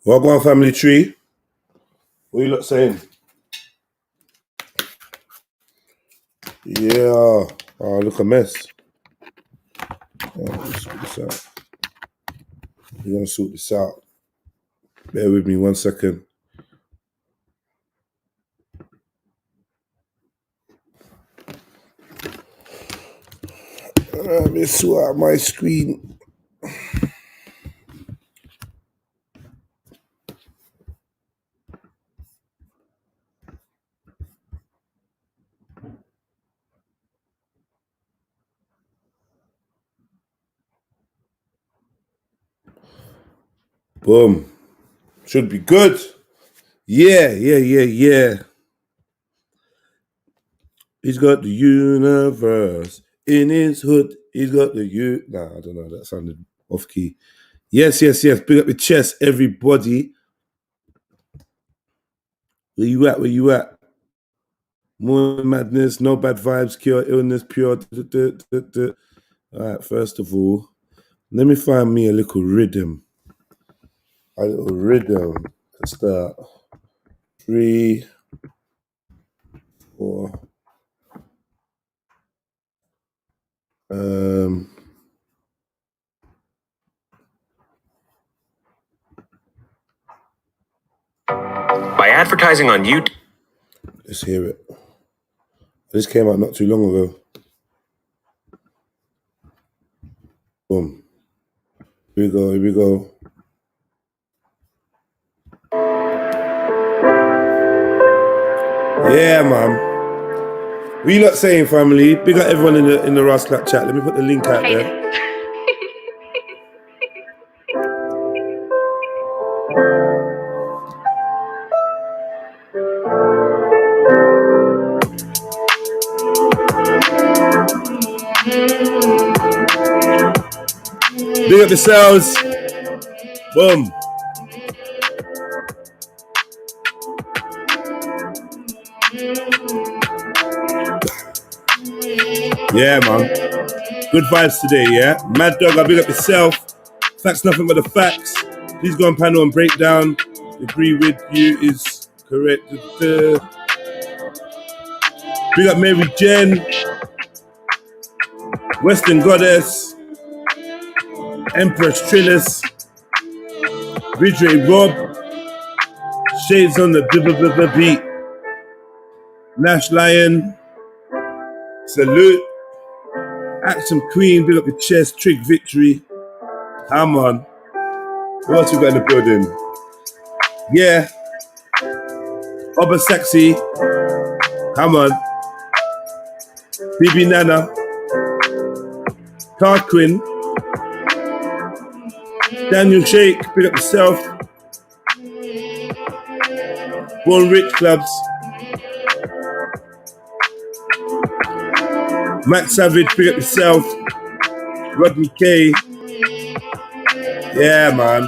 Well, go on, family tree. What you lot saying? Yeah. Oh, look a mess. Let's sort this out. We're going to sort this out. Bear with me 1 second. Let me sort out my screen. Boom. Should be good. Yeah. He's got the universe in his hood. He's got the Nah, I don't know. That sounded off key. Yes. Big up your chest, everybody. Where you at? More madness, no bad vibes, cure illness, pure. All right, first of all, let me find me a little rhythm. To start. 3, 4. By advertising on YouTube. Let's hear it. This came out not too long ago. Boom. Here we go. Yeah, man. What you lot saying, family? Big up everyone in the Rascal chat. Let me put the link out there. Big up yourselves. Boom. Yeah, man. Good vibes today, yeah? Mad Dog, I big up yourself. Facts, nothing but the facts. Please go on panel and break down. Agree with you is correct. Big up Mary Jen. Western Goddess. Empress Trillis. Ridgeway Rob. Shades on the beat. Nash Lion. Salute. Action Queen, big up your chest. Trig Victory. Come on. What else we got in the building? Yeah. Oba Sexy. Come on. BB Nana. Tarquin. Daniel Shake, big up yourself. Born Rich Clubs. Matt Savage, big up yourself. Rodney K. Yeah, man.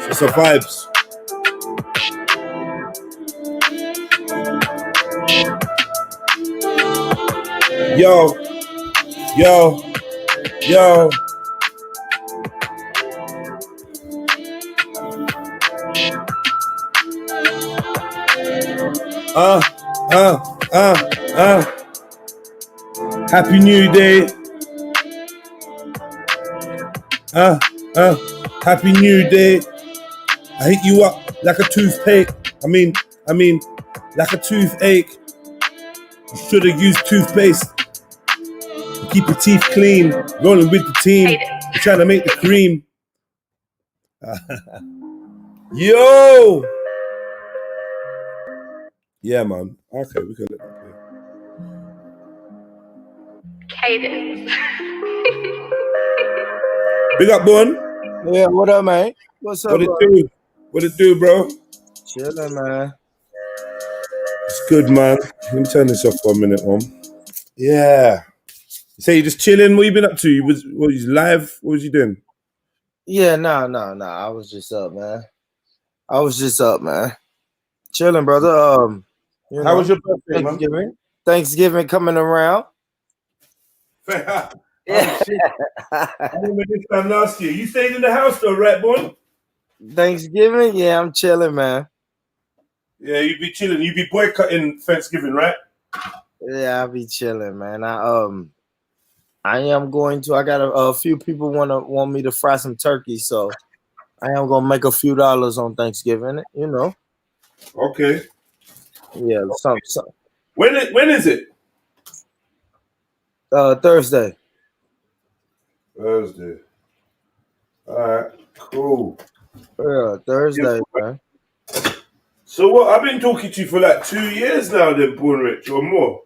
It's some vibes. Yo. Happy New Day. Happy New Day. I hit you up like a toothpick. I mean, like a toothache. You should have used toothpaste. Keep your teeth clean. Rolling with the team. We're trying to make the cream. Yo! Yeah, man. Okay, we can let that play. Cadence. Big up, Bon. Yeah, what up, man? What's up, What it do, bro? Chilling, man. It's good, man. Let me turn this off for a minute, man. Yeah. You say you just chilling? What you been up to? You was live? What was you doing? Yeah, no. I was just up, man. Chilling, brother. How was your birthday, man? Thanksgiving coming around. Yeah. Oh, shit. I remember this time last year. You stayed in the house though, right, boy? Thanksgiving? Yeah, I'm chilling, man. Yeah, you be chilling. You be boycotting Thanksgiving, right? Yeah, I'll be chilling, man. I am going to. I got a few people want me to fry some turkey, so I am gonna make a few dollars on Thanksgiving. You know. Okay. Yeah, some When is it? Thursday. Thursday. All right. Cool. Yeah, Thursday, man. So what? I've been talking to you for like 2 years now, then, Born Rich, or more.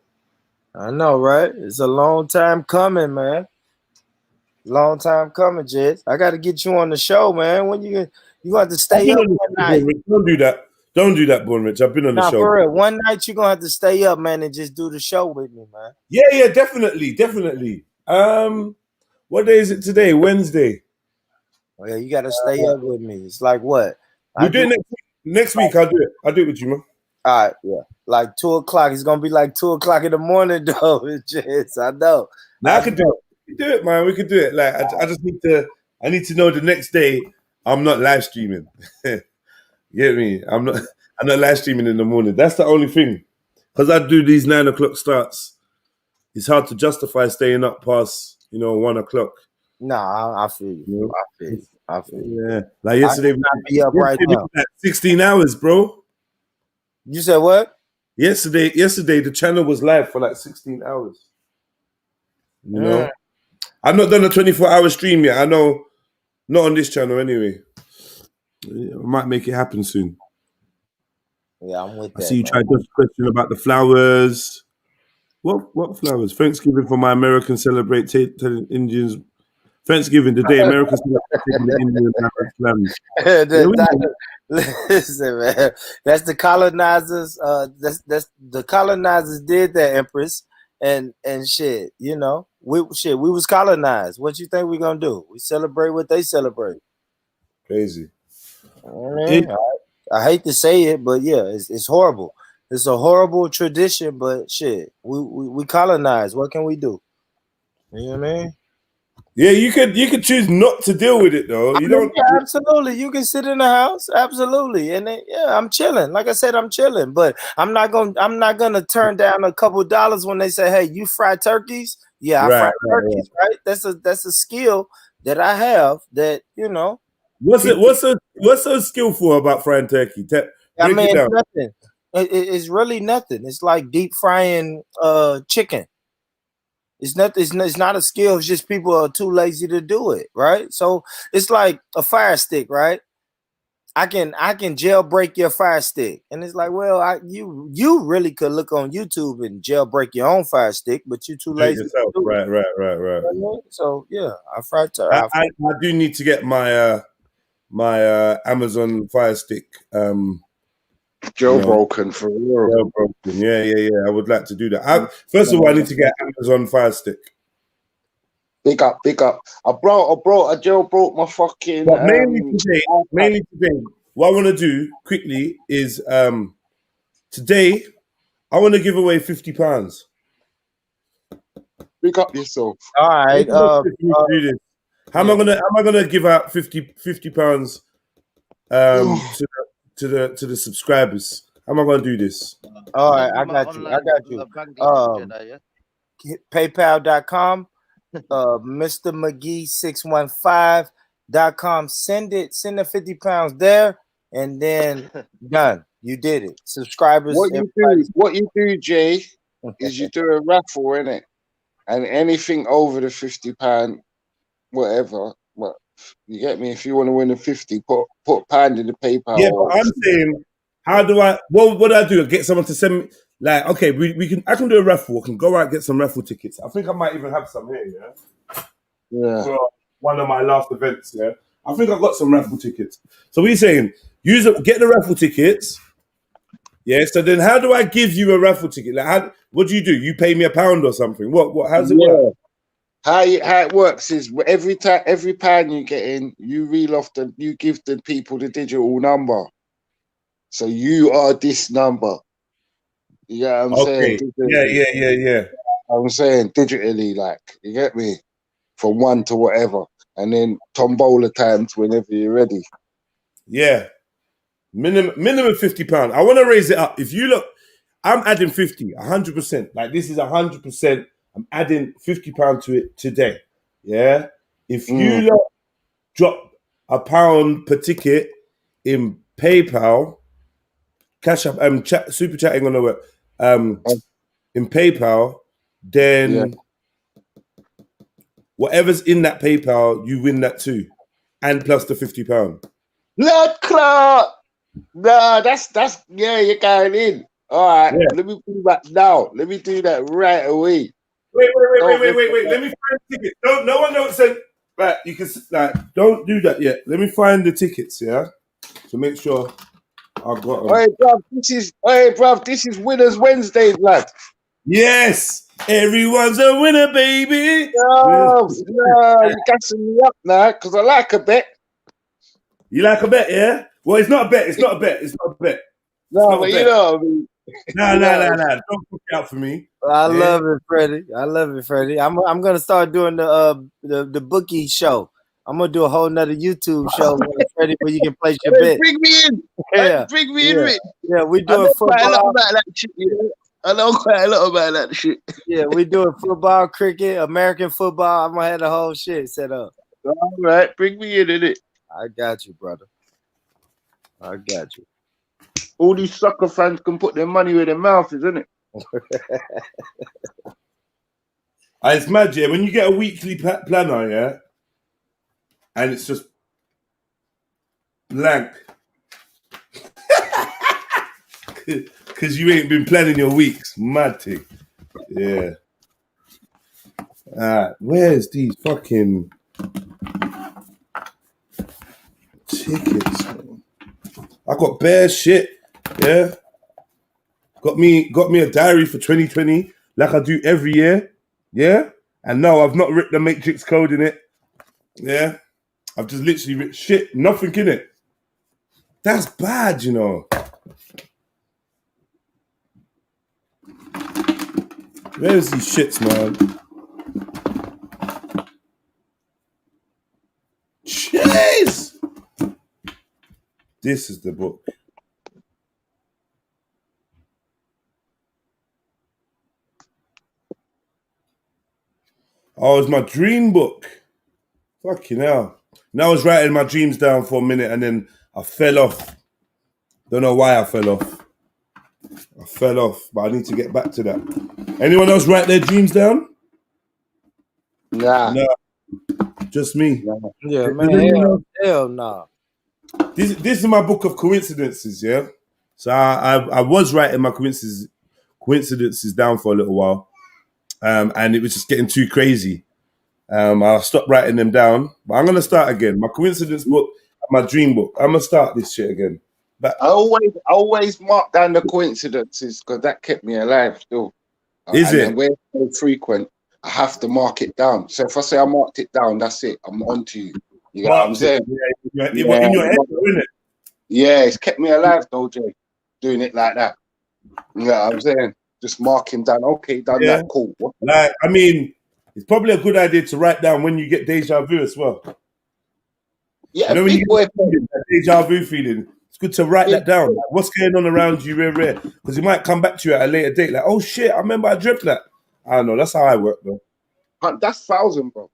I know, right? It's a long time coming, man. Long time coming, Jess. I got to get you on the show, man. When you have to I've stay been up on the one show, night. Born Rich. Don't do that. Don't do that, Born Rich. I've been on the Nah, show. for real. One night you're gonna have to stay up, man, and just do the show with me, man. Yeah, definitely, definitely. What day is it today? Wednesday. Oh, yeah, you got to stay up with me. It's like what? We'll do it next week. Next week, I'll do it. I'll do it with you, man. All right, yeah. Like 2:00. It's gonna be like 2:00 in the morning, though. Jess, I know. Now I can do it. We can do it, man. We can do it. Like I just need to. I need to know the next day I'm not live streaming. You get me? I'm not live streaming in the morning. That's the only thing. Because I do these 9 o'clock starts. It's hard to justify staying up past 1 o'clock. Nah, I feel you. I feel you. Yeah. Like yesterday, be up right now. like 16 hours, bro. You said what? Yesterday, the channel was live for like 16 hours. You know? I've not done a 24-hour stream yet. I know, not on this channel anyway. I might make it happen soon. Yeah, I'm with that. I see you man. tried to question about the flowers. What flowers? Thanksgiving for my American celebrate telling Indians. Thanksgiving, the day Americans celebrate taking the Indian lambs. Listen, man. That's the colonizers. That's the colonizers did that, Empress, and shit. You know, we was colonized. What you think we gonna do? We celebrate what they celebrate. Crazy. I hate to say it, but yeah, it's horrible. It's a horrible tradition, but shit, we colonized. What can we do? You know what I mean? Yeah, you could choose not to deal with it though. You don't. Yeah, absolutely. You can sit in the house, absolutely, and then, yeah, I'm chilling. Like I said, I'm chilling, but I'm not gonna turn down a couple dollars when they say, "Hey, you fry turkeys?" Yeah, I fry turkeys. Right? That's a skill that I have. That What's so skillful about frying turkey? Break it down. Nothing. It's really nothing. It's like deep frying chicken. It's not a skill. It's just people are too lazy to do it, right? So it's like a fire stick, right? I can jailbreak your fire stick, and it's like, well, you really could look on YouTube and jailbreak your own fire stick, but you're too lazy. To do it. Right. So yeah, I fry. I do need to get my my Amazon Fire Stick. Jailbroken for real. Jailbroken. Yeah. I would like to do that. First of all, I need to get Amazon Fire Stick. Big up. I jailbroke my fucking. But mainly today, what I want to do quickly is today I want to give away £50. Big up yourself. All right. do this. How am I gonna give out £50 to the subscribers? How am I gonna do this? All right, I got you. PayPal.com, Mr. McGee615.com. Send the £50 there, and then done. You did it. Subscribers. What you do, Jay, is you do a raffle, innit? And anything over the £50, whatever. Well, you get me? If you want to win the 50, put pound in the PayPal. Yeah, but I'm saying, how do I? What do I do? Get someone to send me? Like, okay, we can. I can do a raffle. I can go out and get some raffle tickets. I think I might even have some here. Yeah. For one of my last events. Yeah. I think I've got some raffle tickets. So what are you saying? Get the raffle tickets. Yeah. So then, how do I give you a raffle ticket? Like, what do? You pay me £1 or something? What? How's it work? How it works is every pound you get in, you reel off you give the people the digital number. So you are this number. You get what I'm saying? Yeah. I'm saying digitally, like, you get me? From 1 to whatever. And then tombola times whenever you're ready. Yeah. Minimum £50. I want to raise it up. If you look, I'm adding 50, 100%. Like this is 100%. I'm adding £50 to it today. Yeah. If you look, drop £1 per ticket in PayPal, Cash App, super chat ain't gonna work. In PayPal, then whatever's in that PayPal, you win that too, and plus the £50. Blood clot. No, that's you're going in. All right, let me do that now. Let me do that right away. Wait. Let me find the ticket. No one don't say right. You can don't do that yet. Let me find the tickets, yeah, to make sure I got them. Hey, bruv, this is Winners Wednesdays, lad. Yes, everyone's a winner, baby. No, you're gassing me up now because I like a bet. You like a bet, yeah? Well, it's not a bet. It's not a bet. No, but you know what I mean. Nah. Don't put it out for me. I love it, Freddie. I'm gonna start doing the bookie show. I'm gonna do a whole nother YouTube show, Freddie, where you can place your bet. Bring me in. Yeah, bring me in, Rich. Yeah, we doing football. Quite a lot about that shit. I know quite a lot about that shit. Yeah, we doing football, cricket, American football. I'm gonna have the whole shit set up. All right, bring me in it. I got you, brother. I got you. All these soccer fans can put their money where their mouth is, isn't it? It's mad, yeah. When you get a weekly planner, yeah, and it's just blank because you ain't been planning your weeks. Mad thing. Yeah. Where's these fucking tickets? I got bare shit. Yeah. Got me a diary for 2020 like I do every year. Yeah. And no, I've not written the matrix code in it. Yeah. I've just literally written shit, nothing in it. That's bad, you know. Where's these shits, man? Jeez! This is the book. Oh, it's my dream book. Fucking hell. Now I was writing my dreams down for a minute and then I fell off. Don't know why I fell off. But I need to get back to that. Anyone else write their dreams down? Nah. No. Just me. Yeah, man. Hell no. This is my book of coincidences, yeah? So I was writing my coincidences down for a little while. And it was just getting too crazy. I stopped writing them down, but I'm gonna start again. My coincidence book, my dream book. I'm gonna start this shit again. But I always mark down the coincidences because that kept me alive still. Is it? And where it's so frequent, I have to mark it down. So if I say I marked it down, that's it. I'm on to you. You know what I'm saying? Yeah, in your head, isn't it? Yeah, it's kept me alive though, Jay. Doing it like that. You know what I'm saying? Just marking down. Okay, done that. Cool. Like, I mean, it's probably a good idea to write down when you get deja vu as well. Yeah, you know, when you get that deja vu feeling, it's good to write that down. Like, what's going on around you, rare, because it might come back to you at a later date. Like, oh shit, I remember I dreamt that. I don't know. That's how I work, though. That's 1,000, bro.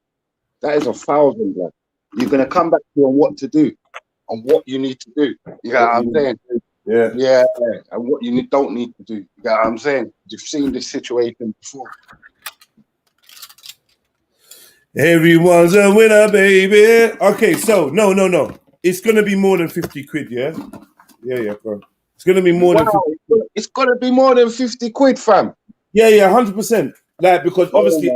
That is 1,000, bro. You're gonna come back to on what to do, on what you need to do. You know what I'm saying? Yeah, and what you don't need to do. You know what I'm saying? You've seen this situation before. Everyone's a winner, baby. Okay, so no. It's gonna be more than 50 quid, yeah? Yeah, bro. It's gonna be more than 50 quid. It's gonna be more than 50 quid, fam. Yeah, 100%. Like, because obviously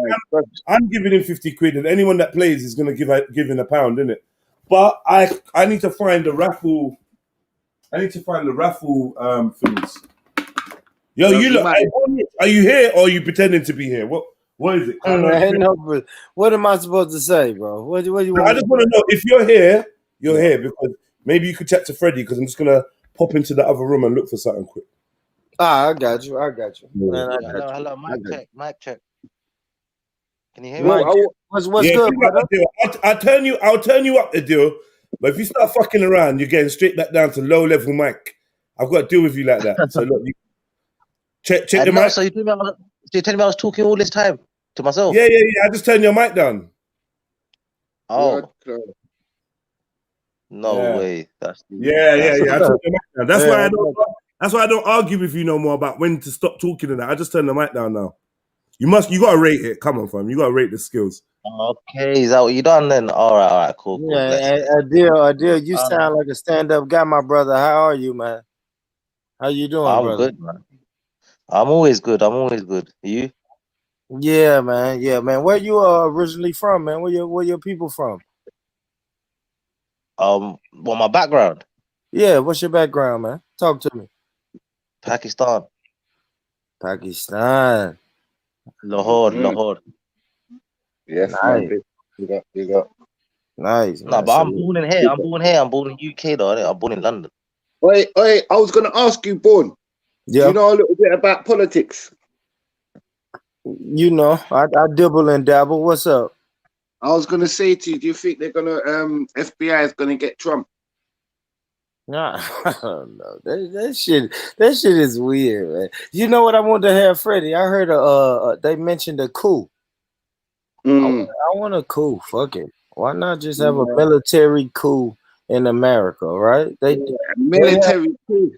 I'm giving him 50 quid, and anyone that plays is gonna give in £1, innit? But I need to find the raffle. I need to find the raffle things. Yo, you look. Are you here or are you pretending to be here? What is it? What am I supposed to say, bro? What do you want? I just want to know if you're here. You're here because maybe you could chat to Freddie because I'm just gonna pop into the other room and look for something quick. I got you. Man, hello. Mic check. Can you hear me? What's good, brother? I'll turn you up the deal But if you start fucking around, you're getting straight back down to low level mic. I've got to deal with you like that. So look, you check the mic. So you're telling me I was talking all this time to myself? Yeah. I just turned your mic down. Oh. No way. Yeah. I turned your mic down. That's why I don't argue with you no more about when to stop talking and that. I just turned the mic down now. You gotta rate it. Come on, fam. You gotta rate the skills. Okay, is that what you done then? All right, cool. Yeah, Adil, you sound like a stand-up guy, my brother. How are you, man? How you doing, I'm brother? good, man. I'm always good. You? Yeah, man. Where you originally from, man? Where your people from? Well, my background. Yeah, what's your background, man? Talk to me. Pakistan. Lahore. Yes, nice. man. You got. Nice. No, but I'm born in here. I'm born in UK though. I'm born in London. Wait, I was gonna ask you, Born. Yeah. Do you know a little bit about politics? You know, I dibble and dabble. What's up? I was gonna say to you, do you think they're gonna FBI is gonna get Trump? Nah, I don't know. That shit is weird, man. You know what I want to have, Freddie? I heard they mentioned a coup. I want a coup. Fuck it. Why not just have a military coup in America, right? Military coup.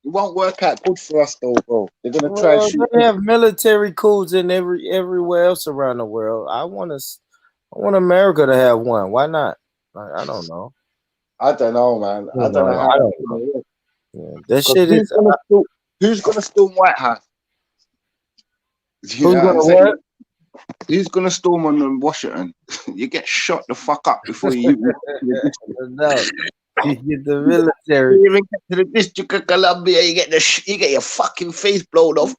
It won't work out good for us though, bro. They're gonna try to shoot. They have military coups in everywhere else around the world. I want America to have one. Why not? I don't know. I don't know, man. I don't know how. I don't know. Yeah, that shit is. Who's gonna storm White House? Who's gonna storm on Washington? You get shot the fuck up before you. No, you get the military. You even get to the District of Columbia, you get your fucking face blown off.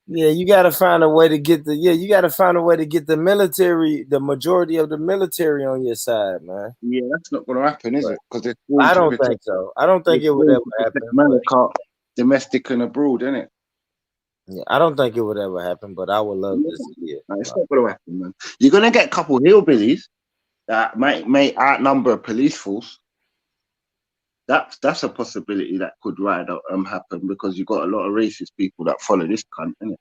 Yeah, you gotta find a way to get the military, the majority of the military on your side, man. Yeah, that's not gonna happen, is it? Because I don't think so. I don't think it would ever happen. America, domestic and abroad, isn't it? Yeah, I don't think it would ever happen, but I would love to see it. No, it's not gonna happen, man. You're gonna get a couple hillbillies that may outnumber a police force. That's a possibility that could happen because you've got a lot of racist people that follow this cunt, innit?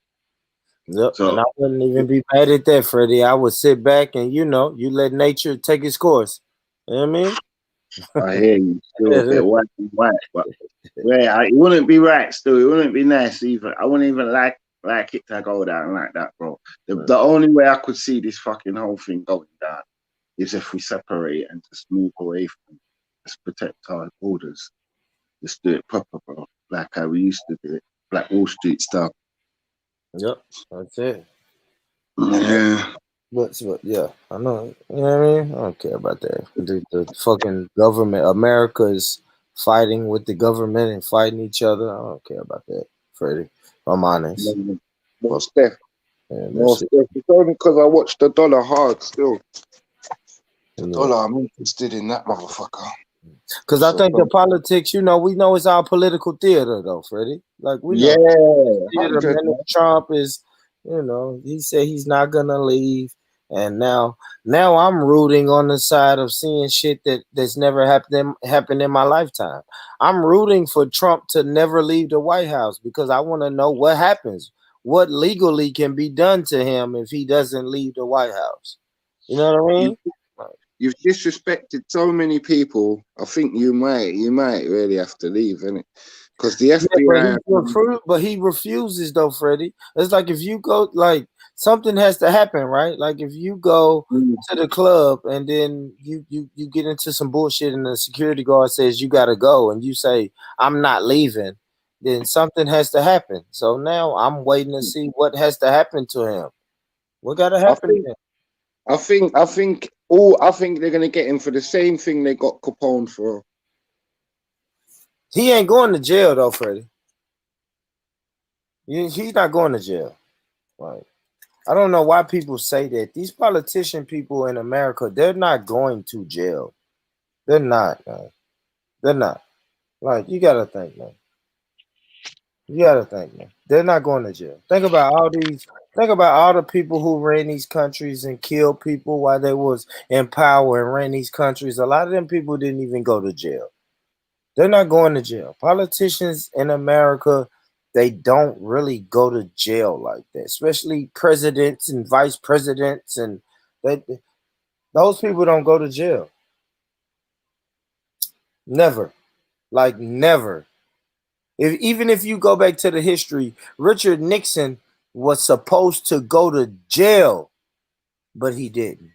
Yep. So, and I wouldn't even be mad at that, Freddie. I would sit back and you let nature take its course. You know what I mean? I hear you. Still a bit white and white, but it wouldn't be right. Still, it wouldn't be nice either. I wouldn't even like it to go down like that, bro. The only way I could see this fucking whole thing going down is if we separate and just move away from. Let's protect our borders. Let's do it proper, bro. Like how we used to do it, Black Wall Street style. Yep, that's it. Yeah. But yeah, I know. You know what I mean? I don't care about that. The fucking government, America is fighting with the government and fighting each other. I don't care about that, Freddie. If I'm honest. Most Steph. It's only because I watched the dollar hard still. The dollar, I'm interested in that motherfucker. Because I think the politics, we know it's our political theater, though, Freddie. Like we know Trump is, he said he's not gonna leave, and now I'm rooting on the side of seeing shit that's never happened in my lifetime. I'm rooting for Trump to never leave the White House because I want to know what happens, what legally can be done to him if he doesn't leave the White House. You know what I mean? You've disrespected so many people. I think you might really have to leave, innit? Because the FBI. But he refuses, though, Freddie. It's like if you go, like something has to happen, right? Like if you go to the club and then you get into some bullshit and the security guard says you got to go, and you say I'm not leaving, then something has to happen. So now I'm waiting to see what has to happen to him. What got to happen to him? I think they're gonna get him for the same thing they got Capone for. He ain't going to jail though, Freddie. He's not going to jail. Right? I don't know why people say that. These politician people in America, they're not going to jail. They're not, man. They're not. Like you gotta think, man. You gotta think, man. They're not going to jail. Think about all these. Think about all the people who ran these countries and killed people while they was in power and ran these countries. A lot of them people didn't even go to jail. They're not going to jail. Politicians in America, they don't really go to jail like that. Especially presidents and vice presidents, and those people don't go to jail. Never, like never. Even if you go back to the history, Richard Nixon was supposed to go to jail, but he didn't.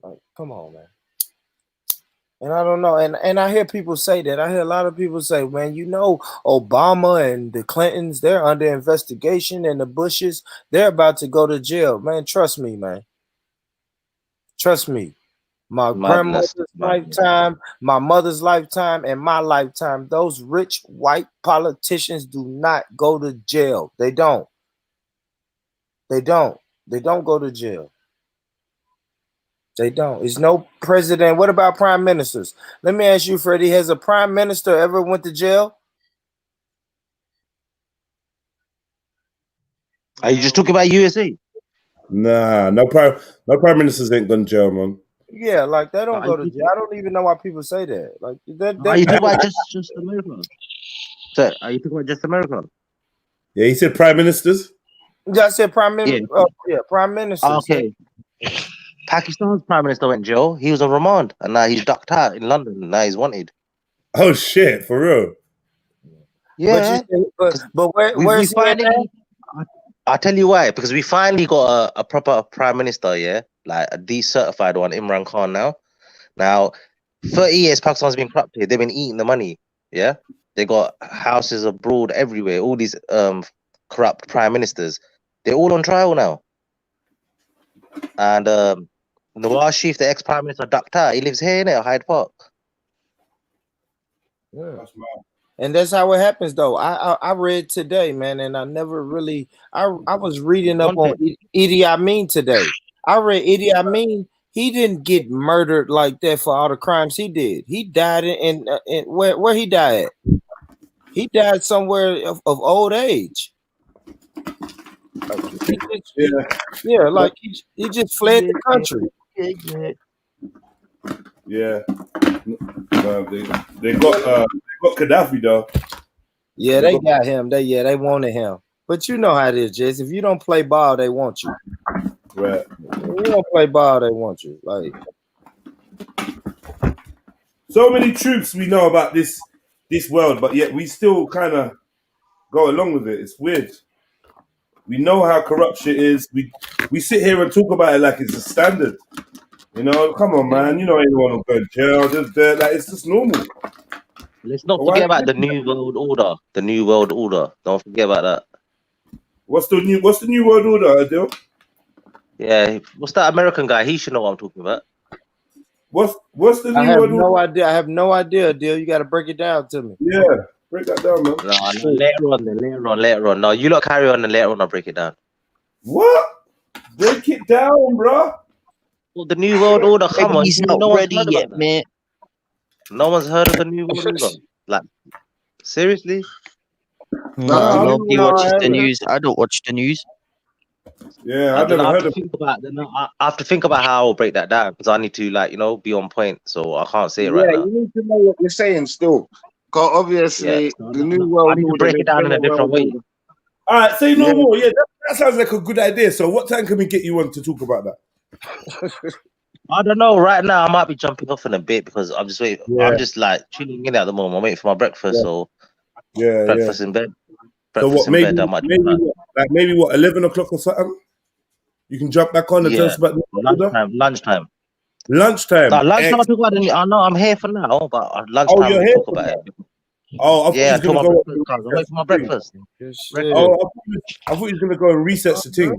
Like, come on, man. And I don't know. And I hear people say that. I hear a lot of people say, man, you know, Obama and the Clintons, they're under investigation, and the Bushes, they're about to go to jail. Man, trust me, man. Trust me. My Madness. grandmother's lifetime, my mother's lifetime, and my lifetime, those rich white politicians do not go to jail. They don't. They don't. They don't go to jail. They don't. It's no president. What about prime ministers? Let me ask you, Freddie, has a prime minister ever went to jail? Are you just talking about USA? Nah, no prime ministers ain't gone jail, man. Yeah, like they don't go to jail. I don't even know why people say that. Like Are you talking about just America? So, are you talking about just America? Yeah, he said prime ministers. Yeah, I said prime minister. Yeah, prime minister. Okay. Pakistan's prime minister went jail. He was on remand, and now he's ducked out in London. Now he's wanted. Oh shit, for real? Yeah. But where's he at? I'll tell you why. Because we finally got a proper prime minister, yeah, like a decertified one, Imran Khan. Now, 30 years Pakistan's been corrupted. They've been eating the money. Yeah, they got houses abroad everywhere. All these corrupt prime ministers, they're all on trial now. And Nawaz Sharif, the ex-prime minister, ducked out. He lives here in Hyde Park. Yeah. And that's how it happens, though. I read today, man, and I never really. I was reading up on Idi Amin today. I read Idi Amin. He didn't get murdered like that for all the crimes he did. He died in where he died at? He died somewhere of old age. Like he just fled the country. Yeah. They got Gaddafi though. Yeah, they got him. They wanted him. But you know how it is, Jess. If you don't play ball, they want you. Right. If you don't play ball, they want you. Like so many truths we know about this world, but yet we still kind of go along with it. It's weird. We know how corrupt shit is. We sit here and talk about it like it's a standard. You know, come on, man. You know anyone will go to jail. Like, it's just normal. Let's not forget about the New World Order. The New World Order. Don't forget about that. What's the New World Order, Adil? Yeah, what's that American guy? He should know what I'm talking about. What's the New World Order? I have no idea, Adil. You got to break it down to me. Yeah, break that down, man. No, later on. No, you lot carry on, and later on I'll break it down. What? Break it down, bro. Well, the New World Order, come on. He's not ready yet, man. No one's heard of the New World Order. Like, seriously? No, nobody watches the news. I don't watch the news. Yeah, I've never heard of it. I have to think about how I'll break that down because I need to, like, you know, be on point. So I can't say it right now. You need to know what you're saying still. Because obviously, the New World Order. Break it down in a different way. All right, say no more. Yeah, that sounds like a good idea. So, what time can we get you on to talk about that? I don't know. Right now, I might be jumping off in a bit because I'm just waiting. Yeah. I'm just like chilling in at the moment. I'm waiting for my breakfast. Yeah. So, breakfast in bed. Breakfast in bed. I might maybe 11 o'clock or something. You can jump back on and tell us about lunchtime. Lunchtime. No, lunchtime. I know I'm here for now, but lunchtime you're here talk about it. Oh, I thought I'm waiting for my breakfast. Oh, I thought you was gonna go and research the thing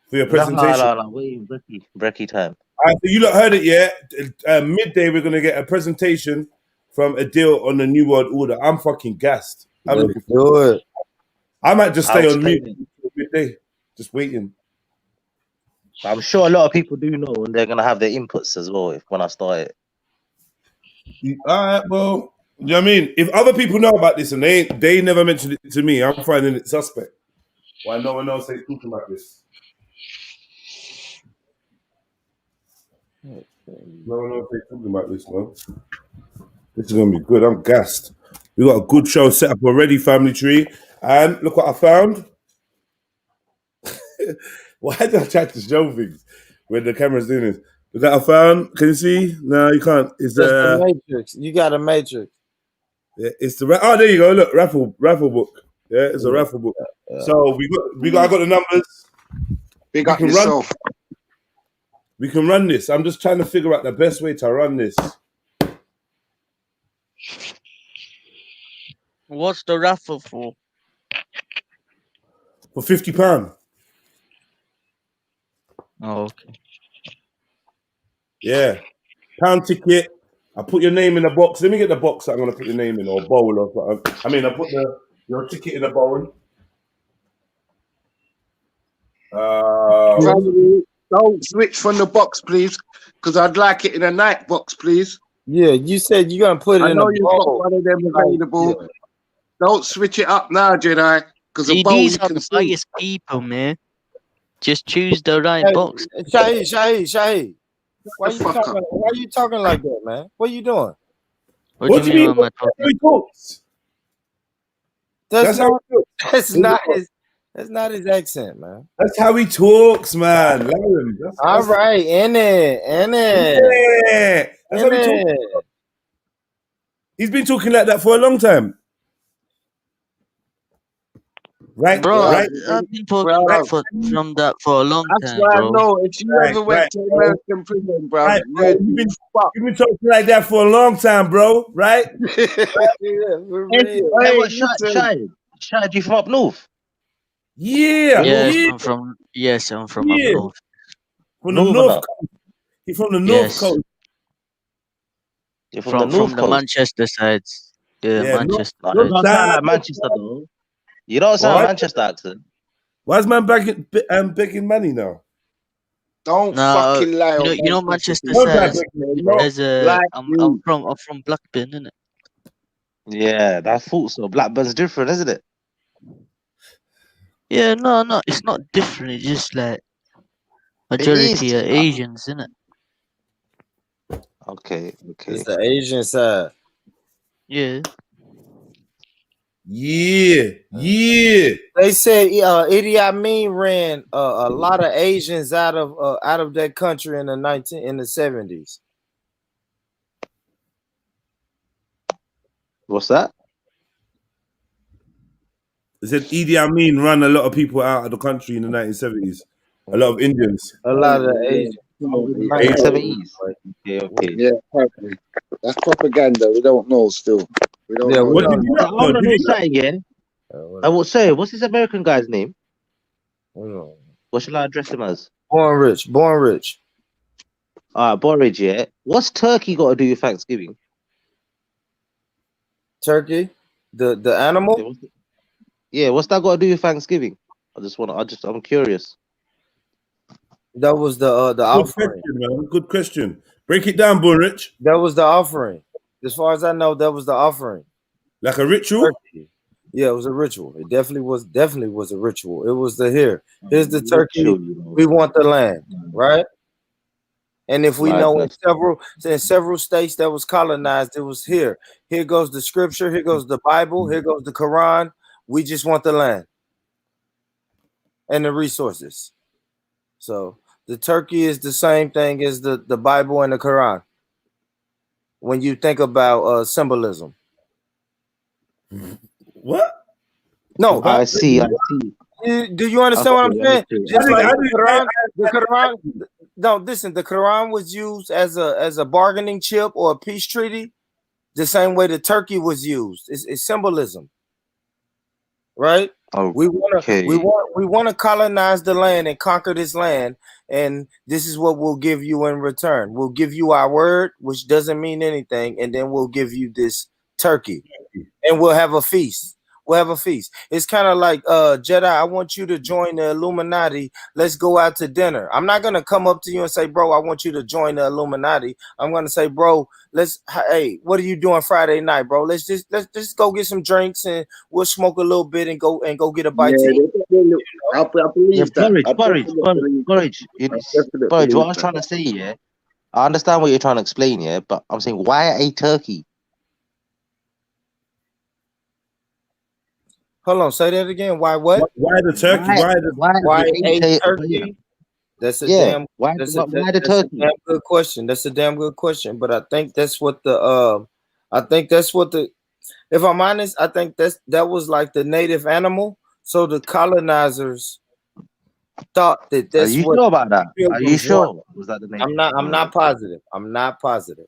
for your presentation. No, wait, brekkie time. All right, so you lot heard it, yeah? Midday, we're gonna get a presentation from Adil on the New World Order. I'm fucking gassed. I'm looking forward to it. I might just stay on mute midday, just waiting. I'm sure a lot of people do know, and they're gonna have their inputs as well when I start it. All right, well, You know what I mean? If other people know about this and they never mentioned it to me, I'm finding it suspect. Why no one else ain't talking about this? No one else ain't talking about this, man. This is gonna be good. I'm gassed. We got a good show set up already, family tree. And look what I found. Why do I try to show things when the camera's doing this? Look what I found. Can you see? No, you can't. It's the Matrix. You got a Matrix. Yeah, it's the oh, there you go. Look, raffle book. Yeah, it's a raffle book. So I got the numbers. Big up yourself. We can run this. I'm just trying to figure out the best way to run this. What's the raffle for? For £50. Oh, okay. Yeah. Pound ticket. I put your name in the box. Let me get the box that I'm gonna put your name in, or bowl or something. I mean, I put your ticket in a bowl. Don't switch from the box, please, because I'd like it in a night box, please. Yeah, you said you're gonna put it I in know a you've got bowl. one of them available. Yeah. Don't switch it up now, Jedi, because a bowl These you are can the see. biased people, man. Just choose the right box. Shahid. Why the fuck up. Why you talking like that, man? What you doing? What do you mean? That's how he talks. That's not his accent, man. That's how he talks, man. Lauren, all right, in it. Yeah. That's how he talks. He's been talking like that for a long time. Right, bro. Right. I've been talking from that for a long time, That's why bro. I know if you ever went to American prison, bro, you've been talking like that for a long time, bro. Right? Shad, you from up north? Yeah. I'm from up north. From the north coast. He's from the north coast. You're from the north coast? Manchester sides. Yeah, Manchester. You don't sound like Manchester, though. You don't sound Manchester accent. Why is man begging money now? Don't fucking lie. You know Manchester sides. I'm from Blackburn, innit? Yeah, I thought so. Blackburn's different, isn't it? Yeah, no, it's not different. It's just like majority are Asians, isn't it? Okay. It's the Asian side. Yeah. They said Idi Amin ran a lot of Asians out of that country in the 70s. What's that? They said Idi Amin ran a lot of people out of the country in the 1970s. A lot of Indians. A lot of Asians. 1970s. Okay. Yeah, probably. That's propaganda. We don't know still. We don't know. What did you know? I want to know something, yeah? I will say, what's this American guy's name? What shall I address him as? Born Rich. Born Rich, yeah. What's Turkey got to do with Thanksgiving? Turkey? The animal? Yeah, what's that got to do with Thanksgiving? I'm curious. That was the offering. Good question. Break it down, Born Rich. That was the offering. As far as I know, that was the offering. Like a ritual? Turkey. Yeah, it was a ritual. It definitely was a ritual. It was here's the turkey. We want the land, right? And if we know in several states that was colonized, it was here. Here goes the scripture. Here goes the Bible. Here goes the Quran. We just want the land and the resources. So the turkey is the same thing as the Bible and the Quran. When you think about symbolism. What? No, I see. Do you understand what I'm saying? Just like the Quran. No, listen. The Quran was used as a bargaining chip or a peace treaty, the same way the turkey was used. It's symbolism, right? Okay. We want to colonize the land and conquer this land, and this is what we'll give you in return. We'll give you our word, which doesn't mean anything, and then we'll give you this turkey, and we'll have a feast. we'll have a feast. It's kind of like Jedi, I want you to join the Illuminati. Let's go out to dinner. I'm not gonna come up to you and say, bro, I want you to join the Illuminati. I'm gonna say, bro, hey, what are you doing Friday night, bro? Let's just go get some drinks and we'll smoke a little bit and go get a bite to eat. I Yeah, believe that. I porridge. definitely Porridge. believe What I was that. trying to say, yeah, I understand what you're trying to explain, yeah, but I'm saying why a turkey? Hold on, say that again. Why what? Why the turkey? Why you a say turkey? That's a yeah? damn Why that's why, why the turkey? damn good question. That's a damn good question. But I think that's what the if I'm honest, I think that was like the native animal. So the colonizers thought that Are that's you what sure about that? Are you pilgrims want. sure? Was that the name? I'm not positive. I'm not positive.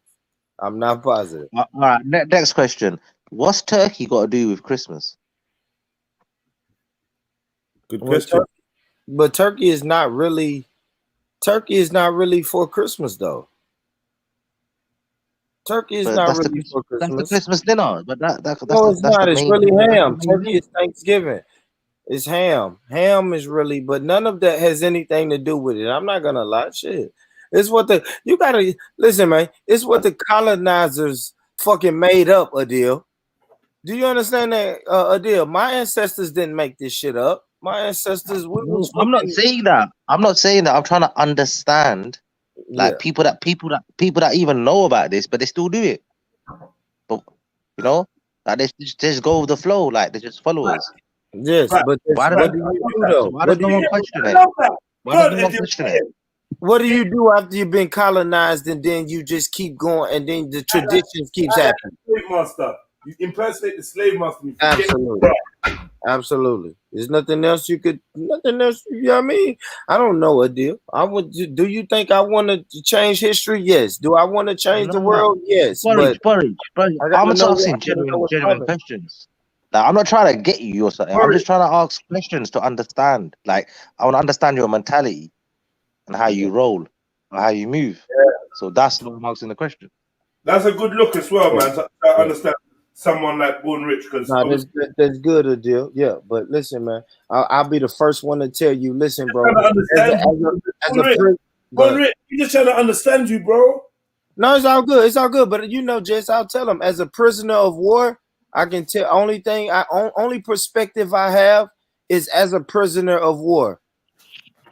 All right. Next question. What's turkey got to do with Christmas? Good Well, question. but turkey is not really for Christmas though. Turkey is But not that's the really for that's the Christmas. Christmas dinner. But No, it's that's the not. It's main. really That's the ham. main Turkey meal. is Thanksgiving. It's ham. Ham is really, but none of that has anything to do with it. I'm not gonna lie. Shit. It's what you gotta listen, man. It's what the colonizers fucking made up, Adil. Do you understand that, Adil? My ancestors didn't make this shit up. My ancestors, we No, was I'm not fucking saying that. I'm not saying that. I'm trying to understand, yeah. like people that even know about this, but they still do it. But you know, like they just go with the flow, like they're just followers. Yes, Right, but Why does right. what no, do you I love do that. so though? why does no one question I it? love that. Why Go does on, no one Eddie. question it? What do you do after you've been colonized and then you just keep going and then the traditions keeps I like happening? the slave master. You impersonate the slave master and you forget. Absolutely. Absolutely. There's nothing else you could, nothing else. You know what I mean? I don't know, Adil. Do you think I want to change history? Yes. Do I want to change the No, world? Yes. But porridge. I I'm gotta just know asking I gotta know what's genuine coming. questions. Like, I'm not trying to get you or something. I'm just trying to ask questions to understand. Like, I want to understand your mentality and how you roll or how you move. So that's why I'm asking the question. That's a good look as well, Yeah. man. To understand someone like Born Rich, because No, obviously that's good, Adil. Yeah, but listen, man, I'll be the first one to tell you. Listen, bro. trying to understand you. As Born a Rich, go Born ahead. Rich, you just trying to understand you, bro. No, it's all good. It's all good. But you know, Jess, I'll tell them as a prisoner of war, I can tell only perspective I have is as a prisoner of war.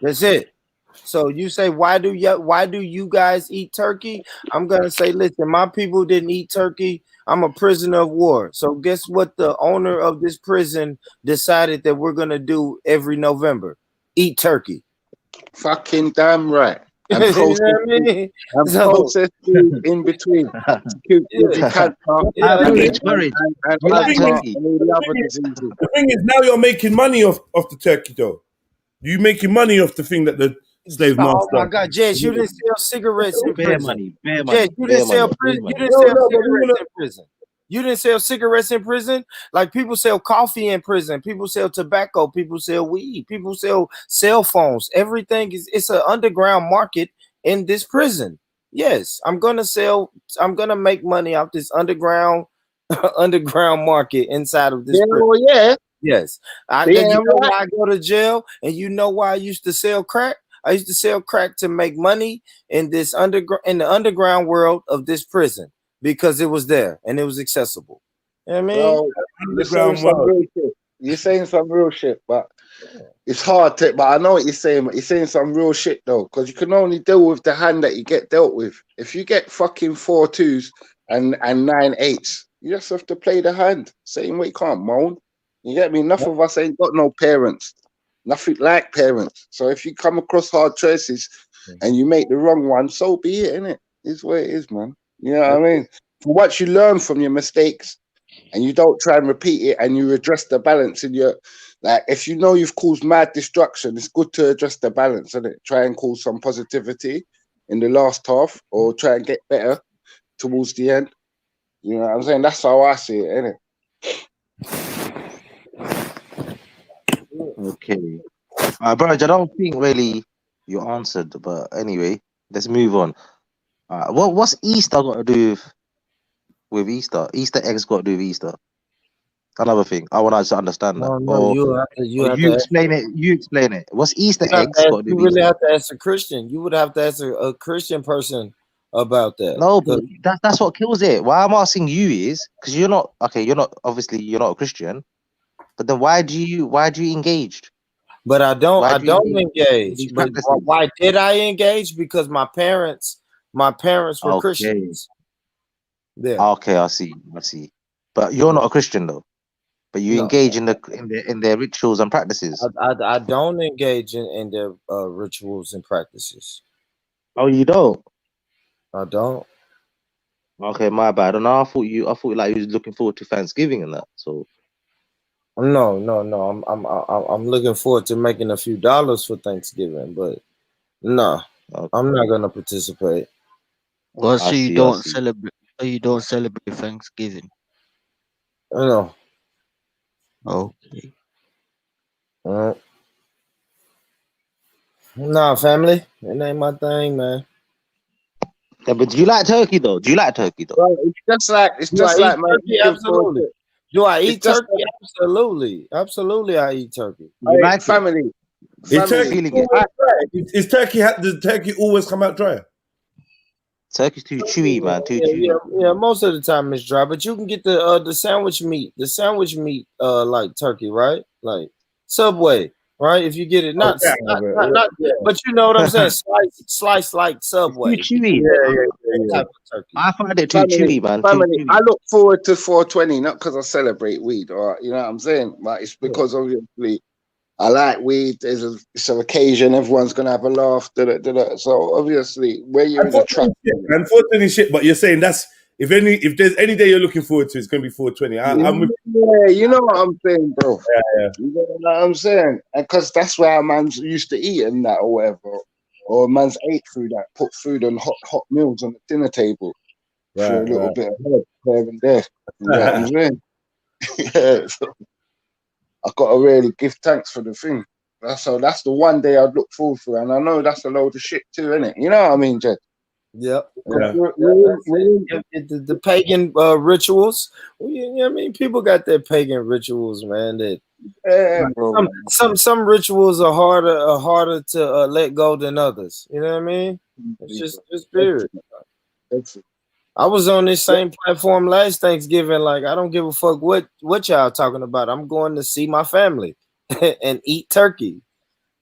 That's it. So you say why do you guys eat turkey? I'm gonna say, listen, my people didn't eat turkey. I'm a prisoner of war. So guess what? The owner of this prison decided that we're gonna do every November: eat turkey. Fucking damn right. You And know processed what I food, mean? and So processed food in between to keep with the yeah, cancer yeah, yeah. Porridge. and You The like thing asthma is, turkey? and all the the thing other is, diseases. the thing is, now you're making money off the turkey, though. You making money off the thing that the slave Oh my master. God, Jess, you didn't sell cigarettes in Bare prison. money, bare Jess, money, bare money, bare you money. didn't No, sell no, but we cigarettes wanna. in prison. You didn't sell cigarettes in prison. Like people sell coffee in prison. People sell tobacco. People sell weed. People sell cell phones. Everything it's an underground market in this prison. Yes, I'm gonna make money off this underground underground market inside of this Yeah, prison. well, yeah. Yes. You Damn know right. why I go to jail, and you know why I used to sell crack? I used to sell crack to make money in this in the underground world of this prison because it was there and it was accessible. You know what I mean? Well, you're saying Underground some world. real shit. You're saying some real shit, but it's hard to. But I know what you're saying. But you're saying some real shit though, because you can only deal with the hand that you get dealt with. If you get fucking 4 2s and 9 8s, you just have to play the hand. Same way, you can't moan. You get me? Enough of us ain't got no parents. Nothing like parents. So if you come across hard choices and you make the wrong one, so be it, innit? It's what it is, man. You know what I mean? For what you learn from your mistakes and you don't try and repeat it and you address the balance in your, like, if you know you've caused mad destruction, it's good to address the balance, isn't it? Try and cause some positivity in the last half or try and get better towards the end. You know what I'm saying? That's how I see it, innit? Okay. Bro, I don't think really you answered, but anyway, let's move on. What's Easter got to do with Easter? Easter eggs got to do with Easter. another thing. I want to understand that. No, no, Or you have you to ask, explain it. You explain it. What's Easter you have to eggs ask, got to do you with really Easter? have to ask a Christian. You would have to ask a Christian person about that. No, but that's what kills it. Why I'm asking you is because you're not okay. You're not obviously you're not a Christian. But then why do you engage? But I don't Why do you in engage. these But practices? why did I engage? Because my parents were Okay, Christians. Yeah. okay, I see. But you're not a Christian though. But you No, engage in their rituals and practices. I don't engage in their rituals and practices. Oh, you don't? I don't. Okay, my bad. And I thought like you was looking forward to Thanksgiving and that. So No. I'm looking forward to making a few dollars for Thanksgiving, but no, I'm not gonna participate. Well, I so you see. I don't see. celebrate. So you don't celebrate Thanksgiving. No. Okay. Nah, family. It ain't my thing, man. Yeah, but do you like turkey though? Do you like turkey though? Well, it's Do I just eat like man. turkey? Looking forward Absolutely. to- Do I It's eat just turkey? Absolutely. Absolutely, I eat turkey. Do you like like it? family. Is turkey Feeling it? always dry? Is turkey does turkey always come out dry? Turkey's too chewy, man. Too Yeah, chewy. yeah. Most of the time it's dry, but you can get the sandwich meat. The sandwich meat, like turkey, right? Like Subway, right? If you get it, Oh, not yeah, not, yeah, but you know what I'm saying. Slice like It's too Subway. chewy. That type of turkey. I find it too Family, chewy, man. Too family. chewy. I look forward to 420, not because I celebrate weed, or you know what I'm saying, but it's because obviously I like weed. It's an occasion. Everyone's gonna have a laugh. So obviously, where you're in a trap. Unfortunately, shit. But you're saying that's if there's any day you're looking forward to, it's gonna be 420. I'm with Yeah, you know what I'm saying, bro. yeah. You know what I'm saying? Because that's where man's used to eat and that or whatever. Or man's ate through that, put food on hot meals on the dinner table for a little bit of help here and there. You know what I'm saying? Yeah, so I gotta really give thanks for the thing. So that's the one day I'd look forward to, and I know that's a load of shit too, innit? You know what I mean, Jed? Yep. Yeah. The pagan rituals. Well, you know what I mean? People got their pagan rituals, man. That Yeah, bro. some rituals are harder to let go than others. You know what I mean? It's just period. I was on this same platform last Thanksgiving. Like, I don't give a fuck what y'all talking about. I'm going to see my family and eat turkey.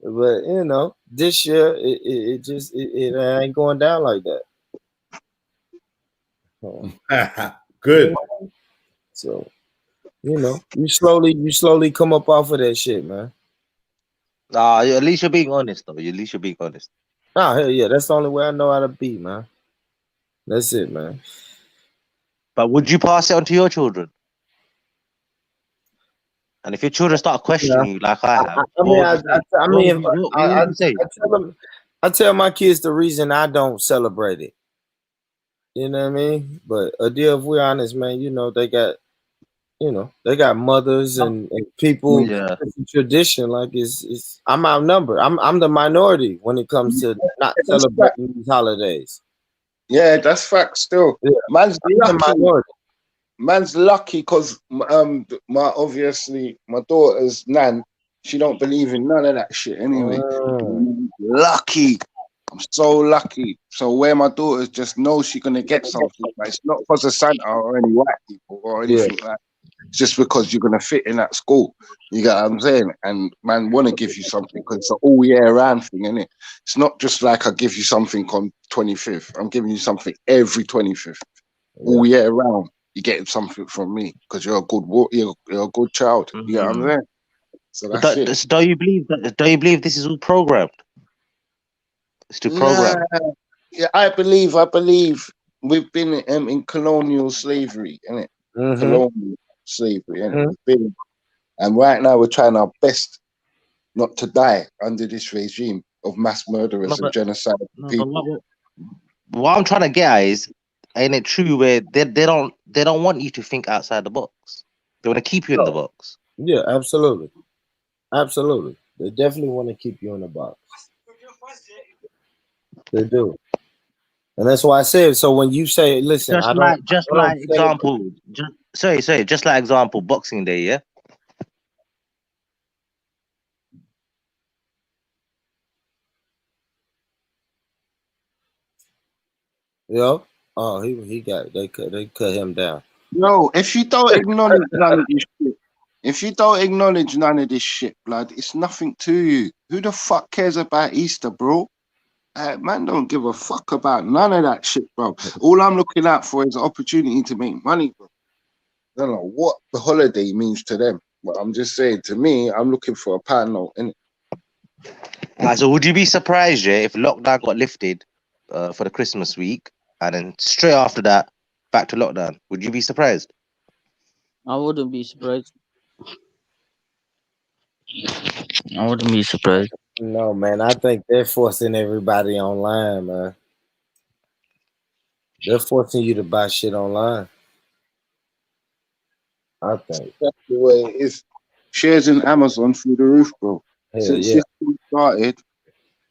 But you know, this year it just ain't going down like that. Good. So you know, you slowly come up off of that shit, man. Nah, at least you're being honest, though. At least you're being honest. Ah, hell yeah, that's the only way I know how to be, man. That's it, man. But would you pass it on to your children? And if your children start questioning you, like I have, I tell my kids the reason I don't celebrate it. You know what I mean? But if we're honest, man, you know, they got mothers and people tradition. Like it's I'm outnumbered. I'm the minority when it comes to not celebrating these holidays. Yeah, that's fact still. Yeah. Man's lucky because my obviously my daughter's nan, she don't believe in none of that shit anyway. Lucky. I'm so lucky. So where my daughters just know she's gonna get something, but it's not because of Santa or any white people or anything like that. It's just because you're gonna fit in that school. You get what I'm saying? And man wanna give you something because it's an all year round thing, isn't it? It's not just like I give you something on 25th. I'm giving you something every 25th. All year round. You're getting something from me because you're a good you're a good child. You get what I'm saying? So that's it. Don't you believe this is all programmed? It's to program. Yeah, I believe we've been in colonial slavery, innit? Colonial slavery, innit? We've been, and right now we're trying our best not to die under this regime of mass murderers and genocide people. What I'm trying to get at is, ain't it true where they don't want you to think outside the box? They want to keep you in the box. Yeah, absolutely. Absolutely. They definitely want to keep you in the box. They do. And that's why I said, so when you say, listen, sorry. Just like example, Boxing Day, yeah. Yep. Oh, he got they cut him down. No, if you don't acknowledge none of this shit, blood, it's nothing to you. Who the fuck cares about Easter, bro? Man, don't give a fuck about none of that shit, bro. All I'm looking out for is an opportunity to make money, bro. I don't know what the holiday means to them, but I'm just saying, to me, I'm looking for a pound note, innit? So would you be surprised, yeah, if lockdown got lifted for the Christmas week, and then straight after that, back to lockdown? Would you be surprised? I wouldn't be surprised. I wouldn't be surprised. No, man. I think they're forcing everybody online, man. They're forcing you to buy shit online. I think That's the way it is. Shares in Amazon through the roof, bro. hell Since yeah. this thing started,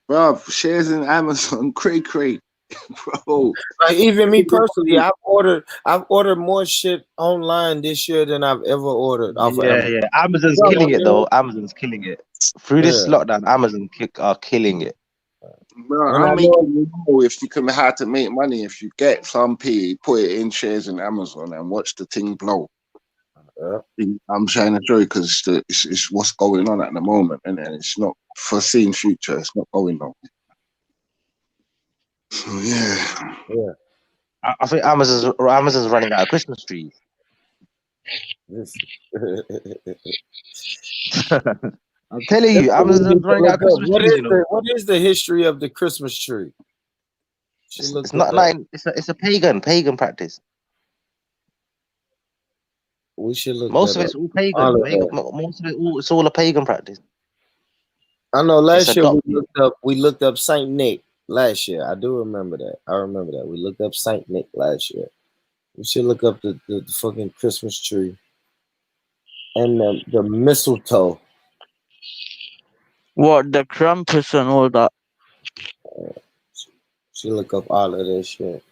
bro, shares in Amazon, cray, bro. Like even me personally, I've ordered more shit online this year than I've ever ordered off of Amazon. Yeah. Amazon's Bro, killing it though. Amazon's killing it. Through this Yeah. lockdown, Amazon are killing it. Bro, And I I'm know- making you know if you can how to make money. If you get some P, put it in shares in Amazon and watch the thing blow. I'm trying to show you because it's what's going on at the moment, and it's not foreseen future. It's not going on. So yeah. I think Amazon's running out of Christmas trees. I'm telling you, Amazon's running out of Christmas trees. You know, what is the history of the Christmas tree? it's not like it's a pagan practice. We should look. Most of it's all pagan. Most of it's all a pagan practice. I know last year we looked up Saint Nick last year. I do remember that. I remember that. We looked up Saint Nick last year. We should look up the fucking Christmas tree and the mistletoe. What, the Krampus and all that? Should look up all of that shit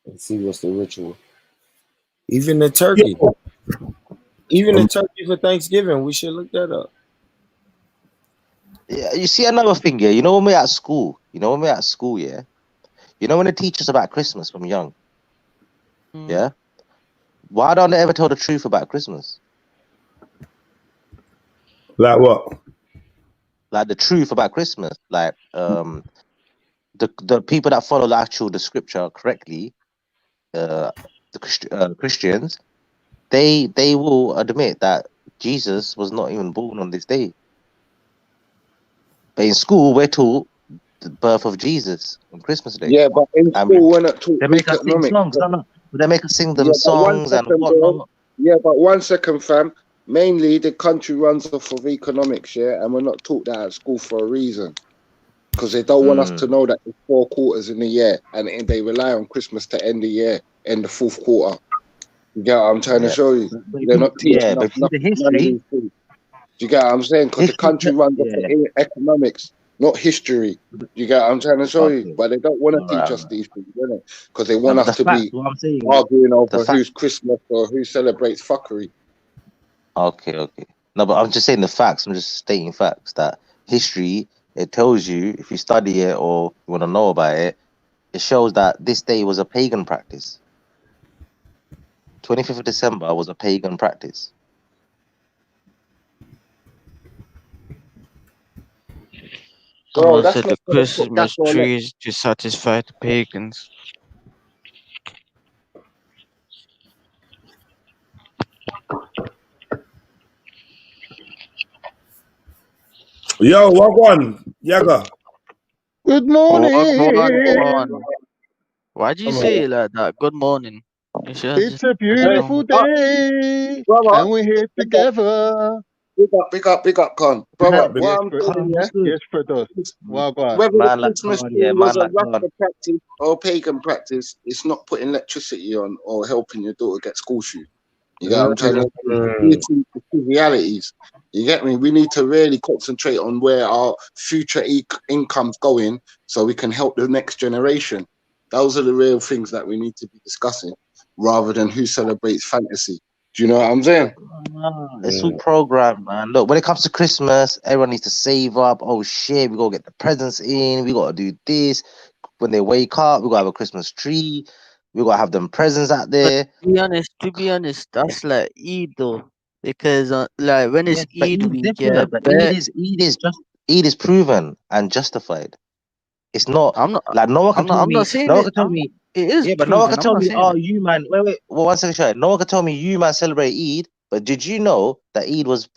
and see what's the ritual. Even the turkey. Even the turkey for Thanksgiving, we should look that up. Yeah, you see another thing, yeah. You know when we're at school, yeah. You know when they teach us about Christmas from young, yeah. Why don't they ever tell the truth about Christmas? Like what? Like the truth about Christmas, like the people that follow the scripture correctly, the Christians, they will admit that Jesus was not even born on this day. But in school, we're taught the birth of Jesus on Christmas Day. Yeah, but in school we're not taught they make us sing songs. They make us sing them songs and whatnot. Yeah, but 1 second, fam. Mainly the country runs off of economics, yeah, and we're not taught that at school for a reason. Because they don't want us to know that there's 4 quarters in the year, and they rely on Christmas to end the year, end the 4th quarter. You get what I'm trying to show you? They're not teaching us the history. Do you get what I'm saying? Because the country runs off of economics, not history. You get what I'm trying to show you? But they don't want to teach us these things, because they want us to be arguing over who's Christmas or who celebrates fuckery. Okay. No, but I'm just saying the facts. I'm just stating facts that history, it tells you, if you study it or you want to know about it, it shows that this day was a pagan practice. 25th of December was a pagan practice. Bro, Someone said the Christmas tree is to satisfy the pagans. Yo, what one? Yaga. Good morning. Why'd you say it like that? Good morning. It's a beautiful day, and we're here together. Big up, Con. Brother, what I'm telling you, yes, Fredos. whether the Christmas tree was a Raffle practice or pagan practice, it's not putting electricity on or helping your daughter get school shoes. You get what I'm trying to say? Realities. You get me? We need to really concentrate on where our future income's going so we can help the next generation. Those are the real things that we need to be discussing, rather than who celebrates fantasy. Do you know what I'm saying? It's all programmed, man. Look, when it comes to Christmas, everyone needs to save up. Oh shit, we gotta get the presents in. We gotta do this. When they wake up, we gotta have a Christmas tree. We gotta have them presents out But there. to be honest, that's like Eid though, because like when Yeah, it's but Eid Eid week, yeah, different. But bet Eid is proven and justified. It's not I'm not, like no one can tell I'm not me. saying No one it. can tell me. It is Yeah, but no one proven. can I'm tell not me. saying Oh, it. you man. Wait. Well, one second, Shai. No one can tell me you man celebrate Eid. But did you know that Eid was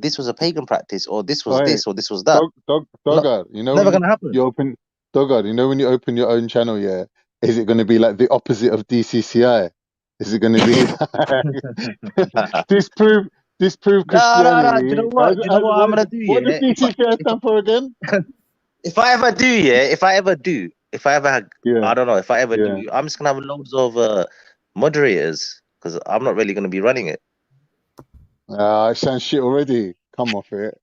this was a pagan practice, or this was Oi, this, or this was that? No, Dogger, you know never when gonna happen. you open Dogger, you know when you open your own channel, yeah, is it going to be like the opposite of DCCI? Is it going to be like disprove No. Do you know Christianity? what? Do you know what I'm gonna do? What does Yeah, DCCI stand for again? if I ever do, yeah, if I ever, Yeah, I don't know, if I ever yeah. do, I'm just gonna have loads of moderators because I'm not really gonna be running it. It sounds shit already. Come off it.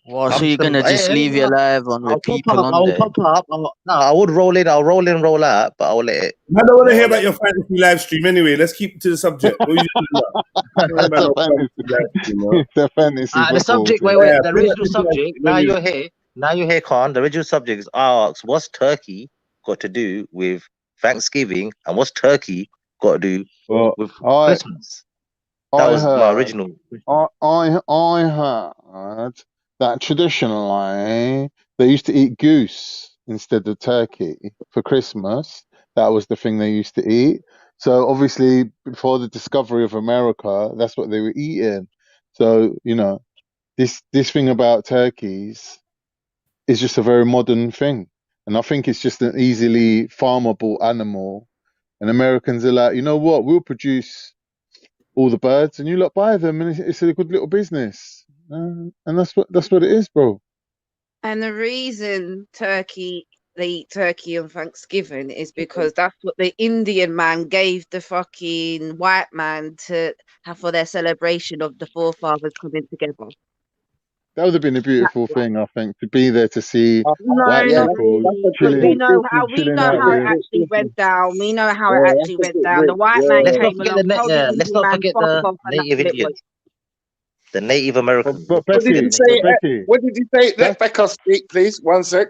Wow, so I'm you're just gonna, gonna just yeah, leave your live on I'll with pop people up. on I'll there? pop up. No, I would roll in. I'll roll in, roll out, but I'll let it. I don't want to I'll hear let about your fantasy live stream anyway. Let's keep it to the subject. What are you doing about? I don't It's hear about a no fantasy. fantasy live stream, bro. It's a fantasy the football subject. thing. Wait. Yeah, The put that original to the live subject. stream anyway. Now you're here, Khan. The original subject is asks, what's Turkey got to do with Thanksgiving, and what's Turkey got to do Well, with I Christmas? That I was my heard original. I heard that traditionally they used to eat goose instead of turkey for Christmas. That was the thing they used to eat. So obviously, before the discovery of America, that's what they were eating. So this thing about turkeys is just a very modern thing, and I think it's just an easily farmable animal. And Americans are like, you know what? We'll produce all the birds, and you lot buy them, and it's a good little business. And that's what it is, bro. And the reason they eat turkey on Thanksgiving is because that's what the Indian man gave the fucking white man to have for their celebration of the forefathers coming together. That would have been a That's beautiful why. thing, I think, to be there to see No, white Yeah, not people that's really, a because we chilling, know chilling how out it with. actually went down. We know how it Yeah, actually that's a went bit down. The weird. white man Let's Yeah. not came forget along, told the let's Indian not man forget fuck the off, and that's Native what it was. Indians, the Native Americans. But Let's not What did forget you the Becky, Native say? Americans. What did you say? that's Let Becca speak, please. One sec.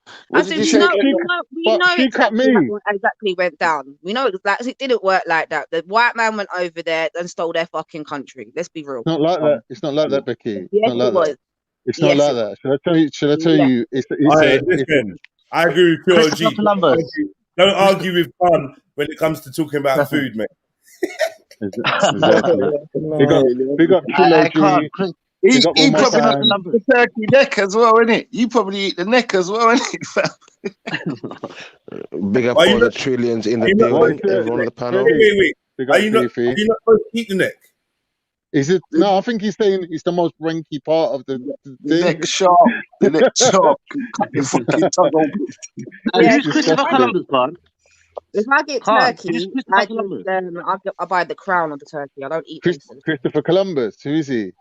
I What did said you we say? know she, we but know she cut exactly me. what exactly went down. We know it didn't work like that. The white man went over there and stole their fucking country. Let's be real. It's not like that. It's not like that, Becky. It's Yes, not it like that. was. It's not Yes, like it was. that. Should I tell you? Should I tell Yes. you? All It's right, a listen. I agree with Christopher PLG. Columbus. Don't argue with fun when it comes to talking about food, mate. exactly. Big up I can't. Trilogy. Big up all He my probably Christopher fans. eat Columbus. the turkey neck as well, innit? You probably eat the neck as well, innit? Big up Are you all the not? trillions in Are the you not What is supposed building, to eat it, the everyone on neck? the panel. Wait, Becky? wait. Big Are up you not? Are Beefy. you not supposed to eat the neck? Is it? the, No, I think he's saying it's the most ranky part of the the thing. neck sharp. The neck sharp. You cut your fucking tongue open. Yeah, Who's see, if Christopher I get Disgusting. Columbus, Khan? turkey, Who's Christopher I Columbus? I buy the crown of the turkey. I don't eat the rest of the turkey. Christopher Columbus. Who is he?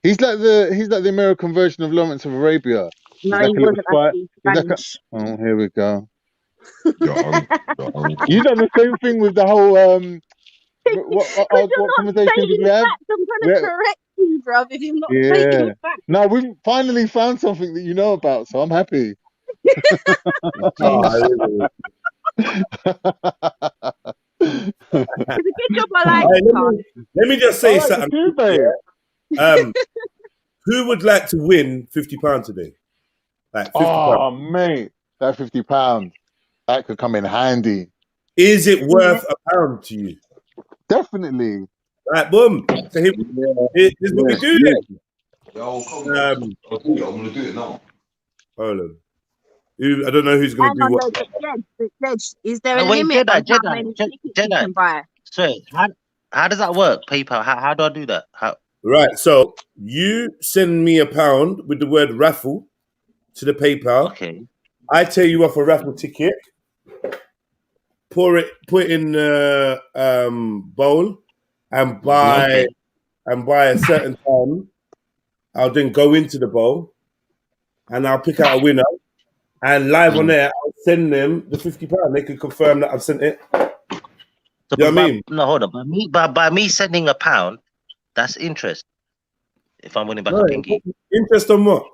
He's like the American version of Lawrence of Arabia. No, He's he like a little wasn't spy. actually He's like a. Spanish. Oh, here we go. Young. You done the same thing with the whole What Because you're what not conversation did stating we have? facts. I'm trying to Where, correct you, bruv, if you're not stating yeah. facts. No, we've finally found something that you know about, so I'm happy. Ah, Jeez. really? It's a good job I All like right, you, Carl. let me just I say like the something. too, babe. Yeah. Who would like to win £50 today? Like £50. Oh, mate, that £50 that could come in handy. Is it worth a pound to you? Definitely. Right, boom. So here's what we do then. I'm gonna do it now. Hold on. I don't know who's going Hang to do on, what. Jed, is there a Wait, limit on how Jedi, many tickets you Jedi. can buy? Sorry, how does that work? PayPal. How do I do that? How? Right, so you send me £1 with the word raffle to the PayPal. Okay. I tear you off a raffle ticket, put it in the bowl, and by a certain time, I'll then go into the bowl, and I'll pick out a winner, and live on air, I'll send them the £50. They can confirm that I've sent it. So, You know what I mean? No, hold on. By me sending £1, that's interest. If I'm winning back a Right. pinky. Interest on what?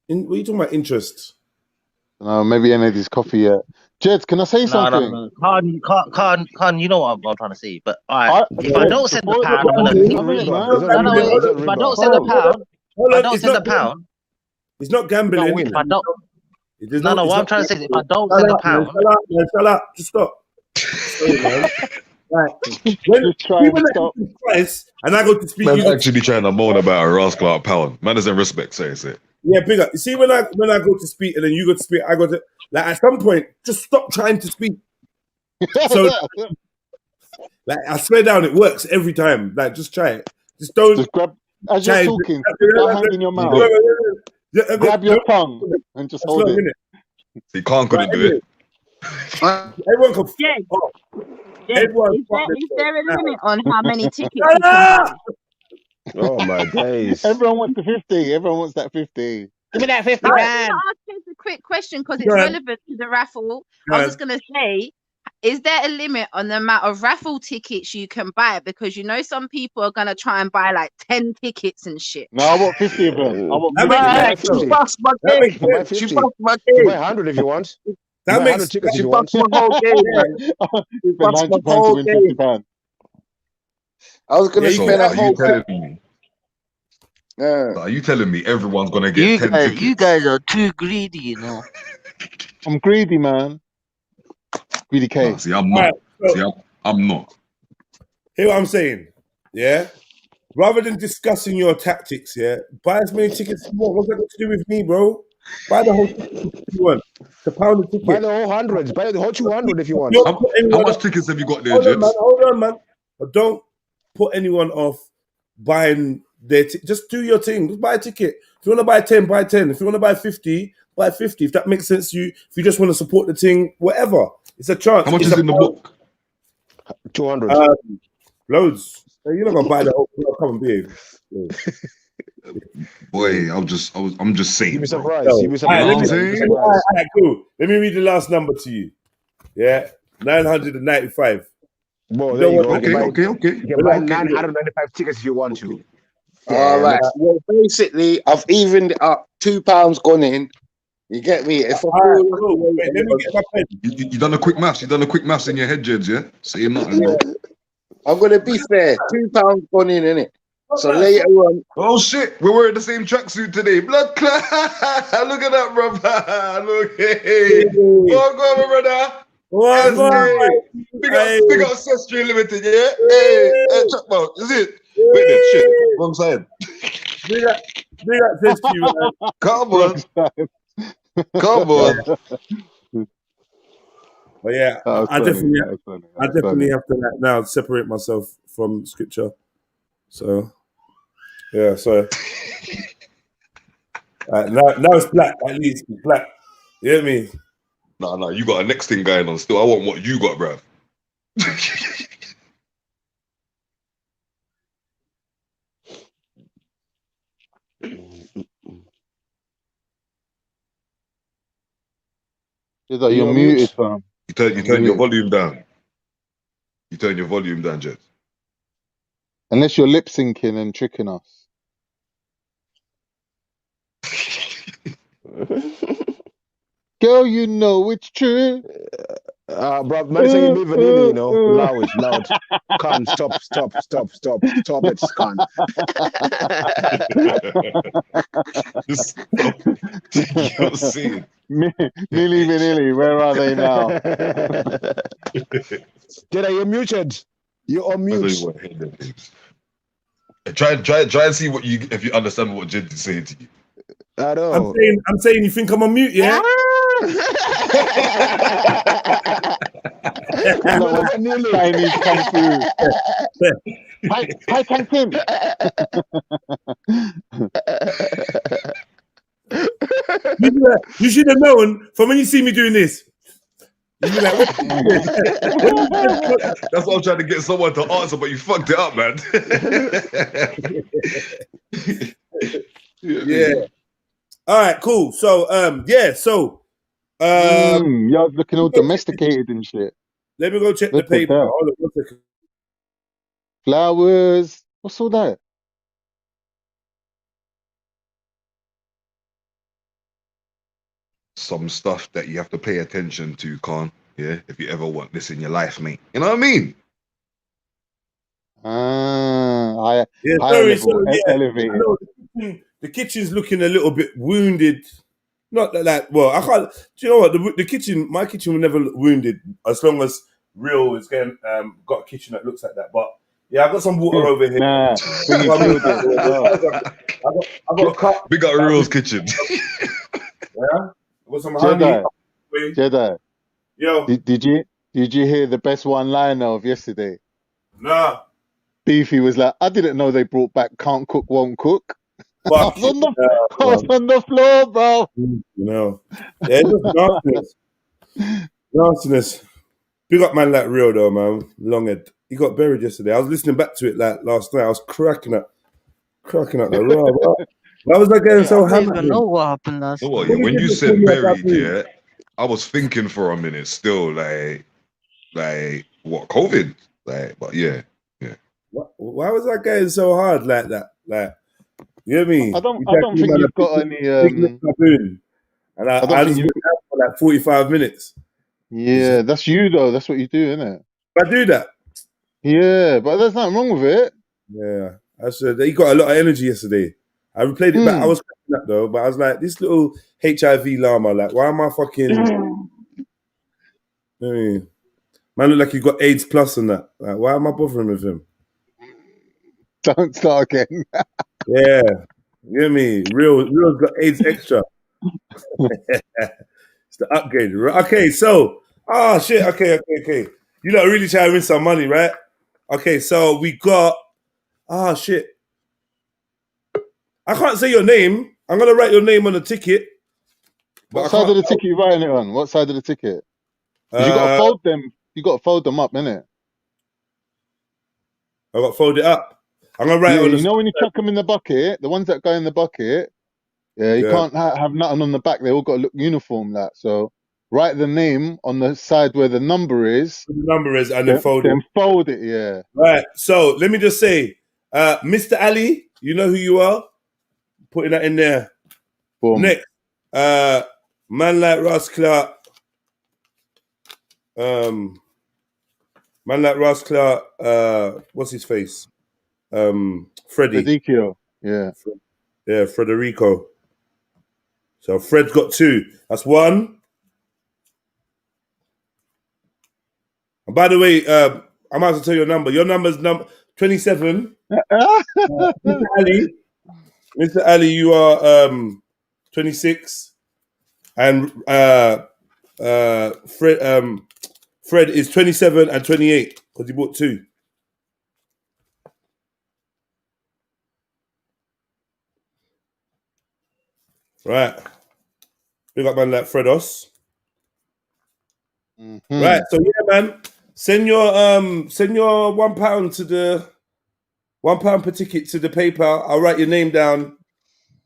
What are you talking about, interest? No, maybe any of his coffee yet. Jed, can I say something? No. Khan, you know what I'm trying to say. But all right, if I Jed, don't send the before- £1, I'm gonna. Have it, man. If I don't send the £1, Hold I on, don't it's send the not £1. It's not gambling. If I don't, There's no. it's What I'm not trying to say is, if I don't Shut send the up, man. £1, Shut up. Just stop. Sorry, man. Right. Just try and stop. Price, and I go to speak. Man's actually trying to moan about a rascal £1. Man doesn't respect, say it. Yeah, bigger. You see, when I go to speak and then you go to speak, I go to like at some point, just stop trying to speak. So, like, I swear down, it works every time. Like, just try it. Just don't. Just grab as you're talking. Put your hand in your mouth. Grab your tongue and just hold it. He couldn't do it. Everyone can. Yeah. Everyone. Is there a limit on how many tickets you can buy? Oh my days. Everyone wants the 50. Everyone wants that 50. Give me that 50 I'm man. gonna ask you a quick question because it's relevant to the raffle. I was just gonna say, is there a limit on the amount of raffle tickets you can buy? Because you know some people are gonna try and buy like 10 tickets and shit. No, I want 50 of them. I want 50. She bust my game. She bust my game. You buy 100 if you want. That buy makes 100 tickets if you want. my whole game, man. Spend £90 to win £50. I was gonna spend a whole. Are you telling me everyone's gonna get 10 tickets? You guys are too greedy, you know. I'm greedy, man. Greedy K. No, see, I'm not. I'm not. Hear what I'm saying? Yeah. Rather than discussing your tactics, yeah, buy as many tickets as you want. What's that got to do with me, bro? Buy the whole ticket if you want. It's £1 a ticket. Buy the whole 100. Buy the whole 200 if you want. How much tickets have you got there, Jets? Hold on, man. But don't put anyone off buying their ticket. Just do your thing. Just buy a ticket. If you want to buy 10, buy 10. If you want to buy 50, buy 50. If that makes sense to you, if you just want to support the thing, whatever. It's a chance. How much is in the book? 200. Loads. You're not gonna buy the whole. Come on, behave. Boy, I'm just saying. You'd be surprised. All You'd be surprised. right, cool. Let me read the last number to you. Yeah, 995. Well, there you go. Okay. You can buy 995 tickets if you want to. All right. Well, basically, I've evened up. £2 gone in. You get me? If Wait, let me get my pen. You done a quick maths. You done a quick maths in your head, Jeds, yeah? Say nothing, bro. I'm gonna be fair. £2 gone in, innit? So later on. Oh shit, we're wearing the same tracksuit today. Blood clot. Look at that, brother. Look, hey. Go on, my brother. Big up Ancestry Limited, yeah? Hey, check out. Is it? Wait there, shit. Wrong side. Big up Ancestry, man. Come on. But yeah, I definitely have to now separate myself from scripture. So yeah, so now it's black. At least it's black. You hear me? No, you got a next thing going on still. I want what you got, bruv. You're muted, fam. You turn your volume down. You turn your volume down, Jet. Unless you're lip syncing and tricking us. Girl, you know it's true. Bro, man, say you moving in, you know. Loud. Can't stop it, can't. You're seeing. Milli Vanilli, where are they now? Jedi, you're muted. You're on mute. Try and see if you understand what Jed is saying to you. I know. I'm saying you think I'm on mute, yeah? Chinese come through. Hi, Kim. You should have known from when you see me doing this. You'd be like, that's what I'm trying to get someone to answer, but you fucked it up, man. Yeah. All right, cool. So yeah, so You're looking all domesticated and shit. let me go check the Look at paper. that. Hold on 1 second. Flowers. What's all that? Some stuff that you have to pay attention to, Khan. Yeah, if you ever want this in your life, mate. You know what I mean? Higher, Yeah, higher sorry, level, sorry, yeah. I elevated. know the kitchen's looking a little bit wounded. Not that well, I can't. Do you know what? The kitchen, my kitchen will never look wounded as long as Real is getting got a kitchen that looks like that. But yeah, I got some water over here. Nah, when you filled it. Oh. I got a cup. Big up Real's kitchen. Yeah, I got some honey. Jedi. Yo, Did you hear the best one liner of yesterday? nah. Beefy was like, I didn't know they brought back Can't Cook, Won't Cook. I Fuck was on the floor, bro. You know, yeah, it's just nastiness. Nastiness. Big up man like Real though, man. Longhead. He got buried yesterday. I was listening back to it like last night. I was cracking up the raw. Why was I getting so I don't even hammered? know what happened last You know what, night. yeah, when you said buried, yeah, I was thinking for a minute still, like what, COVID? Like, but yeah. Why was I getting so hard like that? Like, you know what I mean? I don't think you've got any. And I just went out for like 45 minutes. Yeah, that's you though. That's what you do, isn't it? I do that. Yeah, but there's nothing wrong with it. Yeah, I said he got a lot of energy yesterday. I replayed it back. I was cracking up though, but I was like, this little HIV llama, like, why am I fucking? Man, look like he got AIDS plus and that. Like, why am I bothering with him? Don't start again. Yeah, you know me. Real's got AIDS extra. It's the upgrade. Okay, so shit. Okay. You lot really trying to win some money, right? Okay, so we got shit. I can't say your name. I'm gonna write your name on the ticket. What side of the ticket you writing it on? What side of the ticket? Because you got to fold them. You got to fold them up, innit? I got to fold it up. I'm gonna write it on the. You know when you chuck them in the bucket, the ones that go in the bucket, you can't have nothing on the back. They all got to look uniform, that. So write the name on the side where the number is. The number is, and then fold it. Then fold it, yeah. Right. So let me just say, Mr. Ali, you know who you are. Putting that in there. Boom. Next, man like Ross Clark. Man like Ross Clark. What's his face? Freddie. Federico. Yeah. Yeah, Federico. So Fred's got 2. That's 1. And by the way, I might as well tell your number. Your number's 27. Mr. Ali, you are 26. And Fred is 27 and 28 because he bought 2. Right. Big up man like Fredos. Mm-hmm. Right. So yeah, man. Send your £1 to the £1 per ticket to the PayPal. I'll write your name down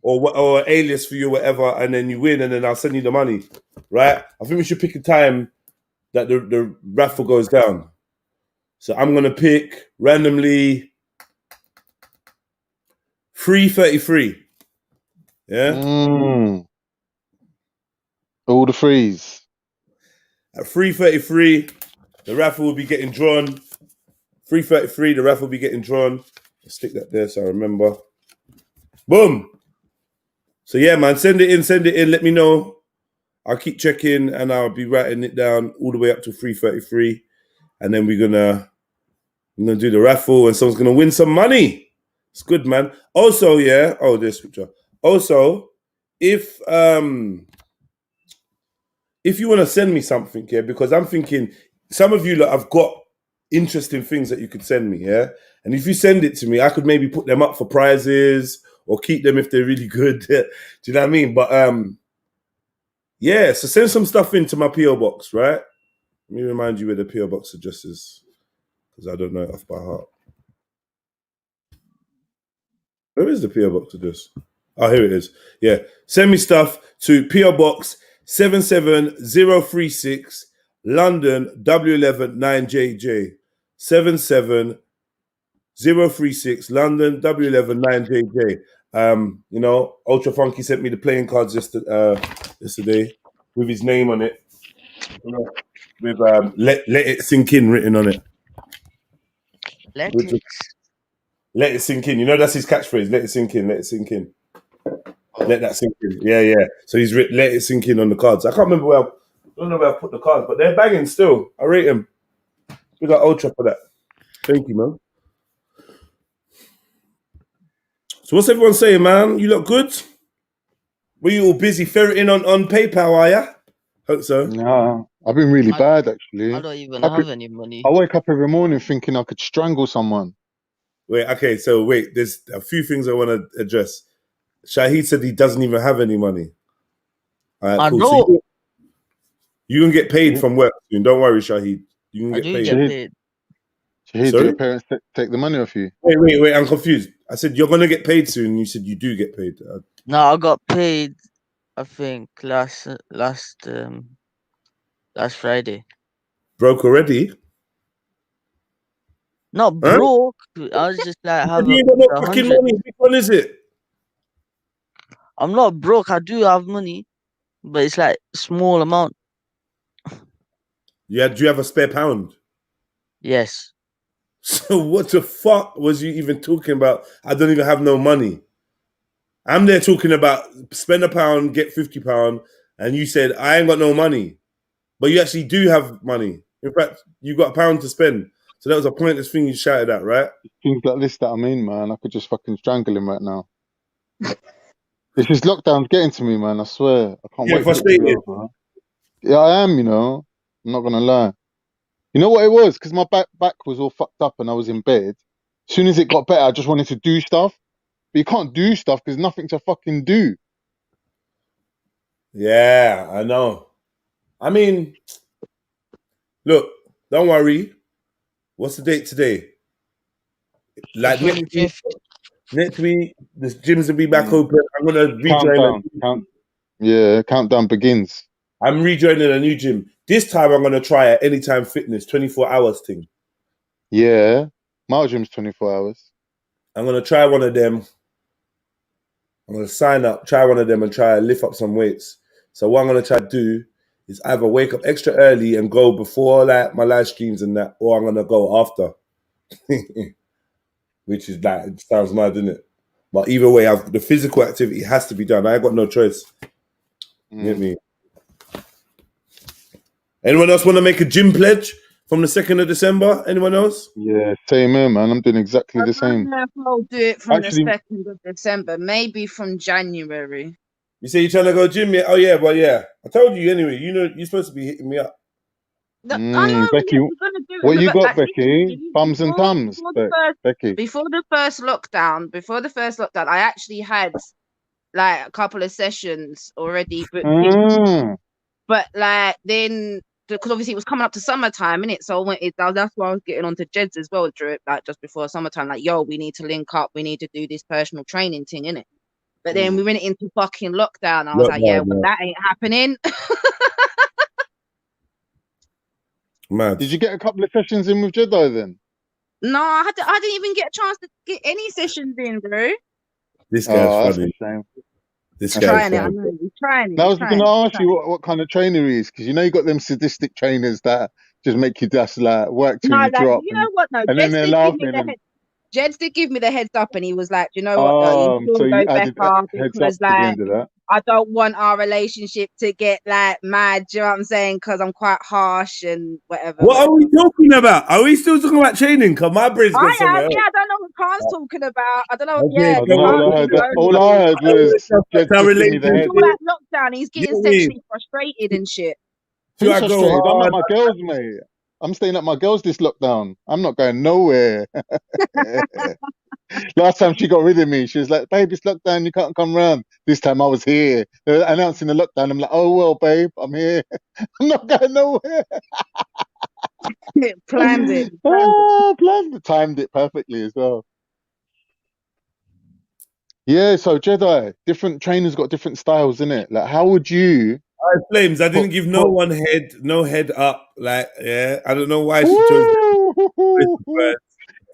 or alias for you, whatever, and then you win, and then I'll send you the money. Right? I think we should pick a time that the raffle goes down. So I'm gonna pick randomly 3:33. Yeah. All the threes. At 3:33, the raffle will be getting drawn. 3:33, the raffle will be getting drawn. I'll stick that there so I remember. Boom. So yeah, man, send it in. Let me know. I'll keep checking and I'll be writing it down all the way up to 3:33, and then we're gonna do the raffle, and someone's gonna win some money. It's good, man. Also, yeah. Oh, there's picture. Also, if you want to send me something, yeah, because I'm thinking some of you lot have got interesting things that you could send me, yeah. And if you send it to me, I could maybe put them up for prizes or keep them if they're really good. Do you know what I mean? But yeah. So send some stuff into my PO box, right? Let me remind you where the PO box address is because I don't know it off by heart. Where is the PO box address? Oh, here it is. Yeah. Send me stuff to PO Box 77036, London, W11 9JJ. 77036, London, W11 9JJ. You know, Ultra Funky sent me the playing cards yesterday with his name on it. You know, with let it sink in written on it. Let Which it. let it sink in. You know, that's his catchphrase. Let it sink in. Let it sink in. Let that sink in. Yeah, yeah. So he's written let it sink in on the cards. I can't remember where I don't know where I put the cards, but they're banging still. I rate him. We got Ultra for that. Thank you, man. So what's everyone saying, man? You look good? Were you all busy ferreting on PayPal, are ya? Hope so. Nah, I've been really bad I actually. don't even have any money. I wake up every morning thinking I could strangle someone. Wait, okay, so wait, there's a few things I want to address. Shahid said he doesn't even have any money. All right, I cool. know. So you can get paid from work soon. Don't worry, Shahid. You can I get do paid. get paid. Shahid, do Sorry? your parents take the money off you? Wait, I'm confused. I said you're gonna get paid soon. You said you do get paid. No, I got paid. I think last Friday. Broke already? Not Huh? broke. I was just like have You a ain't got no couple of fucking 100. money. Which one is it? I'm not broke. I do have money, but it's like small amount. Yeah, do you have a spare pound? Yes. So what the fuck was you even talking about? I don't even have no money. I'm there talking about spend a pound, get £50, and you said I ain't got no money. But you actually do have money. In fact, you got £1 to spend. So that was a pointless thing you shouted at, right? Things like this that I mean, man. I could just fucking strangle him right now. It's just lockdown's getting to me, man. I swear. I can't Yeah, wait for it to be frustrated. over. Yeah, I am, you know. I'm not gonna lie. You know what it was? Because my back was all fucked up and I was in bed. As soon as it got better, I just wanted to do stuff. But you can't do stuff because nothing to fucking do. Yeah, I know. I mean, look, don't worry. What's the date today? Like The 25th. next week, the gyms will be back Mm. open. I'm gonna rejoin. Countdown begins. I'm rejoining a new gym. This time I'm gonna try an Anytime Fitness 24 hours thing. Yeah. My gym's 24 hours. I'm gonna try one of them. I'm gonna sign up, try one of them, and try to lift up some weights. So what I'm gonna try to do is either wake up extra early and go before like my live streams and that, or I'm gonna go after. Which is that it sounds mad, doesn't it? But either way, the physical activity has to be done. I ain't got no choice. You get me? Anyone else want to make a gym pledge from the 2nd of December? Anyone else? Yeah, same here, man. I'm doing exactly the I don't same. know if I'll do it from Actually, the 2nd of December, maybe from January. You say you're trying to go gym, yeah? Oh yeah, well yeah. I told you anyway. You know you're supposed to be hitting me up. I know, Becky, yeah, we're gonna do what it, you but got, like Becky? Bums and tums, Becky. before the first lockdown, I actually had like a couple of sessions already booked in. But like then, because obviously it was coming up to summertime, innit? So that's why I was getting onto Jed's as well, Drip, like just before summertime. Like, yo, we need to link up. We need to do this personal training thing, innit? But then we went into fucking lockdown. I was like, yeah, well, that ain't happening. Mad. Did you get a couple of sessions in with Jedi then? No, I didn't even get a chance to get any sessions in, bro. This guy's That's funny. a shame. This He's guy's trying it. I funny. know. He's trying it. Now, I was going to ask you what kind of trainer he is, because you know you got them sadistic trainers that just make you just like work till No, you like, drop, you know what? No, and then they're laughing. Jeds did give me the heads up, and he was like, you know what, though, you So still you go added better heads up because, to the like, end of that. I don't want our relationship to get like mad. Do you know what I'm saying? Because I'm quite harsh and whatever. What are we talking about? Are we still talking about training? Cause my brain's gone somewhere else. Yeah, I don't know what Khan's talking about. I don't know. Okay, Yeah, I don't know what I heard. All I heard was Jed just give me the head. all that lockdown, he's getting sexually frustrated and shit. Who's frustrated? I'm at my girls, mate. I'm staying at my girls this lockdown. I'm not going nowhere. Last time she got rid of me, she was like, babe, it's lockdown, you can't come round. This time I was here. They're announcing the lockdown. I'm like, oh, well, babe, I'm here. I'm not going nowhere. Planned it. Timed it perfectly as well. Yeah, so Jedi, different trainers got different styles, innit? Like, how would you? Flames, I didn't give no one no head up. Like, yeah, I don't know why she chose that.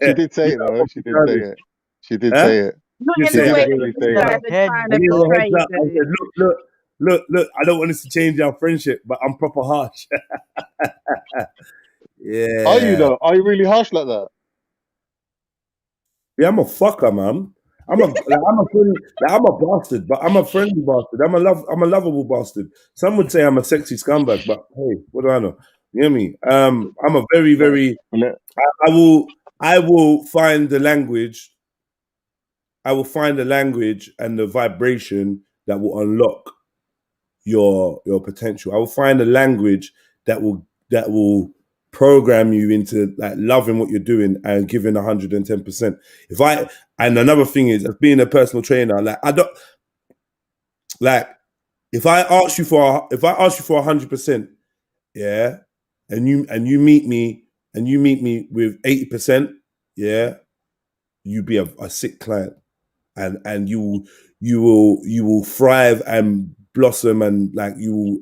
She did say it though. She did say it. She did say it. Not You in She the say did way it. actually that say you it. guys are Head trying I to gave her a heads portray up. I said, look, I don't want us to change our friendship, but I'm proper harsh. Are you Yeah. though? Are you really harsh like that? Yeah, I'm a fucker, man. I'm a bastard, but I'm a friendly bastard. I'm a lovable bastard. Some would say I'm a sexy scumbag, but hey, what do I know? You know me? I'm a very, Let- very let- I will find the language. I will find the language and the vibration that will unlock your potential. I will find a language that will program you into like loving what you're doing and giving 110%. And another thing is, as being a personal trainer, like I don't like if I ask you for 100%, yeah, and you meet me with 80%, yeah, you be a sick client, and you will thrive and blossom, and like you will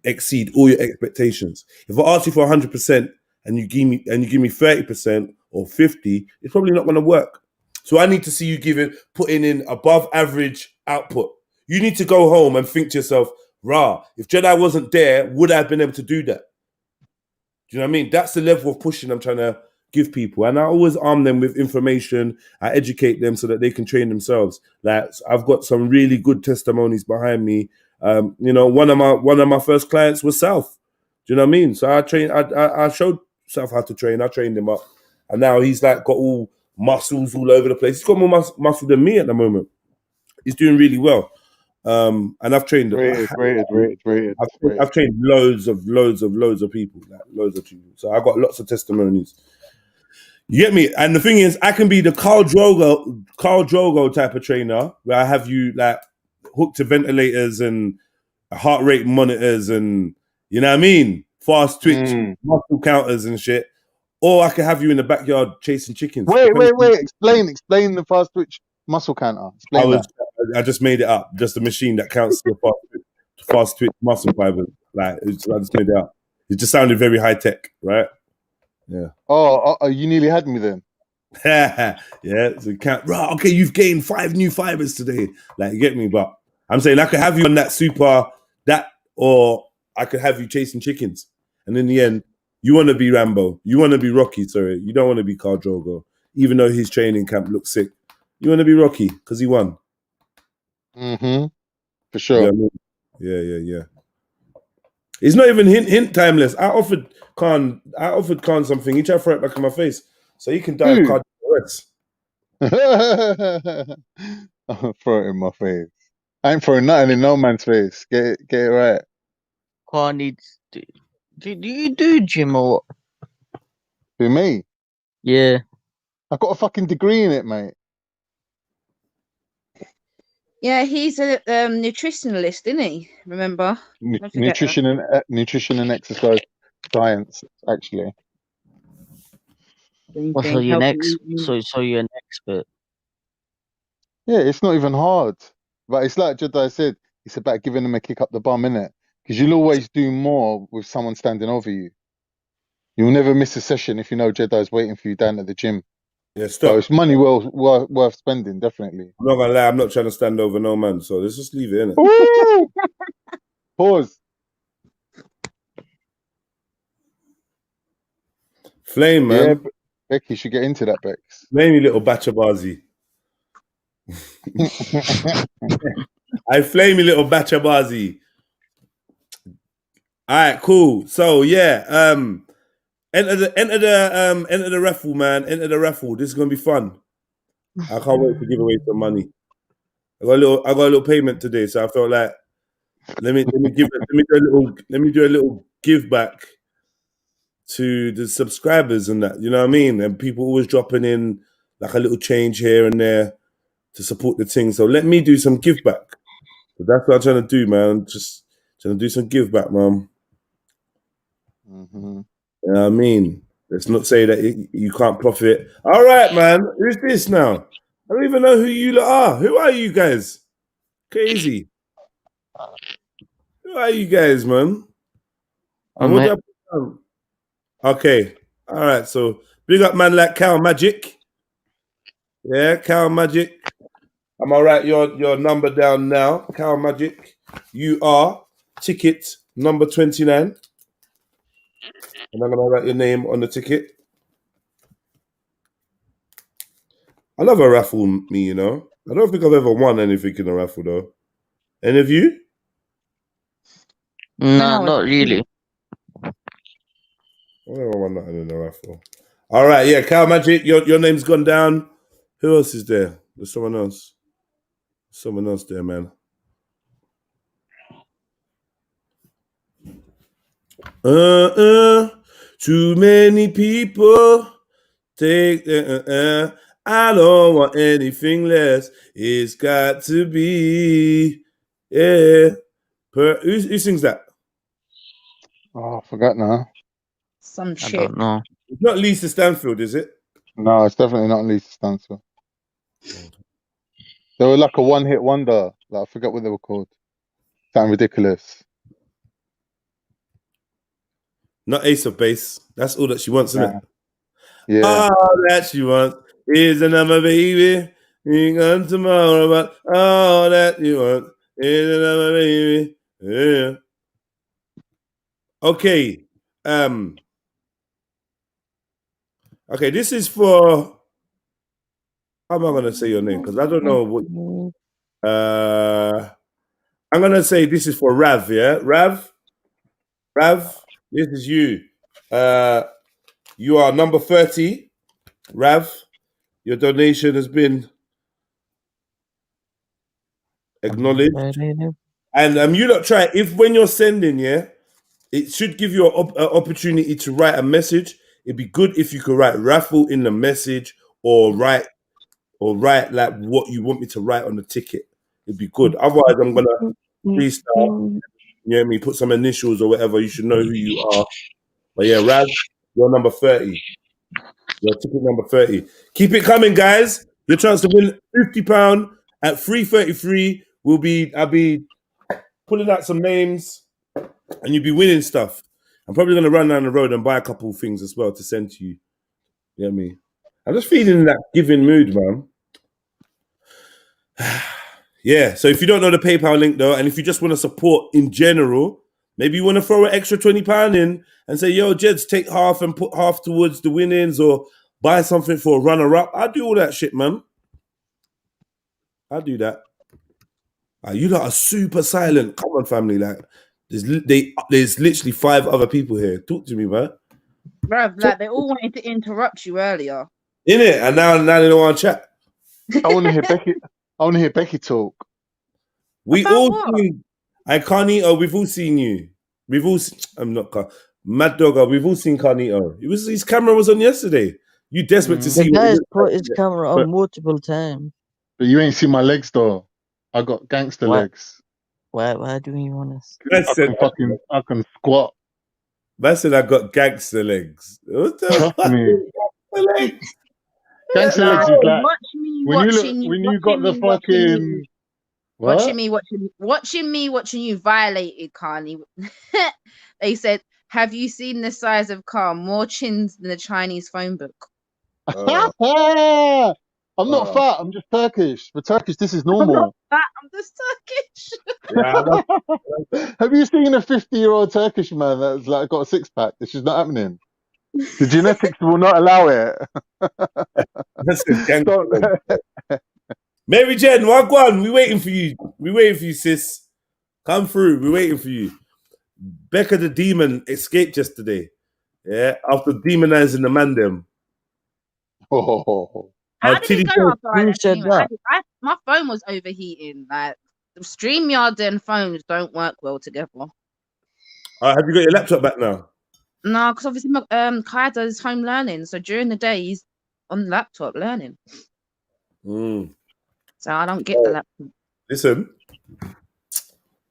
exceed all your expectations. If I ask you for 100% and you give me 30% or 50, it's probably not going to work. So I need to see you putting in above average output. You need to go home and think to yourself, rah, if Jedi wasn't there, would I have been able to do that? Do you know what I mean? That's the level of pushing I'm trying to give people. And I always arm them with information. I educate them so that they can train themselves. Like I've got some really good testimonies behind me. One of my first clients was South. Do you know what I mean? So I showed South how to train. I trained him up. And now he's like got all muscles all over the place. He's got more muscle than me at the moment. He's doing really well. And I've trained Rated. I've trained loads of people, like loads of people. So I got lots of testimonies. You get me? And the thing is, I can be the Carl Drogo type of trainer where I have you like hooked to ventilators and heart rate monitors and you know what I mean, fast twitch muscle counters and shit. Or I can have you in the backyard chasing chickens. Wait. Explain the fast twitch muscle counter. Explain that. I just made it up. Just a machine that counts the fast twitch muscle fibers. Like I just made it up. It just sounded very high tech, right? Yeah. Oh, you nearly had me then. Yeah. So count. Right. Okay, you've gained 5 new fibers today. Like you get me, but I'm saying I could have you on or I could have you chasing chickens, and in the end, you want to be Rambo. You want to be Rocky. Sorry, you don't want to be Khal Drogo, even though his training camp looks sick. You want to be Rocky because he won. For sure. You know what I mean? Yeah. It's not even hint timeless. I offered Khan something. He tried to throw it back in my face, so he can die of cardiac arrest. I'll throw it in my face. I ain't throwing nothing in no man's face. Get it right. Khan needs. Do you do gym or what? Who, me? Yeah. I got a fucking degree in it, mate. Yeah, he's a nutritionalist, isn't he? Remember? Nutrition and exercise science, actually. So you're an expert. Yeah, it's not even hard. But it's like Jedi said, it's about giving them a kick up the bum, innit? Because you'll always do more with someone standing over you. You'll never miss a session if you know Jedi's waiting for you down at the gym. Yeah, So stop. it's money worth spending, definitely. I'm not gonna lie, I'm not trying to stand over no man, so let's just leave it, innit? Pause. Flame, man. Yeah, Becky should get into that, Bex. Flame, you little bachabazi. I flame you, little bachabazi. All right, cool. So yeah, enter the raffle, man. Enter the raffle. This is gonna be fun. I can't wait to give away some money. I got a little payment today, so I felt like let me do a little give back to the subscribers and that. You know what I mean? And people always dropping in like a little change here and there to support the thing. So let me do some give back. So that's what I'm trying to do, man. Just trying to do some give back, man. You know what I mean? Let's not say that you can't profit. All right, man. Who's this now? I don't even know who you lot are. Who are you guys? Crazy. Who are you guys, man? And what do I put down? Okay. All right. So big up man like Cow Magic. Yeah, Cow Magic. I'm gonna write your number down now. Cow Magic. You are ticket number 29. And I'm gonna write your name on the ticket. I love a raffle, me, you know. I don't think I've ever won anything in a raffle though. Any of you? Nah, not really. I never won nothing in a raffle. All right, yeah, Cow Magic, your name's gone down. Who else is there? There's someone else. Someone else there, man. Too many people take I don't want anything less. It's got to be, yeah. Who sings that? Oh, I forgot now. Some I shit. don't know. It's not Lisa Stanfield, is it? No, it's definitely not Lisa Stansfield. They were like a one-hit wonder. Like, I forgot what they were called. Sound ridiculous. Not Ace of Base. That's all that she wants, isn't it? Yeah. All that she wants is another baby. We come tomorrow, but all that you want is another baby. Yeah. Okay. Okay, this is for. How am I gonna say your name? Because I don't know what. I'm gonna say this is for Rav. Yeah, Rav. This is you. You are number 30. Rav, your donation has been acknowledged. And you lot try, if when you're sending, yeah, it should give you an opportunity to write a message. It'd be good if you could write raffle in the message or write like what you want me to write on the ticket. It'd be good. Otherwise, I'm gonna freestyle. You know what I mean? Put some initials or whatever. You should know who you are. But yeah, Raz, you're number 30. Your ticket number 30. Keep it coming, guys. Your chance to win £50 at 3:33 will be. I'll be pulling out some names, and you'll be winning stuff. I'm probably gonna run down the road and buy a couple of things as well to send to you. You know what I mean? I'm just feeling in that giving mood, man. Yeah. So if you don't know the PayPal link though, and if you just want to support in general, maybe you want to throw an extra £20 in and say, yo, Jeds, take half and put half towards the winnings or buy something for a runner-up. I do all that shit, man. I do that. You lot are super silent. Come on, family. Like, there's literally 5 other people here. Talk to me, man. Bruv, like they all wanted to interrupt you earlier. In it, and now they don't want to chat. I want to hear Becky. I want to hear Becky talk. We About all what? seen. Carnito, we've all seen you. We've all. I'm not Mad Dogger. We've all seen Carnito. His camera was on yesterday. You desperate to see. The what guy's he put looks his like. camera on multiple times. But you ain't seen my legs though. I got gangster What? legs. Why do you want to? I can squat. Man said I got gangster legs. What the Trust fuck? me. Gangster legs. Gangster legs is like Watch me when you got the fucking what? Watching you violated, Carney. They said, have you seen the size of car? More chins than the Chinese phone book. I'm not fat, I'm just Turkish. For Turkish, this is normal. I'm just Turkish. Yeah, have you seen a 50-year-old Turkish man that's like got a 6-pack? This is not happening. The genetics will not allow it. That's a gangster leg. Mary Jen, Wagwan, we waiting for you. We waiting for you, sis. Come through. We're waiting for you. Becca the demon escaped yesterday. Yeah, after demonizing the man them. Oh. How did it go after I Who left said anyway? that? My phone was overheating. Like the StreamYard and phones don't work well together. Have you got your laptop back now? No, because obviously Kai does home learning, so during the day he's on the laptop learning. So I don't get the laptop. Listen,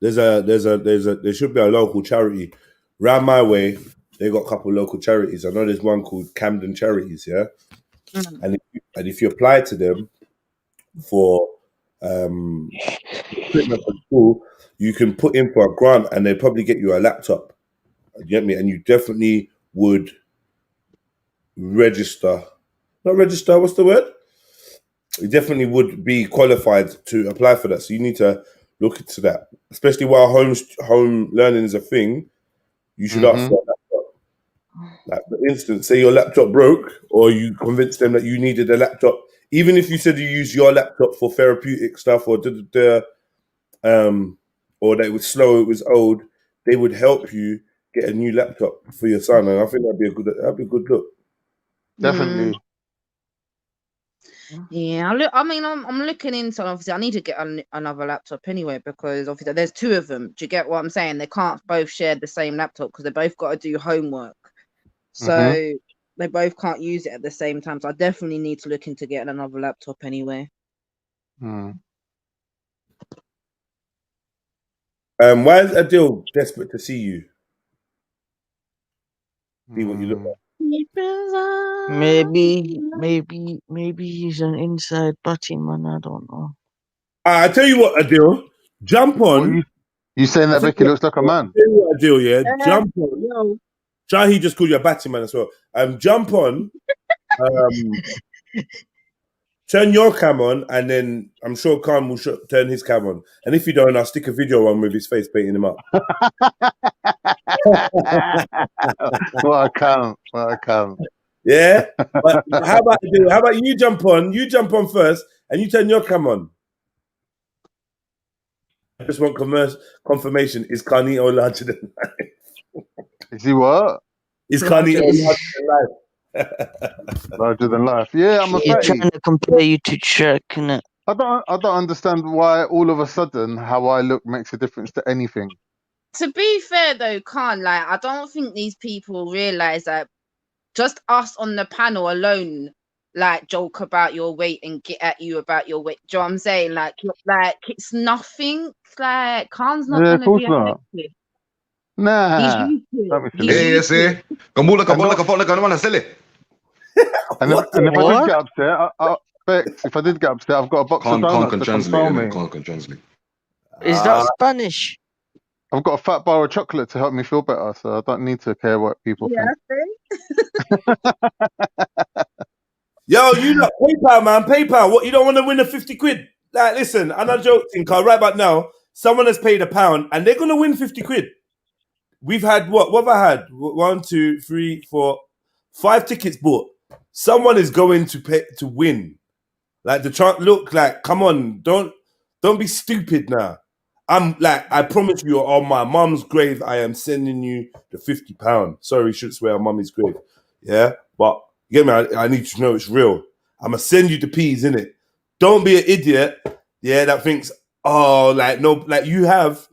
there should be a local charity round my way. They got a couple of local charities. I know there's one called Camden Charities, yeah. And if you apply to them, for equipment for school, you can put in for a grant and they'll probably get you a laptop. You get me? And you definitely would register. Not register, what's the word? You definitely would be qualified to apply for that. So you need to look into that. Especially while home learning is a thing, you should ask for a laptop. Like for instance, say your laptop broke or you convinced them that you needed a laptop, even if you said you use your laptop for therapeutic stuff or or that it was slow, it was old, they would help you get a new laptop for your son. And I think that'd be a good look. Definitely. Yeah, I'm looking into. Obviously, I need to get another laptop anyway because obviously there's two of them. Do you get what I'm saying? They can't both share the same laptop because they both got to do homework, so they both can't use it at the same time. So I definitely need to look into getting another laptop anyway. Why is Adil desperate to see you? See what you look like. Maybe he's an inside batty man. I don't know. I tell you what, Adil, jump on. You saying that Becky looks like a man? I tell you what, Adil, yeah, jump on. Shahi just called you a batty man as well. Jump on. Turn your cam on, and then I'm sure Khan will turn his cam on. And if you don't, I'll stick a video on with his face painting him up. What a cunt. Yeah? But how about you jump on? You jump on first, and you turn your cam on. I just want confirmation. Is Carnito larger than life? Is he what? Is Carnito larger than life? Larger than life. Yeah, I'm a He's trying to compare you to Chuck, innit? I don't understand why all of a sudden how I look makes a difference to anything. To be fair though, Khan, like I don't think these people realize that just us on the panel alone, like joke about your weight and get at you about your weight. Do you know what I'm saying? Like it's nothing. Like Khan's not gonna be affected. Nah. Yeah, see? Come on, like a man, sell it. And if I did get upset, Bex, if I did get upset, I've got a box of donuts to console me. Can't translate. Is that Spanish? I've got a fat bar of chocolate to help me feel better, so I don't need to care what people think. Yo, you lot, PayPal, man, PayPal. What, you don't want to win a 50 quid? Like, listen, I'm not joking, Carl. Right about now, someone has paid £1 and they're going to win 50 quid. We've had what have I had? 1, 2, 3, 4, 5 tickets bought. Someone is going to pay to win. Like the chance, look, like, come on, don't be stupid now. I'm like, I promise you, on my mum's grave, I am sending you the £50. Sorry, should swear on mummy's grave. Yeah, but you get me? I need you to know it's real. I'm gonna send you the peas, innit? Don't be an idiot, yeah, that thinks, oh, like no, like you have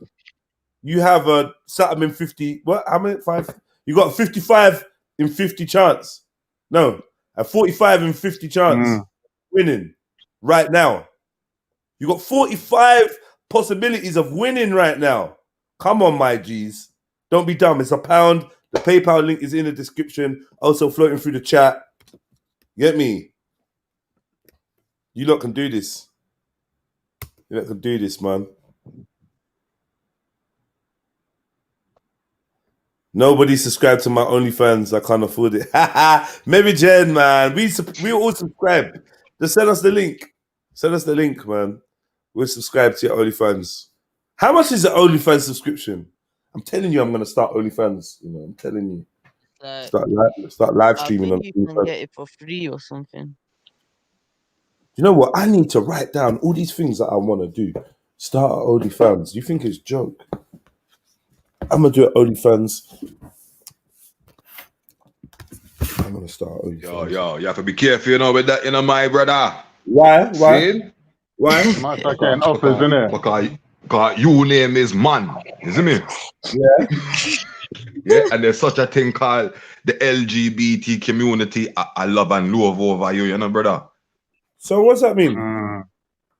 a something in 50. What? How many? 5? You got a 55 in 50 chance. No, a 45 in 50 chance winning right now. You got 45 possibilities of winning right now. Come on, my G's. Don't be dumb. It's £1. The PayPal link is in the description. Also floating through the chat. Get me? You lot can do this. You lot can do this, man. Nobody subscribed to my OnlyFans. I can't afford it. Mary Jen, man. We all subscribe. Just send us the link. Send us the link, man. We'll subscribe to your OnlyFans. How much is the OnlyFans subscription? I'm telling you, I'm going to start OnlyFans. You know, I'm telling you. Start live streaming on you can OnlyFans. get it for free or something. You know what? I need to write down all these things that I want to do. Start at OnlyFans. You think it's a joke? I'm going to do it OnlyFans. I'm going to start OnlyFans. Yo, you have to be careful, you know, with that, you know, my brother. Why? See? Why? Might start getting offers, innit? Because your name is man. You see me? Yeah. Yeah, and there's such a thing called the LGBT community. I love and love over you, you know, brother. So what's that mean?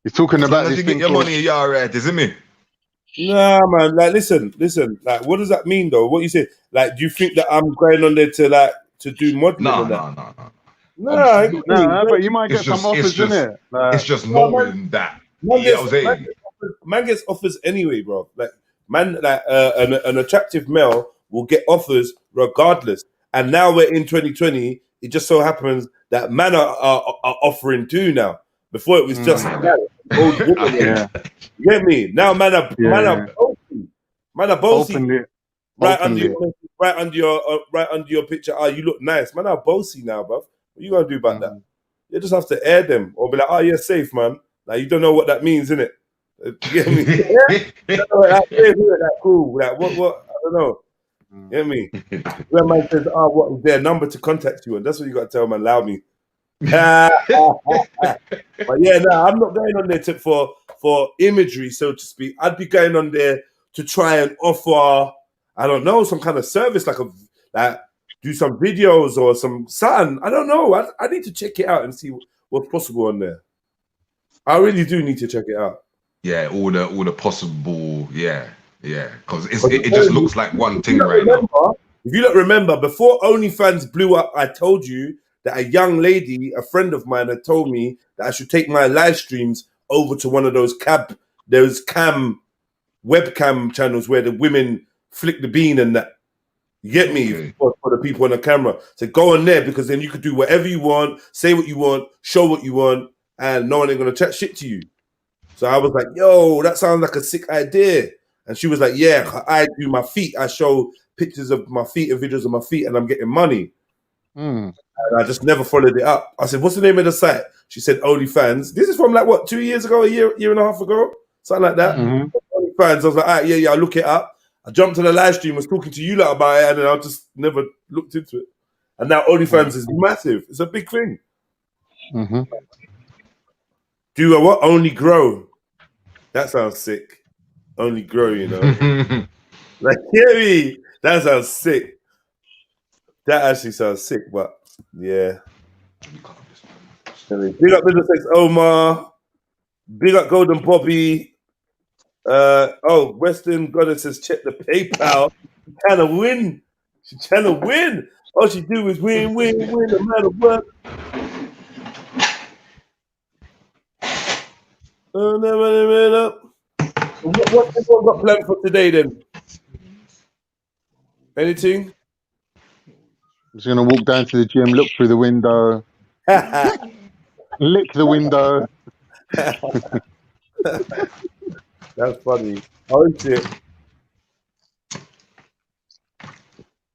He's talking about this you thing. Get your money, you're all right, isn't me? Nah, man. Like, listen. Like, what does that mean, though? What you say? Like, do you think that I'm going on there to do modeling? No. Nah, it could be. No, but you might It's get some just, it's offers, just, innit? Like, it's just no, knowing that. man You know what I'm gets, saying? man gets offers anyway, bro. Like man, like an attractive male will get offers regardless. And now we're in 2020. It just so happens that men are offering too now. Before it was just old women. yeah, You get me? Now man are yeah, bossy. Man are bossy. openly, Right under openly. your right under your picture. Oh, you look nice. Man are bossy now, bruv. What you gonna do about that? You just have to air them or be like, oh, you're safe, man. Like you don't know what that means, innit? You get me? That cool. Like what? I don't know. You get me? When man says, oh, what is their number to contact you? And that's what you got to tell man, allow me. But yeah, no, I'm not going on there for imagery, so to speak. I'd be going on there to try and offer, I don't know, some kind of service, like do some videos or some something. I don't know. I need to check it out and see what's possible on there. I really do need to check it out. Yeah, all the possible, yeah, because it just looks like one thing right now. If you don't remember, before OnlyFans blew up, I told you that a young lady, a friend of mine, had told me that I should take my live streams over to one of those webcam channels where the women flick the bean and that. You get me? For the people on the camera. So go on there because then you could do whatever you want, say what you want, show what you want, and no one ain't gonna chat shit to you. So I was like, yo, that sounds like a sick idea. And she was like, yeah, I do my feet. I show pictures of my feet and videos of my feet and I'm getting money. And I just never followed it up. I said, what's the name of the site? She said, OnlyFans. This is from like, what, 2 years ago, a year and a half ago? Something like that. OnlyFans. I was like, all right, yeah, I'll look it up. I jumped to the live stream, was talking to you lot about it, and then I just never looked into it. And now OnlyFans is massive. It's a big thing. Do a what? Only grow. That sounds sick. Only grow, you know. Like, hear me? That sounds sick. That actually sounds sick, but yeah. Big up Middlesex Omar. Big up Golden Bobby. Western Goddess says check the PayPal. She's trying to win. She's trying to win. All she do is win, no matter what. What's everyone got planned for today then? Anything? I'm just gonna walk down to the gym, look through the window, lick the window. That's funny. Oh shit.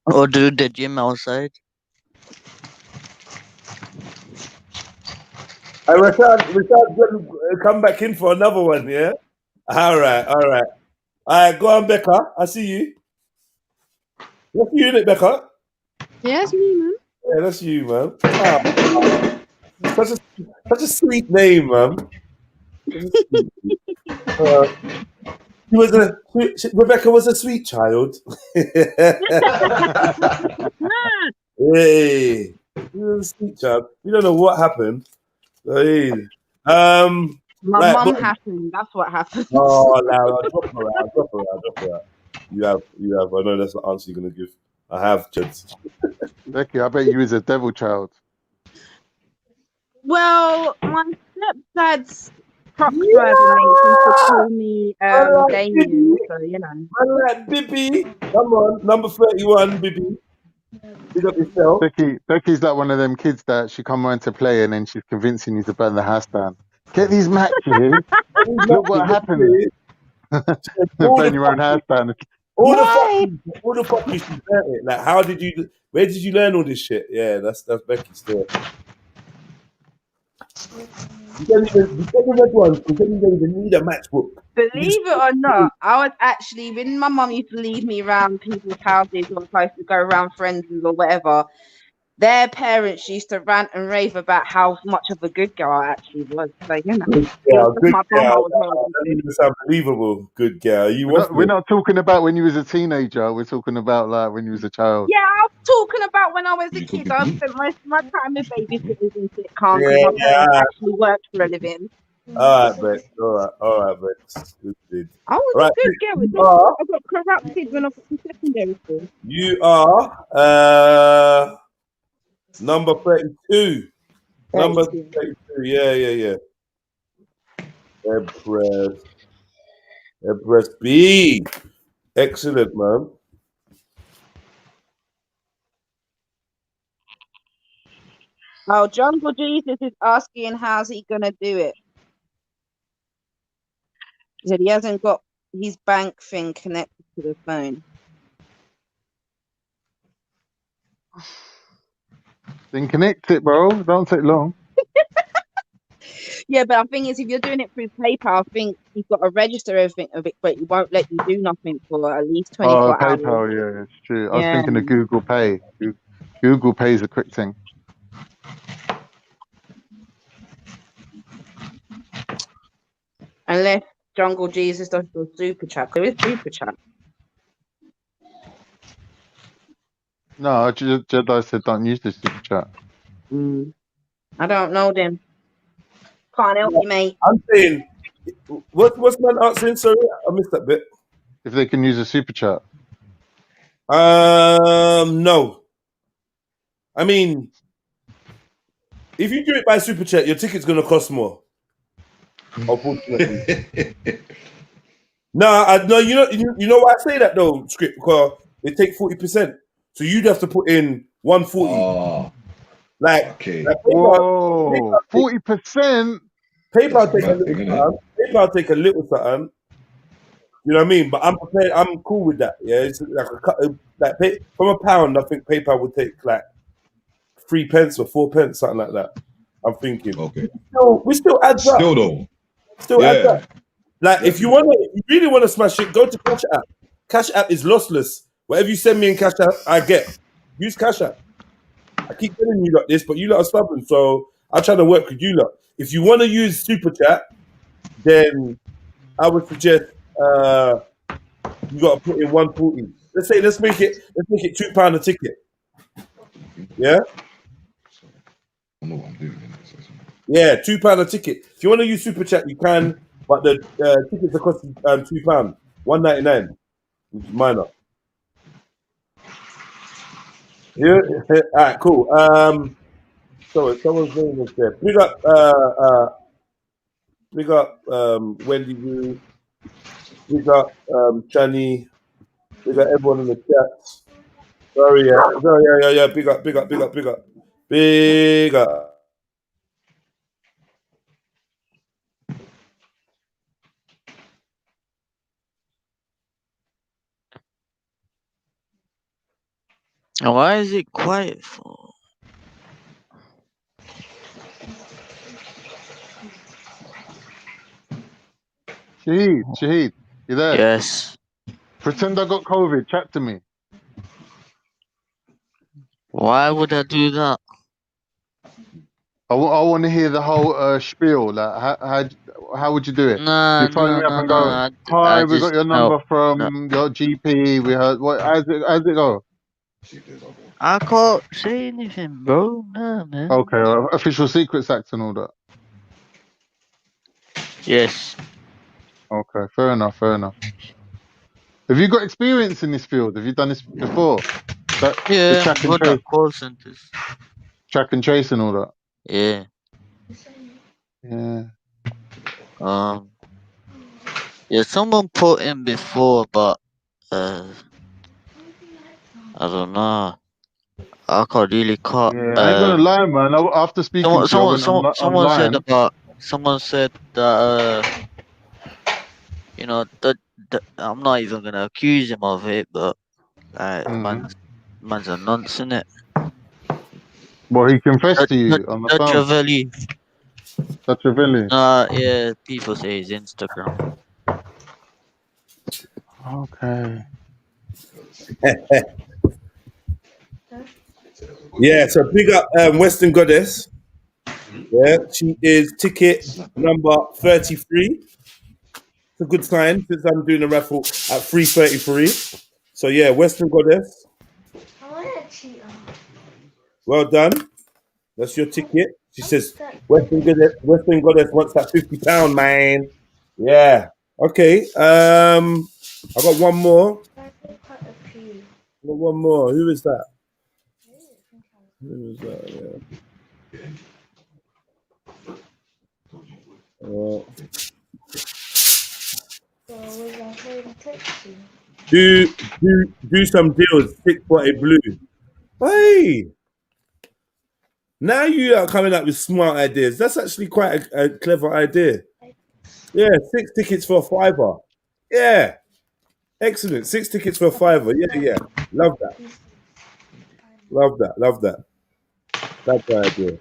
Or do the gym outside. Rashad, come back in for another one, yeah? All right, go on, Becca. I see you. That's you, isn't it, Becca? Yeah, it's me, man. Yeah, that's you, man. Such a sweet name, man. Rebecca was a sweet child. Hey, she was a sweet child. We don't know what happened. Hey. My mum happened. That's what happened. Oh, now drop her out. You have. I know that's the answer you're gonna give. I have, Jeds. Becky, I bet you was a devil child. Well, my stepdad's Proxworth used to call me Damien, so you know. All right, Bibi. Come on, number 31, Bibi. Big up yourself. Becky's like one of them kids that she come around to play and then she's convincing you to burn the house down. Get these matches. Look what happened. Burn your own house down. All the fuck you should learn it. Like, where did you learn all this shit? Yeah, that's Becky's story. You don't even need a matchbook. Believe it or not, I was actually, when my mum used to leave me around people's houses or supposed to go around friends or whatever, their parents used to rant and rave about how much of a good girl I actually was. So, you know, good girl. That's unbelievable. Good girl. We're not talking about when you was a teenager. We're talking about like when you was a child. Yeah, I was talking about when I was a kid. I spent most of my time with babysitters and sitcoms because my parents actually worked for a living. All right, Bex. All right, Bex. Good. I was a good girl. I got corrupted when I was in secondary school. You are Number 32. Number 32. 32. Yeah. Empress B. Excellent, man. Oh, Jungle Jesus is asking how's he gonna do it. He said he hasn't got his bank thing connected to the phone. Then connect it, bro. Don't take long. Yeah, but the thing is, if you're doing it through PayPal, I think you've got to register everything of it, but it won't let you do nothing for at least Oh, 24 hours. PayPal, yeah, it's true. I was Yeah. thinking of Google Pay. Google Pay is a quick thing. Unless Jungle Jesus does the super chat. There is super chat. No, Jedi said don't use the super chat. I don't know them. Can't help you, mate. I'm saying, what's man answering? Sorry, I missed that bit. If they can use a super chat. No. I mean, if you do it by super chat, your ticket's gonna cost more. Unfortunately. No, you know why I say that though, Script, because they take 40%. So you'd have to put in 140. Oh, like okay. Whoa, 40%. PayPal take a little something. PayPal take a little something. You know what I mean? But I'm prepared. I'm cool with that. Yeah, it's like from a pound. I think PayPal would take like 3 pence or 4 pence, something like that. I'm thinking. Okay. We still adds up. Still though. Still adds up. Like if you really want to smash it, go to Cash App. Cash App is lossless. Whatever you send me in Cash App, I get. Use Cash App. I keep telling you like this, but you lot are stubborn, so I try to work with you lot. If you want to use Super Chat, then I would suggest you got to put in 140. Let's make it £2 a ticket. Yeah. Yeah, £2 a ticket. If you want to use Super Chat, you can, but the tickets are costing £2, $1.99, which is minor. Yeah. All right. Cool. So someone's name was there. We got Wendy Wu. We got Chani. We got everyone in the chat. Sorry, yeah. Big up. Why is it quiet for? Shahid, you there? Yes. Pretend I got COVID. Chat to me. Why would I do that? I want to hear the whole spiel. Like, how would you do it? No. You phone me up and go, "Hi, we got your number from your GP. We heard what? How's it go?" I can't say anything, bro. No, man. Okay, official secrets act and all that. Yes. Okay, fair enough. Have you got experience in this field? Have you done this before? The track and trace, call centers. track and trace and all that. Yeah. Yeah. Yeah, someone put in before, but I don't know. I can't really cut. Yeah, I ain't gonna lie, man. After speaking to you, I went someone said online. someone said that you know that I'm not even gonna accuse him of it, but like man's a nonce, innit? Well, he confessed to you on the phone. Travelli. Yeah, people say his Instagram. Okay. Yeah, so big up Western Goddess. Yeah, she is ticket number 33. It's a good sign since I'm doing a raffle at 333. So yeah, Western Goddess. Well done. That's your ticket. She says Western Goddess wants that £50, man. Yeah. Okay. I got one more. Who is that? Do some deals. 6-spotted blue. Hey, now you are coming up with smart ideas. That's actually quite a clever idea. Yeah, 6 tickets for a £5. Yeah, excellent. 6 tickets for a £5. Yeah. Love that. Love that. That's the idea.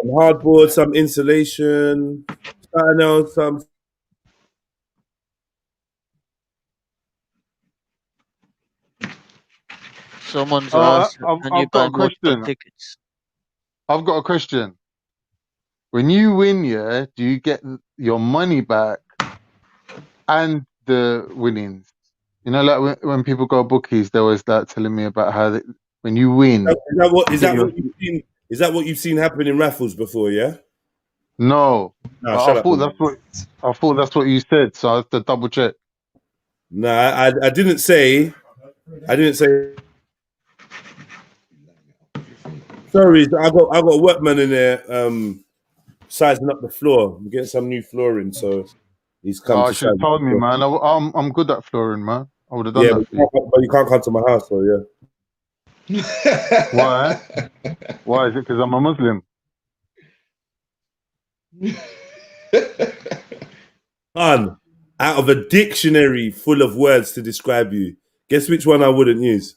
Hardboard, some insulation, I know some. Someone's Oh, asked, can you I've got buy a multiple question. tickets? I've got a question. When you win, yeah, do you get your money back and the winnings? You know, like when people go bookies, they always like telling me about how when you win, Is that what you get your... you've seen? Is that what you've seen happen in raffles before? Yeah. No, No, I shut up. thought that's what you said, so I have to double check. No, I didn't say. I didn't say. Sorry, I got a workman in there sizing up the floor. I'm getting some new flooring, so he's come Oh, to should size have up told the me, floor. man. I'm good at flooring, man. I would have done Yeah, that for you. but you can't come to my house, so yeah. Why? Why is it? Because I'm a Muslim. Out of a dictionary full of words to describe you, guess which one I wouldn't use?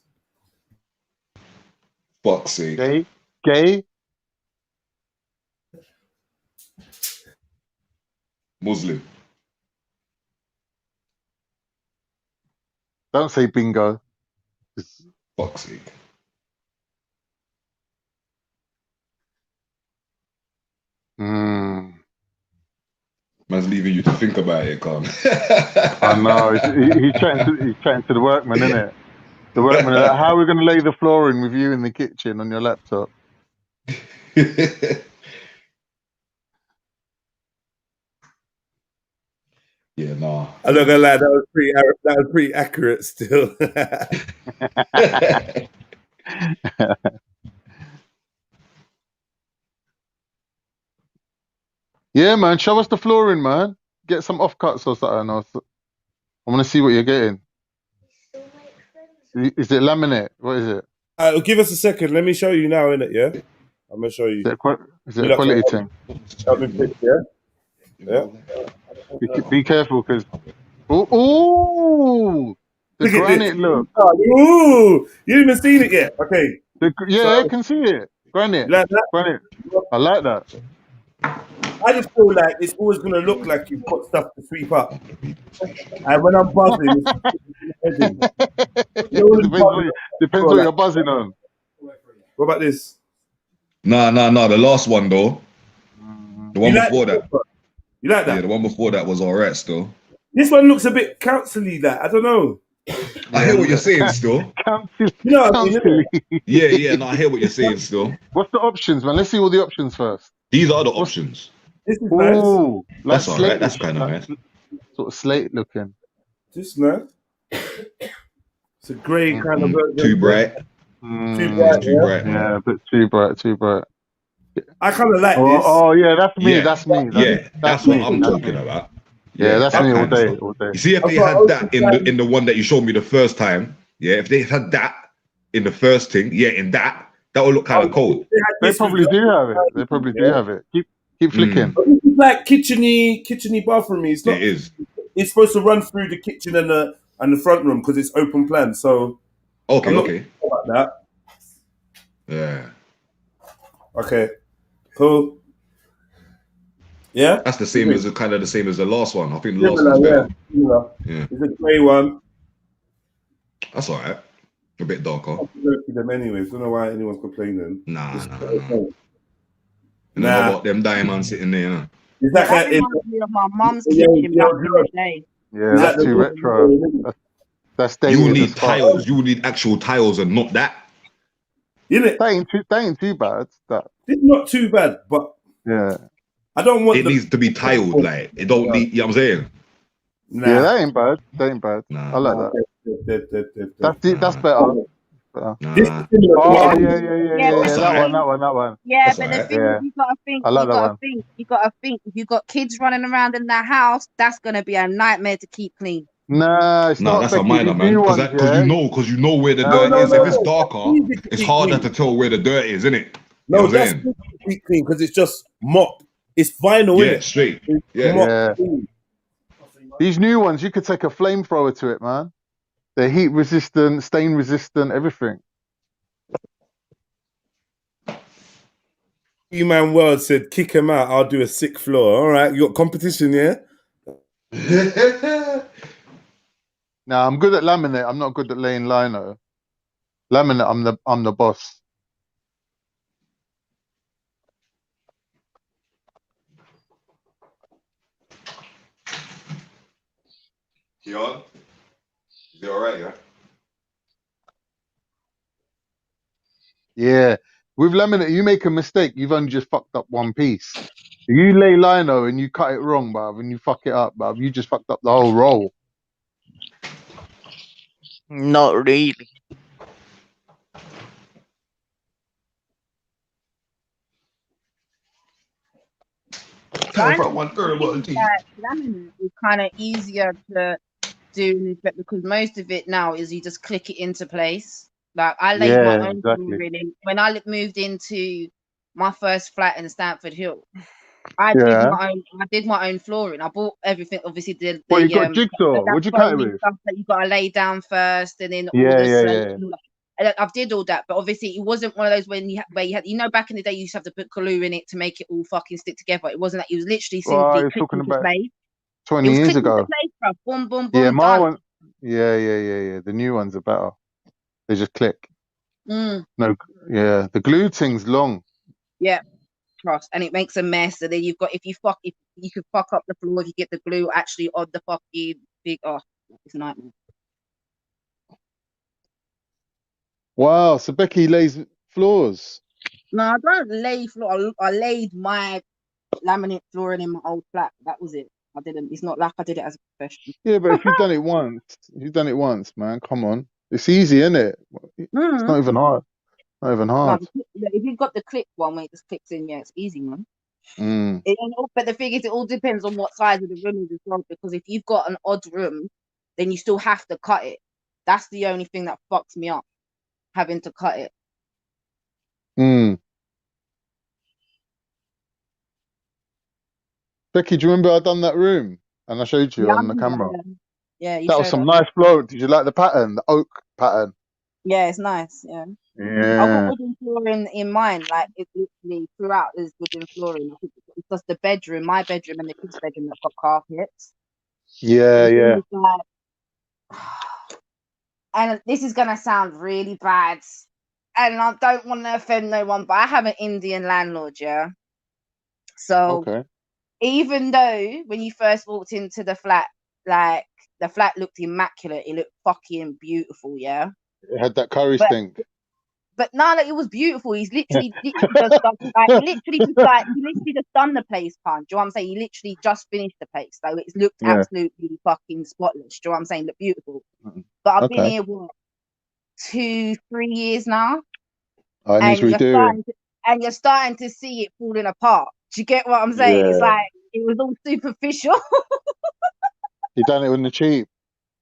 Fuck's sake. Gay. Muslim. Don't say bingo. Fuck's sake. Man's leaving you to think about it, Con. I know. He's chatting to the workman, isn't it? The workman, like, how are we going to lay the flooring with you in the kitchen on your laptop? Yeah, nah. I'm not gonna lie, that was pretty accurate still. Yeah, man. Show us the flooring, man. Get some offcuts or something. I want to see what you're getting. Is it laminate? What is it? Give us a second. Let me show you now, innit? Yeah, I'm gonna show you. Is it a quality thing? Help me pick, yeah. Be careful, because the Look at granite this. look. Ooh, you haven't even seen it yet. Okay. Yeah, I can see it. Granite. You like that? Granite. I like that. I just feel like it's always gonna look like you've got stuff to sweep up. And when I'm buzzing, Depends what you're buzzing on. What about this? Nah. The last one though. The one before that. You like that? Yeah, the one before that was alright still. This one looks a bit council-y, that. I don't know. I hear what you're saying still. You know what I mean? Yeah, no, I hear what you're saying still. What's the options, man? Let's see all the options first. These are the options. This is nice. Ooh, That's alright. That's kind of nice. Sort of slate looking. This nice. It's a grey kind of. Too bright. Too bright. Too bright. Yeah, a bit too bright. I kind of like this. Oh yeah, that's me. Yeah. That's me. That's what I'm talking about. Yeah, that's me all day. You see, if they had that in the one that you showed me the first time, yeah, if they had that in the first thing, yeah, in that would look kind of cold. They probably do have it. They probably do have it. Keep flicking. But this is like kitcheny bathroomy. It's not. It is. It's supposed to run through the kitchen and the front room because it's open plan. So okay. About that. Yeah. Okay. Cool. Yeah. That's the same as kind of the same as the last one. I think the last one's better. Yeah. It's a grey one. That's alright. A bit darker. I'll go through them anyways. Don't know why anyone's complaining. Nah. Nah. About them diamonds sitting there. Huh? Is that That reminds me of my mum's kitchen back in the day. Yeah, that's too retro. That's dated. You need tiles. You need actual tiles and not that. Isn't it? That ain't too bad. It's not too bad, but yeah. I don't want it needs to be tiled, like it don't need, you know what I'm saying? Nah. Yeah, that ain't bad. That ain't bad. Nah. I like that. That's better. This Nah. is similar to Oh what yeah, I'm yeah, yeah, Yeah, yeah, but yeah. That's the That alright. one, thing, that one, that one. yeah, That's but the alright. thing is, Yeah, I like that one. you gotta think. If you got kids running around in the house, that's gonna be a nightmare to keep clean. Nah, it's Nah, not, that's a Becky. minor, These man. new Because ones, you yeah. know where the No, dirt no, is. If it's no. That's darker, easy to it's keep harder to clean. tell where the dirt is, isn't it? You know No, what I'm that's saying? easy to keep clean because it's just mop. It's vinyl, Yeah, innit? straight. It's Yeah. mop Yeah. clean. These new ones, you could take a flamethrower to it, man. They're heat resistant, stain resistant, everything. Man World said, kick him out. I'll do a 6th floor. All right, you got competition, yeah? Nah, I'm good at laminate. I'm not good at laying lino. Laminate, I'm the boss. Keon, is it alright, yeah? Yeah. With laminate, you make a mistake, you've only just fucked up one piece. If you lay lino and you cut it wrong, bruv, and you fuck it up, bruv, you just fucked up the whole roll. Not really. Time for Vinyl one girl bottle is tea. like laminate is kind of easier to do because most of it now is you just click it into place. Like I laid my Yeah, own exactly. flooring in when I moved into my first flat in Stamford Hill. I Yeah. did my own flooring. I bought everything. Obviously, Well, you got jigsaw. that What'd you cut it foamy with? stuff that you got to lay down first, and then all Yeah, the yeah, slate. yeah. And all that. And I did all that, but obviously, it wasn't one of those where you had back in the day you used to have to put glue in it to make it all fucking stick together. It wasn't that. It was literally Well, simply you're talking clicking to about place. It 20 was years clicking to ago. place, bro. Boom, boom, Yeah, boom, my done. one. Yeah, yeah, yeah, yeah. The new ones are better. They just click. Mm, No, yeah. The glue thing's long. yeah, trust, and it makes a mess. And then you've got if you could fuck up the floor if you get the glue actually on the fucking big. Oh, it's a nightmare. Wow. So Becky lays floors. No, I don't lay floor. I laid my laminate flooring in my old flat. That was it. I didn't. It's not like I did it as a profession. Yeah, but if you've done it once, man. Come on. It's easy, isn't it? It's not even hard. Not even No, hard. if you've got the click one where it just clicks in, yeah, it's easy, man. Mm. But the thing is, it all depends on what size of the room is as well. Because if you've got an odd room, then you still have to cut it. That's the only thing that fucks me up, having to cut it. Mm. Becky, do you remember I done that room and I showed you Yeah, I on the remember, camera? yeah, you That was showed some us. nice flow. Did you like the pattern, the oak pattern? Yeah, it's nice. Yeah. I've got Yeah. wooden flooring in mine, like it literally throughout is wooden flooring. I think it's just the bedroom, my bedroom and the kids' bedroom that's got carpets. Yeah, The thing yeah. is, like, and this is gonna sound really bad, and I don't want to offend no one, but I have an Indian landlord, yeah. So Okay. even though when you first walked into the flat, like the flat looked immaculate, it looked fucking beautiful, yeah. It had that curry But stink. no, like, it was beautiful. He's literally just done, like he literally just done the place, pan. Do you know what I'm saying? He literally just finished the place, so it's looked Yeah. absolutely fucking spotless. Do you know what I'm saying? Looked beautiful. But I've been Okay. here what 2-3 years now, I need and redoing. you're starting to see it falling apart. Do you get what I'm saying? It's Yeah. like it was all superficial. He done it on the cheap.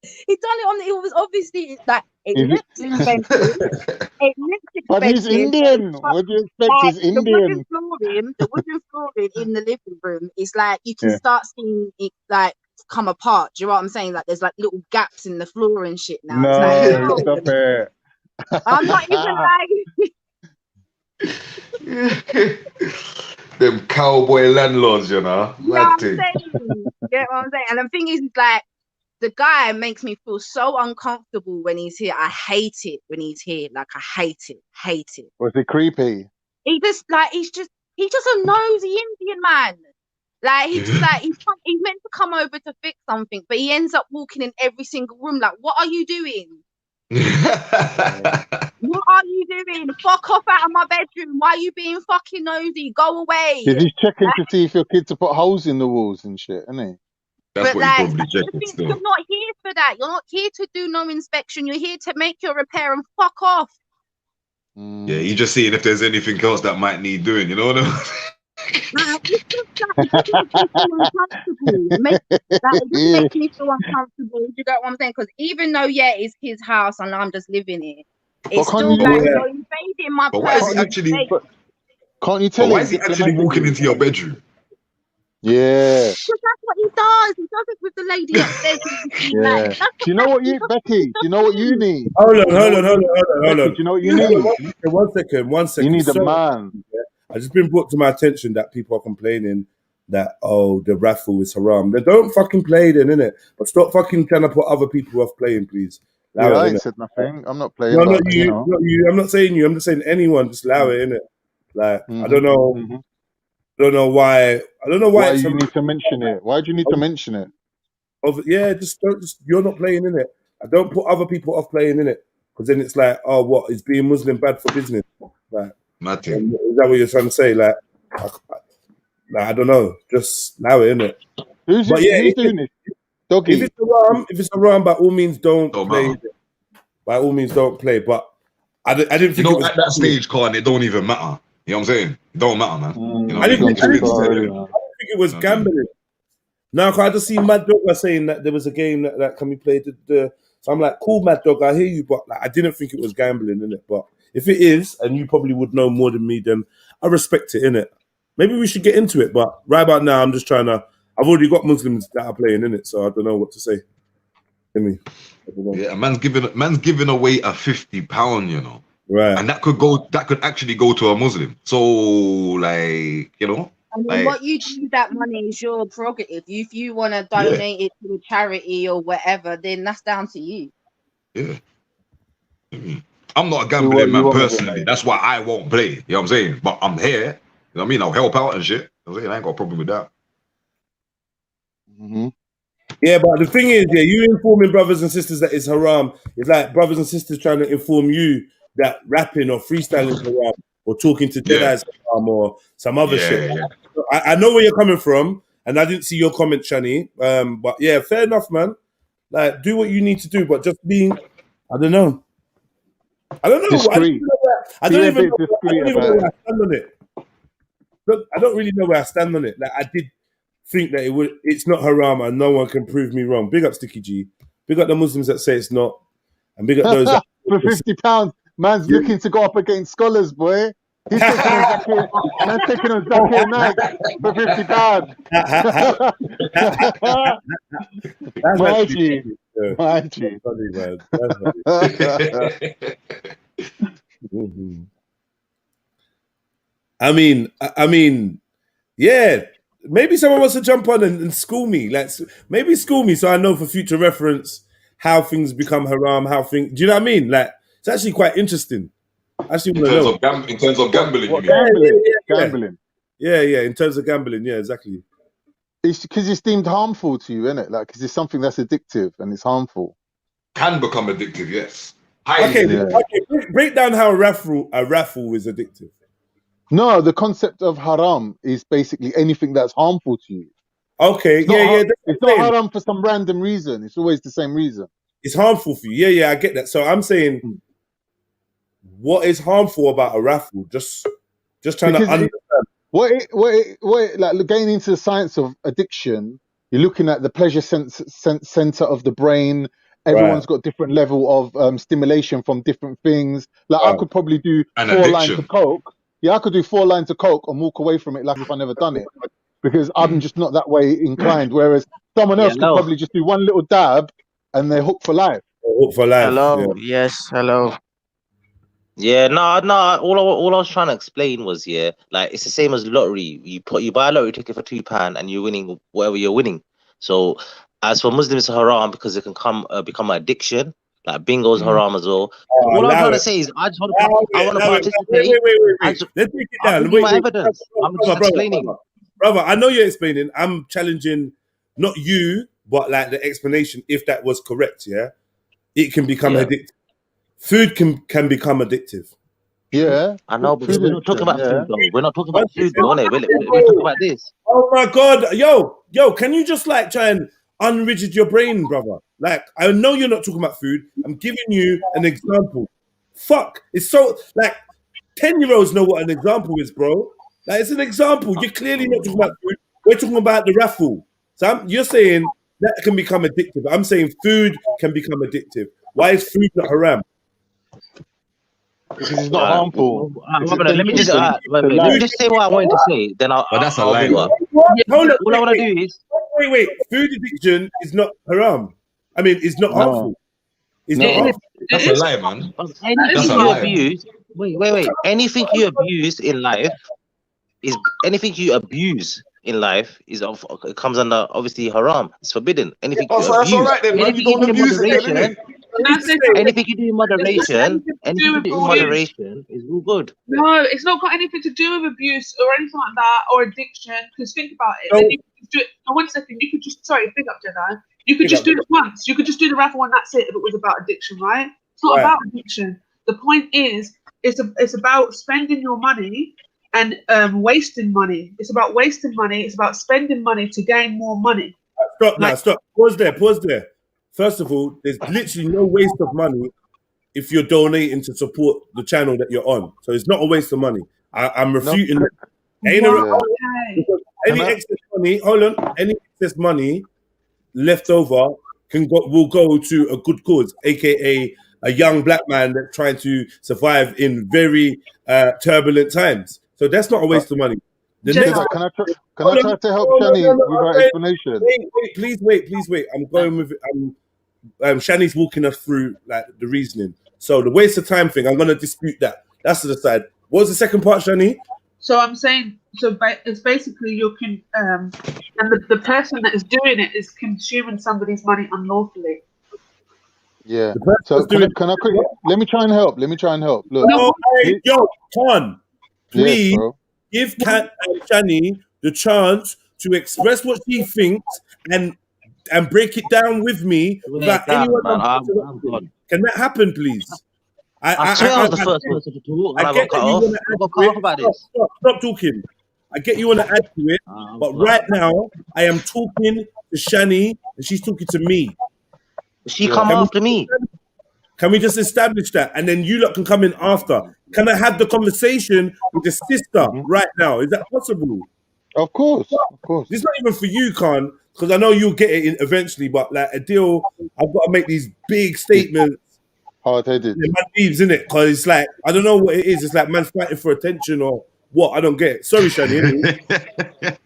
He done it on. It was obviously like it Is it? looks expensive. It looks But he's expensive, Indian. What do you expect? like He's Indian. the wooden flooring in the living room is like you can Yeah. start seeing it like come apart. Do you know what I'm saying? Like there's like little gaps in the floor and shit now. It's like, No, yo, stop it. I'm not even like Them cowboy landlords, you know. you know what Mad I'm thing. saying. You get what I'm saying? And the thing is like the guy makes me feel so uncomfortable when he's here. I hate it when he's here. Like I hate it. Was it creepy? He's just a nosy Indian man. Like he's just like he's meant to come over to fix something, but he ends up walking in every single room. Like, what are you doing? What are you doing? Fuck off out of my bedroom. Why are you being fucking nosy? Go away. Because he's checking to see if your kids have put holes in the walls and shit, isn't he? That's But what he's like, probably the checking thing, still. you're not here for of that. You're not here to do no inspection. You're here to make your repair and fuck off. Yeah, you just seeing if there's anything else that might need doing. You know what I mean? It's just that it doesn't make me feel uncomfortable. It just makes me feel uncomfortable. Do you get what I'm saying? Because even though it's his house and I'm just living here, it's still like you're invading my But why is he personal actually? space. Can't you tell? But why is he actually walking into your bedroom? Yeah. Because that's what he does. He does it with the lady upstairs. Yeah. Like, Do you know what you, Becky? Do you know what you need? Hold on. Becky, do you know what you need? One second. You need a Sorry. man. I just been brought to my attention that people are complaining that the raffle is haram. They don't fucking play then, innit? But stop fucking trying to put other people off playing, please. Yeah, I ain't said nothing. I'm not playing. No, but, not you. Not you. I'm not saying you. I'm just saying anyone. Just allow it, innit? Like I don't know. I don't know why. I don't know why. Why you need to mention it? Why do you need to mention it? Yeah, just don't. You're not playing in it. I don't put other people off playing in it because then it's like, oh, what is being Muslim bad for business? Like, is that what you're trying to say? Like, I don't know. Just allow it, innit? Who's doing it? Doggy. If it's haram, by all means, don't play. It. By all means, don't play. But I didn't think it was at that stage, Khan, it don't even matter. You know what I'm saying? It don't matter, man. You know, I didn't think it was gambling. Now, I just see Mad Dog saying that there was a game that can be played. So I'm like, cool, Mad Dog, I hear you, but like, I didn't think it was gambling, innit? But if it is, and you probably would know more than me, then I respect it, innit? Maybe we should get into it, but right about now, I'm just trying to. I've already got Muslims that are playing in it, so I don't know what to say. Yeah, man's giving away a £50, you know, right? And that could actually go to a Muslim. So, like, you know, I mean, what you do with that money is your prerogative. If you want to donate it to a charity or whatever, then that's down to you. Yeah. I'm not a gambling man personally. That's why I won't play. You know what I'm saying? But I'm here. You know what I mean? I'll help out and shit. I ain't got a problem with that. Yeah, but the thing is, you informing brothers and sisters that it's haram. It's like brothers and sisters trying to inform you that rapping or freestyling is haram, or talking to Jedi is haram, or some other shit. Yeah. I know where you're coming from, and I didn't see your comment, Shani. But yeah, fair enough, man. Like, do what you need to do, but just being, I don't know. Discreet. I don't even know where I stand on it. I don't really know where I stand on it. Like, I did think that it's not haram and no one can prove me wrong. Big up Sticky G. Big up the Muslims that say it's not. And big up those that for £50, man's looking to go up against scholars, boy. He's taking on Zakir Naik for £50. My G. I mean, yeah. Maybe someone wants to jump on and school me. Maybe school me so I know for future reference how things become haram. Do you know what I mean? Like, it's actually quite interesting. I actually want to know. In terms of gambling, you mean? Gambling. Yeah. In terms of gambling, yeah, exactly. It's because it's deemed harmful to you, isn't it? Like, because it's something that's addictive and it's harmful. Can become addictive, yes. Okay. Break down how a raffle is addictive. No, the concept of haram is basically anything that's harmful to you. Okay, It's not haram for some random reason. It's always the same reason. It's harmful for you. Yeah, I get that. So I'm saying, what is harmful about a raffle? Just trying to understand. Like getting into the science of addiction, you're looking at the pleasure center of the brain. Everyone's got different level of stimulation from different things. Like I could probably do 4 lines of coke. Yeah, I could do 4 lines of coke and walk away from it like if I never done it, because I'm just not that way inclined. Whereas someone else could probably just do 1 little dab and they're hooked for life. Hello. Yeah. Yes. Hello. Yeah, no. All I was trying to explain was, like it's the same as lottery. You buy a lottery ticket for £2 and you're winning whatever you're winning. So as for Muslims, it's haram because it can become an addiction. Like bingo's haram as well. All I'm trying to say is I want to participate. Wait. Let's take it down. My evidence. I'm just explaining. Brother, I know you're explaining. I'm challenging not you, but like the explanation. If that was correct, it can become addictive. Food can become addictive. Yeah, I know, but we're not talking about food, though. We're not talking about food, though, innit? We're talking about this. Oh my God, yo, can you just like try and unrigid your brain, brother. Like, I know you're not talking about food. I'm giving you an example. Fuck. It's so, like, 10-year-olds know what an example is, bro. Like, it's an example. You're clearly not talking about food. We're talking about the raffle. So you're saying that can become addictive. I'm saying food can become addictive. Why is food not haram? Because it's not harmful. Let me just say what I wanted to say. Then I'll. But that's a I'll lie. move on. Hold on. All I want to do is Wait. Food addiction is not haram. I mean, it's not harmful. It's not harmful. That's a lie, man. Anything you abuse. Wait. Anything you abuse in life is it comes under obviously haram. It's forbidden. Anything you So that's all abuse. right then, man. You don't abuse it, then, innit? Anything you do in moderation, is all good. No, it's not got anything to do with abuse or anything like that or addiction. Because think about it. No. Then you could do it. No, 1 second. You could just big up, Jedi. You could just do it once. You could just do the raffle and that's it. If it was about addiction, right? It's not about addiction. The point is, it's about spending your money and wasting money. It's about wasting money. It's about spending money to gain more money. Stop. Pause there. First of all, there's literally no waste of money if you're donating to support the channel that you're on. So it's not a waste of money. I'm refuting that. Any excess money, any excess money left over will go to a good cause, aka a young black man that's trying to survive in very turbulent times. So that's not a waste of money. Can I try to help Shani with her explanation? Wait, please wait. I'm going with it. Shani's walking us through like the reasoning. So the waste of time thing, I'm going to dispute that. That's to the side. What was the second part, Shani? So I'm saying, it's basically and the person that is doing it is consuming somebody's money unlawfully. Yeah. So can I quickly, let me try and help. Look. Yo, Con, please yes, give Shani the chance to express what she thinks and break it down with me without anyone. Can that happen, please? I swear I was the first person to talk. I got cut off. I got cut off about this. Stop talking. I get you want to add to it, but right now I am talking to Shani and she's talking to me. She come after me. Can we just establish that? And then you lot can come in after. Can I have the conversation with the sister right now? Is that possible? Of course. It's not even for you, Khan, because I know you'll get it in eventually, but like a deal, I've got to make these big statements. Hard-headed. Yeah, man leaves, innit? Because it's like, I don't know what it is. It's like man fighting for attention or what? I don't get it. Sorry, Shani. I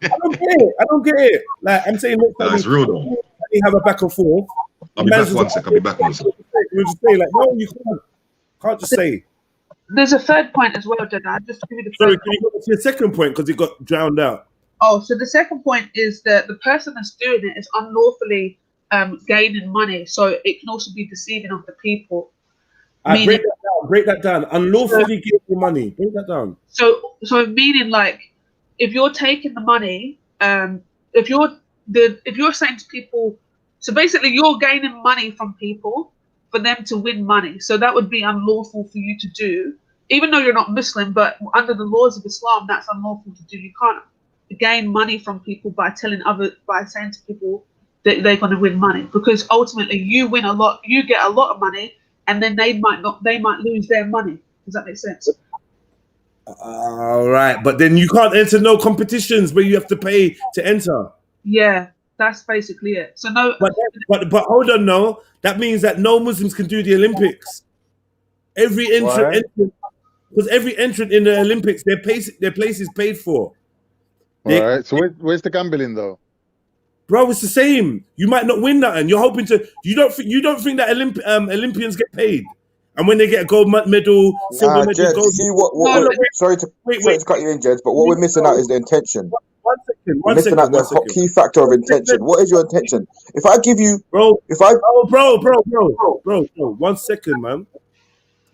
don't get it. Like, I'm saying, That's real though. We have a back and forth. I'll be back one sec. You just say like, no, you can't just say. There's a third point as well, Jedi. Just to give you the Sorry, can you go to your second point because it got drowned out? Oh, so the second point is that the person that's doing it is unlawfully gaining money, so it can also be deceiving of the people. Break that down. Unlawfully giving money. Break that down. So meaning like, if you're taking the money, if you're saying to people, so basically you're gaining money from people for them to win money. So that would be unlawful for you to do, even though you're not Muslim. But under the laws of Islam, that's unlawful to do. You can't gain money from people by saying to people that they're going to win money, because ultimately you win a lot, you get a lot of money, and then they might lose their money. Does that make sense? All right, but then you can't enter no competitions where you have to pay to enter. Yeah, that's basically it. So no, but hold on, no, that means that no Muslims can do the Olympics. Every entrant, because every entrant in the Olympics, their place is paid for. All right. So where's the gambling though? Bro, it's the same. You might not win that, and you're hoping to. You don't think that Olympians get paid, and when they get a gold medal, silver medal, Jed, gold. See what sorry to cut you in, Jed, but what we're missing out is the intention. We're missing out the key factor of intention. What is your intention? If I give you, bro, 1 second, man.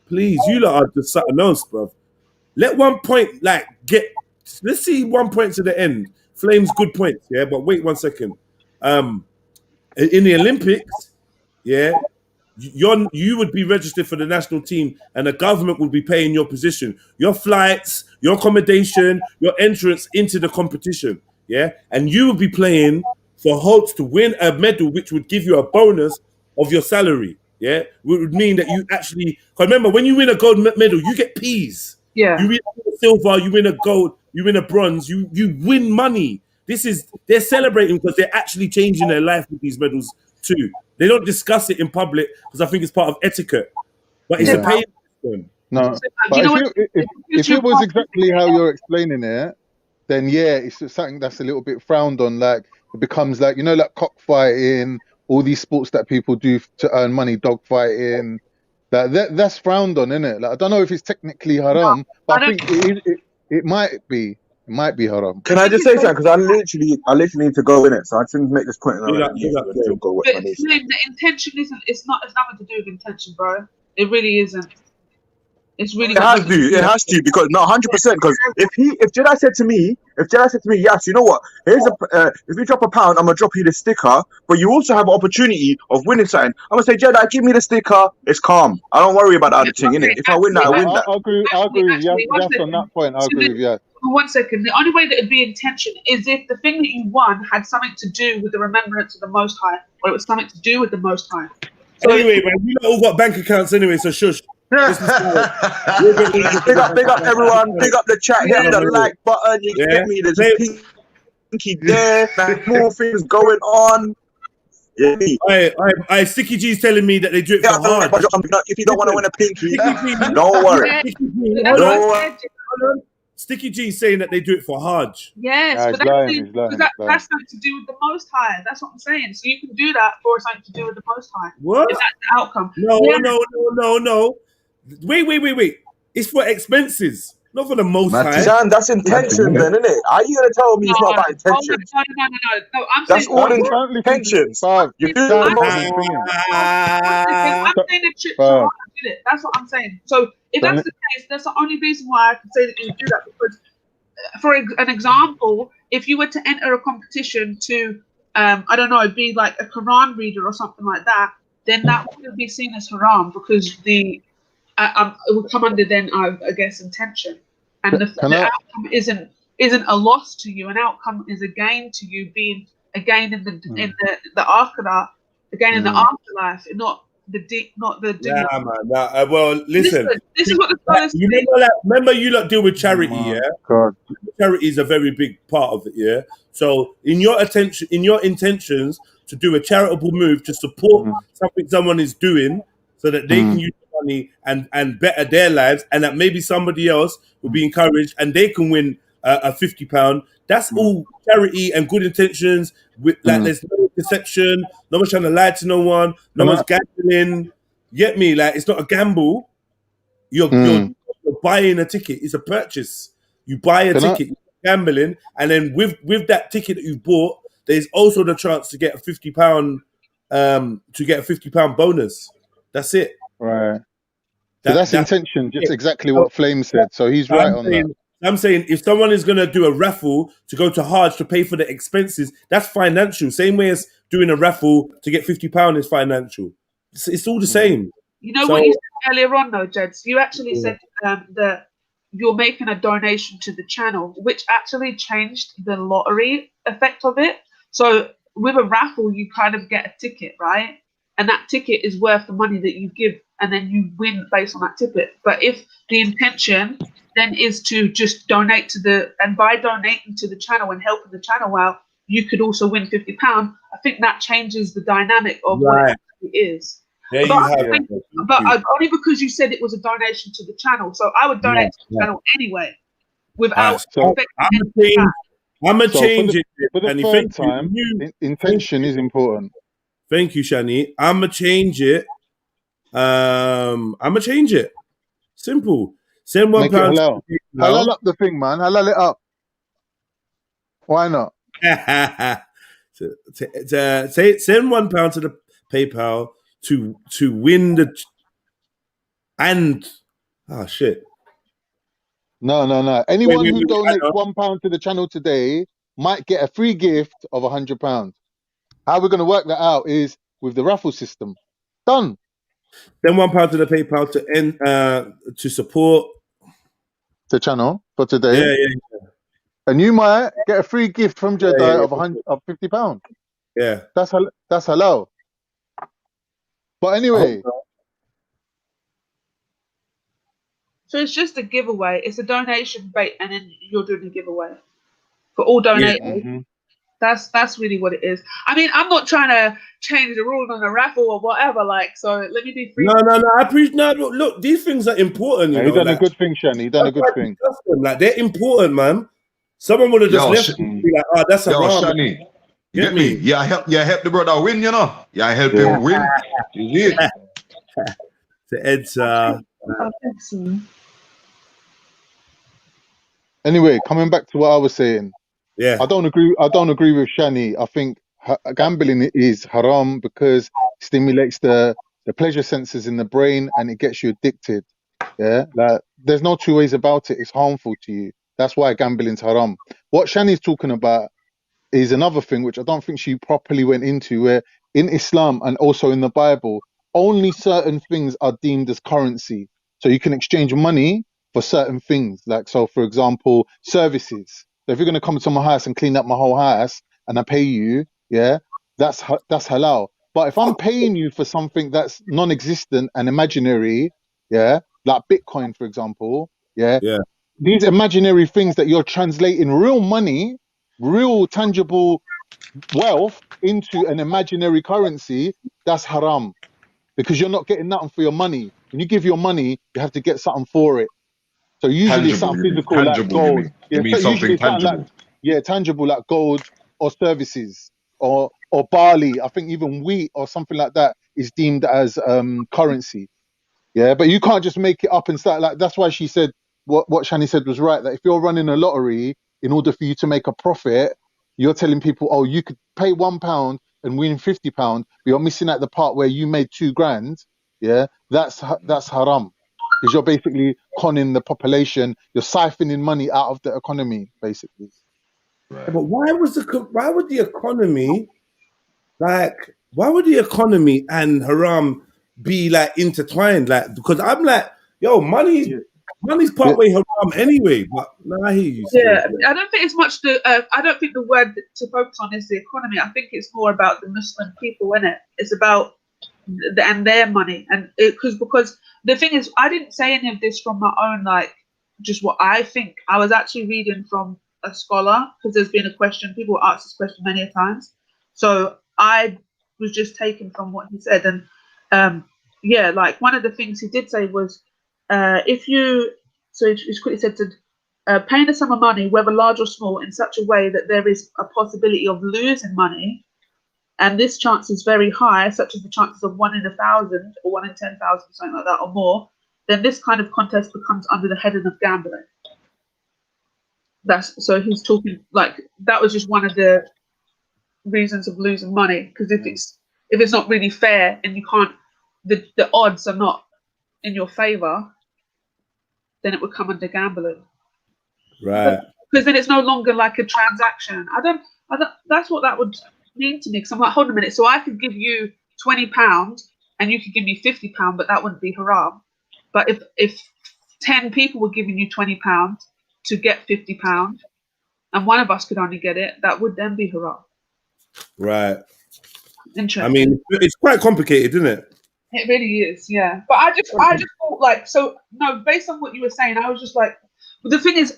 Please, you lot are just something else, bro. Let 1 point let's see 1 point to the end. Flames good points, yeah, but wait 1 second. In the Olympics, yeah, you would be registered for the national team and the government would be paying your position, your flights, your accommodation, your entrance into the competition, yeah, and you would be playing for Holtz to win a medal, which would give you a bonus of your salary. Yeah, it would mean that you actually. Cause remember, when you win a gold medal, you get peas. Yeah. You win a silver, you win a gold, you win a bronze, you win money. They're celebrating because they're actually changing their life with these medals too. They don't discuss it in public because I think it's part of etiquette. But it's a pay system. No, So, but you know what? if it was exactly how you're explaining it, then yeah, it's something that's a little bit frowned on. Like it becomes like, you know, like cockfighting, all these sports that people do to earn money, dogfighting. That's frowned on, isn't it? Like I don't know if it's technically haram, but I think it might be. It might be haram. Can I just say something? Because I literally need to go in it, so I shouldn't make this point. And go watch my niece. The intention isn't. It's nothing to do with intention, bro. It really isn't. It's really. It has to because not 100%. Because if Jedi said to me, yes, you know what? Here's if you drop a pound, I'm gonna drop you the sticker. But you also have an opportunity of winning something. I'm gonna say, Jedi, give me the sticker. It's calm. I don't worry about the other thing, innit? If I win that, I win that. I agree with you. Yes, on that point, I agree with you. 1 second. The only way that it'd be intention is if the thing that you won had something to do with the remembrance of the Most High, or it was something to do with the Most High. So anyway, man, we all got bank accounts anyway, so shush. Big up everyone. Big up the chat. Hit the like button. You get me? There's a pinky there. More things going on. Yeah. I Sticky G's telling me that they do it for hard. If you don't want to win a pinky, don't worry. Don't worry. Sticky G saying that they do it for Hajj. Yes, but that's something to do with the Most High. That's what I'm saying. So you can do that for something to do with the Most High. What? If that's the outcome. No. Wait. It's for expenses, not for the Most High. Jan, that's intention then, isn't it? Are you going to tell me it's not about intentions? No. I'm that's saying all intentions. You do I'm saying the trip to Hajj did it. That's what I'm saying. So if that's the case, that's the only reason why I can say that you do that. Because, for an example, if you were to enter a competition to, I don't know, be like a Quran reader or something like that, then that wouldn't be seen as haram because it would come under then, I guess, intention. And the outcome isn't a loss to you. An outcome is a gain to you, being a gain in the akhirah, a gain in the afterlife, not the dunya. Yeah, man. Well, listen. This is what the scholars remember you lot deal with charity, yeah? God. Charity is a very big part of it, yeah? So in your intentions to do a charitable move to support something someone is doing so that they can use the money and better their lives, and that maybe somebody else will be encouraged and they can win a £50. That's all charity and good intentions. With there's no deception, no one's trying to lie to no one, no one's gambling. You get me? Like it's not a gamble. You're buying a ticket. It's a purchase. You buy a ticket, you're gambling, and then with that ticket that you bought, there's also the chance to get a £50 bonus. That's it. Right. So that's intention, just exactly what Flame said. So he's right on that. I'm saying if someone is going to do a raffle to go to Hajj to pay for the expenses, that's financial. Same way as doing a raffle to get £50 is financial. It's all the same. You know what you said earlier on, though, Jeds? You actually said that you're making a donation to the channel, which actually changed the lottery effect of it. So with a raffle, you kind of get a ticket, right? And that ticket is worth the money that you give, and then you win based on that ticket. But if the intention then is to just donate and by donating to the channel and helping the channel out, you could also win £50. I think that changes the dynamic of what it actually is. There but you have it. But only because you said it was a donation to the channel. So I would donate to the channel anyway, without I'm going to change it. For the third time, intention is important. Thank you, Shani. I'm going to change it. Simple. Send £1. Halal. Halal up the thing, man. Halal it up. Why not? Send £1 to the PayPal to win the shit. No. Anyone who donates £1 to the channel today might get a free gift of £100. How we're going to work that out is with the raffle system. Done. Then £1 to the PayPal to support the channel for today. Yeah. And you might get a free gift from Jedi of £50. Yeah. That's halal. But anyway, So it's just a giveaway. It's a donation bait, and then you're doing a giveaway for all donators. Mm-hmm. That's really what it is. I mean, I'm not trying to change the rules on a raffle or whatever. Like, so let me be free. No. I appreciate. No, look, these things are important. You He know, done like, a good thing, Shani. He done a good thing. like they're important, man. Someone would have just left it and be like, "Oh, that's a Yo, wrong." Shani, get me? Yeah, help the brother win, you know. Yeah, help him win. You see? It's Anyway, coming back to what I was saying. Yeah. I don't agree with Shani. I think gambling is haram because it stimulates the pleasure senses in the brain and it gets you addicted. Yeah, like there's no two ways about it. It's harmful to you. That's why gambling's haram. What Shani's talking about is another thing which I don't think she properly went into, where in Islam and also in the Bible, only certain things are deemed as currency. So you can exchange money for certain things. Like, so for example, services. So if you're going to come to my house and clean up my whole house and I pay you, yeah, that's halal. But if I'm paying you for something that's non-existent and imaginary, yeah, like Bitcoin, for example, yeah, these imaginary things that you're translating real money, real tangible wealth into an imaginary currency, that's haram because you're not getting nothing for your money. When you give your money, you have to get something for it. So usually it's something physical like gold. You mean Usually something it's something tangible. like tangible like gold or services or barley. I think even wheat or something like that is deemed as currency. Yeah, but you can't just make it up and start like. That's why she said what Shani said was right. That if you're running a lottery, in order for you to make a profit, you're telling people, oh, you could pay £1 and win £50, but you're missing out the part where you made £2,000. Yeah, that's haram because you're basically conning the population. You're siphoning money out of the economy, basically. Yeah, but why would the economy and haram be like intertwined? Like, because I'm like, yo, money's part way haram anyway. But no, I hear you. Yeah, I don't think it's much I don't think the word to focus on is the economy. I think it's more about the Muslim people, innit? It's about and their money, and because the thing is, I didn't say any of this from my own, like just what I think. I was actually reading from a scholar because there's been a question. People asked this question many times, so I was just taken from what he said, and yeah, like one of the things he did say was, if you, so he quickly said to paying a sum of money, whether large or small, in such a way that there is a possibility of losing money, and this chance is very high, such as the chances of 1 in 1,000 or 1 in 10,000, something like that, or more, then this kind of contest becomes under the heading of gambling. So he's talking like that was just one of the reasons of losing money, because if it's not really fair and you can't, the odds are not in your favor, then it would come under gambling. Right. Because then it's no longer like a transaction. I don't. That's what that would mean to me. Because I'm like, hold on a minute. So I could give you £20 and you could give me £50, but that wouldn't be haram. But if 10 people were giving you £20 to get £50, and one of us could only get it, that would then be haram. Right. Interesting. I mean, it's quite complicated, isn't it? It really is, yeah. But I just thought like, so no, based on what you were saying, I was just like, but the thing is,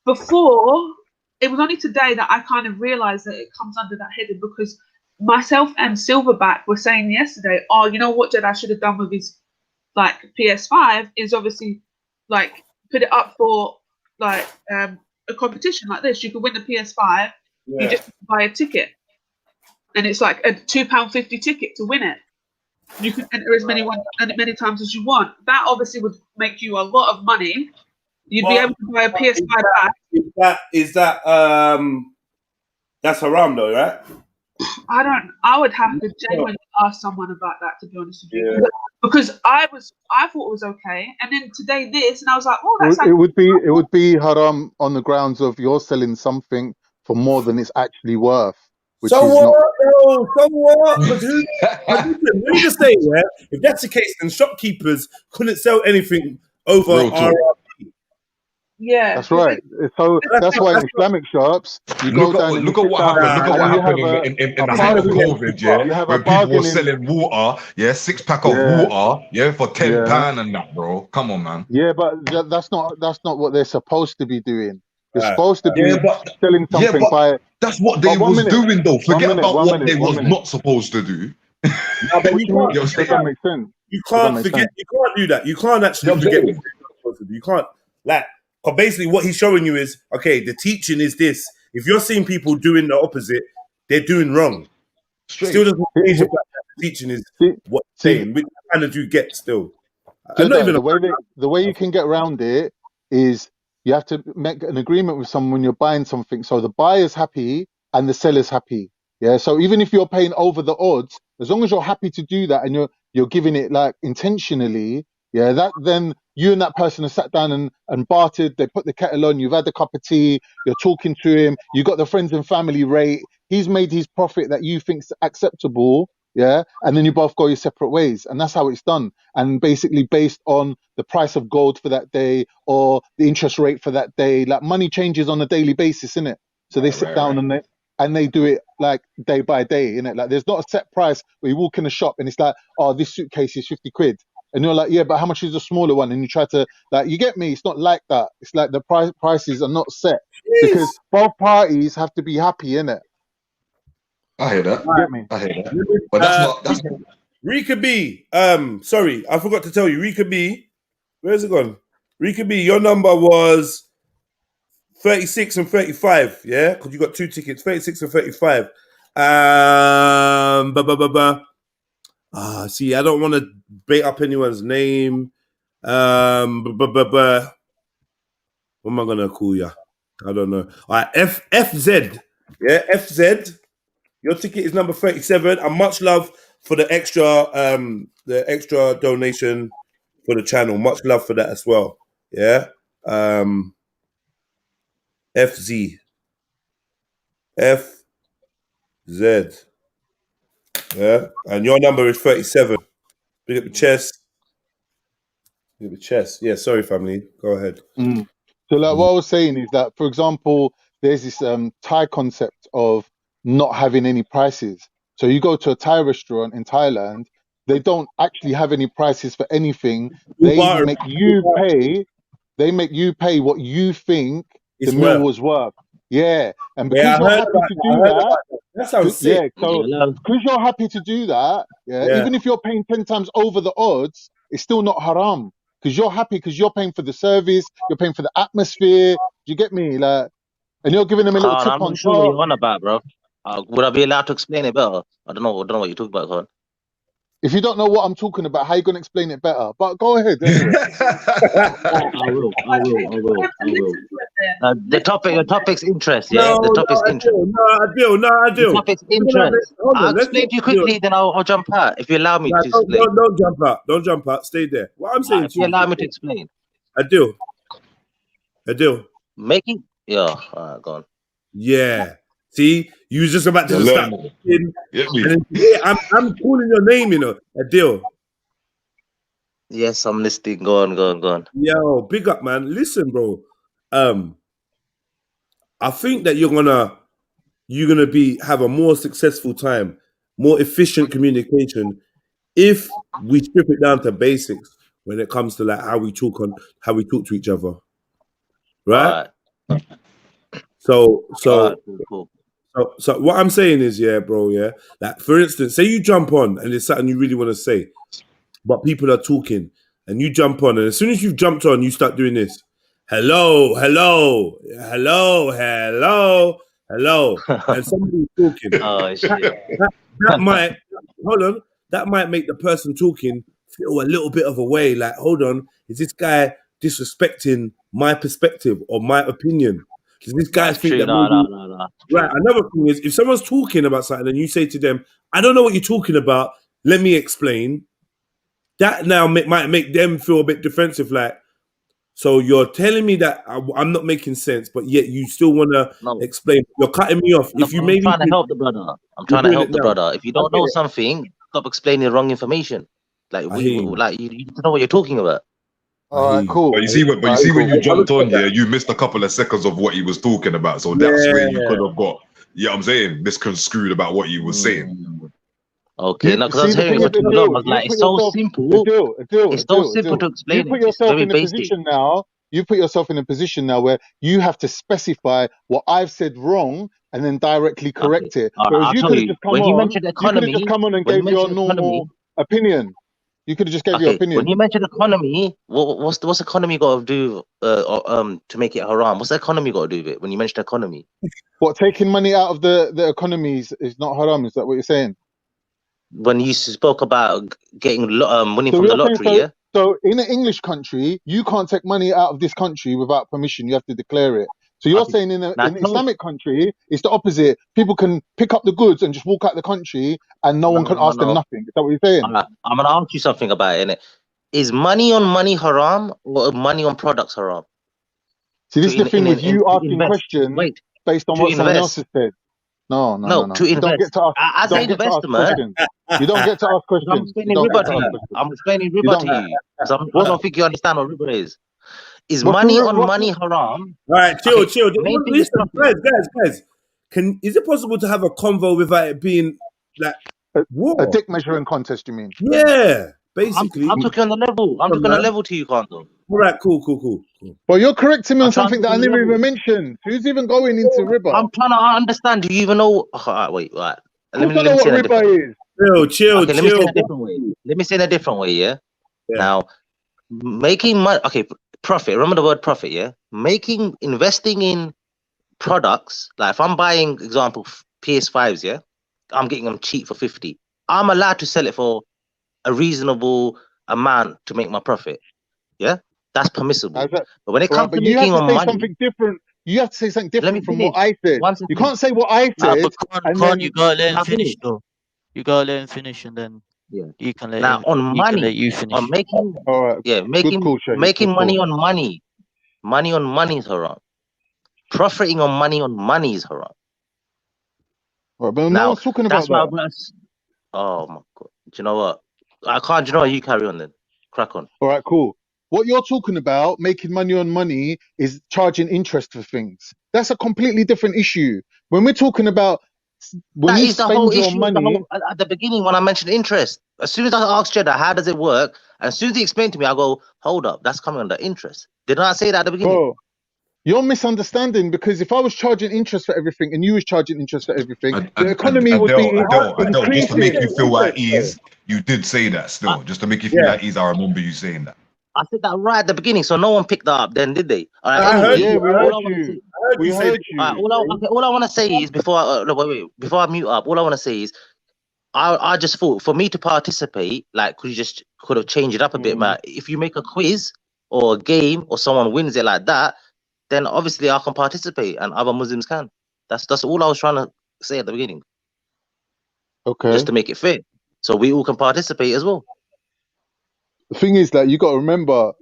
before, it was only today that I kind of realized that it comes under that heading, because myself and Silverback were saying yesterday, oh, you know what Jed I should have done with his like PS5 is obviously like put it up for like a competition like this. You could win the PS5, you just buy a ticket, and it's like a £2.50 ticket to win it. You can enter as many times as you want. That obviously would make you a lot of money. You'd be able to buy a PS5 back. Is that that's haram though, right? I would have to genuinely ask someone about that, to be honest with you. Because I thought it was okay, and then today this, and I was like, oh, that's it would be haram on the grounds of you're selling something for more than it's actually worth. So what? Let me just say, if that's the case, then shopkeepers couldn't sell anything over RRP. Yeah. That's right. So that's why in Islamic shops you go down and you Look at sit what down happened. Look at and what you have happened in a the height of bargaining. COVID, yeah, You have a when people were bargaining. selling water, yeah, 6-pack of Yeah, water, yeah, for £10 yeah, and that, bro. Come on, man. yeah. But that's not what they're supposed to be doing. You're Right. supposed to be selling something by. That's what they But was doing, though. Forget about one what minute, they one was minute. not supposed to do. No, but What you do you mean? can't. You know what I'm That saying? doesn't make sense. You That doesn't can't make forget. sense. You can't do that. You can't actually You know what I'm forget saying? what you're supposed to do. You can't like. Cause basically, what he's showing you is okay. The teaching is this. If you're seeing people doing the opposite, they're doing wrong. Still Straight. doesn't change the fact that the teaching is what See, you're saying, which kind of do get still. I'm not Jedi, even. the way you can get around it is you have to make an agreement with someone when you're buying something, so the buyer's happy and the seller's happy. Yeah. So even if you're paying over the odds, as long as you're happy to do that and you're giving it like intentionally, yeah, that then you and that person have sat down and bartered. They put the kettle on. You've had a cup of tea. You're talking to him. You got the friends and family rate. He's made his profit that you think's acceptable. Yeah, and then you both go your separate ways, and that's how it's done. And basically based on the price of gold for that day or the interest rate for that day, like money changes on a daily basis, innit? So they sit down and they do it like day by day, innit? Like there's not a set price where you walk in a shop and it's like, oh, this suitcase is 50 quid. And you're like, yeah, but how much is the smaller one? And you try to, like, you get me? It's not like that. It's like the prices are not set because both parties have to be happy, innit? I hear that. You get me? I hear that. But that's not. Rika B. Sorry, I forgot to tell you. Rika B. Where's it gone? Rika B. Your number was 36 and 35. Yeah, because you got 2 tickets. 36 and 35. See, I don't want to bait up anyone's name. What am I gonna call you? I don't know. All right, FZ. Yeah, FZ. Your ticket is number 37. And much love for the extra donation for the channel. Much love for that as well. Yeah. FZ. FZ. Yeah. And your number is 37. Big up the chest. Big up the chest. Yeah, sorry, family. Go ahead. So like what I was saying is that, for example, there's this Thai concept of not having any prices. So you go to a Thai restaurant in Thailand, they don't actually have any prices for anything. They make you pay. They make you pay what you think the meal was worth. Yeah, and because you're happy to do that, that sounds sick. Yeah, so because you're happy to do that, even if you're paying 10 times over the odds, it's still not haram. Because you're happy, because you're paying for the service, you're paying for the atmosphere. Do you get me? Like, and you're giving them a little tip I'm on not sure what top. you're on about, bro. Would I be allowed to explain it better? I don't know what you're talking about, Khan. If you don't know what I'm talking about, how you gonna explain it better? But go ahead anyway. I will. The topic's interest, yeah? The topic's interest. I do. The topic's interest. I'll explain to you quickly, then I'll jump out. If you allow me to explain. Don't jump out. Don't jump out. Stay there. What I'm saying If you allow me to explain. I do. Making... Yeah, go on. Yeah. See, you was just about to start. I'm calling your name, you know. Adil. Yes, I'm listening. Go on. Yo, big up, man. Listen, bro. I think that you're gonna have a more successful time, more efficient communication if we strip it down to basics when it comes to like how we talk to each other. Right? So what I'm saying is, yeah, bro, yeah. Like, for instance, say you jump on and there's something you really want to say, but people are talking, and you jump on, and as soon as you've jumped on, you start doing this. Hello, and somebody's talking. Oh, shit. That might make the person talking feel a little bit of a way, like, hold on, is this guy disrespecting my perspective or my opinion? Does this guy think that no. Right, another thing is, if someone's talking about something and you say to them, I don't know what you're talking about, let me explain, that now might make them feel a bit defensive, like, so you're telling me that I'm not making sense, but yet you still want to explain. You're cutting me off. I'm trying to help the brother. If you don't know something, stop explaining wrong information. Like, you need to know what you're talking about. All right, cool. But you see when All right, when you cool. jumped on here, you missed a couple of seconds of what he was talking about. So that's where you could have got, you know what I'm saying, misconstrued about what you was saying. Okay, no, because I was The hearing thing it is, for too long. I was like, it's so simple. It's so simple to You explain it. put It's yourself very in a basic. position now. You put yourself in a position now where you have to specify what I've said wrong and then directly correct it. Whereas I'll you tell could have you, just come when he on. mentioned You could have just economy, come on and when he gave your mentioned economy, normal opinion. You could have just gave your okay, when opinion. he mentioned economy, what's economy got to do to make it haram? What's the economy got to do with it? When you mentioned economy, What, taking money out of the economies is not haram? Is that what you're saying? when you spoke about getting money So from the you're saying lottery, yeah. so in an English country, you can't take money out of this country without permission. You have to declare it. So you're Okay. saying in Now an tell me, Islamic country, it's the opposite. People can pick up the goods and just walk out the country, and no one can ask them no. nothing. Is that what you're saying? I'm gonna ask you something about it. Innit? Is money on money haram or money on products haram? See, this is the thing with you To asking invest. questions Wait, based on to what someone else invest. has said. No. To You don't get invest. to ask. You As an don't get to ask investment, questions. You don't get to ask I'm questions. You explaining don't riba get to to ask you. questions. I'm explaining You riba don't. to you. Because I don't think you understand what riba is. Is What's money on what's money haram? All right, chill. The main thing is Listen, profit. guys. Is it possible to have a convo without it being like a war? dick measuring contest? You mean? Yeah, basically. I'm talking on the level. I'm talking on the level to you, Kanto. All right, cool. Well, you're correcting me I'm on trying to something talk that I on the never level. even mentioned. Who's even going into riba? I'm trying to understand. Do you even know? Wait. Of Let course I me know what say it a different riba way. is. Chill. Okay, let me say it a different way. Let me say it a different way. Yeah. Now, making money. Okay, profit. Remember the word profit. Yeah. Investing in products. Like if I'm buying, example, PS5s. Yeah. I'm getting them cheap for 50. I'm allowed to sell it for a reasonable amount to make my profit. Yeah. That's permissible. But when it comes to But you have making to on say money, something different. You have to say something let me different from finish. what I said. One You second. can't say what I Nah, said but and can't then you gotta let him Can I finish finish? though? You gotta let him finish, and then Yeah. he can let Now him. on He can let money, you finish. on making, all right, yeah, good call, Shahid. making Good money call. on money. Money on money is haram. Profiting on money is haram. Right, but no Now one's talking that's about why that. oh my god. Do you know what? I can't. Do you know what? You carry on then. Crack on. All right, cool. What you're talking about, making money on money, is charging interest for things. That's a completely different issue. When we're talking about when That you is the whole spend your issue. money, At the beginning when I mentioned interest. As soon as I asked Jeddah, how does it work? And as soon as he explained to me, I go, hold up, that's coming under interest. Didn't I say that at the beginning? bro, you're misunderstanding, because if I was charging interest for everything and you was charging interest for everything, the economy would be Adele, just to make increasing. you feel at ease, you did say that still. Just to make you feel at ease, I remember you saying that. I said that right at the beginning, so no one picked that up then, did they? All right, I heard anyway, you. We I heard heard all I want to you. say, We heard you. all I want to say is before before I mute up, all I want to say is I just thought for me to participate, like could have changed it up a bit, man. If you make a quiz or a game or someone wins it like that, then obviously I can participate and other Muslims can. That's all I was trying to say at the beginning. Okay. Just to make it fair, so we all can participate as well. The thing is that you got to remember,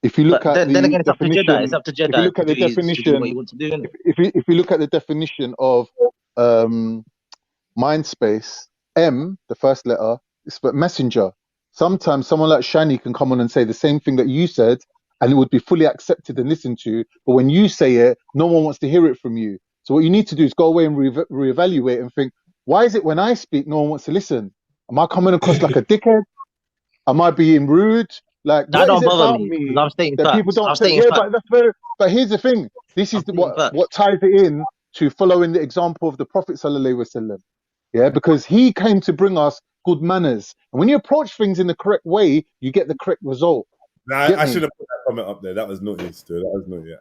if you look at Then the again, it's up to Jeddah. definition, It's up to if you Jeddah look at the to do what he definition, wants to do. Innit? if you look at the definition of mind space, M, the first letter, is for messenger. Sometimes someone like Shani can come on and say the same thing that you said, and it would be fully accepted and listened to. But when you say it, no one wants to hear it from you. So what you need to do is go away and reevaluate and think, why is it when I speak, no one wants to listen? Am I coming across like a dickhead? Am I being rude? Like, That what is don't it bother about me because me I'm stating that people facts. don't I'm say? stating Yeah, facts. but that's very. But here's the thing. This is what ties it in to following the example of the Prophet sallallahu alaihi wasallam. Yeah, because he came to bring us good manners, and when you approach things in the correct way, you get the correct result. Nah, I should have put that comment up there. That was naughty, still. That was naughty.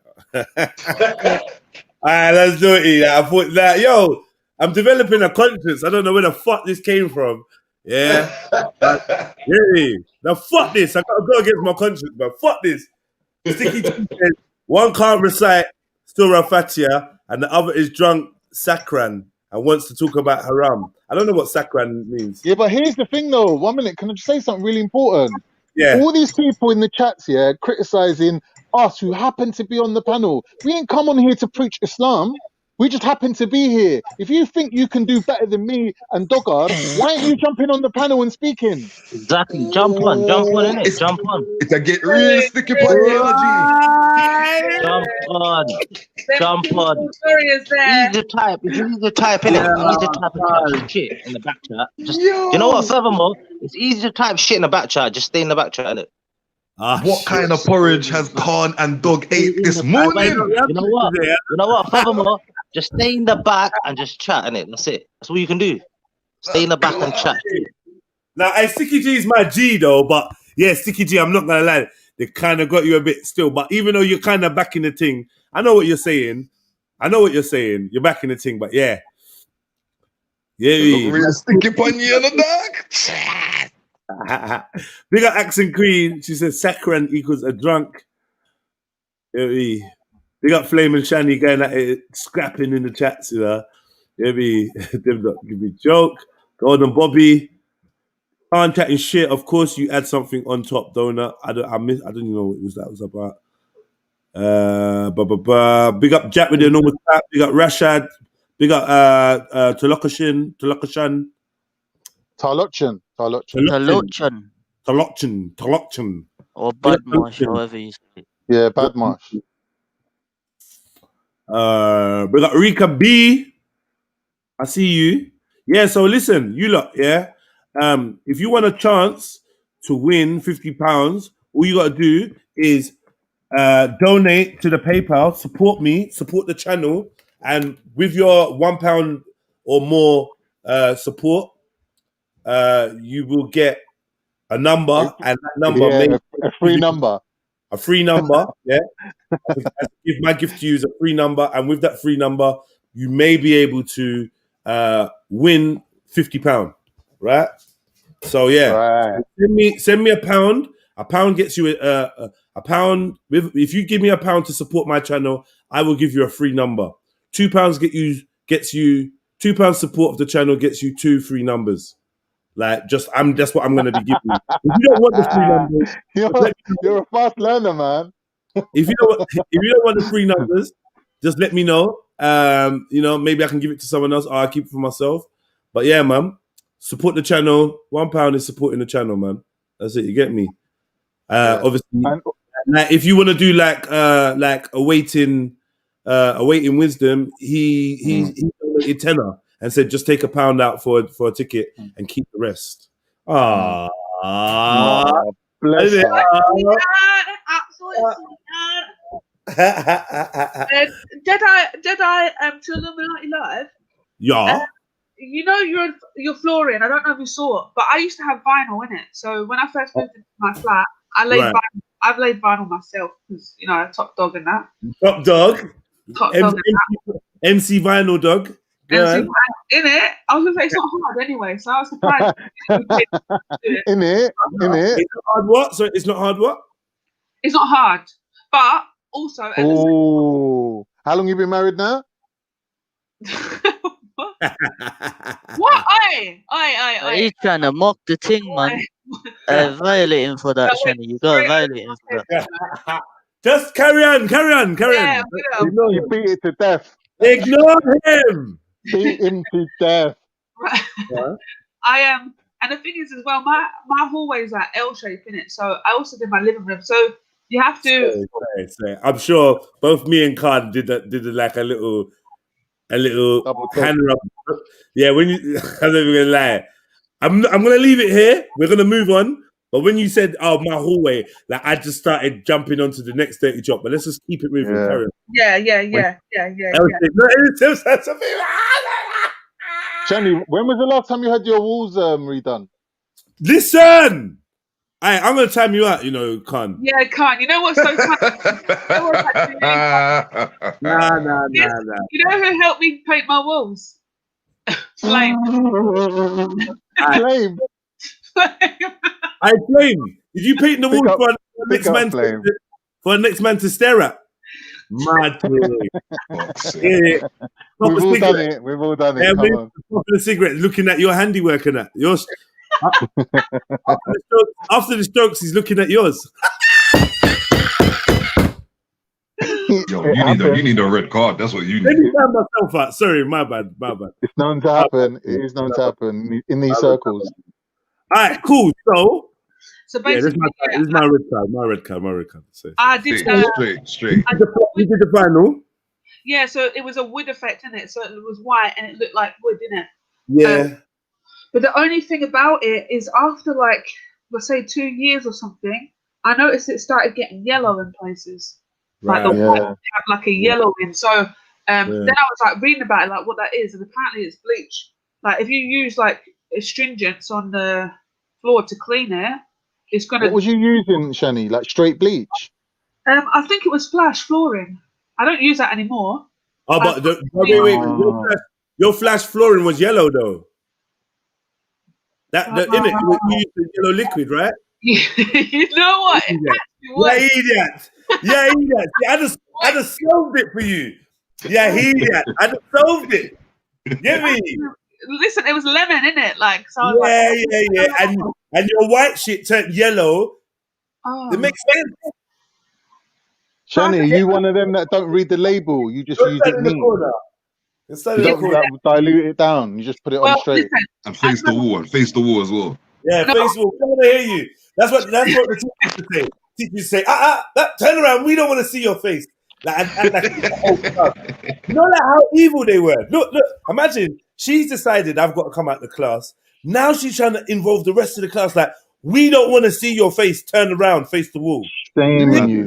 That's naughty. I thought that, yo, I'm developing a conscience. I don't know where the fuck this came from. Yeah. Really. Now, fuck this. I gotta go against my conscience, but fuck this. Sticky T says, one can't recite Surah Fatiha and the other is drunk Sakran and wants to talk about haram. I don't know what Sakran means. Yeah, but here's the thing, though. 1 minute, can I just say something really important? Yeah. All these people in the chats, yeah, criticizing us who happen to be on the panel. We ain't come on here to preach Islam. We just happen to be here. If you think you can do better than me and Dogard, why aren't you jumping on the panel and speaking? Exactly. Jump on, innit? It's Jump on. a get real sticky on the energy. Jump on. Jump on. Warriors there. Easy to type. It's easy to type, innit? Easy to type and chat shit in the back chat. Just, you know what? Furthermore, it's easy to type shit in the back chat. Just stay in the back chat, innit? What kind of porridge has Khan and Dog ate this morning? You know what? You know what? Furthermore, just stay in the back and just chat, innit? That's it. That's all you can do. Stay in the back and chat. Now, Sticky G is my G though, but yeah, Sticky G, I'm not gonna lie, they kind of got you a bit still. But even though you're kind of back in the thing, I know what you're saying. You're back in the thing, but yeah. Yeah, real sticky on you, the dog. Big up Accent Queen. She says saccharin equals a drunk. Yeah, big up Flame and Shani going at it, scrapping in the chats, you know. Yeah, them not give me joke. Golden Bobby. Aren't chatting shit. Of course, you add something on top, Donut. I don't even know what that was about. Big up Jack with the normal tap. Big up Rashad. Big up Talokashan. Or Badmash, however you say it. Yeah, Badmash. We got Rika B. I see you. Yeah, so listen, you lot, yeah. If you want a chance to win £50, all you got to do is donate to the PayPal, support me, support the channel, and with your £1 or more support, you will get a number, and that number a free number. A free number, yeah. If my gift to you is a free number, and with that free number, you may be able to win £50, right? So yeah, right. Send me £1. £1 gets you a pound. If you give me £1 to support my channel, I will give you a free number. £2 gets you £2 support of the channel gets you 2 free numbers. Like that's what I'm gonna be giving you. If you don't want the free numbers, you're a fast learner, man. If you don't want the free numbers, just let me know. Maybe I can give it to someone else, or I'll keep it for myself. But yeah, man, support the channel. £1 is supporting the channel, man. That's it. You get me? Obviously, like if you want to do like awaiting wisdom, he donated £10 and said just take £1 out for a ticket and keep the rest. Bless Did I Trilluminati live? Yeah. You know you're Florian. I don't know if you saw it, but I used to have vinyl in it. So when I first moved into my flat, I laid vinyl. I've laid vinyl myself because top dog and that. Top dog. MC Vinyl Dog. MC in it. I was gonna say it's not hard anyway, so I was surprised. in it. It's not hard what? So it's not hard what? It's not hard, but also. How long you been married now? What? He's trying to mock the thing, man. Violating for that, Shani. You gotta violate him for that. Just carry on. Yeah, you beat it to death. Ignore him. Beat him to death. Right. Yeah. I am, and the thing is as well, my hallway is like L shape in it, so I also did my living room. So you have to. I'm sure both me and Khan did like a little hand rub. Yeah, when you, I'm not even gonna lie. I'm gonna leave it here. We're gonna move on. But when you said, "Oh, my hallway," like I just started jumping onto the next dirty job. But let's just keep it moving. Carry on. Yeah. Jenny, when was the last time you had your walls redone? Listen, I'm gonna time you out. Khan. Yeah, Khan. You know what's so funny? Nah. You know who helped me paint my walls? Flame. Flame. I Flame. Did you paint the walls for a next man to stare at? Mad. We've all done it. Come on. The cigarette, looking at your handiwork and that. Yours. After the strokes, he's looking at yours. Yo, It you happened. need a red card. That's what you Let need. me find myself out. Sorry, my bad. It's known to happen. It is known to happen in these circles. All right, cool. So, So yeah, basically, this is my red card. My red card. So, I did. Straight. you did the final. Yeah, so it was a wood effect in it. So it was white and it looked like wood, didn't it? Yeah. But the only thing about it is after like, let's say 2 years or something, I noticed it started getting yellow in places. Like the white had like a yellowing. So then I was like reading about it, like what that is, and apparently it's bleach. Like if you use like astringents on the floor to clean it, it's gonna. What was you using, Shani? Like straight bleach? I think it was flash flooring. I don't use that anymore. Oh, but wait. Your flash flooring was yellow though. That in it, you used the yellow liquid, right? You know what? Idiot. Yeah, idiot. I just solved it for you. Yeah, idiot. I just solved it. Get me? Listen, it was lemon, innit? Like, so I was yeah. And your white shit turned yellow. It makes sense. Shani, are you one of them that don't read the label? You just use it neat. You don't dilute it down. You just put it on straight. And face the wall as well. Yeah, face the wall. I want to hear you. That's what the teachers say. Teachers say, turn around. We don't want to see your face. Like you know, like how evil they were. Look. Imagine she's decided I've got to come out the class. Now she's trying to involve the rest of the class. Like, we don't want to see your face. Turn around, face the wall. Shame on you.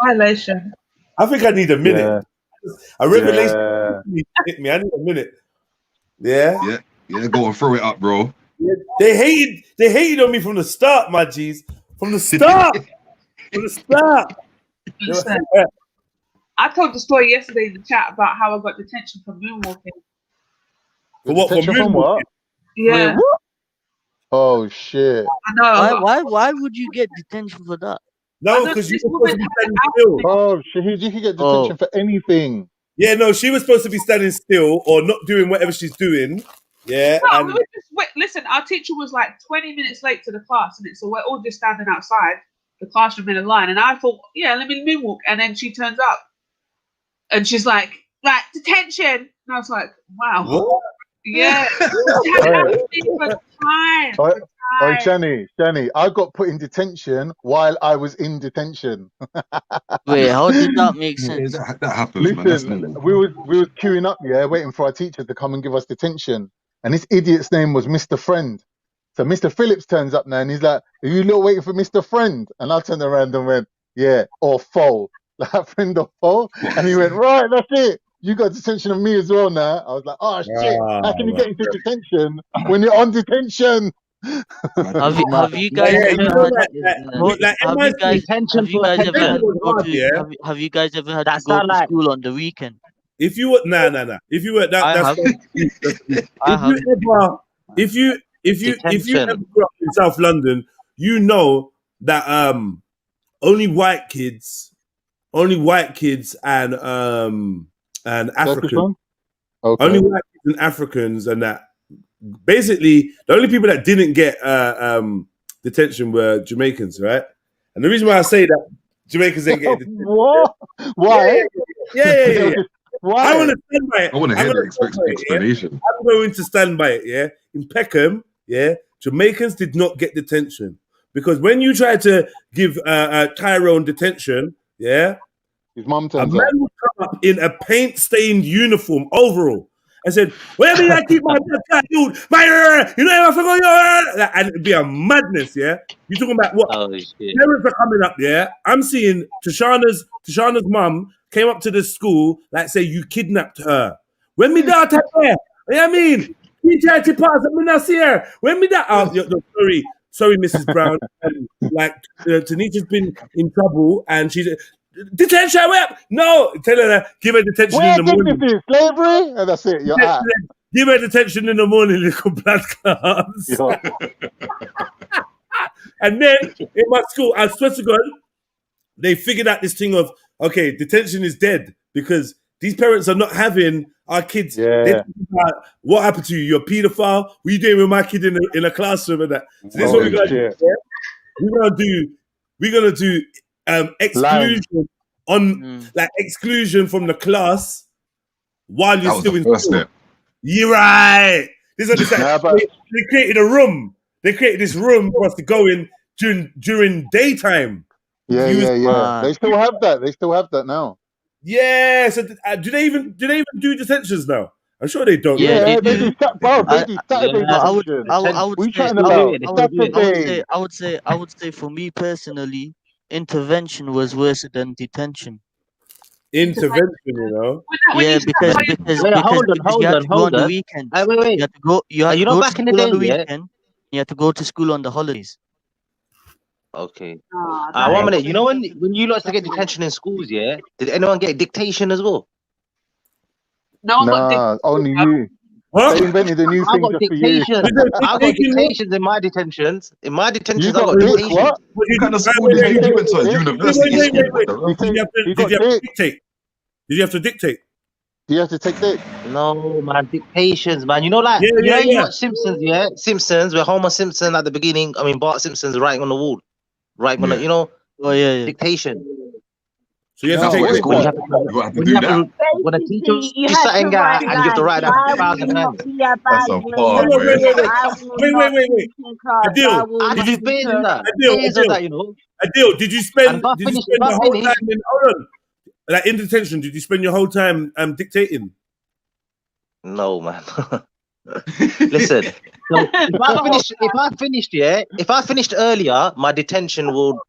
Violation. I think I need a minute. Yeah. A revelation hit me. I need a minute. Yeah, go and throw it up, bro. Yeah. They hated on me from the start, my G's. From the start. Listen, I told the story yesterday in the chat about how I got detention for moonwalking. For what? For moonwalking? Yeah. Oh shit! I know. Why would you get detention for that? No, because you were supposed to be standing still. Oh, Shahid, you can get detention for anything. Yeah, no, she was supposed to be standing still or not doing whatever she's doing. Yeah. No, and we were just listen, our teacher was like 20 minutes late to the class, and so we're all just standing outside the classroom in a line. And I thought, yeah, let me moonwalk. And then she turns up, and she's like, detention. And I was like, wow. What? Yeah. Oh, Shani, I got put in detention while I was in detention. Wait, how did that make sense? That happens, Listen, man. we was queuing up, waiting for our teacher to come and give us detention. And this idiot's name was Mr. Friend. So Mr. Phillips turns up now and he's like, are you lot waiting for Mr. Friend? And I turned around and went, yeah, or foe. Like friend or foe. And he went, right, that's it. You got detention of me as well now. I was like, oh shit, how can you get into detention when you're on detention? Have you guys ever had to go to school on the weekend? If you were if you were if you ever grew up in South London, you know that only white kids and Africans, only white kids and Africans, and that basically the only people that didn't get detention were Jamaicans, right? And the reason why I say that Jamaicans didn't get detention, what? Why? Yeah. Why? I want to stand by it. I want to hear the explanation. I'm going to stand by it. Yeah, in Peckham, Jamaicans did not get detention because when you try to give Tyrone detention, his mum a man would come up in a paint-stained uniform, overall, and said, "Where did I keep my you know, I forgot your," and it'd be a madness. Yeah, you're talking about what? Oh shit! Parents are coming up. Yeah, I'm seeing Tashana's mum came up to the school like say you kidnapped her. When me daughter there, you know what I mean? He tried to pass, I mean, I see her. When me that sorry, Mrs. Brown. Tanisha's been in trouble and she's detention. No, tell her give her detention in the morning. Where slavery? And that's it. You're out. Give her detention in the morning, little blood clots. And then in my school, I swear to God, they figured out this thing of, okay, detention is dead because these parents are not having our kids. They talk about, what happened to you? You're a paedophile. What are you doing with my kid in a classroom and that? So this is what we're going to do. We're going to do we're gonna do exclusion on like exclusion from the class while you're That was still the in first school. step. You're right. This is what Nah, but they created a room. They created this room for us to go in during daytime. yeah. They still have that. They still have that now. Yeah. So do they even do detentions now? I'm sure they don't. Yeah, Yeah, they they do. do. Bro, they do Saturday But I would, detention. I would, I would What are you say, chatting I would, about? Saturday. I would say, for me personally, intervention was worse than detention. Intervention, you know. Yeah, because Wait, hold you had to go on the on. weekend. Wait. You had to go. You had to You know, go to back in the school on day, the yeah. weekend. You had to go to school on the holidays. Okay. 1 minute. You know when you lot to get detention in schools, yeah? Did anyone get dictation as well? No one got Nah, only you. What? They invented a new I thing got just for you. dictation. I got dictations in my detentions. In my detentions, You I got got dick, dictations. what? What kind of school did you went to? A university school? What the Did you have to, You did got you have to dick. dictate? Did you have to dictate? Do you have to take dick? No, man, dictations, man. You know, like you watch Simpsons, yeah? Simpsons, where Homer Simpson at the beginning. I mean, Bart Simpson's writing on the wall, writing on the, you know. Oh yeah. Dictation. So you have No, to take what is dick. that? When a teacher You is had something to write out and you have to write like, down I 1,000 will not times. be a That's bad a boy. bar, man. I will not Wait. teach in class. Adil, I will I not do bears in that. Bears of that, you know. Adil, did you spend And if I the whole finish, time in hold on? Like in detention, did you spend your whole time dictating? no, man. Listen, so if I finished earlier, my detention will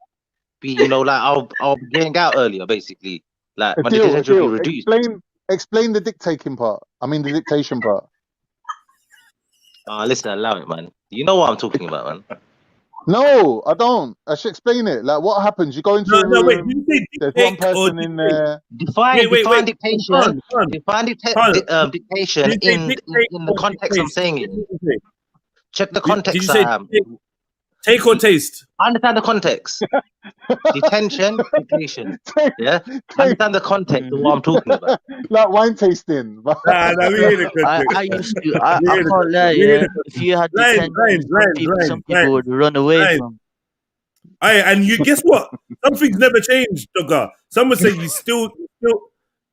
be, you know, like I'll be getting out earlier, basically. Like my detention will be reduced. Explain the dictating part. I mean the dictation part. Listen, allow it, man. You know what I'm talking about, man. No, I don't. I should explain it. Like what happens? You go into a room. Wait. Did you say there's one dictate or person in there. Define dictation. Define dictation Did you say in dictate the or context I'm taste? saying it. Check the context. Did you say take or taste? Understand the context. Detention, dictation. Yeah. Understand the context of what I'm talking about. Like wine tasting. Nah, we hear the context. I used to. I can't lie. Yeah. If you had detention, some people would run away from. Aye, and you guess what? Something's never changed, Dogger. Someone say you still.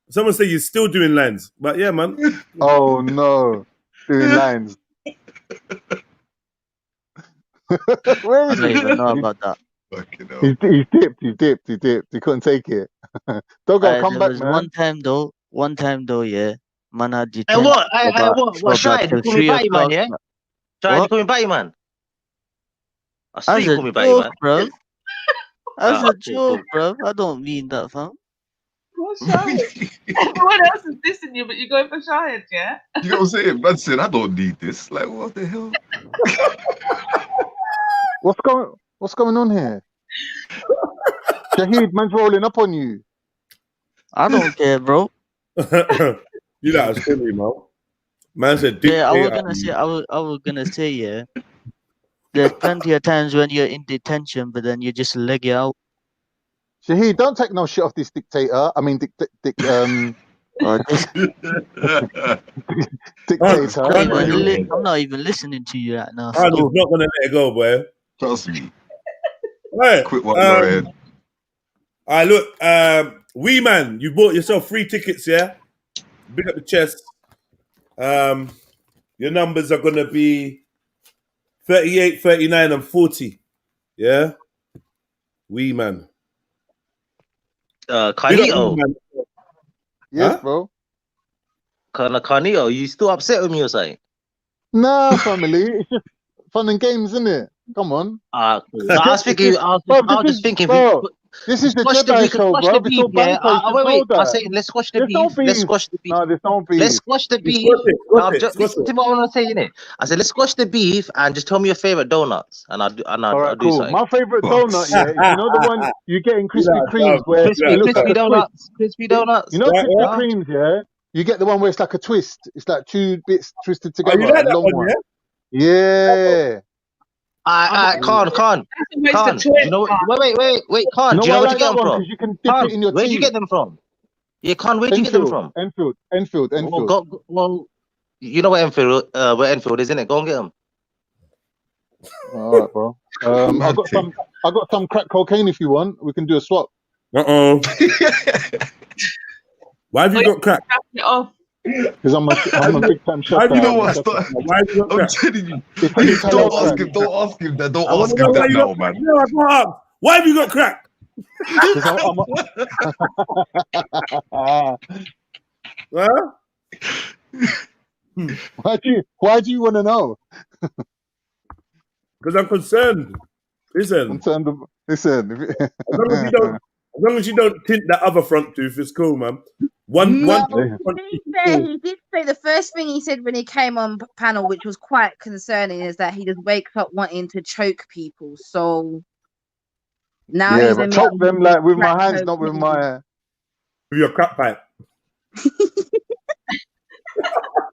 Someone say you're still doing lines, but yeah, man. Oh no, doing lines. Where is I don't he? even know about that. He's dipped. He couldn't take it. Doggo, come back, man. One time though, yeah. Man had Hey, detention. what? Shy, you call me Batty Man, yeah? Shy, you call me Batty Man? I swear you call me Batty Man. Bro. That's a joke, bro. I don't mean that, fam. What's Shahid? Everyone else is dissing you, but you're going for Shahid, yeah? You know what I'm saying? Man said, I don't need this. Like, what the hell? What's going on here? Shahid, man's rolling up on you. I don't care, bro. You got a silly, man. Man said, yeah, I was gonna say, yeah. There's plenty of times when you're in detention, but then you just leg it out. Shahid, don't take no shit off this dictator. I mean, dictator. I'm not even listening to you right now. I'm just not gonna let it go, boy. Trust me. Right. Quit what you're in. All right, look, wee man, you bought yourself 3 tickets, yeah? Big up the chest. Your numbers are gonna be 38, 39, and 40. Yeah? Wee man. Carnito. Yes, bro. Carnito, you still upset with me or something? Nah, family. It's just fun and games, isn't it? Come on. Cool. No, I was just thinking. Bro, this is the Jedi show, bro. Wait. I say let's squash the beef. Let's squash the beef. No, there's no beef. Let's squash the beef. Listen to what I want to say, innit? I said let's squash the beef and just tell me your favorite donuts, and I'll do cool. something. My favorite donut, yeah, is, you know the one you get in Krispy Kremes where crispy donuts. Crispy donuts. You know Krispy Kremes, yeah. You get the one where it's like a twist. It's like 2 bits twisted together. You like that one, yeah? Khan. You know, wait, Khan. Do you know where to get them from? You can dip it in your where do you get them from? Yeah, Khan, where do you get them from? Enfield. Well, you know where Enfield is, isn't it? Go and get them. All right, bro. got some crack cocaine if you want. We can do a swap. Why have you got crack? Because I'm a big time shot. You know what? Why have you got I'm crack? telling you. It's halal Don't crack. ask him. Don't ask him that. Don't I want ask to know him why that you now, got man. No, I can't ask. Why have you got crack? Because Huh? Why do you want to know? Because I'm concerned. Listen. Listen. As long as you don't tint that other front tooth, it's cool, man. One To front be tooth. fair, he did say the first thing he said when he came on panel, which was quite concerning, is that he just wakes up wanting to choke people. So now Yeah, he's but choke them like with my hands, not with my. With your crack pipe.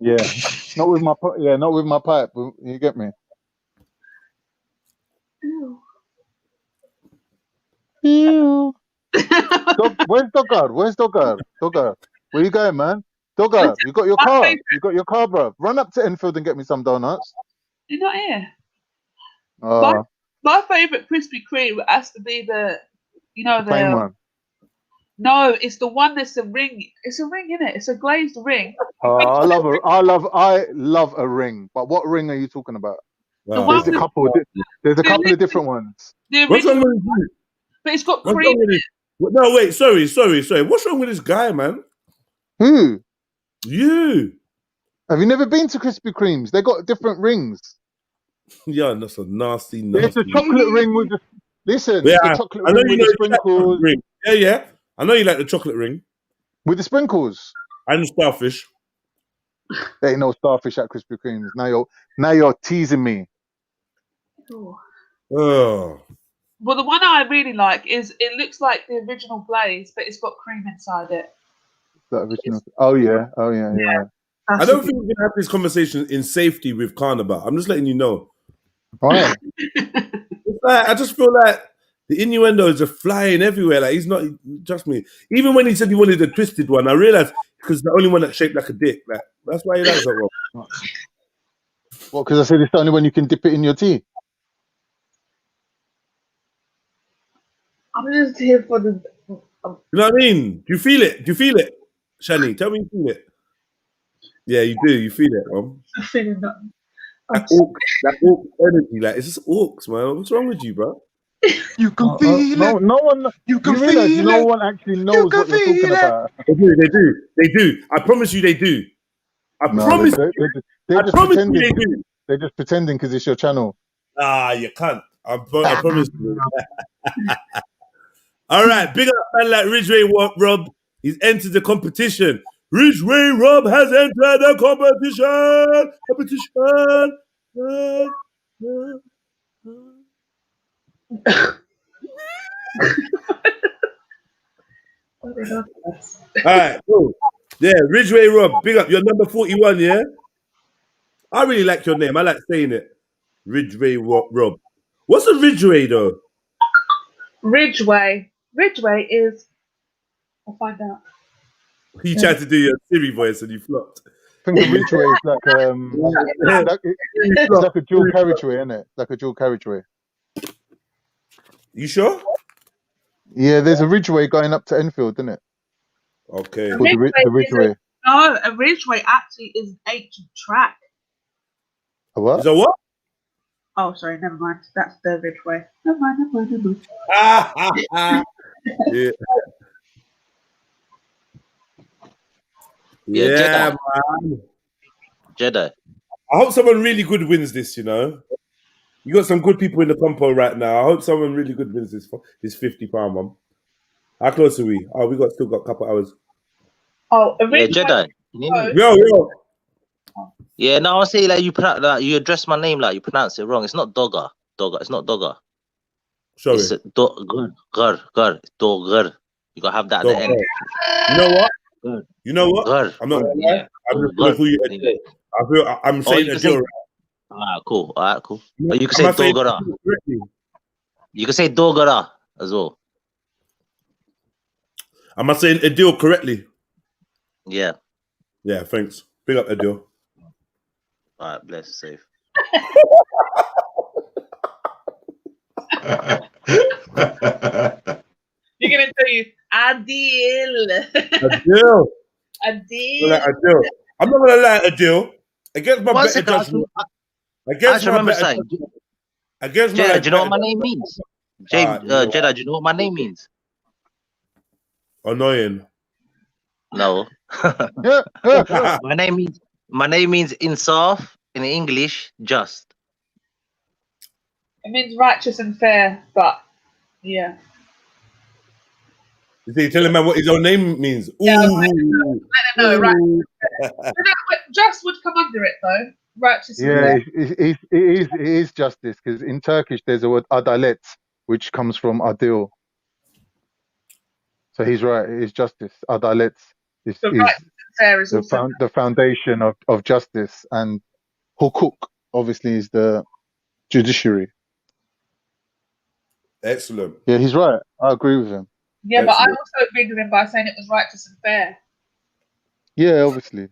Yeah, not with my pipe. You get me? Ew. Where's Dogger? Where you going, man? Dogger, you got your car. Bro. Run up to Enfield and get me some donuts. You're not here. My favourite Krispy Kreme has to be the plain one. No, it's the one that's a ring. It's a ring, isn't it? It's a glazed ring. I love a ring. But what ring are you talking about? There's a couple. There's a couple of different ones. What's wrong with you? But it's got cream in it. No, wait. Sorry. What's wrong with this guy, man? Who? You. Have you never been to Krispy Kremes? They got different rings. Yeah, that's a nasty. There's a chocolate ring with the. Listen, Yeah, the chocolate ring with the sprinkles. Yeah. I know you like the chocolate ring. With the sprinkles. And starfish. There ain't no starfish at Krispy Kremes. Now you're teasing me. Oh. Well, the one I really like is it looks like the original glaze, but it's got cream inside it. That original. Oh yeah. I don't think we can have this conversation in safety with Carnival. I'm just letting you know. Why? I just feel like the innuendos are flying everywhere. Like he's not. Trust me. Even when he said he wanted a twisted one, I realized because the only one that's shaped like a dick. Like that's why he likes that one. Well, because I said it's the only one you can dip it in your tea. I'm just here for the. You know what I mean? Do you feel it? Shani, tell me you feel it. Yeah, you do. You feel it, man. I'm feeling that. That orc energy, like it's just orcs, man. What's wrong with you, bro? You can feel it. No one. You can realize feel no it. one actually knows what you're talking about. They do. I promise you, they do. I promise you. They're just pretending. They do. They're just pretending because it's your channel. Ah, you can't. I promise you. All right, big up man like Ridgeway Rob. He's entered the competition. Ridgeway Rob has entered the competition. All right, cool. Yeah, Ridgeway Rob, big up. You're number 41, yeah? I really like your name. I like saying it. Ridgeway Rob. What's a Ridgeway, though? Ridgeway is. I'll find out. You tried to do your Siri voice and you flopped. I think a Ridgeway is like it's like a dual carriageway, isn't it? Like a dual carriageway. You sure? Yeah, there's a Ridgeway going up to Enfield, isn't it? Okay. The Ridgeway. A Ridgeway actually is an ancient track. A what? Is a what? Oh, sorry, never mind. That's the Ridgeway. Never mind. Yeah. Yeah, man. Jedi. I hope someone really good wins this, you know. You got some good people in the compo right now. I hope someone really good wins this £50 one. How close are we? Oh, still got a couple hours. Oh, yeah, Jedi. Yo. Yeah, no, I want to say like you address my name like you pronounce it wrong. It's not Dogger. It's not Dogger. Sorry. It's Dogger. Dogger. You gotta have that at the end. You know what? Good. You know what? Good. I'm not. Yeah. I'm just gonna call you. I'm saying a deal. Alright, cool. But you can say Dogara. You can say Dogara as well. Am I saying Adil correctly? Yeah. Yeah, thanks. Big up Adil. Alright, bless, safe. You're gonna tell you Adil. Adil. Adil. Adil. I'm not gonna lie, Adil. Against my One better second, judgment. I Against just my remember better something. judgment. Against my Jedi, do you know what better my name judgment. means? Jedi, do you know what my name means? Annoying. No. my name means insaf in English, just. It means righteous and fair, but yeah. You see, tell him man what his own name means. Ooh. Yeah, I don't know, right? Just would come under it though. Righteous and Yeah, fair. it is justice, because in Turkish there's a word adalet, which comes from adil. So he's right. It is justice. Adalet is fair is also the foundation of justice, and hukuk obviously is the judiciary. Excellent. Yeah, he's right. I agree with him. Yeah, but I also agreed with him by saying it was righteous and fair. Yeah, obviously.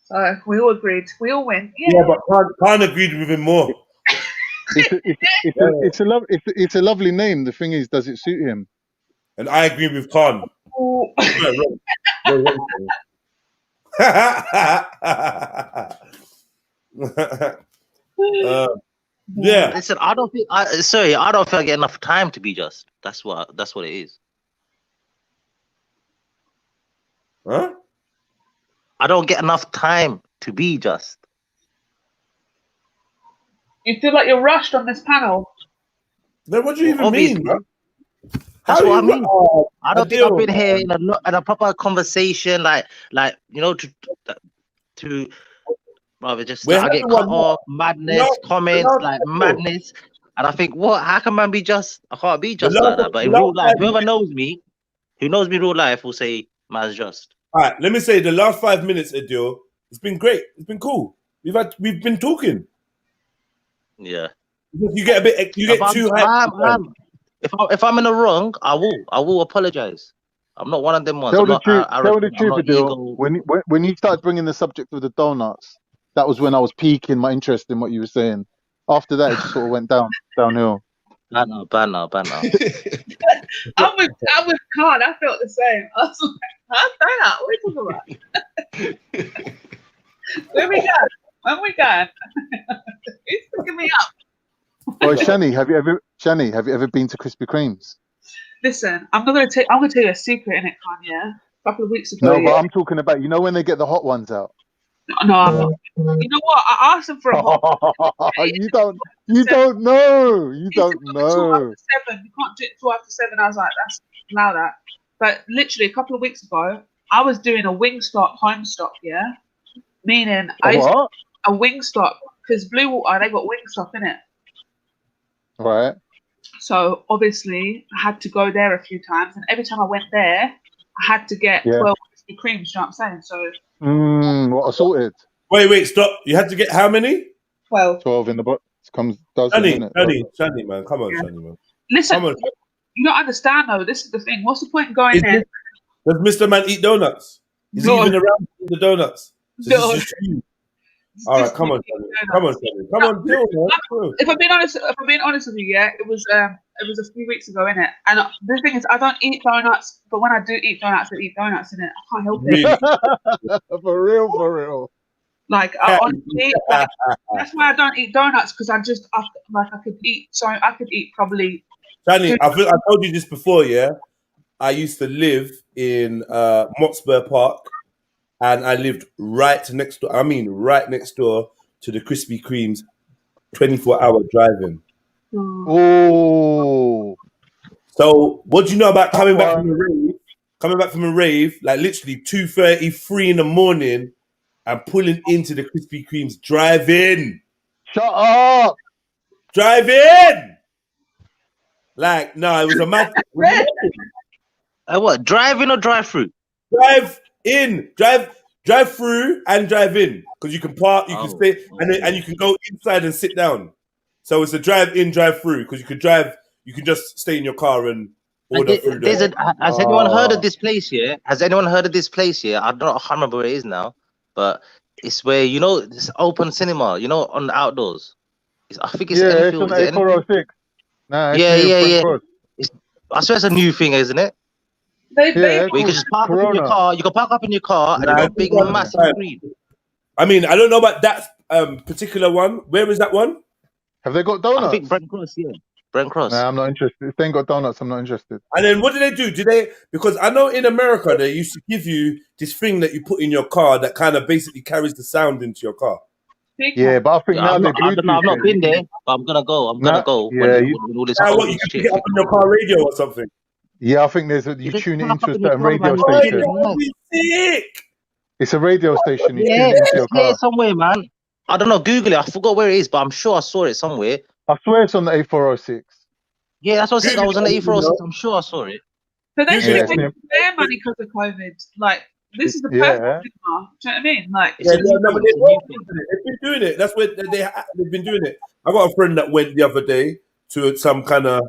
So we all agreed. We all win. Yeah, but Khan agreed with him more. It's a lovely name. The thing is, does it suit him? And I agree with Khan. Yeah. Listen, I don't think I get enough time to be just. That's what it is. Huh? I don't get enough time to be just. You feel like you're rushed on this panel. Then what do you even mean, bro? That's what I mean. I don't think I've been here in a proper conversation, like you know, to rather just I get cut off, madness, comments, like madness, and I think, what? How can man be just? I can't be just like that. But in real life, who knows me real life will say man's just. All right, let me say the last 5 minutes, Adil, it's been great. It's been cool. We've been talking. Yeah. You get too hyped. If I'm in the wrong, I will apologize. I'm not one of them ones. Tell the truth, Adil. When you started bringing the subject of the donuts, that was when I was piquing my interest in what you were saying. After that, it just sort of went downhill. Banner. I'm with Khan. I felt the same. I was like, huh? Donut? What are you talking about? Where we going? When we going? He's picking me up. Oh, Shani, have you ever been to Krispy Kremes? Listen, I'm gonna tell you a secret in it, Khan. Yeah, a couple of weeks ago. No, but I'm talking about, you know, when they get the hot ones out. No, I'm not. You know what? I asked them for a hot. You don't know. You don't know. 7. You can't do it 2 after 7. I was like, that's allow that. But literally a couple of weeks ago, I was doing a Wingstop home stop. Yeah, meaning a Wingstop, because Blue Water, they got Wingstop in it. Right. So obviously I had to go there a few times, and every time I went there, I had to get 12 Krispy Kremes. You know what I'm saying? So. What assorted? Wait, stop. You had to get how many? 12. 12 in the box. Shani, man. Come on, Shani, man. Listen, you don't understand though. This is the thing. What's the point in going there? Does Mr. Man eat donuts? Is he even around the donuts? No. All right, come on, Shani. Come on, deal, man. If I'm being honest with you, yeah, it was a few weeks ago, innit? And the thing is, I don't eat donuts, but when I do eat donuts, I eat donuts, innit? I can't help it. Really? For real. Like, honestly, that's why I don't eat donuts, because I could eat probably. Shani, I told you this before, yeah. I used to live in Motspur Park, and I lived right next door. I mean, right next door to the Krispy Kremes, 24-hour driving. Oh. So, what do you know about coming back from a rave? Coming back from a rave, like literally 2:30, 3 in the morning, and pulling into the Krispy Kremes, driving. Shut up. Driving. Like, no, it was a mad. What? Drive-in or drive-through? Drive in, drive through, and drive in, because you can park, you can stay, and you can go inside and sit down. So it's a drive-in, drive-through, because you can drive. You can just stay in your car and order food. Has anyone heard of this place here? I don't can't remember where it is now, but it's where, this open cinema, on the outdoors. I think it's it's on 406. Nah, it's Yeah, near yeah, Brent yeah. Cross. I swear it's a new thing, isn't it? They Yeah, Where you can just park up in your Corona. car. You can park up in your car and you Nah, got a big, massive screen. I mean, I don't know about that particular one. Where is that one? Have they got I donuts? think Brent Cross, yeah. Brent Cross. Nah, I'm not interested. If they ain't got donuts, I'm not interested. And then what do they do? Do they, because I know in America they used to give you this thing that you put in your car that kind of basically carries the sound into your car. Yeah, but I think now I've they not, I've Bluetooth not it. been there, but I'm gonna go. I'm gonna go Yeah, when all this Now what, COVID you can shit. pick it up on your car radio or something? yeah, I think there's a, you just tune it park into up a in your certain car, radio man. Oh, station. that would be sick! It's a radio station. You Yeah, tune it into your yeah, car. somewhere, man. I don't know. Google it. I forgot where it is, but I'm sure I saw it somewhere. I swear it's on the A406. Yeah, that's what I said. I was on the Google it, A406. I'm sure I saw it. So they Yeah, should it's take near, their money because of COVID. Like, this is the yeah. perfect thing, Ma. Do you know what I mean? Like, It's a new no, thing. but It's a new thing. they've been doing it. That's where they've been doing it. I got a friend that went the other day to some kind of.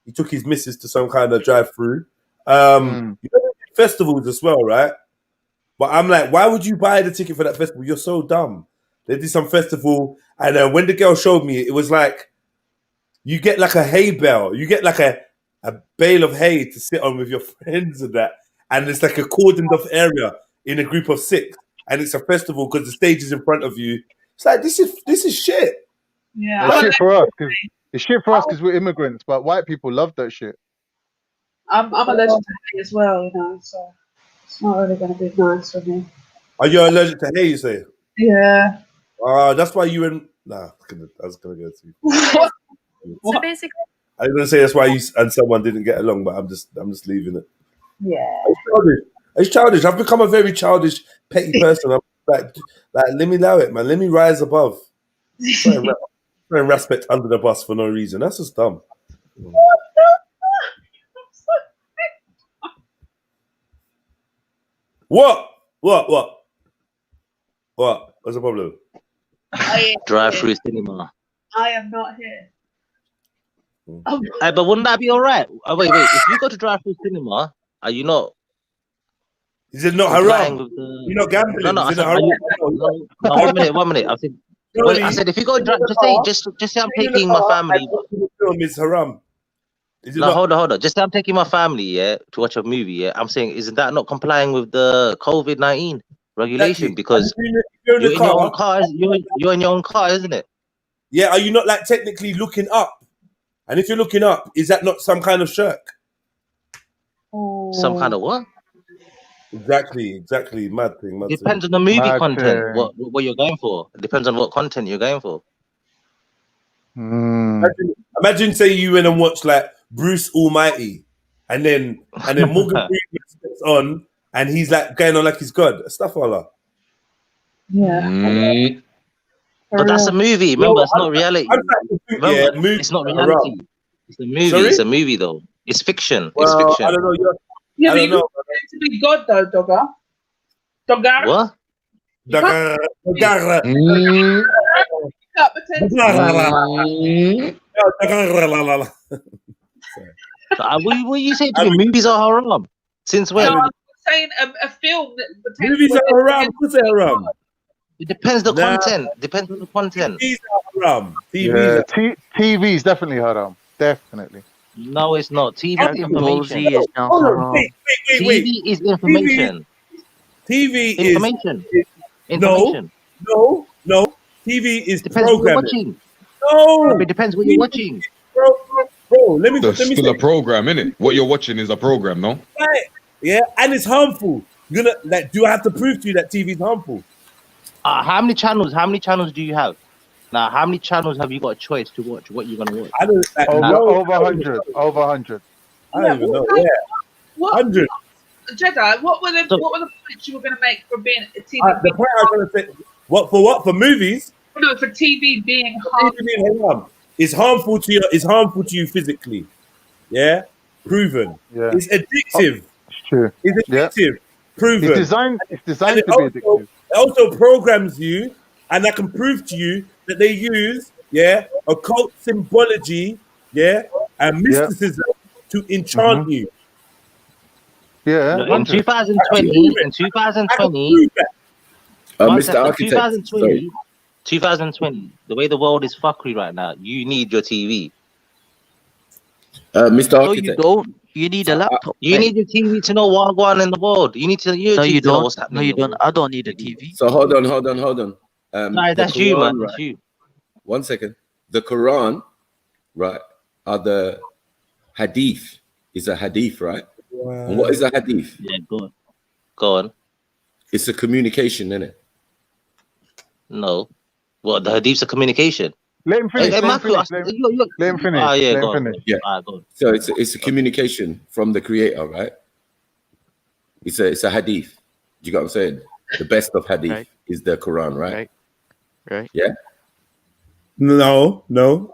He took his missus to some kind of drive-through. You know, festivals as well, right? But I'm like, why would you buy the ticket for that festival? You're so dumb. They did some festival, and when the girl showed me, it was like you get like a hay bale, you get like a bale of hay to sit on with your friends and that, and it's like a cordoned off area in a group of 6, and it's a festival because the stage is in front of you. It's like this is shit. yeah. It's shit for us because we're immigrants, but white people love that shit. I'm allergic to hay as well, you know, so it's not really going to be nice for me. Are you allergic to hay? You say? Yeah. That's why you and I was gonna go to. So basically, I was gonna say that's why you and someone didn't get along, but I'm just leaving it. Yeah. It's childish. I've become a very childish, petty person. I'm like, let me allow it, man. Let me rise above. Throwing respect under the bus for no reason. That's just dumb. What? What's the problem? Drive-through cinema. I am not here. But wouldn't that be all right? Wait. If you go to drive-through cinema, are you not? Is it not complying haram? with the... You're not gambling. No. Is I it said, haram? no, 1 minute. I said if you go just say I'm taking my family. The film is haram. Is it No, not? hold on. Just say I'm taking my family, to watch a movie. Yeah, I'm saying, isn't that not complying with the COVID-19 regulation? Because you're in you're the in your car. own car. You're in your own car, isn't it? Yeah, are you not like technically looking up? And if you're looking up, is that not some kind of shirk? Some kind of what? Exactly. Mad thing. Depends on the movie content. What you're going for. It depends on what content you're going for. Imagine say you went and watched like Bruce Almighty, and then Morgan Freeman steps on, and he's like going on like he's God. Astaghfirullah. Yeah. But that's a movie. Remember, it's not reality. Remember, it's not reality. It's a movie. Sorry? It's a movie, though. It's fiction. Well, It's fiction. I don't know. Yeah, I but don't you know. to be God though, Dogger. Dogger. What? What you saying to me? Movies are haram. Since when? No, I'm saying a film that Movies are haram. Who's haram? It depends the content. Depends on the content. TVs are haram. Yeah, TV is definitely haram. Definitely. No, it's not. TV is information. is not haram. Wait. TV is information. TV information. is information. No. TV is Depends what you're programming. watching. No. It depends what you're watching. Bro, let me It's still say. a program, innit? What you're watching is a program, no? Right. Yeah, and it's harmful. You're gonna do I have to prove to you that TV is harmful? How many channels? How many channels do you have? Now, how many channels have you got a choice to watch? What you're gonna watch? I don't over 100. Over 100. I don't even know. Yeah, 100. Jedi, what were the points you were going to make for being a TV? The point I was going to say, for movies? No, for TV being harmful. It's harmful to you. It's harmful to you physically. Yeah, proven. Yeah. It's addictive. It's true. It's addictive. Proven. It's designed to be addictive. It also programs you, and I can prove to you that they use occult symbology, and mysticism to enchant you. Yeah. In 2020, Mr. Architect. 2020, the way the world is fuckery right now, you need your TV. Mr. No, you Architect. don't. You need a laptop. You need a TV to know what's going on in the world. You need to. No, you to know don't. what's happening. No, you in the don't. world. I don't need a TV. So hold on. Nah, that's you, man. That's you. 1 second. The Quran, right, are the hadith. Is a hadith, right? Wow. And what is a hadith? Yeah, go on. It's a communication, isn't it? No. Well, the hadith's a communication. Let him finish. Hey, let him finish. Let him finish. Ah, yeah, let go him on. finish. Yeah. Go on. So it's a communication from the creator, right? It's a hadith. Do you get what I'm saying? The best of hadith is the Quran, right? Right. Yeah. No,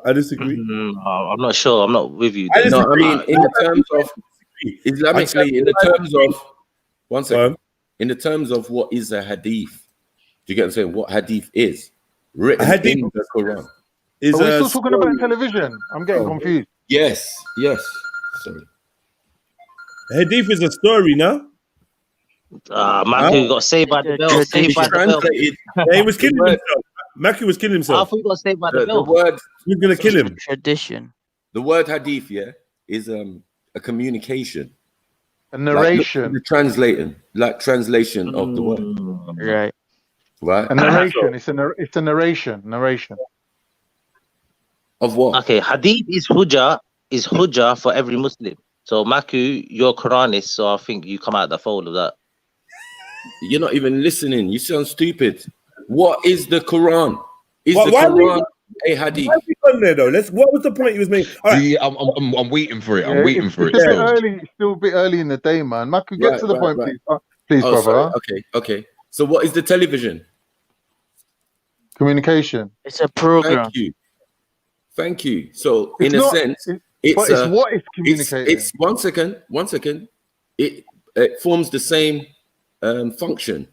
I disagree. I'm not sure. I'm not with you. I No, I disagree. mean in the terms of Islamically, in the terms of 1 second, in the terms of what is a hadith? Do you get what I'm saying? What hadith is written hadith in the Quran? Is Are we a still talking about television? I'm getting confused. Yes. Sorry. hadith is a story, no? Matthew got saved by the bell. Saved by the bell. Yeah, he was killing himself. Mackie was killing I himself. thought you got saved by the The bell. word, He was gonna kill him. Tradition. the word hadith, yeah, is a communication, A narration. like translation of the word, Right. right? A narration. It's a narration. Narration. Of what? Okay, hadith is hujjah for every Muslim. So Maku, you're Quranist, so I think you come out the fold of that. You're not even listening. You sound stupid. What is the Quran? Is the Why Quran a hadith? Why are we on there though? What was the point he was making? All right. Yeah, I'm waiting for it. I'm Yeah, waiting for it. It's a bit Still. early. It's still a bit early in the day, man. Maku, get Right, to the right, point, right. please. Please, Oh, brother. sorry. Okay. So what is the television? Communication. It's a program. Thank you. So It's in a not- sense, but it's it's what it's communicating. It's 1 second. It forms the same function.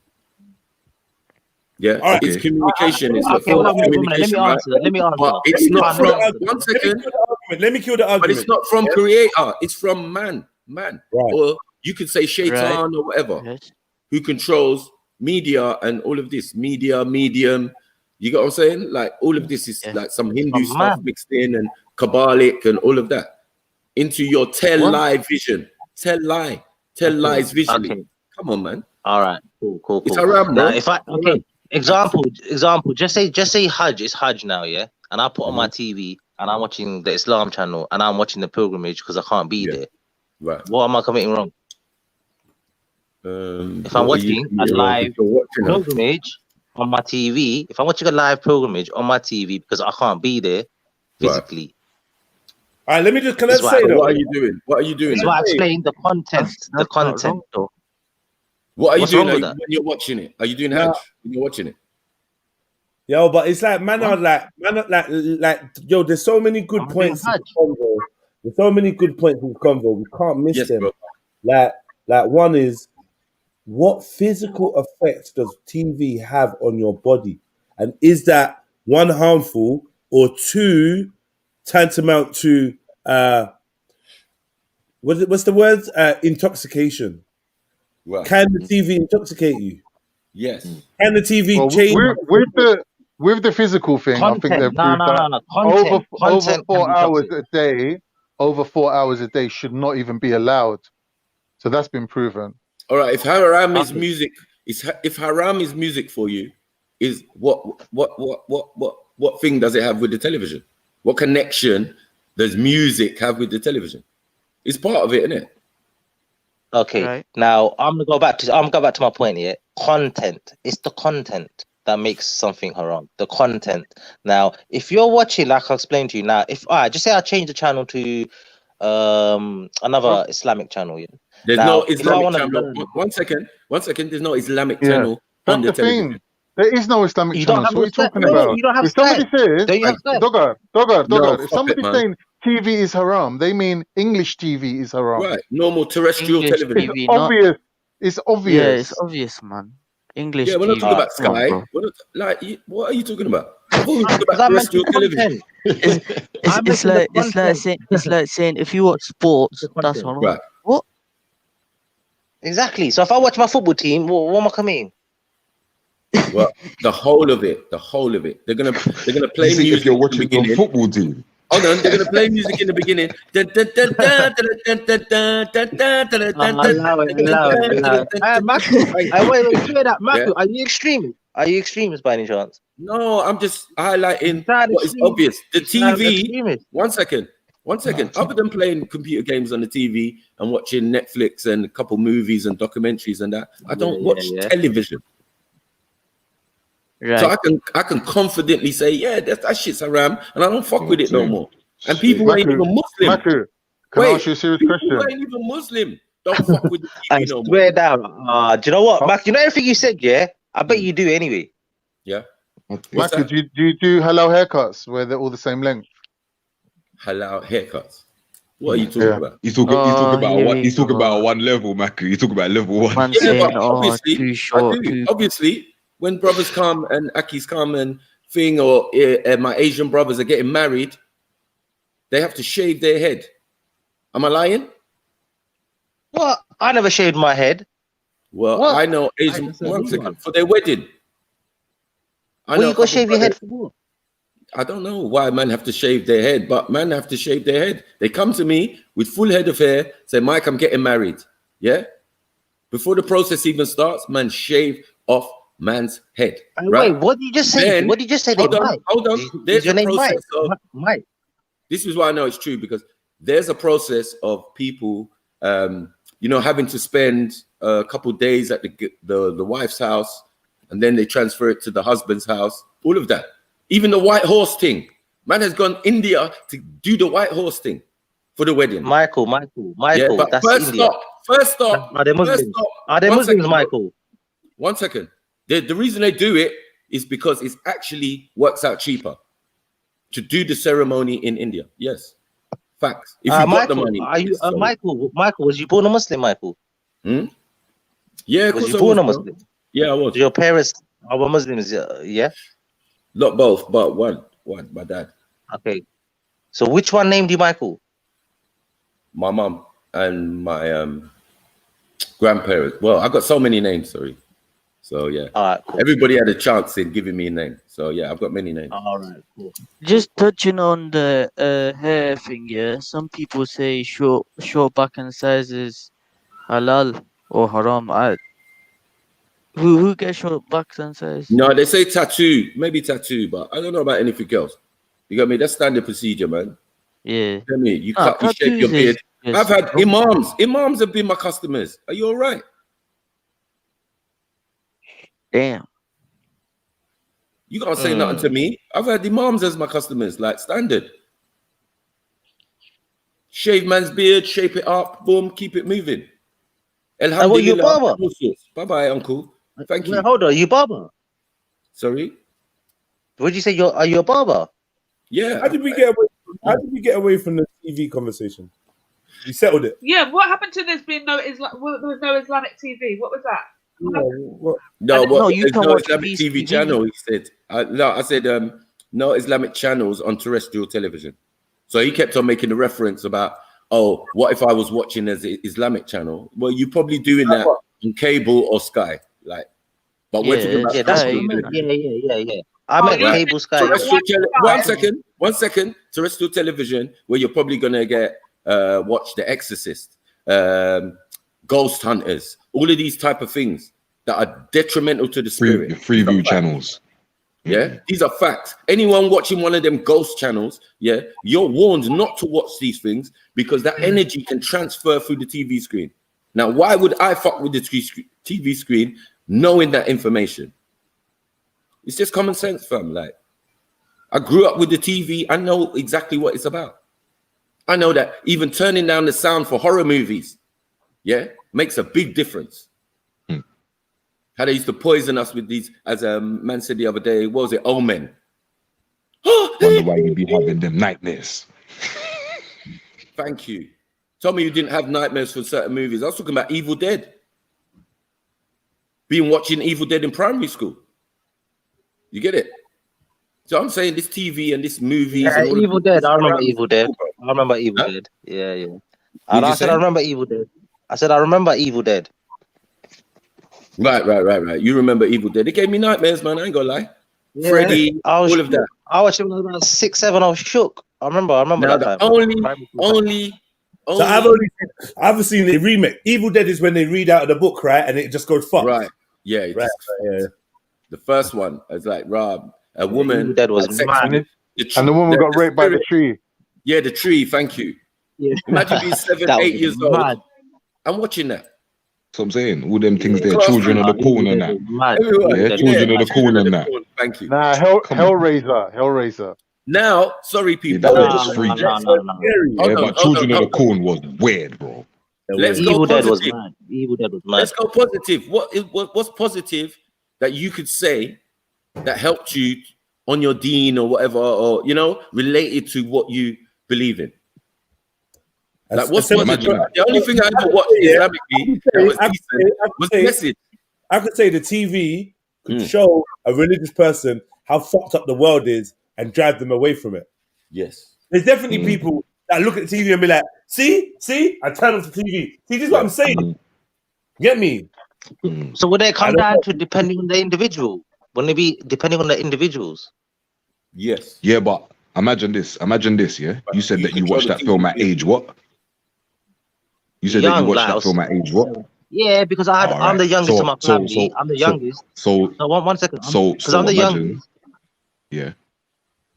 Yeah, All right. it's communication. It's a Okay, form of let me communication, right? answer. Let me answer. But it's not from 1 second. Let me kill the argument. But it's not from creator. It's from man. Right. Or you could say shaitan or whatever, Yes. who controls media and all of this. Media, medium. You get what I'm saying? Like all of this is like some Hindu stuff mixed in and Kabbalic and all of that into your live vision. Tell lies visually. Okay. Come on, man. All right. Cool. It's haram, Now, bro. example. Just say Hajj. It's Hajj now, yeah. And I put on my TV and I'm watching the Islam channel and I'm watching the pilgrimage because I can't be there. Right. What am I committing wrong? If I'm watching a live pilgrimage on my TV, if I'm watching a live pilgrimage on my TV because I can't be there physically. All right, let me just can I say though? What are you doing? What are you doing? That's why I explained the content. The content. What are you What's doing wrong with that? when you're watching it? Are you doing Hajj when you're watching it? Yo, but it's like man are like yo. There's so many good points in the convo. There's so many good points in the convo. We can't miss them. Bro. Like one is, what physical effects does TV have on your body, and is that one harmful or two tantamount to what's the word? Intoxication. Right. Can the TV intoxicate you? Yes. Can the TV Well, change? with the physical thing, I think they've proved that over 4 hours a day, over 4 hours a day should not even be allowed. So that's been proven. All right. If haram is music, if haram is music for you, is what thing does it have with the television? What connection does music have with the television? It's part of it, isn't it? Okay. Now I'm gonna go back to my point here. Content. It's the content that makes something haram. The content. Now, if you're watching, like I explained to you now, just say I change the channel to another Islamic channel. Yeah. There's now, no Islamic channel. 1 second. There's no Islamic channel on the television. Thing. There is no Islamic channel. So what are you talking about? You don't have if somebody says, Dogger, No, if somebody's saying TV is haram, they mean English TV is haram. Right. Normal terrestrial television. It's obvious. It's obvious. Yeah, it's obvious, man. English. Yeah, we're not TV. talking about Sky. We're not, what are you talking about? We're talking about terrestrial television. It's like saying if you watch sports, that's haram. Right. What? Exactly. So if I watch my football team, what am I coming? Well, the whole of it. They're gonna play You see, music if you're watching in the your football team. Hold on, they're gonna play music in the beginning. Allow it. Maku, wait, swear that, Maku, Yeah. are you extremist? Are you extremist by any chance? No, I'm just highlighting what is extremist. obvious. The You sound TV. extremist. One second. Other than playing computer games on the TV and watching Netflix and a couple movies and documentaries and that, I don't watch television. Right. So I can confidently say, yeah, that shit's haram, and I don't fuck with it no more. And people who ain't even Muslim. Maku, can I ask you a serious question? People who ain't even Muslim don't fuck with the TV I no more. swear down. Do you know what, Maku? You know everything you said, yeah? I bet you do anyway. Yeah. Maku, do you do halal haircuts where they're all the same length? Halal haircuts. What are you talking about? He's talking about one level, Maku. He's talking about level 1. Man Yeah, saying, but obviously, too short. Obviously, when brothers come and Akis come and thing, or my Asian brothers are getting married, they have to shave their head. Am I lying? What? I never shaved my head. Well, What? I know Asian. One second, for their wedding. Well, you got to shave your head for what? I don't know why men have to shave their head, but men have to shave their head. They come to me with full head of hair, say, Mike, I'm getting married. Yeah? Before the process even starts, man, shave off man's head. Right? Wait, what did you just say? Then, What did you just say? Hold on. There's your a name process of Mike? This is why I know it's true, because there's a process of people, having to spend a couple of days at the wife's house, and then they transfer it to the husband's house. All of that. Even the white horse thing. Man has gone India to do the white horse thing for the wedding. Michael, Yeah, but that's first India. stop. Are they Muslims? Are they Muslims, Michael? 1 second. The reason they do it is because it actually works out cheaper to do the ceremony in India. Yes. Facts. If you got the money. Are you Michael, was you born a Muslim, Michael? Yeah, was you born a Muslim? Yeah, I was. Your parents are Muslims, yeah? Not both, but one, my dad. Okay. So which one named you Michael? My mum and my grandparents. Well, I got so many names, sorry. So yeah. All right, cool. Everybody had a chance in giving me a name. So yeah, I've got many names. All right, cool. Just touching on the hair thing, yeah. Some people say short back and size is halal or haram. Who gets short backs and size? No, they say tattoo, maybe tattoo, but I don't know about anything else. You got me? That's standard procedure, man. Yeah. You got me? You cut, you shape your beard. I've had imams. Imams have been my customers. Are you all right? Damn. You can't say nothing to me. I've had imams as my customers, like standard. Shave man's beard, shape it up, boom, keep it moving. What, you barber? Bye-bye, uncle. Thank you. Hold on, you barber? Sorry? What did you say? Are you a barber? Yeah. How did we get away from the TV conversation? We settled it. Yeah, what happened to this being there was no Islamic TV? What was that? No, you there's can no watch Islamic TV channel, he said. I said no Islamic channels on terrestrial television. So he kept on making a reference about, oh, what if I was watching as an Islamic channel? Well, you're probably doing that on cable or Sky. Like, but we're talking about yeah. I meant cable Sky. One second. Terrestrial television, where you're probably gonna get watch The Exorcist, Ghost Hunters, all of these type of things that are detrimental to the spirit. The Freeview channels. Yeah, these are facts. Anyone watching one of them ghost channels, yeah, you're warned not to watch these things because that energy can transfer through the TV screen. Now, why would I fuck with the TV screen knowing that information? It's just common sense, fam. Like, I grew up with the TV. I know exactly what it's about. I know that even turning down the sound for horror movies, yeah, makes a big difference. How they used to poison us with these, as a man said the other day, what was it, Omen? Wonder why you be having them nightmares. Thank you. Tell me you didn't have nightmares for certain movies. I was talking about Evil Dead. Been watching Evil Dead in primary school. You get it? So I'm saying this TV and this movies. Yeah, and all Evil Dead. I remember Evil Dead. I remember Evil Dead. Yeah. And I said I remember Evil Dead. I said I remember Evil Dead. Right. You remember Evil Dead? It gave me nightmares, man. I ain't gonna lie. Yeah, Freddy, all of that. I watched it when I was about 6, 7. I was shook. I remember Now that the time. only. So I haven't seen the remake. Evil Dead is when they read out of the book, right, and it just goes fucked. Right. Yeah. Right. Yeah. The first one is like Rob, a woman. Evil Dead was mad. And the woman got raped by the tree. Yeah, the tree. Thank you. Yeah. Imagine being 7, That 8 was years mad. old. I'm watching that. So I'm saying all them things there, Class children of the room. corn and that. Mad. Yeah, children of the corn and that. Thank you. Nah, Hellraiser. Now, sorry, people. Yeah, that was just free. Hold Yeah, on, but children of the corn was weird, bro. Let's go Evil Dead was positive. mad. Evil Dead was mad. Let's go positive. What's positive that you could say that helped you on your deen or whatever, or related to what you believe in? Like what's positive? The only thing I ever watched Islamically that was decent was the message. I could say the TV could show a religious person how fucked up the world is and drive them away from it. Yes. There's definitely people that look at the TV and be like, see, I turn off the TV. See, this is what I'm saying. Get me? So would it come down to depending on the individual? Wouldn't it be depending on the individuals? Yes. Yeah, but imagine this, yeah? You said that you watched that film at age what? You said that you watched that film at age what? Yeah, because I'm the youngest in my family. I'm the youngest. So one second. Because I'm the imagine, youngest. Yeah.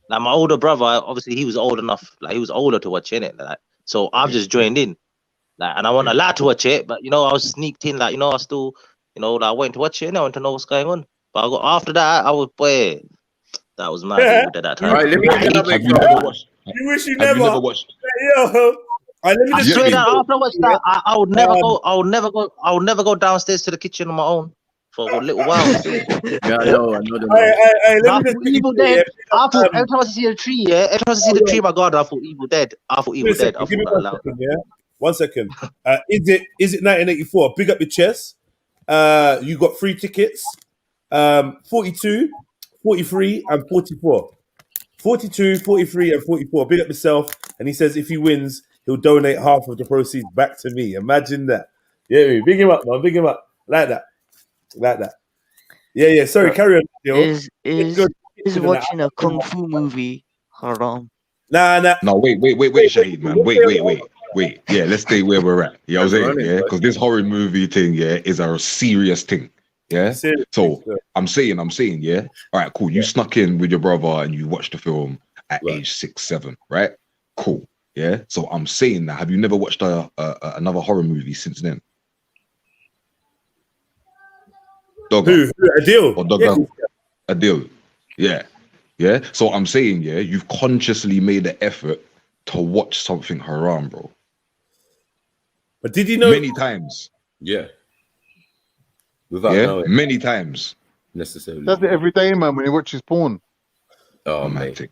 Like my older brother, obviously he was old enough. Like he was older to watch it. Like, so I've just joined in. Like, and I wasn't allowed to watch it, but I was sneaked in. Like, I still, like waiting to watch it. And I want to know what's going on. But after that, I was that was mad. At that time. All right, let me get another example. You wish you Have never. you never watched? Yo. I swear that after I watched that, I would never go. I would never go downstairs to the kitchen on my own for a little while. Yeah, I know. Let me just Evil Dead. I thought every time I see the tree, every time I see the tree, my God, I thought Evil Dead. I thought Evil Dead. Give me 1 second. Is it 1984? Big up your chest. You got 3 tickets. 42, 43, and 44. 42, 43, and 44. Big up yourself. And he says if he wins, he'll donate half of the proceeds back to me. Imagine that. Yeah, big him up, man. Big him up. Like that. Yeah. Sorry, carry on. Is watching a kung fu movie haram? Nah. No, wait, Shahid, man. Wait. Yeah, let's stay where we're at. You know what I'm saying? Yeah, because this horror movie thing, is a serious thing. Yeah. So I'm saying, yeah. All right, cool. You snuck in with your brother and you watched the film at age 6, 7, right? Cool. Yeah. So I'm saying that. Have you never watched another horror movie since then? Who? Adil? Or Adil. Yeah. Yeah. So I'm saying, you've consciously made the effort to watch something haram, bro. But did you know many times? Yeah. Without knowing. Many times. Necessarily. Does it every day, man, when he watches porn. Oh, mate.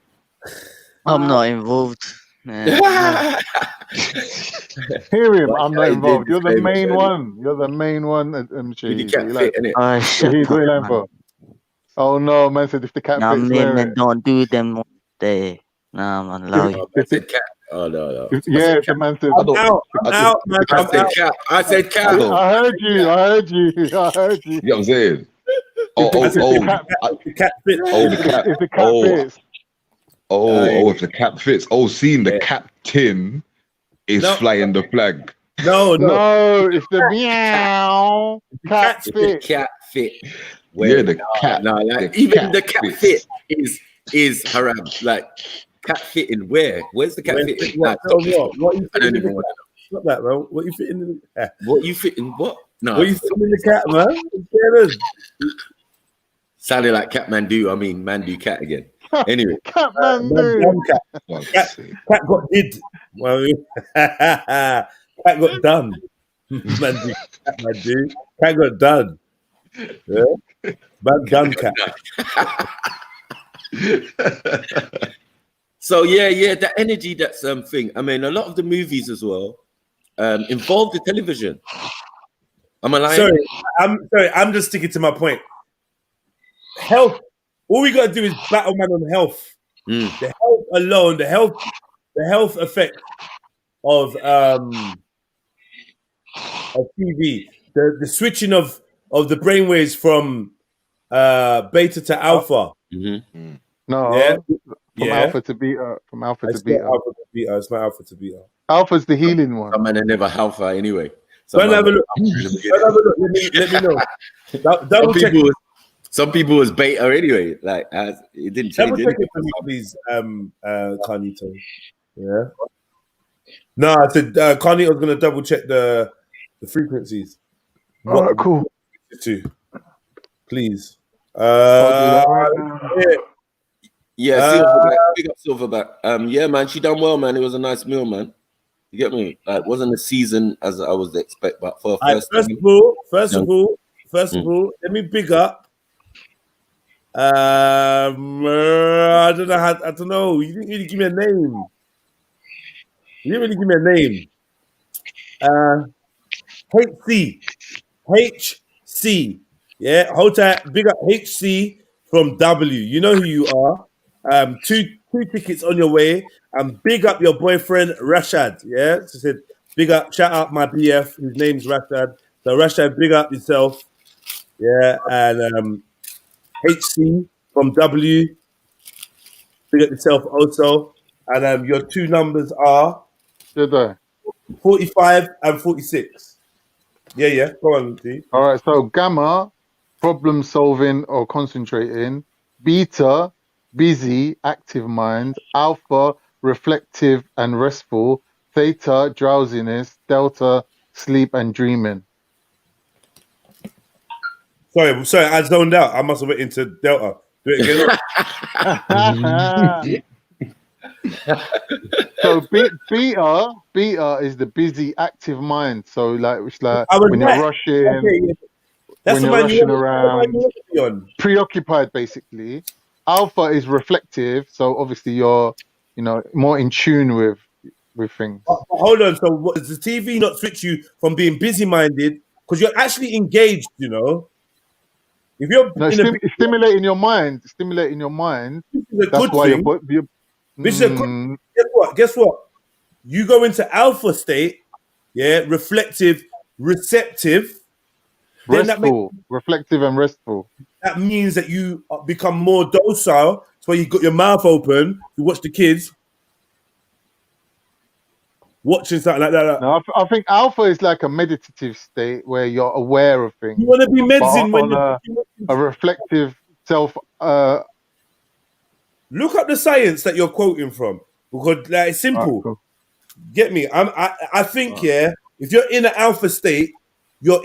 I'm not involved. Hear him, I'm not involved. You're the main one. You're the main one. Oh no, man said if the cat fits, man, don't do them there. Nah, man, love you. Oh no. Yeah, the man said I'm out, man. I said cat. I heard you. You know what I'm saying? The cat fits. If the cat fits. If the cap fits. Oh, seeing the captain is flying the flag. No. If the meow cat fit. Cat fit. Yeah, the cat. No, like even the cat fit is haram. Like cat fitting where? Where's the cat fitting? Like, what I don't even want to know. Stop that, man. What you fitting in the What you fitting? What? No. What you fitting in the cat, man? Sounded like Catman do. I mean, man do cat again. Anyway, Catman do. Cat got did. Well, cat got done. Man do. Cat got done. Yeah, man done cat. So yeah, the energy, that's thing. I mean, a lot of the movies as well involve the television. Am I lying? I'm just sticking to my point. Health. All we gotta do is battle man on health. The health alone, the health effect of TV, the switching of the brainwaves from beta to alpha. No. Yeah. From Yeah. alpha to beta. From alpha to It's not beta. alpha to beta. It's not alpha to beta. Alpha's the healing one. Some men are never alpha anyway. Go and have a look. Let me know. Some people was beta anyway. Like it didn't change Double check anything. it for me, please, Carnito. Yeah. No, I said Carnito's gonna double check the frequencies. All right, cool. Please. I'll do that right now. Yeah, Silverback. Big up Silverback. Yeah, man, she done well, man. It was a nice meal, man. You get me? Like, wasn't a season as I was expect, but for First of all, let me big up. I don't know how. I don't know. You didn't really give me a name. HC. Yeah, hold tight. Big up HC from W. You know who you are. Two tickets on your way. And big up your boyfriend Rashad. Yeah, she said big up. Shout out my BF. His name's Rashad. So Rashad, big up yourself. Yeah, and HC from W. Big up yourself also. And your two numbers are 45 and 46. Yeah. Go on, D. All right, so gamma, problem solving or concentrating. Beta, busy, active mind. Alpha, reflective and restful. Theta, drowsiness. Delta, sleep and dreaming. Sorry, I zoned out. I must have went into Delta. Do it again. So beta is the busy, active mind. So like it's like when you're rushing, when you're rushing around, preoccupied basically. Alpha is reflective, so obviously you're more in tune with things. Hold on. So what, does the TV not switch you from being busy-minded because you're actually engaged? If you're stimulating your mind, that's why you're Guess what? You go into alpha state, reflective, receptive, restful, reflective and restful. That means that you become more docile. That's why you got your mouth open. You watch the kids watching something like that. No, I think alpha is like a meditative state where you're aware of things. You want to be medicine when you're a reflective self. Look up the science that you're quoting from because it's simple. Cool. Get me? I think if you're in an alpha state, you're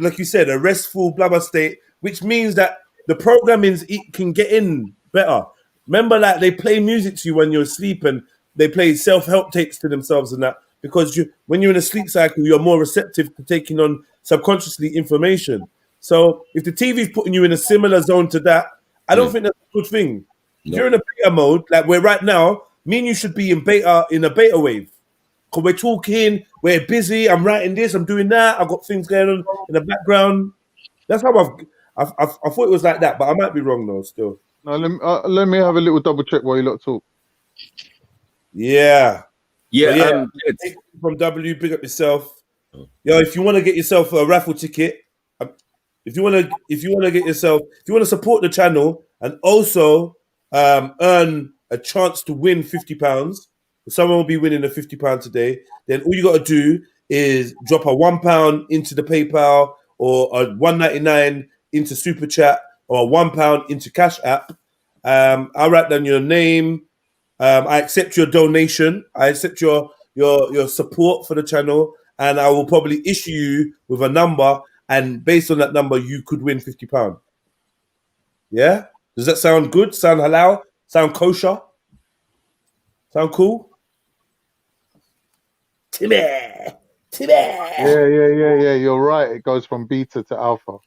like you said, a restful blah blah state, which means that the programming can get in better. Remember, like they play music to you when you're asleep, and they play self-help tapes to themselves and that because when you're in a sleep cycle, you're more receptive to taking on subconsciously information. So if the TV's putting you in a similar zone to that, I don't think that's a good thing. If you're in a beta mode, like we're right now, me and you should be in a beta wave. Because we're talking, we're busy, I'm writing this, I'm doing that, I've got things going on in the background. That's how I thought it was like that, but I might be wrong though still. No, let me have a little double check while you lot talk. Yeah. From W, big up yourself. Yo, if you want to get yourself a raffle ticket, if you want to support the channel and also earn a chance to win £50, someone will be winning a £50 today, then all you got to do is drop a £1 into the PayPal or a $1.99 into Super Chat or a £1 into Cash App. I'll write down your name. I accept your donation. I accept your support for the channel, and I will probably issue you with a number, and based on that number, you could win £50. Yeah? Does that sound good? Sound halal? Sound kosher? Sound cool? Timmy. Yeah. You're right. It goes from beta to alpha.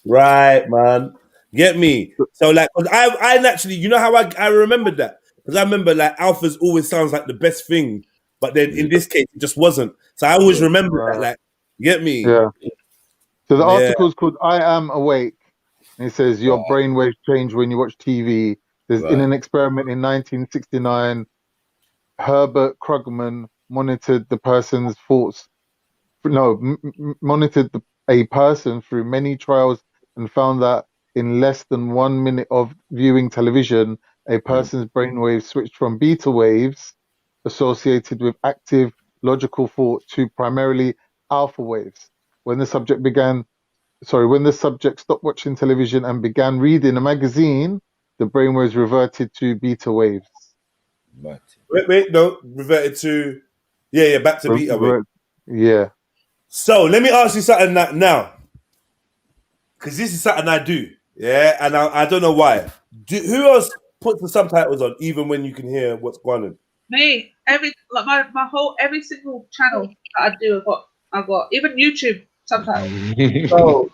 Right, man. Get me? So like, I naturally, you know how I remembered that? Because I remember like alphas always sounds like the best thing, but then in this case, it just wasn't. So I always remember that. Like, you get me? Yeah. So the article is called "I Am Awake," and it says your brainwaves change when you watch TV. There's in an experiment in 1969, Herbert Krugman monitored the person's thoughts. Monitored a person through many trials and found that in less than 1 minute of viewing television, a person's brainwaves switched from beta waves associated with active logical thought to primarily alpha waves. When the subject stopped watching television and began reading a magazine, the brainwaves reverted to beta waves. Wait, no, reverted to, back to beta wave. Yeah. So let me ask you something now, because this is something I do, and I don't know why. Who else puts the subtitles on even when you can hear what's going on? Me, every single channel that I do, I've got even YouTube subtitles. So,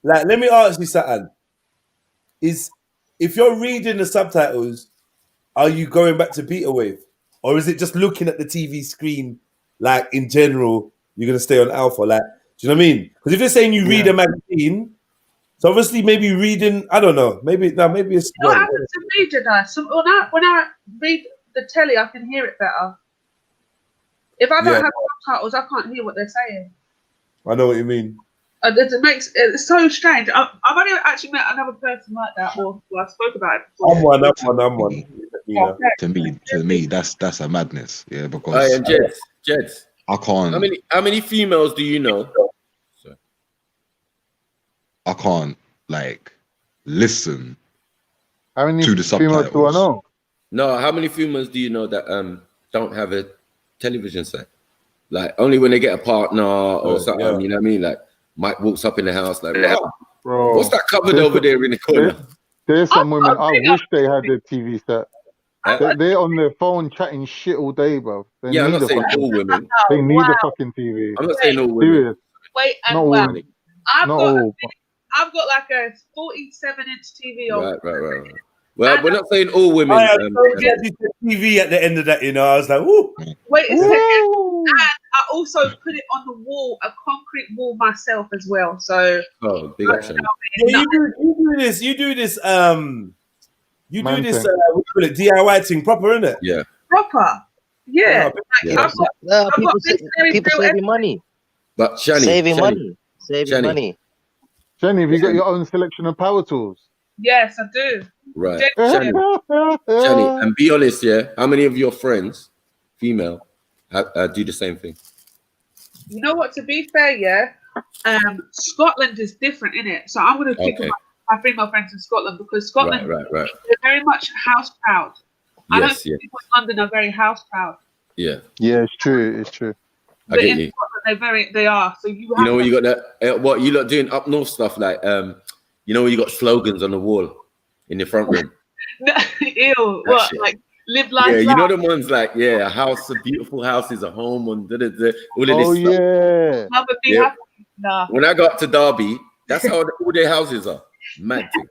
let me ask you something. If you're reading the subtitles, are you going back to beta wave, or is it just looking at the TV screen? Like in general, you're gonna stay on alpha. Like, do you know what I mean? Because if you're saying you read a magazine, so obviously maybe reading, I don't know, maybe it's. What happens to me, Jedi? When I read the telly, I can hear it better. If I don't have subtitles, I can't hear what they're saying. I know what you mean. It's so strange. I've only actually met another person like that, or I spoke about it before. I'm one. To me, that's a madness. Yeah, because Jeds, I can't. How many females do you know? I can't listen. How many to the females do I know? No, how many females do you know that don't have a television set? Like only when they get a partner or something, you know what I mean? Like Mike walks up in the house like, bro, what's that cupboard over there in the corner? There's some women I wish they had their TV set. They're on their phone chatting shit all day, bro. They I'm need not saying all women. They need a fucking TV. I'm not saying all women. Serious. Wait, Not and all. I've got like a 47-inch TV on. Right. Well, we're not saying all women. TV at the end of that, you know. I was like, woo. Wait a second. And I also put it on the wall, a concrete wall myself as well. So. Oh, big option. Yeah, you do this. You do this. What do you call it? DIY thing, proper, isn't it? Yeah. Proper. Yeah. People saving money. But Shani, saving money. Shani, have you got your own selection of power tools? Yes, I do. Right. Shani, and be honest, how many of your friends, female, do the same thing? You know what? To be fair, Scotland is different, innit? So I'm going to pick my female friends in Scotland because Scotland, right. they're very much house proud. I don't Yes, think people in London are very house proud. Yeah. Yeah, it's true. But in Scotland, they are. So you know when you got that, what you lot doing up north stuff like, you know when you got slogans on the wall in the front room. Ew. What? Shit. Like live life. Yeah, you know the ones like a house, a beautiful house is a home, and all of this. Yeah. Mother be happy. Nah. When I got up to Derby, that's how all their houses are. Mad thing.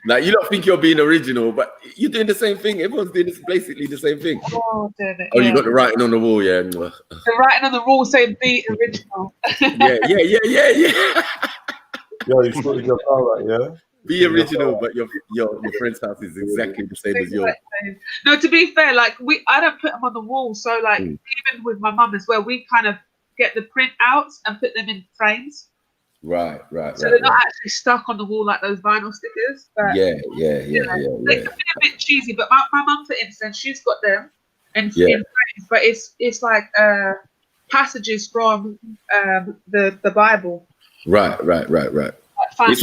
Like you don't think you're being original, but you're doing the same thing. Everyone's doing basically the same thing. Oh, damn it. You got the writing on the wall, The writing on the wall saying be original. yeah. Yo, you sorted your car right, yeah? Be original, but your friend's house is exactly the same as yours. No, to be fair, I don't put them on the wall. So even with my mum as well, we kind of get the print outs and put them in frames. Right. So they're not actually stuck on the wall like those vinyl stickers. But Yeah. They can be a bit cheesy, but my mum, for instance, she's got them in frames, but it's like passages from the Bible. Right. It's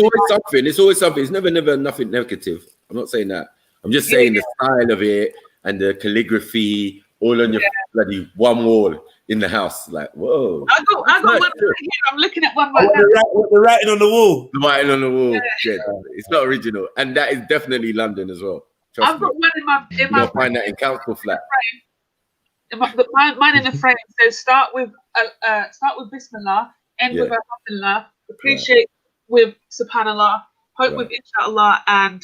always something. It's never nothing negative. I'm not saying that. I'm just saying the style of it and the calligraphy all on your bloody one wall in the house. Like, whoa. I got one right here. I'm looking at one right now. The writing on the wall. The writing on the wall. Yeah. It's not original. And that is definitely London as well. Trust I've got one in my You'll find that in council flat. Mine in the frame says start with Bismillah, end with Alhamdulillah, appreciate with Subhanallah, hope with Inshallah, and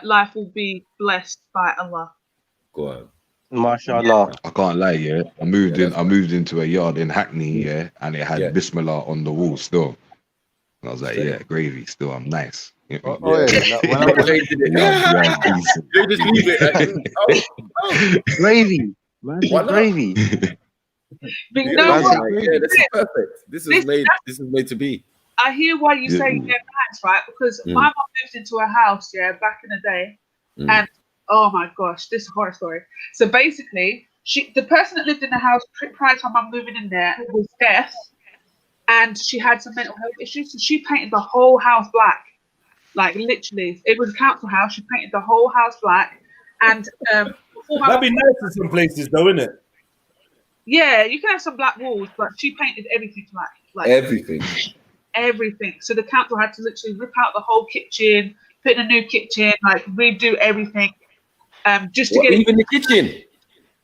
life will be blessed by Allah. Go on. MashaAllah. I can't lie, I moved into a yard in Hackney, and it had Bismillah on the wall still. And I was like, gravy still, I'm nice. Gravy. Gravy. This is perfect. This is made to be. I hear why you say they're nice, right? Because my mum moved into a house, back in the day, And oh my gosh, this is a horror story. So basically, the person that lived in the house prior to my mum moving in there was deaf, and she had some mental health issues. So she painted the whole house black, like literally. It was a council house. She painted the whole house black, and that'd be nice in some places, though, isn't it? Yeah, you can have some black walls, but she painted everything black, like everything. So the council had to literally rip out the whole kitchen, put in a new kitchen, like redo everything, just to get even the kitchen.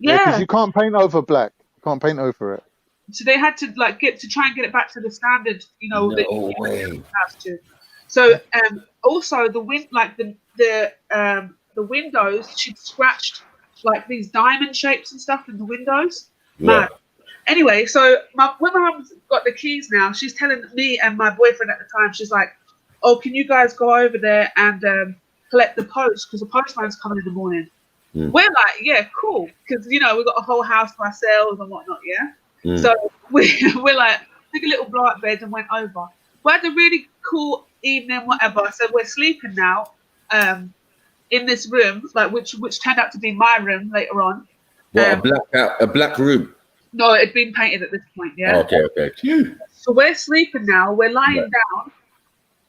Yeah, because Yeah. you can't paint over black. You can't paint over it. So they had to like try and get it back to the standard, you know. No way. So also the windows, she'd scratched like these diamond shapes and stuff in the windows. Yeah. Anyway, so when my mum's got the keys now, she's telling me and my boyfriend at the time, she's like, "Oh, can you guys go over there and collect the post, because the postman's coming in the morning." We're like, "Yeah, cool," because you know we've got a whole house to ourselves and whatnot. Yeah. So we're like, took a little blow up bed and went over. We had a really cool evening, whatever. So we're sleeping now, in this room, like which turned out to be my room later on. What, a black room? No, it had been painted at this point. Yeah. Okay. So we're sleeping now. We're lying down,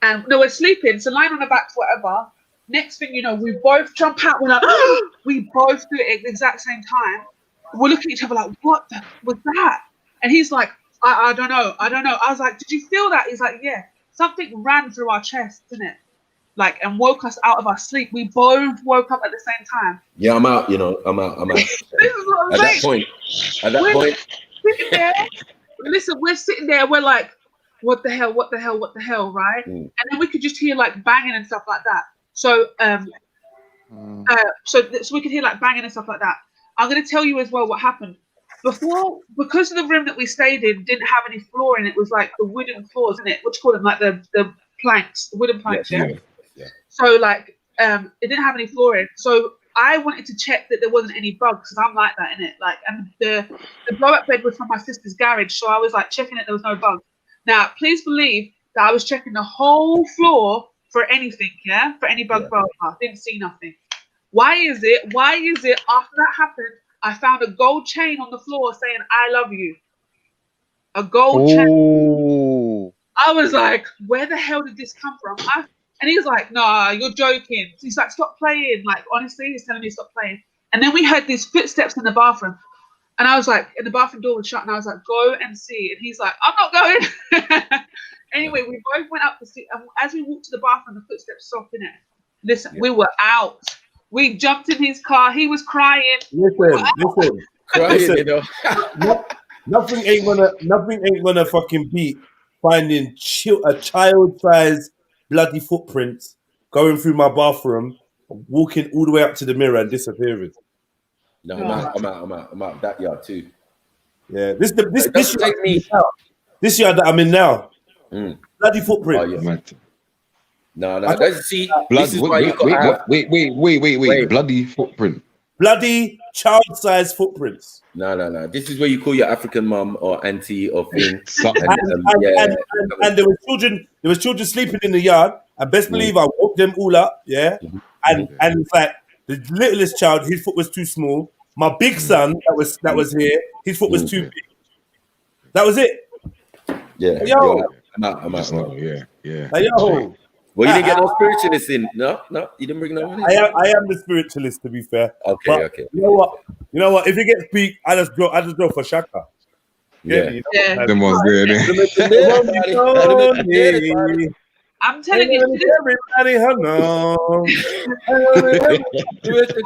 and no, we're sleeping. So lying on our backs, whatever. Next thing you know, we both jump out. We're like, we both do it at the exact same time. We're looking at each other like, what was that? And he's like, I don't know. I was like, did you feel that? He's like, yeah. Something ran through our chest, didn't it? Like, and woke us out of our sleep. We both woke up at the same time. Yeah, I'm out. I'm out. This is what I'm At saying. that point. Sitting there, listen, we're sitting there. We're like, what the hell, right? And then we could just hear like banging and stuff like that. So, so we could hear like banging and stuff like that. I'm going to tell you as well what happened. Because of the room that we stayed in didn't have any flooring, it was like the wooden floors, isn't it? What you call them, like the planks, the wooden planks. Yeah. So like, it didn't have any flooring. So I wanted to check that there wasn't any bugs, because I'm like that, innit? Like, and the blow-up bed was from my sister's garage, so I was like checking it. There was no bugs. Now, please believe that I was checking the whole floor for anything, for any bug. I didn't see nothing. Why is it after that happened, I found a gold chain on the floor saying "I love you"? A gold chain. I was like, where the hell did this come from? And he was like, "Nah, you're joking." So he's like, "Stop playing." Like, honestly, he's telling me to stop playing. And then we heard these footsteps in the bathroom. And I was like, and the bathroom door was shut. And I was like, "Go and see." And he's like, "I'm not going." Anyway, we both went up to see. And as we walked to the bathroom, the footsteps stopped in it. Listen, we were out. We jumped in his car. He was crying. Listen. Crying, you know. Nothing ain't gonna fucking beat finding a child-sized bloody footprints going through my bathroom, walking all the way up to the mirror and disappearing. No, I'm out. That yard too. Yeah, this yard that I'm in now. Bloody footprint. Oh, yeah. No. See, this is why you got wait. Bloody footprint. Bloody child-sized footprints. No. This is where you call your African mum or auntie or thing. And there was children sleeping in the yard. And best believe I woke them all up. Yeah. And in fact, the littlest child, his foot was too small. My big son that was here, his foot was too big. That was it. Yeah. Yo. I'm out. Yeah. Hey, yo. Well, you didn't get no spiritualist in. No, you didn't bring no one in. I am the spiritualist, to be fair. Okay. You know what? If it gets peak, I just go for Shaka. Yeah. Them ones there. I'm telling you, everybody, hello.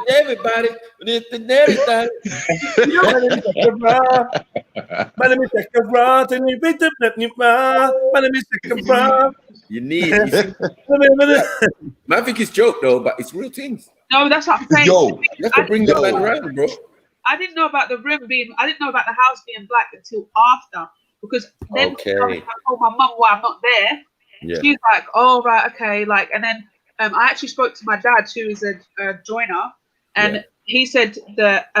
Everybody, you need. I think it's joke though, but it's real things. No, that's what I'm saying. Yo, you have to bring that man around, bro. I didn't know about the house being black until after, because then I told my mum why I'm not there. Yeah. She's like, "Oh right, okay." Like, and then I actually spoke to my dad, who is a joiner, and he said that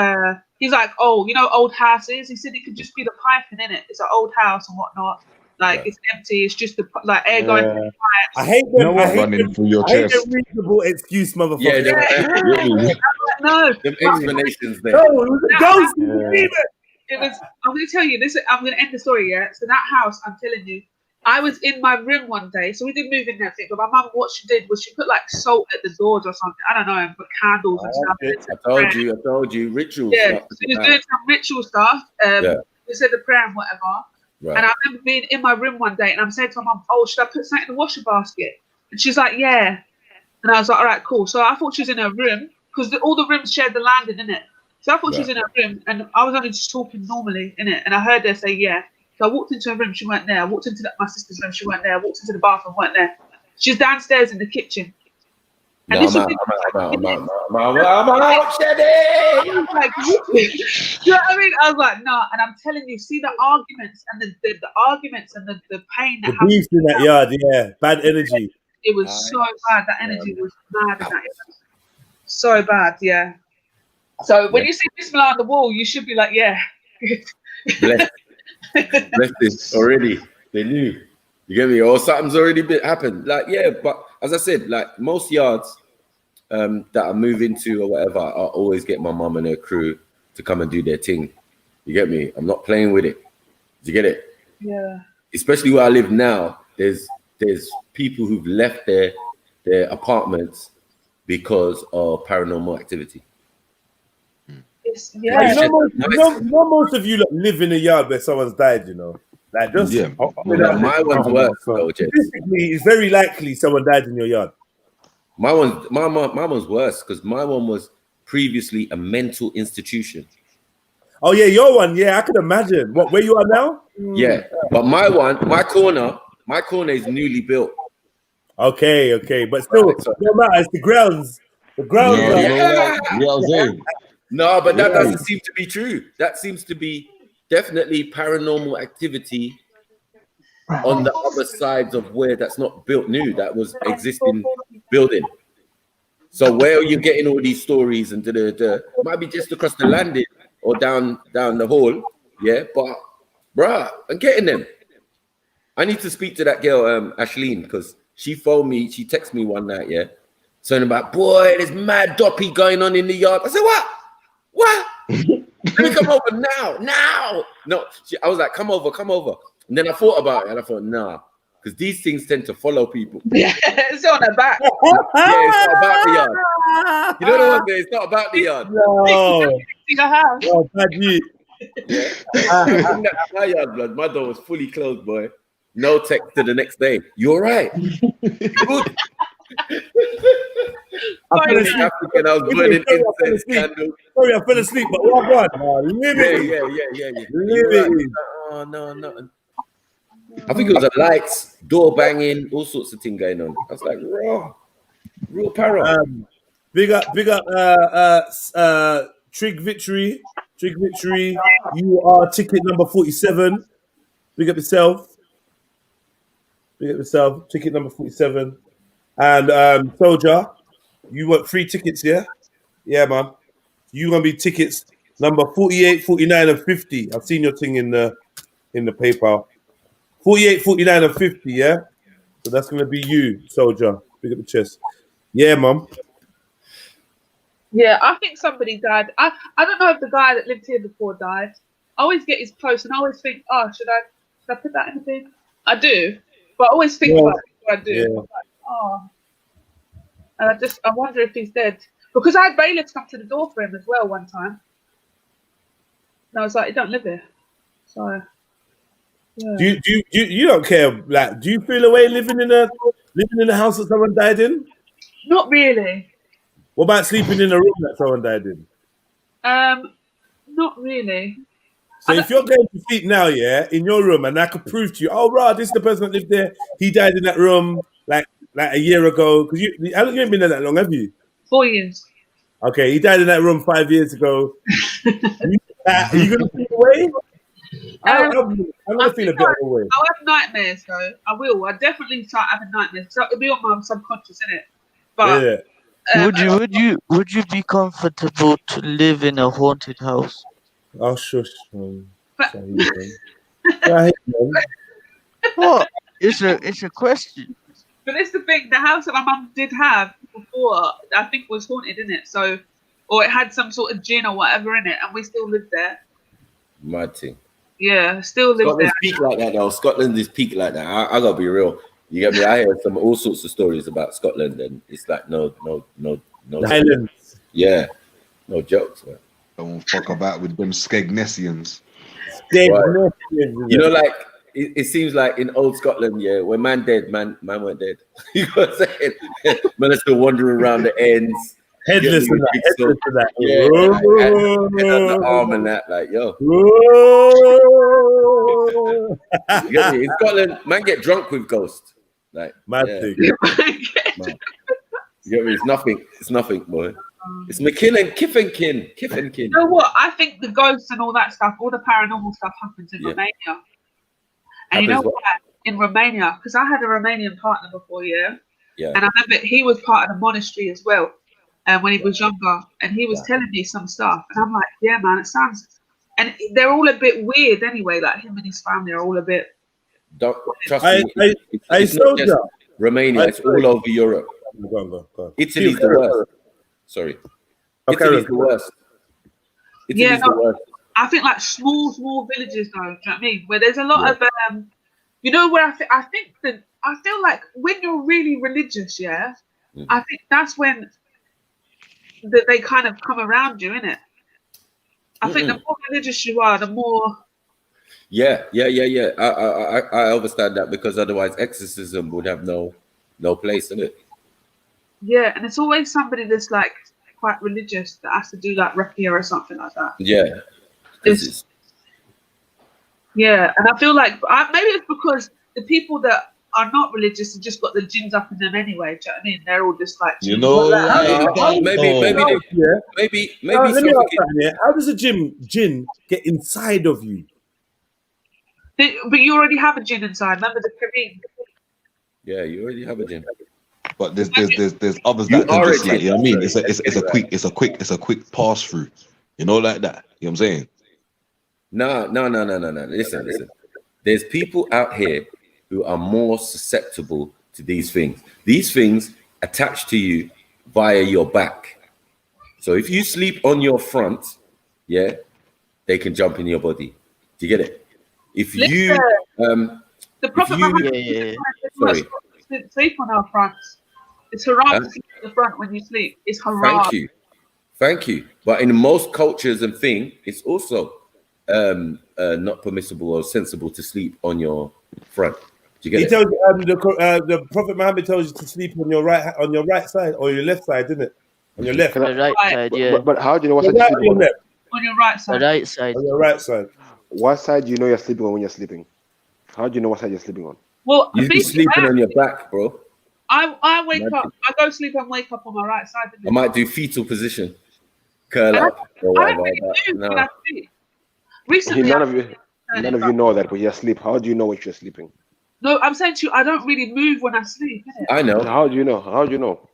he's like, "Oh, you know, old houses." He said it could just be the piping in it. It's an old house and whatnot. Like it's empty. It's just the like air going through the pipes. I hate them. You know what? I hate Running them. through your I hate chest. them reasonable excuse, motherfucker. Yeah, No, them explanations there. No, it was a ghost. Demon. it was. I'm going to tell you this. I'm going to end the story. Yeah. So that house, I'm telling you, I was in my room one day. So we did move in there, but my mum, what she did was she put like salt at the doors or something. I don't know, and put candles and stuff. I told you, ritual Yeah, stuff. so she was doing some ritual stuff. We said the prayer and whatever. Right. And I remember being in my room one day and I'm saying to my mum, oh, should I put something in the washer basket? And she's like, yeah. And I was like, all right, cool. So I thought she was in her room because all the rooms shared the landing, innit? So I thought she was in her room and I was only just talking normally, innit? And I heard her say, yeah. So I walked into her room, she weren't there. I walked into my sister's room, she weren't there. I walked into the bathroom, weren't there. She's downstairs in the kitchen. And I'm out, Shady. You know what I mean? I was like, no. And I'm telling you, see the arguments and the arguments and the pain that the beef in that yard, yeah. Bad energy. It was so bad. That energy was mad in that yard. So bad, yeah. So when you see Bismillah on the wall, you should be like, yeah. Bless this already. They knew. You get me? Or something's already happened. Like, yeah, but as I said, like most yards that I move into or whatever, I always get my mum and her crew to come and do their thing. You get me? I'm not playing with it. Do you get it? Yeah. Especially where I live now, there's people who've left their apartments because of paranormal activity. Yeah. You know most of you live in a yard where someone's died, you know. Like just my one's worse. Statistically, it's very likely someone died in your yard. My one's worse because my one was previously a mental institution. Oh yeah, your one, yeah, I can imagine. What, where you are now? Yeah, but my corner is newly built. Okay, but still, no matter. It's the grounds. The grounds. No, but that doesn't seem to be true. That seems to be definitely paranormal activity on the other sides of where that's not built new, that was existing building. So where are you getting all these stories and might be just across the landing or down the hall, yeah. But bruh, I'm getting them. I need to speak to that girl, Ashleen, because she phoned me, she texted me one night, yeah, saying about, boy, there's mad doppy going on in the yard. I said, what? Let me come over now. No, I was like, come over. And then I thought about it and I thought, nah, because these things tend to follow people. Yeah, it's on the back. Yeah, it's not about the yard. You know the one there, it's not about the yard. No. Oh, bad you. Yeah. My yard, blood. My door was fully closed, boy. No text to the next day. You all right? Good. I was burning incense candles. Sorry, I fell asleep, but what on? Yeah. Oh, no. I think it was the lights, door banging, all sorts of things going on. I was like, real para. Big up, Trig Victory. You are ticket number 47. Big up yourself. Ticket number 47. And Soldier, you want 3 tickets, yeah? Yeah, man. You're gonna be tickets number 48, 49, and 50. I've seen your thing in the PayPal. 48, 49, and 50, yeah? So that's gonna be you, Soldier. Big up the chest. Yeah, mum. Yeah, I think somebody died. I don't know if the guy that lived here before died. I always get his post and I always think, oh, should I put that in the bin? I do, but I always think about it before I do. Yeah. I'm like, oh. And I wonder if he's dead. Because I had bailiffs come to the door for him as well one time. And I was like, he don't live here. So yeah. Do you don't care? Like, do you feel a way living in a house that someone died in? Not really. What about sleeping in a room that someone died in? Not really. So if you're going to sleep now, yeah, in your room, and I could prove to you, oh, right, this is the person that lived there. He died in that room like a year ago. Because you ain't been there that long, have you? 4 years. Okay, he died in that room 5 years ago. Are you going to feel away? I'm going to feel a bit away. I'll have nightmares, though. I will. I definitely start having nightmares. So it'll be on my subconscious, innit? But yeah. Would you be comfortable to live in a haunted house? Oh, shush, man. Sorry, man. What? It's a question. But it's the thing. The house that my mum did have before, I think, was haunted, isn't it? So, or it had some sort of djinn or whatever in it, and we still lived there. Mad thing. Yeah, still lived Scotland's there. peak like that though. Scotland is peak like that. I gotta be real. You get me? I hear some all sorts of stories about Scotland, and it's like no. Islands. Yeah, no jokes, man. Don't fuck about with them Skegnessians. Right. You know, like it seems like in old Scotland, yeah, when man dead, man weren't dead. You know what I'm saying? Man is still wandering around the ends. Headless and that. Headless and that. Yeah, like, head on the arm and that, like, yo. You get me? In Scotland, man get drunk with ghosts. Like, mad thing. Man. You get me? It's nothing, boy. It's McKinnon, kith and kin. You know what? I think the ghosts and all that stuff, all the paranormal stuff happens in Romania. And you know what? In Romania, because I had a Romanian partner before, yeah? And I remember he was part of the monastery as well. When he was younger, and he was telling me some stuff, and I'm like, yeah, man, it sounds, and they're all a bit weird anyway. Like him and his family are all a bit. Don't trust me. It's not just Romania. It's all over Europe. Go on. Italy's the worst. Sorry, Italy's the worst. Italy's the worst. I think like small villages, though. Do you know what I mean? Where there's a lot of, you know, where I think that I feel like when you're really religious, I think that's when. That they kind of come around you, innit? I think the more religious you are, the more. Yeah. I understand that, because otherwise exorcism would have no place in it. Yeah, and it's always somebody that's like quite religious that has to do like rakia or something like that. Yeah. Yeah, and I feel like maybe it's because the people that are not religious have just got the jinns up in them anyway. Do you know what I mean? They're all just like, maybe. Let me ask that here. How does a jinn get inside of you? But you already have a jinn inside. Remember the Kareem? Yeah, you already have a jinn. But there's others that can just like, you know what I mean? It's a quick pass through. You know, like that. You know what I'm saying? No. Listen. There's people out here who are more susceptible to these things. These things attach to you via your back. So if you sleep on your front, they can jump in your body. Do you get it? If you the Prophet Muhammad sleep on our fronts. It's haram to sleep on the front when you sleep. It's haram. Thank you. But in most cultures and things, it's also not permissible or sensible to sleep on your front. Do you get it? Tells the Prophet Muhammad tells you to sleep on your right side or your left side, didn't it? On your left. On the right side, yeah. But how do you know what side you're you're sleeping on? On your right side. The right side. On your right side. What side do you know you're sleeping on when you're sleeping? How do you know what side you're sleeping on? Well, you be sleeping on your back, bro. I wake up. I go to sleep and wake up on my right side. I might do fetal position, curl up, or whatever. No. Recently, none of you know that, but you're asleep. How do you know when you're sleeping? No, I'm saying to you, I don't really move when I sleep. Innit? I know. How do you know? How do you know?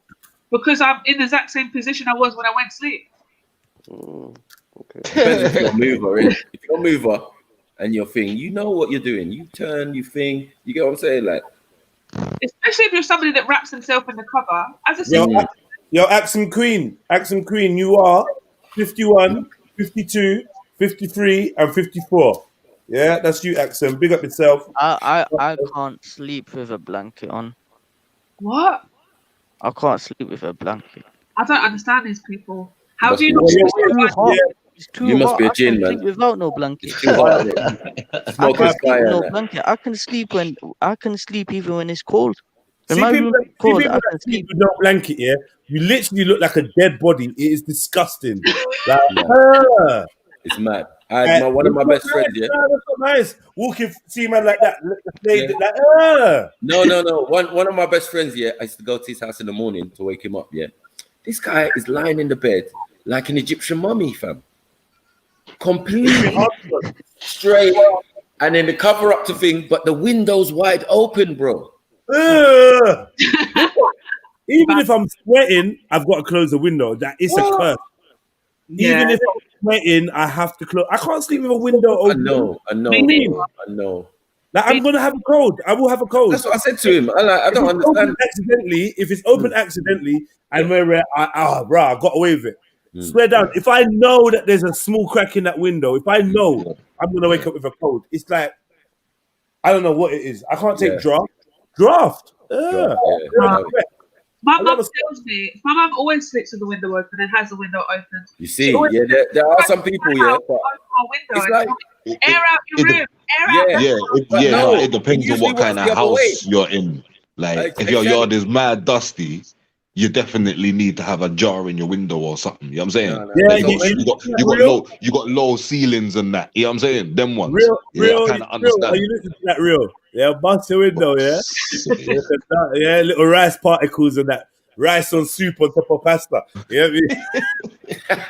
Because I'm in the exact same position I was when I went to sleep. Okay. Depends if you're a mover, innit? If you're a mover and you're thing, you know what you're doing. You turn, you thing. You get what I'm saying? Like, especially if you're somebody that wraps himself in the cover. As a single, yo, Axum Queen, you are 51, 52, 53, and 54. Yeah, that's you, Axum. Big up yourself. I can't sleep with a blanket on. What? I can't sleep with a blanket. I don't understand these people. How do you not? It's too you hot. must be a gin, I man. sleep without no blanket. It's too hot. I can sleep with no blanket. I can sleep even when it's cold. When my room is cold, I can sleep with no blanket. Yeah, you literally look like a dead body. It is disgusting. Like, it's mad. One of my best friends, yeah. That's so nice. Walking, see man like that. No. One of my best friends, yeah. I used to go to his house in the morning to wake him up. Yeah, this guy is lying in the bed like an Egyptian mummy, fam. Completely straight, and then the cover up to thing, but the window's wide open, bro. Even if I'm sweating, I've got to close the window. That is a curse. Yeah. Even if I'm sweating, I have to close. I can't sleep with a window open. I know. Like, I'm gonna have a code. I will have a code. That's what I said to him. I don't understand. If it's open accidentally, and where I got away with it. Swear down. If I know that there's a small crack in that window, if I know I'm gonna wake up with a code, it's like I don't know what it is. I can't take draft. My mum tells me, my mum always sleeps with the window open and has the window open. You see, there are some people, but it's like air out your room, it depends on what kind of house you're in. Like, if your yard is mad dusty, you definitely need to have a jar in your window or something. You know what I'm saying? You got low ceilings and that. You know what I'm saying? Them ones. Real. kind of understand. Are you listening to that real? Yeah, bust your window, yeah? Yeah, little rice particles and that. Rice on soup on top of pasta. You know what I mean?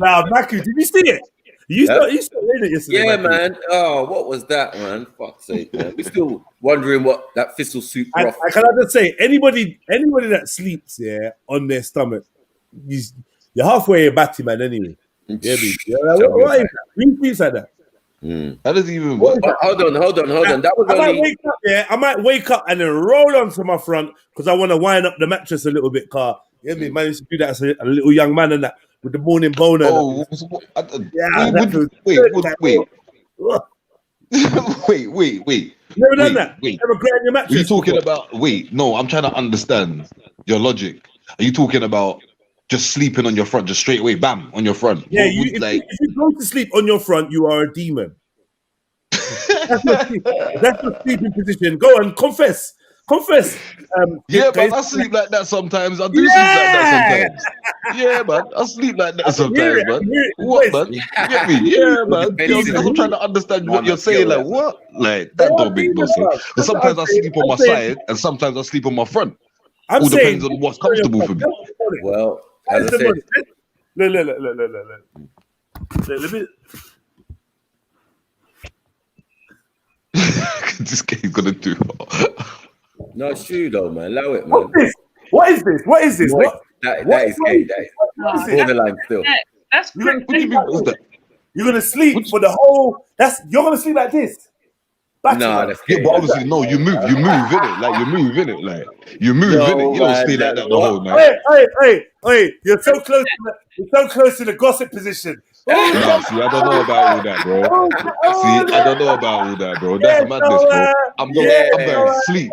Now, Maku, did you see it? You saw it yesterday. Yeah, man. Oh, what was that, man? Fuck's sake, man. We're still wondering what that thistle soup broth. I can just say, anybody that sleeps on their stomach, you're halfway a batty, man, anyway. Yeah, why is that? Who sleeps like that? That doesn't even work. Hold on. That was I might wake up and then roll onto my front because I want to wind up the mattress a little bit, car. Yeah, me managed to do that as a little young man and that with the morning boner. Wait. Never done that. Never grabbed your mattress. Are you talking about? No, I'm trying to understand your logic. Are you talking about just sleeping on your front, just straight away, bam, on your front? Yeah, if you go to sleep on your front, you are a demon. That's the sleeping position. Go and confess. But I sleep like that sometimes. I do sleep like that sometimes. Yeah, man. I sleep like that sometimes, man. What, man? You get me? Yeah, man. I'm trying to understand what you're saying. Like, what? Like, that don't make no sense. But sometimes I sleep on my side and sometimes I sleep on my front. All depends on what's comfortable for me. Well, as I said, let me. This guy's gonna do. No, it's true though, man. Allow it, man. What is this? That is gay. That is borderline still. That's crazy. You're gonna sleep for the whole. You're gonna sleep like this. No, that's but obviously, no. You move in it. Like you move in it. Like you move in it. You don't stay like that the whole night. Hey! You're so close. You're so close to the gossip position. No, see, I don't know about all that, bro. I don't know about all that, bro. That's madness, bro. I'm going to sleep.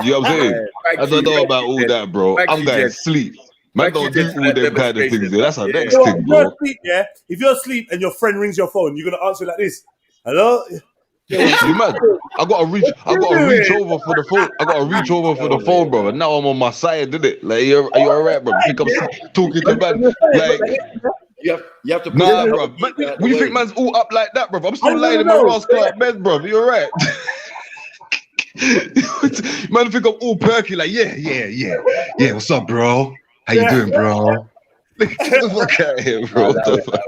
You know what I'm saying? I don't know about all that, bro. I'm going to sleep. Man, don't do all them kind of things. That's our next thing, bro. If you're asleep and your friend rings your phone, you're gonna answer like this. Hello? You mad? I gotta reach over for the phone. I gotta reach over for the phone, bro. And now I'm on my side, did it? Like, are you alright, bro? Think I'm talking to man. Like, you have to. Nah, bro. What do you think, man's all up like that, bro? I'm still lying in my rascal bed, bro. You alright? Man, think I'm all perky. Like, yeah. What's up, bro? How you doing, bro? Get the fuck out of here, bro. What the fuck?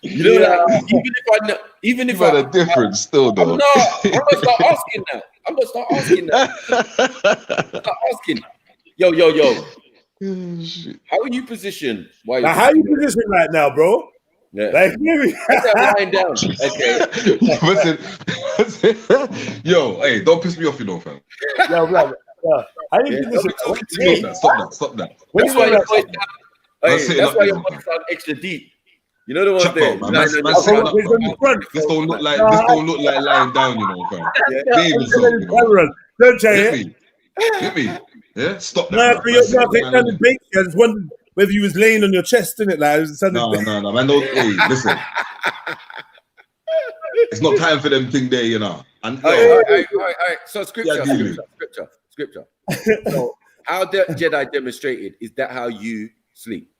You know, like, even if a difference still, though. I'm gonna start asking now. Start asking. Yo. How are you positioned? How are you positioned right now, bro? Yeah. Like, lying down. Okay. Listen. Yo, hey, don't piss me off, you know, fam. Yo, brother. How are you positioned? Stop that. That's why your voice sound extra deep. You know the one there. This don't look like lying down, you know, fam. Don't change it. Hit me. Yeah, stop that. I just wondered whether you was laying on your chest, innit? Like, no, man. Hey, listen. It's not time for them thing there, you know. And all right. So scripture. So how the Jedi demonstrated, is that how you sleep?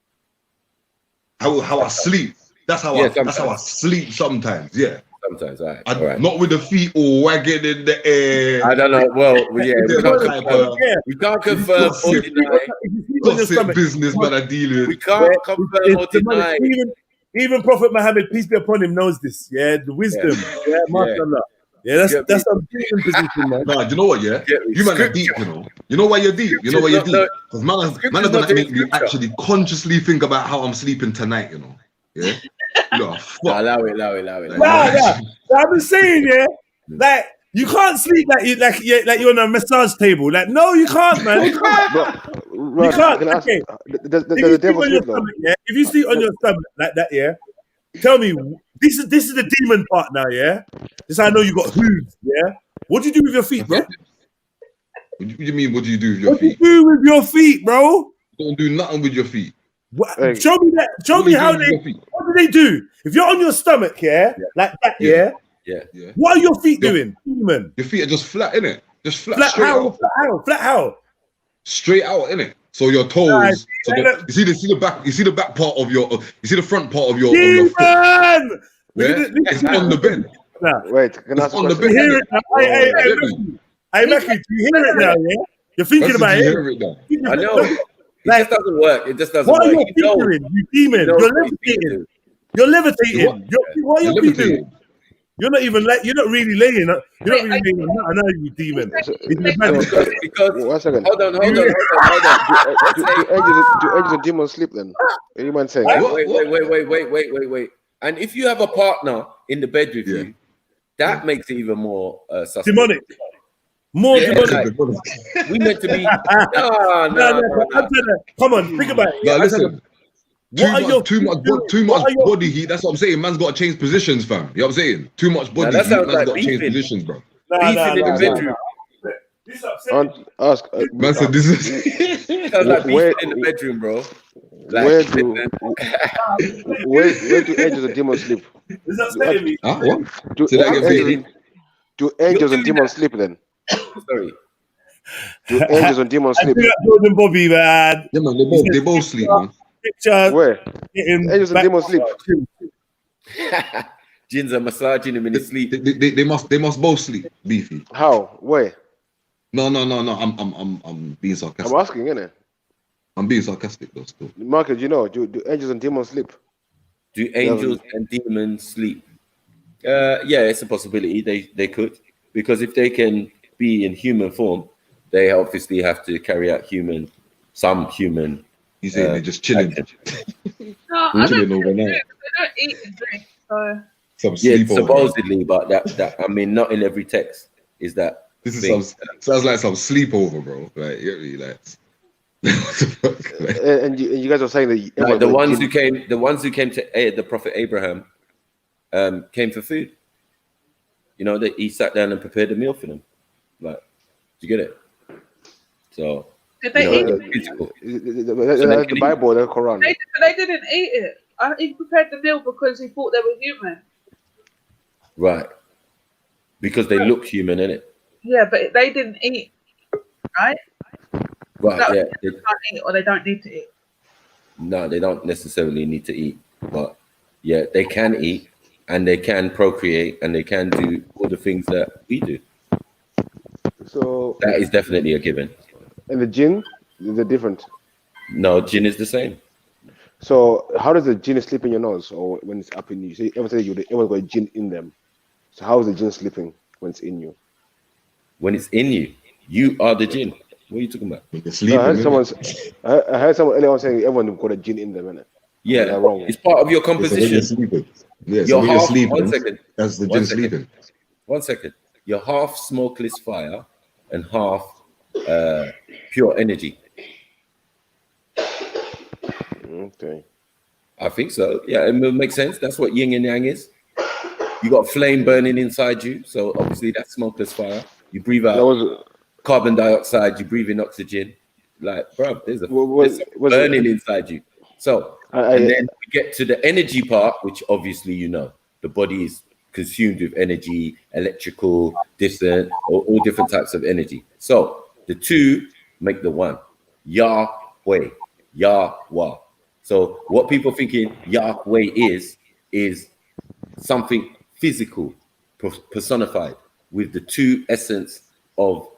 How I sleep. That's how I sleep sometimes. Yeah. Sometimes, all right. Not with the feet all wagging in the air. I don't know. Well, yeah, we can't confirm or deny. Gossip business, man, I deal with. We can't confirm or deny. Even Prophet Muhammad, peace be upon him, knows this. Yeah, the wisdom. Yeah, mashallah. Yeah, that's a demon position, man. Nah, do you know what? Yeah, you man are deep. You know. You know why you're deep. You know why you're deep. Because man are gonna make me actually consciously think about how I'm sleeping tonight. You know. Yeah. No, fuck. Allow it. Nah. I'm just saying, yeah. Like you can't sleep like you're on a massage table. Like no, you can't, man. You can't. You can't. Okay. If you sleep on your stomach, yeah. If you sleep on your stomach like that, yeah. Tell me, this is the demon part now, yeah. This I know you got hooves, yeah. What do you do with your feet, bro? What do you mean? What do you do with your feet? What do you do with your feet, bro? Don't do nothing with your feet. What? Show me that. Show me how they. What do they do? If you're on your stomach, yeah, like that, yeah. What are your feet doing, demon? Your feet are just flat, innit? Just flat. Flat Straight how? out. Flat how? Straight out, innit? So your toes. You see the back. You see the back part of your. You see the front part of your. Demon! Yeah? It's on the bed. Wait, can I ask on a the question? bed. Hear it now. Hey, Mackie, do you hear it now? Yeah, you're thinking about it. I know. It just doesn't work. It just doesn't What are work. your feet doing? You demon. You're levitating. You're levitating. What are your feet doing? You're not even you're not really laying. You're not really laying. I know you demon. Because one second. Hold on. Do angels and demons sleep then? Are you man saying? Wait. And if you have a partner in the bed with you, that makes it even more suspect. Demonic. More demonic. We meant to be. No. Come on, think about it. No, listen. Too much body heat. That's what I'm saying. Man's got to change positions, fam. You know what I'm saying? Too much body heat. Man's got to change positions, bro. Beefing in the bedroom. Ask. Man said this is. Sounds like beefing in the bedroom, bro. Like, where do angels and demons sleep? Is that saying me? What? Do angels and demons sleep then? Sorry. Do angels and demons sleep? Jordan Bobby, man. Yeah, man. They both sleep, man. Where? Angels and demons sleep. Jins are massaging him in his sleep. They must both sleep, Beefy. How? Where? No. I'm being sarcastic. I'm asking, innit? I'm being sarcastic though. Still. Marcus, you know, do angels and demons sleep? Do angels and demons sleep? Yeah, it's a possibility. They could, because if they can be in human form, they obviously have to carry out some human. You say they're just chilling. No, I Chilling don't overnight. they don't eat and drink, so. Some Yeah, sleep over. supposedly, but that I mean, not in every text is that. This is sounds like some sleepover, bro. Like you're really like. And you guys are saying that Like the ones who came to the Prophet Abraham, came for food. You know, that he sat down and prepared a meal for them. Like, do you get it? So. Did they eat it? The Bible or the Quran? They didn't eat it. He prepared the meal because he thought they were human. Right. Because they look human, innit? Yeah, but they didn't eat, right? Right, yeah. They can't eat or they don't need to eat. No, they don't necessarily need to eat. But yeah, they can eat and they can procreate and they can do all the things that we do. So that is definitely a given. And the jinn, is it different? No, jinn is the same. So how does the jinn sleep in your nose or when it's up in you? So everyone's got a jinn in them. So how is the jinn sleeping when it's in you? When it's in you, you are the jinn. What are you talking about? I heard someone earlier on saying everyone got a jinn in them, innit? Yeah, it's part of your composition. Yeah, you're half, sleeping. 1 second. That's the jinn sleeping. 1 second. You're half smokeless fire and half pure energy. Okay. I think so. Yeah, it makes sense. That's what yin and yang is. You got flame burning inside you, so obviously that's smokeless fire. You breathe out carbon dioxide, you breathe in oxygen. Like, bro, there's burning inside you. So, and then we get to the energy part, which obviously you know, the body is consumed with energy, electrical, all different types of energy. So the two make the one. Yahweh, Yahweh. So what people thinking Yahweh is something physical, personified with the two essence of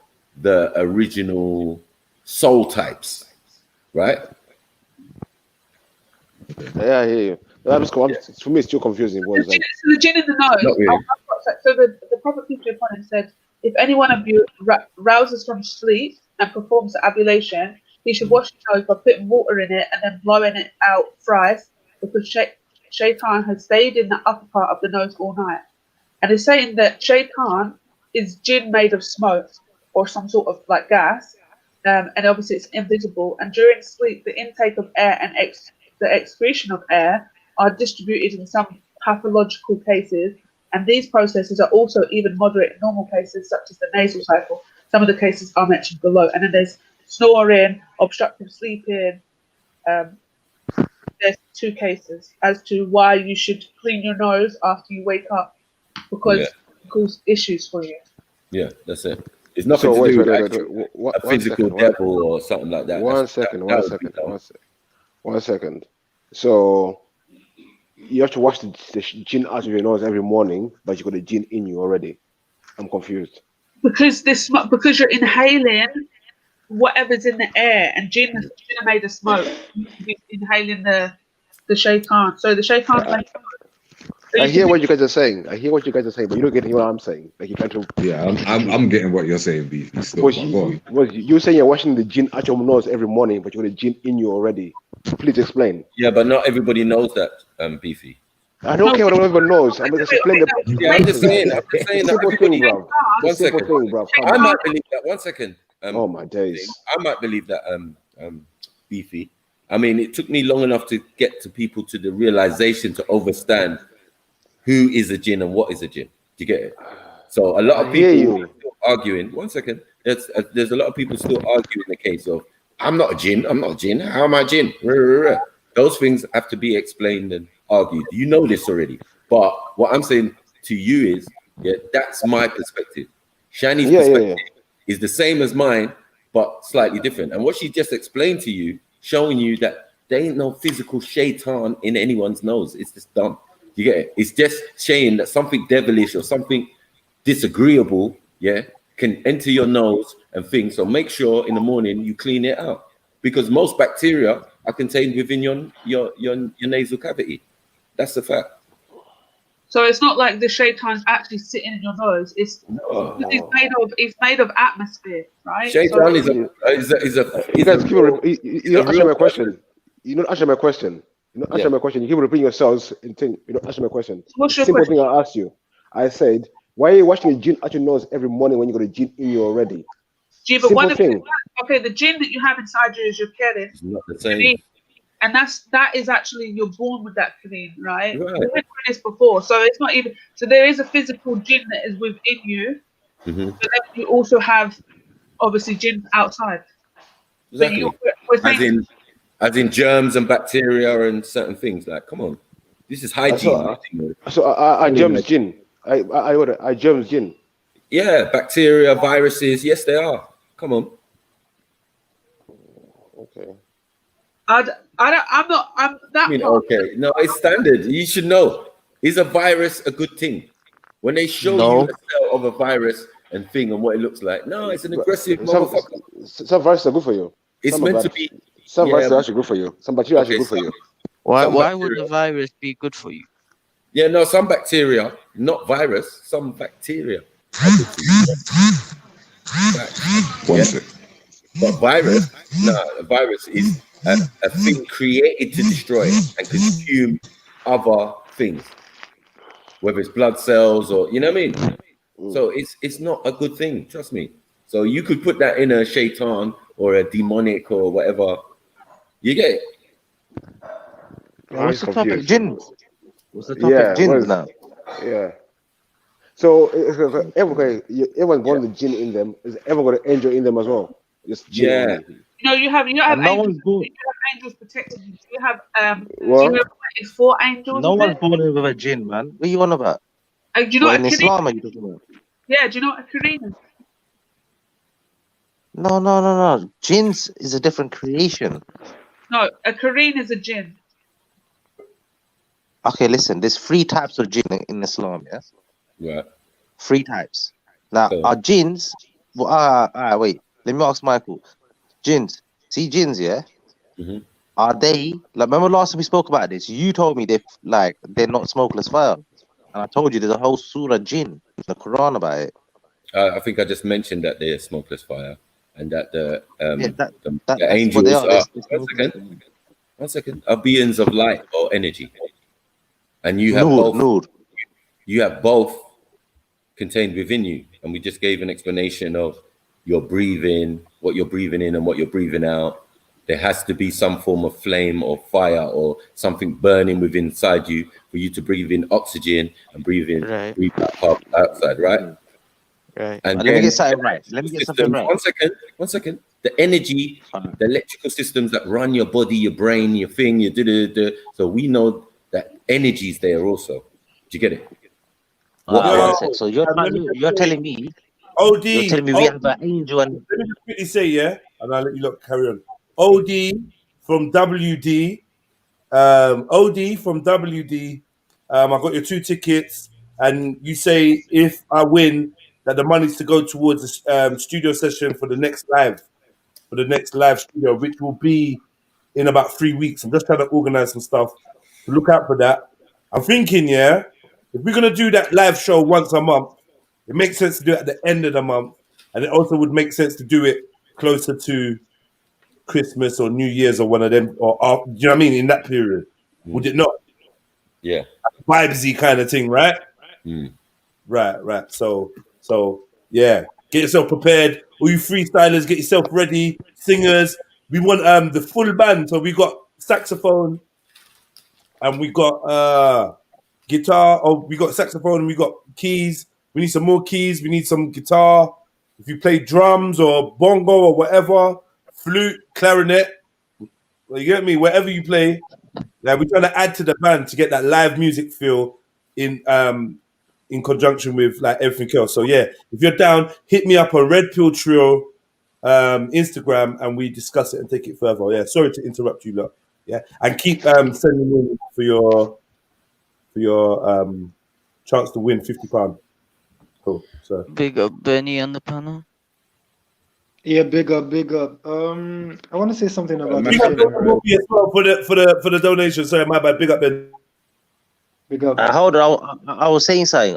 the original soul types, right? Yeah, I hear you. For me, it's still confusing. The jinn in the nose. Not really. I've got So the Prophet peace be upon him said, if anyone of you rouses from sleep and performs the ablution, he should wash his nose by putting water in it and then blowing it out thrice, because Shaitan has stayed in the upper part of the nose all night. And it's saying that Shaitan is jinn made of smoke or some sort of like gas, and obviously it's invisible. And during sleep, the intake of air and the excretion of air are distributed in some pathological cases, and these processes are also even moderate in normal cases, such as the nasal cycle. Some of the cases are mentioned below. And then there's snoring, obstructive sleeping. There's 2 cases as to why you should clean your nose after you wake up, because it causes issues for you. Yeah, that's it. It's nothing to do with a physical devil or something like that. One second. So you have to wash the gin out of your nose every morning, but you got the gin in you already. I'm confused. Because you're inhaling whatever's in the air, and gin are made of smoke. You should be inhaling the shaitan. So the shaitan. I hear what you guys are saying. But you don't get what I'm saying. Like you try to. Yeah, I'm getting what you're saying, Beefy. You're saying you're washing the gin out your nose every morning, but you got the gin in you already. Please explain. Yeah, but not everybody knows that, Beefy. I don't care what everyone knows. I'm just explaining. I'm just saying that everybody. Bro. One second. I might believe that. 1 second. Oh my days. I might believe that, Beefy. I mean, it took me long enough to get to people to the realization to understand who is a jinn and what is a jinn. Do you get it? So a lot of people are still arguing. 1 second. There's a lot of people still arguing the case of I'm not a jinn. How am I a jinn? Those things have to be explained and argued. You know this already. But what I'm saying to you is, that's my perspective. Shani's perspective is the same as mine, but slightly different. And what she just explained to you, showing you that there ain't no physical shaitan in anyone's nose. It's just dumb. You get it? It's just saying that something devilish or something disagreeable, can enter your nose and things. So make sure in the morning you clean it out, because most bacteria are contained within your nasal cavity. That's the fact. So it's not like the shaitan's actually sitting in your nose. It's made of atmosphere, right? Shaitan is a. You guys you don't answer my question. You don't answer my question. You keep repeating yourselves and think. You don't answer my question. What's your simple question? thing I asked you. I said, why are you washing the gin out your nose every morning when you got a gin in you already? But the gin that you have inside you is your keren. It's not the same. And that is actually, you're born with that keren, right? We've been through this before, so it's not even. So there is a physical gin that is within you, but then you also have obviously gin outside. Exactly. As in germs and bacteria and certain things. Like, come on, this is hygiene. I germs gin. I germs gin. Yeah, bacteria, viruses. Yes, they are. Come on. Okay. I'm that. Okay. No, it's standard. You should know. Is a virus a good thing? When they show you a cell of a virus and thing and what it looks like, no, it's an aggressive motherfucker. Some viruses are good for you. It's meant to be. Some viruses are actually good for you. Some bacteria are actually good for you. Why would the virus be good for you? Yeah, no, some bacteria, not virus, some bacteria. But virus, a virus is a thing created to destroy and consume other things, whether it's blood cells or, you know what I mean? So it's not a good thing, trust me. So you could put that in a shaitan or a demonic or whatever. You get it? What's the topic? Jinns. What's the topic? Jinns now. Yeah. So everyone born with jinn in them. Is everyone got an angel in them as well? Just yeah. You have angels. You have angels protecting you. You have do you know 4 angels? No one's born with a jinn, man. What are you on about? Do you know what in Islam are you talking about? Yeah, do you know what a Quran is? No. Jinns is a different creation. No, a Quran is a jinn. Okay, listen. There's 3 types of jinn in Islam. Yeah. Yeah. 3 types. Now, are jinns? Well, wait. Let me ask Michael. Jinns. See jinns, yeah? Mm-hmm. Are they like? Remember last time we spoke about this? You told me they're not smokeless fire. And I told you there's a whole surah jinn, the Quran about it. I think I just mentioned that they're smokeless fire, and that the that's what angels they are. are. One second. Are beings of light or energy, and you have both. You have both contained within you, and we just gave an explanation of your breathing, what you're breathing in, and what you're breathing out. There has to be some form of flame or fire or something burning within inside you for you to breathe in oxygen and breathe out carbon dioxide, right? Right. And let me get something right. Let me get something right. One second. The energy, the electrical systems that run your body, your brain, your thing, your so we know that energy is there also. Do you get it? One sec. So you're telling me, OD, you're telling me we have an angel and. Let me just quickly say, yeah, and I'll let you lot carry on. OD from WD. OD from WD. I got your 2 tickets, and you say if I win, that the money's to go towards the studio session for the next live studio, which will be in about 3 weeks. I'm just trying to organize some stuff. So look out for that. I'm thinking, yeah, if we're gonna do that live show once a month, it makes sense to do it at the end of the month, and it also would make sense to do it closer to Christmas or New Year's or one of them, or do you know what I mean? In that period, would it not? Yeah, vibesy kind of thing, right? Right. So yeah, get yourself prepared. All you freestylers, get yourself ready. Singers, we want the full band. So we got saxophone, and we got guitar. Oh, we got saxophone, and we got keys. We need some more keys. We need some guitar. If you play drums or bongo or whatever, flute, clarinet, well, you get me. Wherever you play, yeah, we're trying to add to the band to get that live music feel in conjunction with like everything else. So yeah, if you're down, hit me up on REDPILLTRILL Instagram, and we discuss it and take it further. Yeah, sorry to interrupt you, lot. Yeah, and keep sending in for your chance to win £50. Cool. So big up Benny on the panel. Yeah, big up. I want to say something about big up as well for the donation. Sorry, my bad. Big up, Ben. Big up. Hold on, I was saying something.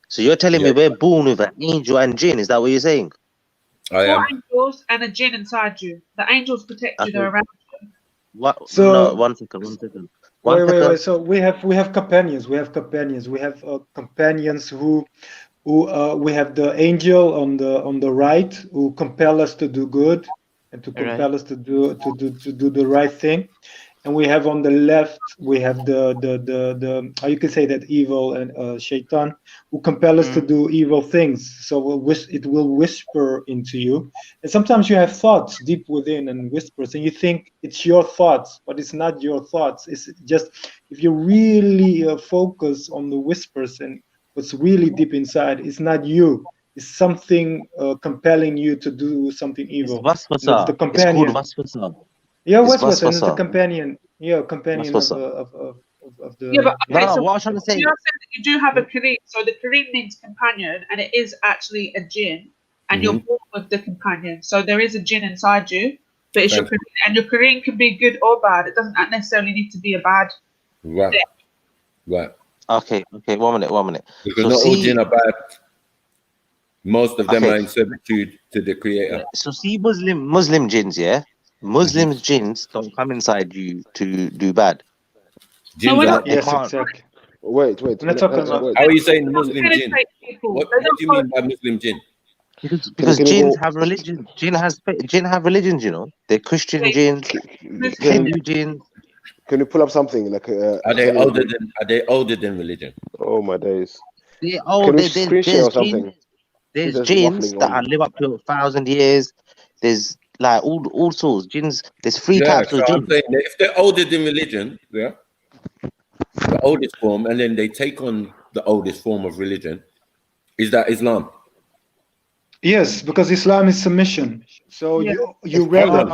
So you're telling me we're born with an angel and jinn? Is that what you're saying? I am. 4 angels and a jinn inside you. The angels protect you. They're around you. What? So no, one second. Wait. So we have companions. We have companions who we have the angel on the right who compel us to do good and to compel us to do the right thing, and we have on the left we have the how you can say that evil and shaitan who compel us to do evil things. So it will whisper into you, and sometimes you have thoughts deep within and whispers, and you think it's your thoughts, but it's not your thoughts. It's just if you really focus on the whispers and what's really deep inside, it's not you. It's something compelling you to do something evil. It's the companion. It's called Vaswasa. Yeah, Vaswasa, and it's the companion. Yeah, companion of the. Yeah, but okay, no, so what I was trying to say. You said that you do have a Kareem, so the Kareem means companion, and it is actually a jinn, and you're born with the companion. So there is a jinn inside you, but it's your Kareem, and your Kareem can be good or bad. It doesn't necessarily need to be a bad thing. Right. Okay, 1 minute. Because not all jinn are bad. Most of them are in servitude to the Creator. So see, Muslim jinns, yeah? Muslim jinns don't come inside you to do bad. Jinns yes, exactly. Wait. Let's talk about. How are you saying Muslim jinn? What do you mean by Muslim jinn? Because jinns have religion. Jinn have religions, you know. They're Christian jinns, Hindu jinns. Can you pull up something like? Are they older than religion? Oh my days! There's jinns. There's jinns that live up to 1,000 years. There's like all sorts jinns. There's 3 types of jinns. I'm saying that if they're older than religion, the oldest form, and then they take on the oldest form of religion, is that Islam? Yes, because Islam is submission. So you rebel.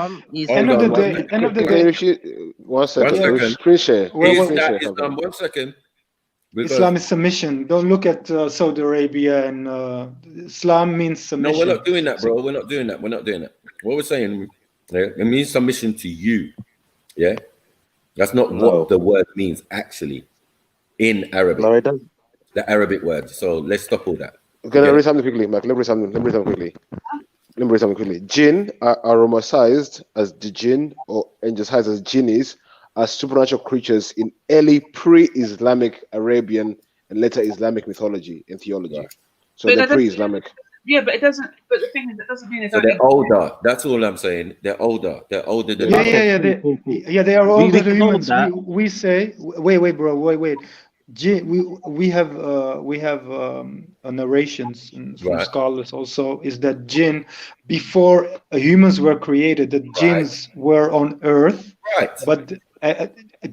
End of the day. One second. Screen share. One second. Because Islam is submission. Don't look at Saudi Arabia and Islam means submission. No, we're not doing that, bro. We're not doing that. What we're saying, it means submission to you. Yeah, that's not what the word means actually. in Arabic. No, it doesn't. The Arabic word. So let's stop all that. Can I read something quickly, Mark? Let me read something quickly. Jinn are aromatized as the jinn or angelicized as jinnis as supernatural creatures in early pre-Islamic Arabian and later Islamic mythology and theology. Right. So But they're that doesn't- pre-Islamic. Yeah, but it doesn't. But the thing is, it doesn't mean they So don't. they're older. That's all I'm saying. They're older. They're older than. Yeah, they are older than humans. that. We say, wait, bro, wait. We have narrations from Right. scholars also is that jinn before humans were created, the jinns were on Earth, Right. but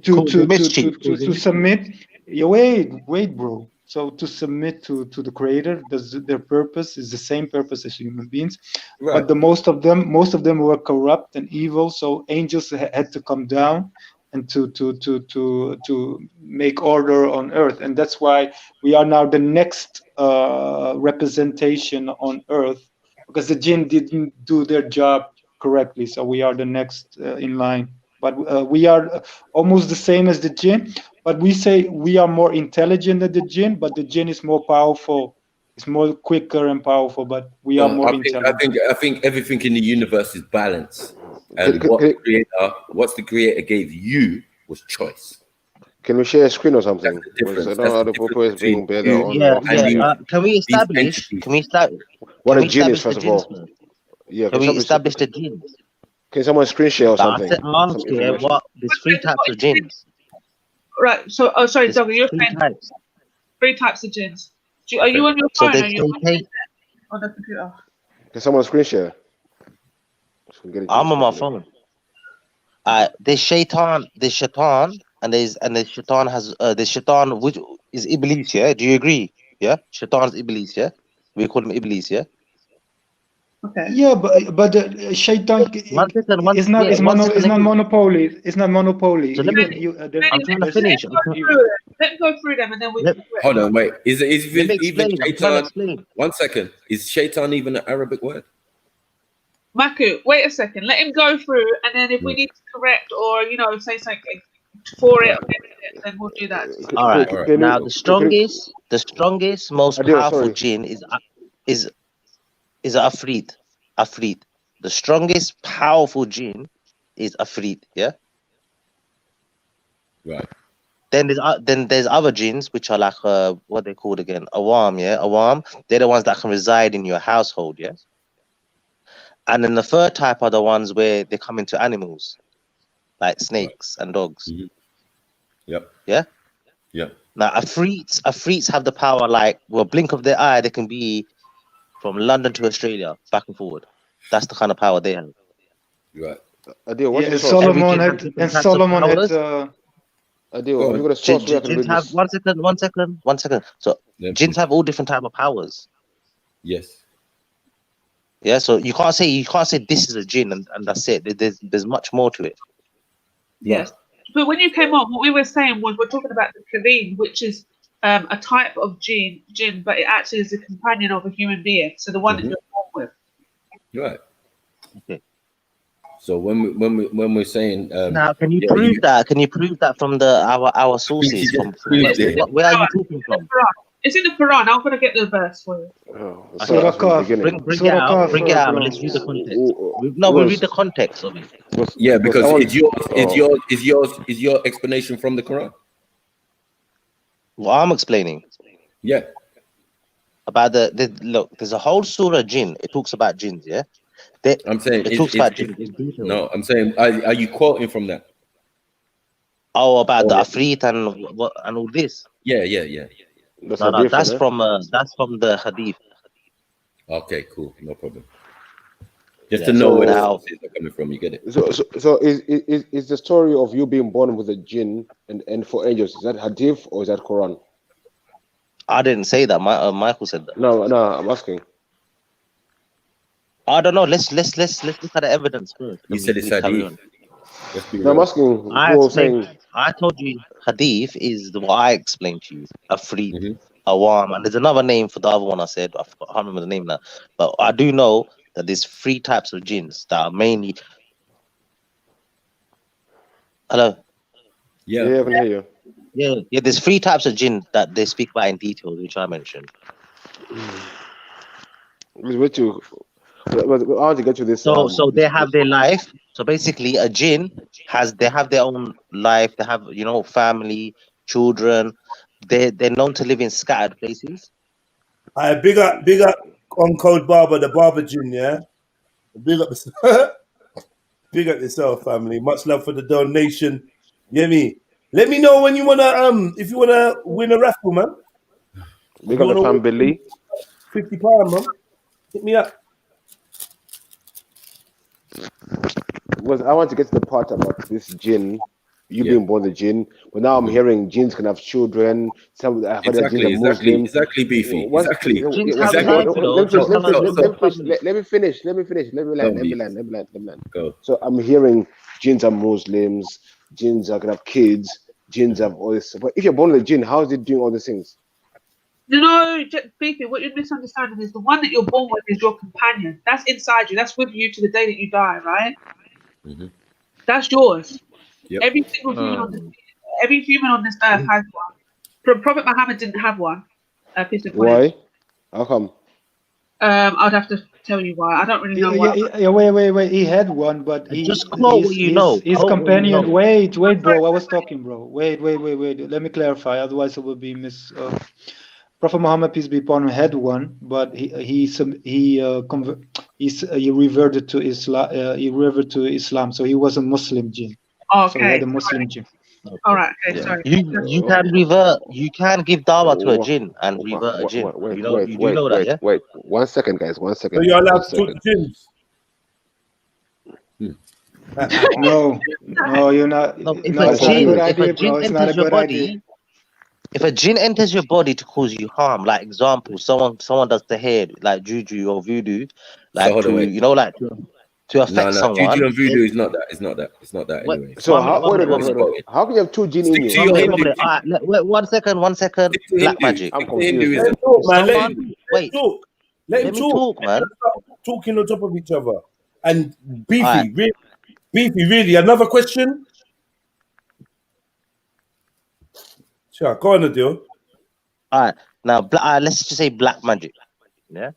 to submit. Yeah, wait, bro. So to submit to the Creator, their purpose is the same purpose as human beings, Right. but most of them were corrupt and evil. So angels had to come down and to make order on Earth, and that's why we are now the next representation on Earth, because the jinn didn't do their job correctly. So we are the next in line, but we are almost the same as the jinn. But we say we are more intelligent than the jinn, but the jinn is more powerful. It's more quicker and powerful, but we are more intelligent. I think everything in the universe is balance, and Can- what can- the creator gave you was choice. Can we share a screen or something? That's the difference. Because I don't know how the people is being bear their own. Can we establish? Can we establish? What can a we genius, establish first the of all. jinns first? Yeah, Can we establish the jinns? Can someone screen share or Like, something? I asked Some you information. what there's three types of jinns. Right. So, oh, sorry, There's Doggy, you're three saying types. 3 types of jinns. Are you on your So phone they or you take. on the computer? Can someone screen share? So we can get into I'm this on my properly. phone. There's shaitan, and there's shaitan has there's shaitan which is Iblis, yeah? Do you agree? Yeah? Shaitan's Iblis, yeah? We call him Iblis, yeah? Okay. Yeah, but shaitan is not monopoly. It's not monopoly. So let me. I'm trying to finish. Let me go through them and then we. Hold on, wait. Is Let me even explain. I'm trying to shaitan? explain. 1 second. Is shaitan even an Arabic word? Maku, wait a second. Let him go through, and then if we need to correct or say something for it, then we'll do that. All right. Now the strongest, most Adil, powerful sorry. jinn is Afrit. Afrit. The strongest, powerful jinn is Afrit. Yeah. Right. Then there's other jinns which are like what they called again, Awam. Yeah, Awam. They're the ones that can reside in your household. Yeah. And then the third type are the ones where they come into animals, like snakes and dogs. Yep. Yeah. Yep. Now Afrits have the power, like with a blink of their eye, they can be from London to Australia, back and forward. That's the kind of power they have. Right. Adil, what's Yeah, the and source? Solomon had Adil, have you got a source where I can Jinns read have this? one second. So jinns have all different type of powers. Yes. Yeah, so you can't say this is a jinn and that's it. There's much more to it. Yes. But when you came on, what we were saying was we're talking about the Kareem, which is a type of jinn, but it actually is a companion of a human being. So the one that you're born with. Right. Okay. So when we're saying now, can you prove that? Can you prove that from our sources? From where are you talking from? It's in the Quran. I'm gonna get the verse for you. Surah Kaf. Bring it out. Bring it out. Let's read the context. We'll read the context of it. Yeah, because is your explanation from the Quran? Well, I'm explaining. Yeah. About look. There's a whole surah jinn. It talks about jinns. Yeah. I'm saying it talks about jinns. No, I'm saying are you quoting from that? Oh, about the Afrit and all this. Yeah. No, that's from the hadith. Okay, cool, no problem. Just to know where the sources are coming from, you get it. So is the story of you being born with a jinn and for angels, is that hadith or is that Quran? I didn't say that. Michael said that. No, I'm asking. I don't know. Let's look at the evidence first. You said it's hadith. No, I'm asking. I told you hadith is what I explained to you. Afrit, Awam, and there's another name for the other one I said. I can't remember the name now. But I do know that there's 3 types of jinns that are mainly. Hello. Yeah, I can hear you. Yeah. There's 3 types of jinn that they speak about in detail, which I mentioned. What you? I want to get to this. So they have their life. So basically, a jinn they have their own life. They have family, children. They're known to live in scattered places. I big up on Code Barber, the Barber Jinn, yeah. Big up, big up yourself, family. Much love for the donation. Yeah, me. Let me know when you wanna if you wanna win a raffle, man. We got the fan Billy. £50, man. Hit me up. I want to get to the part about this jinn. You being born the jinn, but now I'm hearing jinns can have children. Some I heard that jinns are Muslim. Exactly, Beefy. Exactly. Let me finish. Let me land. Go. So I'm hearing jinns are Muslims. Jinns are gonna have kids. Jinns have all this. But if you're born with a jinn, how is it doing all these things? Beefy, what you're misunderstanding is the one that you're born with is your companion. That's inside you. That's with you to the day that you die, right? Mm-hmm. That's yours. Yep. Every human on this earth has one. Prophet Muhammad didn't have one. Why? How come? I'd have to tell you why. I don't really know why. Wait. He had one, but just quote what you know. His companion. Wait, bro. I was talking, bro. Wait. Let me clarify. Otherwise, it will be Prophet Muhammad, peace be upon him, had one, but he reverted to Islam. He reverted to Islam, so he was a Muslim jinn. Okay. So he had a Muslim jinn. All right. Okay. Sorry. You can revert. You can give dawah to a jinn and revert a jinn. You do know that, yeah? Wait. 1 second, guys. 1 second. So you're allowed to talk to jinns? No, you're not. If a jinn enters your body, if a jinn enters your body to cause you harm, like example, someone does the hair, like juju or voodoo, like to affect someone. Juju and voodoo is not that. It's not that anyway. So how can you have 2 jinn in you? Wait, 1 second. Black magic. I'm confused. Let him talk, man. Talking on top of each other. And Beefy, really, another question? Sure, go on, Adil. All right, now let's just say black magic. Yeah,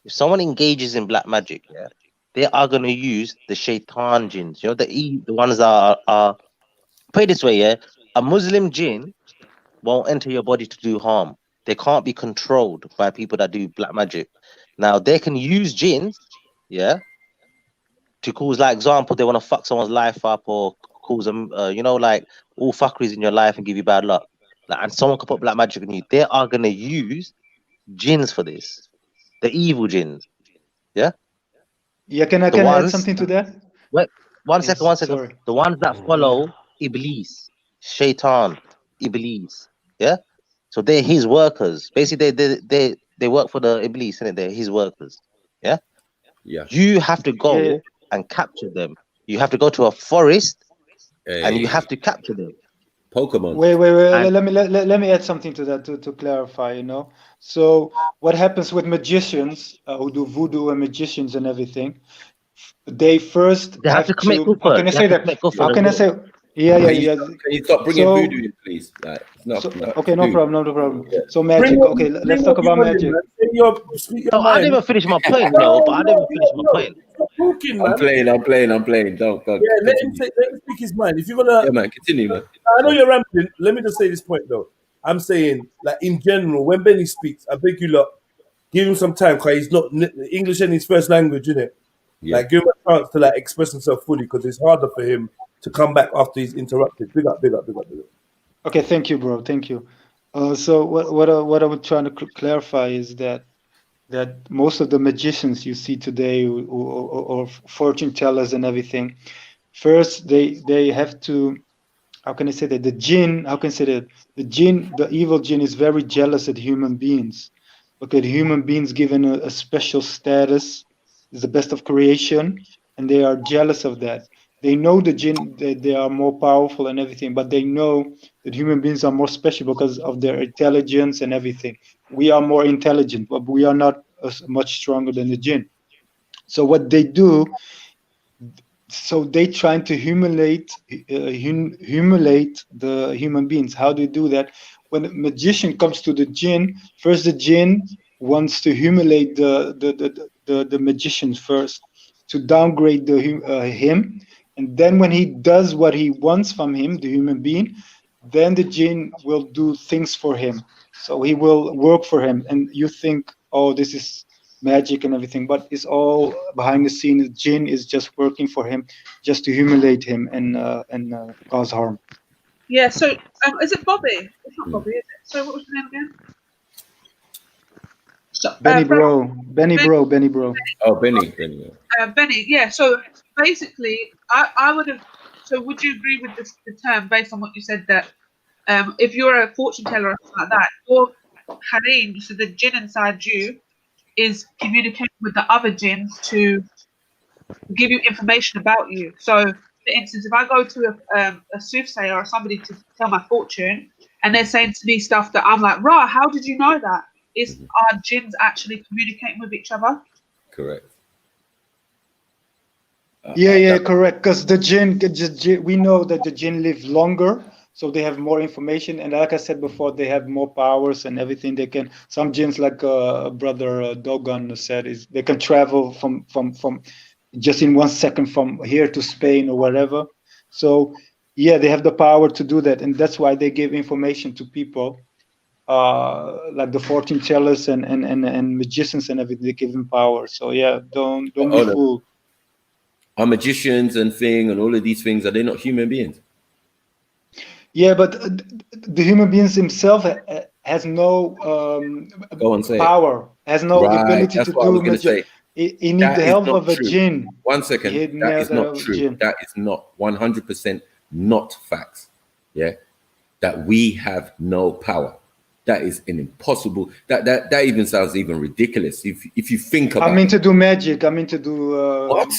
if someone engages in black magic, yeah, they are gonna use the shaitan jinns. You know, the ones that are put it this way, yeah. A Muslim jinn won't enter your body to do harm. They can't be controlled by people that do black magic. Now they can use jinns, yeah, to cause, like example, they want to fuck someone's life up or cause them, like all fuckeries in your life and give you bad luck. And someone can put black magic on you. They are gonna use jinns for this, the evil jinns. Yeah. Yeah. Can I add something to that? Wait, one second. Sorry. The ones that follow Iblis, Shaitan, Iblis. Yeah. So they're his workers. Basically, they work for the Iblis, and they're his workers. Yeah. Yeah. You have to go and capture them. You have to go to a forest, and you have to capture them. Pokemon. Wait. Let me add something to that to clarify. So what happens with magicians who do voodoo and magicians and everything? They have to commit kufr. How can I say that? How can I say? Yeah. Can you stop bringing voodoo in, please? Okay, no problem. Yeah. So magic. Okay, let's talk about magic. I didn't even finish my point, but I didn't finish my point. I'm playing. Don't. Yeah, let him speak his mind. If you're gonna, yeah, man, continue, man. I know you're rambling. Let me just say this point though. I'm saying, like in general, when Benny speaks, I beg you lot, give him some time because he's not English in his first language, isn't it? Yeah. Like give him a chance to express himself fully because it's harder for him to come back after he's interrupted. Big up. Okay, thank you, bro. Thank you. So what I was trying to clarify is that most of the magicians you see today or fortune tellers and everything, first they have to, how can I say that, the evil jinn is very jealous at human beings. Okay, the human beings given a special status, is the best of creation, and they are jealous of that. They know the jinn, they are more powerful and everything, but they know that human beings are more special because of their intelligence and everything. We are more intelligent, but we are not much stronger than the jinn. So what they do, so they trying to humiliate the human beings. How do you do that? When a magician comes to the jinn, first the jinn wants to humiliate the magician first, to downgrade him, and then when he does what he wants from him, the human being, then the jinn will do things for him. So he will work for him, and you think, oh, this is magic and everything, but it's all behind the scene. The jinn is just working for him, just to humiliate him and cause harm. Yeah. So is it Bobby? It's not Bobby, is it? So what was your name again? So, Benny Bro. Oh, Benny. Benny, yeah. So basically, I would have. So would you agree with this, the term based on what you said that if you're a fortune teller or something like that, your harem, so the jinn inside you, is communicating with the other jinns to give you information about you. So, for instance, if I go to a soothsayer or somebody to tell my fortune, and they're saying to me stuff that I'm like, "Rah, how did you know that?" Is our jinns actually communicating with each other? Correct. Yeah, correct. Because the jinn, we know that the jinn live longer, so they have more information. And like I said before, they have more powers and everything. They can. Some jinns, like brother Dogon said, is they can travel from just in 1 second from here to Spain or wherever. So yeah, they have the power to do that, and that's why they give information to people. Like the fortune tellers and magicians and everything, they give them power. So yeah, don't be fooled. Are magicians and all of these things, are they not human beings? Yeah, but the human beings himself has no power, has no ability to do magic. He needs the help of a jinn. 1 second, that is not true. That is not 100% not facts. Yeah, that we have no power. That is an impossible. That even sounds even ridiculous if you think about. I mean to do magic. I mean to do what?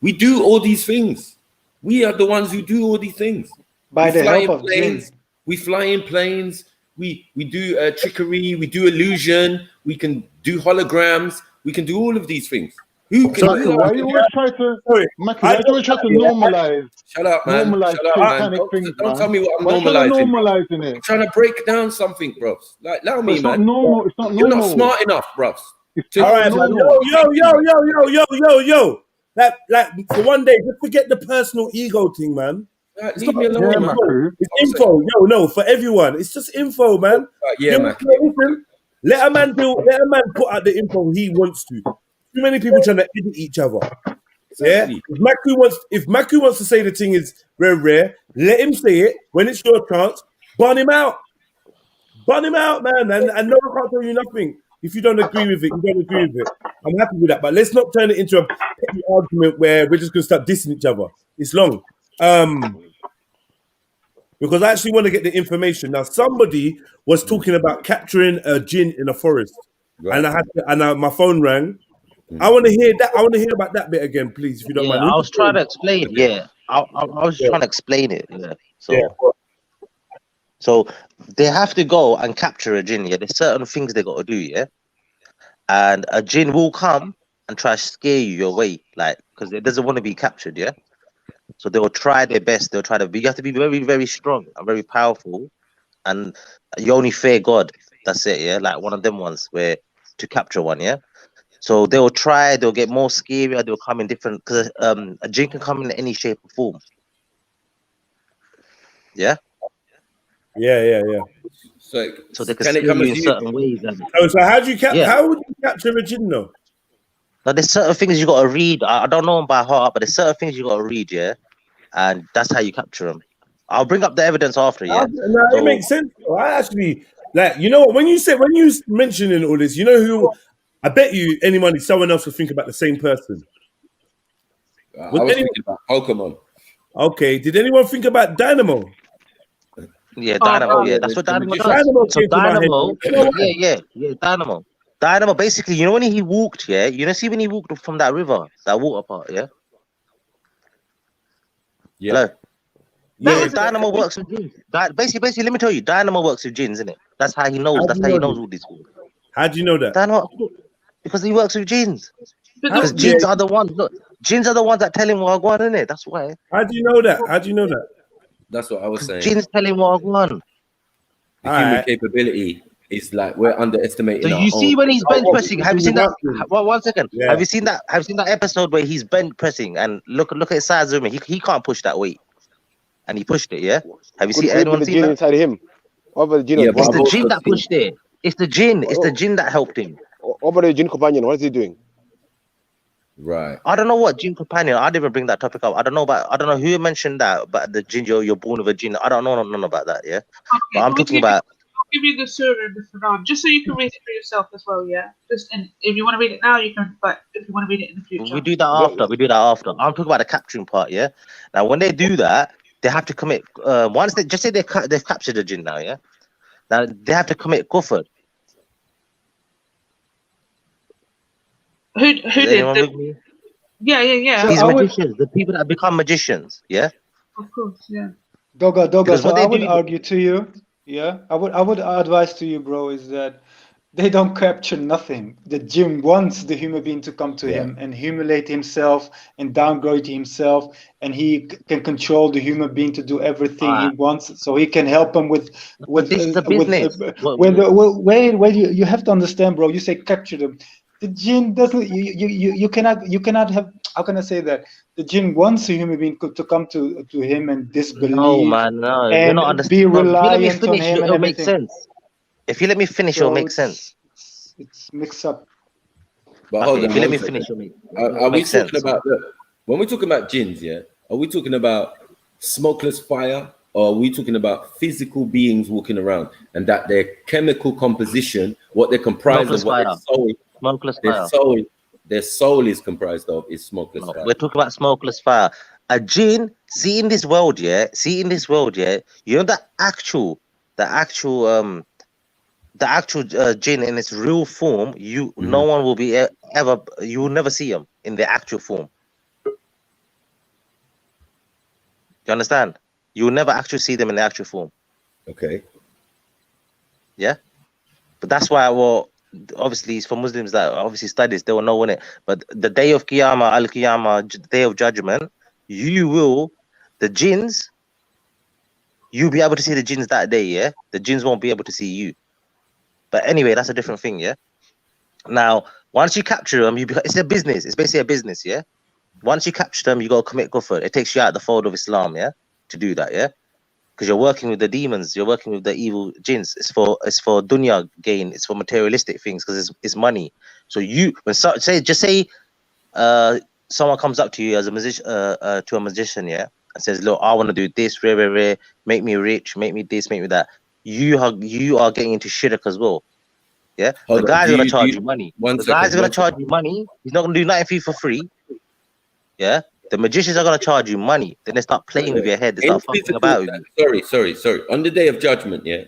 We do all these things. We are the ones who do all these things. By the help of planes. We fly in planes. We do trickery. We do illusion. We can do holograms. We can do all of these things. Who can? Maki, why you always try to? Maki, why do you always try to normalize? Shut up, man. Normalize Shut up, man. Don't tell me what I'm normalizing. Normalizing it. I'm trying to break down something, bro. Like, allow me, man. It's not normal. It's not normal. You're not smart enough, bro. All right, man. Yo. Like for one day, just forget the personal ego thing, man. Leave me alone, man. It's info. No, for everyone. It's just info, man. Yeah, man. Let a man put out the info he wants to. Too many people trying to edit each other. Exactly. Yeah. If Maku wants to say the thing is rare, let him say it. When it's your chance, burn him out. Burn him out, man. And no one can't tell you nothing. If you don't agree with it, you don't agree with it. I'm happy with that. But let's not turn it into a petty argument where we're just going to start dissing each other. It's long. Because I actually want to get the information. Now, somebody was talking about capturing a jinn in a forest. Right. And my phone rang. I want to hear that. I want to hear about that bit again, please, if you don't mind. I was trying to explain. Yeah, I was trying to explain it. Yeah. So they have to go and capture a jinn. Yeah, there's certain things they got to do. Yeah, and a jinn will come and try to scare you away, like because it doesn't want to be captured. Yeah, so they will try their best. They'll try to. You have to be very, very strong and very powerful, and you only fear God. That's it. Yeah, like one of them ones where to capture one. Yeah. So they'll try, they'll get more scarier, they'll come in different, because a jinn can come in any shape or form. Yeah? Yeah. So they can scare you in certain ways. So how would you capture a jinn, though? Now, there's certain things you got to read. I don't know them by heart, but there's certain things you got to read, yeah? And that's how you capture them. I'll bring up the evidence after, yeah? No, it makes sense. I actually, like, you know what, when you mentioning all this, you know who... I bet you someone else would think about the same person. I was thinking about Pokemon. Okay, did anyone think about Dynamo? Yeah, Dynamo. Yeah, that's what Dynamo does. So Dynamo, Dynamo. Dynamo, basically, you know when he walked, yeah? You know, see when he walked from that river, that water part, yeah? Yeah. Hello? Yeah, Dynamo works with jinns. Basically, let me tell you, Dynamo works with jinns, isn't it? That's how he knows. That's how he knows all these things. How do you know that? Dynamo, because he works with jinns. Because jinns are the ones. Look, jinns are the ones that tell him what I want, innit? That's why. How do you know that? How do you know that? That's what I was saying. Jinns tell him what I want. The human capability is like we're underestimating So our you own. see when he's bench pressing, have you seen that? One second. Yeah. Have you seen that? Have you seen that episode where he's bench pressing and look at his size of him? He can't push that weight, and he pushed it. Yeah. Have you Could seen it be anyone the seen jinn that? inside him? What about the jinn? Yeah, It's the jinn that pushed it. It's the jinn. It's the jinn that helped him. What about the jinn companion? What is he doing? Right. I don't know what jinn companion. I didn't even bring that topic up. I don't know who mentioned that, but the jinn, you're born with a jinn. I don't know none about that. Yeah. But I'm talking about. I'll give you the surah and the Quran, just so you can read it for yourself as well. Yeah. Just and if you want to read it now, you can. But if you want to read it in the future, We do that after. We do that after. I'm talking about the capturing part. Yeah. Now, when they do that, they have to commit. Once they just say they've captured the jinn now. Yeah. Now they have to commit kufr. Who did? Yeah. These magicians, the people that become magicians. Yeah. Of course, yeah. Doga. Because So what they I would do- argue to you, yeah, I would advise to you, bro, is that they don't capture nothing. The jinn wants the human being to come to him and humiliate himself and downgrade himself, and he can control the human being to do everything he wants, so he can help him with this is the business. wait, you have to understand, bro. You say capture them. The jinn doesn't. You cannot have. How can I say that? The jinn wants a human being to come to him and disbelieve. No, man, no. You're And not understanding. be If you let me reliant on finish, him and it'll make everything. sense. If you let me finish, So it'll make sense. It's mixed up. But Okay, hold on. if you let me one finish, second. it'll Are we make sense. talking about when we're talking about jinns? Yeah. Are we talking about smokeless fire, or are we talking about physical beings walking around and that their chemical composition, what they're comprised Smokeless of, what fire. Smokeless fire. their soul is comprised of is smokeless fire. We're talking about smokeless fire. A jinn, see in this world, you know the actual jinn in its real form, no one will be ever, you will never see them in their actual form. You understand? You will never actually see them in their actual form. Okay. Yeah? But that's why, obviously, for Muslims that obviously studies, they will know in it. But the day of Qiyamah, Al-Qiyamah, day of judgment, the jinns, you'll be able to see the jinns that day, yeah? The jinns won't be able to see you. But anyway, that's a different thing, yeah? Now, once you capture them, it's a business. It's basically a business, yeah? Once you capture them, you got to commit kufr. It takes you out the fold of Islam, yeah? To do that, yeah? Because you're working with the demons, you're working with the evil jinns. It's for dunya gain, it's for materialistic things, because it's money. So say someone comes up to you as a magician, yeah, and says, look, I want to do this, make me rich, make me this, make me that. You are getting into shirk as well. Yeah, the guy's gonna charge you money. The guy's gonna charge you money. He's not gonna do nothing for you for free. Yeah, the magicians are gonna charge you money. Then they start playing with your head. They start fucking about with you. Sorry. On the day of judgment, yeah,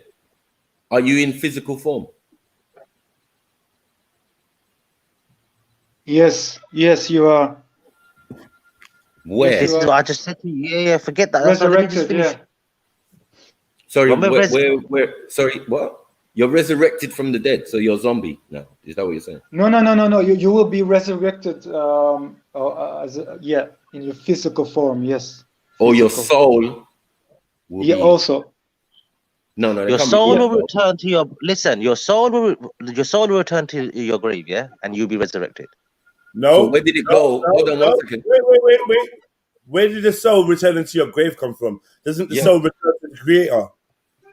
are you in physical form? Yes, you are. Where? This is what I just said to you. Yeah, forget that. Resurrected, yeah. Sorry, where? Sorry, what? You're resurrected from the dead, so you're a zombie now. Is that what you're saying? No. You will be resurrected. In your physical form. Yes. Or your soul. Also. No. Your soul will return to your. Listen, your soul will return to your grave, yeah, and you'll be resurrected. No. So where did it go? Hold on 1 second. Wait. Where did the soul return into your grave come from? Doesn't the soul return to the creator?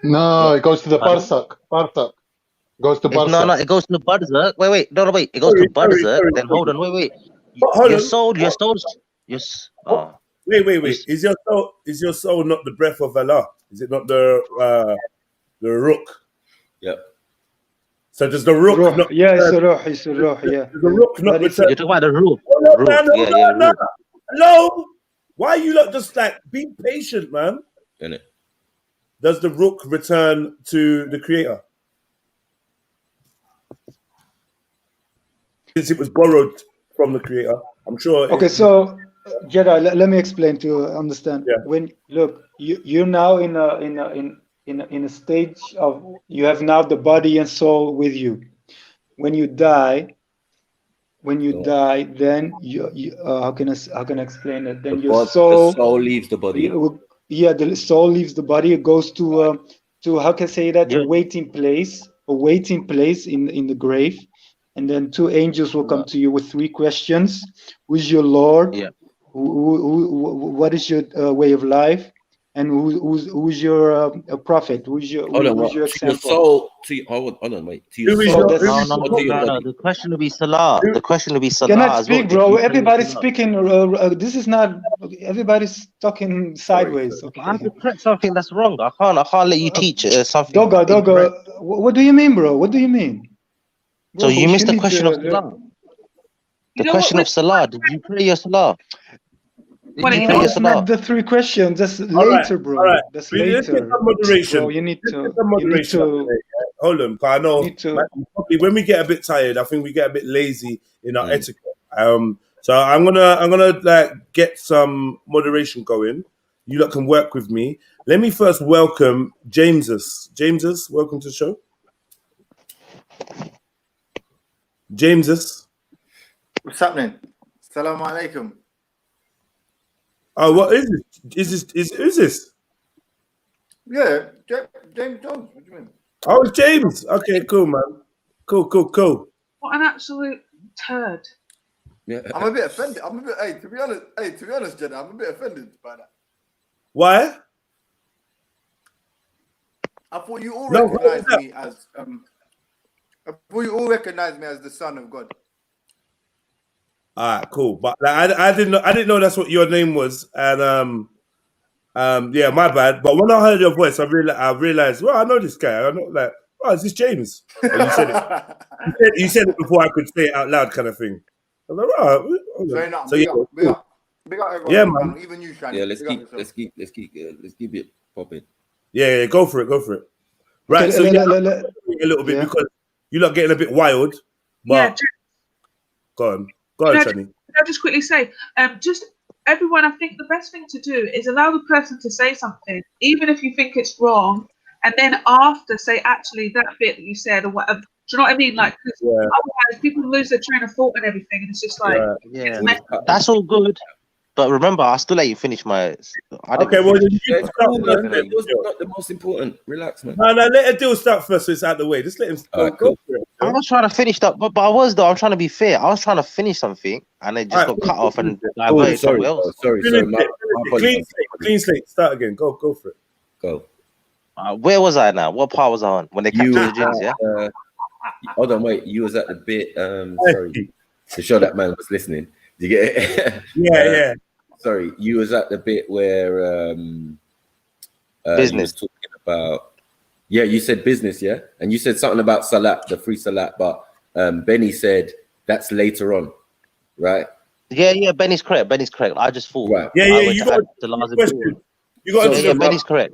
No, it goes to the Barzakh. Goes to Barzakh. No, it goes to Barzakh. Wait. It goes to Barzakh. Then hold on, wait. Your soul. Oh. Wait. Is your soul not the breath of Allah? Is it not the Ruh? Yep. So does the Ruh not? Yeah, it's a Ruh. Yeah. Does the Ruh not return? You're talking about the Ruh. No. Hello. Why are you not just like be patient, man? Isn't it? Does the Ruh return to the creator? Since it was borrowed from the creator, I'm sure. Okay, so Jedi, let me explain to understand. Yeah. When you're now in a stage of you have now the body and soul with you. When you die, when you die, then you how can I explain it? Then your The soul, soul leaves the body. yeah, the soul leaves the body. It goes to how can I say that? A waiting place in the grave, and then two angels will come to you with three questions: Who's your Lord? Yeah. What is your way of life? And who's your prophet? Who's your example? Soul hold on, wait. To your soul, No. The question will be Salah. The question will be Salah Cannot as well. speak, bro. Everybody's speaking. This is not. Everybody's talking sideways. Okay. I have to correct something that's wrong. I can't let you teach something. Doga. What do you mean, bro? What do you mean? So you missed the question of Salah. The question of Salah. Did you pray your Salah? That's not the three questions. That's later, bro. All right. That's Let's get later. some moderation. Bro, you need Let's get some to. Hold on, 'cause I know probably when we get a bit tired, I think we get a bit lazy in our etiquette. So I'm gonna like get some moderation going. You lot can work with me. Let me first welcome Jameses. Jameses, welcome to the show. Jameses. What's happening? Assalamu alaikum. Oh, what is this? Who's this? Yeah, James Jones. What do you mean? Oh, it's James. Okay, cool, man. Cool. What an absolute turd. Yeah. I'm a bit offended. To be honest, Jenna, I'm a bit offended by that. Why? I thought you all recognized me as the son of God. All right, cool. But like, I didn't know that's what your name was, and yeah, my bad. But when I heard your voice, I realized, well, I know this guy. I'm not like, oh, is this James? And you said it. You said it before I could say it out loud, kind of thing. I was like, oh, so yeah, big up everyone. Yeah, man. Even you, Shani. Yeah, let's keep it popping. Yeah, go for it. Right, so yeah, a little bit because you're not getting a bit wild. But go on, Shani. Can I just quickly say, just everyone, I think the best thing to do is allow the person to say something, even if you think it's wrong, and then after say, actually, that bit that you said or whatever. Do you know what I mean? Like, otherwise people lose their train of thought and everything, and it's just like, that's all good. But remember, I still let you finish my. Okay, well, it was not the most important. Relax, man. No, let Adil start first, so it's out of the way. Just let him go for it. I was trying to finish that, but I'm trying to be fair. I was trying to finish something, and it just got cut off and diverted somewhere else. Sorry. Clean slate. Start again. Go for it. Go. Where was I now? What part was I on? When they captured the gyms, yeah? Hold on, wait. You was at the bit. Sorry, to show that man was listening. Did you get it? Yeah. Sorry, you was at the bit where business talking about. Yeah, you said business, yeah, and you said something about salat, the free salat, but Benny said that's later on, right? Yeah, Benny's correct. I just thought, right? Yeah. You got the question. You got to Benny's correct.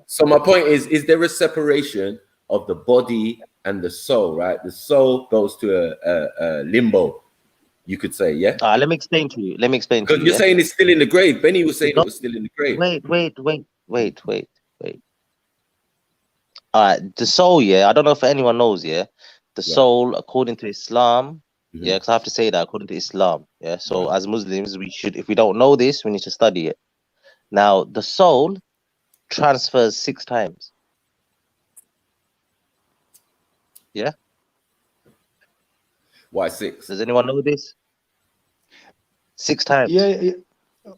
So my point is there a separation of the body and the soul, right? The soul goes to a limbo, you could say, yeah. Let me explain to you. Because you're saying it's still in the grave. Benny was saying it was still in the grave. Wait. All right, the soul, I don't know if anyone knows, the soul, according to Islam, because I have to say that according to Islam, so as Muslims, we should, if we don't know this, we need to study it. Now, the soul transfers 6 times. Yeah? Why 6? Does anyone know this? 6 times. Yeah.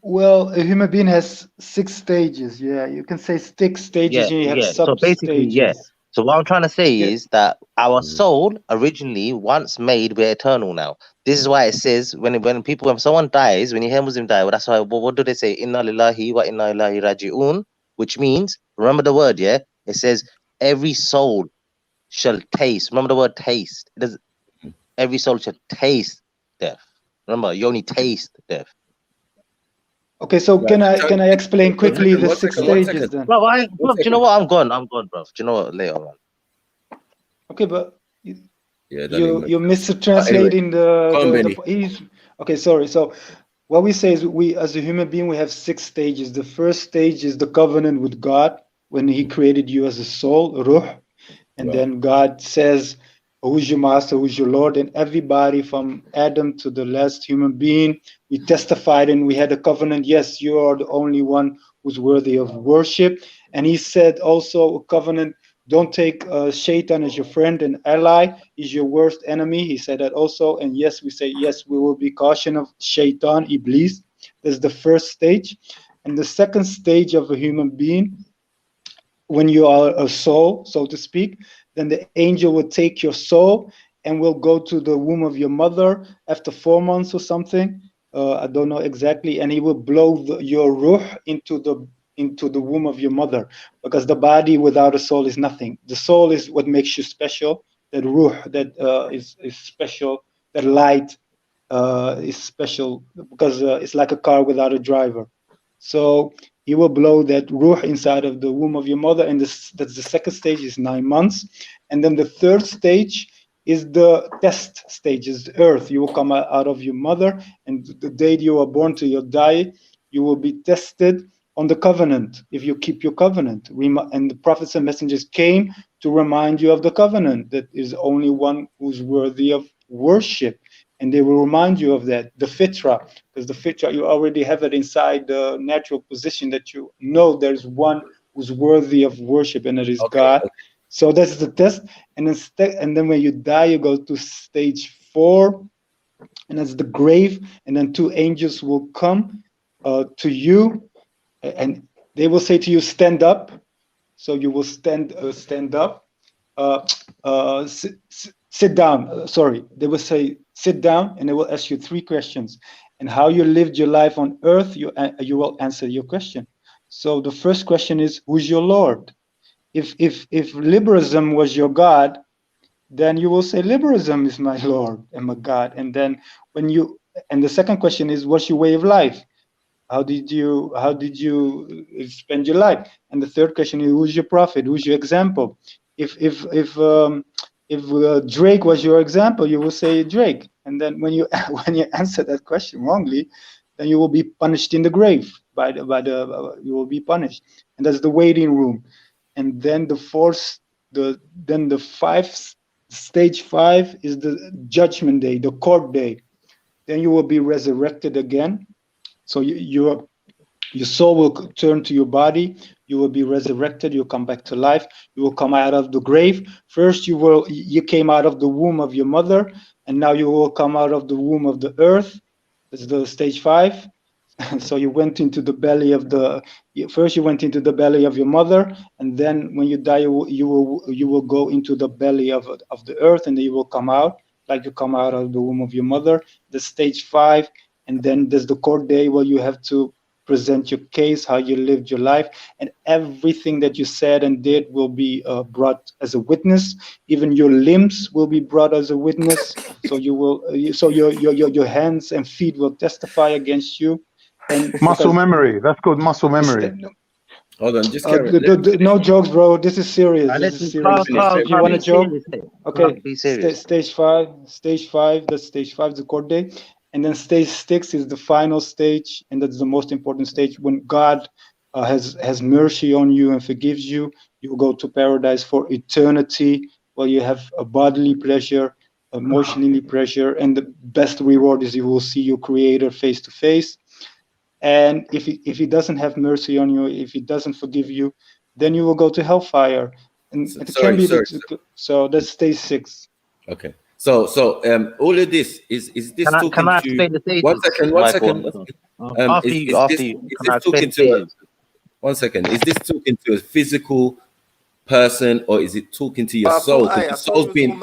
Well, a human being has 6 stages. Yeah, you can say 6 stages. And you have so basically, stages. So what I'm trying to say is that our soul originally, once made, we're eternal now. This is why it says when someone dies, when you hear Muslim die, well, that's why. What do they say? Inna lillahi wa inna ilaihi raji'un, which means, remember the word, It says every soul shall taste. Remember the word taste. It does. Every soul shall taste death. Remember, you only taste death. Okay, so can I explain quickly the 6 stages then? Bro, do you know what? I'm gone, bro. Do you know what? Later on. Okay, but you're mistranslating okay, sorry. So what we say is we, as a human being, we have 6 stages. The first stage is the covenant with God when He created you as a soul, ruh, and then God says, who's your master, who's your Lord, and everybody from Adam to the last human being, we testified and we had a covenant. Yes, you are the only one who's worthy of worship. And he said also a covenant, don't take Shaitan as your friend and ally. He's your worst enemy. He said that also. And yes, we say, yes, we will be caution of Shaitan, Iblis. That's the first stage. And the second stage of a human being, when you are a soul, so to speak, then the angel will take your soul and will go to the womb of your mother after 4 months or something. I don't know exactly, and he will blow your ruh into the womb of your mother, because the body without a soul is nothing. The soul is what makes you special. That ruh that is special. That light is special because it's like a car without a driver. So he will blow that ruh inside of the womb of your mother, and that's the second stage, is 9 months. And then the third stage is the test stage, is earth. You will come out of your mother, and the day you are born to your die, you will be tested on the covenant, if you keep your covenant. And the prophets and messengers came to remind you of the covenant, that is only one who's worthy of worship. And they will remind you of that, the fitra, because the fitra, you already have it inside the natural position that you know there's one who's worthy of worship, and it is God. So that's the test. And then when you die, you go to stage 4, and that's the grave. And then 2 angels will come to you, and they will say to you, stand up. So you will stand up. Sit down. Sorry, they will say sit down, and they will ask you 3 questions. And how you lived your life on earth, you will answer your question. So the first question is, who's your Lord? If liberalism was your God, then you will say liberalism is my Lord and my God. And then and the second question is, what's your way of life? How did you spend your life? And the third question is, who's your prophet? Who's your example? If Drake was your example, you will say Drake. And then when you answer that question wrongly, then you will be punished in the grave. You will be punished, and that's the waiting room. And then stage 5 is the judgment day, the court day. Then you will be resurrected again. So your soul will turn to your body. You will be resurrected. You'll come back to life. You will come out of the grave. First, you came out of the womb of your mother, and now you will come out of the womb of the earth. That's the stage 5. So you went into the belly of first you went into the belly of your mother, and then when you die, you will go into the belly of the earth, and then you will come out like you come out of the womb of your mother. The stage 5. And then there's the court day where you have to present your case, how you lived your life, and everything that you said and did will be brought as a witness. Even your limbs will be brought as a witness. So your hands and feet will testify against you. And muscle memory. That's called muscle memory. Hold on, just no jokes, bro. This is serious. This is serious. If you want to joke, okay. Stage 5. That's stage 5, the court day. And then stage 6 is the final stage, and that's the most important stage. When God has mercy on you and forgives you, you will go to paradise for eternity, where you have a bodily pleasure, emotionally pleasure, and the best reward is you will see your Creator face to face. And if he doesn't have mercy on you, if he doesn't forgive you, then you will go to hellfire. And so that's stage 6. Okay. So all of this is this talking can I to explain the stages? one second. Is this talking to a physical person, or is it talking to your soul? Your soul's being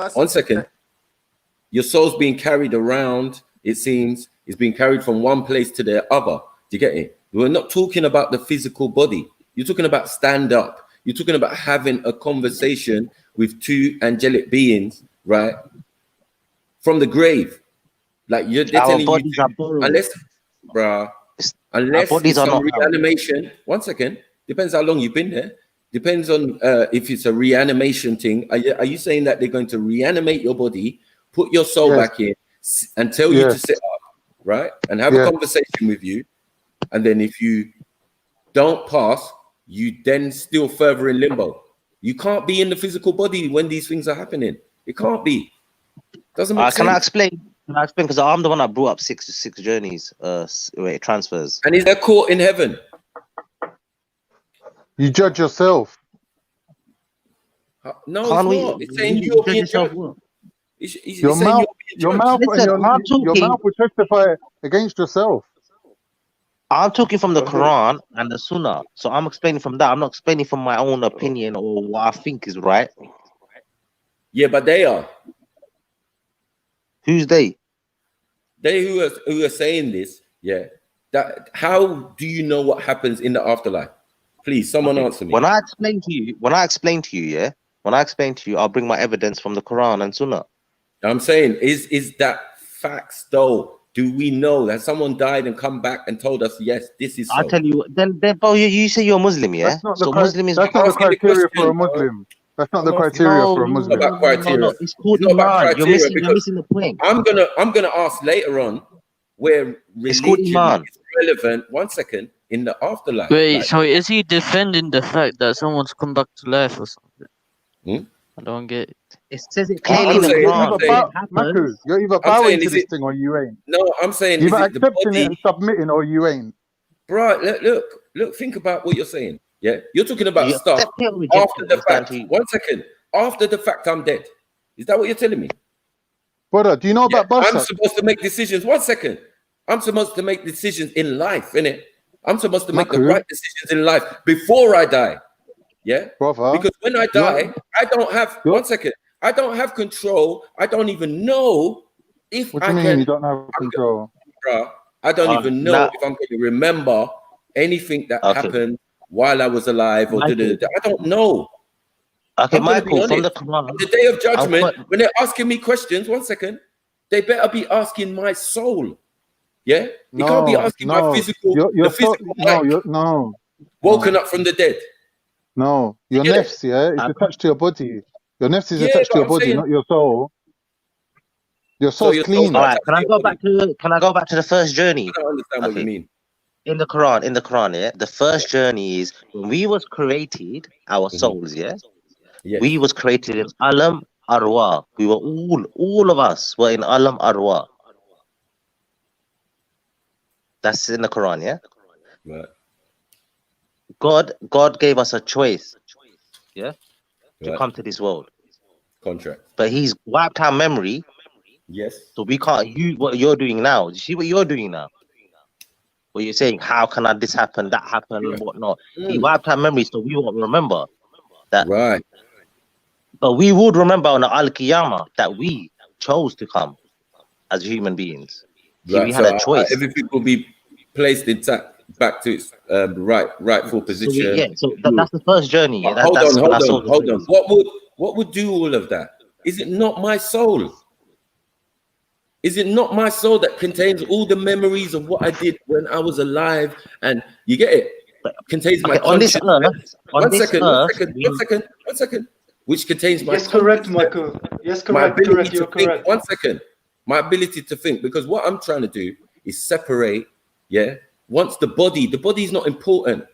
your soul's being carried around, it seems, it's being carried from one place to the other. Do you get it? We're not talking about the physical body. You're talking about stand up. You're talking about having a conversation with 2 angelic beings, right? From the grave. Like they're telling you to, unless it's some reanimation. 1 second. Depends how long you've been there. Depends on if it's a reanimation thing. Are you saying that they're going to reanimate your body, put your soul back in, and tell you to sit up, right? And have a conversation with you. And then if you don't pass, you then still further in limbo. You can't be in the physical body when these things are happening. It can't be. Doesn't make Can I sense. explain? Can I explain? Because I'm the one that brought up six journeys, transfers. And is there court in heaven? You judge yourself. No, Can't it's not. It's saying you're being judged. Your mouth, your mouth, Listen, and your mouth will testify against yourself. I'm talking from the Quran and the Sunnah, so I'm explaining from that. I'm not explaining from my own opinion or what I think is right. Yeah, but they are. Who's they? They who are saying this. Yeah. That. How do you know what happens in the afterlife? Please, someone answer me. When I explain to you, I'll bring my evidence from the Quran and Sunnah. I'm saying, is that facts though? Do we know that someone died and come back and told us, yes, this is so? I'll tell you, then bro, you say you're Muslim, yeah? That's not the criteria for a Muslim. That's not the criteria for a Muslim. About criteria. No, it's called It's not about Iman. criteria You're missing the point. I'm gonna ask later on where religion is relevant. 1 second, in the afterlife. Wait, like, so is he defending the fact that someone's come back to life or something? I don't get it. It says it clearly in the Quran. You're either bowing to this thing or you ain't. No, I'm saying You're either is it the accepting body? it and submitting or you ain't. Bro, look, think about what you're saying. Yeah, you're talking about stuff after the fact. 1 second, after the fact, I'm dead. Is that what you're telling me? Brother, do you know about I'm Barsat? supposed to make decisions. 1 second, I'm supposed to make decisions in life, innit? I'm supposed to make the right decisions in life before I die. Yeah, brother. Because when I die, I don't have 1 second. I don't have control. I don't even know if What do you mean you don't have control? Bro, I don't even know if I'm going to remember anything that happened while I was alive or I don't know. Okay, Michael, from the Quran. On the day of judgment, when they're asking me questions, 1 second, they better be asking my soul. Yeah, you can't be asking my physical. Woken up from the dead. No, your nefs, is attached to your body. Your nefs is attached to your body, not your soul. Your soul's clean. All right, can I go back to the first journey? I don't understand what you mean. In the Quran, yeah, the first journey is when we was created, our souls, yeah. We was created in Alam Arwah. We were all of us were in Alam Arwah. That's in the Quran, yeah. Right. God gave us a choice, yeah, to come to this world. Contract. But He's wiped our memory. Yes. So we can't use what you're doing now. You see what you're doing now? Where you're saying, how can this happen, that happen, and whatnot. He wiped our memory, so we won't remember that. Right. But we would remember on the Al-Qiyamah that we chose to come as human beings. Right. We had a choice. Everything will be placed back to its rightful position. So that's the first journey. Yeah? Hold on. What would do all of that? Is it not my soul? Is it not my soul that contains all the memories of what I did when I was alive? And you get it? Contains my conscience. One second. Which contains my correct, Michael. Yes, correct. You're correct. 1 second. My ability to think, because what I'm trying to do is separate. Yeah. Once the body is not important.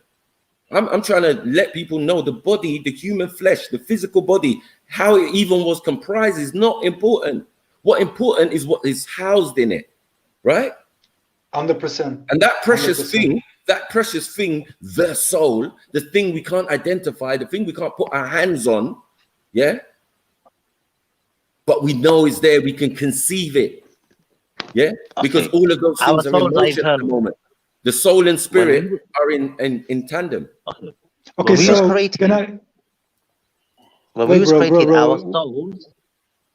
I'm trying to let people know the body, the human flesh, the physical body, how it even was comprised is not important. What important is what is housed in it, right? 100%. And that precious thing, the soul, the thing we can't identify, the thing we can't put our hands on, yeah? But we know it's there, we can conceive it, yeah? Because all of those things are in motion at the moment. The soul and spirit are in tandem. Okay, so when we was created, our souls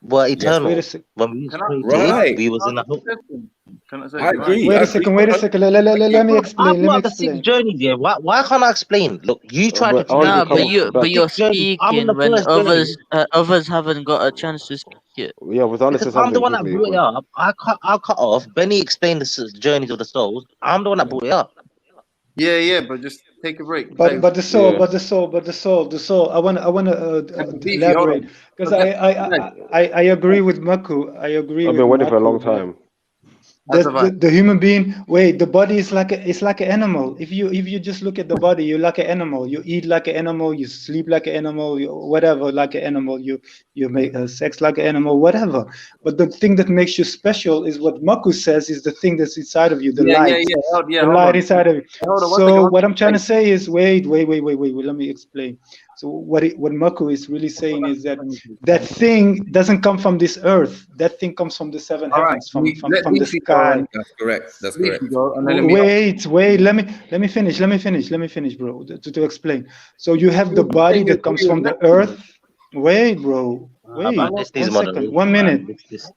were eternal. When we was created, we was in a hope. I agree. Wait a second. Let me explain. I've got the 6 journeys here. Why can't I explain? Look, you tried to. No, but you're speaking when others haven't got a chance to speak yet. Yeah, with honest, I'm the one that brought it up. I'll cut off. Benny explained the journeys of the souls. I'm the one that brought it up. Yeah, but just take a break. But the soul. I wanna elaborate because I agree with Maku. I've been waiting for a long time. The human being. Wait, the body is like it's like an animal. If you just look at the body, you're like an animal. You eat like an animal. You sleep like an animal. Whatever, like an animal. You make sex like an animal. Whatever. But the thing that makes you special is what Maku says is the thing that's inside of you, the light. The light inside of you. So what I'm trying to say is, wait. Let me explain. So what Maku is really saying is that that thing doesn't come from this earth. That thing comes from the seven heavens, from the sky. That's correct. That's correct. Wait. Let me finish, bro. To explain. So you have the body that comes from the earth. Wait, bro. Wait. 1 second. 1 minute. This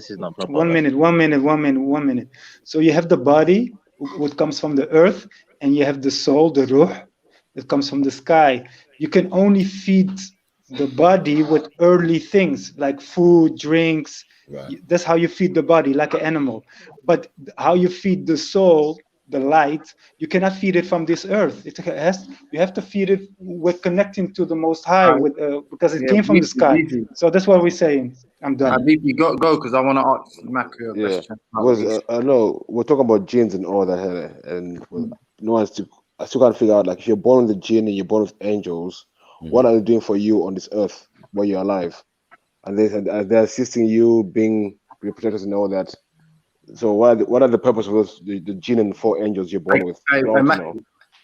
is not proper. 1 minute. 1 minute. So you have the body, what comes from the earth, and you have the soul, the ruh, that comes from the sky. You can only feed the body with earthly things like food, drinks. Right. That's how you feed the body, like an animal. But how you feed the soul, the light, you cannot feed it from this earth. You have to feed it with connecting to the Most High, because it came from the sky. So that's what we're saying. I'm done. You go because I want to ask Maku a question. Because I know we're talking about genes and all that, and no one's I still can't figure out, like, if you're born with the gene and you're born with angels, what are they doing for you on this earth while you're alive? And they're assisting you, being your protectors and all that. So what are the purpose of those, the gene and 4 angels you're born with? Sorry,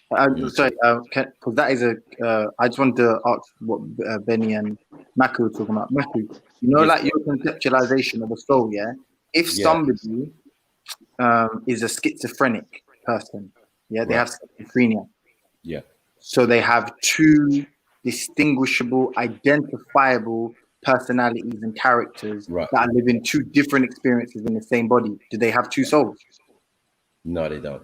because that is I just wanted to ask what Benny and Maku were talking about. Maku, like your conceptualization of the soul, yeah? If somebody is a schizophrenic person, they have schizophrenia. Yeah. So they have 2 distinguishable, identifiable personalities and characters that are living 2 different experiences in the same body. Do they have 2 souls? No, they don't.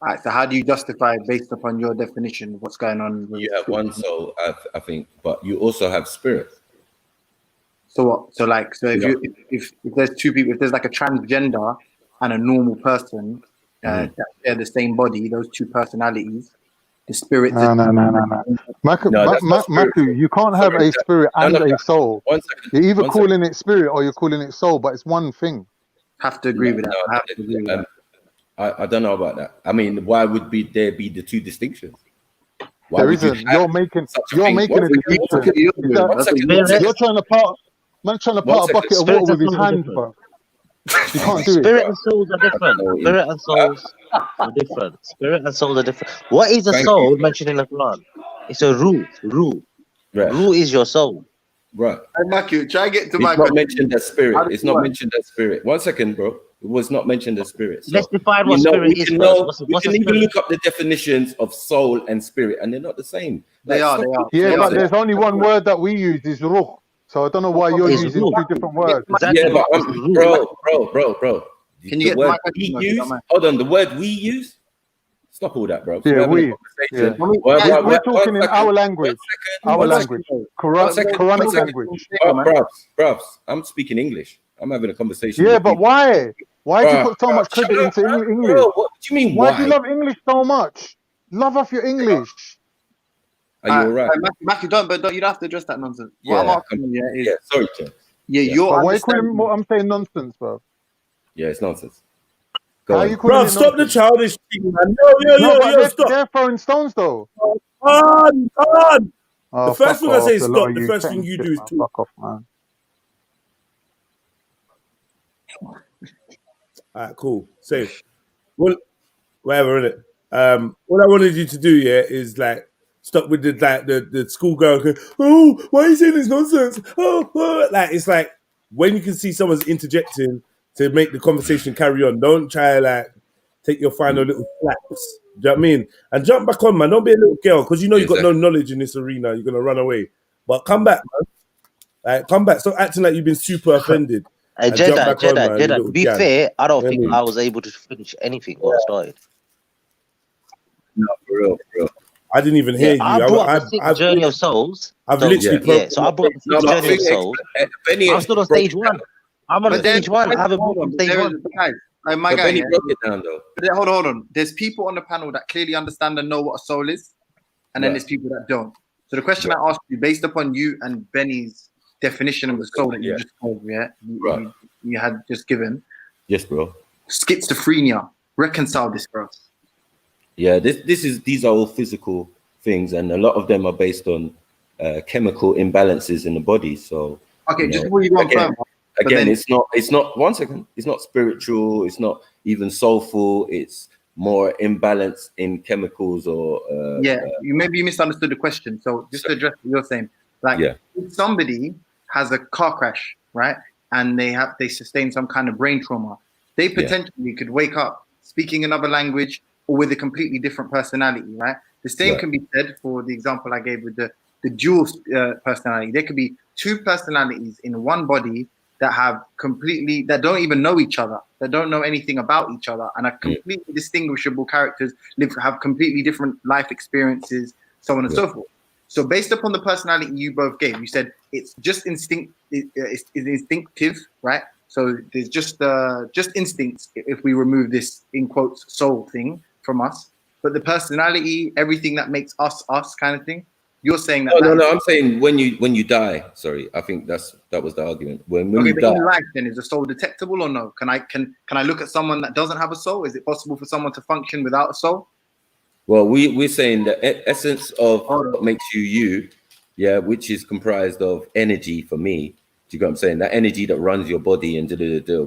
All right, so how do you justify, based upon your definition, what's going on? You have 1 soul, I think, but you also have spirit. So what? So if there's 2 people, if there's like a transgender and a normal person, that they're the same body, those 2 personalities, the spirit. No. Maku, you can't have a spirit and a soul. You're either calling it spirit or you're calling it soul, but it's one thing. Have to agree with that. I don't know about that. I mean, why would there be the 2 distinctions? There isn't. You're making a distinction. You're trying to part a bucket of water with his hand, bro. You can't do it. Spirit and souls are different. Spirit and souls are different. What is a soul mentioned in the Quran? It's a ruh. Right. Ruh is your soul. Right. Hey, Maku, try get to my. It's not mentioned as spirit. It's not mentioned as spirit. 1 second, bro. It was not mentioned as spirit. So, let's define what spirit is. We can even look up the definitions of soul and spirit, and they're not the same. They are. Yeah, but there's only one word that we use is ruh. So I don't know why you're using 2 different words. Yeah, but bro. Can you get word we use? Hold on, the word we use. Stop all that, bro. Yeah, we're talking in our language. Quranic language. Bro, I'm speaking English. I'm having a conversation. Yeah, but why? Why do you put so much credit into English? Bro, what do you mean? Why do you love English so much? Love off your English. Are you alright? Maku, you don't have to address that nonsense. Yeah, what I'm asking you is, sorry, Chen. Why are you calling what I'm saying nonsense, bro? Yeah, it's nonsense. How are you calling it stop nonsense? the childish thing, man. Yo, stop. They're throwing stones, though. On. Oh, the first thing I say is off, stop. The first thing you do is talk. Fuck off, man. Alright, cool. Safe. Well, whatever, innit? What I wanted you to do, is like stop with the schoolgirl going, oh, why are you saying this nonsense? Oh, like it's like when you can see someone's interjecting to make the conversation carry on, don't try like take your final little slaps. Do you know what I mean? And jump back on, man. Don't be a little girl, because you've got no knowledge in this arena. You're gonna run away. But come back, man. Like come back. Stop acting like you've been super offended. Jeddah. To be fair, I don't think I was able to finish anything what I started. No, for real. I didn't even hear you. I brought up the Journey of Souls. I've literally so I brought the Journey of Souls. I'm still on stage 1. I'm on stage 1. I haven't brought on stage 1. My guy, broke it down though. Hold on. There's people on the panel that clearly understand and know what a soul is, and then there's people that don't. So the question I asked you, based upon you and Benny's definition of the soul that you just told me, you had just given. Yes, bro. schizophrenia. Reconcile this for us. Yeah, these are all physical things, and a lot of them are based on chemical imbalances in the body. So okay, just before you go on further, again, it's not 1 second. It's not spiritual. It's not even soulful. It's more imbalance in chemicals or maybe you misunderstood the question. So just to address what you're saying, like if somebody has a car crash, right, and they sustain some kind of brain trauma, they potentially could wake up speaking another language or with a completely different personality, right? The same can be said for the example I gave with the dual personality. There could be two personalities in one body that don't even know each other, that don't know anything about each other, and are completely distinguishable characters, have completely different life experiences, so on and so forth. So based upon the personality you both gave, you said it's just it's instinctive, right? So there's just instincts if we remove this in quotes soul thing from us, but the personality, everything that makes us kind of thing. You're saying that. No. I'm saying when you die. Sorry, I think that was the argument. When you die. In life, then is the soul detectable or no? Can I look at someone that doesn't have a soul? Is it possible for someone to function without a soul? Well, we're saying the essence of what makes you, which is comprised of energy for me. Do you get what I'm saying? That energy that runs your body and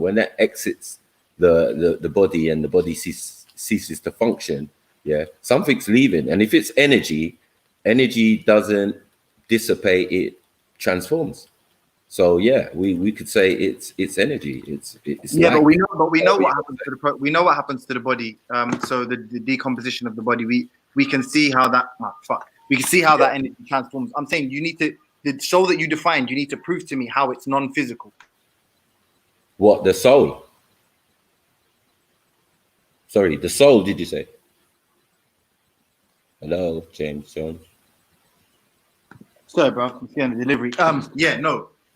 when that exits the body and the body ceases to function, something's leaving. And if it's energy doesn't dissipate, it transforms. So we could say it's energy. It's but we know what happens to the body. So the decomposition of the body, we can see how that we can see how that energy transforms. I'm saying the soul that you defined, you need to prove to me how it's non-physical. What, the soul? Sorry, the soul, did you say? Hello, James Jones. Sorry, bro. I'm seeing the delivery.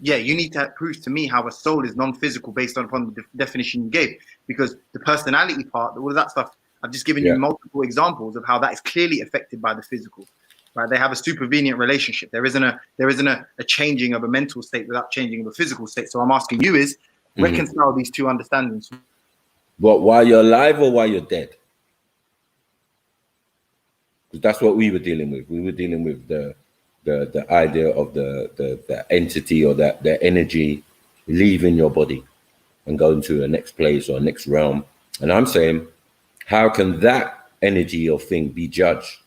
You need to prove to me how a soul is non-physical based upon the definition you gave, because the personality part, all of that stuff, I've just given you multiple examples of how that is clearly affected by the physical. Right? They have a supervenient relationship. There isn't a changing of a mental state without changing of a physical state. So I'm asking you is reconcile these two understandings. What, while you're alive or while you're dead? That's what we were dealing with. We were dealing with the idea of the entity or the energy leaving your body and going to a next place or next realm. And I'm saying, how can that energy or thing be judged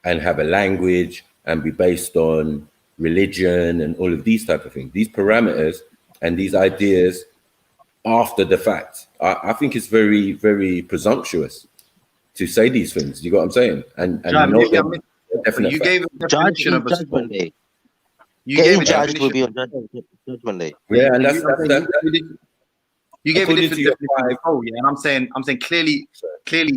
and have a language and be based on religion and all of these type of things, these parameters and these ideas after the fact? I think it's very, very presumptuous to say these things. You got what I'm saying? And you gave a definition of a soul. You gave a definition. Will be on judgment day. Yeah, and that's you gave a definition of soul, and I'm saying clearly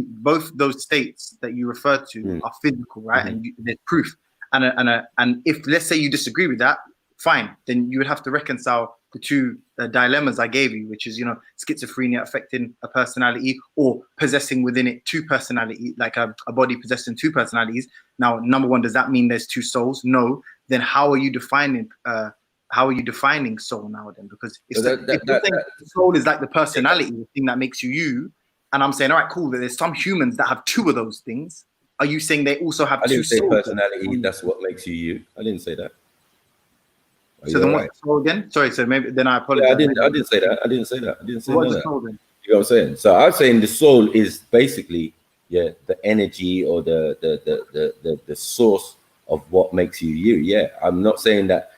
both those states that you referred to are physical, right? And there's proof. And if, let's say, you disagree with that, fine, then you would have to reconcile the two dilemmas I gave you, which is, schizophrenia affecting a personality or possessing within it two personalities, like a body possessing two personalities. Now, number one, does that mean there's two souls? No. Then how are you defining soul now then? Because if the soul is like the personality, the thing that makes you, and I'm saying, all right, cool, there's some humans that have two of those things. Are you saying they also have two souls? I didn't say personality, that's what makes you. I didn't say that. So then what's the soul again? Sorry, so maybe then I apologize. I didn't say that. I didn't say what's the soul then? You know what I'm saying? So I'm saying the soul is basically the energy or the source of what makes you you. Yeah, I'm not saying that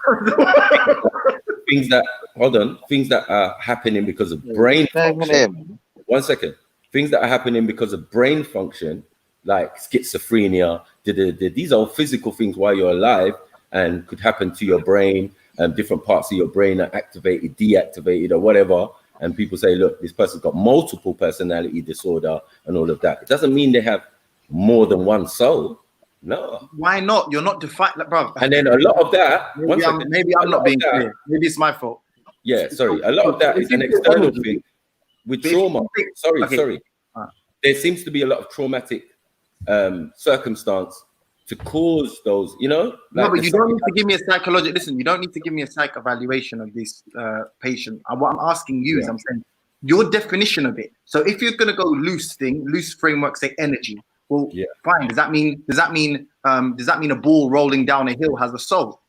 things that are happening because of brain function. 1 second. Things that are happening because of brain function, like schizophrenia, these are all physical things while you're alive and could happen to your brain, and different parts of your brain are activated, deactivated, or whatever. And people say, look, this person's got multiple personality disorder and all of that. It doesn't mean they have more than one soul. No. Why not? You're not defined, bro. And then a lot of that. Maybe I'm not being clear. Maybe it's my fault. Yeah, sorry. A lot of that is an external thing with trauma. Sorry. There seems to be a lot of traumatic circumstance to cause those, no, but you don't need to give me a psychological. Listen, you don't need to give me a psych evaluation of this patient. What I'm asking you is, I'm saying, your definition of it. So if you're gonna go loose framework, say energy. Well, fine. Does that mean a ball rolling down a hill has a soul?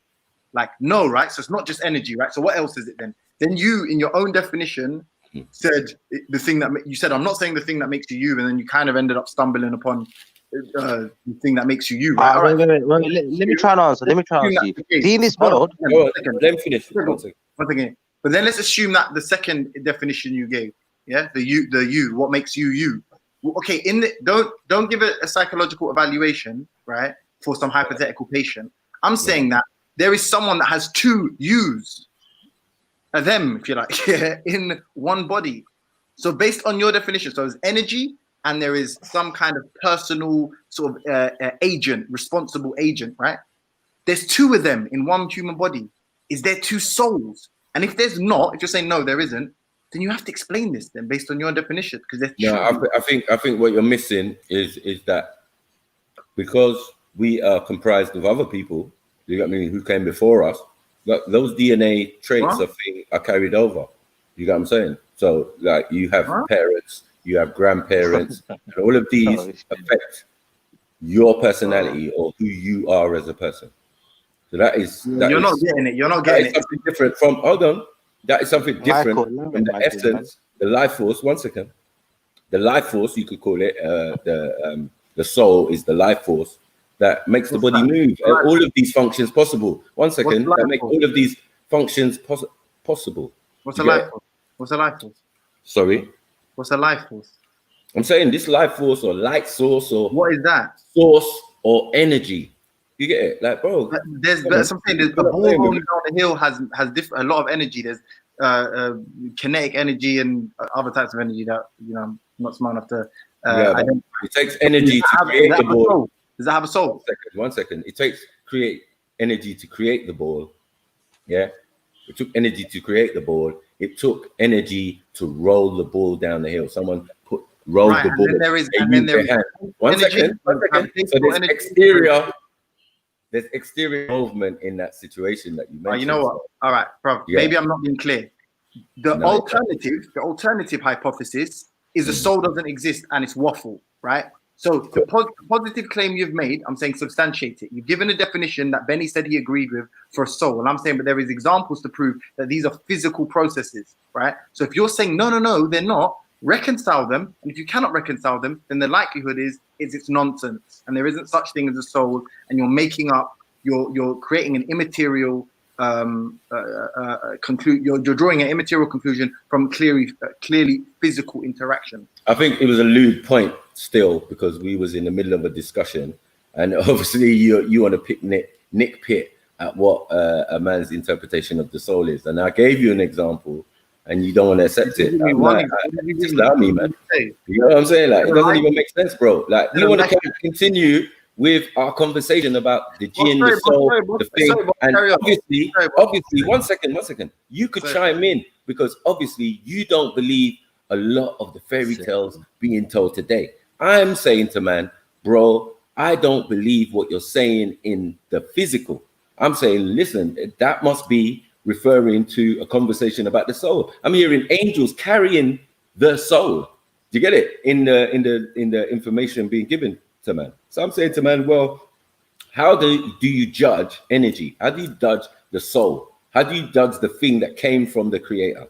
Like, no, right? So it's not just energy, right? So what else is it then? Then you, in your own definition, said the thing that you said. I'm not saying the thing that makes you you, and then you kind of ended up stumbling upon the thing that makes you you, right? All right. Wait, let me try and answer. See, in this world, let me finish. One second. But then let's assume that the second definition you gave, the you, what makes you you? Okay, don't give it a psychological evaluation, right? For some hypothetical patient. I'm saying that there is someone that has two yous, them, if you like, in one body. So based on your definition, so there's energy and there is some kind of personal sort of agent, responsible agent, right? There's two of them in one human body. Is there two souls? And if there's not, if you're saying no, there isn't, then you have to explain this then based on your definition, because there's I think what you're missing is that because we are comprised of other people, you got me, who came before us, those DNA traits are carried over. You got what I'm saying? So like you have parents, you have grandparents, and all of these affect your personality or who you are as a person. So you're not getting it. You're not getting it. Something different from. Hold on. That is something different from the essence, the life force. 1 second. The life force, you could call it. The soul is the life force that makes the body move. And all of these functions possible. 1 second. That make all of these functions possible. What's a life force? What's a life force? Sorry. What's a life force? I'm saying this life force or light source or what is that? Source or energy. You get it, like, bro. There's something. A ball rolling down the hill has a lot of energy. There's kinetic energy and other types of energy that I'm not smart enough to. It takes energy to create the ball. Does that have a soul? 1 second. It takes energy to create the ball. Yeah. It took energy to create the ball. It took energy to roll the ball down the hill. Someone rolled the ball. And then there is 1 second. So there's exterior movement in that situation that you mentioned. You know what? All right, bro. Yeah. Maybe I'm not being clear. The alternative hypothesis is the soul doesn't exist and it's waffle, right? So the positive claim you've made, I'm saying substantiate it. You've given a definition that Benny said he agreed with for a soul. And I'm saying, but there is examples to prove that these are physical processes, right? So if you're saying, no, they're not, reconcile them. And if you cannot reconcile them, then the likelihood is it's nonsense. And there isn't such thing as a soul. And you're making up, you're creating an immaterial you're drawing an immaterial conclusion from clearly physical interaction. I think it was a lewd point still, because we was in the middle of a discussion, and obviously you want to nitpick at what a man's interpretation of the soul is, and I gave you an example, and you don't want to accept it. Just allow me, man. You know what I'm saying? Like, it doesn't even make sense, bro. Like, we want to continue with our conversation about the jinn, the soul, the thing, and obviously, 1 second. You could chime in, because obviously you don't believe a lot of the fairy tales being told today. I'm saying to man, bro, I don't believe what you're saying in the physical. I'm saying, listen, that must be referring to a conversation about the soul. I'm hearing angels carrying the soul. Do you get it? In the information being given to man. So I'm saying to man, well, how do you judge energy? How do you judge the soul? How do you judge the thing that came from the creator?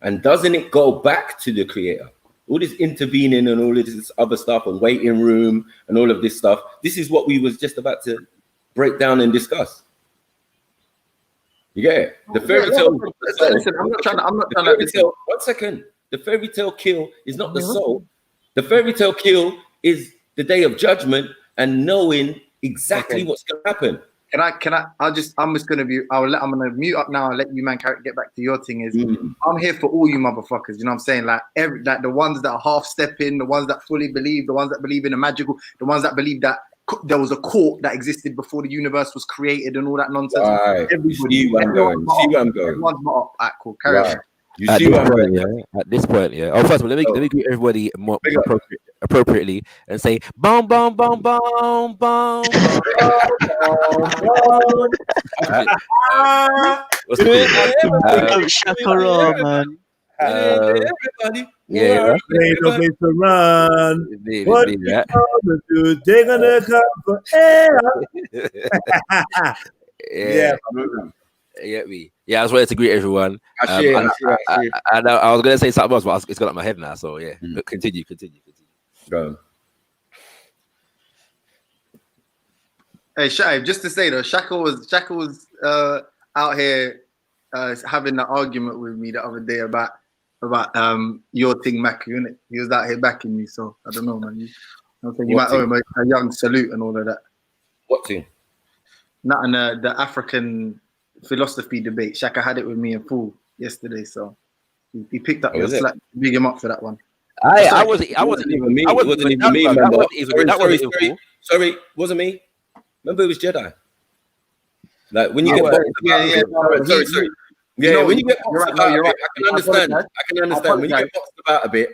And doesn't it go back to the creator? All this intervening and all of this other stuff and waiting room and all of this stuff. This is what we was just about to break down and discuss. You get it? The fairy tale. Listen, I'm not trying to. 1 second. The fairy tale kill is not the soul. The fairy tale kill is the day of judgment and knowing exactly what's going to happen. I'm just going to mute up now and let you man get back to your thing. I'm here for all you motherfuckers. You know what I'm saying? Like the ones that are half stepping, the ones that fully believe, the ones that believe in the magical, the ones that believe that there was a court that existed before the universe was created and all that nonsense. Right. You see where I'm going. Everyone's not up. Right, cool. Carry on. At this point, yeah. Oh, first of all, let me greet everybody more appropriately and say, boom, boom, boom, boom, boom. Shakara, man. Everybody, Yeah. Ain't no place to run. Indeed, What indeed, you right? gonna do? They're gonna come for air. Yeah, Yeah. You get me? Yeah, I just wanted to greet everyone. I see it. I know I was gonna say something else, but it's got up my head now. So yeah, but continue. Go. Hey, Shai, just to say though, Shaka was out here having that argument with me the other day about your thing, Macu, innit? He was out here backing me, so I don't know, man. You might owe him a young salute and all of that. What thing? Not in the African philosophy debate. Shaka had it with me in full yesterday, so he picked up your slack. Big him up for that one. I wasn't even me. It wasn't even me, man. Sorry, wasn't me. Remember, it was Jedi. Like when you get boxed about sorry. Yeah, when you get boxed about a bit, I can understand. I can understand. When you get boxed about a bit,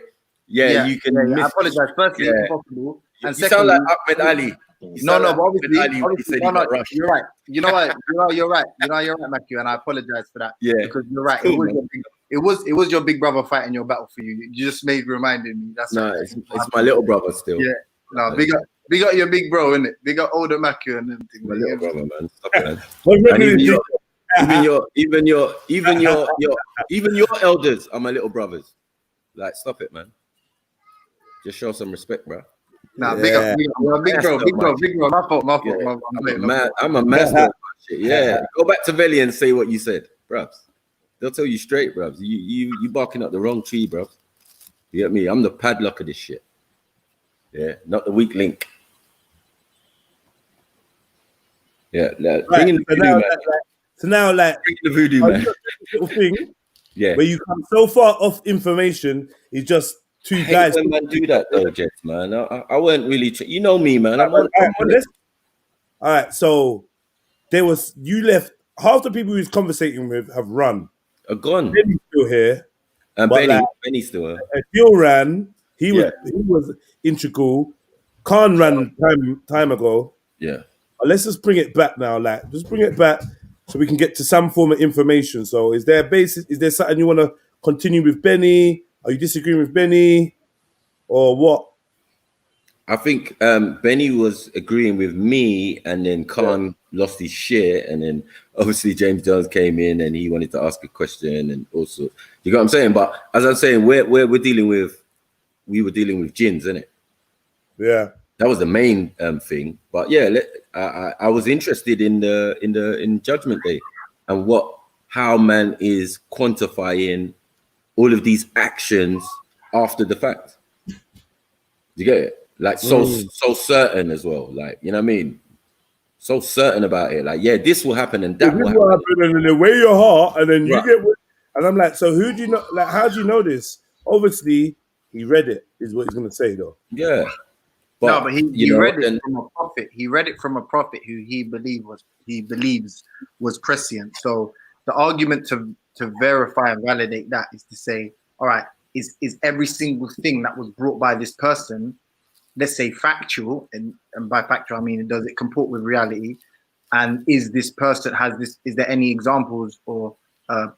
you can. I apologize. Firstly, if possible, and you sound like Ahmed Ali. No, but obviously, you're right. You know what? You're right. You're right, Matthew, and I apologize for that. Yeah, because you're right. It was your big brother fighting your battle for you. You just reminded me. That's it's my little brother still. Yeah, no, big up your big bro, innit? Big up older Matthew and everything. My little brother, man. Stop it, man. Even your elders are my little brothers. Like, stop it, man. Just show some respect, bro. Nah, big bro. My fault. I'm a master of shit. Yeah, go back to Veli and say what you said, bruv. They'll tell you straight, bruv. You barking up the wrong tree, bruv. You get me? I'm the padlock of this shit. Yeah, not the weak link. Yeah, bring in the voodoo, man. So now, like, bring in the voodoo, man. Little thing, yeah, where you come so far off information, is just two guys. When man do that though, Jets, man. I weren't really. You know me, man. I'm on it. All right, so you left. Half the people he was conversating with have run. Are gone. Benny's still here. And Benny's still here. Gil ran. He was integral. Khan ran time ago. Yeah. Let's just bring it back now. Like, just bring it back so we can get to some form of information. So, is there something you want to continue with Benny? Are you disagreeing with Benny, or what? I think Benny was agreeing with me, and then Khan lost his shit, and then obviously James Jones came in and he wanted to ask a question, and also, you know what I'm saying? But as I'm saying, we were dealing with gins, isn't it? Yeah, that was the main thing. But yeah, I was interested in Judgment Day and how man is quantifying all of these actions after the fact. You get it? Like so certain as well. Like, you know what I mean? So certain about it. Like, yeah, this will happen and that will happen. And then they weigh your heart, and then you get. And I'm like, so who do you know? Like, how do you know this? Obviously, he read it. Is what he's going to say, though. Yeah. But he read it from a prophet. He read it from a prophet who he believes was prescient. So the argument to verify and validate that is to say, all right, is every single thing that was brought by this person, let's say factual, and by factual I mean, does it comport with reality? And is this person is there any examples or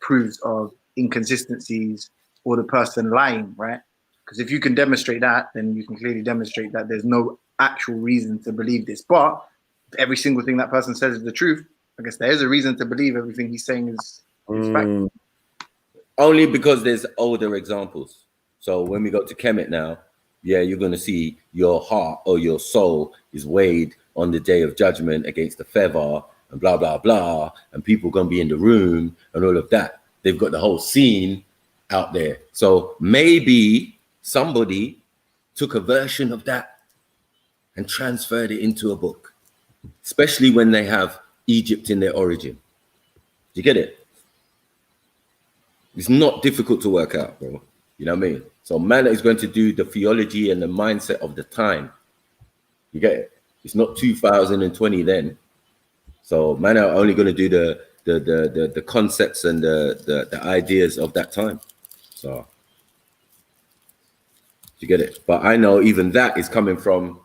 proofs of inconsistencies or the person lying, right? Because if you can demonstrate that, then you can clearly demonstrate that there's no actual reason to believe this. But if every single thing that person says is the truth, I guess there is a reason to believe everything he's saying is fact. Only because there's older examples. So when we go to Kemet now, yeah, you're going to see your heart or your soul is weighed on the day of judgment against the feather and blah, blah, blah. And people are going to be in the room and all of that. They've got the whole scene out there. So maybe somebody took a version of that and transferred it into a book, especially when they have Egypt in their origin. You get it? It's not difficult to work out, bro. You know what I mean? So man is going to do the theology and the mindset of the time. You get it? It's not 2020 then. So man are only going to do the concepts and the ideas of that time. So you get it? But I know even that is coming from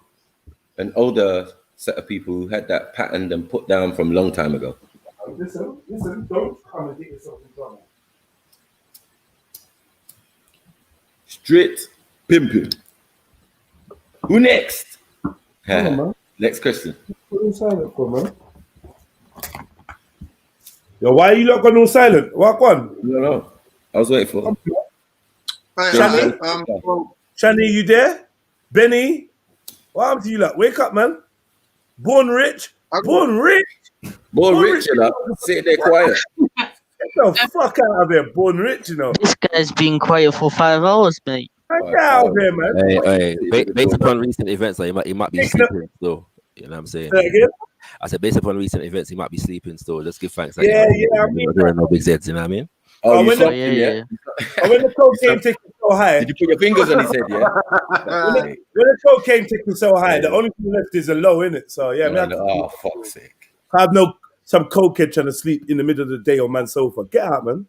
an older set of people who had that patterned and put down from a long time ago. Listen, don't come and get yourself in trouble. Drit pimping. Who next? Come on, man. Next question. Put him silent for man. Yo, why are you not gone all silent? What one? No. I was waiting for. Shani? Shani, you there? Benny? What happened to you lot? Wake up, man. Born rich. Born rich. Born rich, you know. Sit there quiet. Get the fuck out of here. Born rich, you know. This guy's been quiet for 5 hours, mate. Get out of here, man. Hey, based upon recent events, like, he might be sleeping still. You know what I'm saying? I said, based upon recent events, he might be sleeping still. Just give thanks. Like, I mean, there are no big Z's, you know what I mean? Oh, when the cocaine tickle so high. Did you put your fingers on his head, yeah? when the cocaine tickle so high, the only thing left is a low, innit? So, yeah, man. Oh, fuck's sake. I have some cokehead trying to sleep in the middle of the day on man's sofa. Get out, man.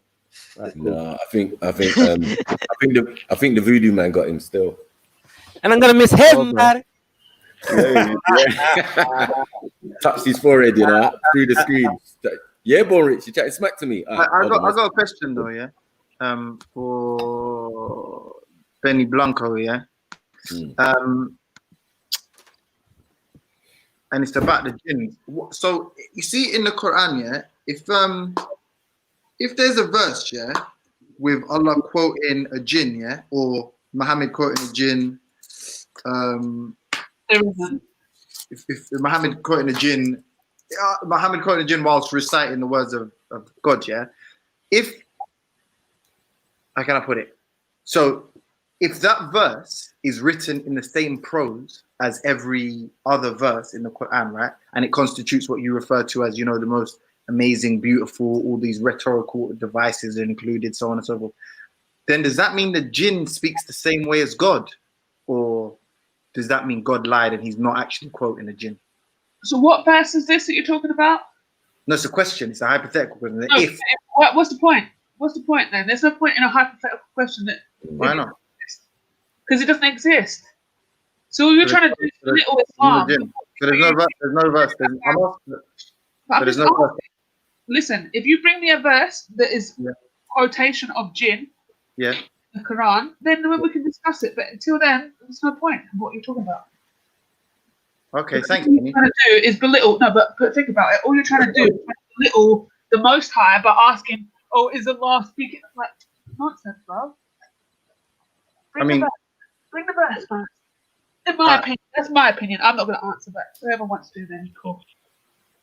Right, cool. No, I think the voodoo man got him still. And I'm gonna miss him, man. Touched his forehead, you know, through the screen. Yeah, Born Rich, you chatting smack to me. I got a question though, yeah. For Benny Blanco, yeah. And it's about the jinn. So you see in the Quran, yeah, if there's a verse, yeah, with Allah quoting a jinn, yeah, or Muhammad quoting a jinn, if Muhammad quoting a jinn, whilst reciting the words of God, yeah. How can I put it? So if that verse is written in the same prose as every other verse in the Quran, right? And it constitutes what you refer to as, you know, the most amazing, beautiful, all these rhetorical devices are included, so on and so forth. Then does that mean the jinn speaks the same way as God? Or does that mean God lied and he's not actually quoting the jinn? So what verse is this that you're talking about? No, it's a question. It's a hypothetical question. No, what's the point? What's the point then? There's no point in a hypothetical question that. Why not? Because it doesn't exist. So all you're trying to do is little Islam. So there's no verse. There's no verse. Listen, if you bring me a verse that is quotation of jinn, the Quran, then we can discuss it. But until then, there's no point in what you're talking about. Okay, thanks. All you're trying to do is belittle. No, but think about it. All you're trying to do is belittle the Most High by asking, "Oh, is Allah speaking?" Like nonsense, bro. Bring the verse first. In my opinion, that's my opinion. I'm not going to answer that. Whoever wants to, then cool.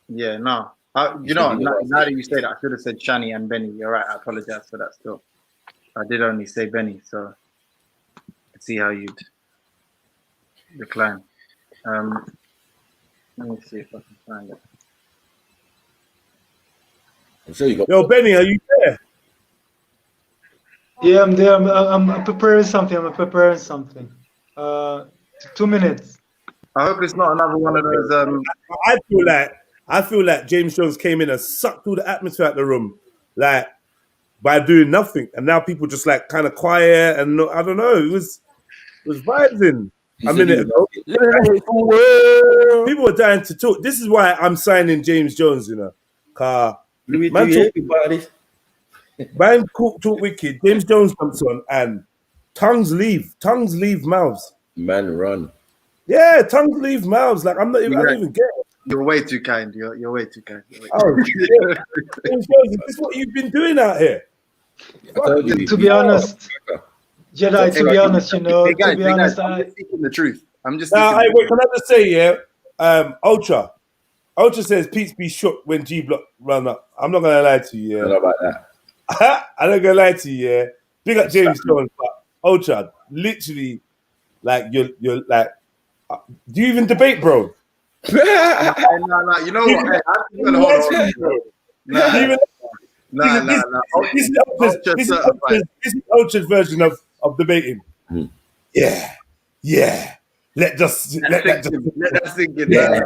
Yeah, no. You know, now that you say that, I should have said Shani and Benny. You're right. I apologize for that still. I did only say Benny, so let's see how you'd decline. Let me see if I can find it. I'm sure you got. Yo, Benny, are you there? Yeah, I'm there. I'm preparing something. 2 minutes. I hope it's not another one of those. I feel like James Jones came in and sucked all the atmosphere out of the room, like by doing nothing, and now people just like kind of quiet and I don't know. It was vibes in a minute ago. People were dying to talk. This is why I'm signing James Jones, you know. Man talk wicked. James Jones comes on and tongues leave mouths. Man run. Yeah, tongues leave mouths. Like I don't even get it. You're way too kind. You're way too kind. Oh, shit. James Jones, is this what you've been doing out here? To be honest, Jedi. To be honest, you know. Guys, to be honest, I'm just speaking the truth. I'm just. Can I just say, Ultra says Pete's be shook when G Block run up. I'm not gonna lie to you. I don't know about that. I'm not gonna lie to you. Yeah, big up James Jones, but Ultra, literally, like you're like, do you even debate, bro? No. You know what? Hey, I'm gonna hold on. This is Ultra's version of debating. Yeah. Let that just sink in. Yeah.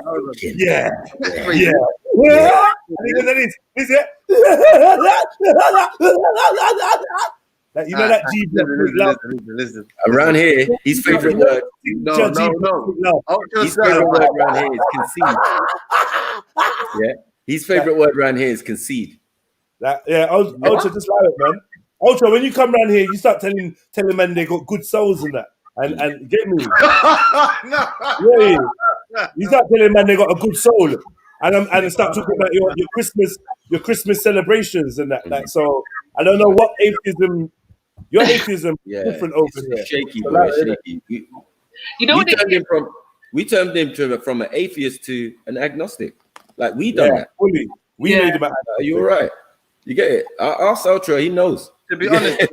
Like, you know that G. Listen. Around here, his favorite word. No. His favorite word around here is concede. Yeah. His favorite word around here is concede. Ultra, just allow it, man. Ultra, when you come around here, you start telling men they got good souls and that. And get me. Yeah. You start telling man they got a good soul. And start talking about your Christmas celebrations and that. Like, so I don't know what atheism your atheism is different over here. Shaky, So boy, that- shaky. You know what We turned him from an atheist to an agnostic. Like we done that. Fully. We made him You're right. You get it. Ask Ultra, he knows. To be honest,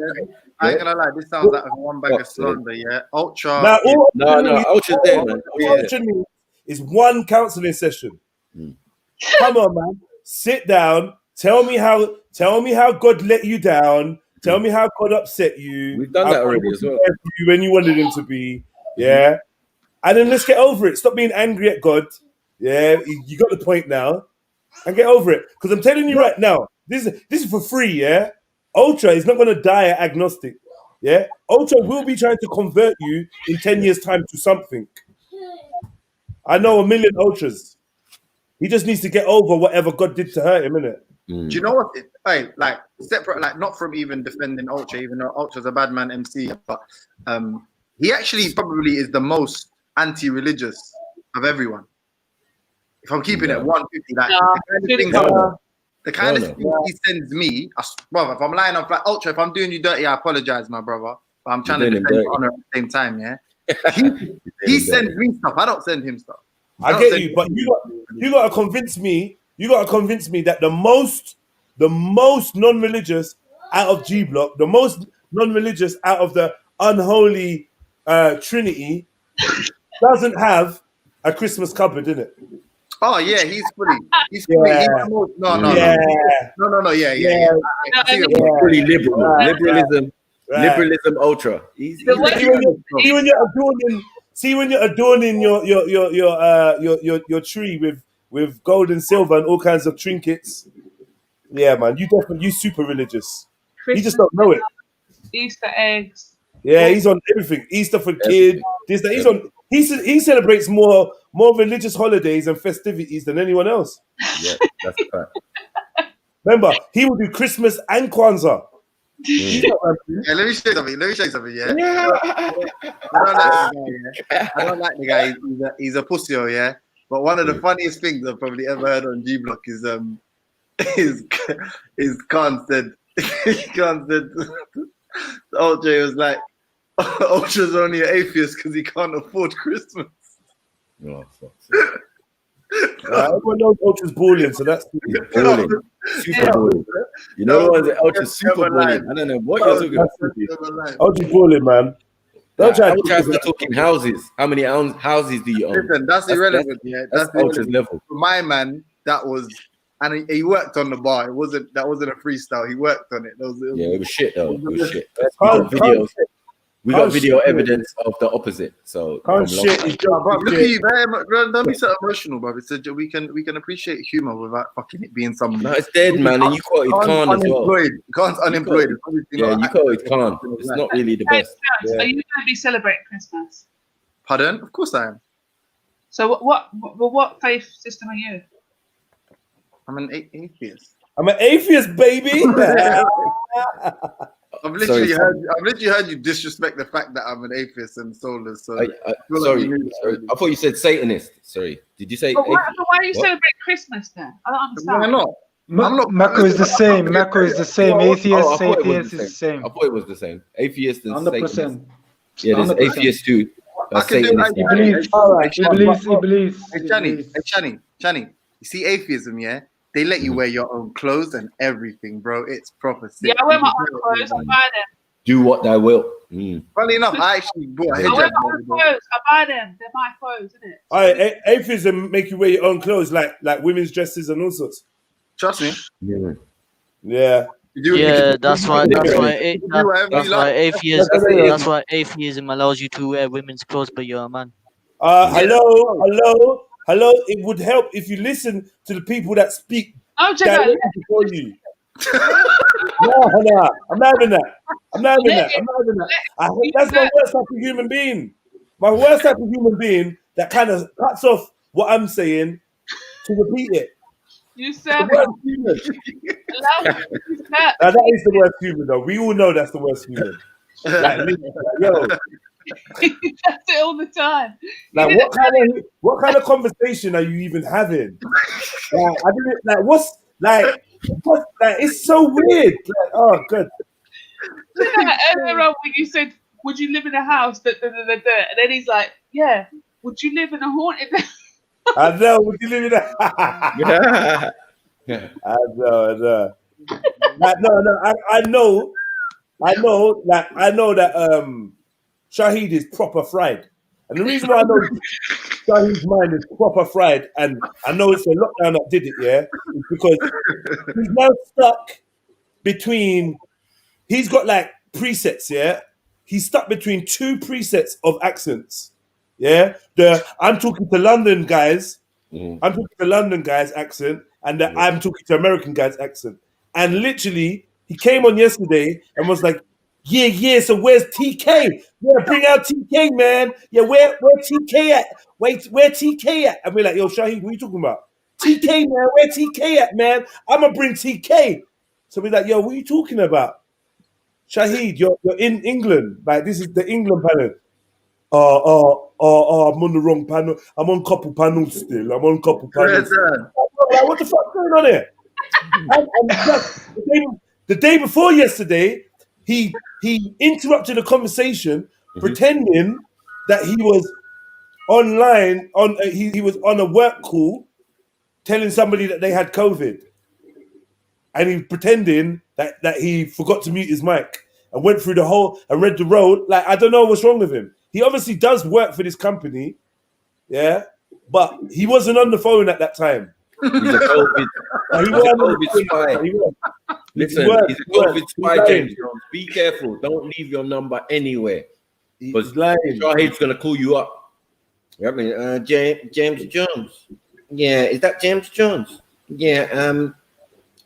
I ain't gonna lie, this sounds like one bag of slander, yeah. Ultra. Now, Ultra's there, man. All Ultra needs is one counseling session. Come on, man. Sit down. Tell me how God let you down. Tell me how God upset you. We've done that already as well. When you wanted him to be. Yeah. And then let's get over it. Stop being angry at God. Yeah. You got the point now. And get over it. Because I'm telling you right now, this is for free, yeah? Ultra is not going to die agnostic. Yeah? Ultra will be trying to convert you in 10 years' time to something. I know a million Ultras. He just needs to get over whatever God did to hurt him, innit? Do you know what? Hey, like separate, like not from even defending Ultra, even though Ultra's a bad man MC, but he actually probably is the most anti-religious of everyone. If I'm keeping it 150, like the kind of things he sends me, brother. If I'm lying off like Ultra, if I'm doing you dirty, I apologize, my brother. But I'm trying to defend your honor at the same time, yeah. He sends me stuff. I don't send him stuff. I get you, but you gotta convince me. You gotta convince me that the most non-religious out of G Block, the most non-religious out of the unholy Trinity, doesn't have a Christmas cupboard, in it. Oh yeah, he's fully. He's fully. Yeah. He's the most, no. Fully liberal. Right. Liberalism. Right. Liberalism ultra. He's See when you're adorning your tree with gold and silver and all kinds of trinkets. Yeah, man, you super religious. You just don't know it. Easter eggs. Yeah, he's on everything. Easter for kids. He celebrates more religious holidays and festivities than anyone else. Yeah, that's a fact. Remember, he will do Christmas and Kwanzaa. Yeah, let me show you something. Yeah. I don't like the guy. He's a pussy, yeah. But one of the funniest things I've probably ever heard on G Block is Khan said OJ was like, Ultra's only an atheist because he can't afford Christmas. Oh, fuck. Everyone knows Ultra's bullying, so that's bullying. Super bullying. You know the ones that Ultra's super bullying. I don't know what you're talking about. Ultra's bullying, man. Ultra has to talk in houses. How many houses do you own? Listen, that's irrelevant. That's Ultra's level. For my man, that was, and he worked on the bar. That wasn't a freestyle. He worked on it. It was shit though. It was shit. We got video evidence of the opposite. So look at you, man. Don't be so emotional, bro. It's we can appreciate humor without fucking it being some. No, it's dead, man. And you quoted Khan as well. Khan's unemployed. Yeah, you quoted Khan. It's not really the best. Are you going to be celebrating Christmas? Pardon? Of course I am. So what faith system are you? I'm an atheist. I'm an atheist, baby. I've literally heard you disrespect the fact that I'm an atheist and soulless. So sorry, I thought you said Satanist. Sorry, did you say? But why are you celebrating Christmas then? I don't understand. Why not? Mako is the same. Mako is the same. Atheist is the same. I thought it was the same. Atheist and 100%. Satanist. Yeah, there's atheist too. Chani, you see atheism, yeah? They let you wear your own clothes and everything, bro. It's proper sick. Yeah, I wear my own clothes. I buy them. Do what thou wilt. Funny enough, I actually bought a hijab. I wear my own clothes. I buy them. They're my clothes, isn't it? All right, atheism make you wear your own clothes, like women's dresses and all sorts. Trust me. Yeah. That's why atheism allows you to wear women's clothes, but you're a man. Hello. It would help if you listen to the people that speak directly for you. No, I'm not having that. That's my worst type of human being. My worst type of human being that kind of cuts off what I'm saying to repeat it. You The serve worst human. allow him to use that. Now that is the worst human, though. We all know that's the worst human. Like, literally, like, yo, He does it all the time. He like did it what kind of conversation are you even having? Like, I didn't like what's like it's so weird. Like, oh good. you know, earlier on when you said, would you live in a house? And then he's like, yeah. Would you live in a haunted house? I know, would you live in that? I know. Like, no, I know, like I know that Shahid is proper fried. And the reason why I know Shahid's mind is proper fried, and I know it's a lockdown that did it, yeah, is because he's now stuck between, he's got like presets, yeah. He's stuck between two presets of accents. Yeah. I'm talking to London guys, I'm talking to London guys accent, and I'm talking to American guys accent. And literally, he came on yesterday and was like, yeah, so where's TK? Yeah, bring out TK, man. Yeah, where TK at? Wait, where TK at? And we're like, yo, Shahid, what are you talking about? TK, man, where TK at, man? I'm gonna bring TK. So we're like, yo, what are you talking about? Shahid, you're in England. Like, this is the England panel. I'm on the wrong panel. I'm on couple panels still. I'm on couple panels. Like, what the fuck's going on here? And just the day before yesterday, he interrupted a conversation, pretending that he was online he was on a work call, telling somebody that they had COVID, and he pretending that he forgot to mute his mic and went through the whole and read the road. Like, I don't know what's wrong with him. He obviously does work for this company, yeah, but he wasn't on the phone at that time. He's a COVID spy. Listen, he's a COVID spy, James Jones. Be careful. Don't leave your number anywhere. Because Shahid's going to call you up. I mean, James Jones. Yeah, is that James Jones? Yeah,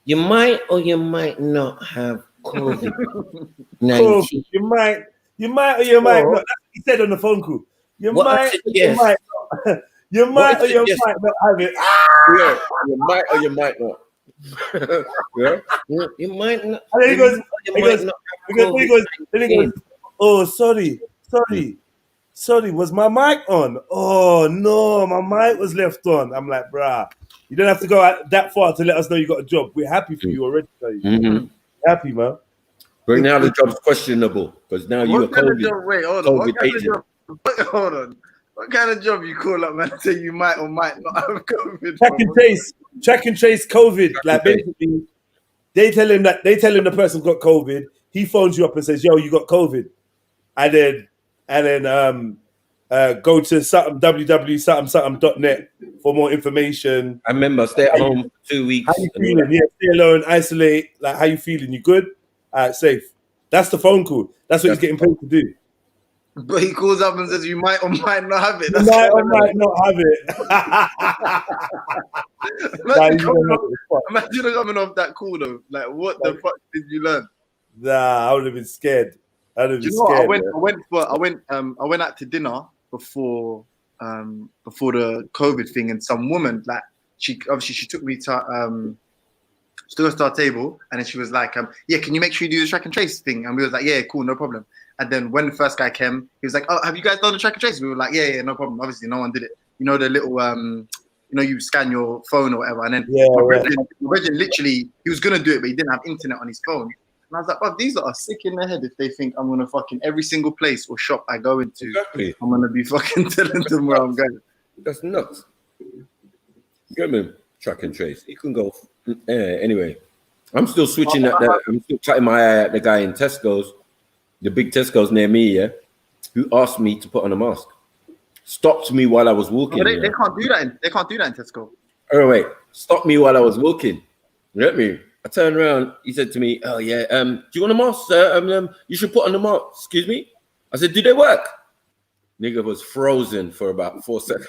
you might or you might not have COVID-19. You might or you might not. That's what he said on the phone call. You might or you might not. You might or you might not have it. Yeah, you might or you might not. Yeah, you might not. And then he goes, oh, sorry, was my mic on? Oh no, my mic was left on. I'm like, bruh, you don't have to go out that far to let us know you got a job. We're happy for you already. Happy, man. But now the job's questionable because now you're COVID. Wait, hold on. What kind of job? Hold on. What kind of job you call up, man? Say you might or might not have COVID. Track and trace COVID. Like, basically, they tell him the person got COVID. He phones you up and says, "Yo, you got COVID," and then go to something www.something.net for more information. I remember stay at home for 2 weeks. How you feeling? Yeah, stay alone, isolate. Like, how you feeling? You good? Safe. That's the phone call. That's what he's getting paid to do. But he calls up and says you might or might not have it. You might or might not have it. Imagine coming off that call though. Like, what the fuck did you learn? Nah, I would have been scared. I went out to dinner before the COVID thing, and some woman, like, she took me to our table, and then she was like, yeah, can you make sure you do the track and trace thing? And we was like, yeah, cool, no problem. And then when the first guy came, he was like, oh, have you guys done the track and trace? We were like, yeah, no problem. Obviously, no one did it. You know, the little, you scan your phone or whatever. And then my brother literally, he was going to do it, but he didn't have internet on his phone. And I was like, oh, these are sick in their head if they think I'm going to fucking every single place or shop I go into, I'm going to be fucking telling them where I'm going. That's nuts. Get me track and trace. You can go. Anyway, I'm still switching at that. I'm still cutting my eye at the guy in Tesco's. The big Tesco's near me, yeah, who asked me to put on a mask. Stopped me while I was walking. They can't do that. They can't do that in Tesco. Oh wait, stopped me while I was walking. You get me? I turned around. He said to me, "Oh yeah, do you want a mask, sir? You should put on the mask." Excuse me. I said, "Do they work?" Nigga was frozen for about 4 seconds.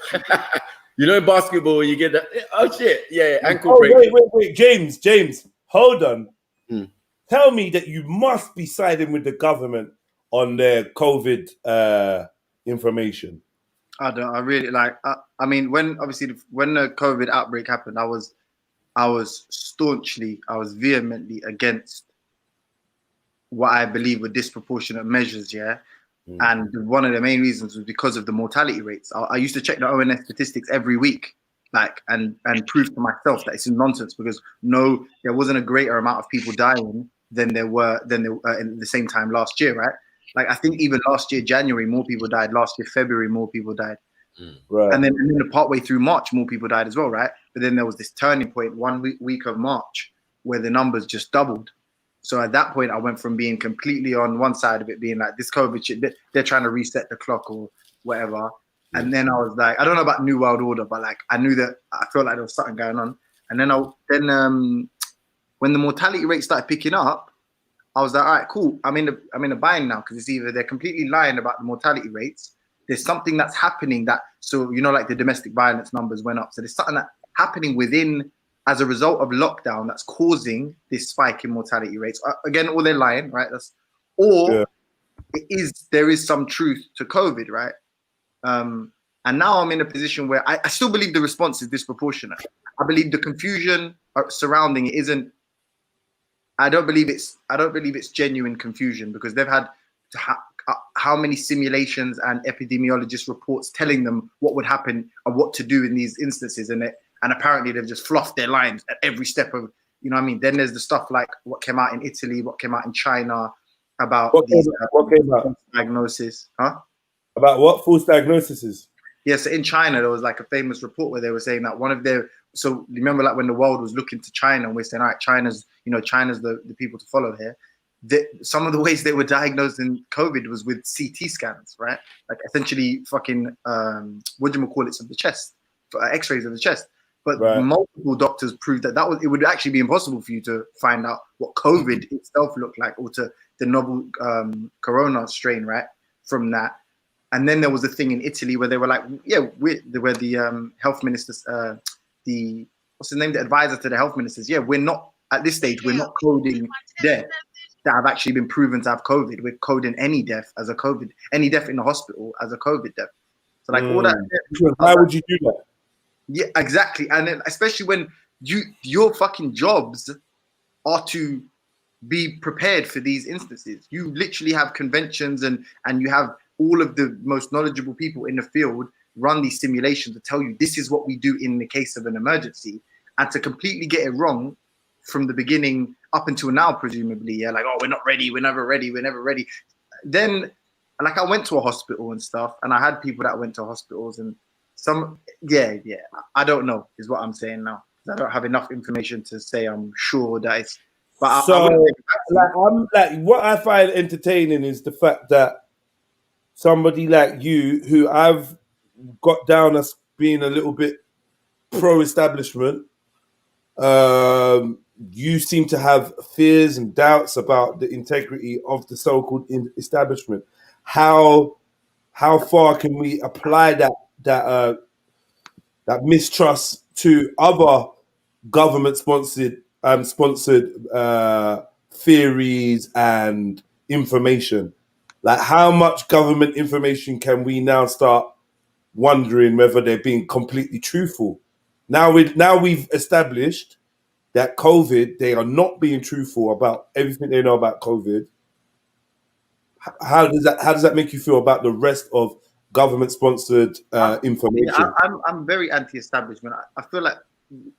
You know, in basketball, you get that. Oh shit, yeah, ankle break. Wait, James, hold on. Tell me that you must be siding with the government on their COVID information. I don't. I really like. I mean, when the COVID outbreak happened, I was I was vehemently against what I believe were disproportionate measures, yeah. And one of the main reasons was because of the mortality rates. I used to check the ONS statistics every week, like, and prove to myself that it's nonsense, because no, there wasn't a greater amount of people dying than there were in the same time last year, right? Like, I think even last year, January, more people died. Last year, February, more people died. Right. And then partway through March, more people died as well, right? But then there was this turning point, one week of March, where the numbers just doubled. So at that point, I went from being completely on one side of it, being like, this COVID shit, they're trying to reset the clock or whatever. And then I was like, I don't know about New World Order, but like, I knew that I felt like there was something going on. And then when the mortality rate started picking up, I was like, all right, cool. I'm in a bind now, because it's either they're completely lying about the mortality rates. There's something that's happening like the domestic violence numbers went up. So there's something that's happening within as a result of lockdown that's causing this spike in mortality rates. Again, or they're lying, right? There is some truth to COVID, right? And now I'm in a position where I still believe the response is disproportionate. I believe the confusion surrounding it isn't. I don't believe it's genuine confusion, because they've had how many simulations and epidemiologist reports telling them what would happen and what to do in these instances, and apparently they've just fluffed their lines at every step of, you know what I mean? Then there's the stuff like what came out in Italy, what came out in China about What came out? False diagnosis, huh? About what false diagnoses? Yes, in China there was like a famous report where they were saying that so remember, like, when the world was looking to China and we're saying, all right, China's the people to follow here. Some of the ways they were diagnosing COVID was with CT scans, right? Like, essentially fucking what do you call it, of the chest, X-rays of the chest. But multiple doctors proved that it would actually be impossible for you to find out what COVID itself looked like, or to the novel corona strain, right? From that. And then there was a thing in Italy where they were like, where the health ministers, what's the name, the advisor to the health ministers, we're not, at this stage, we're not coding death that have actually been proven to have COVID. We're coding any death as a COVID, any death in the hospital as a COVID death. So like all that. Why would you do that? Yeah, exactly. And then especially when your fucking jobs are to be prepared for these instances. You literally have conventions and you have all of the most knowledgeable people in the field run these simulations to tell you this is what we do in the case of an emergency, and to completely get it wrong from the beginning up until now, presumably, like, oh, we're not ready, we're never ready. Then, like, I went to a hospital and stuff, and I had people that went to hospitals, and I don't know, is what I'm saying now. I don't have enough information to say I'm sure that it's. But what I find entertaining is the fact that somebody like you, who I've got down as being a little bit pro-establishment, you seem to have fears and doubts about the integrity of the so-called establishment. How far can we apply that mistrust to other government-sponsored theories and information? Like, how much government information can we now start wondering whether they're being completely truthful? Now we've established that COVID, they are not being truthful about everything they know about COVID. How does that make you feel about the rest of government-sponsored information? I'm very anti-establishment. I feel like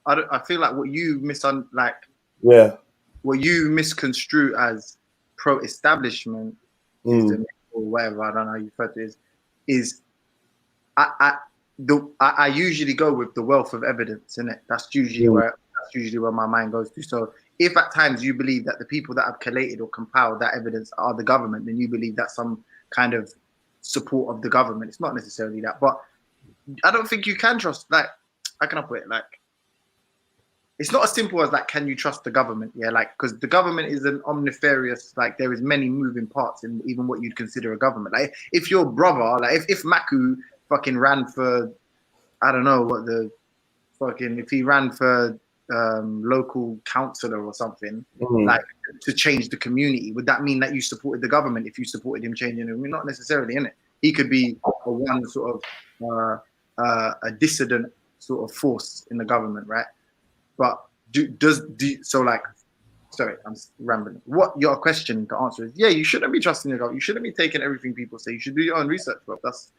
what you what you misconstrue as pro-establishment or whatever, I don't know how you refer to it, is I usually go with the wealth of evidence, innit? That's usually where my mind goes to. So if at times you believe that the people that have collated or compiled that evidence are the government, then you believe that's some kind of support of the government. It's not necessarily that, but I don't think you can trust. Like, how can I put it? Like, it's not as simple as like, can you trust the government? Yeah, like, because the government is an omnifarious, like, there is many moving parts in even what you'd consider a government. Like, if your brother, like, if Maku fucking ran for, I don't know what the fucking, if he ran for local councillor or something, like, to change the community, would that mean that you supported the government if you supported him changing it? I mean, not necessarily, innit? He could be one sort of a dissident sort of force in the government, right? But so like, sorry, I'm rambling. What your question to answer is, yeah, you shouldn't be trusting your government. You shouldn't be taking everything people say. You should do your own research, bro. That's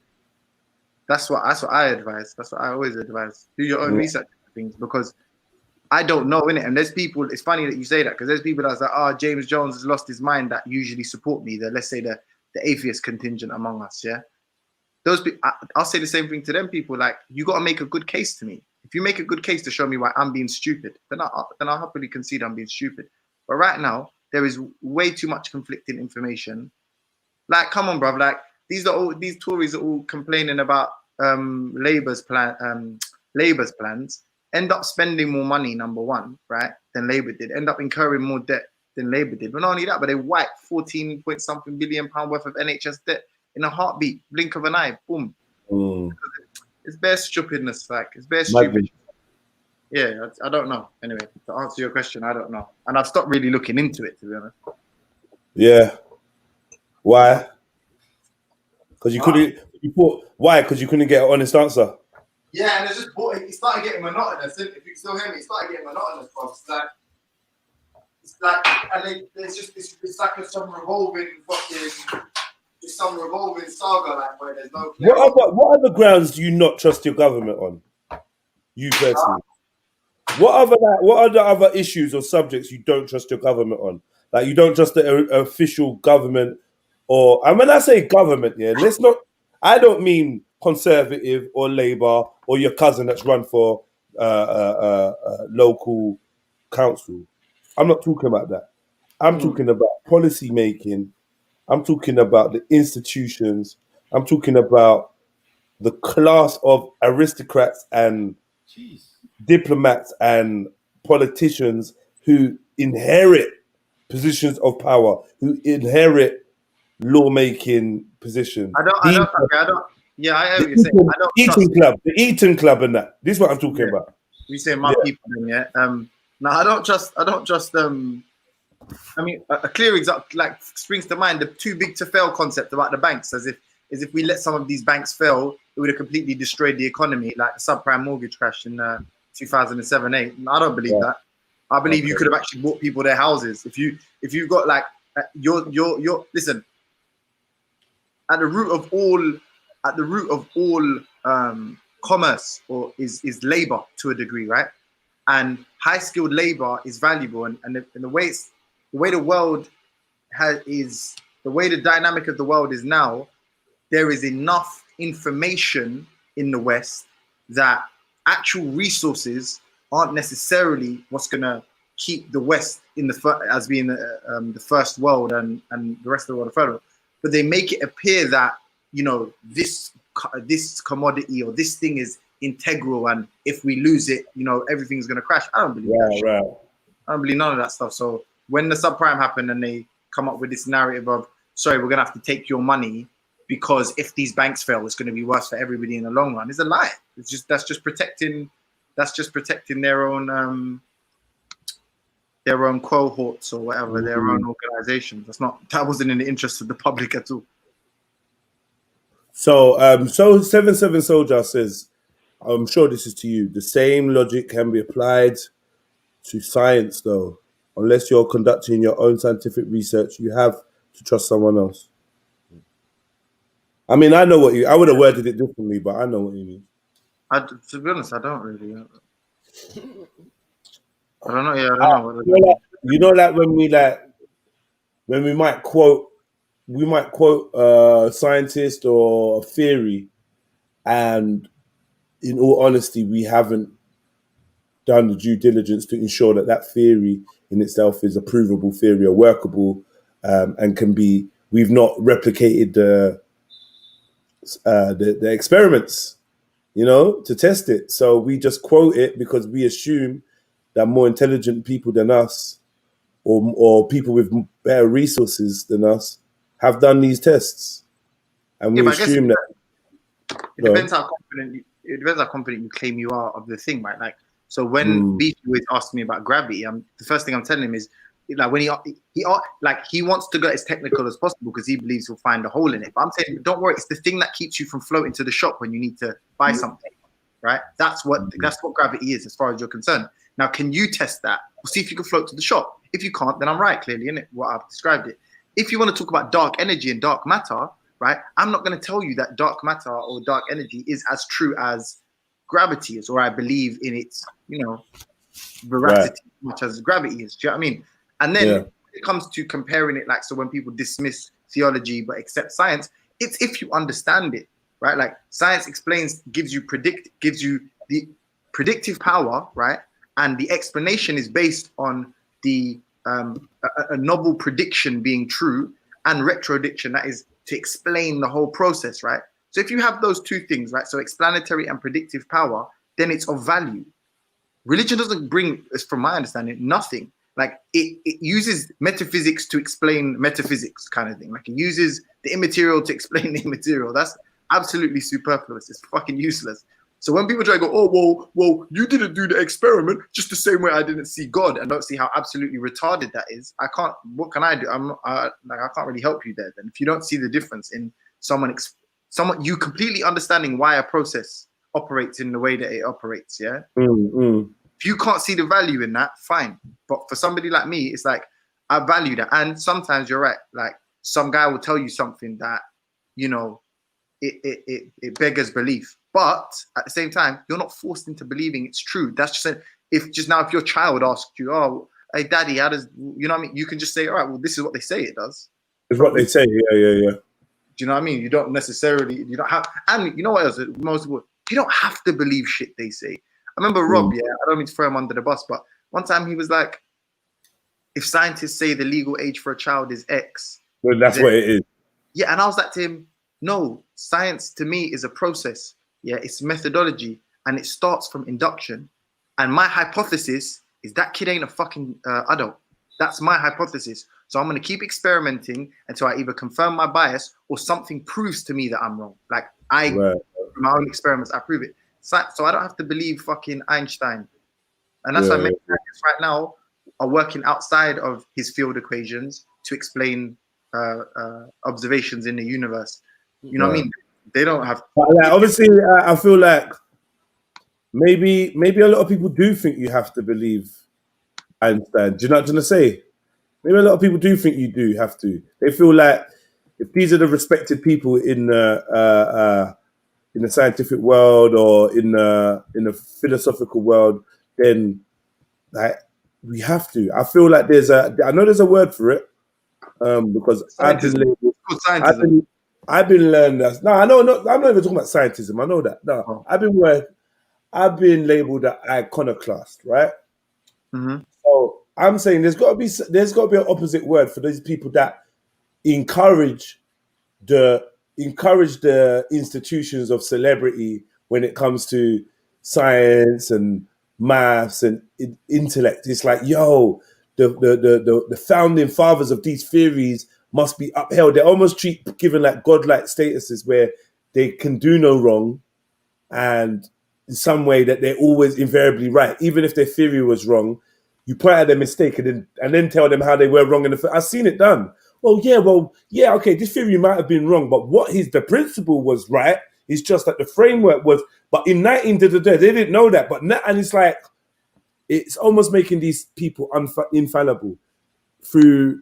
what I advise. That's what I always advise. Do your own research on things, because I don't know, innit? And there's people, it's funny that you say that, because there's people that's like, oh, James Jones has lost his mind, that usually support me. Let's say the atheist contingent among us, yeah? Those people, I'll say the same thing to them people, like, you got to make a good case to me. If you make a good case to show me why I'm being stupid, then I'll happily concede I'm being stupid. But right now, there is way too much conflicting information. Like, come on, bruv, like, these Tories are all complaining about Labour's plans, end up spending more money, number one, right, than Labour did, end up incurring more debt than Labour did. But not only that, but they wiped 14-point-something billion pound worth of NHS debt in a heartbeat, blink of an eye, boom. It's bare stupidness, like, it's bare stupid. Yeah, I don't know. Anyway, to answer your question, I don't know. And I've stopped really looking into it, to be honest. Yeah. Why? Because you couldn't. Why? Because you couldn't get an honest answer. Yeah, and it started getting monotonous. If you can still hear me, it started getting monotonous. It's like, and it's like some revolving saga, like, where there's no. What other grounds do you not trust your government on? You personally. What are the other issues or subjects you don't trust your government on? Like, you don't trust the official government, and when I say government, yeah, let's not. I don't mean Conservative or Labour or your cousin that's run for local council. I'm not talking about that. I'm talking about policy making. I'm talking about the institutions. I'm talking about the class of aristocrats and diplomats and politicians who inherit positions of power, who inherit lawmaking positions. I don't. Yeah, I hear what you're saying. I don't trust the Eton Club, and that. This is what I'm talking about. You say my people, then, yeah. No, I don't trust. I mean, a clear example, like, springs to mind, the too big to fail concept about the banks, as if we let some of these banks fail, it would have completely destroyed the economy, like the subprime mortgage crash in 2007-8. I don't believe that. I believe you could have actually bought people their houses if you've got, like, your listen. At the root of all commerce is labor, to a degree, right? And high skilled labor is valuable, and the way the dynamic of the world is now, there is enough information in the West that actual resources aren't necessarily what's gonna keep the West as being the first world and the rest of the world the third world. But they make it appear that, you know, this commodity or this thing is integral, and if we lose it, you know, everything's gonna crash. I don't believe that. Right. I don't believe none of that stuff. So when the subprime happened and they come up with this narrative of, sorry, we're gonna have to take your money because if these banks fail, it's gonna be worse for everybody in the long run, it's a lie. That's just protecting their own cohorts or whatever, their own organizations. That wasn't in the interest of the public at all. So 77 Soldier says, I'm sure this is to you. The same logic can be applied to science, though. Unless you're conducting your own scientific research, you have to trust someone else. I mean, I would have worded it differently, but I know what you mean. To be honest, I don't really. I don't know. Yeah, I don't know. You know, like when we might quote a scientist or a theory, and in all honesty, we haven't done the due diligence to ensure that theory in itself is a provable theory or workable, and can be. We've not replicated the experiments, you know, to test it. So we just quote it because we assume that more intelligent people than us, or people with better resources than us, have done these tests, and we assume that. It depends how confident you claim you are of the thing, right? Like, so when Beefy was asking me about gravity, the first thing I'm telling him is, like, when he wants to go as technical as possible because he believes he'll find a hole in it. But I'm saying, don't worry, it's the thing that keeps you from floating to the shop when you need to buy something, right? That's what gravity is, as far as you're concerned. Now, can you test that? We'll see if you can float to the shop. If you can't, then I'm right, clearly, innit? What I've described it. If you want to talk about dark energy and dark matter, right? I'm not going to tell you that dark matter or dark energy is as true as gravity is, or I believe in its, veracity as much as gravity is. Do you know what I mean? And then when it comes to comparing it, like, so when people dismiss theology but accept science, it's if you understand it, right? Like science explains, gives you the predictive power, right? And the explanation is based on the a novel prediction being true and retrodiction, that is to explain the whole process, right? So if you have those two things, right? So explanatory and predictive power, then it's of value. Religion doesn't bring, from my understanding, nothing. Like it uses metaphysics to explain metaphysics, kind of thing. Like it uses the immaterial to explain the immaterial. That's absolutely superfluous. It's fucking useless. So when people try to go, oh, well, you didn't do the experiment just the same way I didn't see God, and don't see how absolutely retarded that is. I can't. What can I do? I can't really help you there. Then if you don't see the difference in someone you completely understanding why a process operates in the way that it operates, yeah. If you can't see the value in that, fine. But for somebody like me, it's like I value that. And sometimes you're right. Like some guy will tell you something that, it beggars belief. But at the same time, you're not forced into believing it's true. That's just if your child asked you, oh, hey, daddy, how does, you know what I mean? You can just say, all right, well, this is what they say it does. It's what they say. Yeah. Do you know what I mean? You don't necessarily, you don't have, and you know what else? Most people, you don't have to believe shit they say. I remember Rob, I don't mean to throw him under the bus, but one time he was like, if scientists say the legal age for a child is X. Well, that's what it is. Yeah, and I was like to him, no, science to me is a process. Yeah, it's methodology, and it starts from induction. And my hypothesis is that kid ain't a fucking adult. That's my hypothesis. So I'm going to keep experimenting until I either confirm my bias or something proves to me that I'm wrong. Like through my own experiments, I prove it. So I don't have to believe fucking Einstein. And that's why many scientists right now are working outside of his field equations to explain observations in the universe. You know what I mean? They don't have. Like, obviously, I feel like maybe a lot of people do think you have to believe Einstein. Do you know what I'm trying to say? Maybe a lot of people do think you do have to. They feel like if these are the respected people in the scientific world or in the philosophical world, then like we have to. I feel like I know there's a word for it because I've been learned that. No, I know. I'm not even talking about scientism. I know that. No, I've been labeled an iconoclast, right? So I'm saying there's got to be an opposite word for those people that encourage the institutions of celebrity when it comes to science and maths and intellect. It's like, yo, the founding fathers of these theories must be upheld. They almost given like godlike statuses where they can do no wrong, and in some way that they're always invariably right, even if their theory was wrong. You point out their mistake and then tell them how they were wrong. I've seen it done. Okay, this theory might have been wrong, but the principle was right. It's just that the framework was. But in they didn't know that. And it's like it's almost making these people infallible through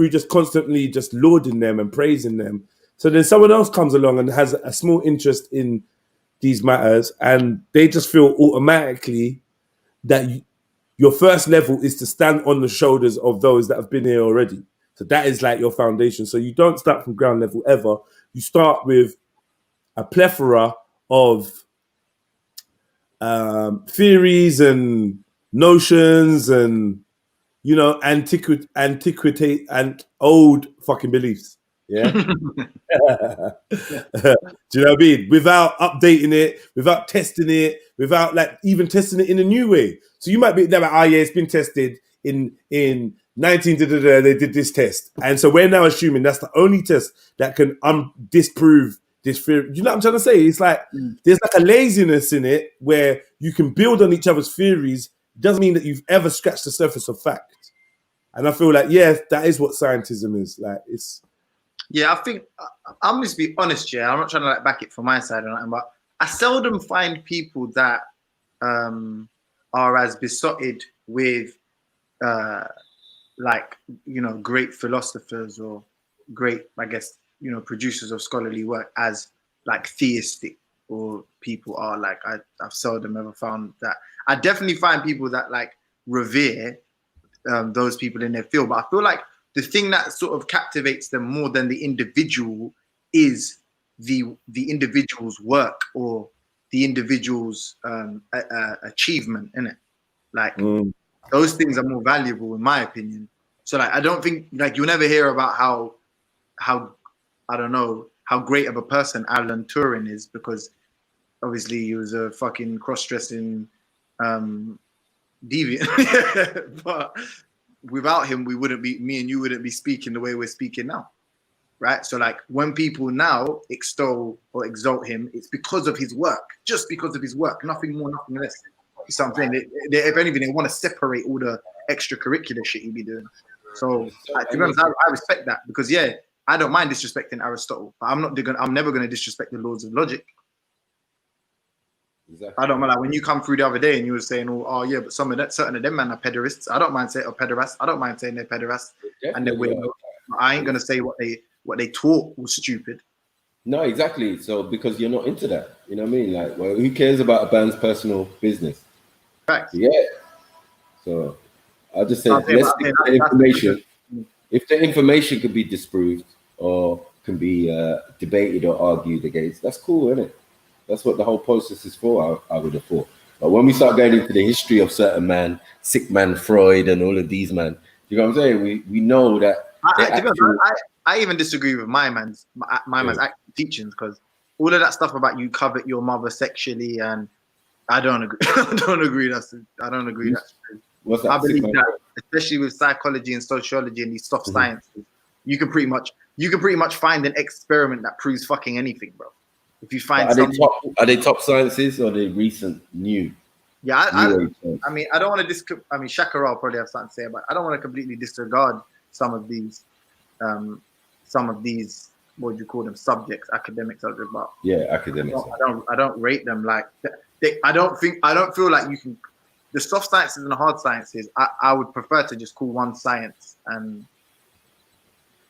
just constantly just lauding them and praising them. So then someone else comes along and has a small interest in these matters, and they just feel automatically that your first level is to stand on the shoulders of those that have been here already. So that is like your foundation. So you don't start from ground level ever. You start with a plethora of theories and notions and, antiquity and old fucking beliefs. Yeah. Do you know what I mean? Without updating it, without testing it, without like even testing it in a new way. So you might be there like, it's been tested in 19 they did this test. And so we're now assuming that's the only test that can disprove this theory. You know what I'm trying to say? It's like there's like a laziness in it where you can build on each other's theories. Doesn't mean that you've ever scratched the surface of fact. And I feel like, that is what scientism is. Like it's. Yeah, I think I'm just be honest, yeah. I'm not trying to like back it from my side or nothing, but I seldom find people that are are as besotted with like, you know, great philosophers or great, I guess, you know, producers of scholarly work as like theistic or people are. Like I've seldom ever found that. I definitely find people that like revere those people in their field, but I feel like the thing that sort of captivates them more than the individual is the individual's work or the individual's achievement in it. Like those things are more valuable in my opinion. So like I don't think like you'll never hear about how I don't know how great of a person Alan Turing is, because obviously he was a fucking cross-dressing deviant. But without him, me and you wouldn't be speaking the way we're speaking now, right? So like when people now extol or exalt him, it's because of his work, just because of his work, nothing more, nothing less. So I'm saying, if anything, they want to separate all the extracurricular shit he'd be doing. So to be honest, I respect that, because yeah, I don't mind disrespecting Aristotle, but I'm never gonna disrespect the laws of logic. Exactly. I don't mind, like when you come through the other day and you were saying, oh yeah, but certain of them man are pederasts. I don't mind saying pederasts. I don't mind saying they're pederasts and they're weird. I ain't gonna say what they taught was stupid. No, exactly. So because you're not into that, you know what I mean? Like, well, who cares about a band's personal business? Facts. Yeah. So I'll just say, let's stick to the information. If the information can be disproved or can be debated or argued against, that's cool, isn't it? That's what the whole process is for, I would have thought. But when we start going into the history of certain man, sick man Freud and all of these man, you know what I'm saying? We know that. I even disagree with my man's active teachings, because all of that stuff about you covet your mother sexually, and I don't agree. I don't agree. I don't agree. That's true. What's that? I believe that, especially with psychology and sociology and these soft sciences, you can pretty much find an experiment that proves fucking anything, bro. If you find are they top sciences or are they recent new? Yeah, I mean, I don't want to Shakara will probably have something to say about it. I don't want to completely disregard some of these, what do you call them, subjects, academic subjects. But yeah, academic. I don't rate them like I don't feel like you can. The soft sciences and the hard sciences, I would prefer to just call one science and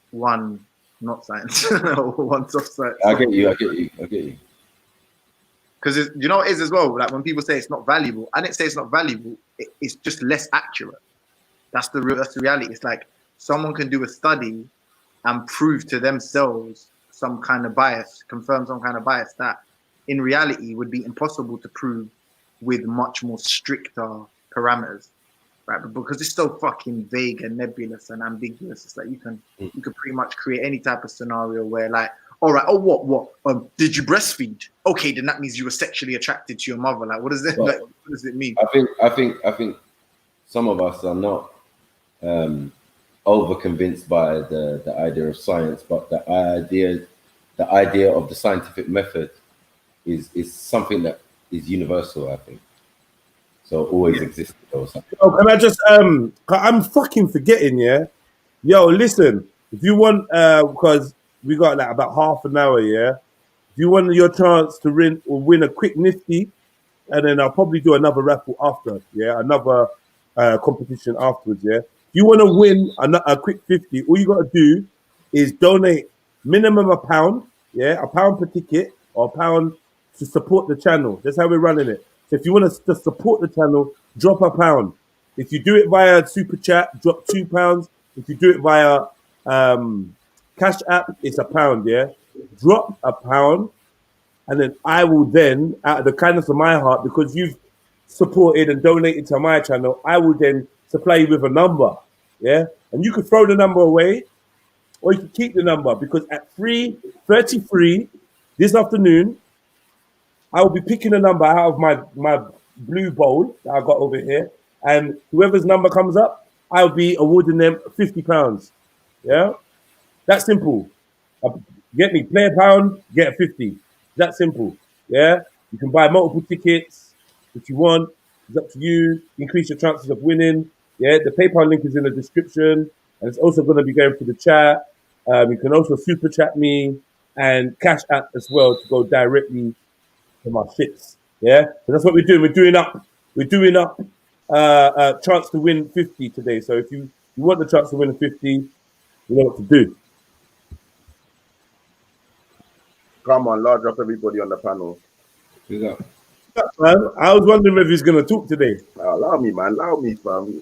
one not science or one soft science. I get you. Because you know what it is as well, like when people say it's not valuable, I didn't say it's not valuable, it's just less accurate. That's the reality. It's like someone can do a study and prove to themselves some kind of bias, confirm some kind of bias that in reality would be impossible to prove with much more stricter parameters, right? But because it's so fucking vague and nebulous and ambiguous, it's like you can pretty much create any type of scenario where like, all right, what? Did you breastfeed? Okay, then that means you were sexually attracted to your mother. Like, what does that? Like, what does it mean? I think some of us are not over convinced by the idea of science, but the idea of the scientific method is something that is universal, I think. So always existed or something. Oh, can I just I'm fucking forgetting, yeah? Yo, listen, if you want because we got like about half an hour, yeah. If you want your chance to win a quick nifty, and then I'll probably do another raffle after, yeah, another competition afterwards, yeah. If you want to win a quick 50, all you got to do is donate minimum £1, yeah, £1 per ticket or £1 to support the channel. That's how we're running it. So if you want to support the channel, drop £1. If you do it via super chat, drop £2. If you do it via Cash App, it's £1, yeah. Drop £1, and then I will then, out of the kindness of my heart, because you've supported and donated to my channel, I will then supply you with a number, yeah. And you can throw the number away, or you can keep the number, because at 3:33 this afternoon, I will be picking a number out of my blue bowl that I've got over here, and whoever's number comes up, I'll be awarding them £50. Yeah, that's simple. Get me, play £1, get a 50. That simple. Yeah, you can buy multiple tickets if you want. It's up to you. Increase your chances of winning. Yeah, the PayPal link is in the description, and it's also going to be going through the chat. You can also super chat me and Cash App as well to go directly to my shits. Yeah, so that's what we're doing. We're doing up chance to win 50 today. So if you want the chance to win a 50, you know what to do. Come on, large up everybody on the panel. Man, I was wondering if he's gonna talk today. Allow me, man. Allow me, fam.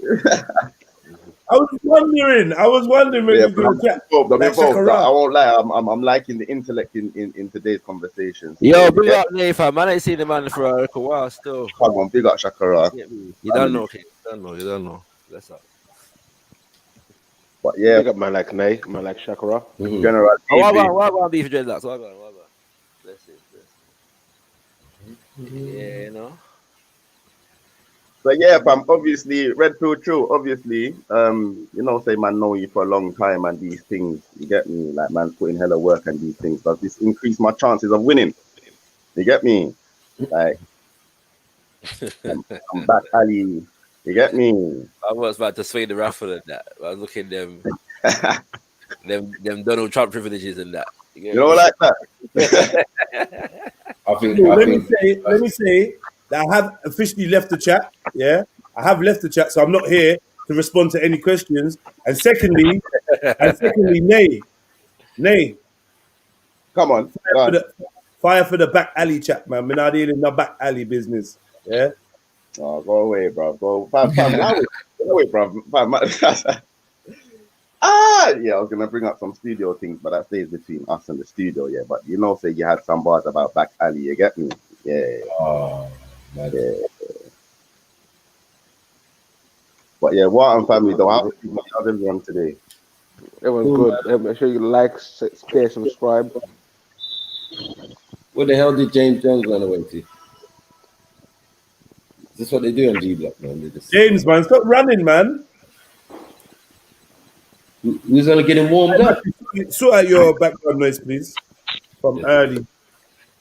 I was wondering if he's gonna chat. Like I won't lie. I'm liking the intellect in today's conversations. Yo, big up Nathan, man. I ain't seen the man for a while still. Come on, big up Shakara. You don't know, okay? You don't know. That's up. But yeah, big up man like Nay, man like Shakara. General. Why about beef dreadlocks? Why about? Let's see. Yeah, you know. But yeah, fam, obviously, Red Pill True, obviously, you know, say man know you for a long time and these things, you get me? Like man putting hella work and these things, does this increase my chances of winning? You get me? Like, I'm back alley, you get me? I was about to sway the raffle and that. I was looking them Donald Trump privileges and that. You know, like that? Let me say that I have officially left the chat. Yeah, I have left the chat, so I'm not here to respond to any questions. And secondly, Nay. Come on. Fire for the back alley chat, man. We're not dealing in the back alley business. Yeah. Oh, go away, bro. Go away, bro. Yeah, I was gonna bring up some studio things, but that stays between us and the studio, yeah. But you know, say you had some bars about back alley, you get me? Yeah. Oh, man. Yeah. But yeah, Warren family though, how's everyone today? Everyone's good. Make sure you like, share, subscribe. Where the hell did James Jones run away to? Is this what they do on G Block, man? James, man, stop running, man. Who's gonna get him warmed up? Sort out your background noise, please. From early.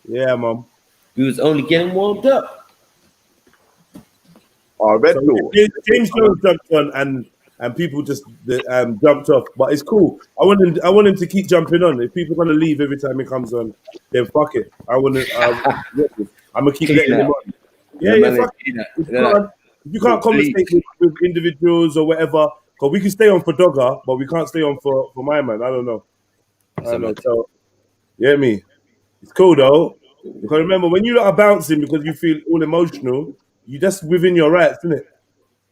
Yeah, mom. He was only getting warmed up. Oh, Red Pill. James Jones jumped on and people just jumped off, but it's cool. I want him to keep jumping on. If people are gonna leave every time he comes on, then fuck it. I'm gonna keep letting him on. Yeah, fuck it. If you can't conversate with individuals or whatever, because we can stay on for Dogger, but we can't stay on for my man. I don't know. So, yeah, me. It's cool though. Because remember, when you are bouncing because you feel all emotional, you just within your rights, isn't it?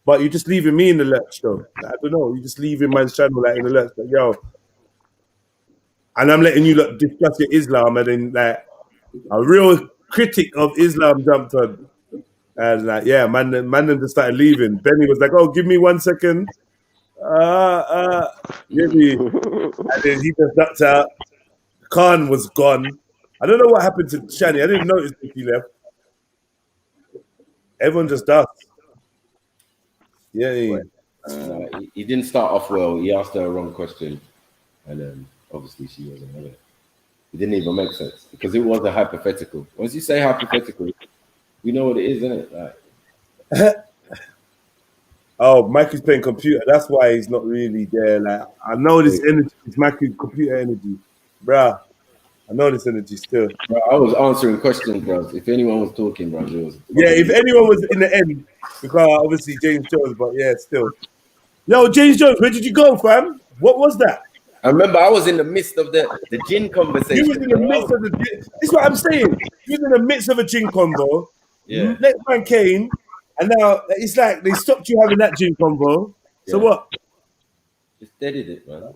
But you're just leaving me in the lurch though. I don't know. You just leaving man's channel like in the lurch. Like, yo. And I'm letting you discuss your Islam, and then like a real critic of Islam jumped on. And like, yeah, man them just started leaving. Benny was like, oh, give me 1 second. Give me. And then he just ducked out. Khan was gone. I don't know what happened to Shani. I didn't notice if he left. Everyone just does. Yeah. He didn't start off well. He asked her a wrong question. And then obviously she wasn't having it. It didn't even make sense because it was a hypothetical. Once you say hypothetical, we know what it is, isn't it? Like, oh, Mike is playing computer. That's why he's not really there. Like, I know this energy. It's Mike's computer energy, bruh. I know this energy still. Bro, I was answering questions, bro. If anyone was talking, bro, it was. Yeah, if anyone was in the end, because obviously James Jones, but yeah, still. Yo, James Jones, where did you go, fam? What was that? I remember I was in the midst of the gin conversation. You was in the midst of the gin. This is what I'm saying. You was in the midst of a gin convo. Yeah. Next man came, and now it's like they stopped you having that gin convo. So what? Just deaded it, man.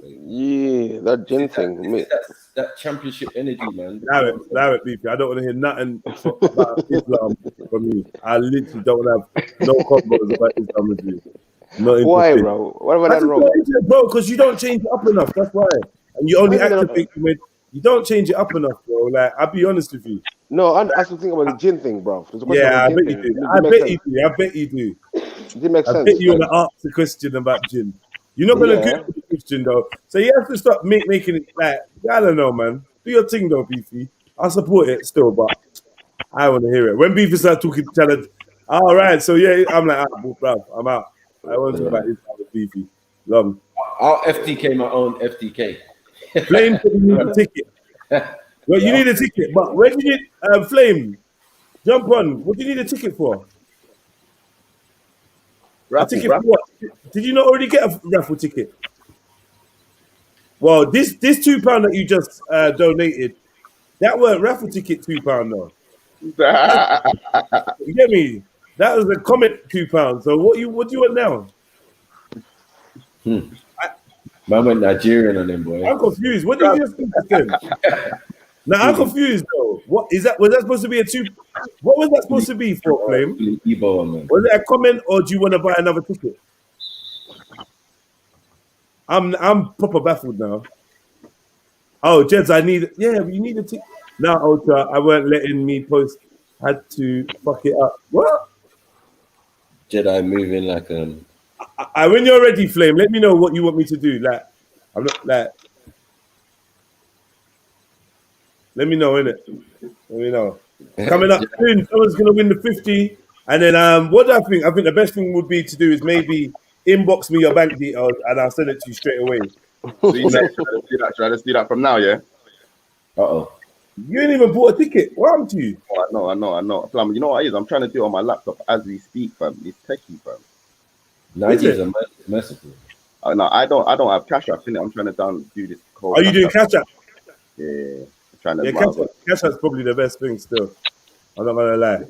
Yeah, that gin thing. That championship energy, man. Allow it, beefy. I don't want to hear nothing about Islam from you. I literally don't have no combos about Islam with you. Why, bro? What about that wrong? Bro, because you don't change it up enough. That's why. And you only activate when you don't change it up enough, bro. Like, I'll be honest with you. No, I have to think about the gin thing, bro. Yeah, I bet you do. I bet you do. It makes sense. I bet you want to ask the question about gin. You're not going to Google the question, though. So you have to stop making it like, I don't know, man. Do your thing, though, Beefy. I support it still, but I want to hear it. When Beefy started talking to each other, all right, so yeah, I'm like, bro, I'm out. I want to talk about this with Beefy. Love him. I'll FTK my own FTK. Flame said you need a ticket. Well, you need a ticket, but where do you need Flame? Jump on. What do you need a ticket for? A ticket for what? Did you not already get a raffle ticket? Well, this £2 that you just donated, that weren't raffle ticket £2 though. You get me? That was a comment £2. So what do you want now? Man went Nigerian on them, boy. I'm confused. What did you just think? Now I'm confused though. What is that? Was that supposed to be a two? What was that supposed to be for, Flame? Was it a comment or do you want to buy another ticket? I'm proper baffled now. Oh, Jeds, you need a ticket. Now, Ultra, I weren't letting me post. Had to fuck it up. What? Jedi moving like when you're ready, Flame, let me know what you want me to do. Like, I'm not like. Let me know, innit? Let me know. Coming up soon, someone's gonna win the 50. And then what do I think? I think the best thing would be to do is maybe inbox me your bank details and I'll send it to you straight away. So you said, should I just do that from now, yeah? You ain't even bought a ticket. What happened to you? Oh, I know. Plum, you know what it is? I'm trying to do it on my laptop as we speak, fam. It's techie, fam. Nigerians are merciful. No, I don't have CASHAPP in it. I'm trying to do this. Are you doing CASHAPP? Yeah. Trying to CASHAPP's probably the best thing still. I'm not gonna lie.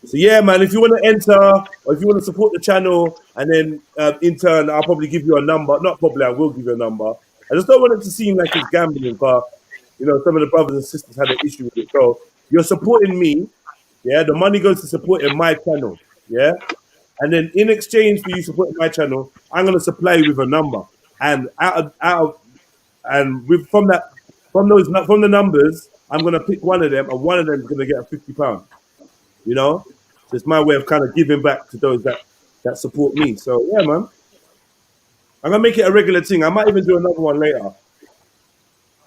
So yeah, man, if you want to enter or if you want to support the channel, and then in turn, I'll probably give you a number. Not probably, I will give you a number. I just don't want it to seem like it's gambling, but you know, some of the brothers and sisters had an issue with it. So you're supporting me, yeah. The money goes to supporting my channel, yeah. And then in exchange for you supporting my channel, I'm gonna supply you with a number, and from the numbers, I'm gonna pick one of them, and one of them is gonna get a £50. You know, so it's my way of kind of giving back to those that support me. So yeah, man, I'm gonna make it a regular thing. I might even do another one later.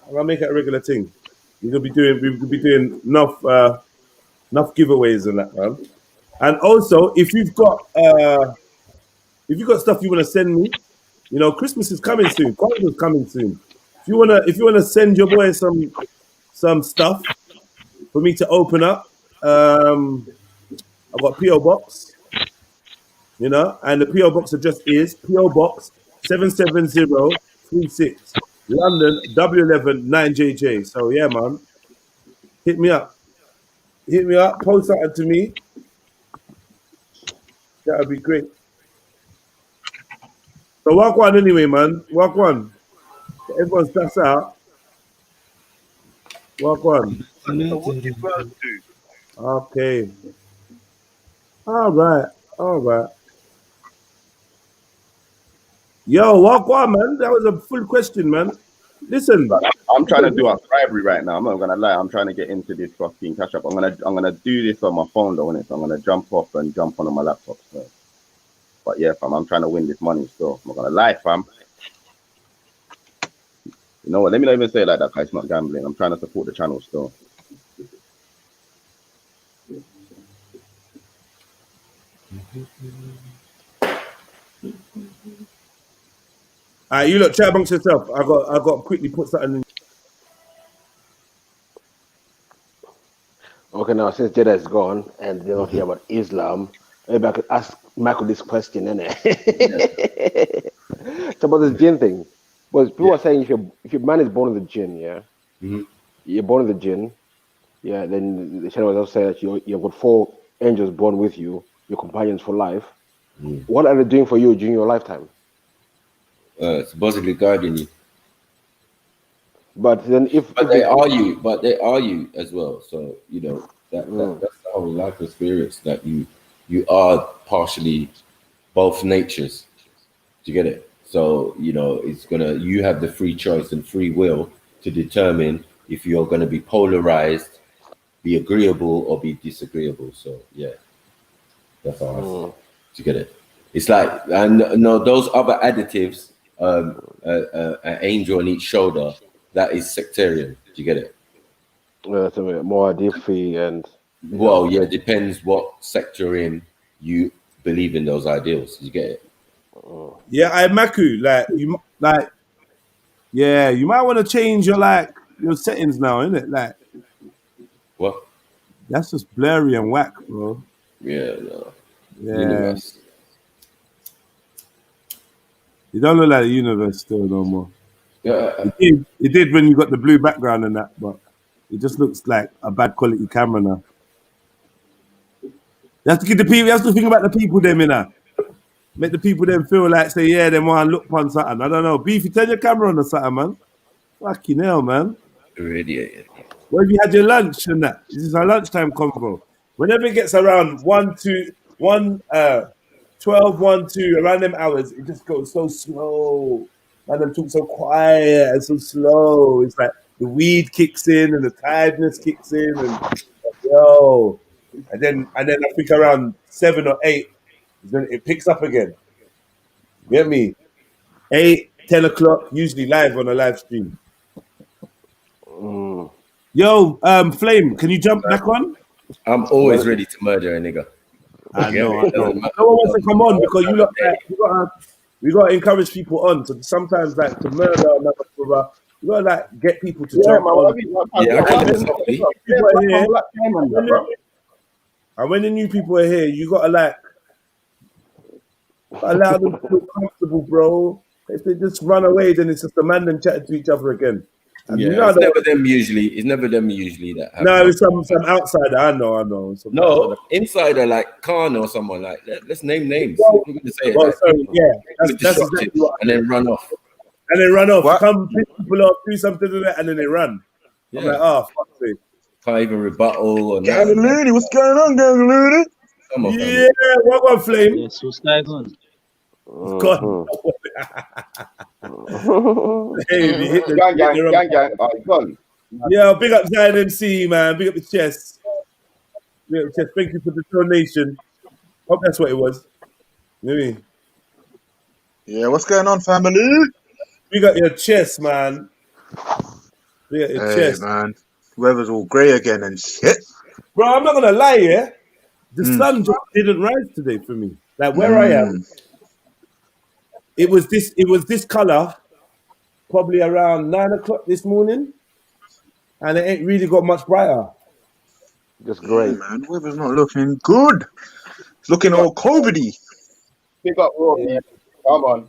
I'm gonna make it a regular thing. We could be doing enough giveaways and that, man. And also, if you've got stuff you want to send me, you know, Christmas is coming soon. Kwanzaa's coming soon. If you wanna send your boy some stuff for me to open up, I've got PO Box, you know, and the PO Box address is PO Box 77036, London W11 9JJ. So yeah, man, hit me up, post something to me. That would be great. So walk one anyway, man. Walk one. Everyone's passed out. Walk one. Okay. All right. Yo, walk on, man. That was a full question, man. Listen, I'm trying to do a bribery right now. I'm not gonna lie. I'm trying to get into this fucking CASHAPP. I'm gonna do this on my phone though, innit? So I'm gonna jump off and jump on my laptop. So. But yeah, fam, I'm trying to win this money still. I'm not gonna lie, fam. You know what? Let me not even say it like that, guys. It's not gambling. I'm trying to support the channel still. You look, chat amongst yourself. I got to quickly put something in. Okay, now since Jeddah is gone and they're not here about Islam, maybe I could ask Michael this question, innit? It's about this jinn thing. Because people are saying if your man is born in the jinn, yeah, you're born in the jinn, yeah, then the channel was also saying that you've got 4 angels born with you, your companions for life. What are they doing for you during your lifetime? Supposedly guiding you. But then they are you as well. So you know that's the whole life experience, that you are partially both natures. Do you get it? So you know you have the free choice and free will to determine if you're gonna be polarized, be agreeable or be disagreeable. So yeah, that's how I see it. Do you get it? It's like, and no, those other additives, an angel on each shoulder, that is sectarian. Do you get it? So more diffy and. Well, yeah, depends what sector in you believe in those ideals. Do you get it? Yeah, Maku, you might want to change your settings now, innit? Like, what? That's just blurry and whack, bro. Yeah, no. Yeah. Universe. You don't look like the universe still no more. Yeah. It did when you got the blue background and that, but it just looks like a bad quality camera now. You have to give the people. You have to think about the people them in there. Make the people them feel like say, yeah, they want to look upon something. I don't know. Beefy, turn your camera on or something, man. Fucking hell, man. Radiated. Where have you had your lunch and that? This is our lunchtime convo. Whenever it gets around 12, 1, 2, around them hours, it just goes so slow. And them talk so quiet and so slow. It's like the weed kicks in and the tiredness kicks in and yo. And then I think around 7 or 8, then it picks up again. You get me? 8, 10 o'clock, usually live on a live stream. Yo, Flame, can you jump back on? I'm always ready to murder a nigga. I know. No one wants to come on because you look like we gotta encourage people on. So sometimes like to murder another brother, you gotta like get people to jump on. And when the new people are here, you gotta like allow them to feel comfortable, bro. If they just run away, then it's just the man them chatting to each other again. And Yeah, you know it's never them usually. It's never them usually that happen. No, it's some outsider. I know. Some No, insider like Khan or someone like that. Let's name names. Well, We're gonna say it. well, Like, sorry, yeah, that's disruptive exactly what I and then run off. And then run off. Come pick people up, do something to that, and then they run. I'm like, oh, fuck me. Can't even rebuttal or Gang nothing. Looney, what's going on, Gang Looney? Come on, Yeah, what one, Flame? Yes, what's going on? God. Hey, we hit the Gang. Oh, gone. Yeah, big up Zion MC, man. Big up the chest. Big up the chest. Thank you for the donation. Hope that's what it was. You know what I mean? Yeah, what's going on, family? Big up your chest, man. Big up your chest. Man. Weather's all grey again and shit. Bro, I'm not gonna lie, yeah. The sun just didn't rise today for me. Like where I am, it was this color probably around 9 o'clock this morning, and it ain't really got much brighter. Just great, man. Weather's not looking good. It's looking all COVIDy. Pick up Robbie. Come on.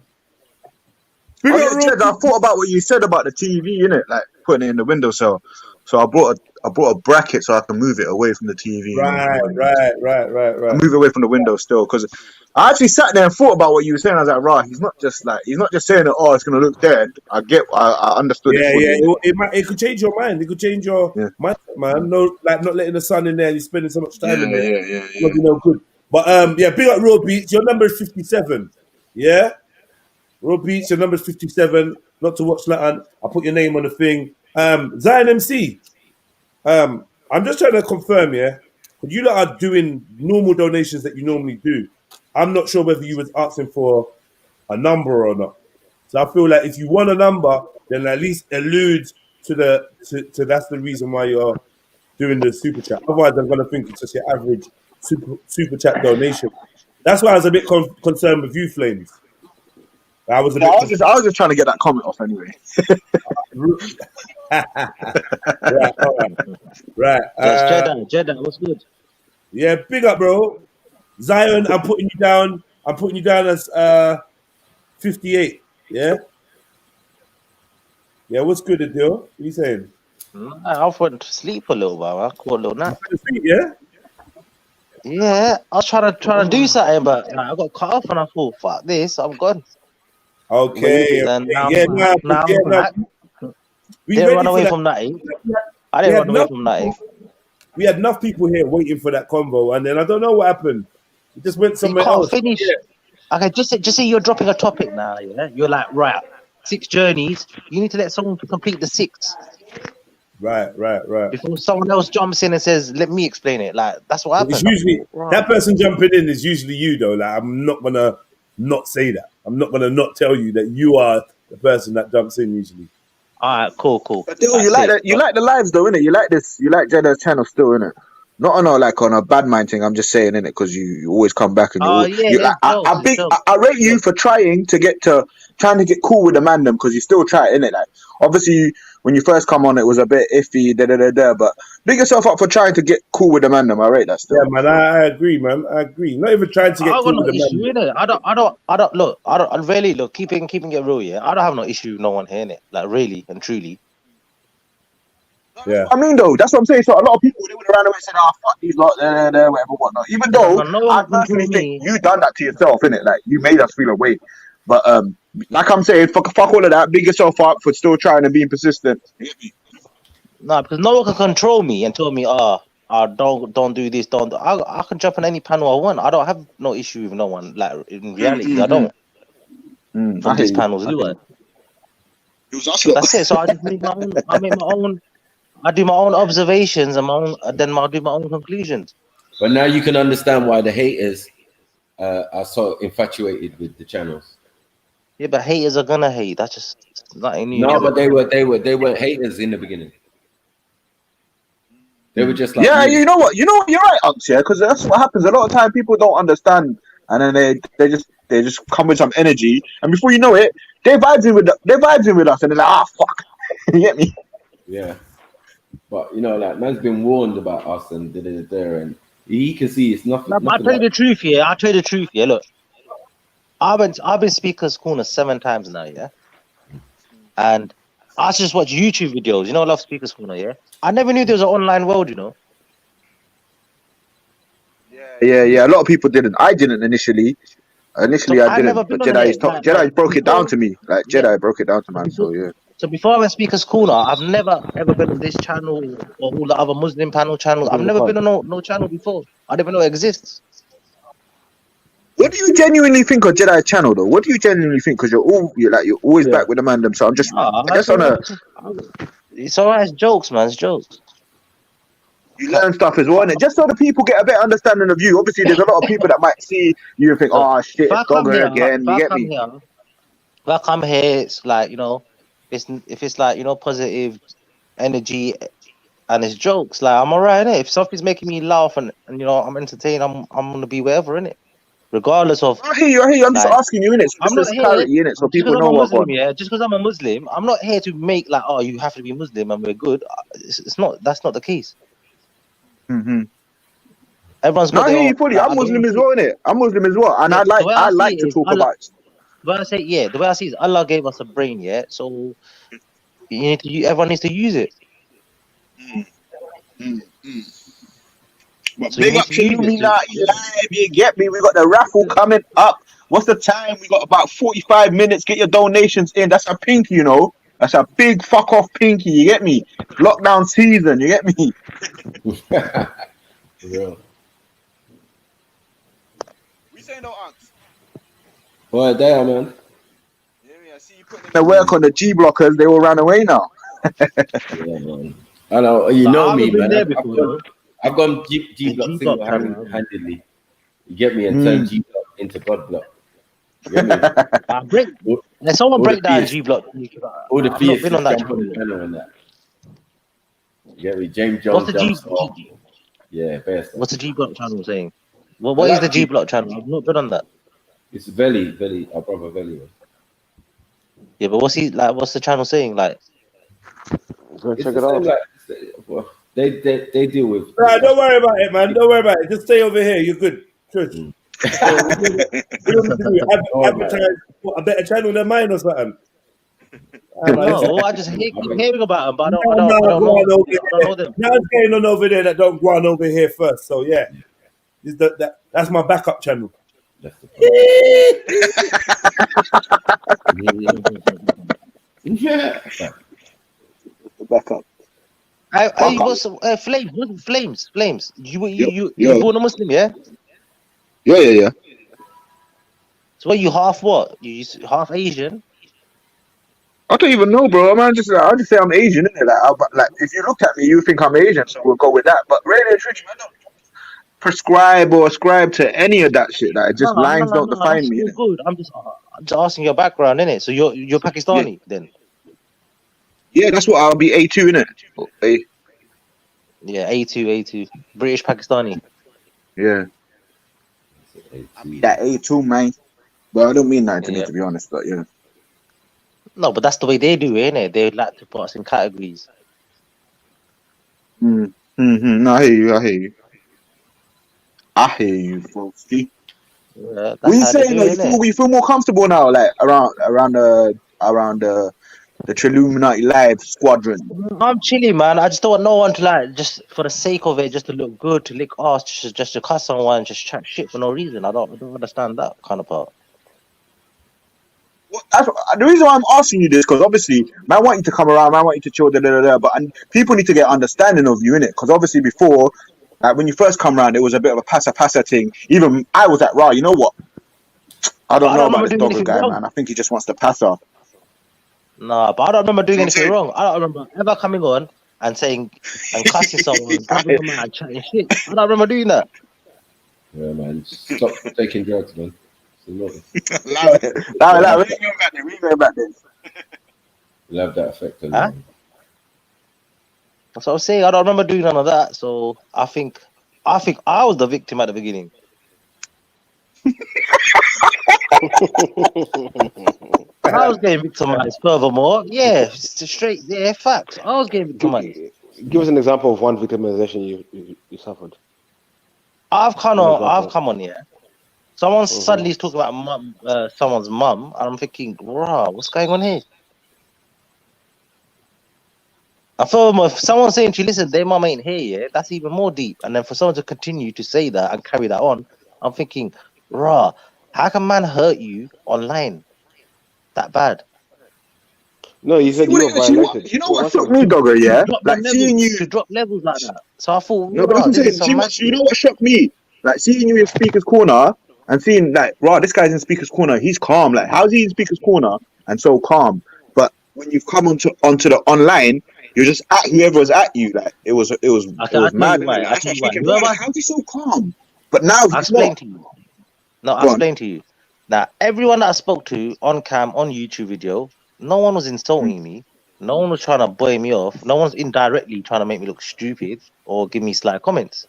I thought about what you said about the TV, innit? Like putting it in the windowsill. So I brought a bracket so I can move it away from the TV. Right. I move it away from the window still because I actually sat there and thought about what you were saying. I was like, right, he's not just saying that. Oh, it's gonna look dead. I understood. It could change your mind. It could change your mindset, man. No, like not letting the sun in there. And you're spending so much time in there. Yeah. Not be no good. But big up Raw Beats. Your number is 57. Yeah. Raw Beats, your number is 57. Not to watch Latin. I'll put your name on the thing. Zion MC. I'm just trying to confirm, yeah. But you lot are doing normal donations that you normally do. I'm not sure whether you was asking for a number or not. So I feel like if you want a number, then at least allude to that's the reason why you're doing the super chat. Otherwise, I'm gonna think it's just your average super chat donation. That's why I was a bit concerned with you, Flames. I was just trying to get that comment off anyway. Right. Jeddah, what's good? Yeah, big up, bro. Zion, I'm putting you down. I'm putting you down as 58. Yeah. Yeah, what's good, Adil? What are you saying? I went to sleep a little while. I caught a little nap. Yeah. Yeah, I was trying to do something, but I got cut off, and I thought, "Fuck this, I'm gone." Okay. Then Now didn't run away from that. I didn't run away from that. We had enough people here waiting for that convo, and then I don't know what happened. It just went somewhere You can't else. finish. Yeah. Okay, just say you're dropping a topic now. Yeah, you're like, right, 6 journeys. You need to let someone complete the 6. Right. Before someone else jumps in and says, "Let me explain it." Like that's what happens. It's usually that person jumping in is usually you, though. Like I'm not gonna not say that. I'm not gonna not tell you that you are the person that jumps in usually. All right, cool. But dude, you like the lives though, innit? You like Jeddah's channel still, innit? Not on a bad mind thing. I'm just saying, innit? Because you always come back and I rate you for trying to get cool with the mandem because you still try it, innit? Like obviously when you first come on, it was a bit iffy, but big yourself up for trying to get cool with the man, them. I rate that still. Yeah, man, I agree, man. I agree. Not even trying to I get got cool no with the issue man. with it. I really look, keeping it real, yeah. I don't have no issue with no one hearing it, like really and truly. Yeah. I mean, though, that's what I'm saying. So a lot of people, they would have ran away and said, "Oh, fuck these lot, whatever, whatnot." Even though No I one can personally tell think me. you done that to yourself, innit? Like you made us feel away. But like I'm saying, fuck all of that. Big yourself up for still trying and being persistent. No, because no one can control me and tell me, don't do this, don't. I can jump on any panel I want. I don't have no issue with no one. Like in reality, I don't. I From hear these you. panels, do I? It was us lot. That's it. So I just make my own. I make my own. I do my own observations and my own. Then I'll do my own conclusions. But now you can understand why the haters are so infatuated with the channels. Yeah, but haters are gonna hate. That's just nothing new. No, but they weren't haters in the beginning. They were just like, Yeah, you know what, you're right, Unks, yeah, because that's what happens. A lot of time people don't understand, and then they just come with some energy, and before you know it, they're vibing with us, and they're like, fuck, you get me? Yeah, but you know, like man's been warned about us and and he can see it's nothing. No, but I'll tell you the truth, yeah. I'll tell you the truth, yeah. Look, I've been Speaker's Corner 7 times now, yeah. And I just watch YouTube videos. You know, I love Speaker's Corner, yeah. I never knew there was an online world, you know. Yeah. A lot of people didn't. I didn't initially. So I didn't, but Jedi broke it down to me. Like Jedi broke it down to man. So yeah. So before I went Speaker's Corner, I've never ever been on this channel or all the other Muslim panel channels. I've never been on no channel before. I didn't even know it exists. What do you genuinely think of Jedi's channel, though? What do you genuinely think? Because you're always back with the man them. So I'm just, It's alright. It's jokes, man. It's jokes. You learn stuff as well, innit? Just so the people get a better understanding of you. Obviously, there's a lot of people that might see you and think, "Oh shit, it's Dogger again." You get me? If I come here, it's like, you know, if it's like, you know, positive energy and it's jokes, like I'm alright, innit? If something's making me laugh and you know I'm entertained, I'm gonna be wherever, innit? Regardless of. I hear you. I'm just asking you, innit? So I'm not here. Clarity, innit? So people know what's Muslim, yeah. Just because I'm a Muslim, I'm not here to make like, oh, you have to be Muslim and we're good. It's not. That's not the case. Mm-hmm. Everyone's got. I hear you fully. I'm Muslim as well, innit? I'm Muslim as well, and I like to talk about. The way I see it is Allah gave us a brain, yeah. So everyone needs to use it. But so big up Trilluminati live, you get me? We got the raffle coming up. What's the time? We got about 45 minutes. Get your donations in. That's a pinky, you know. That's a big fuck off pinky, you get me? Lockdown season, you get me? Real. We saying no, Unks? Boy, there, man. I see you putting in the work on the G blockers. They all ran away now. Yeah, man. I know, you know me, man. I've gone G block single-handedly. You get me? And turn G block into God block. You get me? Let someone break down G block. All the theists jump on the channel and that. You get me? James Jones. What's the G? Yeah, best. What's the G block channel saying? What is the G block channel? I've not been on that. It's Veli, our brother Veli. Yeah, but what's the channel saying? Like, go check it out. Like, they deal with. Right, don't worry about it, man. Don't worry about it. Just stay over here. You're good. Trust. Advertise a better channel than mine or something. No, I just keep hearing about them, but I don't know them. Nothing's going on over there that don't go on over here first. So yeah, that's my backup channel. Yeah. Backup. Flames. You born a Muslim, yeah? Yeah. So what, you half what? You half Asian? I don't even know, bro. I'll just say I'm Asian, innit? Like if you look at me, you think I'm Asian, so we'll go with that. But really, truly, I don't prescribe or ascribe to any of that shit. Like just lines don't define me. Good. I'm just asking your background, innit? So you're Pakistani then? Yeah, that's what I'll be. A2, innit? Yeah, A2, British Pakistani. Yeah. I'll be that A2, man. But I don't mean that to me, to be honest. But yeah. No, but that's the way they do it, innit? They like to put us in categories. No, I hear you. I hear you. I hear you, folks. Yeah, What that's you how they saying? do Though? it, innit? You feel more comfortable now, like around the Trilluminati live squadron. I'm chilly, man. I just don't want no one to like just for the sake of it, just to look good, to lick ass, just to cuss someone, just chat shit for no reason. I don't understand that kind of part. The reason why I'm asking you this, because obviously, man, want you to come around, man, want you to chill, but people need to get understanding of you, innit? Because obviously, before, like when you first come around, it was a bit of a passa thing. Even I was like, right, you know what? I But don't I know don't about remember this doing dogger anything guy, wrong. man. I think he just wants to pass her. Nah, but I don't remember doing You know anything wrong. I don't remember ever coming on and saying and cussing someone, grabbing them out and chatting shit. I don't remember doing that. Yeah, man. Stop taking drugs, man. Allow it. We ain't going back there. You'll have that effect on Huh? you. That's what I was saying. I don't remember doing none of that. So I think I was the victim at the beginning. I was getting victimized. Furthermore, yeah, straight, yeah, facts. I was getting victimized. Give us an example of one victimization you suffered. I've come on, yeah. Someone suddenly is talking about someone's mum, and I'm thinking, wow, what's going on here? I feel if someone's saying to you, listen, their mum ain't here, yeah, that's even more deep. And then for someone to continue to say that and carry that on, I'm thinking, rah, how can man hurt you online that bad? No, you said you were violated. You know what What's shocked wrong? me, dogger? Yeah, like seeing you. To drop levels like that. So I thought, No, but that's rah, what I'm this is saying. some mad You shit. know what shocked me? Like seeing you in Speaker's Corner and seeing like, right, this guy's in Speaker's Corner. He's calm. Like, how's he in Speaker's Corner and so calm? But when you've come onto the online, you're just at whoever's at you. Like, it was I'll tell mad. you why. Like, I'll that's tell what you I'm why. thinking. Bro, like, how's he so calm? But now I'll explain to you. No, I'll explain to you. Now, everyone that I spoke to on cam, on YouTube video, no one was insulting me. No one was trying to buoy me off. No one's indirectly trying to make me look stupid or give me slight comments.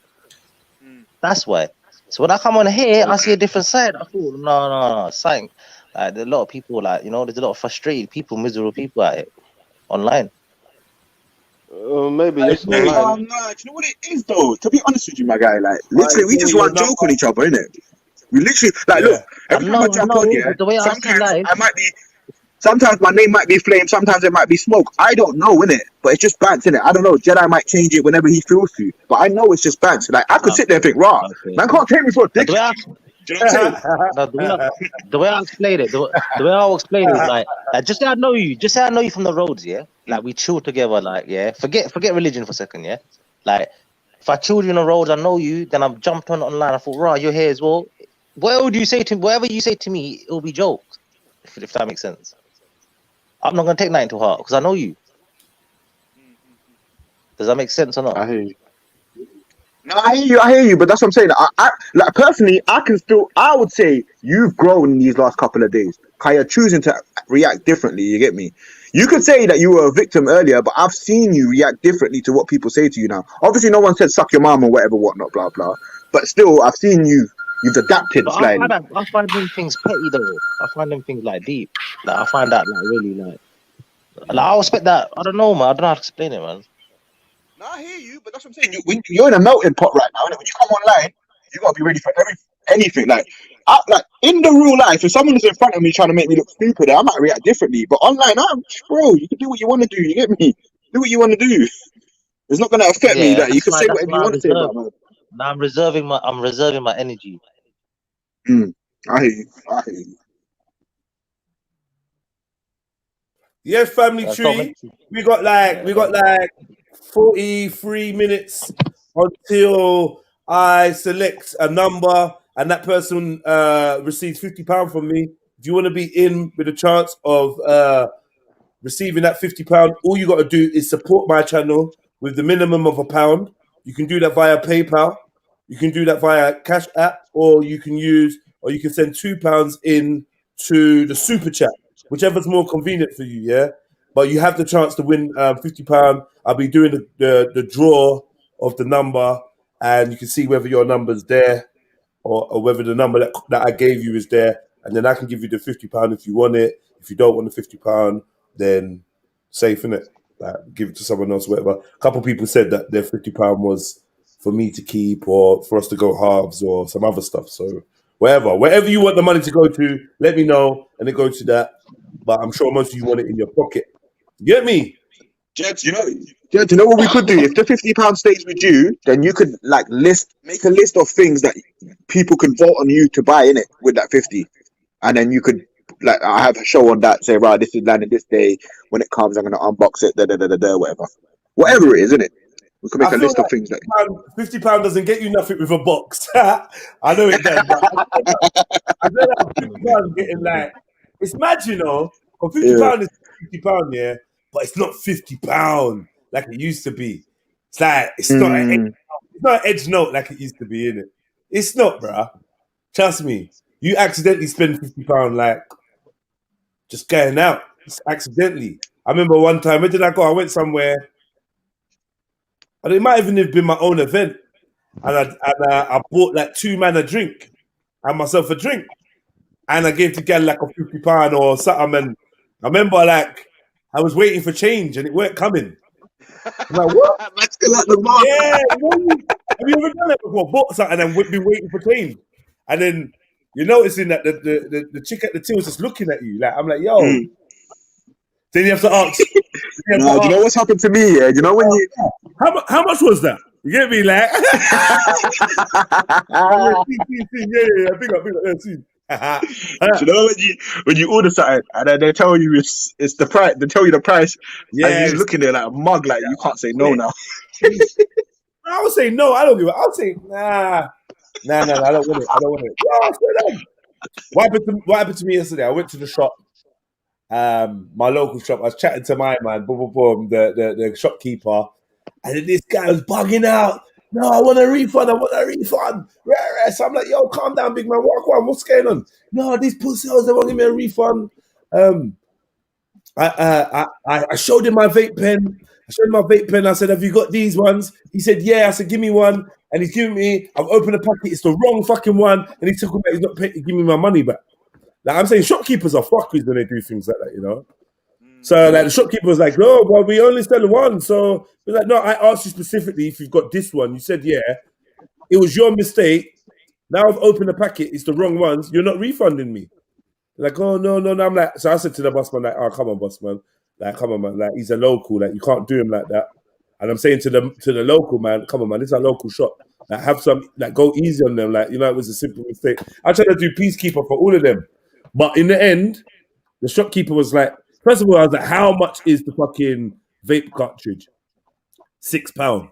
That's why. So when I come on here, I see a different side. I thought, no, something. Like, there's a lot of people, like, you know, there's a lot of frustrated people, miserable people out here online. Maybe just online. No, do you know what it is though? To be honest with you, my guy, like literally, we just want to joke on each other, innit? We literally, like, look, every time I jump on here, but the way I see life, sometimes my name might be Flame, sometimes it might be Smoke. I don't know, innit? But it's just bants, innit? I don't know. Jedi might change it whenever he feels to, but I know it's just bants. Like, I could sit there and think, rah, man can't take me for a dickhead. Do you know what I'm saying? the way I explain it, the way I'll explain it is like just say I know you, from the roads, yeah. Like we chill together, like yeah. Forget religion for a second, yeah. Like if I chilled you on the roads, I know you, then I've jumped on online. I thought, right, you're here as well. Whatever you say to me, it'll be jokes. If that makes sense. I'm not gonna take that into heart because I know you. Does that make sense or not? I hear you. No, I hear you, but that's what I'm saying. I like personally, I would say you've grown in these last couple of days. You're choosing to react differently. You get me? You could say that you were a victim earlier, but I've seen you react differently to what people say to you now. Obviously, no one said suck your mom or whatever, whatnot, blah blah. But still, I've seen you've adapted But slightly. I find them things petty though. I find them things like deep. Like I find that like really like I expect that. I don't know, man. I don't know how to explain it, man. No, I hear you, but that's what I'm saying. You're in a melting pot right now, innit? When you come online, you gotta be ready for anything. Like in the real life, if someone is in front of me trying to make me look stupid, I might react differently. But online, bro, you can do what you want to do. You get me? Do what you want to do. It's not gonna affect me. Like you can say whatever you want to say about me. Now I'm reserving my energy. I hear you. Yes, family tree. We got like 43 minutes until I select a number and that person receives £50 from me. If you want to be in with a chance of receiving that £50, all you got to do is support my channel with the minimum of £1. You can do that via PayPal. You can do that via Cash App, or you can send £2 in to the super chat, whichever's more convenient for you. Yeah, but you have the chance to win £50. I'll be doing the draw of the number, and you can see whether your number's there or whether the number that I gave you is there, and then I can give you the £50 if you want it. If you don't want the £50, then safe, innit? Like, give it to someone else, whatever. A couple of people said that their £50 was for me to keep or for us to go halves or some other stuff. So wherever you want the money to go to, let me know and then go to that. But I'm sure most of you want it in your pocket. You get me? Jed, you know what we could do? If the £50 stays with you, then you could like make a list of things that people can vote on you to buy in it with that 50, and then you could like I have a show on that. Say right, this is landing this day. When it comes, I'm gonna unbox it. Whatever it is, isn't it? We can make a list of things that £50 doesn't get you nothing with a box. I know it does. But I don't know £50 getting like it's mad, you know. But £50 is £50, yeah. But it's not £50 like it used to be. It's like it's not an edge note like it used to be, innit? It's not, bruh. Trust me. You accidentally spend £50 like just going out. It's accidentally. I remember one time, where did I go? I went somewhere. And it might even have been my own event. And I bought like 2 man a drink and myself a drink. And I gave the girl like a £50 or something. And I remember like I was waiting for change and it weren't coming. I'm like, what? That's still at the mark. Yeah. Have you ever done that before? Bought something and then been waiting for change. And then you're noticing that the chick at the till is just looking at you. Like I'm like, yo. Then you have to ask. Do you know what's happened to me? Yeah, you know when you how much was that? You get me, like? Yeah, big up. Do you know when you order something and then they tell you it's the price? They tell you the price, and you're just looking there like a mug, like you can't say no now. I would say no. I don't give it. I'll say nah. I don't want it. Yeah, what happened to me yesterday? I went to the shop. My local shop. I was chatting to my man, the shopkeeper, and then this guy was bugging out. No, I want a refund. So I'm like, yo, calm down, big man. What's going on? No, these pussies, they won't give me a refund. I showed him my vape pen. I said, have you got these ones? He said, yeah. I said, give me one. And he's giving me, I've opened the packet. It's the wrong fucking one. And he took it back. He's not giving me my money back. Like I'm saying, shopkeepers are fuckers when they do things like that, you know. So like the shopkeeper was like, no, well, we only sell one. So we're like, no, I asked you specifically if you've got this one. You said, yeah. It was your mistake. Now I've opened the packet. It's the wrong ones. You're not refunding me. Like, oh, no. I'm like, so I said to the boss man, like, oh, come on, boss man. Like, come on, man. Like, he's a local. Like, you can't do him like that. And I'm saying to the local man, come on, man, this is a local shop. Like, have some, like, go easy on them. Like, you know, it was a simple mistake. I tried to do peacekeeper for all of them. But in the end, the shopkeeper was like, first of all, I was like, how much is the fucking vape cartridge? £6.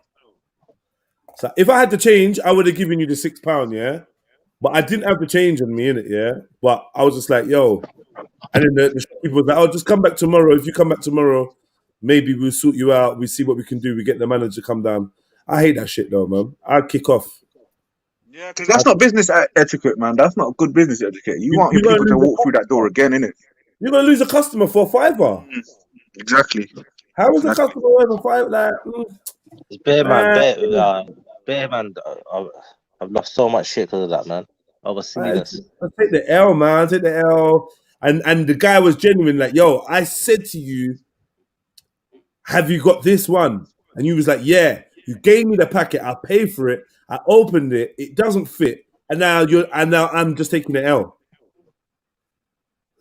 So if I had to change, I would have given you the £6, yeah? But I didn't have the change on me, innit, yeah? But I was just like, yo. And then the shopkeeper was like, oh, just come back tomorrow. If you come back tomorrow, maybe we'll sort you out. We see what we can do. We get the manager to come down. I hate that shit though, man. I'd kick off. Yeah, because that's not business etiquette, man. That's not good business etiquette. You want people to walk through that door again, innit? You're going to lose a customer for £5. Exactly. How is a customer worth a £5? Like, It's bare, man. Bare, man. I've lost so much shit because of that, man. Over silliness. I take the L, man. Take the L. And the guy was genuine, like, yo, I said to you, have you got this one? And you was like, yeah. You gave me the packet. I paid for it. I opened it. It doesn't fit. And now I'm just taking the L.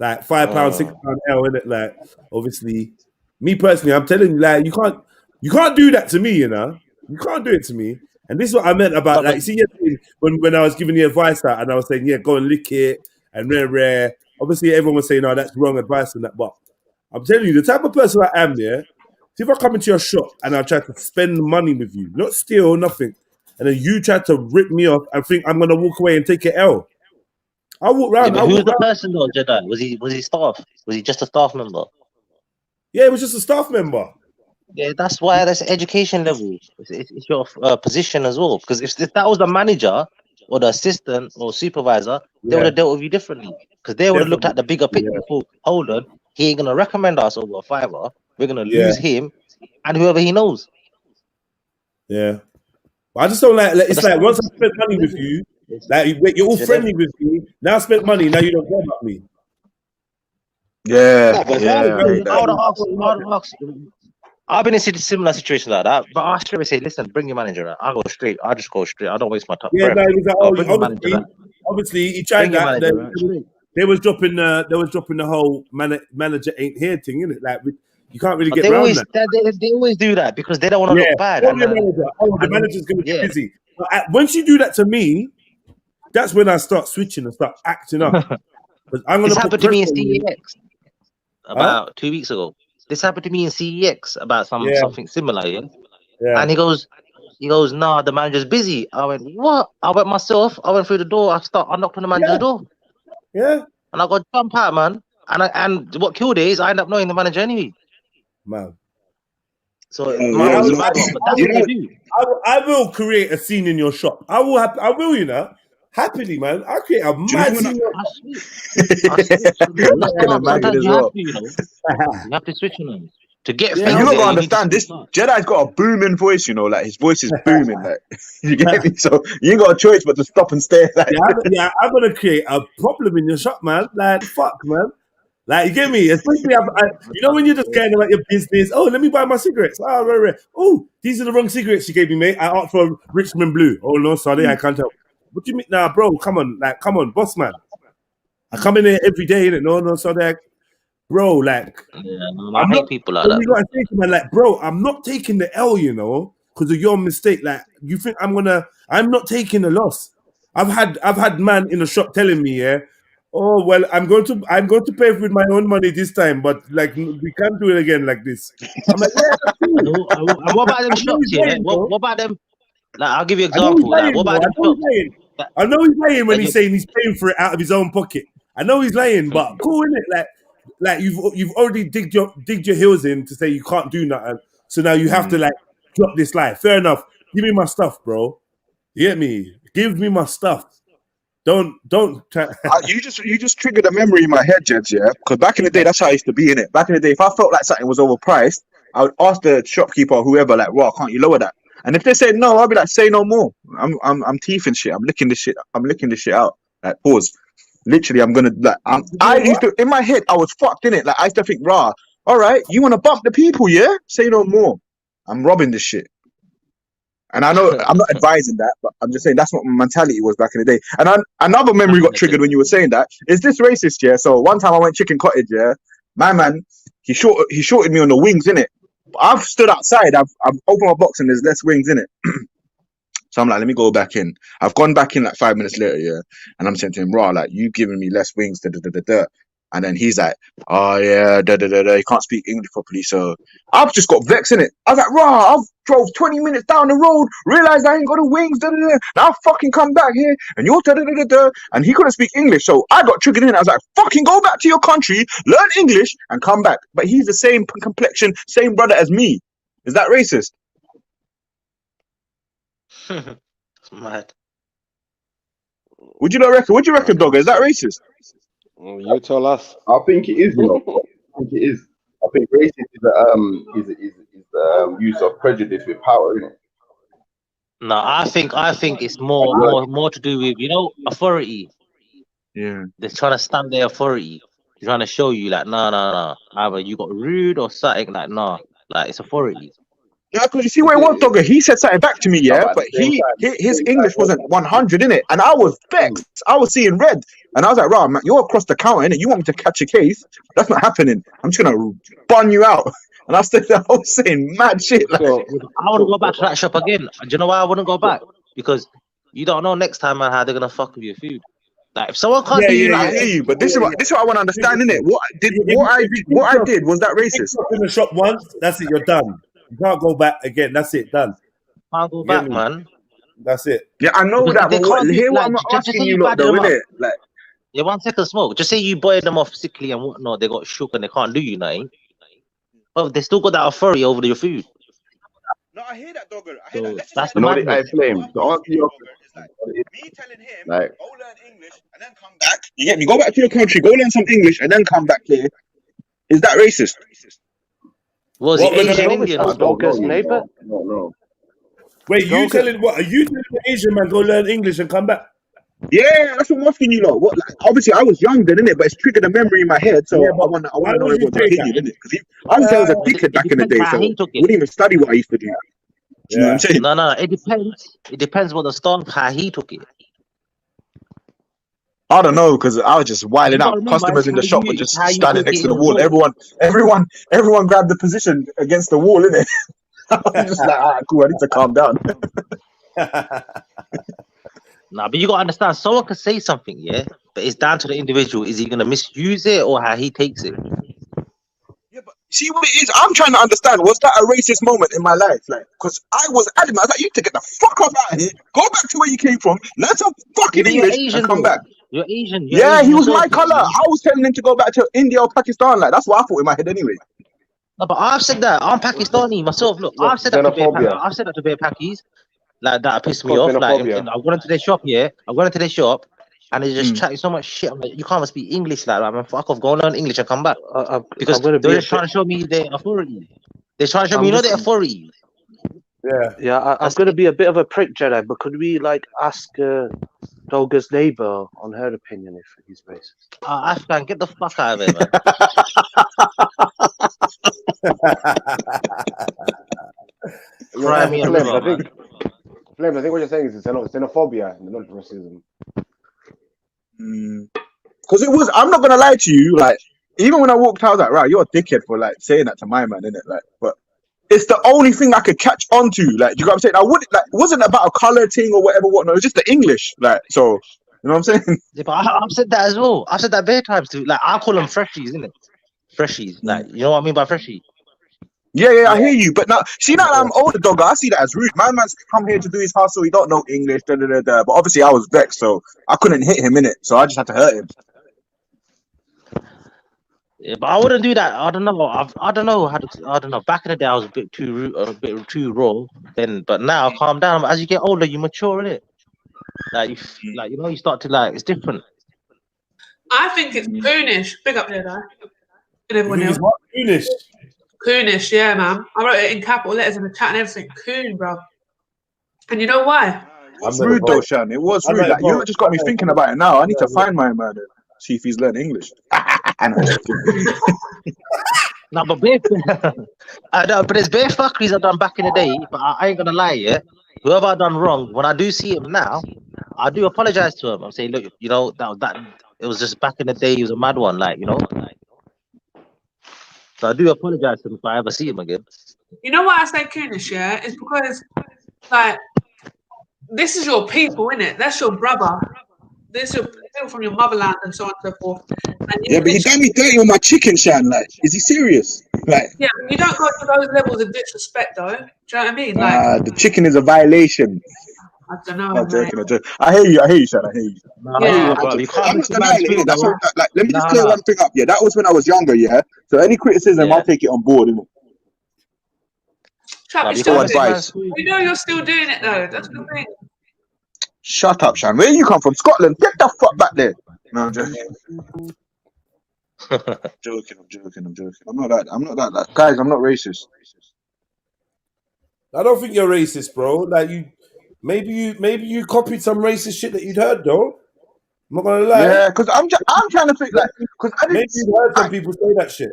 Like £5, £6 L, innit? Like, obviously, me personally, I'm telling you, like, you can't do that to me, you know. You can't do it to me. And this is what I meant about, like, see, when I was giving you advice out and I was saying, yeah, go and lick it and rare. Obviously, everyone was saying, no, that's wrong advice and that. But I'm telling you, the type of person I am, yeah, see if I come into your shop and I try to spend money with you, not steal, nothing, and then you try to rip me off and think I'm going to walk away and take an L. I'll walk around. Yeah, who was the person though, Jedi? Was he staff? Was he just a staff member? Yeah, it was just a staff member. Yeah, that's why that's education level. It's your position as well. Because if that was the manager or the assistant or supervisor, they would have dealt with you differently. Because they would have looked at the bigger picture. Yeah. Hold on, he ain't gonna recommend us over a £5. We're gonna lose him and whoever he knows. Yeah, but I just don't like. It's like once I spent money with you, like you're all friendly with me. Now I spent money. Now you don't care about me. Yeah, But yeah, I heard I would that. ask. I've been in similar situations like that, but I straight say, listen, bring your manager. I go straight. I just go straight. I don't waste my time. Yeah, no, it was like, I'll bring your manager. obviously he tried Bring your that. manager. They was dropping the whole manager ain't here thing, innit? Like you can't really But get around that. they always do that because they don't want to look bad. Oh, the manager's gonna be busy. But once you do that to me, that's when I start switching and start acting up. I'm gonna This happened to me in pressure on you. CEX about 2 weeks ago. This happened to me in CEX about something similar. Yeah. And he goes, nah, the manager's busy. I went, what? I went myself. I went through the door. I knocked on the manager's door. Yeah. And I got jump out, man. And what killed it is I ended up knowing the manager anyway. Man. So mine was a bad one, but that's what they do. I will create a scene in your shop. I will, you know. Happily, man. I'll create a mad scene. Sometimes you have to, you know. You have to switch on them. To get You don't gotta understand this. Jedi's got a booming voice, you know, like his voice is booming, like you get me. So you ain't got a choice but to stop and stare. Like. I'm gonna create a problem in your shop, man. Like fuck, man. Like you get me. Especially, you know, when you're just going about your business. Oh, let me buy my cigarettes. Oh, right. Oh, these are the wrong cigarettes you gave me, mate. I asked for Richmond Blue. Oh no, sorry, I can't help. What do you mean, nah, bro? Come on, boss man. I come in here every day, innit? No, sorry. Bro, like, I hate people like that. You gotta say to man, like, bro, I'm not taking the L, you know, because of your mistake. Like, you think I'm not taking a loss. I've had man in the shop telling me, oh well, I'm going to pay with my own money this time, but like we can't do it again like this. I'm like, yeah, and what about them shops here? What about them? Like, I'll give you an example. Like, what about them shops? I know he's lying when he's saying he's paying for it out of his own pocket. I know he's lying, but cool, innit? Like you've already digged your heels in to say you can't do nothing. So now you have to like drop this lie. Fair enough. Give me my stuff, bro. You get me? Give me my stuff. Don't try. You just triggered a memory in my head, Jeds, yeah? Because back in the day, that's how I used to be in it. Back in the day, if I felt like something was overpriced, I would ask the shopkeeper or whoever, like, "Wow, can't you lower that?" And if they said no, I'll be like, "Say no more. I'm teething shit. I'm licking this shit out." Like, pause. Literally, I'm gonna like. I used to in my head, I was fucked in it. Like I used to think, "Rah, all right, you want to bump the people, yeah? Say no more. I'm robbing this shit." And I know I'm not advising that, but I'm just saying that's what my mentality was back in the day. And another memory got triggered when you were saying that. Is this racist, yeah? So one time I went chicken cottage, yeah. My man, he shorted me on the wings, innit? I've stood outside, I've opened my box and there's less wings in it. So I'm like, let me go back in. I've gone back in like 5 minutes later, yeah. And I'm saying to him, "Rah, like you giving me less wings, And then he's like, "Oh yeah, he can't speak English properly." So I've just got vexed in it. I was like, "Rah, I've drove 20 minutes down the road, realized I ain't got the wings, Now I fucking come back here and you're and he couldn't speak English. So I got triggered in. I was like, fucking go back to your country, learn English and come back. But he's the same complexion, same brother as me. Is that racist? It's mad. Would you not reckon? Would you reckon, Dogger? Is that racist? You tell us. I think it is. You know, I think it is. I think racism is use of prejudice with power, isn't it? No, I think it's more to do with, you know, authority. Yeah. They're trying to stamp their authority. They're trying to show you like, no. Either you got rude or something, like, no. Like, it's authority. Yeah, because you see where it was, Dogger. He said something back to me, yeah, but his English wasn't 100 in it, and I was vexed. I was seeing red, and I was like, "Rah, man, you're across the counter, innit? You want me to catch a case? That's not happening. I'm just gonna bun you out." And I was saying mad shit. Like, I want to go back to that shop again. Do you know why I wouldn't go back? Because you don't know next time, man, how they're gonna fuck with your food. Like, if someone can't do you, I hear you, but this is what I want to understand, innit? What I did was that racist? In the shop once, that's it. You're done. You can't go back again. That's it. Done. Can't go back, man. That's it. Yeah, I know that. But hear what I'm asking you, lot, though, innit? Like, yeah, 1 second, smoke. Just say you boil them off sickly and whatnot. They got shook and they can't do you nothing. But they still got that authority over your food. No, I hear that, Dogger. I hear that. That's the You know what madness. I blame? To answer your me telling him, like, go learn English and then come back. You get me? Go back to your country, go learn some English, and then come back here. Is that racist? Was it Asian Indian? No. Wait, you telling what? Are you telling the Asian man go learn English and come back? Yeah, that's what I'm asking you, lot. What? Like, obviously, I was young then, innit? But it's triggered a memory in my head, so Yeah, I but wanna why know would you everyone's say opinion, that? innit? Because obviously I was a dickhead It back in the depends day, how so he took I it. wouldn't even study what I used to do. Do you know what I'm saying? No. It depends. It depends what the staff how he took it. I don't know, because I was just wilding You got out. to remember, Customers in the shop were it's just how you standing take next it to the in as wall. well. Everyone grabbed the position against the wall, innit? I'm just like, alright, cool. I need to calm down. Nah, but you got to understand, someone could say something, yeah, but it's down to the individual. Is he going to misuse it or how he takes it? See what it is? I'm trying to understand. Was that a racist moment in my life? Like, because I was adamant. I was like, you need to get the fuck off out of here. Go back to where you came from. Learn some Yeah, fucking but you're English and Asian, come though. back. You're Asian. Yeah, he was yourself, my color. I was telling him to go back to India or Pakistan. Like, that's what I thought in my head anyway. No, but I've said that. I'm Pakistani myself. Look, I've said that to Xenophobia. I've said that to bare Pakis. Like, that pissed me Called off. Like, xenophobia. I've gone into their shop, yeah. I've gone into their shop, and they just chatting so much shit. I'm like, you can't even speak English like that, man. Fuck off, go and learn English and come back. Because I'm gonna they're be a just trying to show me their authority. They're trying to show me, I'm you know, just their authority. I'm gonna be a bit of a prick, Jedi, but could we like ask Dolga's neighbor on her opinion if he's racist? Afghan, get the fuck out of here, man. Cry me a Flames, river, I think man. Flames, I think what you're saying is xenophobia, not racism. Because it was, I'm not going to lie to you, like, even when I walked out, I was like, right, you're a dickhead for, like, saying that to my man, innit? Like, but it's the only thing I could catch on to. Like, do you know what I'm saying? I wouldn't, like, it wasn't about a color thing or whatnot. It was just the English. Like, so, you know what I'm saying? Yeah, but I've said that as well. I've said that bare times too. Like, I call them freshies, innit? Freshies. Like, you know what I mean by freshie? Yeah, I hear you. But now, see, now that I'm older, dog, I see that as rude. My man's come here to do his hustle. He don't know English, But obviously, I was vexed, so I couldn't hit him, innit? So I just had to hurt him. Yeah, but I wouldn't do that. I don't know. I don't know how to. I don't know. Back in the day, I was a bit too rude, a bit too raw. Then, but now, calm down. As you get older, you mature, innit? Like, you know, you start to like. It's different. I think it's coonish. Big up there, though. And everyone else. What? Coonish? Coonish, yeah, man. I wrote it in capital letters in the chat and everything. Coon, bro. And you know why? It was rude, though, Shan. It was rude. Like, you just got me thinking about it now. I need to find my man and see if he's learned English. No, but but there's bare fuckeries I've done back in the day. But I ain't gonna lie, yeah. Whoever I done wrong, when I do see him now, I do apologize to him. I'm saying, look, you know, that it was just back in the day. He was a mad one, like, you know. So I do apologize to him if I ever see him again. You know why I say coonish, yeah? It's because, like, this is your people, innit? That's your brother. This is your people from your motherland and so on and so forth. And Yeah, but he done me dirty with my chicken, Shan. Like, is he serious? Like, yeah, you don't go to those levels of disrespect, though. Do you know what I mean? Like, the chicken is a violation. I don't know, I'm mate. joking. I hear you, Shan. I hear you. Yeah, bro, you can't I'm mix not the man's denying it, food, innit? That's bro. what, like, let me just clear one thing up. Yeah, that was when I was younger, yeah? So any criticism, I'll take it on board, innit? Trap, you can't advise. You know you're still doing it, though. That's the thing. Shut up, Shan. Where you come from? Scotland? Get the fuck back there. No, I'm joking. I'm joking. I'm not that. Guys, I'm not racist. I don't think you're racist, bro. Like, maybe you copied some racist shit that you'd heard, though. I'm not gonna lie. Yeah, because I'm trying to think, like, because I didn't. Maybe you've heard some people say that shit.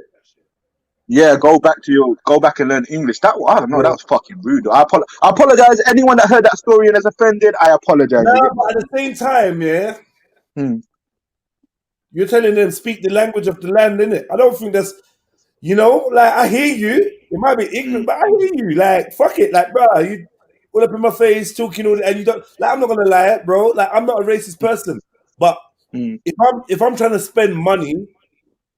Yeah, go back and learn English. I don't know. That was fucking rude. I apologize. Anyone that heard that story and is offended, I apologize. No, but at the same time, yeah, you're telling them speak the language of the land, innit? I don't think that's, you know, like, I hear you. It might be ignorant, but I hear you. Like, fuck it, like, bro, you all up in my face talking all that, and you don't. Like, I'm not gonna lie, bro. Like, I'm not a racist person, but if I'm trying to spend money,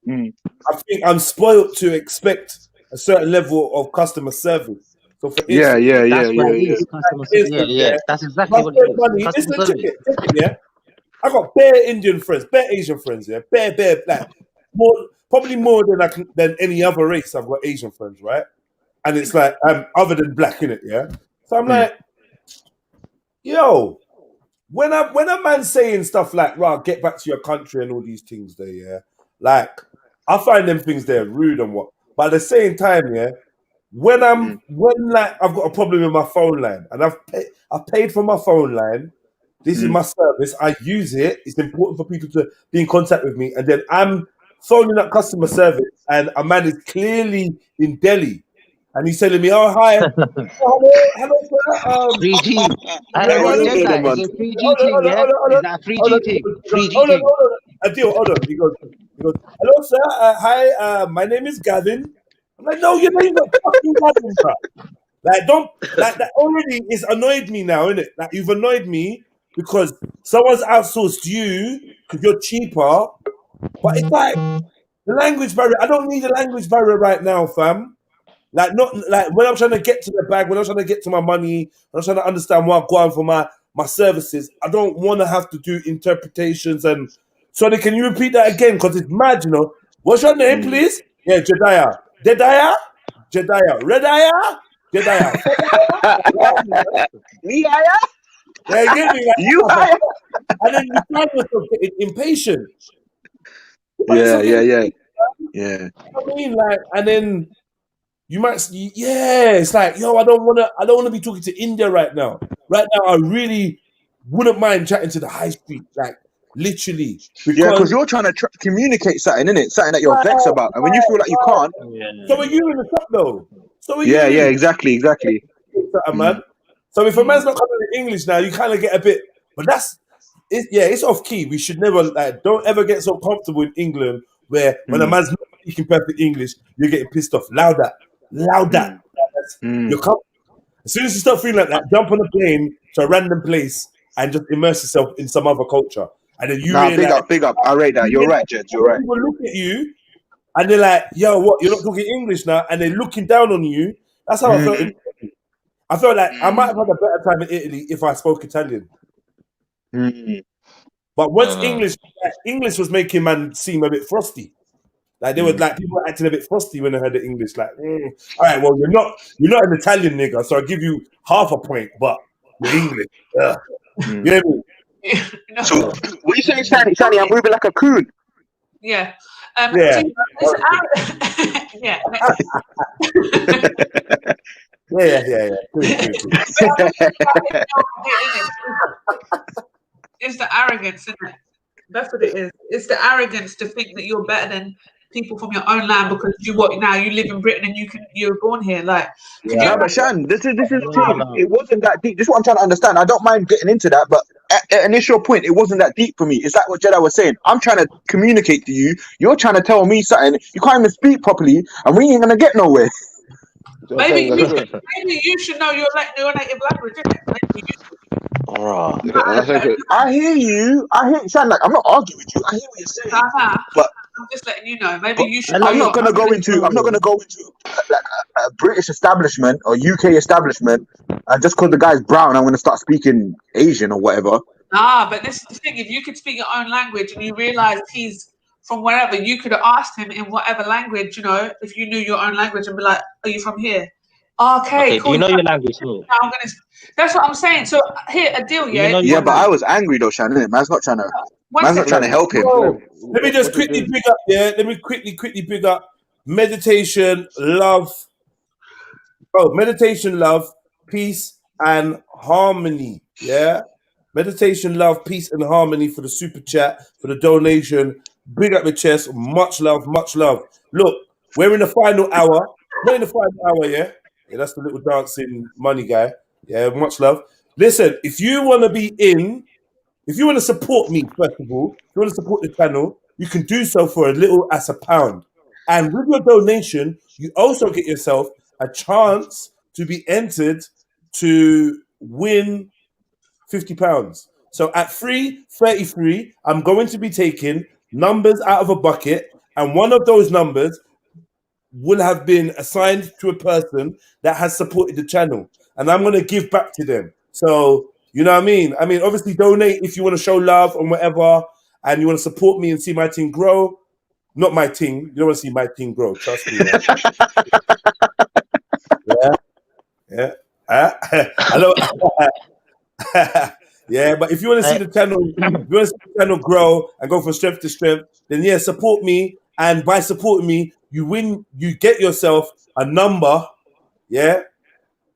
I think I'm spoiled to expect a certain level of customer service. So for instance, That's what it is. Customer service. Yeah. That's exactly what it is. money, Customer listen, service. check it, yeah. I got bare Indian friends, bare Asian friends, yeah, bare, like probably more than any other race. I've got Asian friends, right? And it's like other than black, innit, yeah. So I'm like, yo, when a man's saying stuff like, "Right, get back to your country" and all these things there, yeah, like I find them things there rude and what. But at the same time, yeah, when like I've got a problem with my phone line and I've paid for my phone line, This is my service. I use it. It's important for people to be in contact with me. And then I'm phoning up customer service, and a man is clearly in Delhi, and he's telling me, "Oh, hi, hello, sir. 3G. Yeah, Hey, hold Jedi, is it 3G thing, yeah? Is that 3G thing? 3G on. thing. Hold on. He goes, hello, sir. Hi, my name is Gavin. I'm like, no, your name's not fucking Gavin, bro. Like, don't, like, that already is annoyed me now, innit? Like, you've annoyed me because someone's outsourced you because you're cheaper. But it's like, the language barrier, I don't need a language barrier right now, fam. Like, not like when I'm trying to get to the bag, when I'm trying to get to my money, when I'm trying to understand what I'm going for my services, I don't want to have to do interpretations. And sorry, can you repeat that again? Because it's mad, you know. What's your name, please? Yeah, Jediah. Jediah? Jediah. Rediah? Jediah. Yeah, you get me? Like, and then you find yourself getting impatient. Yeah. You know what I mean? Like, and then you might, it's like, yo, I don't want to be talking to India right now. Right now, I really wouldn't mind chatting to the high street, like literally, Yeah, because because you're trying to communicate something, innit? Something that you're vexed about, and when you feel like you can't. So are you in the shop though? So are Yeah, you? exactly. Man. So if a man's not coming in English now, you kind of get a bit, but it's off key. We should never, like, don't ever get so comfortable in England where when a man's not speaking perfect English, you're getting pissed off. Louder. You're comfortable. As soon as you start feeling like that, jump on a plane to a random place and just immerse yourself in some other culture. And then you Nah, realize, big up. I rate that. You're right, Jed. You're right. people look at you and they're like, yo, what? You're not talking English now? And they're looking down on you. That's how I felt in Italy. I felt like I might have had a better time in Italy if I spoke Italian. But once English was making man seem a bit frosty. Like they were like people were acting a bit frosty when they heard the English. Like, all right, well, you're not an Italian nigga, so I'll give you half a point, but you're English. Ugh. You hear me? So what are you saying, Shani? I'm moving like a coon. Yeah. Yeah. Yeah. Yeah. It's the arrogance, isn't it? That's what it is. It's the arrogance to think that you're better than people from your own land because you live in Britain and you're born here. Like, No, but Shan, this is the thing. It wasn't that deep. This is what I'm trying to understand. I don't mind getting into that, but at initial point, it wasn't that deep for me. It's like what Jedi was saying. I'm trying to communicate to you. You're trying to tell me something. You can't even speak properly, and we ain't gonna get nowhere. maybe you should know your native language, isn't it? Maybe you should. I hear you. Shan. Like, I'm not arguing with you. I hear what you're saying. But I'm just letting you know. Maybe you should. I'm not gonna go into like a British establishment or UK establishment, and just because the guy's brown, I'm gonna start speaking Asian or whatever. But this is the thing. If you could speak your own language and you realize he's from wherever, you could have asked him in whatever language, you know, if you knew your own language and be like, "Are you from here?" Okay, cool. Do you know your language? That's what I'm saying. So here, a deal, yeah. Yeah, but I was angry though, Shannon. Man's not trying to help him. Let me just quickly big up, Let me quickly big up meditation, love. Oh, meditation, love, peace, and harmony. Yeah. Meditation, love, peace, and harmony for the super chat, for the donation. Big up the chest. Much love, much love. Look, we're in the final hour. We're in the final hour, yeah? Yeah, that's the little dancing money guy. Yeah, much love. Listen, if you want to be in, if you want to support me, first of all, if you want to support the channel, you can do so for as little as £1. And with your donation, you also get yourself a chance to be entered to win £50. So at 3:33, I'm going to be taking numbers out of a bucket, and one of those numbers will have been assigned to a person that has supported the channel, and I'm going to give back to them. So, you know what I mean? I mean, obviously, donate if you want to show love and whatever, and you want to support me and see my team grow. Not my team. You don't want to see my team grow. Trust me. Yeah. Hello. Yeah, but if you want to see the channel, if you want to see the channel grow and go from strength to strength, then yeah, support me. And by supporting me, you get yourself a number. Yeah.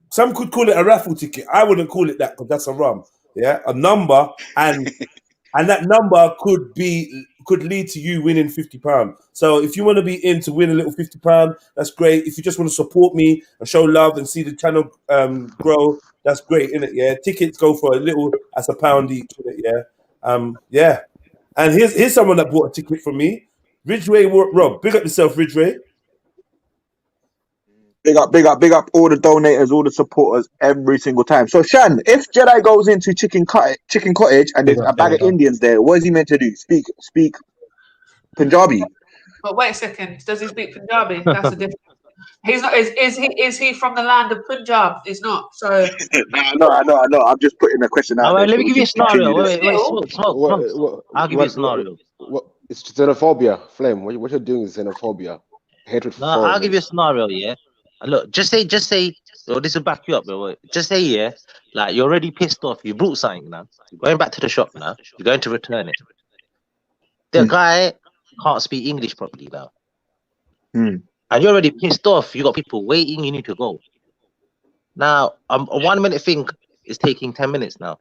Some could call it a raffle ticket. I wouldn't call it that because that's a rum. yeah, a number, and that number could lead to you winning £50. So if you want to be in to win a little £50, that's great. If you just want to support me and show love and see the channel grow, that's great, innit? Yeah, tickets go for a little, that's £1 each, innit? Yeah, yeah. And here's someone that bought a ticket from me, Ridgeway Rob. Big up yourself, Ridgeway. Big up all the donators, all the supporters every single time. So Shan, if Jedi goes into Chicken Cottage and there's a bag of Indians there, what is he meant to do? Speak Punjabi? But wait a second, does he speak Punjabi? That's a different. He's not. Is he from the land of Punjab? He's not. So. I know. I'm just putting a question out there. Let me give you a scenario. Continue this. Wait, smoke. I'll give you a scenario. It's xenophobia, Flame. What you're doing is xenophobia, hatred for No, I'll give you a scenario. Yeah, look, just say. So this will back you up, bro. Just say, yeah, like you're already pissed off. You brought something now. You're going back to the shop now. You're going to return it. The guy can't speak English properly now. And you're already pissed off. You got people waiting. You need to go. Now, a 1 minute thing is taking 10 minutes now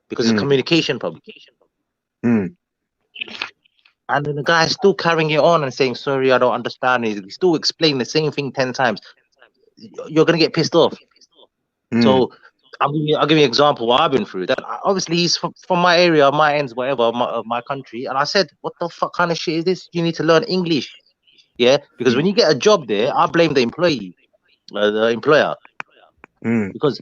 because it's communication problem. And then the guy's still carrying it on and saying, "Sorry, I don't understand." He's still explaining the same thing 10 times. You're gonna get pissed off. So I'll give you an example what I've been through. That obviously he's from my area, my ends, whatever, my country. And I said, "What the fuck kind of shit is this? You need to learn English." Yeah, because when you get a job there, I blame the employee, the employer. Because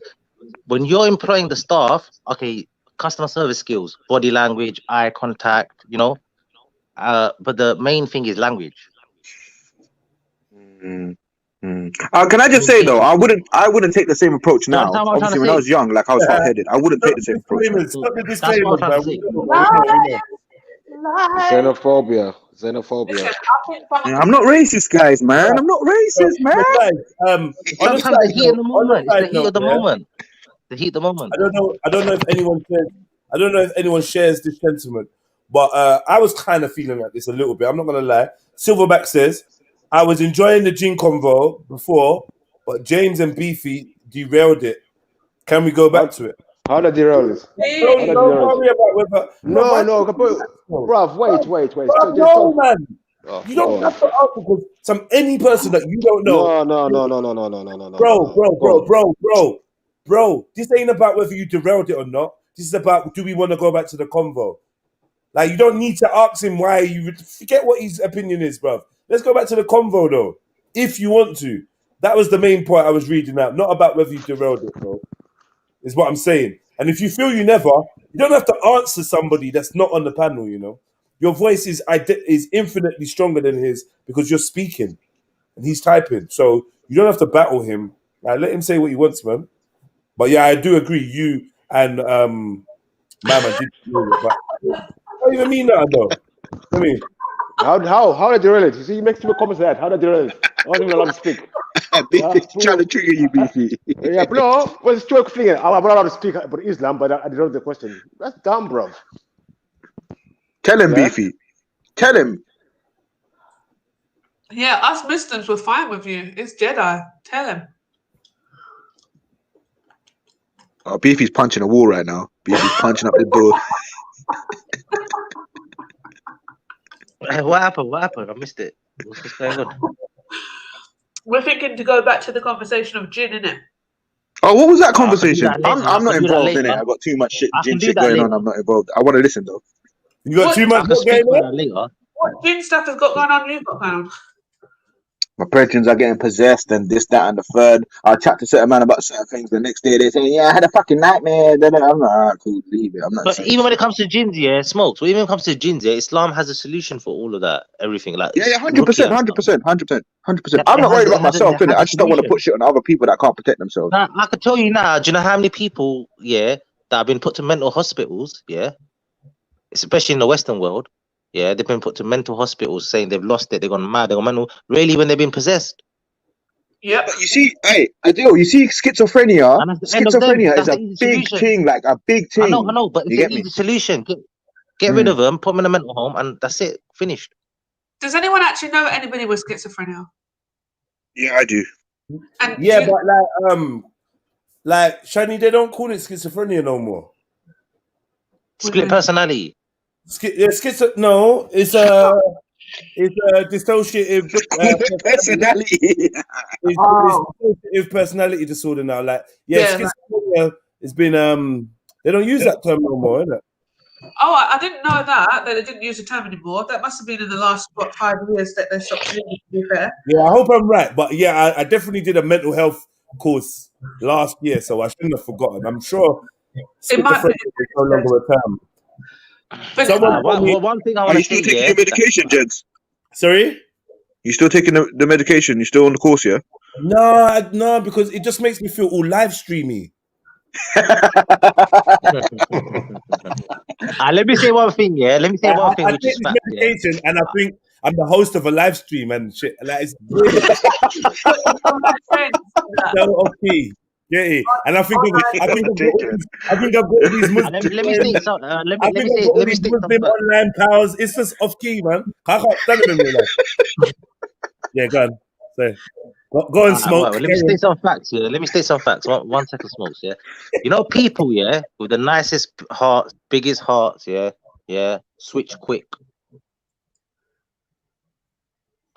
when you're employing the staff, okay, customer service skills, body language, eye contact, you know, but the main thing is language. Can I just say though, I wouldn't take the same approach now. Obviously, when I was young, like I was hot-headed, I wouldn't take the same approach. Xenophobia. I'm not racist, guys, man. I'm not racist, man. Sometimes the heat of the moment. It's the heat of the moment. The heat of the moment. I don't know if anyone shares this sentiment, but I was kind of feeling like this a little bit. I'm not gonna lie. Silverback says, I was enjoying the gin convo before, but James and Beefy derailed it. Can we go back to it? How did derail it? Don't worry about whether. No, bruv, wait. No, man. You don't have to answer because any person that you don't know. No. Bro, this ain't about whether you derailed it or not. This is about, do we want to go back to the convo? Like, you don't need to ask him why you forget what his opinion is, bro. Let's go back to the convo though, if you want to. That was the main point I was reading out, not about whether you derailed it, bro. Is what I'm saying. And if you feel you never, you don't have to answer somebody that's not on the panel. You know, your voice is infinitely stronger than his because you're speaking and he's typing. So you don't have to battle him. Like, let him say what he wants, man. But yeah, I do agree. You and Mama did. But what do you mean that though? I mean, how did they derail it? You see, he makes people comments that. How did they derail it? I wasn't even allowed to speak. Trying to trigger you, Beefy. Yeah, but no, what's the thing? I'm not allowed to speak about Islam, but I derailed the question. That's dumb, bro. Tell him, Beefy. Tell him. Yeah, us Muslims were fine with you. It's Jedi. Tell him. Oh, Beefy's punching a wall right now. Beefy's punching up the door. What happened? I missed it. What's going on? We're thinking to go back to the conversation of gin, innit? Oh, what was that conversation? I'm not involved in it. I've got too much shit going on. I'm not involved. I want to listen though. You got too much going on? What gin stuff has got going on? You've got going on? My brethren are getting possessed and this, that, and the third. I chat to certain man about certain things. The next day they say, "Yeah, I had a fucking nightmare." Then I'm like, "All right, cool, leave it." I'm not. But even when it comes to gins, yeah, smokes. When it comes to gins, yeah, Islam has a solution for all of that. Everything, like 100%. I'm not worried about myself, innit? I just don't want to put shit on other people that can't protect themselves. Now, I can tell you now. Do you know how many people, yeah, that have been put to mental hospitals, yeah, especially in the Western world, yeah, they've been put to mental hospitals saying they've lost it, they've gone mad, they've gone mental. Really, when they've been possessed. Yeah, but you see, hey, Adil, you see, schizophrenia. Schizophrenia is a big thing, like a big thing. I know, but it's an easy solution. Get rid of them, put them in a mental home, and that's it. Finished. Does anyone actually know anybody with schizophrenia? Yeah, I do. And yeah, but like Shani, they don't call it schizophrenia no more. Split personality. No, it's dissociative personality. It's dissociative personality disorder now. Like, schizophrenia has been they don't use that term no more, innit? Oh, I didn't know that they didn't use the term anymore. That must have been in the last 5 years that they stopped using it, to be fair. Yeah, I hope I'm right, but yeah, I definitely did a mental health course last year, so I shouldn't have forgotten. I'm sure schizophrenia is no longer a term. One thing I want to say, taking your medication, Jeds? Sorry? You still taking the medication? You still on the course, yeah? No, because it just makes me feel all live streamy. Let me say one thing, yeah. Let me say one thing. I take this medication, and I think I'm the host of a live stream and shit. Like, it's really so okay. Yeah, and I think I've got these Muslim. Let me say something. Let me say Muslim online pals. It's just off key, man. I can't stand it in real life. Yeah, go on. Say. Go and smoke. Let me state some facts, yeah. Let me state some facts. One second, smokes, yeah. You know, people, yeah, with the nicest hearts, biggest hearts, yeah, switch quick.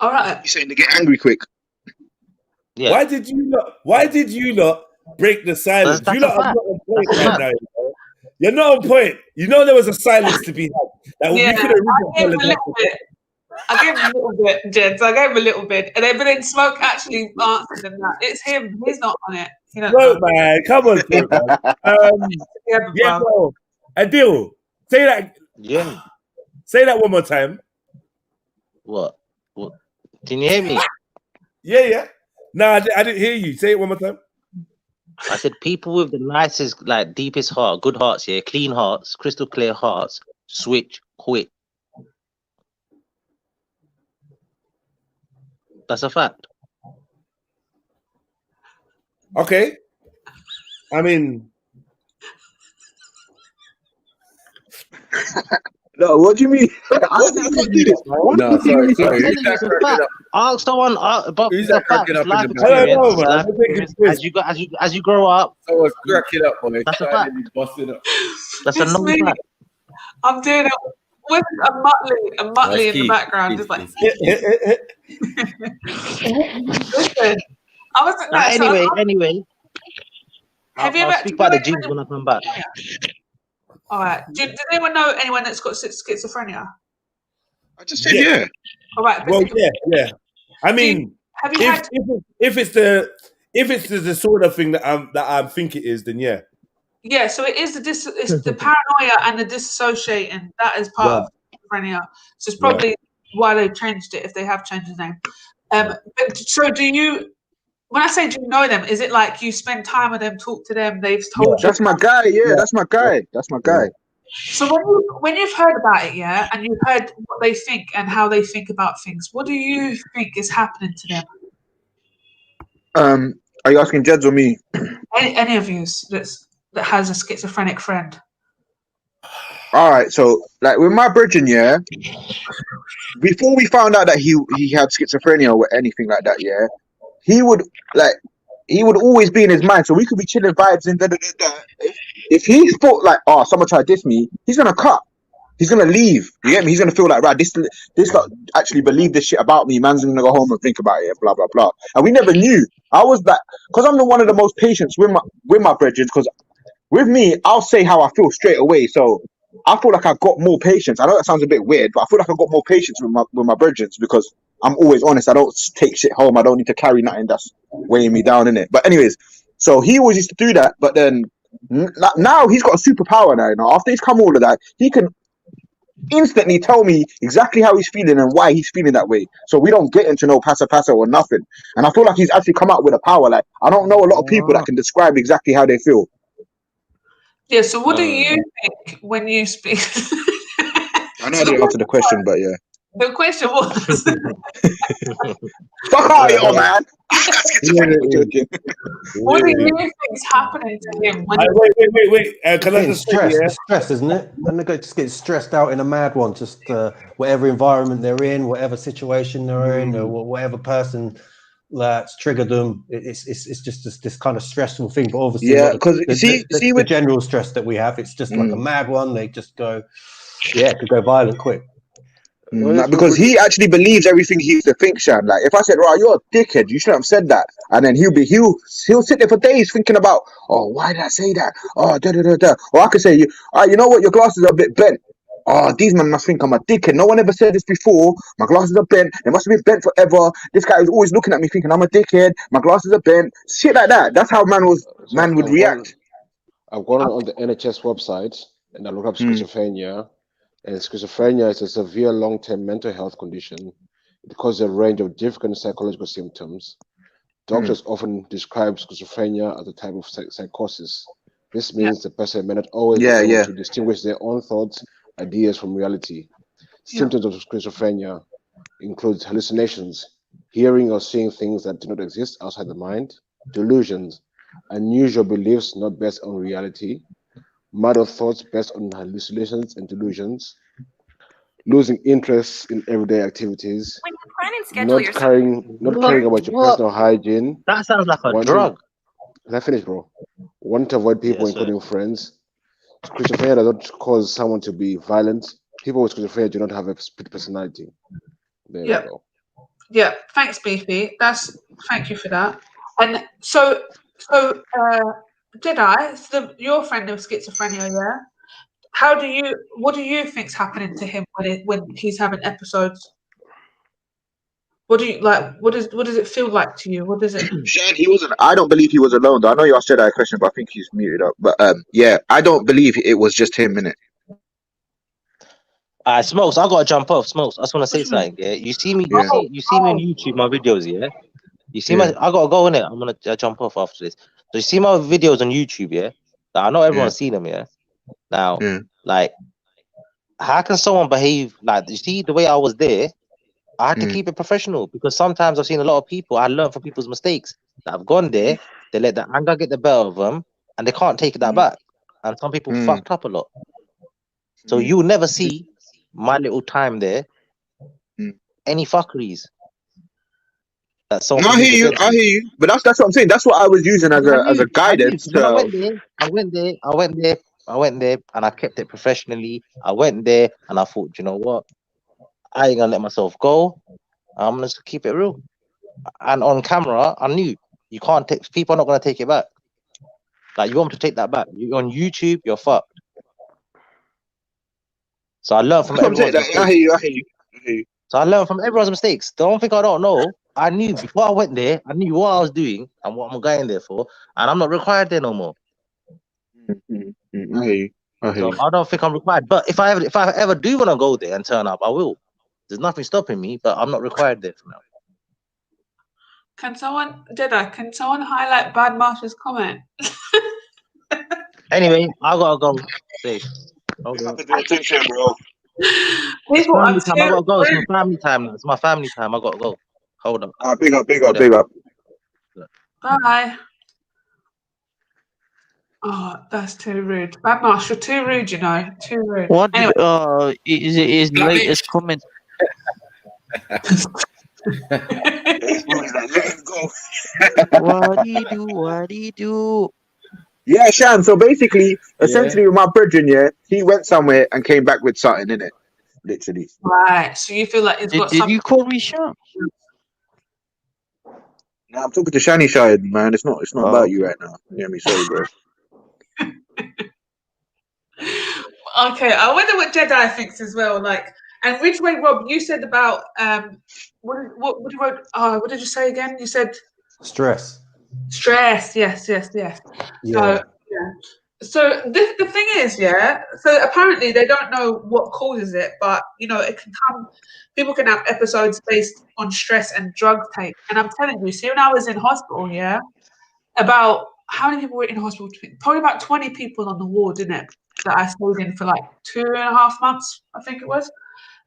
All right. You're saying they get angry quick. Yeah. Why did you not break the silence? You lot are not on point right now. You know? You're not on point. You know there was a silence to be had. That we could have I gave him a little bit, Jeds. I gave him a little bit, and then Smoke actually answered him that it's him. He's not on it. Smoke, man, come on, Smoke, man. Bro. Adil, say that. Yeah. Say that one more time. What? Can you hear me? Yeah. No, I didn't hear you. Say it one more time. I said people with the nicest, like deepest heart, good hearts, yeah, clean hearts, crystal clear hearts, switch quick. That's a fact. Okay. I mean, no, what do you mean? I can't do this, man. No, sorry. It's a fact. Ask someone about the fact. Life experience. As you grow up. Someone's cracking up on it. That's a fact. Busting up. That's a known fact. I'm doing it with a Muttley in the background. Just like. Listen, I wasn't. Anyway. I'll speak about the genes when I come back. All right. Does anyone know anyone that's got schizophrenia? I just said yeah. All right. Well, yeah. I mean, if it's the disorder thing that I think it is, then yeah. Yeah. So it is it's the paranoia and the disassociating that is part of schizophrenia. So it's probably why they've changed it if they have changed the name. So do you? When I say do you know them, is it like you spend time with them, talk to them, they've told you? That's my guy, that's my guy. That's my guy. So when you've heard about it, and you've heard what they think and how they think about things, what do you think is happening to them? Are you asking Jeds or me? Any of you that has a schizophrenic friend. All right, so like with my brethren, before we found out that he had schizophrenia or anything like that, he would always be in his mind. So we could be chilling vibes and if he thought like, oh, someone tried to diss me, he's gonna cut. He's gonna leave. You get me? He's gonna feel like, right, this not actually believe this shit about me. Man's gonna go home and think about it, blah blah blah. And we never knew. I was like, because I'm one of the most patient with my brethren. Because with me, I'll say how I feel straight away. So I feel like I got more patience. I know that sounds a bit weird, but I feel like I got more patience with my brethren because I'm always honest. I don't take shit home. I don't need to carry nothing that's weighing me down in it. But anyways, so he always used to do that. But then now he's got a superpower now. You know, after he's come all of that, he can instantly tell me exactly how he's feeling and why he's feeling that way. So we don't get into no passa or nothing. And I feel like he's actually come out with a power. Like I don't know a lot of people that can describe exactly how they feel. Yeah. So what do you think when you speak? I know I didn't answer the question, but yeah. The question was, fuck out here, man. What do you think is happening to him? Wait. Can I just stress? It's stress, isn't it? And they just get stressed out in a mad one. Just whatever environment they're in, whatever situation they're in, or whatever person that's triggered them. It's just this kind of stressful thing. But obviously, Yeah, not because the general stress that we have. It's just like a mad one. They just go, yeah, it could go violent quick. Because he actually believes everything he used to think, Shan. Like, if I said, "Right, you're a dickhead," you shouldn't have said that, and then he'll sit there for days thinking about, "Oh, why did I say that? Oh, da da da da." Or I could say, you know what, your glasses are a bit bent. Oh, these men must think I'm a dickhead. No one ever said this before. My glasses are bent. They must have been bent forever. This guy is always looking at me thinking I'm a dickhead. My glasses are bent. Shit like that. That's how man would react. I've gone on the NHS website and I look up schizophrenia. And schizophrenia is a severe long-term mental health condition. It causes a range of different psychological symptoms. Doctors often describe schizophrenia as a type of psychosis. This means the person may not always be able to distinguish their own thoughts, ideas from reality. Symptoms of schizophrenia include hallucinations, hearing or seeing things that do not exist outside the mind, delusions, unusual beliefs not based on reality, muddled thoughts based on hallucinations and delusions, losing interest in everyday activities, not caring about your personal hygiene. That sounds like a drug. Can I finish, bro? Want to avoid people, including friends. Schizophrenia does not cause someone to be violent. People with schizophrenia do not have a split personality. There we go. Yeah, thanks, Beefy. Thank you for that. And so Jedi, your friend of schizophrenia, yeah. What do you think's happening to him when he's having episodes? What do you like? What does it feel like to you? What does it? Shane, he wasn't. I don't believe he was alone, though. I know you asked that question, but I think he's muted up. But yeah, I don't believe it was just him, innit? Smokes, I gotta jump off. Smokes, I just wanna say something. Yeah, you see me on YouTube, my videos. Yeah, you see I gotta go in it. I'm gonna jump off after this. So you see my videos on YouTube. Yeah, now, I know everyone's seen them. Yeah, now like, how can someone behave like? You see the way I was there. I had to keep it professional because sometimes I've seen a lot of people. I learned from people's mistakes. That I've gone there, they let the anger get the better of them, and they can't take that back. And some people fucked up a lot. So you'll never see my little time there any fuckwries. That No, I hear you. I hear you. But that's what I'm saying. That's what I was using as a guidance. I went there, and I kept it professionally. I went there, and I thought, you know what? I ain't gonna let myself go. I'm gonna just keep it real. And on camera, I knew you can't take. People are not gonna take it back. Like, you want to take that back? You're on YouTube, you're fucked. So I learned from everyone's mistakes. I hear you. So I learned from everyone's mistakes. Don't think I don't know. I knew before I went there. I knew what I was doing and what I'm going there for, and I'm not required there no more. I hear you. I don't think I'm required. But if I ever do want to go there and turn up, I will. There's nothing stopping me, but I'm not required there for now. Can someone highlight Bad Marsh's comment? Anyway, I gotta go. Safe. Attention, bro. It's family time. I gotta go. It's my family time now. It's my family time. I gotta go. Hold up. Big up. Bye. Oh, that's too rude. Bad Marsh, you're too rude, you know. Too rude. What? Anyway. Is his latest comment? What do you do? Yeah, Shan. So basically, essentially, with my brethren, he went somewhere and came back with something, innit? Literally. Right. So you feel like it's got something. Did you call me Shan? No, I'm talking to Shani Shire, man. It's not about you right now. You hear me? Sorry, bro. Okay, I wonder what Jedi thinks as well. Like, and which way, Rob? You said about what did you say again? You said stress. Stress. Yes. Yeah. So the thing is, so apparently they don't know what causes it, but it can come. People can have episodes based on stress and drug take. And I'm telling you, see, when I was in hospital, about how many people were in hospital? Probably about 20 people on the ward, didn't it? That I stayed in for like 2.5 months, I think it was.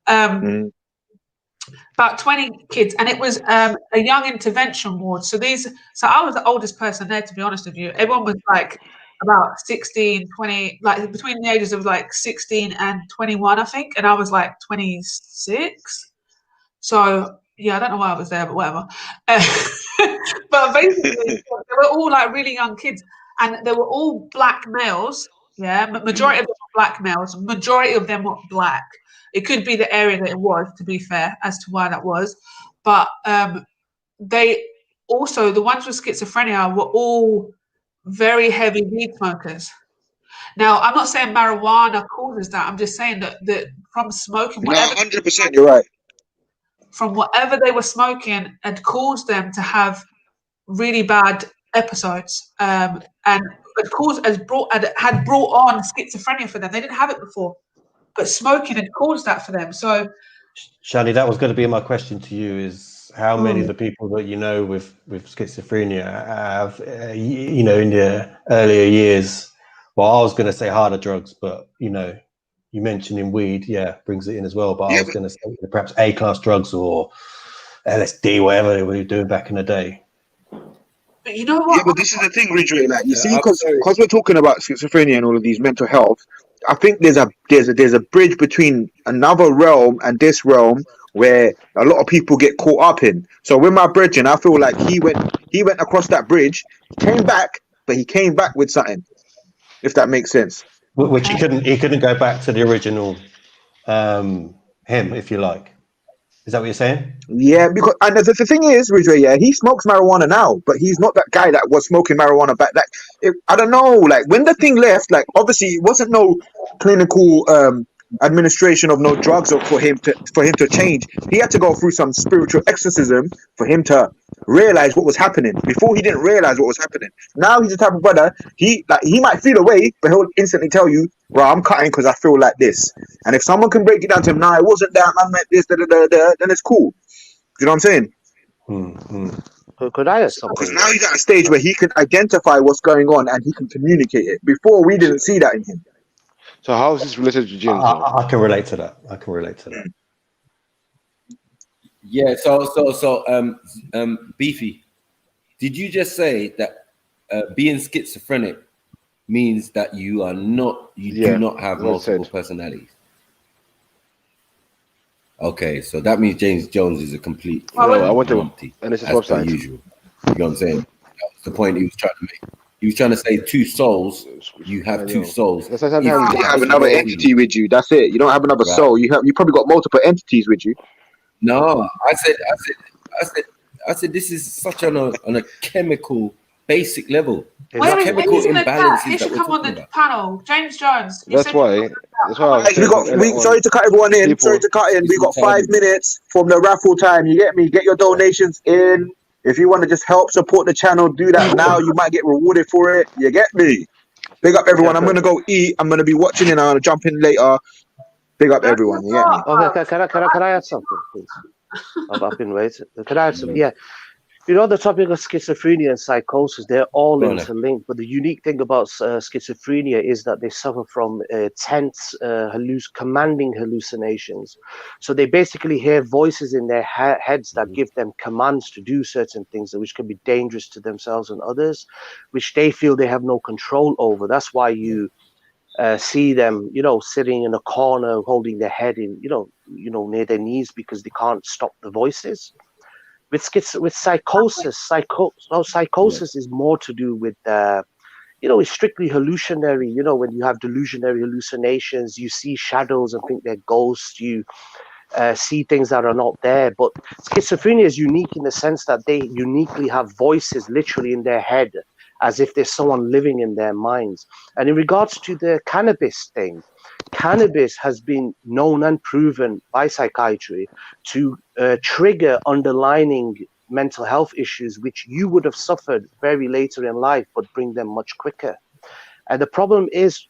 About 20 kids, and it was a young intervention ward. So I was the oldest person there, to be honest with you. Everyone was like about 16, 20, like between the ages of like 16 and 21, I think, and I was like 26. So yeah, I don't know why I was there, but whatever. But basically, they were all like really young kids, and they were all black males. Yeah, majority of them were black males. Majority of them were black. It could be the area that it was, to be fair, as to why that was. But they also, the ones with schizophrenia, were all very heavy weed smokers. Now, I'm not saying marijuana causes that. I'm just saying that from smoking, No, whatever 100%. You're right. from whatever they were smoking, had caused them to have really bad episodes, and had brought on schizophrenia for them. They didn't have it before, but smoking had caused that for them. So, Shani, that was going to be my question to you: is how many of the people that you know with schizophrenia have, in the earlier years? Well, I was going to say harder drugs, but you mentioning weed, brings it in as well. But I was going to say perhaps A-class drugs or LSD, whatever they were doing back in the day. but you know what? Yeah, but this is the thing, Ridgeway. Like, you see, because we're talking about schizophrenia and all of these mental health, I think there's a bridge between another realm and this realm where a lot of people get caught up in. So with my brethren, I feel like he went across that bridge, came back, but he came back with something, if that makes sense. Which he couldn't go back to the original him, if you like. Is that what you're saying? Yeah, because and the thing is, Ridgeway, he smokes marijuana now, but he's not that guy that was smoking marijuana back. Like, I don't know, like when the thing left, like obviously it wasn't no clinical administration of no drugs for him to change. He had to go through some spiritual exorcism for him to realize what was happening. Before he didn't realize what was happening. Now he's the type of brother, he might feel away, but he'll instantly tell you, "Bro, I'm cutting because I feel like this." And if someone can break it down to him, "Nah, it wasn't that, man meant this, then it's cool. You know what I'm saying? Could I ask something? Because now he's at a stage where he can identify what's going on and he can communicate it. Before, we didn't see that in him. So how is this related to gin? I can relate to that. Yeah. So, Beefy, did you just say that being schizophrenic means that you do not have multiple personalities? Okay, so that means James Jones is a complete numpty, and it's as per usual. You know what I'm saying? That's the point he was trying to make. He was trying to say two souls. You have two souls. You have another entity with you. That's it. You don't have another soul. You probably got multiple entities with you. No, I said this is such on a chemical basic level. Where chemical is imbalances he that should we're come on talking the about. panel. James Jones. That's why I was Sorry to cut everyone in. Sorry to cut in. We got 5 minutes from the raffle time. You get me? Get your donations in. If you want to just help support the channel, do that now. You might get rewarded for it. You get me? Big up everyone. I'm gonna go eat. I'm gonna be watching and I'll jump in later. Big up everyone. You get me? Okay, can I add something, please? I've been waiting. Can I add something? Yeah. The topic of schizophrenia and psychosis, they're all interlinked. But the unique thing about schizophrenia is that they suffer from tense, commanding hallucinations. So they basically hear voices in their heads that give them commands to do certain things, which can be dangerous to themselves and others, which they feel they have no control over. That's why you see them, sitting in a corner, holding their head in, near their knees because they can't stop the voices. With psychosis, psychosis is more to do with, it's strictly hallucinatory. When you have delusionary hallucinations, you see shadows and think they're ghosts. You see things that are not there. But schizophrenia is unique in the sense that they uniquely have voices literally in their head, as if there's someone living in their minds. And in regards to the cannabis thing, cannabis has been known and proven by psychiatry to trigger underlying mental health issues, which you would have suffered very later in life, but bring them much quicker. And the problem is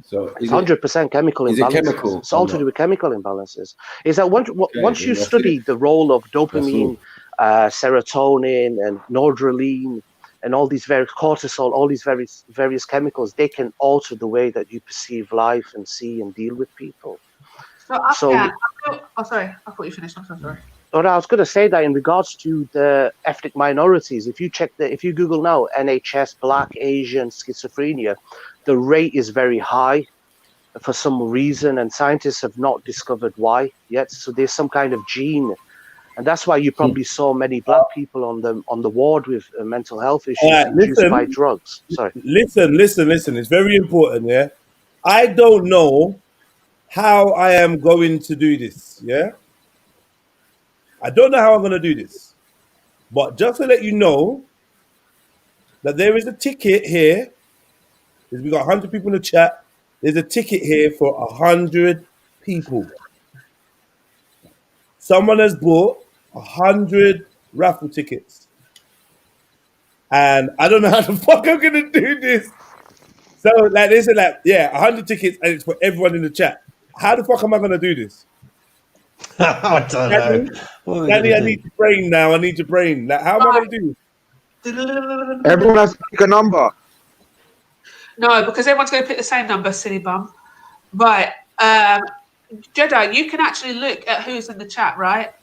So it's 100% chemical is it imbalances. chemical It's all to do with chemical imbalances. Is that once you study the role of dopamine, serotonin, and noradrenaline, and all these various cortisol, all these various chemicals, they can alter the way that you perceive life and see and deal with people. Sorry, I thought you finished. I'm so sorry. I was going to say that in regards to the ethnic minorities, if you Google now NHS Black Asian schizophrenia, the rate is very high for some reason, and scientists have not discovered why yet. So there's some kind of gene And that's why you probably saw many black people on the ward with mental health issues Alright, induced listen. by drugs. Sorry. Listen. It's very important, yeah? I don't know how I am going to do this, yeah? I don't know how I'm going to do this. But just to let you know that there is a ticket here. We got 100 people in the chat. There's a ticket here for 100 people. Someone has bought 100 raffle tickets. And I don't know how the fuck I'm going to do this. So, like, they said, like, yeah, 100 tickets, and it's for everyone in the chat. How the fuck am I going to do this? I don't know. What are we Danny, gonna I do? need your brain now. I need your brain. Like, how am I going to do this? Everyone has to pick a number. No, because everyone's going to pick the same number, silly bum. Right. Jedi, you can actually look at who's in the chat, right?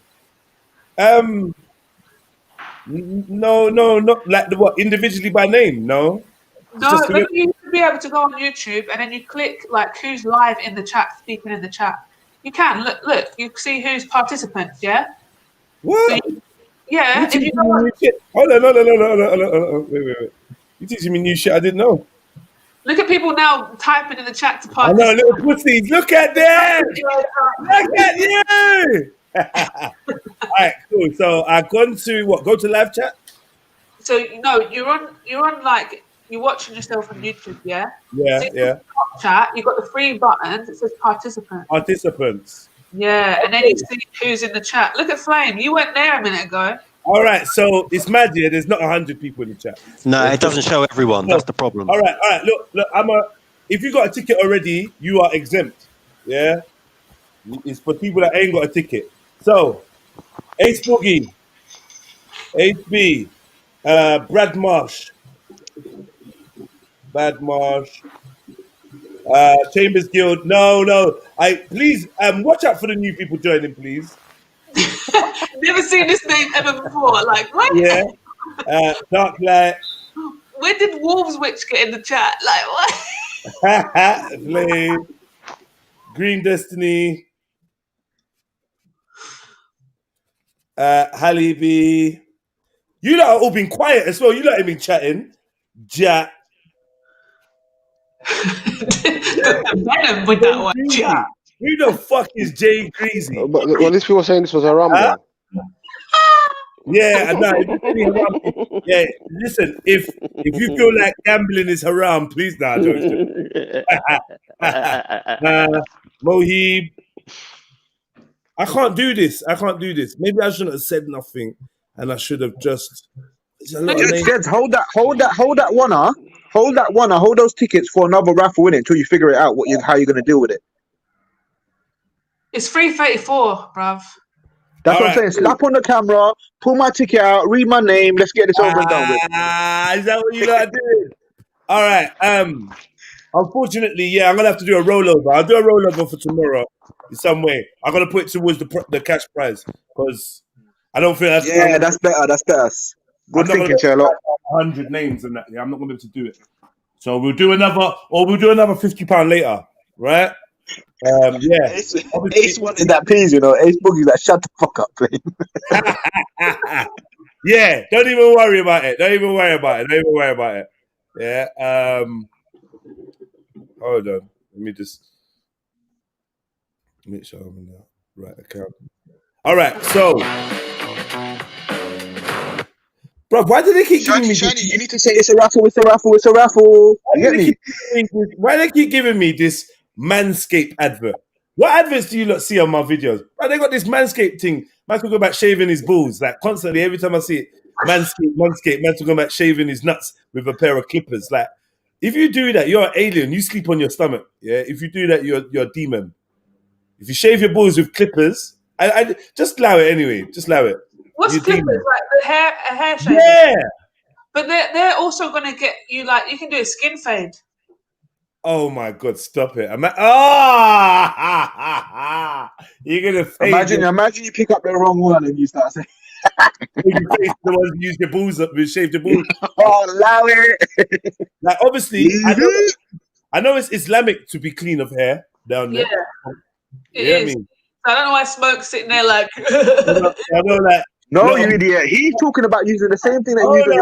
No, not like the what, individually by name, no? It's No, just but you should be able to go on YouTube and then you click like who's live in the chat, speaking in the chat. You can look. You can see who's participants. Yeah. What? Yeah. If you go on, Hold on. Wait. You teaching me new shit I didn't know. look at people now typing in the chat to I know, participate. little pussies. Look at them. Look at you. All right, cool. So I've gone to what? Go to live chat. So no, you're on like you're watching yourself on YouTube. Yeah. Yeah, So you yeah. top chat. You've got the three buttons. It says participants. Participants. Yeah, and then you see who's in the chat. Look at Flame. You went there a minute ago. All right, so it's mad here. There's not 100 people in the chat. No, it doesn't show everyone. That's the problem. All right. Look. If you got a ticket already, you are exempt. Yeah. It's for people that ain't got a ticket. So, Ace Boogie, HB, Brad Marsh, Chambers Guild. No. Please watch out for the new people joining, please. Never seen this name ever before. Like what? Yeah. Dark Light. When did Wolves Witch get in the chat? Like what? Flame. Green Destiny. Halle B. You lot have all been quiet as well. You lot have been chatting. Jack. Venom with that one. Jack. Who the fuck is Jay Greasy? But these people saying this was a rumble. Yeah, no. Yeah, listen. If you feel like gambling is haram, please don't. Mohib. I can't do this. Maybe I shouldn't have said nothing, and I should have just. Jeds, hold that one, hold those tickets for another raffle in it until you figure it out how you're gonna deal with it. It's 334, bruv. That's what I'm saying. Slap on the camera, pull my ticket out, read my name. Let's get this over and done with. Is that what you gotta do? All right. Unfortunately, yeah, I'm gonna have to do a rollover. I'll do a rollover for tomorrow in some way. I'm gonna put it towards the cash prize because I don't feel that's that's better. That's better. Good thinking, Sherlock. 100 names and that. Yeah, I'm not gonna be able to do it. So we'll do another £50 later, right? Yeah. Ace wanted that please, Ace Boogie's like, shut the fuck up, please. Yeah, don't even worry about it. Yeah. Hold on. Let me just make sure I'm in the right account. All right, so bro, why do they keep giving me Shiny, you need to say it's a raffle. Why they keep giving me this Manscaped advert? What adverts do you lot see on my videos? Bro, they got this Manscaped thing. Man could go back shaving his balls like constantly. Every time I see it, Manscaped. Man could go back shaving his nuts with a pair of clippers. Like, if you do that, you're an alien. You sleep on your stomach. Yeah. If you do that, you're a demon. If you shave your balls with clippers, I just allow it anyway. Just allow it. What's You're clippers? demon. Like the hair shave? Yeah. But they're also gonna get you like you can do a skin fade. Oh my God! Stop it! You're gonna imagine you pick up the wrong one and you start saying. You face the ones you use your balls up with, shave your balls. Oh, allow it. Like obviously, I know it's Islamic to be clean of hair down there. Yeah, You know what I mean? I don't know why Smoke's sitting there like. I know that. No, you idiot. He's talking about using the same thing that you use on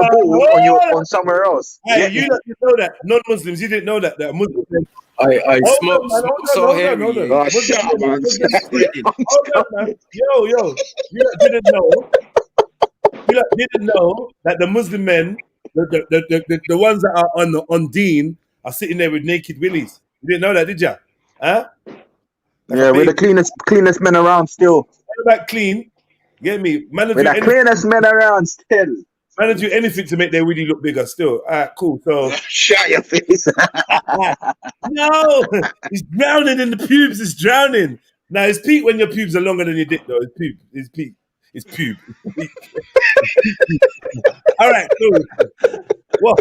your balls on somewhere else. Hey, you didn't know that. Non-Muslims, you didn't know that. That Muslims. I Smoke so hairy. Oh, shut up, man. Hold on, man. Yo, you didn't know. You didn't know that the Muslim men, the ones that are on Dean, are sitting there with naked willies. You didn't know that, did you? Huh? Yeah, we're the cleanest men around still. What about clean? Get me? Man, we're the cleanest men around still. Man, do anything to make their willy look bigger still. Alright, cool. So shut your face. No, he's drowning in the pubes. He's drowning. Now it's peak when your pubes are longer than your dick, though. It's pube. It's peak. It's pube. All right, cool. What?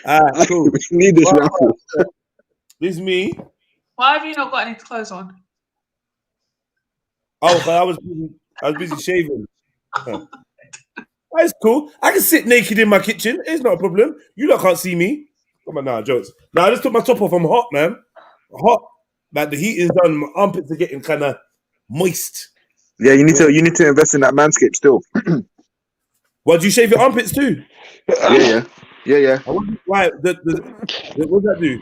Alright, cool. We need this raffle. This is me. Why have you not got any clothes on? Oh, but I was busy shaving. That's cool. I can sit naked in my kitchen. It's not a problem. You lot can't see me. Come on now, jokes. Now I just took my top off. I'm hot, man. Hot. Like the heat is done. My armpits are getting kind of moist. Yeah, you need to invest in that Manscaped still. Well, do you shave your armpits too? Yeah. Why? What does that do?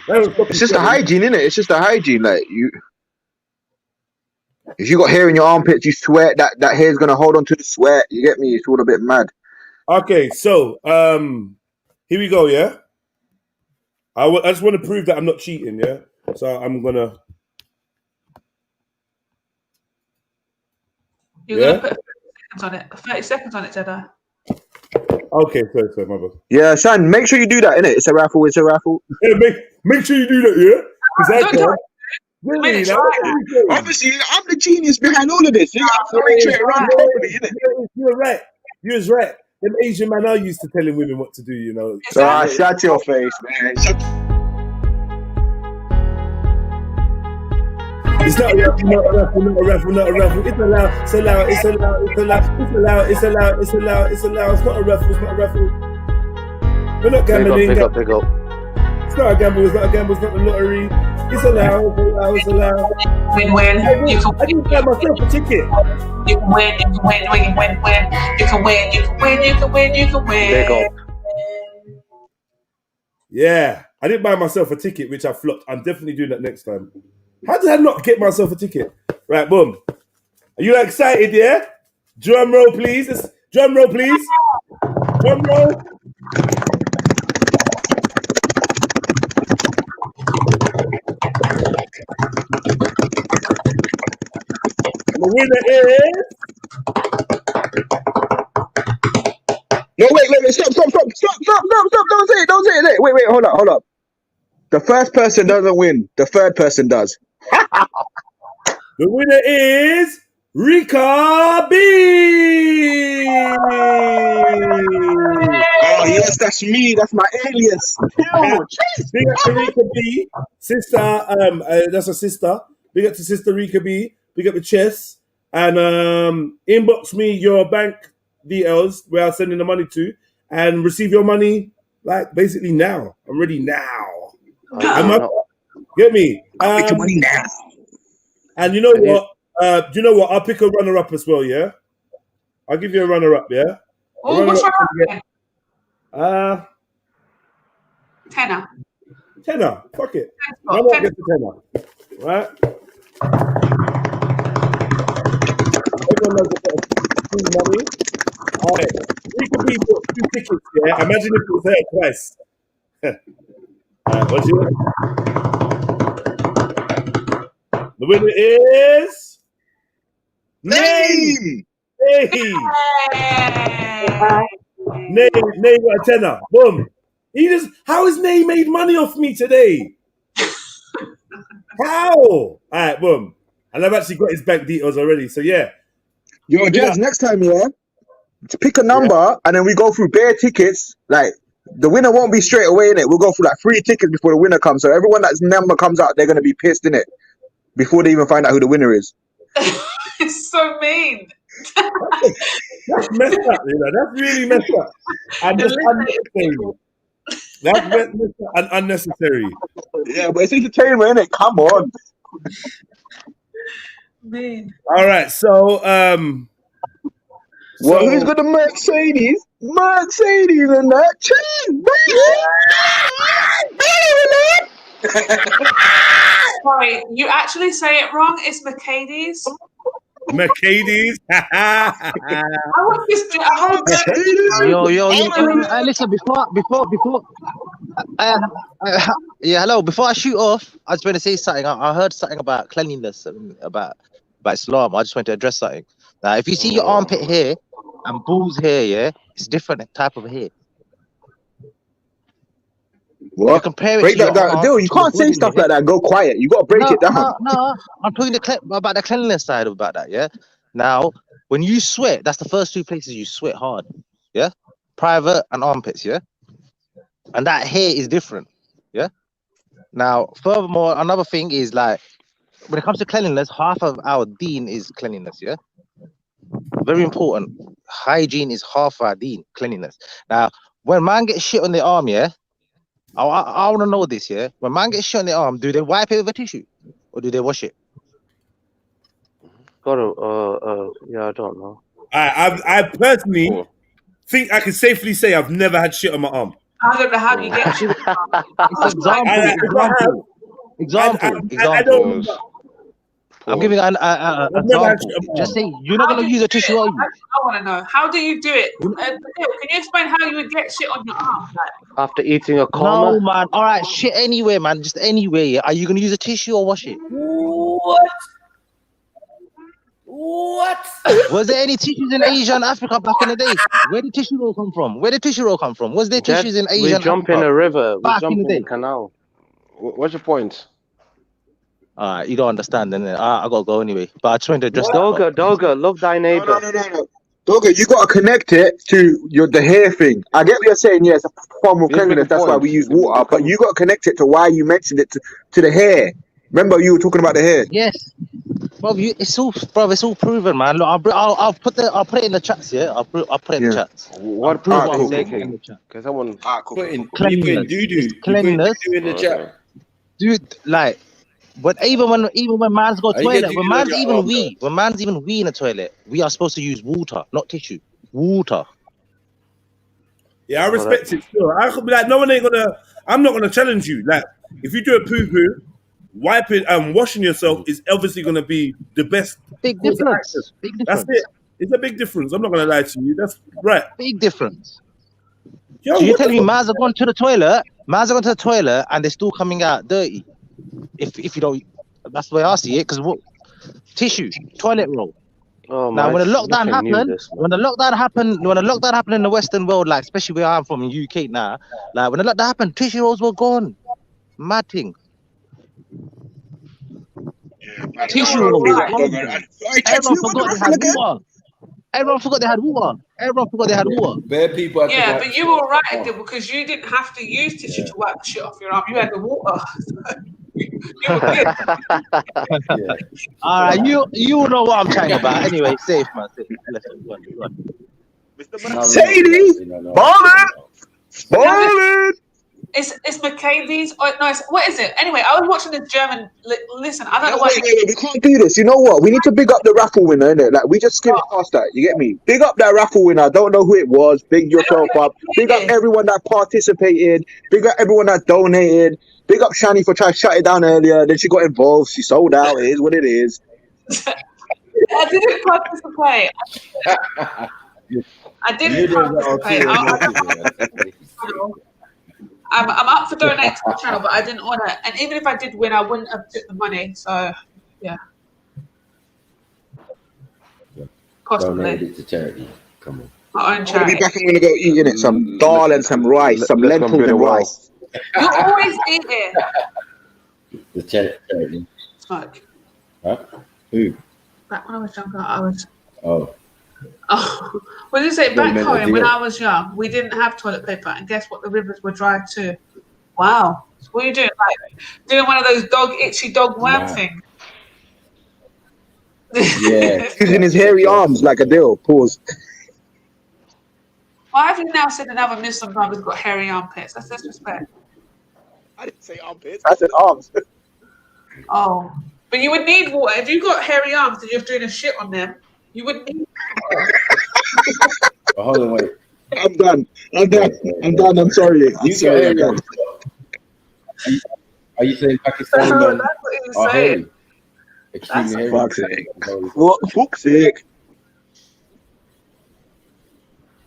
It's just a hygiene, innit? It's just a hygiene. Like if you got hair in your armpits, you sweat. That hair's gonna hold on to the sweat. You get me? It's all a bit mad. Okay, so here we go. Yeah, I just want to prove that I'm not cheating. Yeah, so I'm gonna. You're gonna put 30 seconds on it. 30 seconds on it, Jedi. Okay, sorry, my bad. Yeah, Shan, make sure you do that, innit? It's a raffle. Yeah, make sure you do that, yeah? Because I can't. Really, obviously, I'm the genius behind all of this. You have to make sure it runs properly, innit? You're right. You're right. Them Asian man are used to telling women what to do, you know. Shut your face, man. It's not a raffle. It's allowed. It's not a raffle. We're not gambling. Big up. It's not a gamble. It's not a lottery. It's allowed. Win. I didn't buy myself a ticket. You can win. You can win. Big up. Yeah, I didn't buy myself a ticket, which I flopped. I'm definitely doing that next time. How did I not get myself a ticket? Right, boom. Are you excited, yeah? Drum roll, please. Drum roll, please. Drum roll. The winner is... No, wait, stop. Don't say it. Wait, hold up. The first person doesn't win. The third person does. The winner is Rika B. Oh yes, that's me. That's my alias. Big up to Rika B, sister. That's a sister. Big up to sister Rika B. Big up to Chess. And inbox me your bank details where I'm sending the money to, and receive your money like basically now. I'm ready now. Get me? Get your money now. And you know what? Do you know what? I'll pick a runner-up as well, yeah? I'll give you a runner-up, yeah? Oh, what's runner-up? Tenner. Fuck it. I won't get the tenner. Right? Everyone knows about money. All right. We could be 2 tickets, yeah? Imagine if it was there twice. What's your... The winner is Name. Name got a tenner. Boom. How has Name made money off me today? How? All right, boom. And I've actually got his bank details already. So yeah. Yo, Jazz, next time, yeah, to pick a number and then we go through bare tickets. Like the winner won't be straight away in it. We'll go through like 3 tickets before the winner comes. So everyone that's number comes out, they're gonna be pissed in it before they even find out who the winner is. It's so mean. That's messed up, you know. That's really messed up. And that's unnecessary. That's messed up and unnecessary. Yeah, but it's entertainment, innit? Come on. Man. All right, so Well, who's got the Mercedes? Mercedes and that cheese, Sorry, you actually say it wrong. It's Mercedes. Mercedes. I want this. Yo, listen, yeah, hello. Before I shoot off, I just want to say something. I heard something about cleanliness and about Islam. I just want to address something. Now, if you see your armpit hair and balls hair, yeah, it's different type of hair. What? You compare it Break to that your down. arm, Dude, you to your can't say body, stuff yeah? like that. Go quiet. You got to break it down. No. I'm talking about the cleanliness side about that, yeah? Now, when you sweat, that's the first two places you sweat hard, yeah? Private and armpits, yeah? And that hair is different, yeah? Now, furthermore, another thing is like, when it comes to cleanliness, half of our deen is cleanliness, yeah? Very important. Hygiene is half our deen, cleanliness. Now, when man gets shit on their arm, yeah? I want to know this, yeah? When man gets shit on their arm, do they wipe it with a tissue? Or do they wash it? Yeah, I don't know. I personally think I can safely say I've never had shit on my arm. I don't know how you get shit. Example. I'm giving an example. Just say you're not going to use a tissue, are you? I want to know. How do you do it? Can you explain how you would get shit on your arm? After eating a No, korma? man. All right, shit anywhere, man. Just anywhere. Yeah? Are you going to use a tissue or wash it? What? Was there any tissues in Asia and Africa back in the day? Where did tissue roll come from? Was there tissues in Asia We and jump Africa? in a river. We Back jump in the in day. the canal. What's your point? You don't understand, then. I got to go anyway. But I just wanted to address that. Doga, love thy neighbor. No. Doga, you got to connect it to the hair thing. I get what you're saying. Yeah, it's a form of cleanliness. That's why we use water. But you got to connect it to why you mentioned it to the hair. Remember, you were talking about the hair. Yes, bro. It's all proven, man. Look, I'll put it in the chats. Yeah, I'll put it in the chats. What prove part what are I'm you saying in taking? the chat. Because someone Cleanliness. doo-doo. It's cleanliness. You put doo-doo in the chat. Dude, like, but even when man's go Are you toilet, gonna when do it on man's your even arm, wee, when man's even wee in the toilet, we are supposed to use water, not tissue. Water. Yeah, I respect it still. I could be like, I'm not gonna challenge you. Like, if you do a poo-poo, wiping and washing yourself is obviously gonna be the best. Big course of action. difference. Big That's difference. it. It's a big difference. I'm not gonna lie to you. That's right. Big difference. Yo, So you're what the telling me fuck? man's are going to the toilet, and they're still coming out dirty. If you don't, that's the way I see it. Because what tissue, toilet roll. Oh, Now, man, when the it's lockdown nothing new, happened, this, man. when the lockdown happened in the Western world, like especially where I'm from in UK now, like when the lockdown happened, tissue rolls were gone. Mad thing. Tissue rolls. Everyone forgot they had water. Everyone forgot they had water. Bare people had to Yeah, wipe but shit you were off. right there because you didn't have to use tissue to wipe the shit off your arm. You had the water. You were good. All right, you know what I'm talking about. Anyway, safe, man. Safe. Listen, go on. Mercedes, ballin'. It's McCabe's. Oh, no, what is it? Anyway, I was watching the German. Listen, I don't know why. Wait, we can't do this. You know what? We need to big up the raffle winner, innit? Like, we just skimmed past that. You get me? Big up that raffle winner. I don't know who it was. Big yourself up. Big up everyone that participated. Big up everyone that donated. Big up Shani for trying to shut it down earlier. Then she got involved. She sold out. It is what it is. I didn't participate. I didn't participate. I'm up for donating to the channel, but I didn't want to. And even if I did win, I wouldn't have took the money. So, yeah. Possibly. Donate it to charity. Come on. My own I'm gonna charity. be back. I'm gonna go eat in it some dal and some rice, some lentils and rice. You're always eating. The charity. Smoke. Huh? Who? Back when I was younger, I was. Oh. Oh, what did you say? Don't Back make a home when deal. I was young, we didn't have toilet paper, and guess what? The rivers were dry too. Wow. So what are you doing? Like doing one of those itchy dog worm Nah. things. Yeah. Using his hairy arms like a deal. Pause. Why have you now said another Muslim brother's got hairy armpits? That's disrespect. I didn't say armpits. I said arms. Oh, But you would need water. If you got hairy arms and you're doing a shit on them, you would need water. But hold on, wait. I'm done. I'm done. I'm done. I'm sorry. I'm sorry. I'm done. Are you saying Pakistani That's men what he was are saying. hairy? Extremely hairy. Fuck's sake. What? Fuck's sake.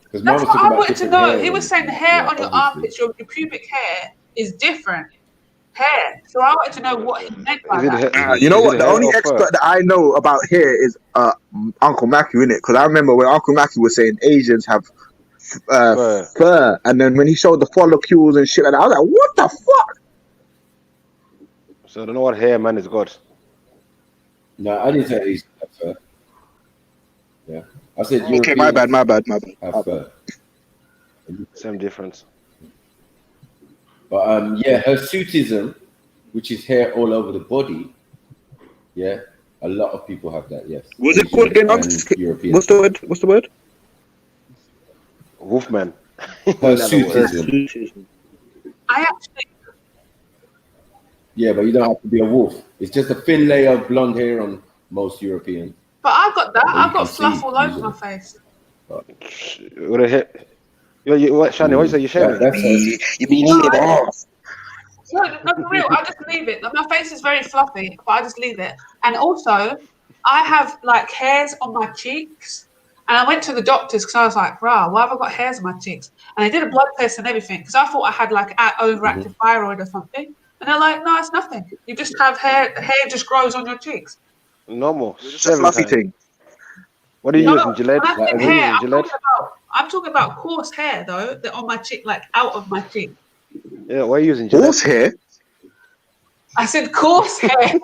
Because That's was what talking I about wanted to different know. hair He was and- saying the hair yeah, on your obviously. armpits, your pubic hair is different hair. So I wanted to know what he meant by that. You know what? The only expert that I know about hair is Uncle Matthew, innit? Because I remember when Uncle Matthew was saying Asians have fur, and then when he showed the follicles and shit like that, I was like, what the fuck? So I don't know what hair man has got. No, I didn't say Asians have fur. Yeah. I said Okay, my bad. have fur. Same difference. But yeah, hirsutism, which is hair all over the body, yeah, a lot of people have that, yes. Was it called again? European. What's the word? What's the word? Wolfman. Hirsutism. I actually, Yeah, but you don't have to be a wolf. It's just a thin layer of blonde hair on most Europeans. but I've got that. Well, you I've got can fluff see all over easily. my face. What a hair. What, Shani? What you say? You shaving? You mean it off? No, for real. I just leave it. Like, my face is very fluffy, but I just leave it. And also, I have like hairs on my cheeks. And I went to the doctors because I was like, "Rah, why have I got hairs on my cheeks?" And they did a blood test and everything because I thought I had like overactive thyroid or something. And they're like, "No, it's nothing. You just have hair. Hair just grows on your cheeks." Normal. It's a fluffy thing. What are you No, using, Gillette? when I What said are you hair, using, Gillette? I'm talking about coarse hair though, that on my cheek, like out of my cheek. Yeah, what are you using, Gillette? Horse hair? I said coarse hair.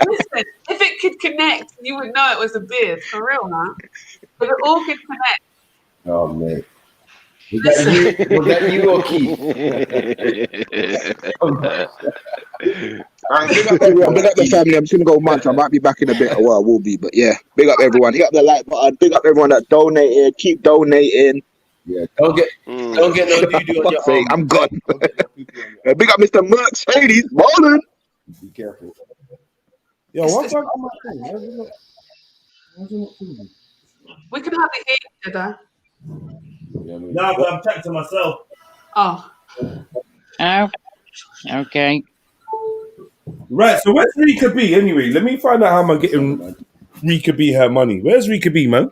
Listen, if it could connect, you would know it was a beard, for real, man. But it all could connect. Oh, man. Was that you or Keith? Big up everyone, big up the family. I'm just gonna go munch. I might be back in a bit, or I will be, but yeah, big up everyone. Hit up the like button. Big up everyone that donated. Keep donating. Yeah, don't get no doo-doo on your arm. I'm gone. Big up Mr. Merckx. Hades, ballin'. Be careful. Yo, what's up on my thing? Why is it not moving? We can hardly hear each other. No, but I'm chatting to myself. Oh. Oh, okay. Right, so where's Rika B anyway? Let me find out how am I getting Rika B her money. Where's Rika B, man?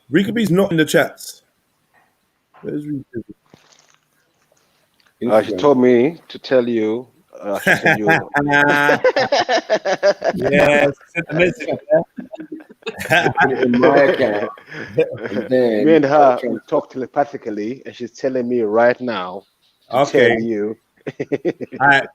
Rika B's not in the chats. Where's Rika B? She told me to tell you. She sent you. Yes, send the message. Put it in my account. And then Me and her talk telepathically, and she's telling me right now to Okay. tell you. All right.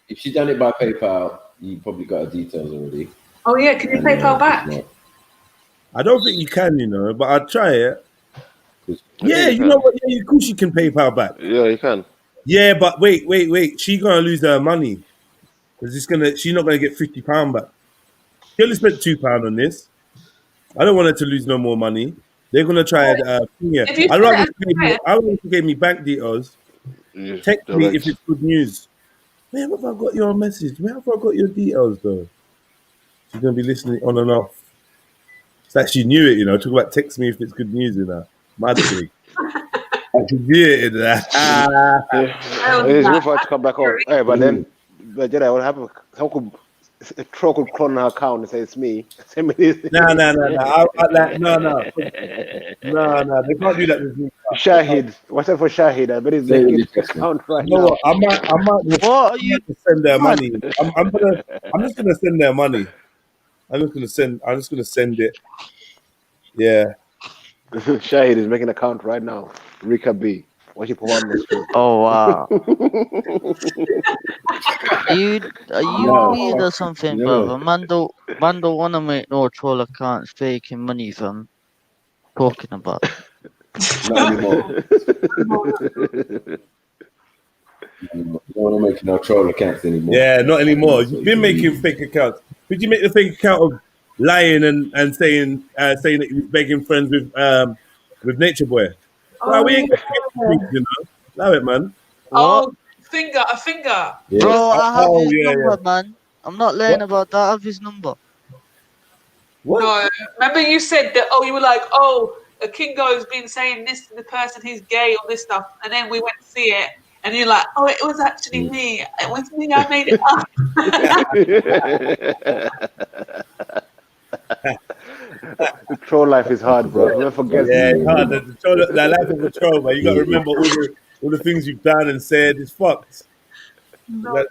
If she done it by PayPal, you probably got her details already. Oh yeah, can you PayPal back? I don't think you can, you know, but I'll try it. Yeah, you you can. know what? Yeah, of course you can PayPal back. Yeah, you can. Yeah, but wait. She gonna lose her money because she's not gonna get £50 back. She only spent £2 on this. I don't want her to lose no more money. They're gonna try it. If you I'd put rather it she gave me bank details. Text me if it's good news. Where have I got your message? Where have I got your details though? She's gonna be listening on and off. It's like she knew it, you know. Talk about text me if it's good news, you know. Mad thing. I can hear it in there. It's good for her to come back on. Hey, but then, Jedi, what happened? A troll could clone her account and say it's me. Send me this. No. No. They can't do that with me. Shahid. What's up for Shahid? I bet he's making his account right You know now. what? I might just send their money. I'm just gonna send their money. I'm just gonna send it. Yeah. Shahid is making an account right now. Rika B. What you put on the screen? Oh wow. Are you weird or something, brother? Man don't wanna make no troll accounts faking money from talking about. Not anymore. You don't want to make no troll accounts anymore. Yeah, not anymore. You've been making fake accounts. Did you make the fake account of lying and saying that he was begging friends with Nature Boy. Well, we Oh, ain't got you know. Allow it, man. oh, a finger. Bro, I have Oh his yeah, number, man. I'm not lying about that. I have his number. No, remember you said that. Oh, you were like, oh, a Kingo's been saying this to the person, he's gay, all this stuff, and then we went to see it, and you're like, oh, it was actually me. It was me. I made it up. The troll life is hard, bro. Whoever forgets. Yeah, it's hard. The life of a troll, but you got to remember all the things you've done and said. It's fucked. No.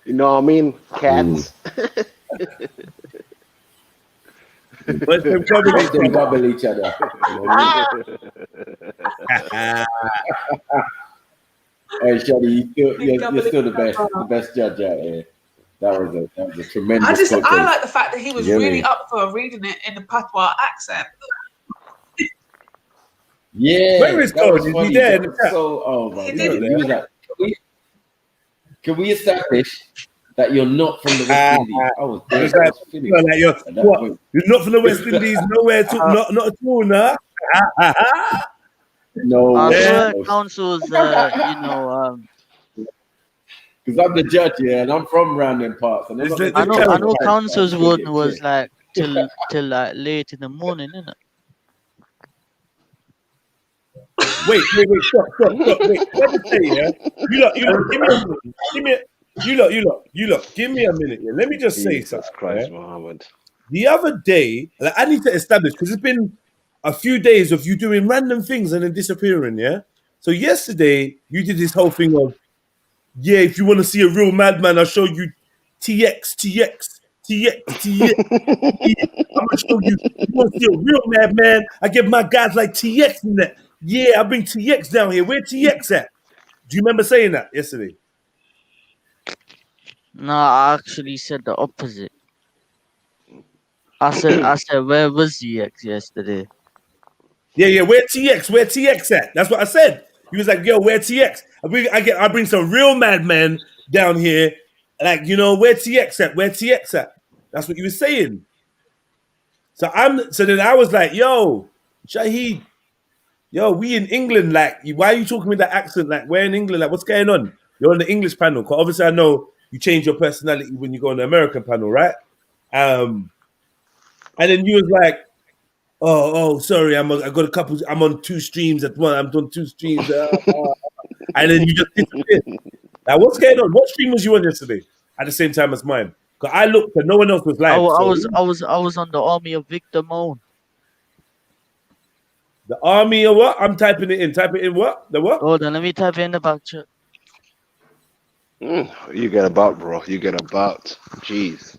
You know what I mean? Cats. But them gobble each other. Hey, Shadi, you're still the best judge out here. That was a tremendous. I like the fact that he was You know really what up for reading it in the patois accent. Yeah, where is that Code? was Is funny. he there? That was so, oh my He god, did. he was like, can we establish that you're not from the West Indies? I was dead. It's like, Finished you know, like at that what? point. You're not from the West Indies, nowhere to, not at all, nah. No, I way. swear councils, Because I'm the judge here, and I'm from around them parts. And I'm not I know gonna councils get one kicked. was like till like late in the morning, innit? Wait, stop. Wait, let me say, yeah. You lot, give me a minute, yeah. Let me just say Jesus something. Christ, Yeah? Muhammad. The other day, like, I need to establish because it's been a few days of you doing random things and then disappearing, yeah. So yesterday you did this whole thing of, yeah, if you want to see a real madman, I'll show you TX. I'm gonna show you. You want to see a real madman? I give my guys like TX in that. Yeah, I bring TX down here. Where TX at? Do you remember saying that yesterday? No, I actually said the opposite. I said, where was EX yesterday? Yeah. Where TX at? That's what I said. He was like, yo, where TX? I bring some real madmen down here. Like, you know, where TX at? Where TX at? That's what you were saying. So then I was like, yo, Shahid, yo, we in England, like, why are you talking with that accent? Like, we're in England, like, what's going on? You're on the English panel, because obviously I know you change your personality when you go on the American panel, right? And then you was like, oh, sorry, I'm on 2 streams at once. I'm on 2 streams, and then you just disappeared. Like, what's going on? What stream was you on yesterday at the same time as mine? Because I looked, and no one else was live. I was on the army of Victor Moan. The army of what? I'm typing it in. Type it in what? The what? Hold on, let me type it in the back chat. You get about, bro. You get about. Jeez.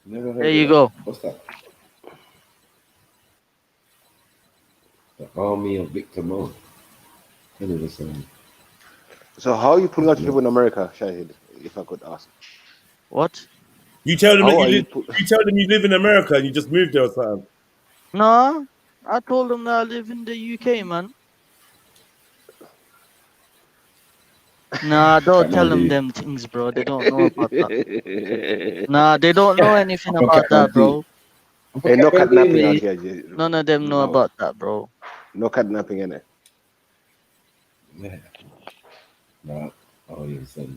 There you go. What's that? The army of Victor Moan. So how are you pulling out people in America, Shahid, if I could ask? What? You tell them you tell them you live in America and you just moved there or something. No, I told them that I live in the UK, man. Nah, don't tell them them things, bro. They don't know about that. Nah, they don't know anything about that, bro. Hey, no kidnapping out here. None of them know about that, bro. No kidnapping in it. Yeah. No, oh, you said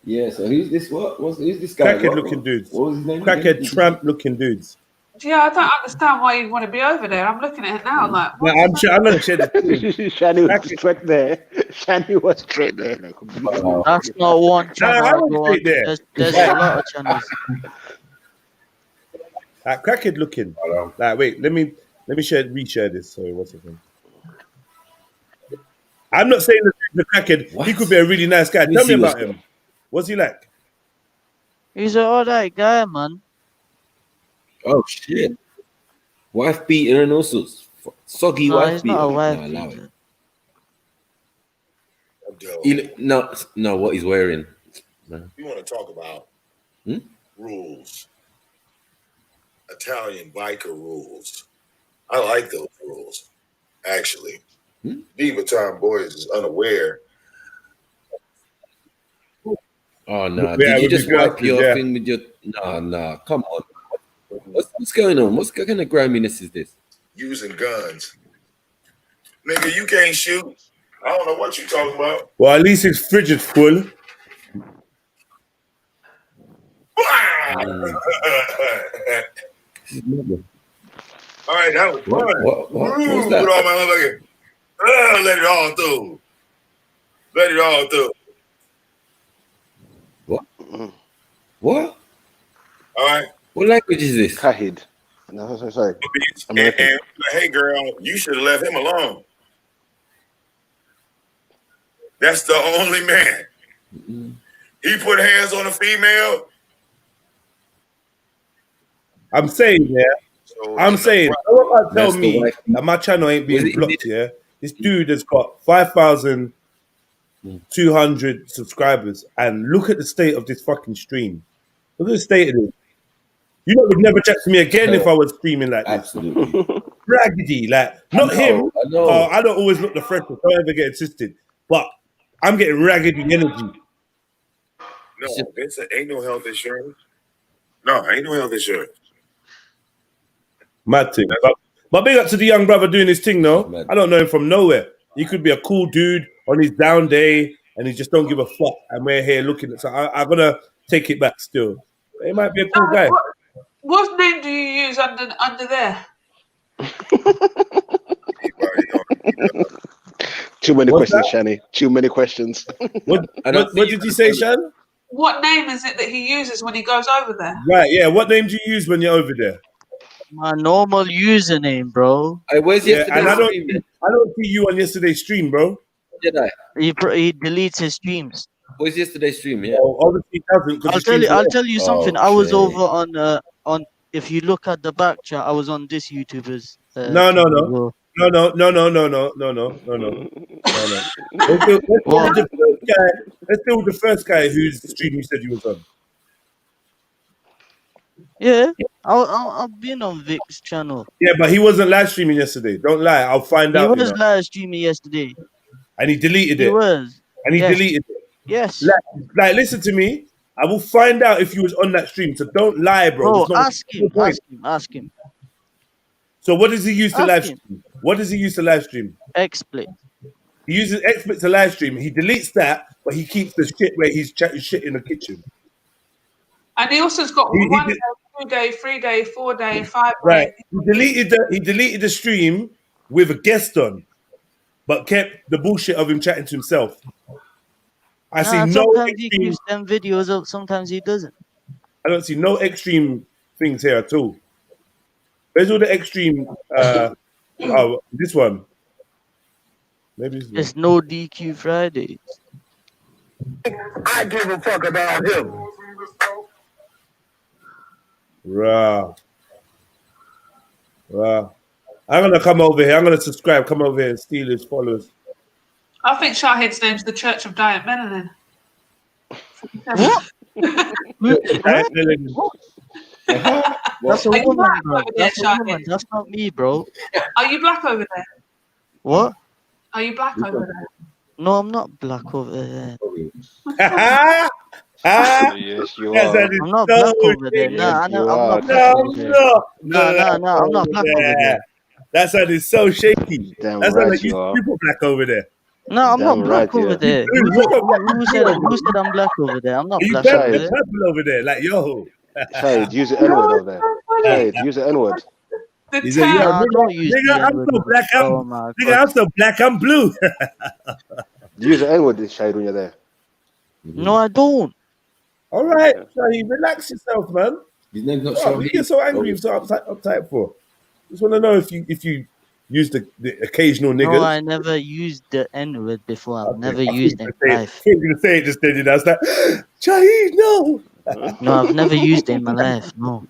yeah, so who's this? Who's this guy? Crackhead looking dudes. What was his name? Crackhead tramp looking dudes. Yeah, I don't understand why you'd want to be over there. I'm looking at it now, like, No, I'm not sure. Shani was straight there. Shani was straight there. Like, that's not one channel. I was straight there. There's a lot of channels. Crackhead looking. Like, wait, let me reshare this. Sorry, what's it? I'm not saying that the crackhead. What? He could be a really nice guy. Tell me about him. What's he like? He's an alright guy, man. Oh shit! Wife beater and all sorts. Soggy wife he's beater. not a wife No, allow beater. No, what he's wearing. No. You want to talk about rules? Italian biker rules. I like those rules, actually. Diva Time Boys is unaware. Oh no! Yeah, Did you with just the wipe glasses, your yeah. thing with your? No! Come on! What's going on? What kind of griminess is this? Using guns. Nigga, you can't shoot. I don't know what you talking about. Well, at least his fridge is full. All right, that was fun. What was that? With all my motherfucking, let it all through. Let it all through. What? What? All right. What language is this? Kahid. No, sorry. And, hey, girl, you should have left him alone. That's the only man. He put hands on a female. I'm saying, yeah. So, I'm saying, no one can tell That's the me wife. that my channel ain't being Was it- blocked, yeah. This dude has got 5,200 subscribers, and look at the state of this fucking stream. Look at the state of it. You know, would never chat to me again if I was streaming like this. Absolutely. Raggedy, like not him. I know. I don't always look the freshest. Don't ever get insisted, but I'm getting raggedy energy. No, Vincent, ain't no health insurance. No, ain't no health insurance. Mad thing. But big up to the young brother doing his thing, though. I don't know him from nowhere. He could be a cool dude on his down day, and he just don't give a fuck. And we're here looking at. So I'm gonna take it back still. He might be a cool guy. What name do you use under there? Too many What's questions, that? Shani. Too many questions. What did you say, Shan? What name is it that he uses when he goes over there? Right, yeah. What name do you use when you're over there? My normal username, bro. Hey, where's Yeah, yesterday's and I stream? don't see you on yesterday's stream, bro. Did I? He deletes his streams. Where's yesterday's stream? Yeah. Well, obviously he doesn't. 'Cause his stream's I'll away. tell you something. I was Okay. over on. If you look at the back chat, I was on this YouTuber's. No. thing as well. No. Let's deal with the first guy whose stream you said you was on. Yeah, I've been on Vic's channel. Yeah, but he wasn't live streaming yesterday. Don't lie. I'll find He out. was live streaming yesterday. And he deleted He it. was. And he Yes. deleted it. Yes. Like, listen to me. I will find out if you was on that stream. So don't lie, bro. Bro, There's no- ask no him. point. Ask him. So what does he use to Ask live him. stream? What does he use to live stream? XSplit. He uses XSplit to live stream. He deletes that, but he keeps the shit where he's chatting shit in the kitchen. And he also's got He 1 did- day, 2 day, 3 day, 4 day, 5 Right. day. He deleted the stream with a guest on, but kept the bullshit of him chatting to himself. I see no Sometimes he extreme. keeps them videos up. Sometimes he doesn't. I don't see no extreme things here at all. Where's all the extreme? Oh, this one. Maybe this one. It's no DQ Fridays. I give a fuck about him. Rah. I'm gonna come over here. I'm gonna subscribe. Come over here and steal his followers. I think Shahid's name's the Church of Diet Melanin. That's a Are you woman, black bro. over there, That's a woman. Shahid? That's not me, bro. Are you black over there? What? Are you black over there? No, I'm not black over there. Yes, you Yes, are. that is I'm not so black over there. shady. Nah, You I'm are. not black No, over there. Nah, I'm not black over there. That sounded so shaky. Damn That sounded right like you you are. super black over there. No, I'm not Damn black right, over yeah. there. Who said I'm black over there? I'm not You black better over be there. purple over there, like yo. Shahid, use the N-word over there. Shahid, use the N-word. He said, "Yeah, Nah, don't use nigga, the I'm N-word. so black. Oh my Nigga, God. I'm so black. I'm blue." Use the N-word, Shahid, when you're there. No, I don't. All right, Shahid, relax yourself, man. His name's not What you get so angry and so uptight for? Just want to know if you use the occasional niggas. No, I never used the N-word before. I've never I used it in life. You're gonna say it just then. I was like, Shahid, no. No, I've never used it in my life. No.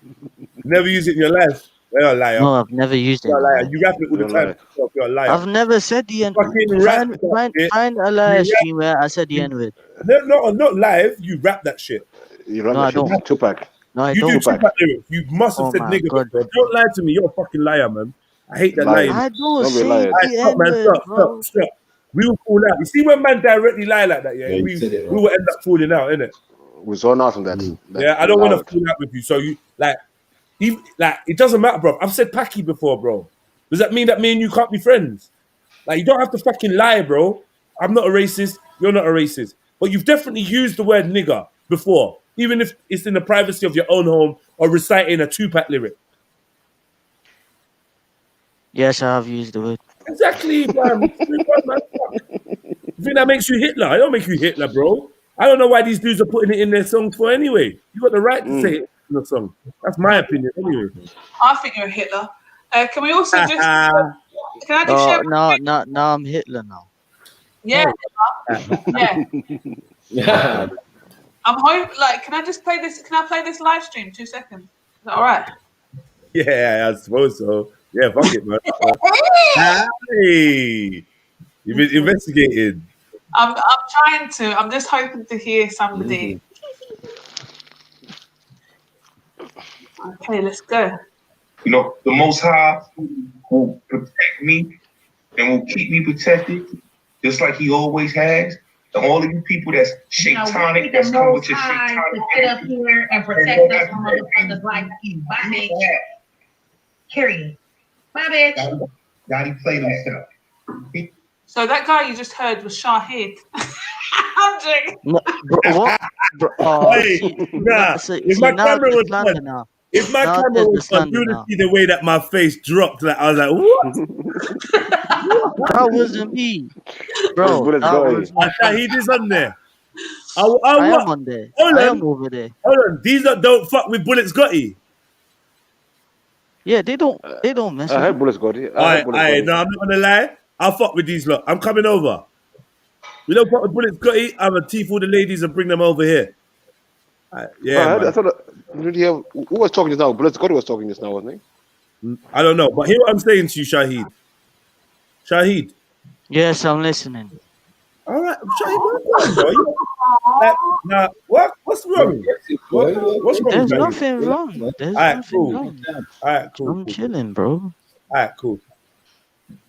Never use it in your life. You're a liar. No, I've never used it. You're In a my liar. life. You rap it all the time. You're a liar. I've never said the N-word. Fucking rap that shit. Find a live stream where I said the N-word. Not live. You rap that shit. You rap No, I that shit. don't. Tupac. No, I You do don't. Tupac lyrics. You must have Oh said my nigga God. before. Don't lie to me. You're a fucking liar, man. I hate that Lying. lying. I don't Don't be say lying. the Right, stop, man. N-word, Stop, bro. stop, stop. We will fall out. You see when man directly lie like that, yeah, Yeah, you we said it, we right? will end up falling out, innit? We zone out on that. Yeah, I don't want to fall out with you. So you like it doesn't matter, bro. I've said Packy before, bro. Does that mean that me and you can't be friends? Like you don't have to fucking lie, bro. I'm not a racist. You're not a racist. But you've definitely used the word nigger before, even if it's in the privacy of your own home or reciting a Tupac lyric. Yes, I have used the word. Exactly, man. You think that makes you Hitler? I don't make you Hitler, bro. I don't know why these dudes are putting it in their song for anyway. You got the right to say it in the song. That's my opinion anyway. I think you're Hitler. Can we also just? Can I just share? Now I'm Hitler now. Yeah, Hitler. Yeah. I'm hoping. Like, can I just play this? Can I play this live stream? 2 seconds. Is that all right? Yeah, I suppose so. Yeah, fuck it, man. Hey, you've been investigated. I'm trying to. I'm just hoping to hear somebody. Okay, let's go. You know, the Most High will protect me and will keep me protected, just like He always has. And all of you people that's satanic, that's come with your satanic to sit up here and protect us from motherfuckers like you. Bye, bitch. Period. Bye, bitch. Gotta play himself. So that guy you just heard was Shahid. I'm joking. No, bro, what? Bro, Hey, nah. If my camera was on, if my camera was on, you would see the way that my face dropped. Like I was like, what? That wasn't me, bro. Shahid is on there. I am on there. Hold I on. am over there. Hold on. These are don't fuck with Bullets Gotti. Yeah, they don't mess with I heard Bullets Gotti. No, I'm not gonna lie. I'll fuck with these lot. I'm coming over. We don't fuck with Bullets Gotti. I'm gonna teeth all the ladies and bring them over here. Yeah, I thought who was talking just now? Bullets Gotti was talking just now, wasn't he? I don't know, but hear what I'm saying to you, Shahid. Shahid. Yes, I'm listening. All right, Shahid, nah, what's wrong? What's wrong? There's Shahid? nothing wrong. There's nothing wrong. All right, cool. I'm chilling, bro. All right, cool.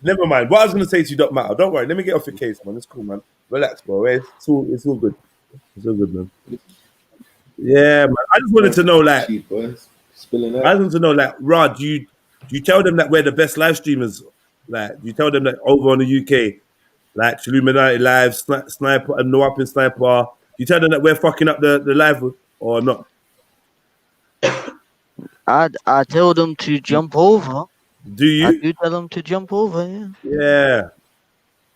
Never mind. What I was gonna say to you don't matter. Don't worry. Let me get off your case, man. It's cool, man. Relax, bro. It's all good. It's all good, man. Yeah, man. I just wanted to know, like, Rod, do you tell them that we're the best live streamers? Like, do you tell them that over on the UK, like Trilluminati Live, Sniper, and No Up in Sniper, you tell them that we're fucking up the live or not? I tell them to jump over. Do you? I do tell them to jump over, yeah. Yeah.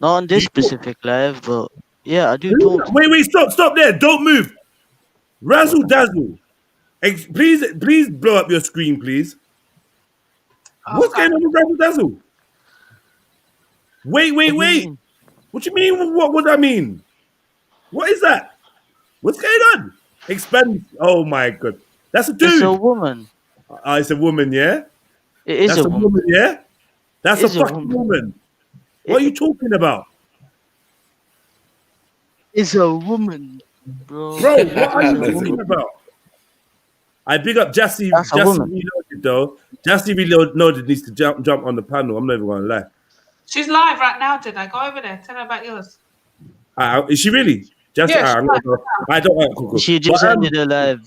Not on this specific live, but yeah, I do talk. Wait, stop there. Don't move. Razzle Dazzle. Please blow up your screen, please. What's going on with Razzle Dazzle? Wait. What you mean? What would I mean? What is that? What's going on? Expand. Oh my god. That's a dude. It's a woman. It's a woman, yeah? It is That's a woman, yeah? That's a It's a fucking woman. What are you talking about? It's a woman, bro. Bro, what are you talking about? I big up Jassy. That's a Jassy woman. Reloaded, though. Jassy Reloaded needs to jump on the panel. I'm not even going to lie. She's live right now, Jedi. Go over there. Tell her about yours. Is she really? Jassy, Yeah, I'm gonna go. I don't. Cool. She just ended her live.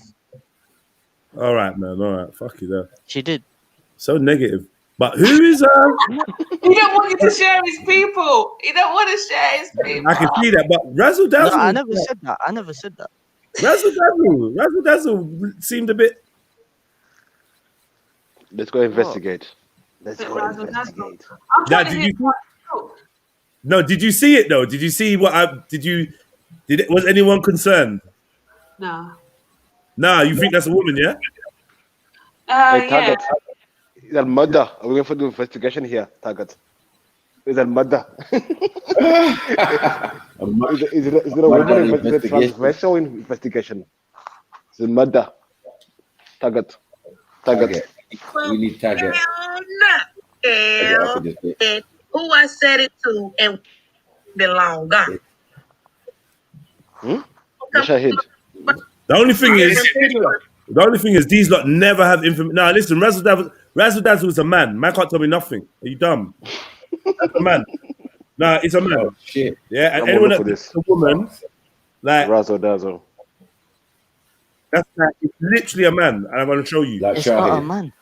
All right, man. All right. Fuck you, though. She did. So negative. But who is He don't want you to share his people. He don't want to share his people. I can see that, but Razzle Dazzle. No, I never said that. I never said that. Razzle Dazzle seemed a bit. Let's go investigate. Let's go investigate. Now, did you see it though? Did you see what was anyone concerned? No. Nah, you think that's a woman, yeah? Hey, Yeah. Target. Is that murder? Are we going for the investigation here, Target? Is that murder? Is it a woman investigation or investigation? Is it murder? Target. We need Target. Who I said it to and belong gone. Shahid. The only thing is these lot never have information. Now listen, Razzle Dazzle is a man. Man can't tell me nothing. Are you dumb? That's a man. Nah, it's a man. Oh shit. Yeah, and I'm gonna anyone look that for thinks this. it's a woman, like Razzle dazzle. that's like, it's literally a man, and I'm gonna show you. Like It's not a Shahid. man.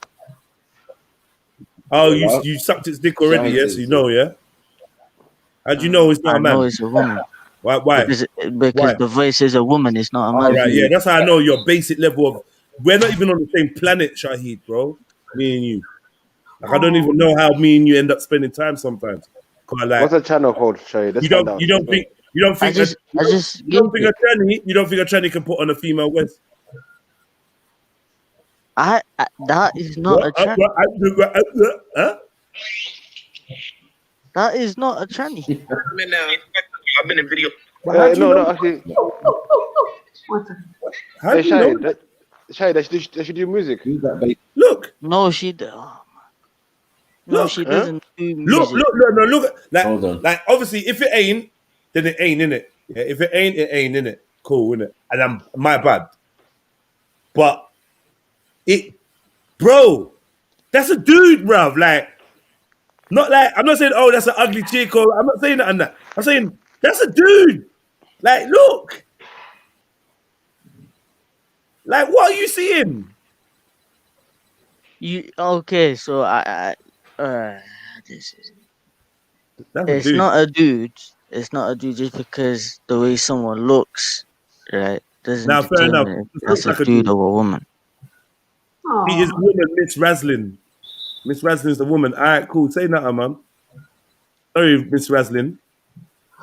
Oh, Well, you sucked its dick already, Shahid yes? says You so. know, yeah? How do you know it's not I a know man? it's a woman. Why? Because Why? the voice is a woman. It's not a All man. right, yeah, that's how I know your basic level of. We're not even on the same planet, Shahid, bro. Me and you. Like I don't even know how me and you end up spending time sometimes. 'Cause, like, What's the channel called, Shay? Let's you find don't out. you don't think you don't think I just gave it. you don't think a tranny can put on a female waist? That is not a tranny. Huh? That is not a tranny. I've been in video. No, actually. How Hey, do you know Shay, Shay, does she do music? Look. No, she. No, she doesn't do music. Look. Hold on. Like obviously, if it ain't, then it ain't in it. Yeah, if it ain't in it. Cool, innit? And I'm my bad. But bro, that's a dude, bruv. Like, not like I'm not saying, oh, that's an ugly chick, or I'm not saying that. And that. I'm saying that's a dude. Like, look. Like, what are you seeing? Okay? So this is. It's not a dude. It's not a dude just because the way someone looks, right? Doesn't Now, fair enough. determine if It that's looks a like a dude dude. or a woman. He is a woman, Miss Raslin. Miss Raslin's the woman. All right, cool. Say nothing, man. Sorry, Miss Raslin.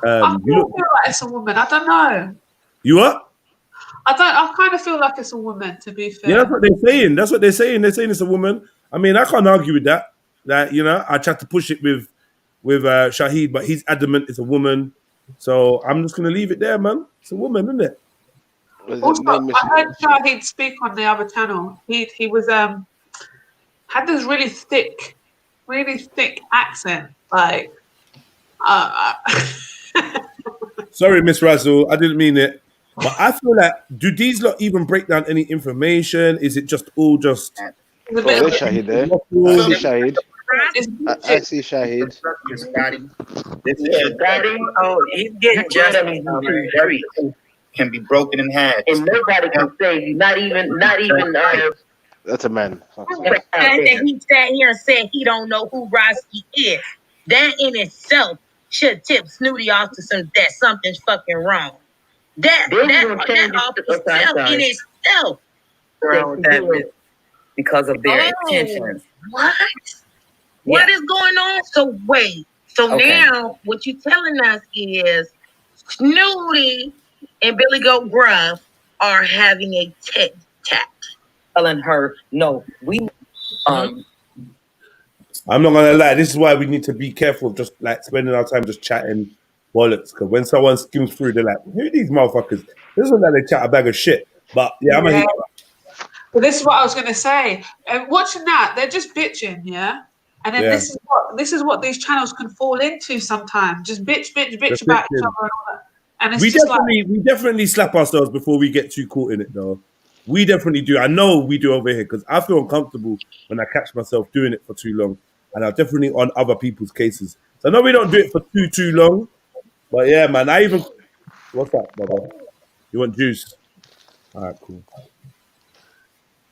I You feel look. like it's a woman. I don't know. You what? I kind of feel like it's a woman. To be fair. Yeah, that's what they're saying. That's what they're saying. They're saying it's a woman. I mean, I can't argue with that. That I tried to push it with Shahid, but he's adamant it's a woman. So I'm just gonna leave it there, man. It's a woman, isn't it? Also, I heard Shahid speak on the other channel. He was had this really thick accent. Like, Sorry, Miss Razzle, I didn't mean it. But I feel like, do these lot even break down any information? Is it just all just? Oh, there's Shahid there. I see Shahid. I see Shahid. Oh, he's getting justice. Very can be broken in half, and nobody can save you. Not even. That's a man. The fact that he sat here and said he don't know who Roski is, that in itself should tip Snooty off to that something's fucking wrong. That off itself in itself. Around that because of their intentions. What? What is going on? So wait. So now what you telling us is Snooty and Billy Goat Gruff are having a tic-tac. Telling her, no, we I'm not gonna lie. This is why we need to be careful of just like spending our time just chatting bollocks. Because when someone skims through, they're like, "Who are these motherfuckers?" This isn't that they chat a bag of shit. But yeah, I'm gonna. But this is what I was gonna say. Watching that, they're just bitching, yeah. And then Yeah. this is what these channels can fall into sometimes. Just bitch Just about each bitching. other and all that. And it's We just definitely slap ourselves before we get too caught in it, though. We definitely do. I know we do over here because I feel uncomfortable when I catch myself doing it for too long, and I'm definitely on other people's cases. So I know we don't do it for too long, but yeah, man. What's that, brother? You want juice? All right, cool.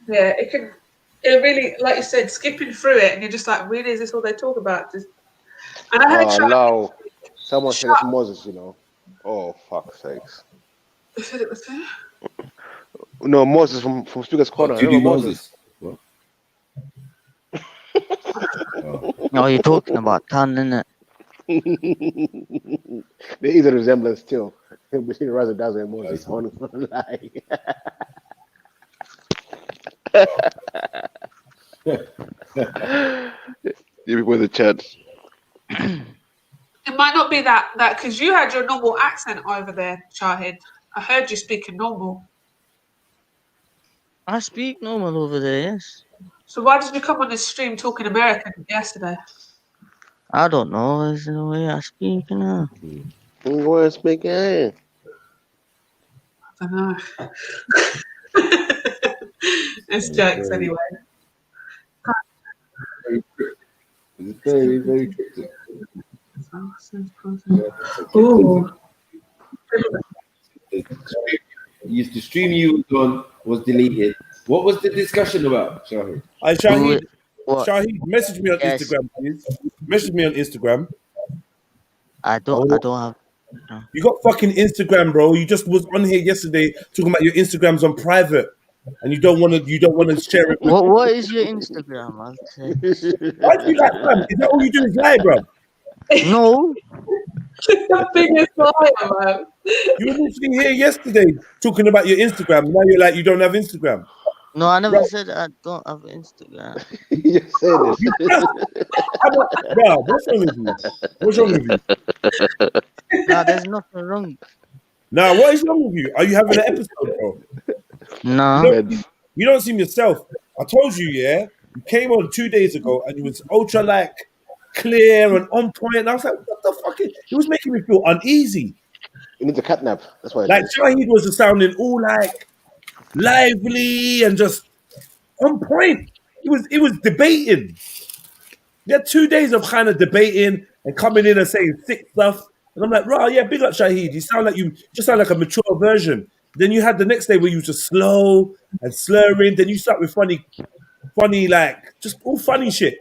yeah, it really, like you said, skipping through it, and you're just like, really, is this all they talk about? And I heard Oh, no. Someone said it's Moses, Oh, fuck's sakes. Who said it was who? No, Moses from Speaker's Corner. Judy Remember Moses. What? No, you're talking about Tan, innit? There is a resemblance still between Razzle Dazzle and Moses. I want to lie. You people in the chat. It might not be that because you had your normal accent over there, Shahid. I heard you speaking normal. I speak normal over there, yes. So why did you come on this stream talking American yesterday? I don't know. It's the way I speak, Go and speak in. I don't know. It's jokes anyway. It's very, very cryptic. Ooh. The stream you was on was deleted. What was the discussion about, Shahid? Shahid, message me on Instagram, please. Message me on Instagram. I don't have. You got fucking Instagram, bro. You just was on here yesterday talking about your Instagram's on private, and you don't want to share it. What is your Instagram? I'll check. Why do you like, fam? Is that all you do is lie, bro? No. The biggest liar, man. You were literally here yesterday talking about your Instagram. Now you're like, you don't have Instagram. No, I never said I don't have Instagram. You said it. Bro, what's wrong with you? What's wrong with you? No, there's nothing wrong. Nah, what is wrong with you? Are you having an episode, bro? No. You don't seem yourself. I told you, yeah. You came on 2 days ago and you was ultra like clear and on point. And I was like, what the fuck? It was making me feel uneasy. You need a catnap. That's why. Like Shahid was sounding all like lively and just on point. He was debating. You had 2 days of kind of debating and coming in and saying sick stuff. And I'm like, right, yeah, big up Shahid. You just sound like a mature version. Then you had the next day where you were just slow and slurring. Then you start with funny, like just all funny shit.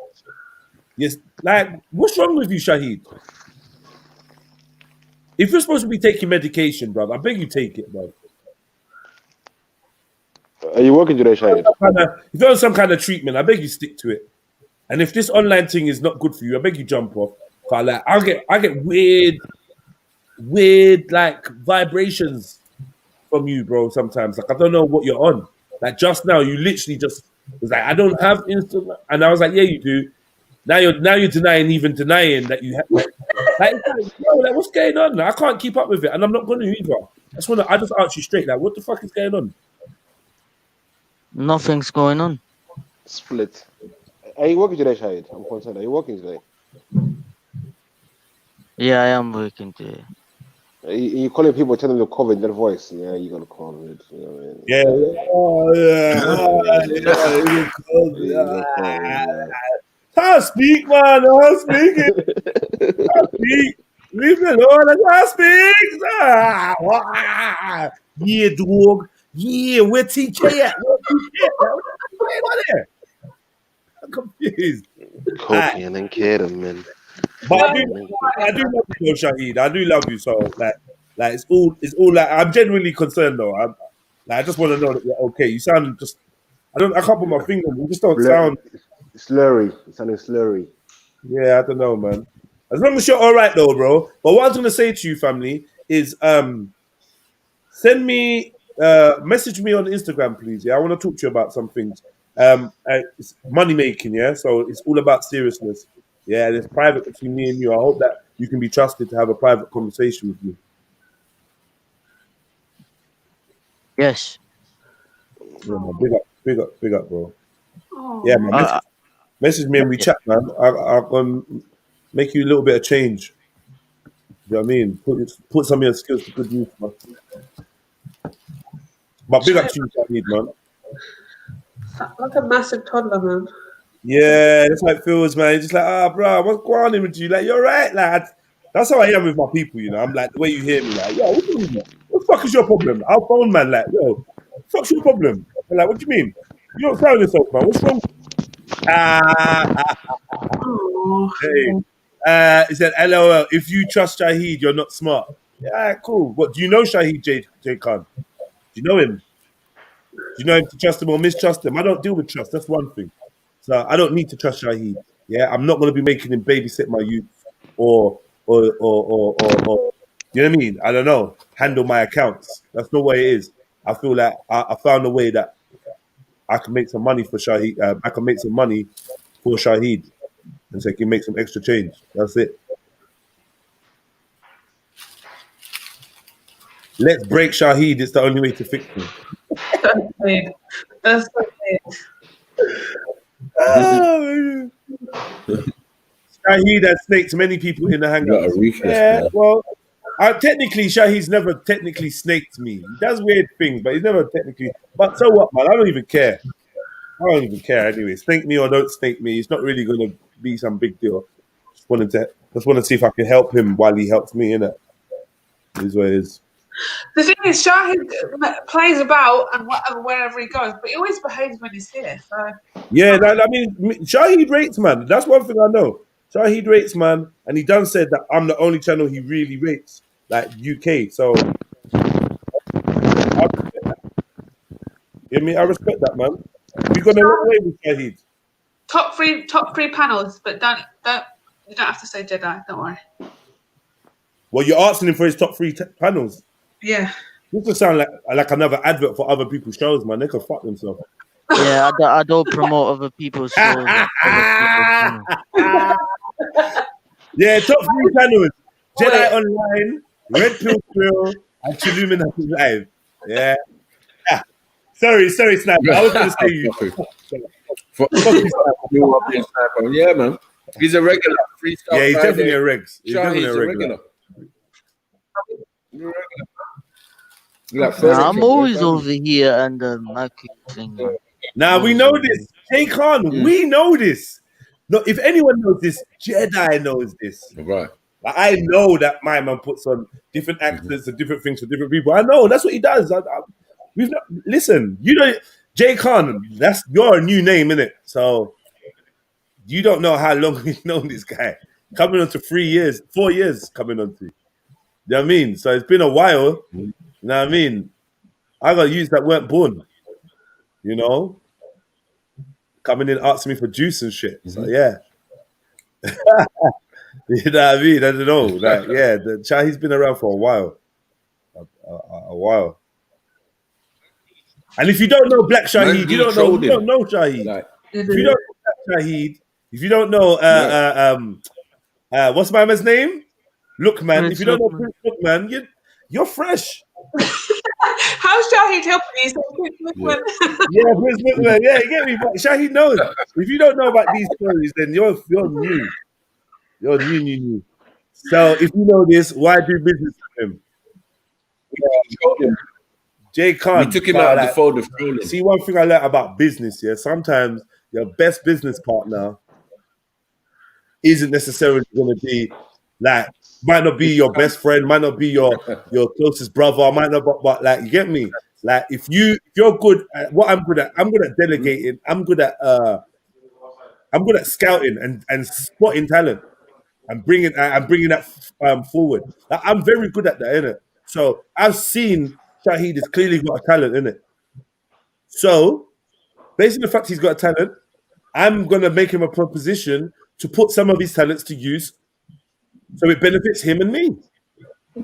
Yes, like what's wrong with you, Shahid? If you're supposed to be taking medication, bro, I beg you take it, bro. Are you working today, Shahid? If you're on some kind of treatment, I beg you stick to it. And if this online thing is not good for you, I beg you jump off. Like I get weird like vibrations from you, bro. Sometimes, like I don't know what you're on. Like just now, you literally just was like, I don't have Instagram, and I was like, yeah, you do. Now you're denying that you have. Like, what's going on? I can't keep up with it, and I'm not going to either. I just ask you straight, like, what the fuck is going on? Nothing's going on. Split. Are you working today, Shahid? I'm concerned. Are you working today? Yeah, I am working today. You calling people, telling them to COVID their voice. Yeah, you gotta call it. You know what I mean? Can't speak, man. I'm speaking. Can't speak. Leave me alone. I can't speak. Yeah, dog. Yeah, where TK at? What's going on there? I'm confused. Cocaine and ketamine. But I do love you, Shahid. I do love you. So like it's all like I'm genuinely concerned though. I just want to know that you're okay. You sound just I can't put my finger on you. You just don't sound slurry. You sounding slurry. Yeah, I don't know, man. As long as you're all right though, bro. But what I was gonna say to you, family, is send me message me on Instagram, please. Yeah, I want to talk to you about some things. It's money making, yeah. So it's all about seriousness. Yeah, and it's private between me and you. I hope that you can be trusted to have a private conversation with me. Yes. Yeah, man, big up, bro. Yeah, man. Message me and we chat, man. I'm gonna make you a little bit of change. You know what I mean? Put some of your skills to good use, man. But big up to you, Shahid, man. Like a massive toddler, man. Yeah, that's how it feels, man. It's just like, bro, what's going on with you? Like, you're right, lad. That's how I am with my people, you know. I'm like, the way you hear me, like, yo, what the fuck is your problem? Our phone, man, like, yo, what the fuck's your problem? I'm like, what do you mean? You don't sound yourself, man. What's wrong? Hey, he said, LOL, if you trust Shahid, you're not smart. Yeah, cool. What, do you know Shahid J. Khan? Do you know him? Do you know him to trust him or mistrust him? I don't deal with trust. That's one thing. So I don't need to trust Shahid. Yeah, I'm not going to be making him babysit my youth or you know what I mean? I don't know. Handle my accounts. That's not what it is. I feel like I found a way that I can make some money for Shahid. I can make some money for Shahid, and so he can make some extra change. That's it. Let's break Shahid. It's the only way to fix him. That's okay. Oh, Shahid has snaked many people in the hangout. Yeah, well, technically, Shahid's never technically snaked me. He does weird things, but he's never technically. But so what, man? I don't even care. I don't even care anyway. Snake me or don't snake me, it's not really gonna be some big deal. Just want to see if I can help him while he helps me, innit? Is what it is. The thing is, Shahid plays about and wherever he goes, but he always behaves when he's here. So Yeah, I mean, Shahid rates, man. That's one thing I know. Shahid rates, man, and he done said that I'm the only channel he really rates, like UK. So, I respect that, man. We got a long way with Shahid. top three panels, but don't you don't have to say Jedi. Don't worry. Well, you're asking him for his top 3 panels. Yeah. This will sound like another advert for other people's shows, man. They can fuck themselves. Yeah, I don't promote other people's shows. Yeah, top 3 channels: Jedi Online, Red Pill Trill, and Trilluminati Live. Yeah. Sorry, Sniper. I was going to say you. Yeah, man. He's a regular. Yeah, he's definitely a regs. He's Shahid's definitely a regular. I'm always over here and the Maki thing. Now we know this. Jay Khan, we know this. No, if anyone knows this, Jedi knows this. Right. Like, I know that my man puts on different accents and different things for different people. I know that's what he does. Listen, you know, Jay Khan, you're a new name, innit? So you don't know how long we've known this guy. Coming on to 4 years coming on to. You know what I mean? So it's been a while. You know what I mean? I got used that weren't born. You know? Coming in asking me for juice and shit. So yeah. You know what I mean? I don't know. Like, yeah, he's been around for a while. A while. And if you don't know Black Shahid, you don't know Shahid. If you don't know Black Shahid, if you don't know what's my man's name? Look, man. Prince if you don't know Prince Look, man, you're fresh. How's Shahid helping you? Yeah, Prince Look, man. Yeah, you get me. But Shahid knows. If you don't know about these stories, then you're new. You're new. So if you know this, why do business with him? Jay Khan. We took him out of the fold of trolling. See, one thing I learned about business, yeah, sometimes your best business partner isn't necessarily going to be might not be your best friend, might not be your closest brother, might not, but like, you get me? Like, if you're good at what I'm good at delegating, I'm good at scouting and spotting talent and bringing that forward. Like, I'm very good at that, innit? So I've seen Shahid has clearly got a talent, innit? So based on the fact he's got a talent, I'm gonna make him a proposition to put some of his talents to use, so it benefits him and me.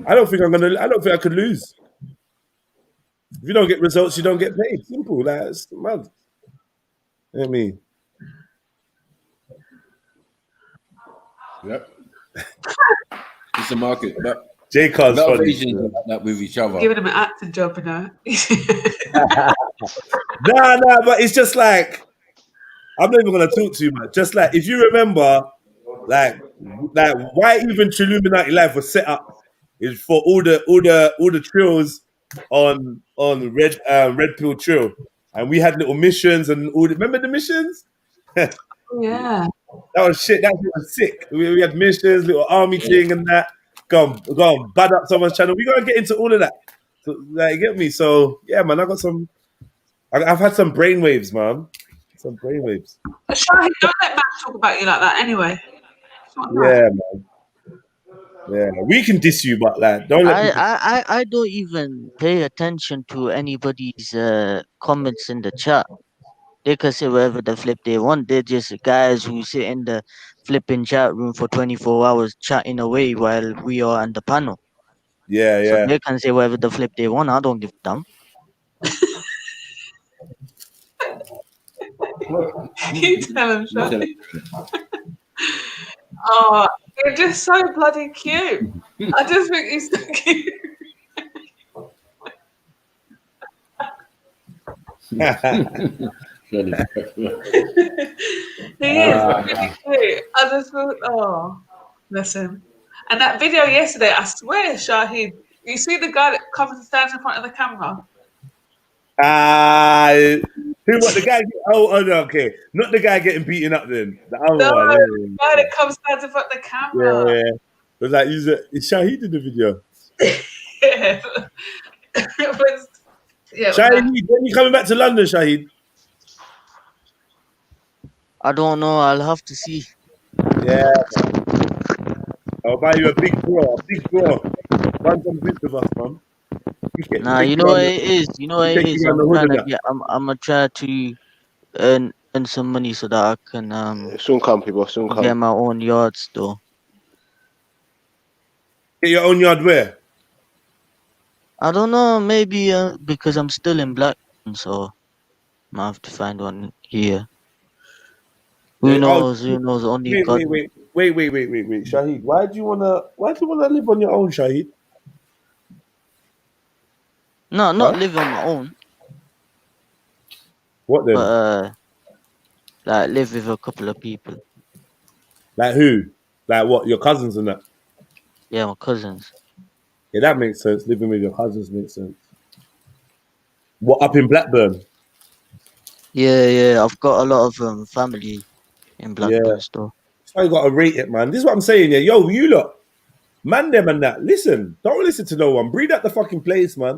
I don't think I could lose. If you don't get results, you don't get paid. Simple. That's mad. You know what I mean? Yep. It's a market. But Jay Khan's a lot of funny. Asians are like that with each other. Giving him an acting job now. Nah, but it's just like, I'm not even gonna talk too much. Just like, if you remember, like why even Trilluminati Live was set up is for all the trills on Red Pill Trill, and we had little missions and all. Remember the missions? Yeah. That was shit. That was sick. We had missions, little army thing and that. Go on, bad up someone's channel. We're gonna get into all of that. So, like, you get me? So yeah, man, I've had some brainwaves, man. Some brainwaves. Shahid, don't let Matt talk about you like that anyway. Yeah, man. Yeah, we can diss you, but like, don't let people... I don't even pay attention to anybody's comments in the chat. They can say whatever the flip they want. They're just guys who sit in the flipping chat room for 24 hours chatting away while we are on the panel. Yeah. So they can say whatever the flip they want. I don't give a damn. You tell him, Shahid. Oh, you're just so bloody cute. I just think he's so cute. He is really cute. I just thought, oh, listen. And that video yesterday, I swear, Shahid, you see the guy that comes and stands in front of the camera? Who? What? The guy? Oh, no, okay. Not the guy getting beaten up. Then the other No, one. the guy that comes down to front the camera. Yeah. It was like it's Shahid in the video. Yeah. It was- yeah, it was Shahid, nice. when you coming back to London, Shahid? I don't know. I'll have to see. Yeah. I'll buy you a big bro. Run some bits with us, man. Nah, you know what it is. You know what it is. I'm trying to get. I'm gonna try to earn some money so that I can Soon come, people. Soon come. get my own yards though. Get your own yard where? I don't know. Maybe because I'm still in Blackburn, so I might have to find one here. Who knows? Who knows? Only God. Wait, Shahid. Why do you wanna live on your own, Shahid? No, not live on my own. What then? But like live with a couple of people. Like who? Like what? Your cousins and that? Yeah, my cousins. Yeah, that makes sense. Living with your cousins makes sense. What, up in Blackburn? Yeah. I've got a lot of family in Blackburn still. So you gotta rate it, man. This is what I'm saying. Yeah, yo, you lot, man, them and that. Listen, don't listen to no one. Breathe out the fucking place, man.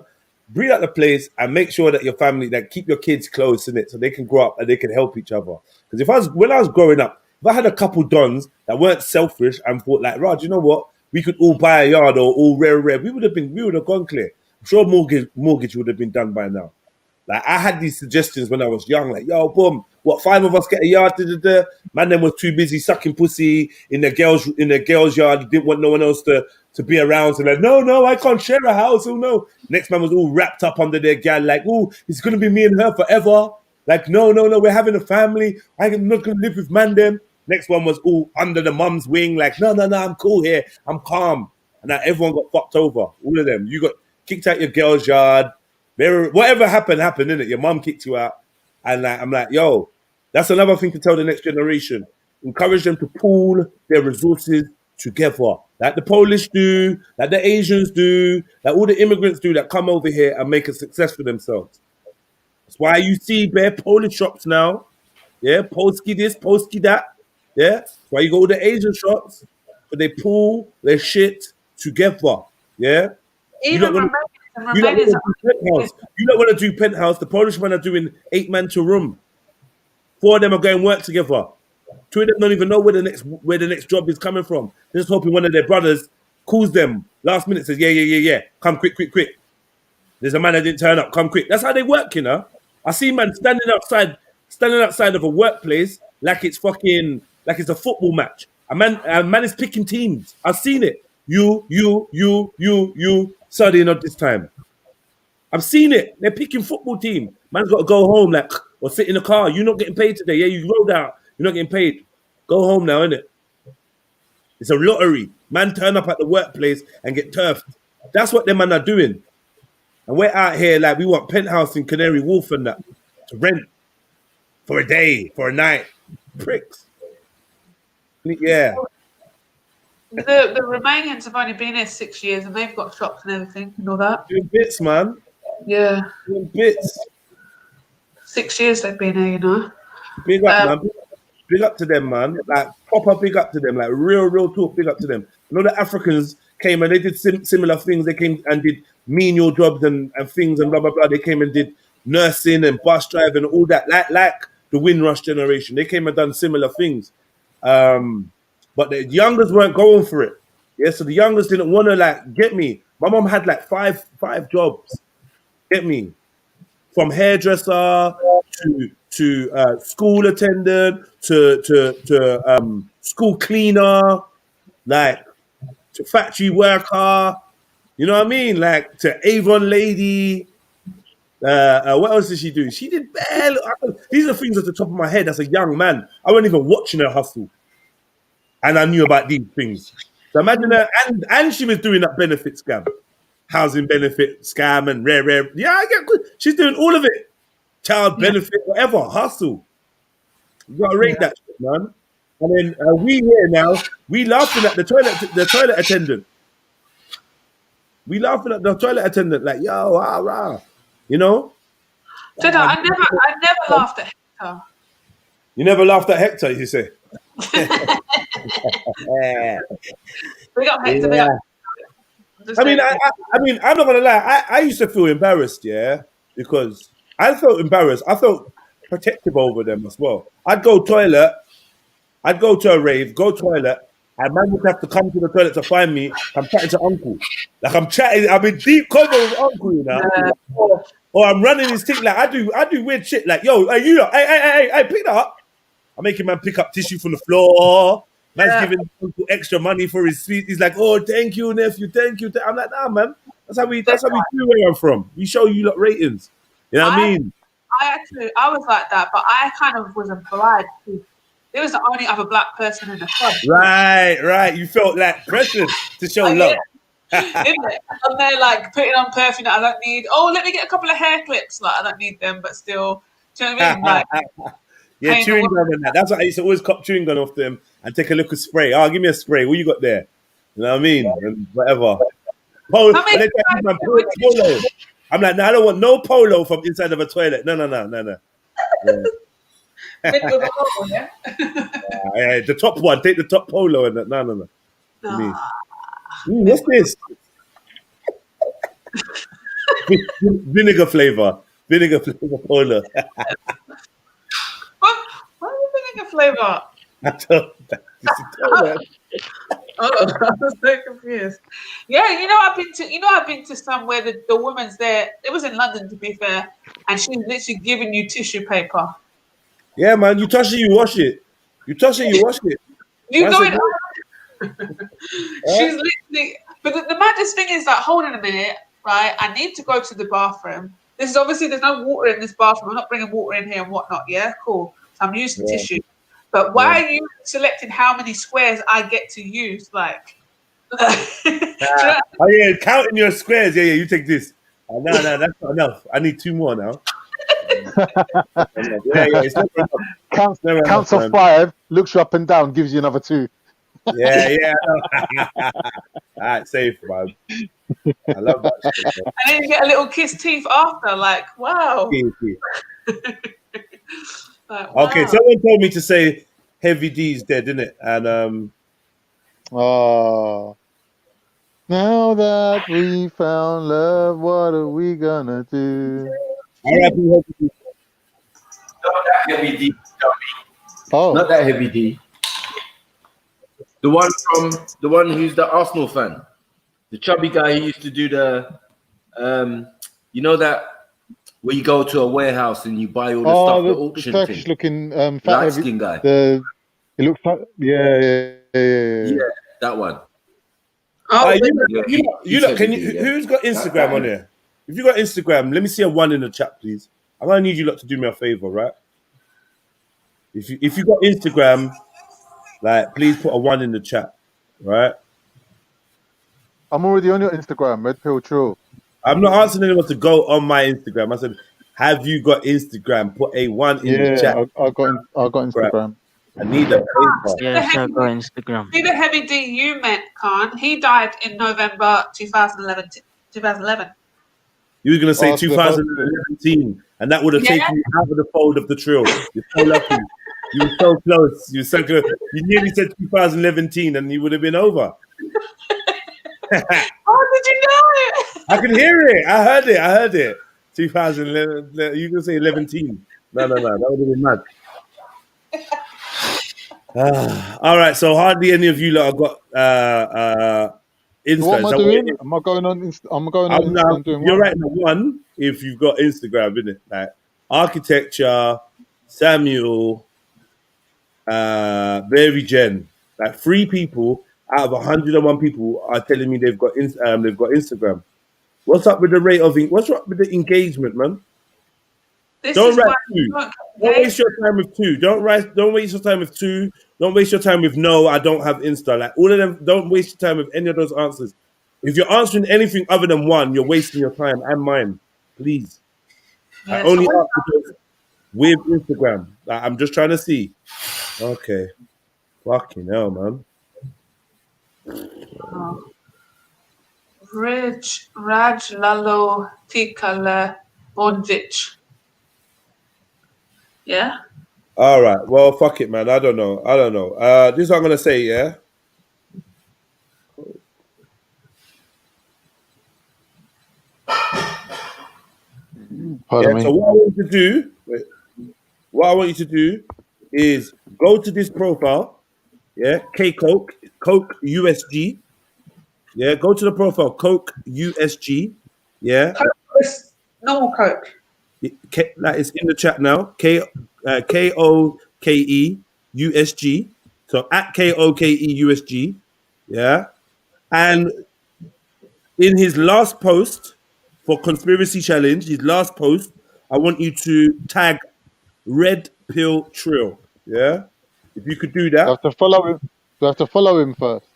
Breathe out the place and make sure that your family, that keep your kids close in it, so they can grow up and they can help each other. Because when I was growing up, if I had a couple dons that weren't selfish and thought like, Raj, you know what? We could all buy a yard or all rare. We would have gone clear. I'm sure mortgage would have been done by now. Like I had these suggestions when I was young, like, yo, boom, what, 5 of us get a yard? Man, them was too busy sucking pussy in the girls' yard. Didn't want no one else to be around. So like, no, I can't share a house. Oh no. Next man was all wrapped up under their gal, like, oh, it's gonna be me and her forever. Like, no, we're having a family. I'm not gonna live with man them. Next one was all under the mum's wing, like, no, I'm cool here. I'm calm. And now everyone got fucked over. All of them. You got kicked out your girl's yard. Whatever happened, innit? Your mum kicked you out. And like, I'm like, yo, that's another thing to tell the next generation. Encourage them to pool their resources together. Like the Polish do, like the Asians do, like all the immigrants do that come over here and make a success for themselves. That's why you see bare Polish shops now. Yeah, Polski this, Polski that. Yeah, that's why you go to the Asian shops, but they pool their shit together. Yeah. Even You don't want to do penthouse. The Polish men are doing 8-man to room. 4 of them are going work together. 2 of them don't even know where the next job is coming from. They're just hoping one of their brothers calls them last minute, says, yeah. Come quick. There's a man that didn't turn up. Come quick. That's how they work, you know. I see man standing outside of a workplace like it's a football match. A man is picking teams. I've seen it. You, studying at this time. I've seen it. They're picking football team. Man's got to go home, or sit in the car. You're not getting paid today. Yeah, you rolled out. You're not getting paid. Go home now, innit? It's a lottery. Man turn up at the workplace and get turfed. That's what them man are doing. And we're out here like we want penthouse in Canary Wharf and that to rent for a day, for a night. Pricks. Yeah. The Romanians have only been here 6 years and they've got shops and everything and all that. Doing bits, man. Yeah. Doing bits. 6 years they've been here, you know. Big up, man. Big up to them, man. Like proper big up to them. Like real talk. Big up to them. You know the Africans came and they did similar things. They came and did menial jobs and things and blah blah blah. They came and did nursing and bus driving and all that. Like the Windrush generation. They came and done similar things. But the youngers weren't going for it. Yeah, so the youngers didn't want to get me. My mom had five jobs. Get me, from hairdresser to school attendant to school cleaner, to factory worker. You know what I mean? To Avon lady. What else did she do? She did barely. These are things at the top of my head as a young man. I wasn't even watching her hustle. And I knew about these things. So imagine her, and she was doing that benefit scam, housing benefit scam and rare. Yeah, I get good. She's doing all of it. Child benefit, whatever, hustle. You gotta rate that shit, man. And then we here now, we laughing at the toilet attendant. We laughing at the toilet attendant like, yo, rah. You know? Jeddah, I never laughed at Hector. You never laughed at Hector, you say? Big up Hector, big Yeah. up. I mean, I'm not gonna lie. I used to feel embarrassed, yeah, because I felt embarrassed. I felt protective over them as well. I'd go toilet. I'd go to a rave, go toilet, and man would have to come to the toilet to find me. I'm chatting to uncle. Like I'm in deep convo with uncle, you know. Or I'm running his thing like I do weird shit like, yo, hey, you know, hey, pick that up. I'm making man pick up tissue from the floor. Man's giving uncle extra money for his sweet. He's like, oh, thank you, nephew, thank you. I'm like, nah, man. That's how we do where I'm from. We show you lot ratings. You know what I mean? I was like that, but I kind of was obliged to. It was the only other black person in the club. Right. You felt like pressured to show love. Isn't it? And they're like putting on perfume that I don't need. Oh, let me get a couple of hair clips. Like I don't need them, but still. Do you know what I mean? Like, yeah, chewing gum and that. That's why I used to always cop chewing gum off them and take a look at spray. Oh, give me a spray. What you got there? You know what I mean? And whatever. Polo. I'm like, no, I don't want no polo from inside of a toilet. No. Yeah. Yeah, the top one. Take the top polo and that. No. What's this? Vinegar flavor polo. What is vinegar flavor? I don't know. I was so confused. Yeah, I've been to somewhere the woman's there. It was in London, to be fair, and she's literally giving you tissue paper. Yeah, man. You touch it, you wash it. You touch it, you wash it. You go in. She's literally. But the maddest thing is that, hold on a minute, right? I need to go to the bathroom. This is obviously there's no water in this bathroom. I'm not bringing water in here and whatnot. Yeah, cool. So I'm using tissue. But why are you selecting how many squares I get to use? Like, oh yeah, counting your squares. Yeah, you take this. No, that's not enough. I need 2 more now. It's not enough. Counts off 5, looks you up and down, gives you another 2. Yeah. All right, safe, man. I love that shit, man. And then you get a little kiss teeth after. Like, wow. Like, wow. Okay, someone told me to say Heavy D's dead, didn't it? And oh, now that we found love, what are we gonna do? Not that Heavy D. Oh, not that Heavy D. The one who's the Arsenal fan, the chubby guy who used to do the, you know that where you go to a warehouse and you buy all the stuff, the auction the Turkish thing. looking fat Light skin guy. He looks fat. Yeah, that one. You look. Can you? Who's got Instagram on here? If you got Instagram, let me see a 1 in the chat, please. I'm gonna need you lot to do me a favor, right? If you got Instagram, like, please put a 1 in the chat, right? I'm already on your Instagram, REDPILLTRILL. I'm not asking anyone to go on my Instagram. I said, have you got Instagram? Put a 1 in the chat. I got Instagram. I need a favor. Yes, I got Instagram. See the Heavy D you met, Khan? He died in November 2011. You were going to say 2017, and that would have taken you out of the fold of the trill. You're so lucky. You were so close. You were so good. You nearly said 2011, and you would have been over. Oh, did you know it? I can hear it. I heard it. 2011. You can say 11. No. That would have been mad. All right. So hardly any of you lot have got Insta. What am I doing? Am I going on Instagram doing You're what? writing a 1 if you've got Instagram, isn't it? Like Architecture, Samuel, Mary Jen. Like 3 people out of 101 people are telling me they've got Instagram. What's up with the rate of what's up with the engagement, man? Don't write 2. Don't waste your time with 2. Don't waste your time with 2. Don't waste your time with no, I don't have Insta. Like all of them, don't waste your time with any of those answers. If you're answering anything other than 1, you're wasting your time and mine. Please. I only ask those with Instagram. Like, I'm just trying to see. Okay. Fucking hell, man. Raj Lalo Tikala Bondic. Yeah. All right. Well, fuck it, man. I don't know. This is what I'm gonna say. Yeah. Pardon Yeah. me. So what I want you to do, what I want you to do, is go to this profile. Yeah. Coke USG. Yeah. Go to the profile Coke USG. Yeah. Normal Coke. That is in the chat now. KOKE USG. So at KOKE USG. Yeah. And in his last post for Conspiracy Challenge, his last post, I want you to tag Red Pill Trill. Yeah. If you could do Do I that. have to follow him? Do I have to follow him first?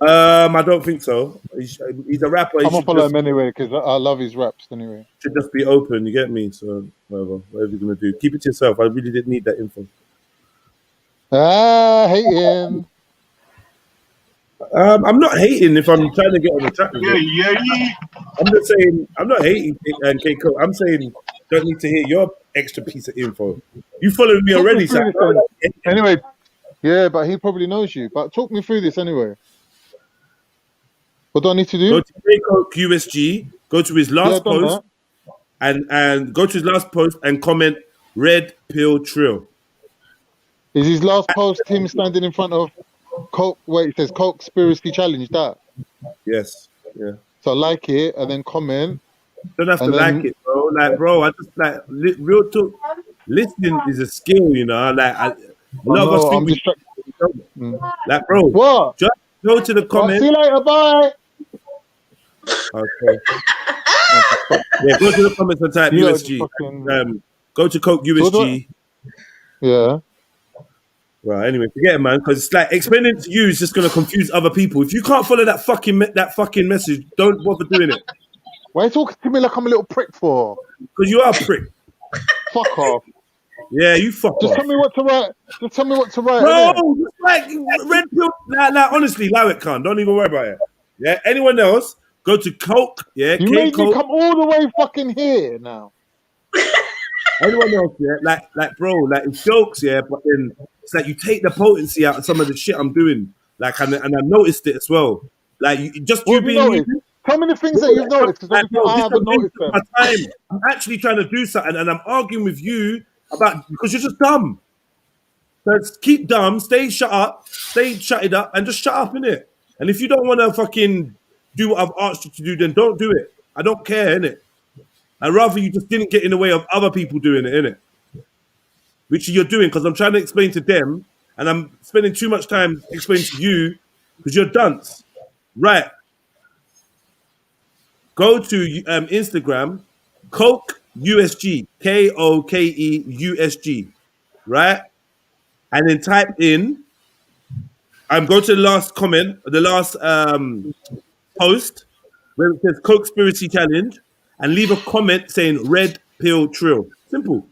I don't think so. He's a rapper. He I'm gonna should follow just him anyway because I love his raps anyway. be open. You get me? So whatever you're gonna do, keep it to yourself. I really didn't need that info. Hating. I'm not hating if I'm trying to get on the track with it. I'm just saying I'm not hating and Keiko. I'm saying don't need to hear your extra piece of info. You followed me Talk already, me through Sam. this then. Anyway, yeah, but he probably knows you. But talk me through this anyway. What do I need to do? Go to Keiko QSG. Go to his last I've done post and go to his last post and comment Red Pill Trill. Is his last post him standing in front of Coke? Wait, it says Coke Conspiracy Challenge. That. Yes. Yeah. So like it and then comment. Don't have to and then, like it, bro. Like, bro, I just like real talk. Listening is a skill, you know. Like a lot of us think we like, bro. What? Just go to the comment. See you later. Bye. Okay. Yeah, go to the comments and type USG. Go to Coke USG. Yeah. Right. Anyway, forget it, man. Because it's like explaining it to you is just gonna confuse other people. If you can't follow that fucking message, don't bother doing it. Why are you talking to me like I'm a little prick for? Because you are a prick. Fuck off. Yeah, you fuck Just off. tell me what to write. Just tell me what to write. Bro, innit? just like Red Pill. Like, honestly, allow it, can. Don't even worry about it. Yeah. Anyone else? Go to Coke. Yeah. You made me come all the way fucking here now. Anyone else? Yeah. Like, bro. Like it's jokes. Yeah. But then it's like you take the potency out of some of the shit I'm doing. Like, and I noticed it as well. Like, you being you. Tell me the things that you've noticed, because I haven't noticed them. My time. I'm actually trying to do something, and I'm arguing with you because you're just dumb. So keep dumb, stay shut it up, and just shut up, innit? And if you don't want to fucking do what I've asked you to do, then don't do it. I don't care, innit? I'd rather you just didn't get in the way of other people doing it, innit? Which you're doing, because I'm trying to explain to them, and I'm spending too much time explaining to you, because you're dunce. Right. Go to Instagram, Coke USG, KOKE USG, right? And then type in, go to the last comment, the last post, where it says Coke Conspiracy Challenge, and leave a comment saying Red Pill Trill. Simple.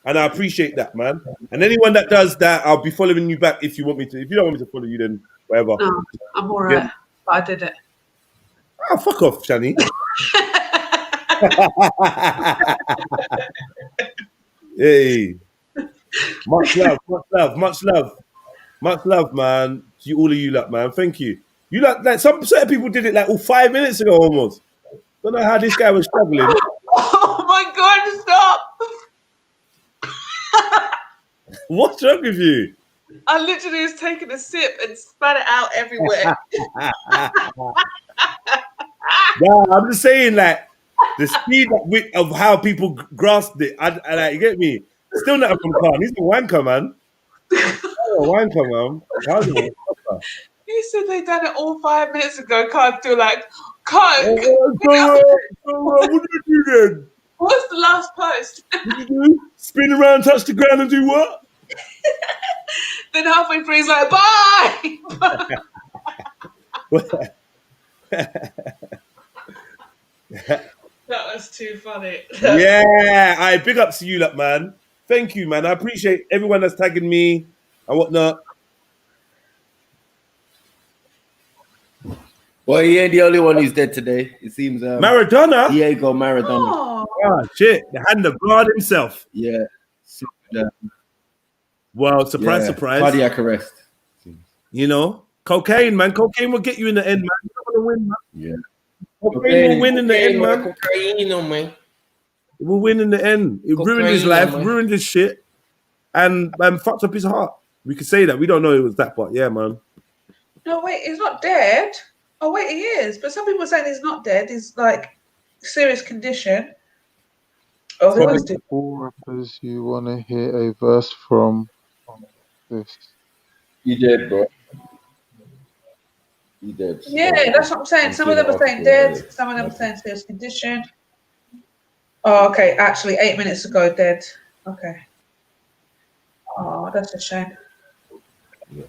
And I appreciate that, man. And anyone that does that, I'll be following you back if you want me to. If you don't want me to follow you, then whatever. No, I'm all right. Yeah. But I did it. Oh, fuck off, Shani. Hey. Much love, man. To all of you lot, man. Thank you. You like some certain people did it like 5 minutes ago almost. Don't know how this guy was struggling. Oh my God, stop. What's wrong with you? I literally was taking a sip and spat it out everywhere. Yeah, I'm just saying, like, the speed of how people grasped it. I like, you get me? Still not from Khan. He's a wanker, man. How's it? You said they done it all 5 minutes ago. Can't do like, Coke. What did you do then? What's the last post? What did you do? Spin around, touch the ground, and do what? Then halfway through, he's like, bye. That was too funny. Yeah, I big ups to you, lot, man. Thank you, man. I appreciate everyone that's tagging me and whatnot. Well, he ain't the only one who's dead today. It seems Maradona? Diego Maradona. Oh. Ah, shit. The hand of God himself. Yeah. So, well, surprise, yeah. surprise. Cardiac arrest. You know, cocaine, man. Cocaine will get you in the end, man. You're not gonna win, man. Yeah. Cocaine will win in the end, man. Cocaine, man. It will win in the end. It ruined his life, ruined his shit, and fucked up his heart. We could say that. We don't know it was that, but yeah, man. No, wait, he's not dead. Oh, wait, he is. But some people are saying he's not dead. He's like serious condition. Oh, there was dead. All rappers you want to hear a verse from this. You dead, bro. You dead. Yeah, that's what I'm saying. Some of them are saying dead. Some of them are saying serious condition. Oh, okay. Actually, 8 minutes ago, dead. Okay. Oh, that's a shame. Yeah.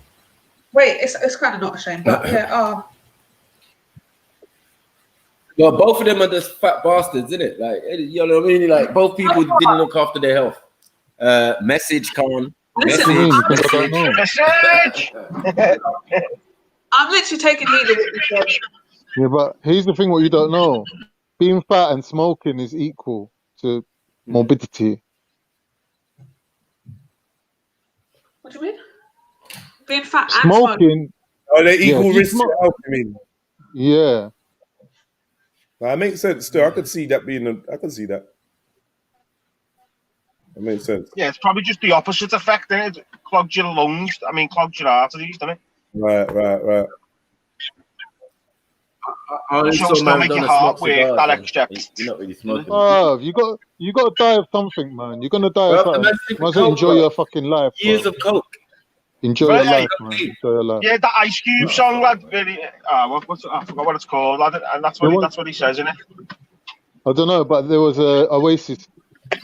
Wait, it's kind of not a shame, but yeah. Oh. Well, both of them are just fat bastards, isn't it? Like, you know what I mean? Like, both people didn't look after their health. Message, Con. Listen, Message. I'm literally taking heed of what you said. Yeah, but here's the thing: what you don't know, being fat and smoking is equal to morbidity. What do you mean? Being fat and Smoking. Oh, they're equal yeah, risk to health, I mean. Yeah. That makes sense. Still, I could see that being. I can see that. That makes sense. Yeah, it's probably just the opposite effect, innit? It clogs your lungs. I mean, clogs your arteries, doesn't it? Right. Just don't make your heart work that extra. You're not really smoking. Oh, you got to die of something, man. You're gonna die of Well, something. Might as well enjoy your fucking life. Years bro. of coke. Enjoy your life, man. Enjoy your life. Yeah, that Ice Cube song, lad. Really, I forgot what it's called, lad. And that's what he says in it. I don't know, but there was a Oasis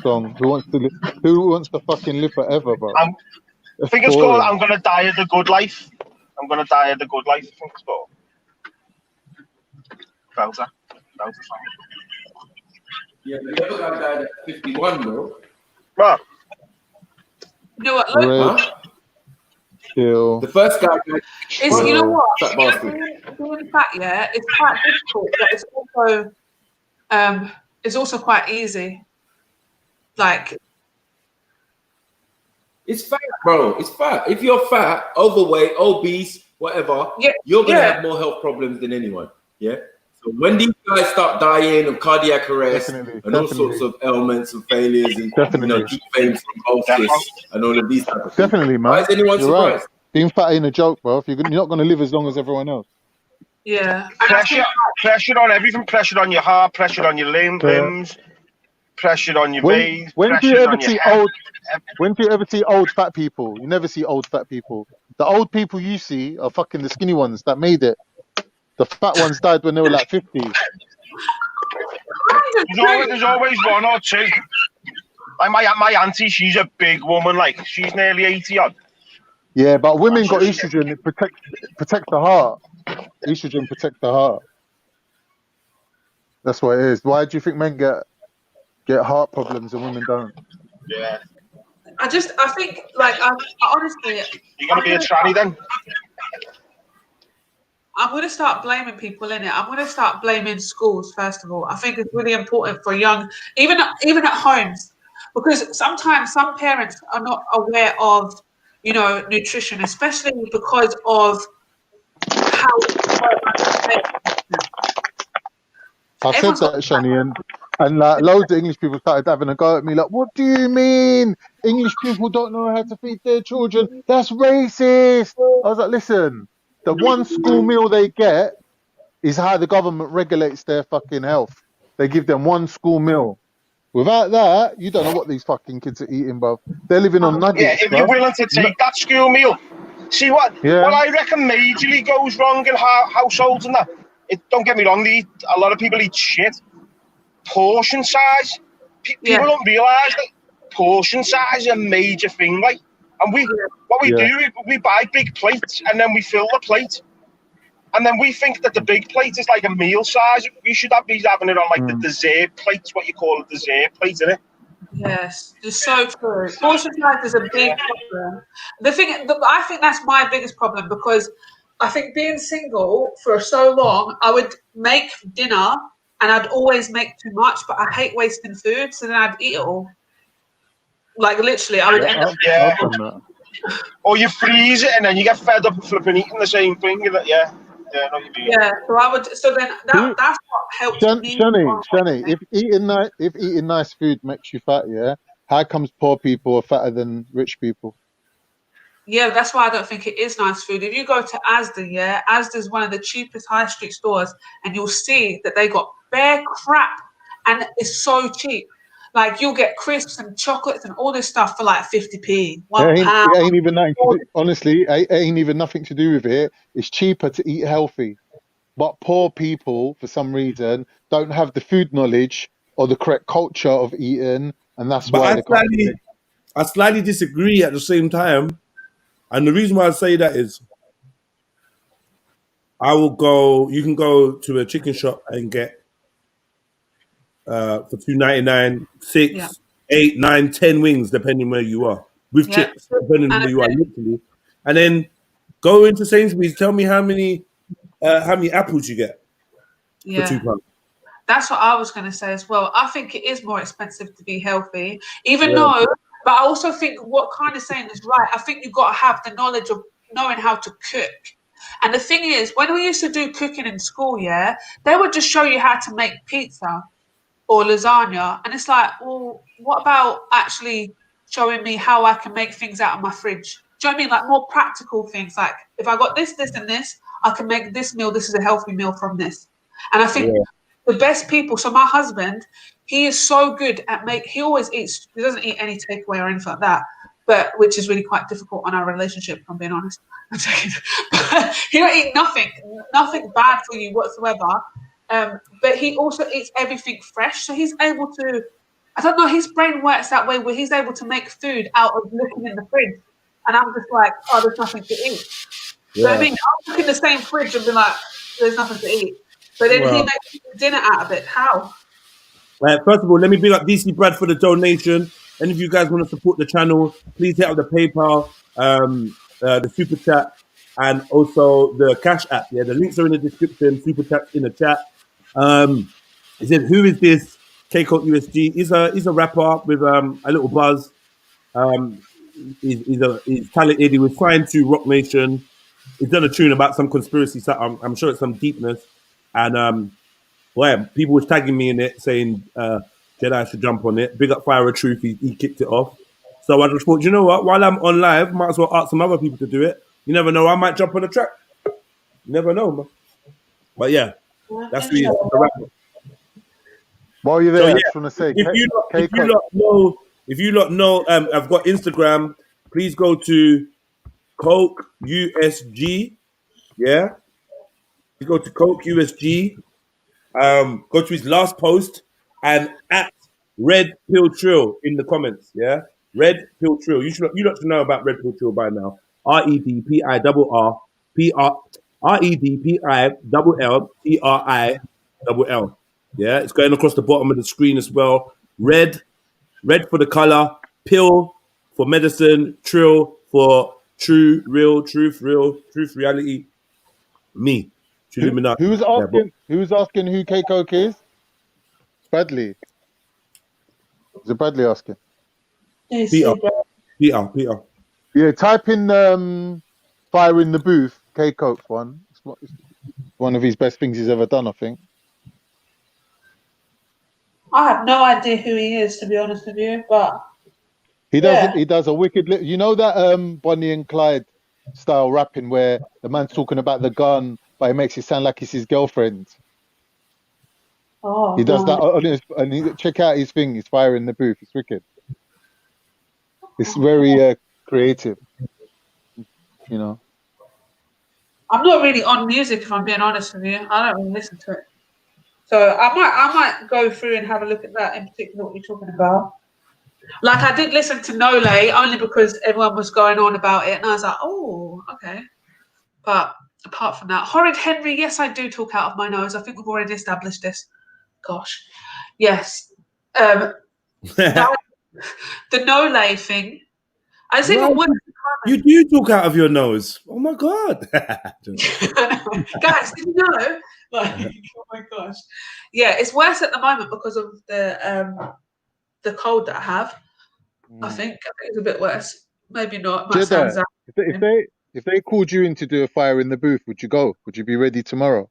song. Who wants to fucking live forever, bro? I think it's called "I'm Gonna Die of the Good Life." I'm gonna die of the good life. I think it's called. Bowser. Yeah, the other guy died at 51, bro. What? You know what? Look, Still. The first guy died. you know what? Fat bastard. Being fat, yeah, it's quite difficult, but it's also quite easy. Like, it's fat, bro. It's fat. If you're fat, overweight, obese, whatever, you're gonna have more health problems than anyone. Yeah. So when these guys start dying of cardiac arrest and all sorts of ailments and failures and deep vein thrombosis and all of these types of things. Definitely, man. Why is anyone You're surprised? right. Being fat ain't a joke, bro. You're not gonna live as long as everyone else. Yeah. Pressure on everything. Pressure on your heart. Pressure on your limbs. Pressure on your veins. When do you ever see old fat people? You never see old fat people. The old people you see are fucking the skinny ones that made it. The fat ones died when they were like 50. There's always one or two. Like my auntie, she's a big woman. Like she's nearly 80 odd. Yeah, but women got estrogen. It protects the heart. Estrogen protects the heart. That's what it is. Why do you think men get heart problems and women don't? Yeah. I think, like, I honestly. You're gonna be a tranny then. I'm going to start blaming people in it. I'm going to start blaming schools, first of all. I think it's really important for young, even at homes, because sometimes some parents are not aware of, nutrition, especially because of how. I said that, Shani, and like loads of English people started having a go at me, like, what do you mean? English people don't know how to feed their children? That's racist. I was like, listen. The one school meal they get is how the government regulates their fucking health. They give them one school meal. Without that, you don't know what these fucking kids are eating, bro. They're living on nuggets. Yeah, if you're willing to take that school meal. See what I reckon majorly goes wrong in households and that. Don't get me wrong, a lot of people eat shit. Portion size. People don't realise that portion size is a major thing, like. And what we do, we buy big plates and then we fill the plate. And then we think that the big plate is like a meal size. We should be having it on like the dessert plate, what you call a dessert plate, isn't it? Yes, it's so true. Portion size is a big problem. I think that's my biggest problem because I think being single for so long, I would make dinner and I'd always make too much, but I hate wasting food, so then I'd eat it all. Like literally, I would end up. Yeah. Or you freeze it and then you get fed up of flipping eating the same thing. Yeah. Yeah, I know what you mean. Yeah, so I would. So then that's what helped me. Shani, if eating nice food makes you fat, yeah, how comes poor people are fatter than rich people? Yeah, that's why I don't think it is nice food. If you go to Asda, yeah, Asda's one of the cheapest high street stores, and you'll see that they got bare crap, and it's so cheap. Like you'll get crisps and chocolates and all this stuff for like 50p, £1. It ain't even nothing to do, honestly, it ain't even nothing to do with it. It's cheaper to eat healthy. But poor people, for some reason, don't have the food knowledge or the correct culture of eating, and that's why they can't. I slightly disagree at the same time. And the reason why I say that is you can go to a chicken shop and get for $2.99, 6, 8, 9, 10 wings, depending where you are. With chips, depending on where you are, literally. And then go into Sainsbury's, tell me how many apples you get for £2. That's what I was going to say as well. I think it is more expensive to be healthy, even though, but I also think what kind of saying is right. I think you've got to have the knowledge of knowing how to cook. And the thing is, when we used to do cooking in school, yeah, they would just show you how to make pizza or lasagna. And it's like, well, what about actually showing me how I can make things out of my fridge? Do you know what I mean? Like more practical things. Like if I got this, this, and this, I can make this meal. This is a healthy meal from this. And I think the best people. So my husband, he is so good at he always eats. He doesn't eat any takeaway or anything like that, but which is really quite difficult on our relationship, if I'm being honest. He don't eat nothing bad for you whatsoever. But he also eats everything fresh, so he's able to. I don't know. His brain works that way, where he's able to make food out of looking in the fridge, and I'm just like, oh, there's nothing to eat. You know what I mean? I'll look in the same fridge and be like, there's nothing to eat. But then he makes dinner out of it. How? First of all, let me big up DC Brad for the donation. And if you guys want to support the channel, please hit up the PayPal, the Super Chat, and also the Cash App. Yeah, the links are in the description. Super Chat's in the chat. He said, "Who is this K-Coke USG?" He's a rapper with a little buzz. He's talented. He was signed to Rock Nation. He's done a tune about some conspiracy stuff. I'm sure it's some deepness. And people was tagging me in it, saying Jedi should jump on it. Big up Fire of Truth. He kicked it off. So I just thought, you know what? While I'm on live, might as well ask some other people to do it. You never know. I might jump on the track. You never know, man. But yeah, that's who he is. The rapper. While you're there, I just want to say, if you lot know, I've got Instagram. Please go to Coke USG. Yeah. You go to Coke USG. Go to his last post and at REDPILLTRILL in the comments. Yeah. REDPILLTRILL. You lot should know about REDPILLTRILL by now. REDPILLTRILL. Yeah, it's going across the bottom of the screen as well. Red for the color, pill for medicine, trill for true, real, truth, reality. Me, Trilluminati. Who's asking who K-Coke is? Bradley. Is it Bradley asking? Peter. Yeah, type in Fire in the Booth, K-Coke's one. It's one of his best things he's ever done, I think. I have no idea who he is, to be honest with you, but he does a wicked. You know that Bonnie and Clyde style rapping where the man's talking about the gun, but it makes it sound like it's his girlfriend. Oh, he does that, and check out his thing. He's Fire in the Booth. It's wicked. It's very creative. You know. I'm not really on music, if I'm being honest with you. I don't really listen to it. So I might go through and have a look at that in particular, what you're talking about. Like I did listen to Nole only because everyone was going on about it, and I was like, oh, okay. But apart from that, Horrid Henry, yes, I do talk out of my nose. I think we've already established this. Gosh, yes. The Nole thing. I think Right. You do talk out of your nose. Oh my god. guys, did you know? Like, oh my gosh. Yeah, it's worse at the moment because of the cold that I have. I think it's a bit worse. Maybe not. Might sound Jedi, if they called you in to do a fire in the booth, would you go? Would you be ready tomorrow?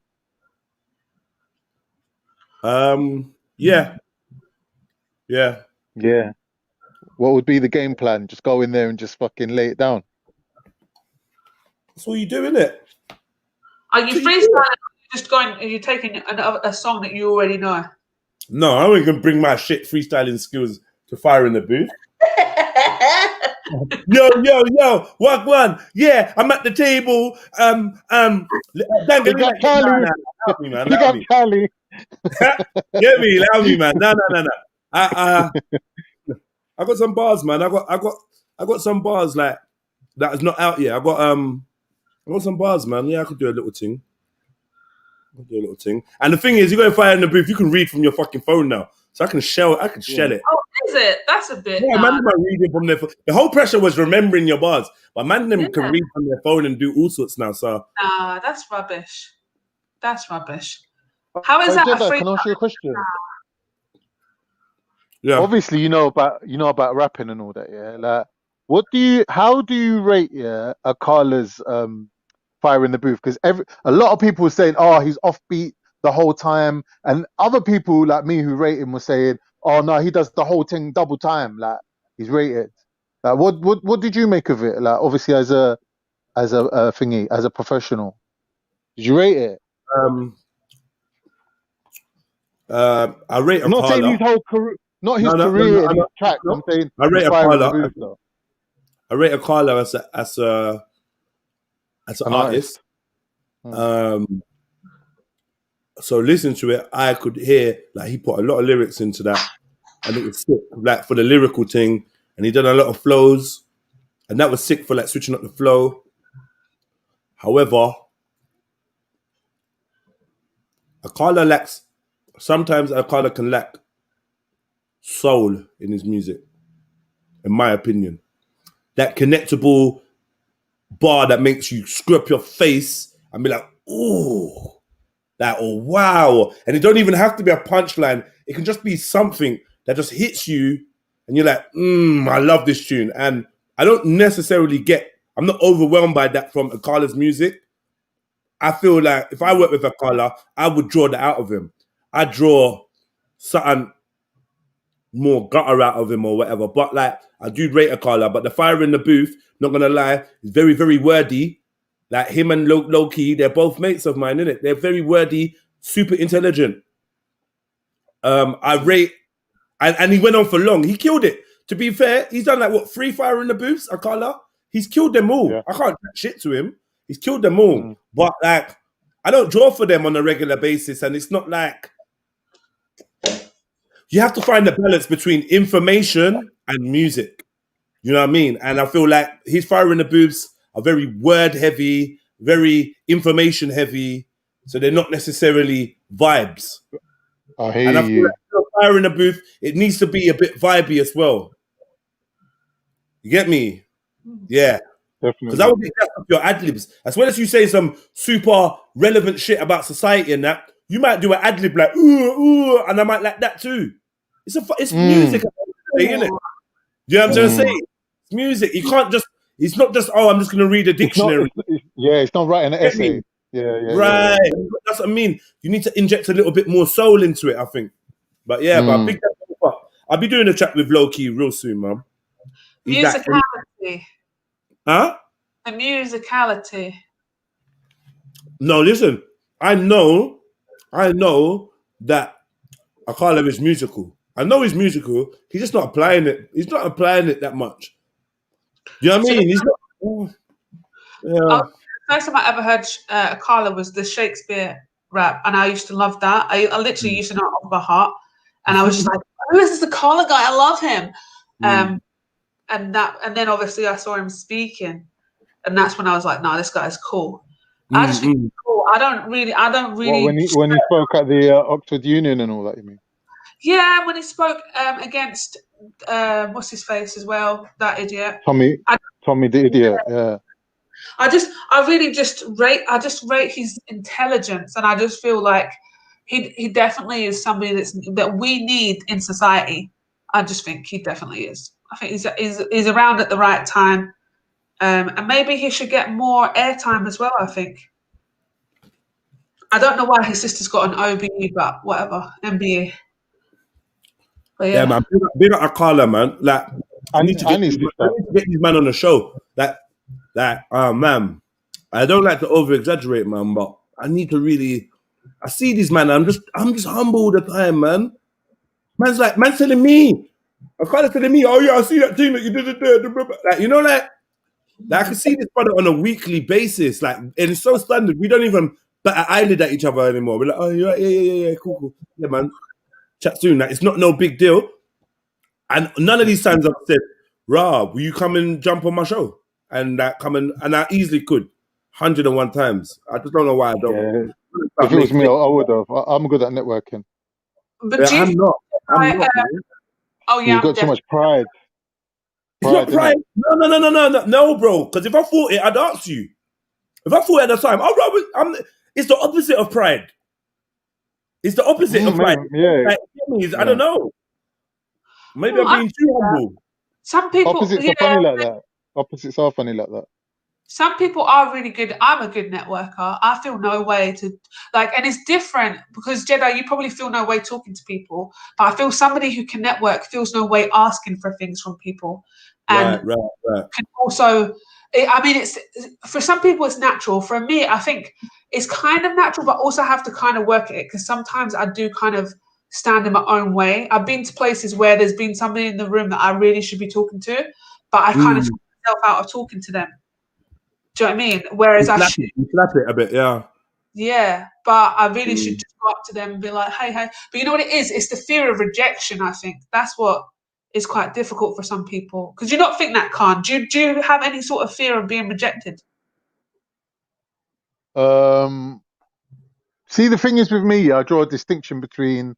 Yeah. Yeah. Yeah. What would be the game plan? Just go in there and just fucking lay it down. That's all you do, isn't it? Are you freestyling? Or just going? Are you taking a song that you already know? No, I'm only gonna bring my shit freestyling skills to fire in the booth. Yo, walk one. Yeah, I'm at the table. You got Cali. Help me, man. You got Cali. Get me, allow me, man. No. I got some bars, man. I got some bars like that is not out yet. I got some bars, man. Yeah, I could do a little thing. And the thing is, you go and fire in the booth, you can read from your fucking phone now. So I can shell it. Oh, is it? That's a bit. Yeah, man, them reading from their phone. The whole pressure was remembering your bars, but man, them can read from their phone and do all sorts now. So that's rubbish. That's rubbish. How is that? Jedi, can I ask you a question? Yeah. Obviously, you know about rapping and all that. Yeah. Like, how do you rate Akala's fire in the booth? Because a lot of people were saying, oh, he's offbeat the whole time, and other people like me who rate him were saying, oh no, he does the whole thing double time. Like, he's rated. Like, what did you make of it? Like, obviously as a thingy, as a professional, did you rate it? I rate. I'm not saying his whole career, not his career in his track. I'm saying I rate Akala. I rate Akala as an artist. So listening to it, I could hear like he put a lot of lyrics into that, and it was sick. Like for the lyrical thing, and he done a lot of flows, and that was sick for like switching up the flow. However, Akala lacks. Sometimes Akala can lack soul in his music, in my opinion. That connectable bar that makes you screw up your face and be like, ooh. Like, oh, wow. And it don't even have to be a punchline. It can just be something that just hits you and you're like, I love this tune. And I don't necessarily I'm not overwhelmed by that from Akala's music. I feel like if I work with Akala, I would draw that out of him. I draw something more gutter out of him or whatever. But like, I do rate Akala, but the fire in the booth, not going to lie, is very, very wordy. Like him and Low Key, they're both mates of mine, innit? They're very wordy, super intelligent. I rate, and he went on for long. He killed it. To be fair, he's done like 3 fire in the booths, Akala. He's killed them all. Yeah. I can't talk shit to him. He's killed them all. But like, I don't draw for them on a regular basis, and it's not like you have to find the balance between information and music. You know what I mean? And I feel like his fire in the booths are very word heavy, very information heavy, so they're not necessarily vibes. I hear I feel like fire in the booth, it needs to be a bit vibey as well. You get me? Yeah. Because I would think that's your ad libs. As well as you say some super relevant shit about society and that, you might do an ad lib like ooh, and I might like that too. It's music, isn't it? You know what I'm trying to say? It's music. You can't just. It's not just, I'm just going to read a dictionary. It's not writing an essay. Yeah. Right. That's what I mean. You need to inject a little bit more soul into it, I think. But yeah, but big I'll be doing a chat with Low Key real soon, man. Musicality. Huh? The musicality. No, listen. I know that Akala is musical. I know he's musical. He's just not applying it. He's not applying it that much. You know what I mean? He's not. The first time I ever heard Akala was the Shakespeare rap, and I used to love that. I literally used to know it off by heart, and I was just like, "Who is this Akala guy? I love him." And then obviously I saw him speaking, and that's when I was like, "No, this guy's cool." I just think he's cool. I don't really. Well, when he spoke at the Oxford Union and all that, you mean? Yeah, when he spoke against what's his face as well, that idiot. Tommy the idiot. Yeah. I really just rate his intelligence, and I just feel like he definitely is somebody that we need in society. I just think he definitely is. I think he's around at the right time, and maybe he should get more airtime as well. I think. I don't know why his sister's got an OBE, but whatever, MBA. But Yeah, man. Big up Akala, man. Like, I need to get these man on the show. Man, I don't like to over exaggerate, man, but I need to really. I see these man. I'm just humble all the time, man. Man's telling me. Akala's telling me, oh yeah, I see that thing that you did. Like, you know, like I can see this brother on a weekly basis. Like, and it's so standard. We don't even bat an eyelid at each other anymore. We're like, oh yeah, cool, yeah, man. Chat soon. Like, it's not no big deal. And none of these times I've said, Rob, will you come and jump on my show? And and I easily could. 101 times. I just don't know why I don't. Yeah. If it was me, I would have. I'm good at networking. But I'm not. You've got too much pride. It's not pride. No, bro. Because if I thought it, I'd ask you. If I thought it at the time, it's the opposite of pride. It's the opposite of pride. Yeah. Like, I don't know. Maybe I'm being too humble. Some people opposites are funny like that. Opposites are funny like that. Some people are really good. I'm a good networker. I feel no way to and it's different because Jedi, you probably feel no way talking to people, but I feel somebody who can network feels no way asking for things from people, and right. can also. It's for some people it's natural. For me, I think it's kind of natural, but also have to kind of work at it because sometimes I do kind of stand in my own way. I've been to places where there's been somebody in the room that I really should be talking to, but I kind of talk myself out of talking to them. Do you know what I mean? Whereas you slap it a bit, yeah. Yeah, but I really should just go up to them and be like, hey. But you know what it is? It's the fear of rejection, I think. That's what is quite difficult for some people. Because you not think that, Khan. Do you have any sort of fear of being rejected? See, the thing is with me, I draw a distinction between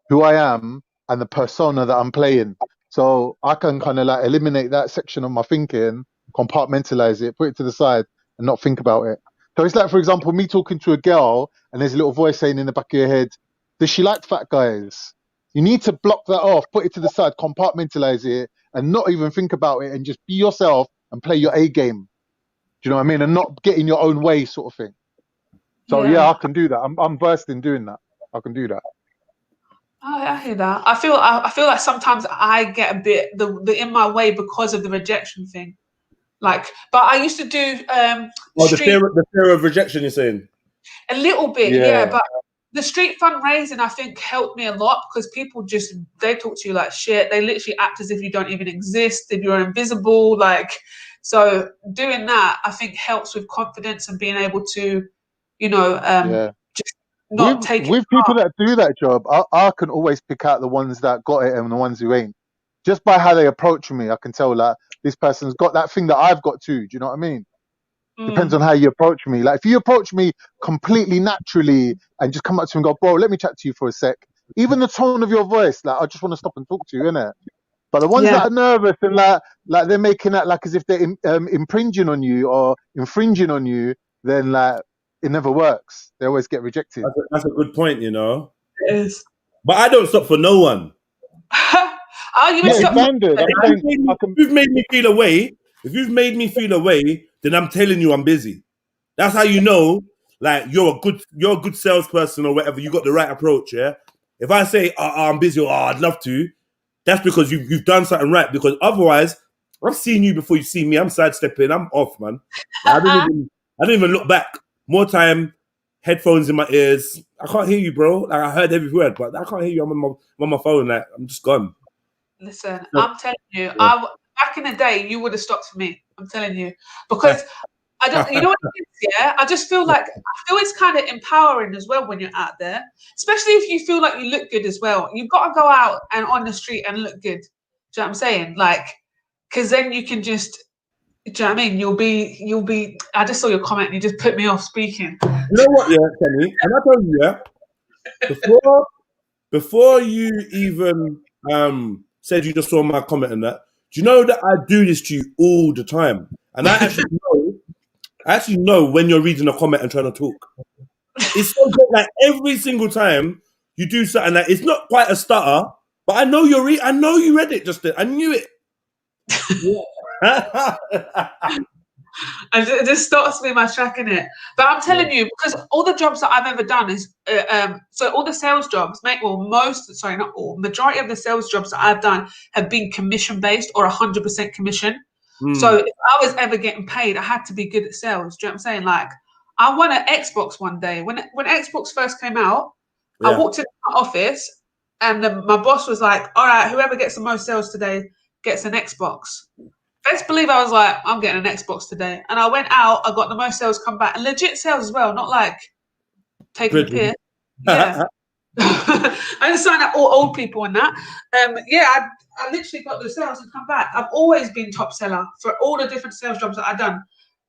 who I am and the persona that I'm playing. So I can kind of eliminate that section of my thinking, compartmentalize it, put it to the side and not think about it. So it's like, for example, me talking to a girl and there's a little voice saying in the back of your head, does she like fat guys? You need to block that off, put it to the side, compartmentalize it and not even think about it and just be yourself and play your A game. Do you know what I mean? And not get in your own way sort of thing. So yeah, I can do that. I'm versed in doing that. I can do that. I hear that. I feel like sometimes I get a bit the in my way because of the rejection thing. But I used to do the fear of rejection, you're saying? A little bit, yeah. But the street fundraising I think helped me a lot because people they talk to you like shit. They literally act as if you don't even exist, if you're invisible. So doing that I think helps with confidence and being able to, just not take it with people that do that job. I can always pick out the ones that got it and the ones who ain't. Just by how they approach me, I can tell this person's got that thing that I've got too. Do you know what I mean? Depends on how you approach me. If you approach me completely naturally and just come up to me and go, bro, let me chat to you for a sec. Even the tone of your voice, I just want to stop and talk to you, innit? But the ones that are nervous and they're making that as if they're impinging on you or infringing on you, then it never works. They always get rejected. That's a good point, It is. But I don't stop for no one. If you've made me feel away, then I'm telling you I'm busy. That's how you know, you're a good salesperson or whatever. You got the right approach, yeah. If I say I'm busy or I'd love to, that's because you've done something right. Because otherwise, I've seen you before you see me. I'm sidestepping. I'm off, man. I don't even look back. More time, headphones in my ears. I can't hear you, bro. I heard every word, but I can't hear you. I'm on my phone. I'm just gone. Listen, I'm telling you, back in the day, you would have stopped for me. I'm telling you, because I don't. You know what it is? Yeah, I just feel it's kind of empowering as well when you're out there, especially if you feel like you look good as well. You've got to go out and on the street and look good. Do you know what I'm saying? Because then you can just. Do you know what I mean? You'll be. I just saw your comment and you just put me off speaking. You know what, Kenny? And I told you, before you even said you just saw my comment on that. Do you know that I do this to you all the time? And I actually know when you're reading a comment and trying to talk. It's so good, like every single time you do something like it's not quite a stutter, but I know I know you read it just then. I knew it. And it just stops me my track in it. But I'm telling you, because all the jobs that I've ever done is so all the sales jobs, not all, majority of the sales jobs that I've done have been commission based or 100% commission. So if I was ever getting paid, I had to be good at sales. Do you know what I'm saying? Like I won an Xbox one day when Xbox first came out. Yeah. I walked into my office and my boss was like, "All right, whoever gets the most sales today gets an Xbox." Best believe I was like, I'm getting an Xbox today. And I went out, I got the most sales come back. And legit sales as well, not like taking the piss. Yeah. I just signed up all old people and that. I literally got the sales and come back. I've always been top seller for all the different sales jobs that I've done.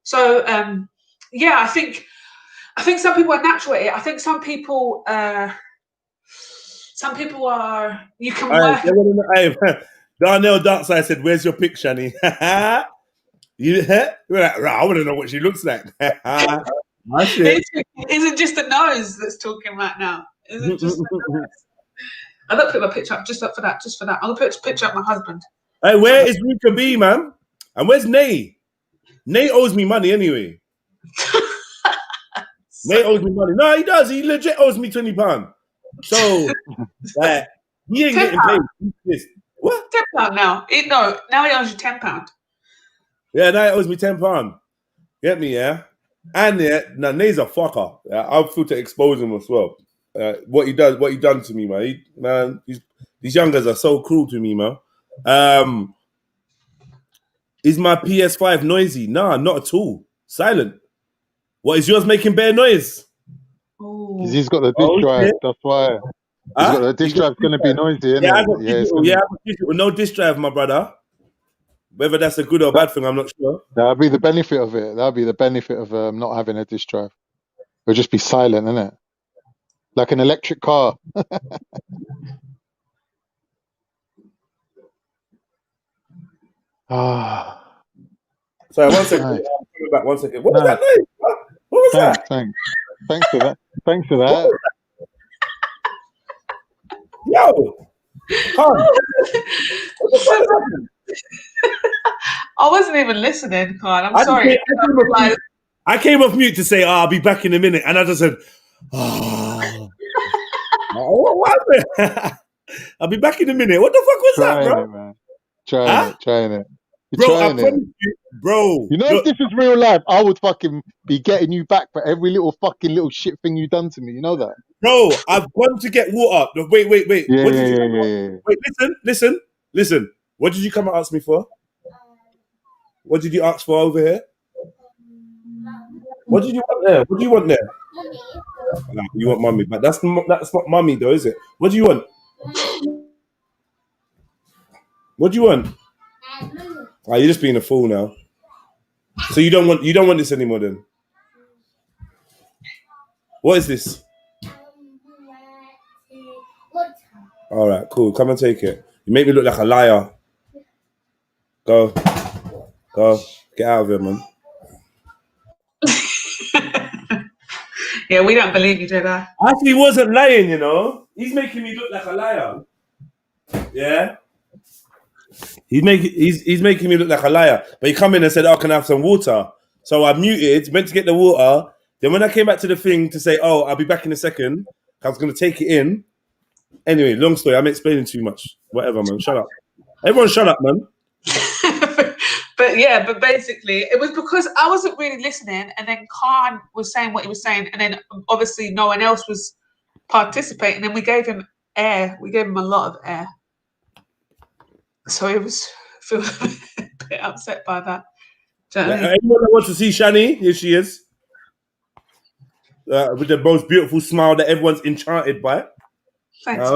So I think some people are natural at it. I think some people are you can work. Darnell Darkside said, "Where's your pic, Shani?" You're like, I want to know what she looks like. Is it just the nose that's talking right now? Is it just the nose? I looked at my picture up just for that. I'm gonna put a picture up my husband. Hey, where is Ruka B, man? And where's Nay? Nay owes me money anyway. Nay owes me money. No, he does. He legit owes me £20. So, like, he ain't getting paid. What? £10 now. Now he owes you £10. Yeah, now he owes me £10. Get me, yeah? And now Nay's a fucker. Yeah, I feel to expose him as well. What he done to me, man. These young guys are so cruel to me, man. Is my PS5 noisy? Nah, not at all. Silent. What, is yours making bare noise? Because he's got the disk drive, that's why. He's got the disk drive's going to be noisy, isn't it? I got digital, no disk drive, my brother. Whether that's a good or bad thing, I'm not sure. That'll be the benefit of it. That'll be the benefit of not having a disk drive. It'll just be silent, isn't it? Like an electric car. Sorry, 1 second. Nice. I'll back 1 second. What was that noise? What was that? Thanks for that. Thanks for that. Yo! I wasn't even listening, Khan. I'm sorry. I came off mute to say, I'll be back in a minute. And I just said, what happened? I'll be back in a minute. What the fuck was that, bro? It, man. Trying it. Bro, I promise you, bro. You know, if this was real life, I would fucking be getting you back for every little shit thing you done to me. You know that? Bro, I've gone to get water. Wait. Yeah. Wait, listen. What did you come and ask me for? What did you ask for over here? What did you want there? What do you want there? No, you want mummy, but that's not mummy though, is it? What do you want? What do you want? Oh, you're just being a fool now. So you don't want this anymore then? What is this? All right, cool. Come and take it. You make me look like a liar. Go. Get out of here, man. Yeah, we don't believe you, did I? Actually, he wasn't lying, you know. He's making me look like a liar. Yeah. He's making me look like a liar. But he come in and said, "Oh, can I have some water?" So I muted, meant to get the water. Then when I came back to the thing to say, "Oh, I'll be back in a second," I was going to take it in. Anyway, long story. I'm explaining too much. Whatever, man. Shut up. Everyone shut up, man. But basically, it was because I wasn't really listening, and then Khan was saying what he was saying, and then obviously no one else was participating, and we gave him air. We gave him a lot of air. So he was feeling a bit upset by that. Anyone that wants to see Shani, here she is. With the most beautiful smile that everyone's enchanted by. Thanks.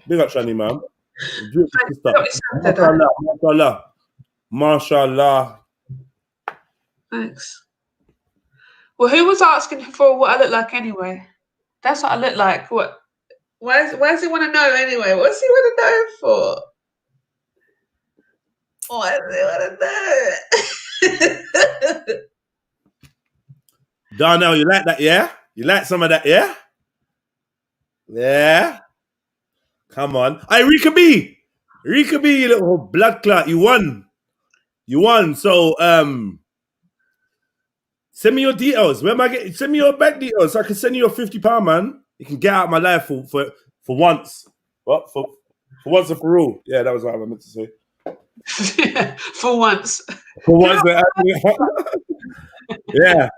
Big up, Shani, man. Beautiful sister. Mashallah. Thanks. Well, who was asking for what I look like anyway? That's what I look like. What? Why does he want to know anyway? What's he want to know for? What do you want to do? Darnell, you like that, yeah? You like some of that, yeah? Yeah? Come on. Hey, Rika B, you little blood clot, you won. You won. So, send me your details. Where am I getting? Send me your bank details so I can send you your £50, man. You can get out of my life for once. What? For once and for all. Yeah, that was what I meant to say. For once. For once. Yeah.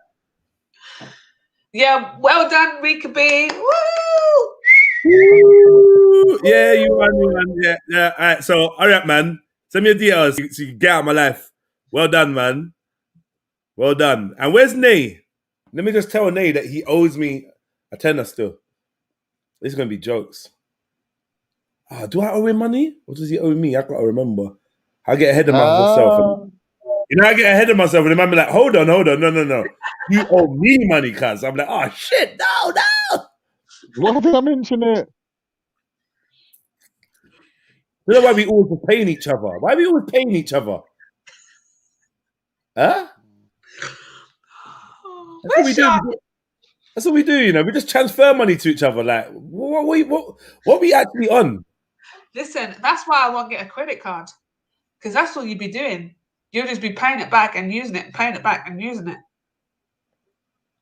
Yeah, well done, Rika B. Woo! Woo! Yeah, you won. Yeah. All right, so, all right, man. Send me your details so you can get out of my life. Well done, man. Well done. And where's Nay? Let me just tell Nay that he owes me a tenner still. This is going to be jokes. Do I owe him money? Or does he owe me? I can't remember. I get ahead of myself. You know, I get ahead of myself and the man be like, hold on. No. You owe me money, cuz. I'm like, oh, shit, no. Why did I mention it? You know why we always paying each other? Why are we always paying each other? Huh? That's what we do. That's what we do, you know. We just transfer money to each other. Like, what we actually on? Listen, that's why I won't get a credit card. Because that's all you'd be doing. You'll just be paying it back and using it, paying it back and using it.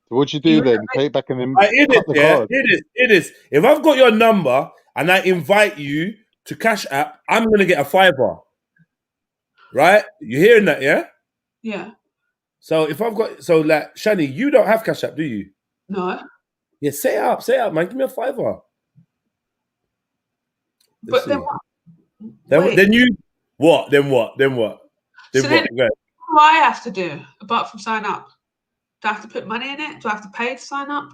So what you do then? Pay it back and then cut the card. It is. If I've got your number and I invite you to Cash App, I'm going to get a $5. Right? You hearing that, yeah? Yeah. So if I've got, like, Shani, you don't have Cash App, do you? No. Yeah, say up, man. Give me a $5. But then what? Then you, what? Then what? So then what do I have to do apart from sign up? Do I have to put money in it? Do I have to pay to sign up?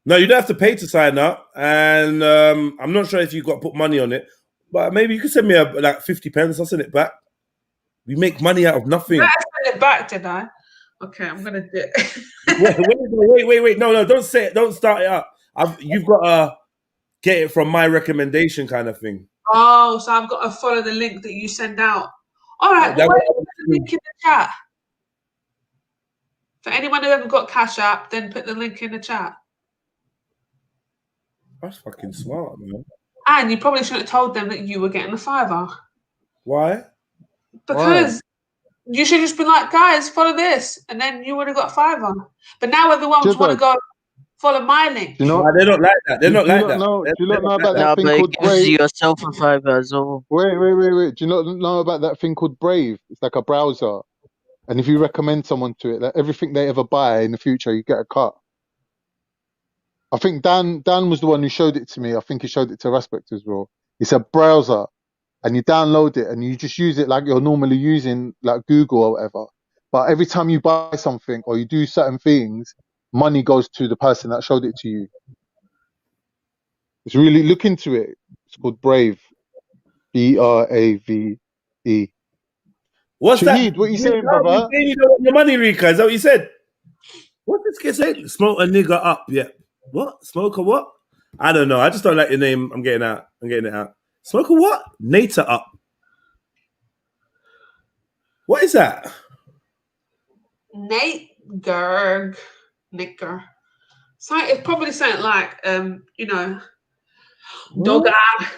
No, you don't have to pay to sign up. And I'm not sure if you've got to put money on it, but maybe you could send me like 50 pence. I'll send it back. We make money out of nothing. I send it back, did I? Okay, I'm going to do it. Wait. No, don't say it. Don't start it up. You've got to get it from my recommendation kind of thing. Oh, so I've got to follow the link that you send out. All right, well, put the link in the chat. For anyone who hasn't got Cash App, then put the link in the chat. That's fucking smart, man. And you probably shouldn't have told them that you were getting a $5. Why? Because you should just be like, guys, follow this, and then you would have got $5. But now everyone want to go follow my link. You know, they're not like that. They're not like that. Do you not know about that thing called Brave? Yourself a $5 as well. Wait. Do you not know about that thing called Brave? It's like a browser. And if you recommend someone to it, like everything they ever buy in the future, you get a cut. I think Dan was the one who showed it to me. I think he showed it to Respect as well. It's a browser, and you download it, and you just use it like you're normally using like Google or whatever. But every time you buy something or you do certain things, money goes to the person that showed it to you. It's really, look into it. It's called Brave. Brave. What's Shahid, that? what you saying, brother? You don't want your money, Rika. Is that what you said? What did this kid say? Smoke a nigga up. Yeah. What? Smoke a what? I don't know. I just don't like your name. I'm getting it out. Smoke a what? Nater up. What is that? Nick Gerg. So it's probably something like, you know, dog eye.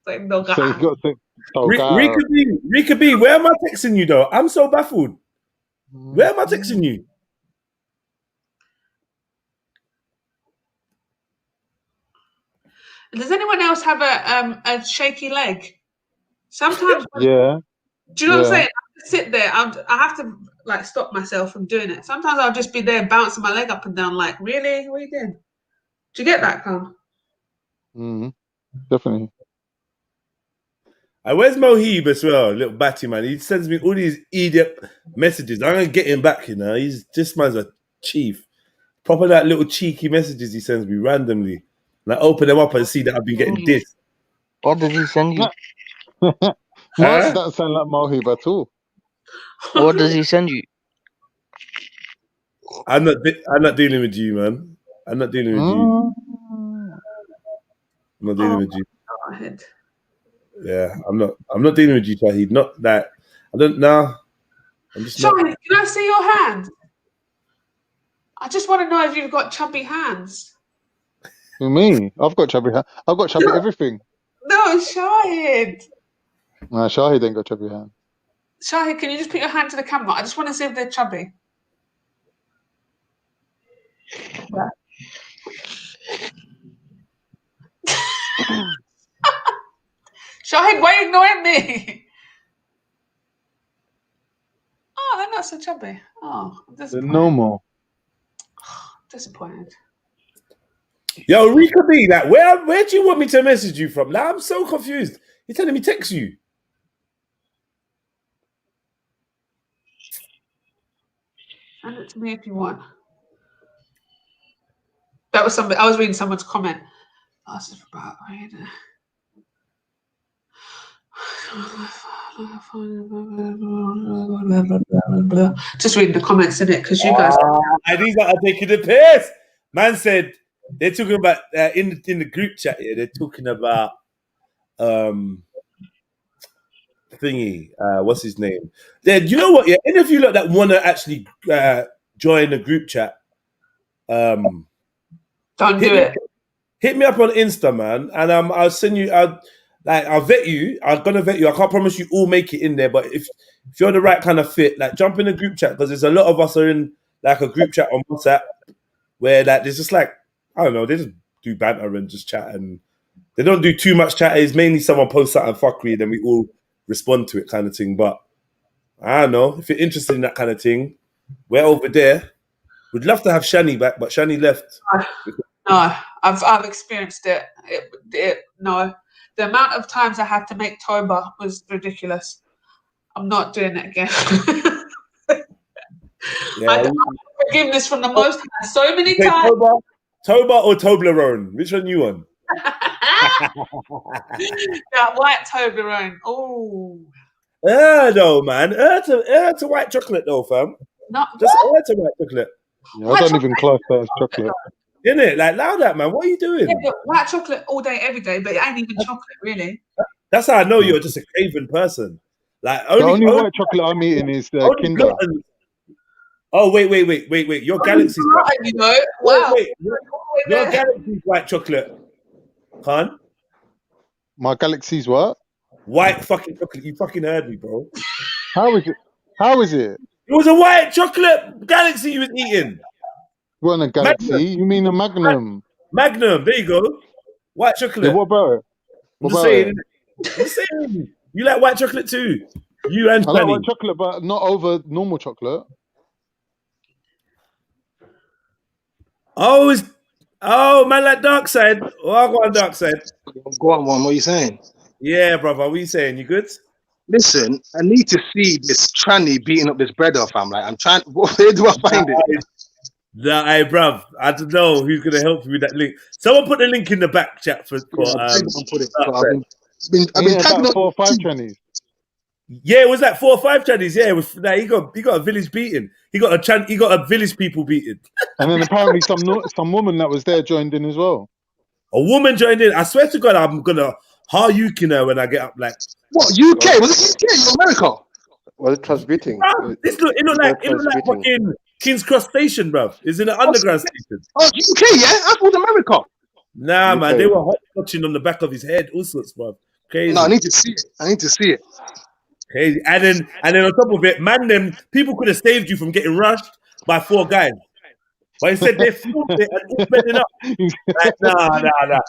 Like dog eye. So you've got to Rika B, where am I texting you though? I'm so baffled. Where am I texting you? Does anyone else have a shaky leg? Sometimes. Yeah. Do you know what I'm saying? I sit there. I have to like stop myself from doing it. Sometimes I'll just be there bouncing my leg up and down. Like, really? What are you doing? Do you get that, Con? Definitely. Where's Mohib as well? Little batty man. He sends me all these idiot messages. I'm gonna get him back. You know, this man's a chief. Proper that little cheeky messages he sends me randomly. And I open them up and see that I've been getting dissed. What did he send you? That doesn't sound like Mohib at all. What does he send you? I'm not dealing with you, man. I'm not dealing with you. I'm not dealing with you. Yeah, I'm not dealing with you, Shahid. Not that. I don't know. I'm just not. Shahid, can I see your hand? I just want to know if you've got chubby hands. Who, me? I've got chubby hands. I've got chubby everything. No, Shahid. Nah, Shahid ain't got chubby hands. Shahid, can you just put your hand to the camera? I just want to see if they're chubby. Yeah. Shahid, why are you ignoring me? Oh, they're not so chubby. Oh, I'm They're disappointed. normal. Disappointed. Yo, Rika B, like, where do you want me to message you from? Now I'm so confused. You're telling me text you. Send it to me if you want. That was somebody. I was reading someone's comment. Asked if about reading. Just reading the comments in it because you guys. These are taking the piss. Man said they're talking about in the group chat here. They're talking about thingy. What's his name? Then you know what? Yeah, any of you lot that want to actually join the group chat, don't do it. Hit me up on Insta, man, and I'll send you. I'll vet you. I'm gonna vet you. I can't promise you all make it in there, but if you're the right kind of fit, like jump in the group chat because there's a lot of us are in like a group chat on WhatsApp where like there's just like I don't know, they just do banter and just chat and they don't do too much chat. It's mainly someone posts something fuckery, then we all respond to it kind of thing. But I don't know if you're interested in that kind of thing. We're over there. We'd love to have Shani back, but Shani left. No, I've experienced it. No, the amount of times I had to make Toba was ridiculous. I'm not doing it again. Yeah, I forgiveness from the Most High so many times. Toba or Toblerone? Which one you on? That white Toblerone. Oh. No, man. To white chocolate though, fam. Not just to white chocolate. Yeah, I don't even class that as chocolate. Isn't it? Like, allow that, man. What are you doing? Yeah, but white chocolate all day, every day, but it ain't even chocolate, really. That's how I know you're just a craven person. Like the only white chocolate I'm eating is Kinder. Oh wait! Your Galaxy's white. You know? Wow. Wait. Your Galaxy's white chocolate, Khan. My Galaxy's what? White fucking chocolate. You fucking heard me, bro. How is it? How is it? It was a white chocolate Galaxy you was eating. It wasn't a Galaxy. Magnum. You mean a Magnum? Magnum. There you go. White chocolate. Yeah, what about it? I'm just saying. You like white chocolate too. You and I like white chocolate, but not over normal chocolate. Oh, man, like dark side. Oh, I'll go on dark side. Go on, one. What are you saying? Yeah, brother. What are you saying? You good? Listen, I need to see this tranny beating up this bread off. I'm like, I'm trying. Where do I find it? Nah, hey, bruv. I don't know who's gonna help you with that link. Someone put the link in the back chat for. I've been tagging up 4 or 5 trannies. Yeah, it was like 4 or 5 trannies. Yeah, it was. Nah, he got a village beating. He got a village people beating. And then apparently some woman that was there joined in as well. A woman joined in. I swear to God, I'm gonna Haryukin her when I get up. Like what? UK? Was it UK or America? Well, it was beating. It looked like fucking King's Cross Station, bruv. It's in an underground station. Oh, UK, yeah? I thought America. Nah, man, they were hot touching on the back of his head, all sorts, bruv. Crazy. No, I need to see it. Crazy. And then on top of it, man, them people could have saved you from getting rushed by 4 guys. But instead they filmed it and all bending up. Like, nah.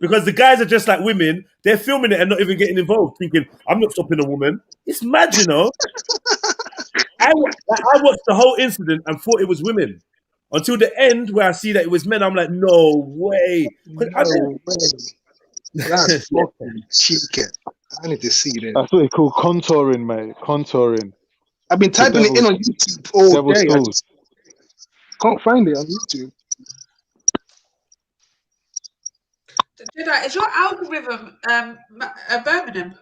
Because the guys are just like women, they're filming it and not even getting involved, thinking, I'm not stopping a woman. It's mad, you know. I watched the whole incident and thought it was women. Until the end where I see that it was men, I'm like, no way. That's fucking cheeky. I need to see that. That's what they call contouring, mate. Contouring. I've been typing it in on YouTube all day. I just can't find it on YouTube. Is your algorithm Birmingham?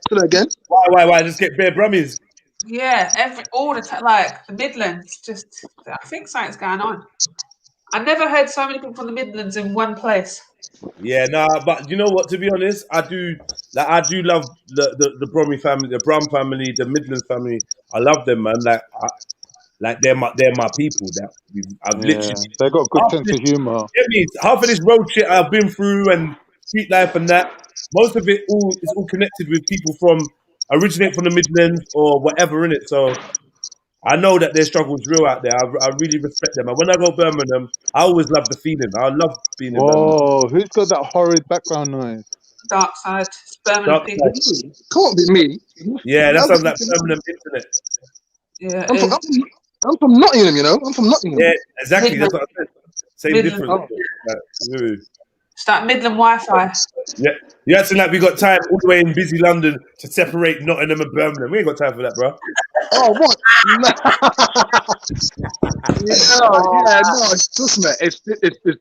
Do that again. Why? Just get bare brummies. Yeah, all the time, like the Midlands. I think something's going on. I never heard so many people from the Midlands in one place. Yeah, nah, but you know what? To be honest, I do love the Bromley family, the Brum family, the Midlands family. I love them, man. Like they're my people. I've Yeah, literally they got good half of sense this, of humor. get me, half of this road shit I've been through and street life and that. Most of it is all connected with people originate from the Midlands or whatever in it. So I know that their struggle is real out there. I really respect them. And when I go Birmingham, I always love the feeling. I love being in Birmingham. Whoa, who's got that horrid background noise? Dark side. It's Birmingham Dark people. side. Can't be me. Yeah, that sounds like Birmingham internet. Yeah, I'm from Nottingham, you know. I'm from Nottingham. Yeah, exactly. Midland. That's what I said. Same Midland. difference. Like, really. It's like Midland Wi-Fi. Yeah, you acting like we got time all the way in busy London to separate Nottingham and Birmingham. We ain't got time for that, bro. Oh, what? Trust me, it's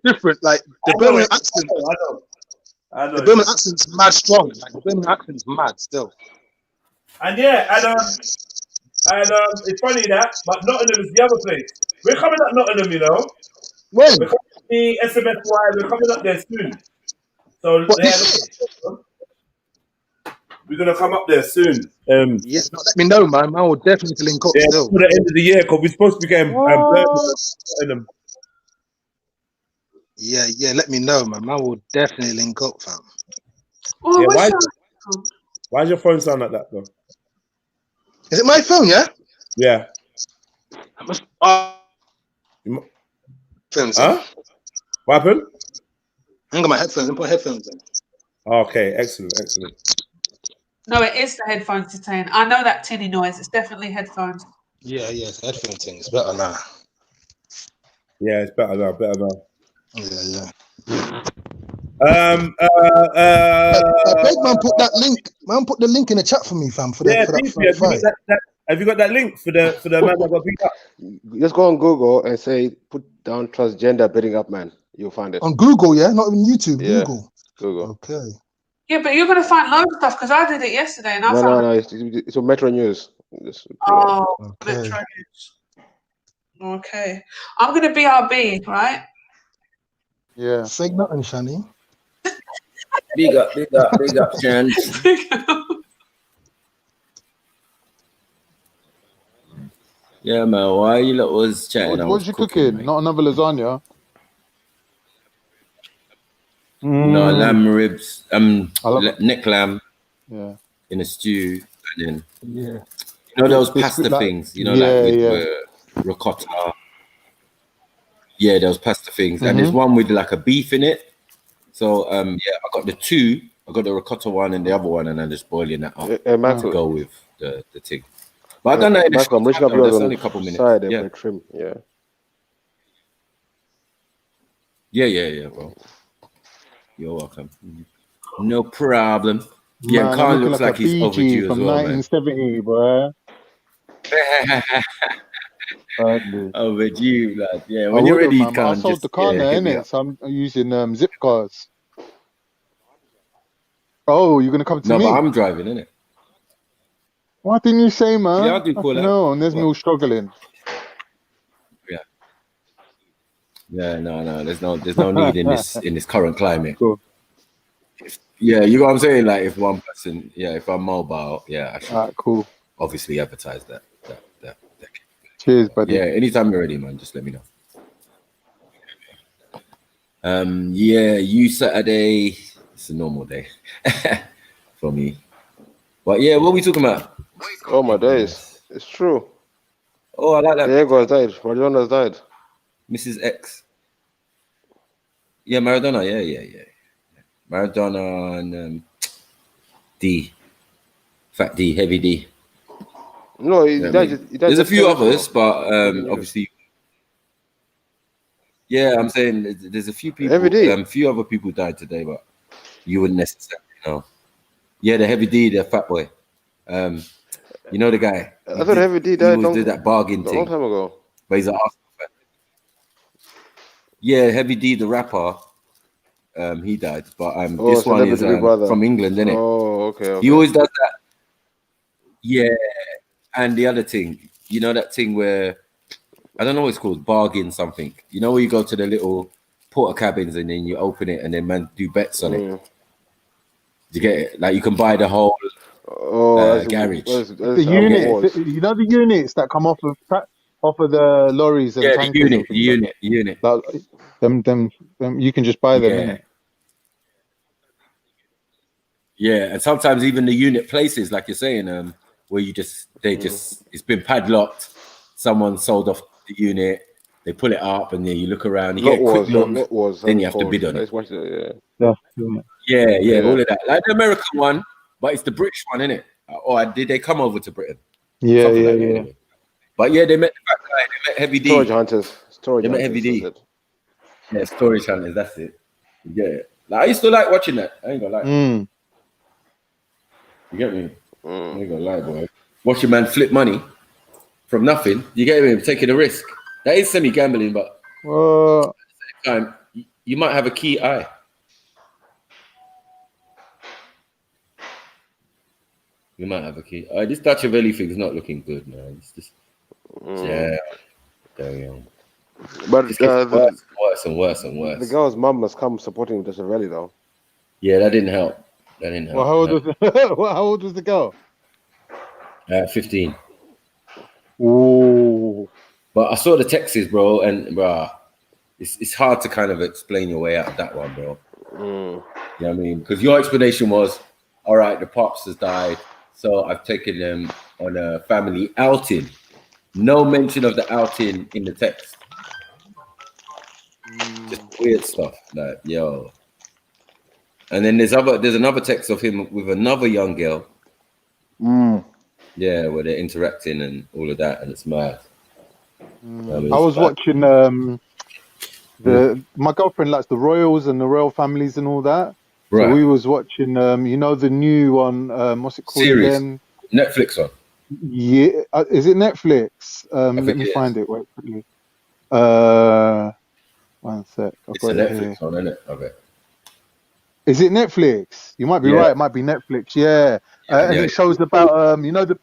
different. Like the Birmingham accent. I know. The Birmingham accent's mad strong. Like the Birmingham accent's mad still. And it's funny that, but Nottingham is the other place. We're coming up Nottingham, you know. When? We're coming to the SMFY. We're coming up there soon. So we're gonna come up there soon. Yes, let me know, man. I will definitely link up still. For the end of the year, because we're supposed to be getting Birmingham. Yeah, let me know, man. I will definitely link up, fam. Oh, Yeah, why does your phone sound like that, though? Is it my phone? Yeah. Yeah. Headphones. Huh? What happened? I ain't got my headphones. I put headphones in. Okay, excellent. No, it is the headphones you're saying. I know that tinny noise. It's definitely headphones. Yeah, it's headphone thing. It's better now. Yeah, it's better now. Yeah. Big man, put that link. Man, put the link in the chat for me, fam. For that. Have you got that link for the man that got beat up? Just go on Google and say, put down transgender beating up man. You'll find it. On Google, yeah? Not even YouTube, Yeah. Google. Okay. Yeah, but you're going to find loads of stuff because I did it yesterday and I found No. It's on Metro News. Metro News. Okay. I'm going to BRB, right? Yeah. Say nothing, Shani. Big up, Shan. Yeah, man. Why you lot was chatting? What you cooking? Mate. Not another lasagna. No, lamb ribs. Neck lamb. Yeah. In a stew, and then you know those pasta things. You know, with ricotta. Yeah, those pasta things, and there's one with like a beef in it. So I got the two. I got the ricotta one and the other one, and I'm just boiling that up to go with the thing. But I don't know. That's only a couple minutes. Trim. Yeah, bro. You're welcome. No problem. Yeah, Man, Khan looks like he's overdue from as well, 1970, bro. Overdue, lad. Yeah, when you're ready, man, I sold the car now, innit? So I'm using zip cars. Oh, you're gonna come to me? No, but I'm driving, innit? Why didn't you say, man? Yeah, I do call that. No, and there's me all struggling. No. There's no need in this current climate. Cool. Yeah, you know what I'm saying? Like if one person, if I'm mobile, I should cool. Obviously advertise that. Cheers, buddy. Yeah, anytime you're ready, man, just let me know. You Saturday, it's a normal day for me. But yeah, what are we talking about? Oh my days. It's true. Oh, I like that. Diego has died. Mariana's died. Mrs. X. Yeah, Maradona. Yeah. Maradona and D. Fat D, heavy D. No, he died. There's a few others, but obviously. Yeah, I'm saying there's a few people. A few other people died today, but you wouldn't necessarily know. Yeah, the heavy D, the fat boy. You know the guy. I thought heavy D died. He did that bargain thing a long time ago. But he's an Arsenal fan. Yeah, Heavy D, the rapper. He died, but this one is from England, isn't it? Oh, okay. He always does that. Yeah, and the other thing, you know that thing where I don't know what it's called, bargain something. You know where you go to the little porta cabins, and then you open it, and then man do bets on it. Do you get it? Like you can buy the whole garage. The units, you know, the units that come off of the lorries and tankers. The unit. Like, them, you can just buy them. Yeah. Yeah, and sometimes even the unit places, like you're saying, where it's been padlocked. Someone sold off the unit. They pull it up, and then you look around. You get a quick look. Then you have to bid on it. Yeah, all of that. Like the American one, but it's the British one, isn't it? Or did they come over to Britain? Yeah. Anyway. But yeah, they met the fat guy. They met Heavy D. Storage hunters. They met Heavy D. Yeah, storage hunters. That's it. Yeah. Like, I used to like watching that. I ain't gonna lie. You get me? I ain't gonna lie, boy. Watch your man flip money from nothing. You get me? Taking a risk. That is semi-gambling, but at the same time, you might have a key eye. You might have a key. This Dachiavelli thing is not looking good, man. It's just, damn. But it's worse and worse and worse. The girl's mum must come supporting Dachiavelli, though. Yeah, that didn't help. Well, how old was the girl? 15. Ooh. But I saw the texts, bro, and it's hard to kind of explain your way out of that one, bro. You know what I mean? Because your explanation was, all right, the pops has died, so I've taken them on a family outing. No mention of the outing in the text. Just weird stuff, like, yo. And then there's another text of him with another young girl. Yeah, where they're interacting and all of that, and it's mad. I was watching my girlfriend likes the royals and the royal families and all that. Right. So we was watching you know, the new one, what's it called Series. again? Netflix one. Yeah, is it Netflix? Let me find it. Wait quickly. 1 sec. It's a Netflix one, isn't it? Okay. Is it Netflix? You might be right. It might be Netflix. Yeah. And it shows about you know, the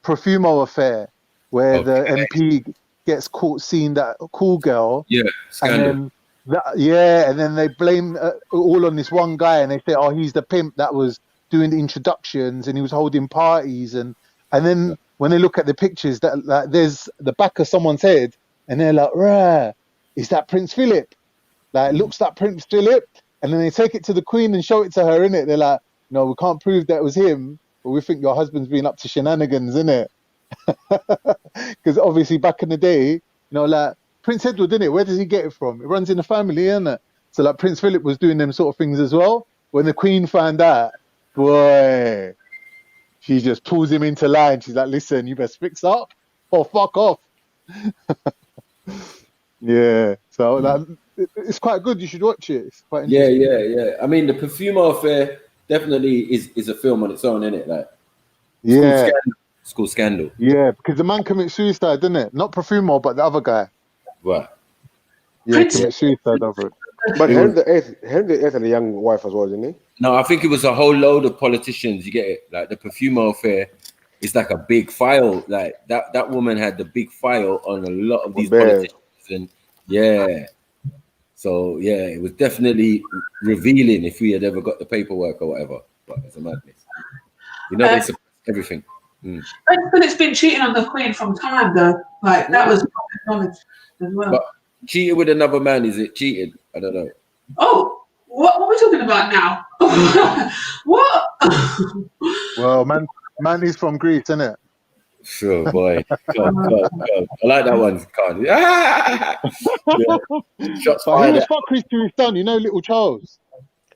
Profumo affair, where the MP gets caught seeing that cool girl. Yeah. Scandal. And then they blame all on this one guy, and they say, oh, he's the pimp that was doing the introductions and he was holding parties, and then when they look at the pictures, that like there's the back of someone's head, and they're like, rah, is that Prince Philip? Like, it looks like Prince Philip. And then they take it to the Queen and show it to her, innit? They're like, no, we can't prove that it was him, but we think your husband's been up to shenanigans, innit? Because obviously back in the day, you know, like Prince Edward, innit? Where does he get it from? It runs in the family, innit? So like Prince Philip was doing them sort of things as well. When the Queen found out, boy, she just pulls him into line. She's like, listen, you best fix up or fuck off. Yeah, so like, it's quite good. You should watch it. It's quite interesting. Yeah. I mean, the Profumo affair definitely is a film on its own, isn't it? Like, it's called Scandal. Yeah, because the man commits suicide, didn't it? Not Profumo, but the other guy. Right. Yeah, he commits suicide over it. But Henry VIII had a young wife as well, didn't he? No, I think it was a whole load of politicians. You get it? Like the Profumo affair is like a big file. Like that woman had the big file on a lot of these politicians, and so it was definitely revealing if we had ever got the paperwork or whatever. But it's a madness. You know, they suppress everything. But it's been cheating on the Queen from time, though. Like, that was acknowledged as well. But cheating with another man, is it cheating? I don't know. Oh, what are we talking about now? What? Well, man is from Greece, isn't it? Sure, boy. God. I like that one. Shots fired. He was fuckery to his son, you know, little Charles.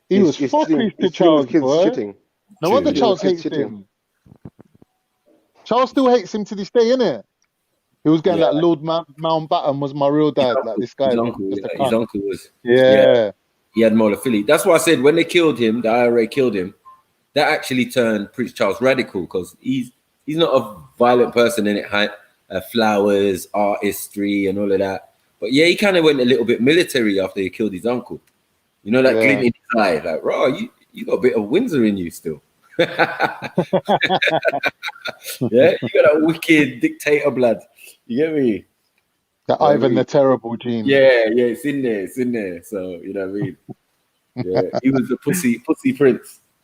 He was fuckery to Charles, boy. No wonder Charles hates him. Charles still hates him to this day, innit? He was going like Lord Mountbatten was my real dad, like this guy. His uncle was. Yeah. He had monophilia. That's why I said when they killed him, the IRA killed him, that actually turned Prince Charles radical, because he's not a violent person in it. Flowers, artistry, and all of that. But yeah, he kind of went a little bit military after he killed his uncle. You know, that glint in his eye, like, raw, you got a bit of Windsor in you still. Yeah, you got that wicked dictator blood. You get me? The Ivan the Terrible gene. Yeah, it's in there. So you know what I mean. Yeah, he was the pussy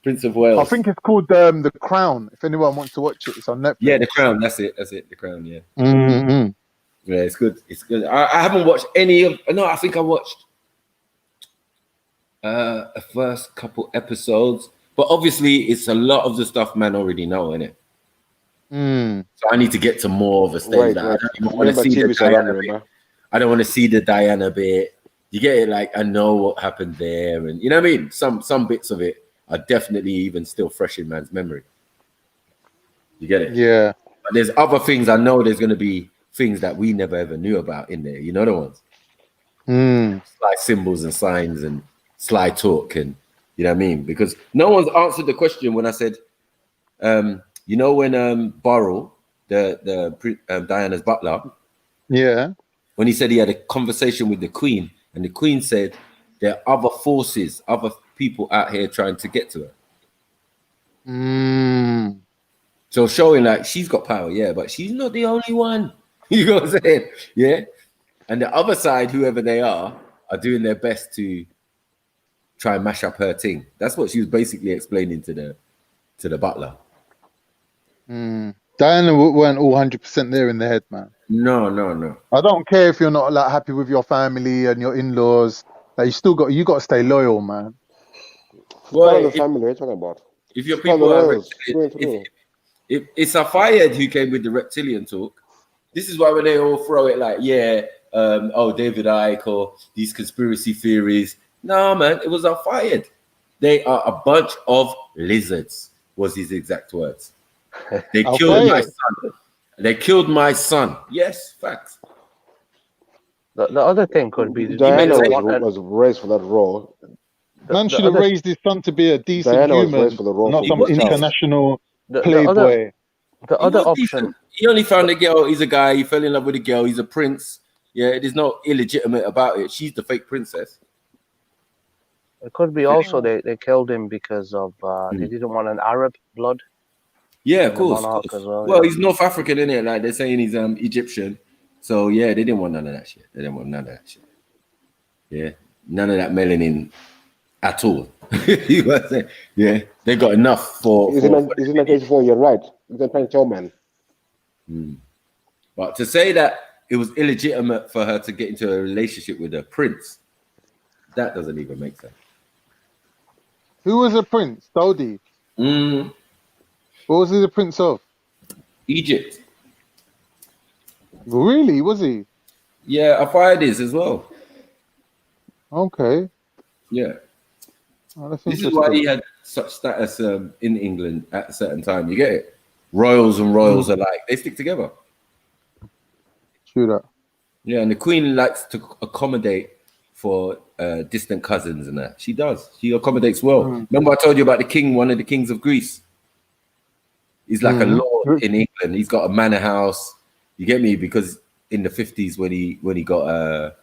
prince of Wales. I think it's called The Crown. If anyone wants to watch it, it's on Netflix. Yeah, The Crown. That's it. The Crown. Yeah. Mm-hmm. Yeah, it's good. I haven't watched any of. No, I think I watched the first couple episodes, but obviously it's a lot of the stuff man already know, innit? So I need to get to more of a stage. I don't even want to see the Diana bit. I don't want to see the Diana bit. You get it? Like I know what happened there, and you know what I mean. Some bits of it are definitely even still fresh in man's memory. You get it? Yeah. But there's other things I know. There's going to be things that we never ever knew about in there. You know the ones. Sly symbols and signs and sly talk, and you know what I mean. Because no one's answered the question when I said, you know, when Burrell, the Diana's butler, when he said he had a conversation with the Queen. And the Queen said there are other forces, other people out here trying to get to her. So showing like she's got power, yeah, but she's not the only one. You know what I'm saying? Yeah. And the other side, whoever they are doing their best to try and mash up her thing. That's what she was basically explaining to the butler. Diana weren't all 100% there in the head, man. No. I don't care if you're not like happy with your family and your in-laws. Like you got to stay loyal, man. Well, the family you're talking about. If your people are if it's a Fayed who came with the reptilian talk, this is why when they all throw it like, David Icke or these conspiracy theories. No, man, it was a Fayed. They are a bunch of lizards, was his exact words. They killed my son. They killed my son. Yes, facts. The other thing could be Diana was raised for that role. Man should have raised his son to be a decent human, not some international playboy. The other option. He only found a girl. He's a guy. He fell in love with a girl. He's a prince. Yeah, there's no illegitimate about it. She's the fake princess. It could be also they killed him because of they didn't want an Arab blood. Yeah, of course. Well, yeah. He's North African, isn't it? Like they're saying he's Egyptian. So yeah, they didn't want none of that shit. Yeah, none of that melanin at all. You know what I'm saying? Yeah, they got enough for. Isn't that case for you're right? You're trying to tell man. But to say that it was illegitimate for her to get into a relationship with a prince, that doesn't even make sense. Who was a prince? Dodi. What was he the prince of? Egypt. Really? Was he? Yeah, Afayed is as well. Okay. Yeah. Oh, that's this is why he had such status in England at a certain time. You get it? Royals and royals alike. They stick together. True that. Yeah, and the Queen likes to accommodate for distant cousins and that. She does. She accommodates well. Remember I told you about the king, one of the kings of Greece? He's like a lord in England. He's got a manor house. You get me? Because in the 50s when he got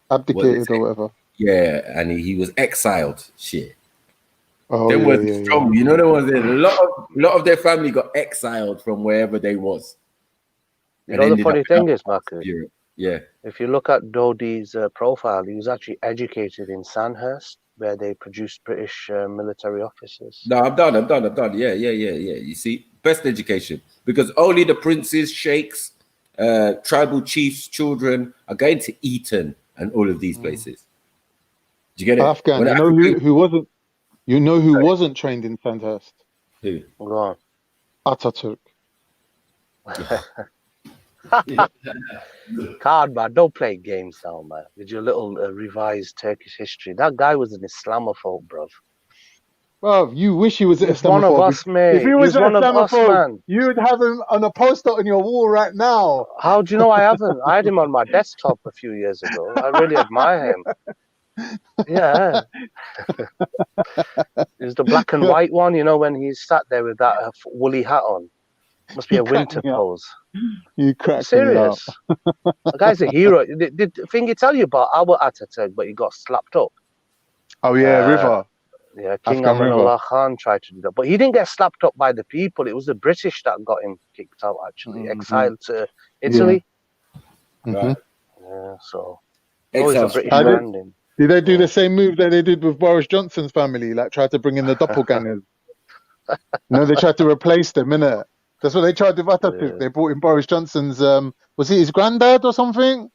abdicated or whatever. Yeah, and he was exiled. Shit. Oh, they were yeah, strong. You know the ones there. A lot of their family got exiled from wherever they was. You know the funny thing is, Marcus. Yeah. If you look at Dodi's profile, he was actually educated in Sandhurst, where they produced British military officers. No, I'm done. Yeah. You see, best education, because only the princes, sheikhs, tribal chiefs, children are going to Eton and all of these places. Do you get it? Afghan. You know who wasn't? You know who wasn't trained in Sandhurst? Who? Go on. Ataturk. Card man, don't play games now, man. With your little revised Turkish history, that guy was an Islamophobe, bruv. Well, you wish he was an Islamophobe. One of us, mate. If he was an one of us, Islamophobe, man. you'd have him on a poster on your wall right now. How do you know I haven't? I had him on my desktop a few years ago. I really admire him. Yeah. It's the black and white one, you know, when he's sat there with that woolly hat on. Must be a winter pose. You crack serious. The guy's a hero. Did Thingy tell you about our Ataturk, but he got slapped up? Oh yeah, River. Yeah, King Amanullah Khan tried to do that, but he didn't get slapped up by the people. It was the British that got him kicked out. Actually, exiled to Italy. Right. So always a British How branding. did they do the same move that they did with Boris Johnson's family? Like try to bring in the doppelgangers. No, they tried to replace them, innit? That's what they tried with Atatürk. They brought in Boris Johnson's was he his granddad or something?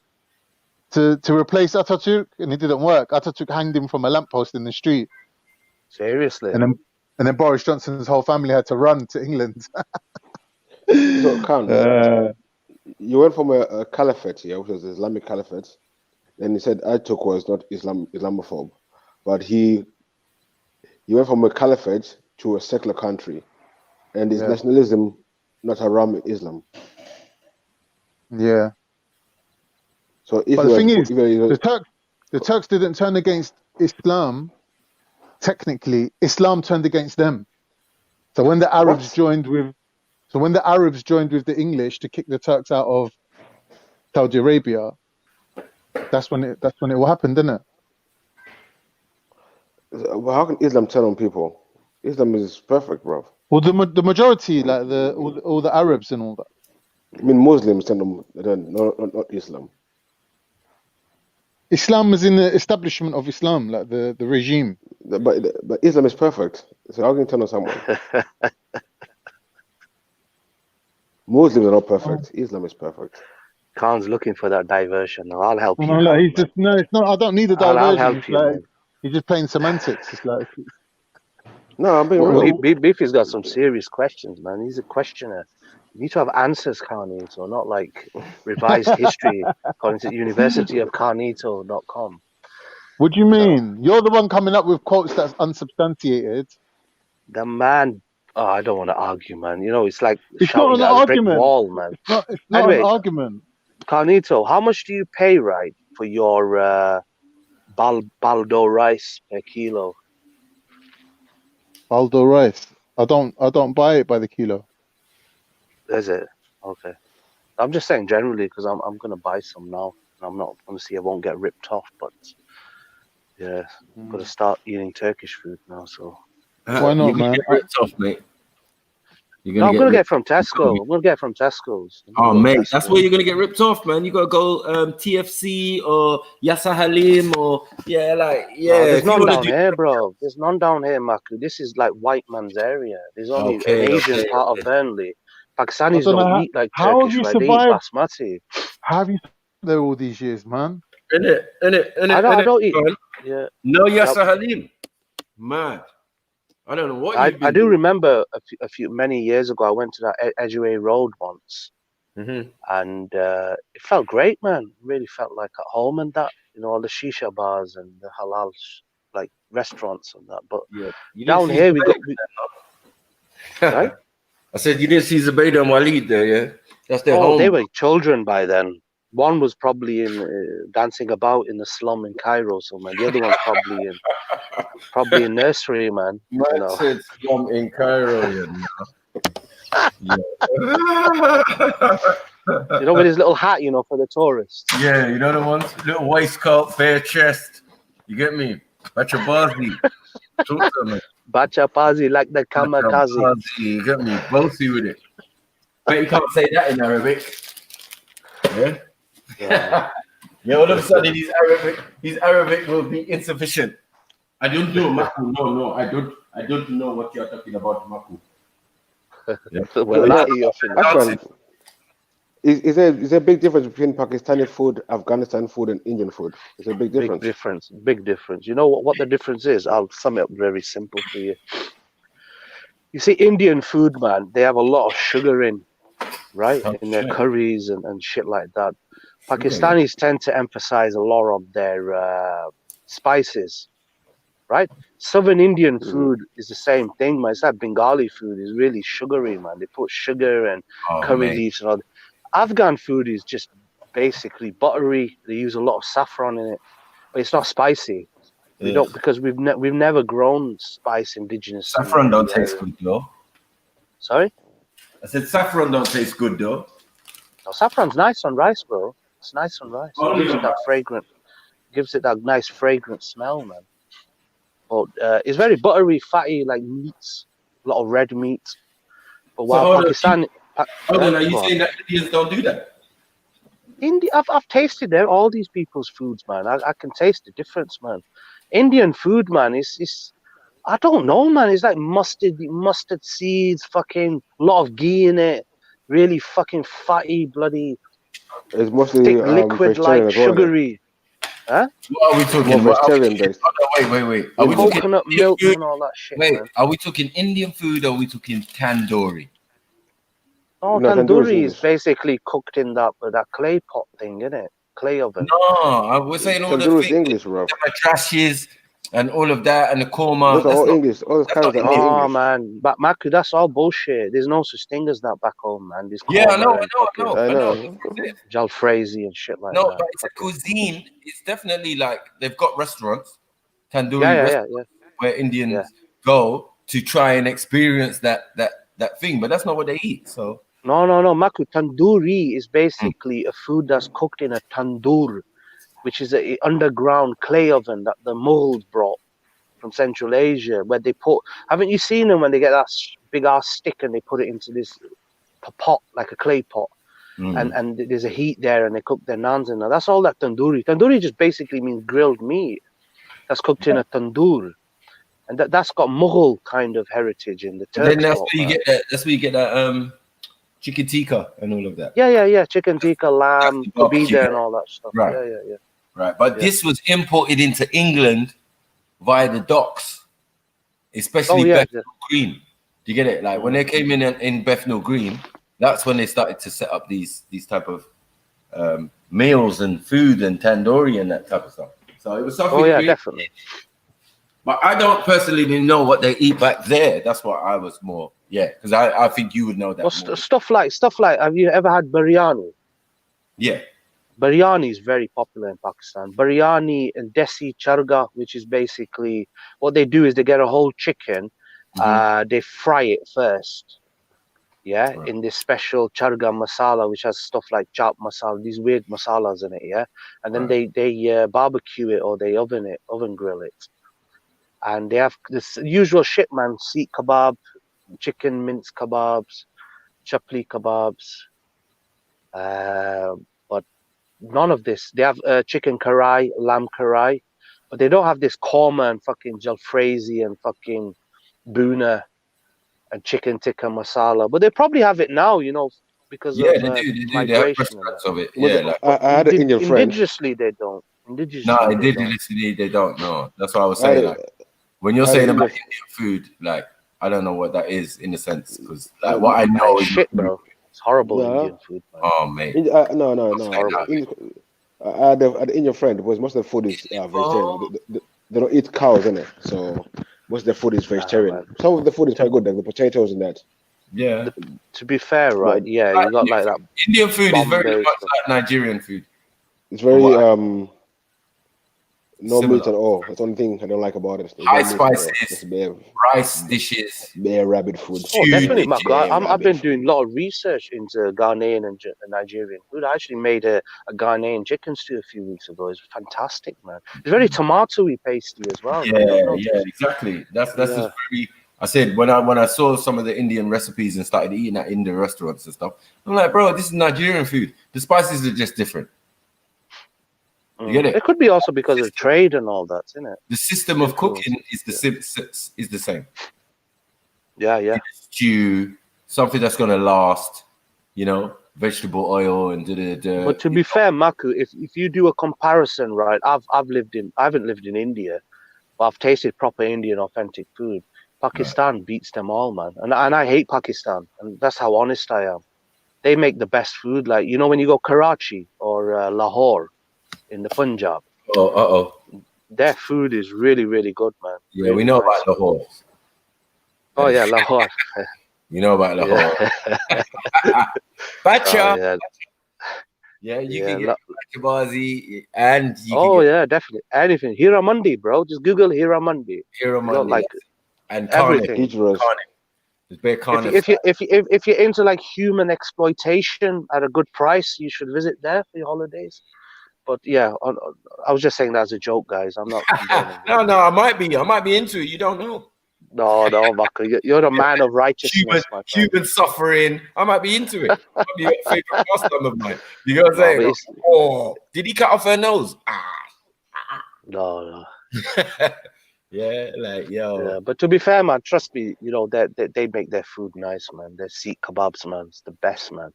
To replace Atatürk, and it didn't work. Atatürk hanged him from a lamppost in the street. Seriously? And then Boris Johnson's whole family had to run to England. So, Khan, you went from a caliphate, yeah, which was the Islamic caliphate. Then he said Atatürk was not Islamophobe, but he went from a caliphate to a secular country, and his nationalism not haram in Islam. Yeah. So if but the thing is, the Turks didn't turn against Islam. Technically, Islam turned against them. So when the Arabs joined with the English to kick the Turks out of Saudi Arabia, that's when it all happened, didn't it? Well, how can Islam turn on people? Islam is perfect, bro. Well, the majority, like all the Arabs and all that. I mean, Muslims turn on, not Islam. Islam is in the establishment of Islam, like the regime. But Islam is perfect. So how can you turn on someone? Muslims are not perfect. Islam is perfect. Khan's looking for that diversion. I'll help you. No, like, it's not. I don't need a diversion. I'll help it's you, like man. he's just playing semantics. It's like no, I'm being real. Beefy's got some serious questions, man. He's a questioner. You need to have answers, Carnito, not like revised history according to universityofcarnito.com. What do you mean? You're the one coming up with quotes that's unsubstantiated. The man, I don't want to argue, man. You know, it's like it's shouting not an at a brick argument. wall, man. It's not Anyway, an argument. Carnito, how much do you pay, right, for your baldo rice per kilo? Baldo rice. I don't buy it by the kilo. Is it? Okay. I'm just saying generally because I'm gonna buy some now. I'm not honestly I won't get ripped off, but yeah, I'm gonna start eating Turkish food now. So why not, man? Get ripped off, mate. I'm gonna get from Tesco. I'm gonna get from Tesco's. Oh, mate, that's where you're gonna get ripped off, man. You gotta go TFC or Yasser Halim or No, there's none down here, bro. There's none down here, Maku. This is like white man's area. There's only an Asian part of Burnley. Pakistanis don't eat like Turkish, right? They eat basmati. How have you survived there all these years, man? I don't eat. Yeah. No Yasser Halim, man. I don't know what I do remember many years ago. I went to that Edgeway Road once, and it felt great, man. It really felt like at home and that. You know, all the shisha bars and the halal like restaurants and that. But down here we got. Right? I said you didn't see Zubaydah and Walid there, yeah? That's their home. They were children by then. One was probably in dancing about in the slum in Cairo somewhere. The other one's probably in nursery, man. Man said slum in Cairo, you know, with his little hat, you know, for the tourists. Yeah, you know the ones, little waistcoat, bare chest. You get me? Bachabazi. Talk to me. Bachabazi, like the kamikaze. You get me? Bossy with it. But you can't say that in Arabic. Yeah. Yeah, all of a sudden his Arabic will be insufficient. I don't know, Maku. No, I don't know what you're talking about, Maku. Is there a big difference between Pakistani food, Afghanistan food, and Indian food? Is there a big difference? Big difference. You know what the difference is? I'll sum it up very simple for you. You see, Indian food, man, they have a lot of sugar in, right? In their curries and shit like that. Pakistanis tend to emphasize a lot of their spices, right? Southern Indian food is the same thing, man. It's like Bengali food is really sugary, man. They put sugar and curry leaves and all that. Afghan food is just basically buttery. They use a lot of saffron in it, but it's not spicy. We don't, because we've never grown spice indigenous. Saffron don't taste good, though. Sorry? I said saffron don't taste good, though. No, saffron's nice on rice, bro. It's nice on rice. It gives it that fragrant, nice fragrant smell, man. But it's very buttery, fatty, like meats, a lot of red meat. But while Pakistan, are you saying that Indians don't do that? I've tasted all these people's foods, man. I can taste the difference, man. Indian food, man, is I don't know, man. It's like mustard seeds, fucking lot of ghee in it, really fucking fatty, bloody, It's mostly thick liquid vegetarian like as well, then. sugary. Huh? What are we talking? More What are we vegetarian talking? based. Oh, no, wait. Are we talking Coconut Indian milk food? and all that shit, Wait, man. are we talking Indian food or are we talking tandoori? No, No, tandoori is tandoori is English. basically cooked in that clay pot thing, isn't it? Clay oven. No, we're saying all the Tandoori is things, English, bro. the matrashes and all of that and the korma. Those are That's all not. English. All those That's not kinds are all Indian. Oh English. man, but Maku, that's all bullshit. There's no such thing as that back home, man. There's Yeah, I know, korma and fucking I know. That's what I said. jalfrezi and shit like No, that. but it's a cuisine. It's definitely like they've got restaurants, tandoori Yeah, restaurants, where Indians go to try and experience that thing. But that's not what they eat. So No, Maku. Tandoori is basically a food that's cooked in a tandoor, which is a underground clay oven that the Mughals brought from Central Asia, where they put. Haven't you seen them when they get that big ass stick and they put it into this pot, like a clay pot, and there's a heat there, and they cook their naans in there. That's all that tandoori. Tandoori just basically means grilled meat that's cooked in a tandoor, and that's got Mughal kind of heritage in the Turks. then that's where you get that. That's where you get that chicken tikka and all of that. Yeah. Chicken tikka, lamb, barbecue. kebida, and all that stuff. Right. Yeah. Right, but this was imported into England via the docks, especially Bethnal Green. Do you get it? Like when they came in Bethnal Green, that's when they started to set up these type of meals and food and tandoori and that type of stuff. So it was something. Oh yeah, definitely. But I don't personally know what they eat back there. That's what I was more, because I think you would know that. Well, stuff like. Have you ever had biryani? Yeah. Biryani is very popular in Pakistan. Biryani and desi charga, which is basically what they do is they get a whole chicken, they fry it first, in this special charga masala, which has stuff like chaat masala, these weird masalas in it, and then they barbecue it or they oven grill it, and they have this usual shit, man: seekh kebab, chicken mince kebabs, chapli kebabs, but none of this. They have chicken karai, lamb karai, but they don't have this korma and fucking jalfrezi and fucking buna and chicken tikka masala. But they probably have it now, because of they do. They have migration. restaurants of it. I had an Indian friend. Indigenously, they don't. Indigenously, they don't know. That's what I was saying. When you're saying about Indian food, I don't know what that is in a sense, because what I know is shit, bro. It's horrible Indian food, man. Oh, mate. No. I had an Indian friend because most of the food is vegetarian. They don't eat cows, innit? So most of the food is vegetarian. Some of the food is quite good, like the potatoes and that. Yeah. To be fair, right? Yeah, you got like that. Indian food is very much like Nigerian food. It's very no meat at all. That's the only thing I don't like about it. High spices, rice dishes, bare rabbit food. Oh, definitely, Mark. I've been doing a lot of research into Ghanaian and Nigerian food. I actually made a Ghanaian chicken stew a few weeks ago. It's fantastic, man. It's very tomatoey pasty as well. Yeah, exactly. That's just very. I said when I saw some of the Indian recipes and started eating at Indian restaurants and stuff, I'm like, bro, this is Nigerian food. The spices are just different. You get it? It could be also because of trade and all that, isn't it? The system of cooking is the same. Yeah. Stew, something that's gonna last, vegetable oil and da. But to be fair, Maku, if you do a comparison, right? I haven't lived in India, but I've tasted proper Indian authentic food. Pakistan beats them all, man. And I hate Pakistan, and that's how honest I am. They make the best food, like when you go Karachi or Lahore in the Punjab. Their food is really, really good, man. Yeah, really we know nice. about Lahore. Oh yeah, Lahore. You know about Lahore. Bacha. Yeah, you can get Bachi and you can get definitely anything. Hira Mandi, bro. Just Google Hira Mandi. Hira Mandi, and everything. If you're into like human exploitation at a good price, you should visit there for your holidays. But yeah, I was just saying that as a joke, guys. I'm not. No, I might be into it. You don't know. No, Maka, you're a man of righteousness, my friend. Human suffering. I might be into it. Might be a favorite pastime of mine. You know what I'm saying? but Like, oh, did he cut off her nose? No. Yeah, like yo. Yeah, but to be fair, man, trust me, you know they make their food nice, man. Their Sikh kebabs, man, it's the best, man.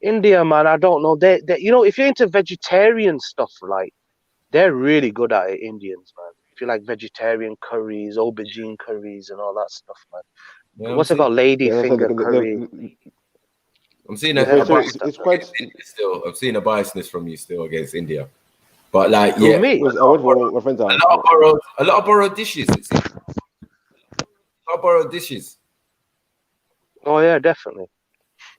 India, man, I don't know. They you know, if you're into vegetarian stuff, like they're really good at it, Indians, man. If you like vegetarian curries, aubergine curries, and all that stuff, man. Yeah, What's it called, lady finger curry? I'm seeing it's quite. Still, I'm seeing a biasness from you still against India, but like, Who, yeah, me? I went for my friend's house. a lot of borrowed dishes. It seems. A lot of borrowed dishes. Oh yeah, definitely.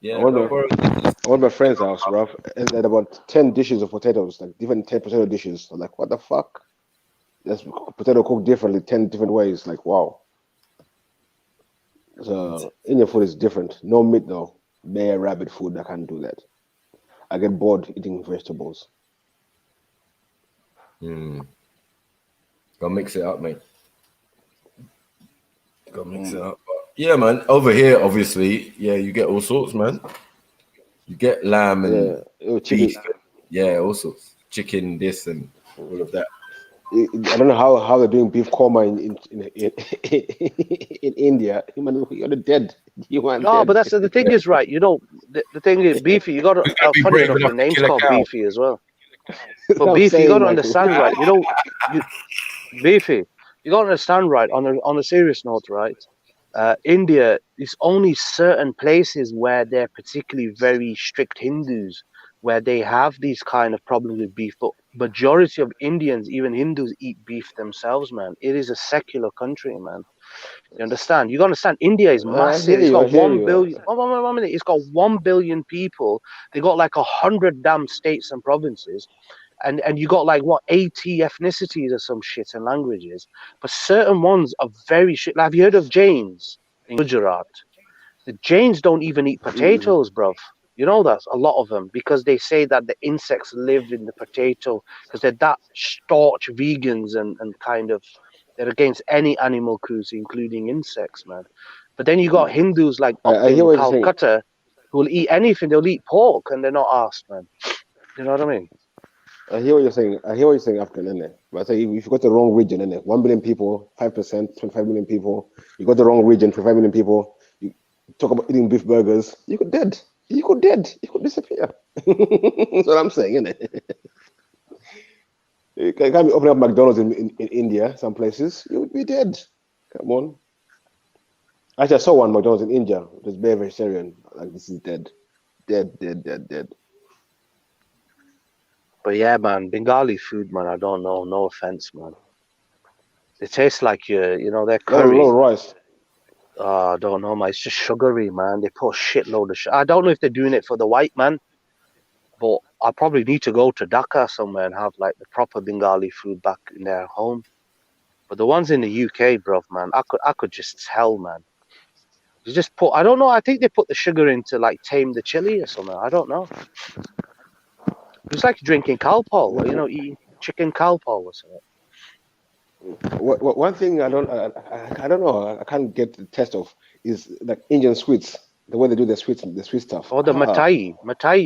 Yeah, I went to my friend's house, bro, and they had about 10 dishes of potatoes, like different 10 potato dishes. I'm like, what the fuck? That's potato cooked differently, 10 different ways. Like, wow. So Indian food is different. No meat though. Bare rabbit food. I can't do that. I get bored eating vegetables. Go mix it up, mate. Go mix it up. But yeah, man. Over here, obviously, yeah, you get all sorts, man. You get lamb and beef. Yeah, all sorts. Chicken, this and all of that. I don't know how they're doing beef korma in India. You're dead. You are No, dead. but that's the thing is, right, you know, the thing is, Beefy, you got to, funny enough, your name's called Beefy as well. But Beefy, you got to understand, right, you know, Beefy, you got to understand, right, on a serious note, right, India is only certain places where they're particularly very strict Hindus, where they have these kind of problems with beef, but majority of Indians, even Hindus, eat beef themselves, man. It is a secular country, man. You understand? You got to understand. India is massive. It's got 1 billion. One minute. It's got 1 billion people. They got like 100 damn states and provinces, and you got like what 80 ethnicities or some shit and languages. But certain ones are very shit. Like, have you heard of Jains in Gujarat? The Jains don't even eat potatoes, bruv. You know that, a lot of them, because they say that the insects live in the potato, because they're that staunch vegans and kind of they're against any animal cruelty, including insects, man. But then you got Hindus like up in Calcutta who will eat anything. They'll eat pork and they're not asked, man. You know what I mean? I hear what you're saying. African, innit? But I say if you got the wrong region, innit? 1 billion people, 5%, 25 million people. You got the wrong region, 25 million people. You talk about eating beef burgers. You could dead. You could disappear. That's what I'm saying, innit? You can't be opening up McDonald's in India, some places. You would be dead. Come on. Actually, I saw one McDonald's in India. It was very vegetarian. Like, this is dead. Dead. But yeah, man, Bengali food, man, I don't know. No offense, man. It tastes like you know, their curry. Low rice. I don't know, man. It's just sugary, man. They put a shitload of sugar. I don't know if they're doing it for the white man, but I probably need to go to Dhaka somewhere and have like the proper Bengali food back in their home. But the ones in the UK, bruv, man, I could just tell, man. You just put, I don't know. I think they put the sugar in to like tame the chili or something. I don't know. It's like drinking Calpol, you know, eating chicken Calpol or something. One thing I don't know, I can't get the taste of is like Indian sweets, the way they do the sweet stuff. Oh, the Matai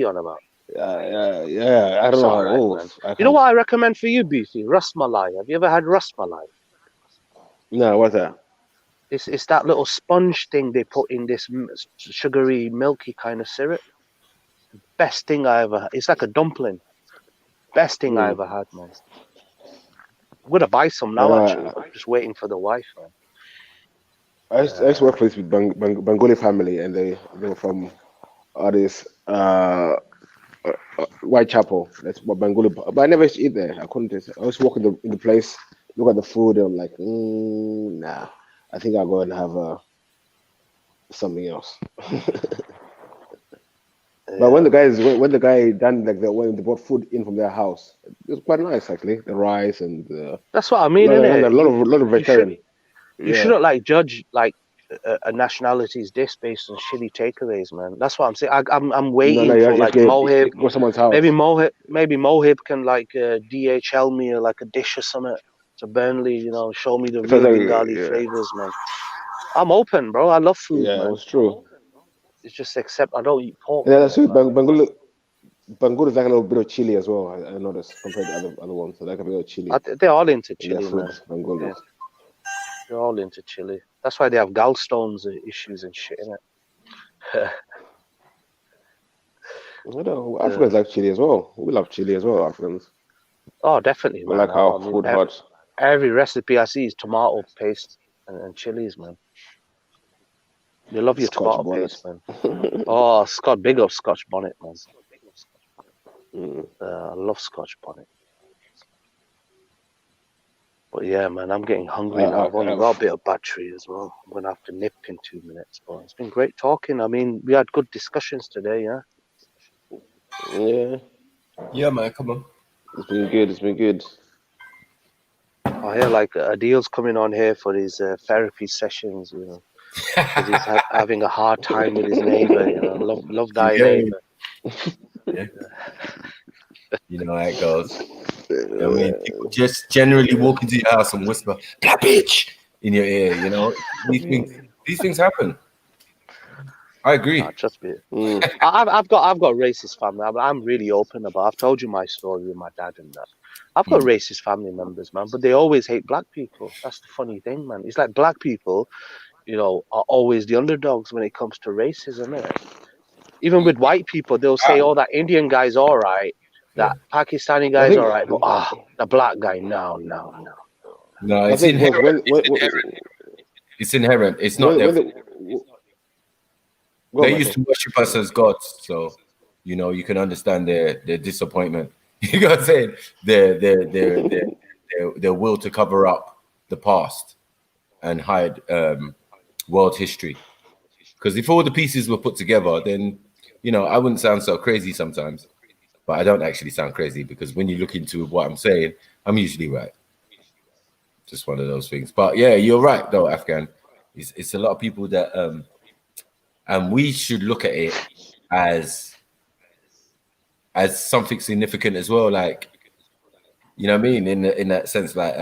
on about. Yeah. I don't know. Right, you know what I recommend for you, Beefy? Rasmalai. Have you ever had rasmalai? No, what's that? It's that little sponge thing they put in this sugary, milky kind of syrup. Best thing I ever had. It's like a dumpling. Best thing I ever had, man. I'm gonna buy some now. Actually, I'm just waiting for the wife, man. I used to work for this Bengali family, and they were from this Whitechapel. That's what Bengali. But I never used to eat there. I couldn't. I was walking in the place, look at the food, and I'm like, nah. I think I'll go and have something else. But when the guy done like when they brought food in from their house, it was quite nice actually. The rice and that's what I mean, innit? A lot of vegetarian. You shouldn't like judge like a nationality's dish based on shitty takeaways, man. That's what I'm saying. I'm waiting for like Mohib. Go someone's house. Maybe Mohib can like DHL me like a dish or something to Burnley, you know, show me the real Bengali flavors, man. I'm open, bro. I love food, Yeah, man. it was true. It's just except I don't eat pork. Yeah, that's true. Bangalore is like a little bit of chili as well. I noticed compared to other ones. So like a bit of chili. They're all into in their chili, food, man. Bangalore. Yeah, they're all into chili. That's why they have gallstones issues and shit, innit? I know Africans like chili as well. We love chili as well, Africans. Oh, definitely, We man. like our I mean, food hot. every recipe I see is tomato paste and chilies, man. You love your Scotch tomato bonnet. paste, man. Oh, Scott, big up Scotch bonnet, man. I love Scotch bonnet. But yeah, man, I'm getting hungry now. I've only got a bit of battery as well. I'm gonna have to nip in 2 minutes. But it's been great talking. I mean, we had good discussions today, yeah. Yeah. Yeah, man, come on. It's been good. It's been good. I hear like Adil's coming on here for his therapy sessions, you know, because he's having a hard time with his neighbor. You know, love thy neighbor. Yeah. You know how it goes. I mean, people just generally walk into your house and whisper "black bitch" in your ear. You know, these things happen. I agree. Trust me. I've got racist family. I'm really open about. I've told you my story with my dad and that. I've got racist family members, man, but they always hate black people. That's the funny thing, man. It's like black people, you know, are always the underdogs when it comes to racism, isn't it? Even with white people, they'll say, "Oh, that Indian guy's all right, that Pakistani guy's all right, but the black guy, no." No, it's inherent. It's inherent. It's not their fault. They used to worship us as gods, so you know you can understand their disappointment. You know what I'm saying? Their will to cover up the past and hide world history. Because if all the pieces were put together, then you know I wouldn't sound so crazy sometimes. But I don't actually sound crazy because when you look into what I'm saying, I'm usually right. Just one of those things. But yeah, you're right though, Afghan. It's a lot of people that and we should look at it as something significant as well, like you know what I mean, in that sense, like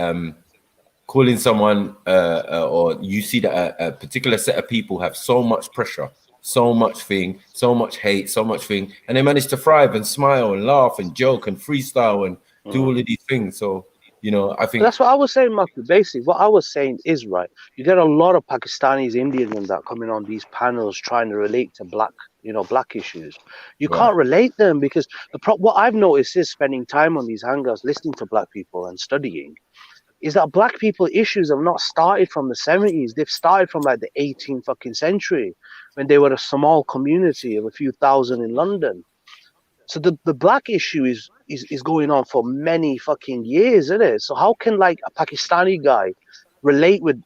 calling someone or you see that a particular set of people have so much pressure, so much thing, so much hate, so much thing, and they manage to thrive and smile and laugh and joke and freestyle and do all of these things. So you know, I think that's what I was saying, Mark. Basically, what I was saying is right. You get a lot of Pakistanis, Indians, and that coming on these panels trying to relate to black issues. You can't relate them because what I've noticed is spending time on these hangouts, listening to black people and studying, is that black people issues have not started from the 70s. They've started from like the 18th fucking century when they were a small community of a few thousand in London. So the black issue is going on for many fucking years, isn't it? So how can like a Pakistani guy relate with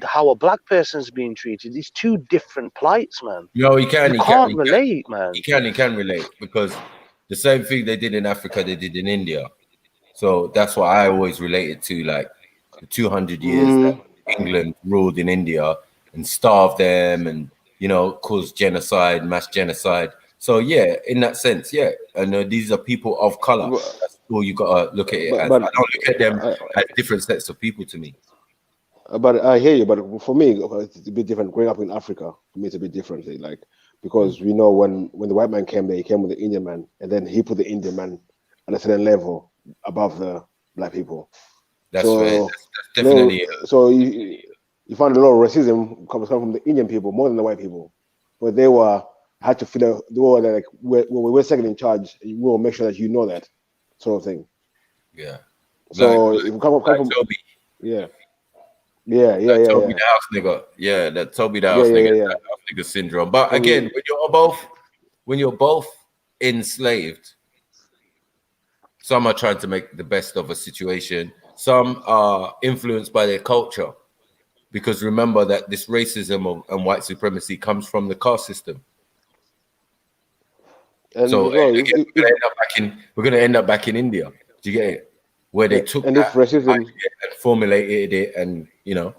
how a black person's being treated? These two different plights, man. No, he can't relate, man. He can relate because the same thing they did in Africa, they did in India. So that's what I always related to, like the 200 years that England ruled in India and starved them and, you know, caused genocide, mass genocide. So yeah, in that sense, yeah. And these are people of color. That's all you gotta look at it as. I don't look at them as different sets of people to me. But I hear you. But for me, it's a bit different. Growing up in Africa, for me, it's a bit different. Like because we know when the white man came there, he came with the Indian man, and then he put the Indian man at a certain level above the black people. That's right. That's definitely. So you find a lot of racism comes from the Indian people more than the white people, but they had to feel they were like we're second in charge. We will make sure that you know that sort of thing. Yeah. So if you come from Toby. Yeah. Toby the house nigga. Yeah, that Toby the house nigga. That house nigga syndrome. But again, when you're both enslaved, some are trying to make the best of a situation. Some are influenced by their culture. Because remember that this racism and white supremacy comes from the caste system. And so again, we're gonna end up back in India. Do you get it? Where they took that racism and formulated it and, you know,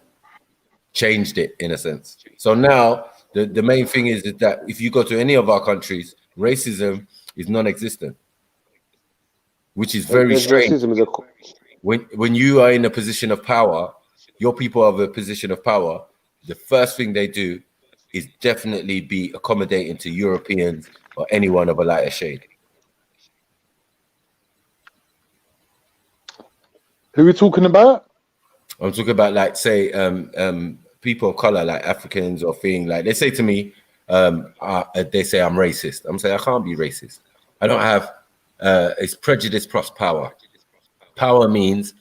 changed it in a sense. So now the main thing is that if you go to any of our countries, racism is non-existent, which is very strange. When you are in a position of power, your people are in a position of power, the first thing they do is definitely be accommodating to Europeans or anyone of a lighter shade. Who are we talking about? I'm talking about, like, say, people of color, like Africans or thing. Like, they say to me, they say I'm racist. I'm saying I can't be racist. I don't have. It's prejudice plus power. Power means,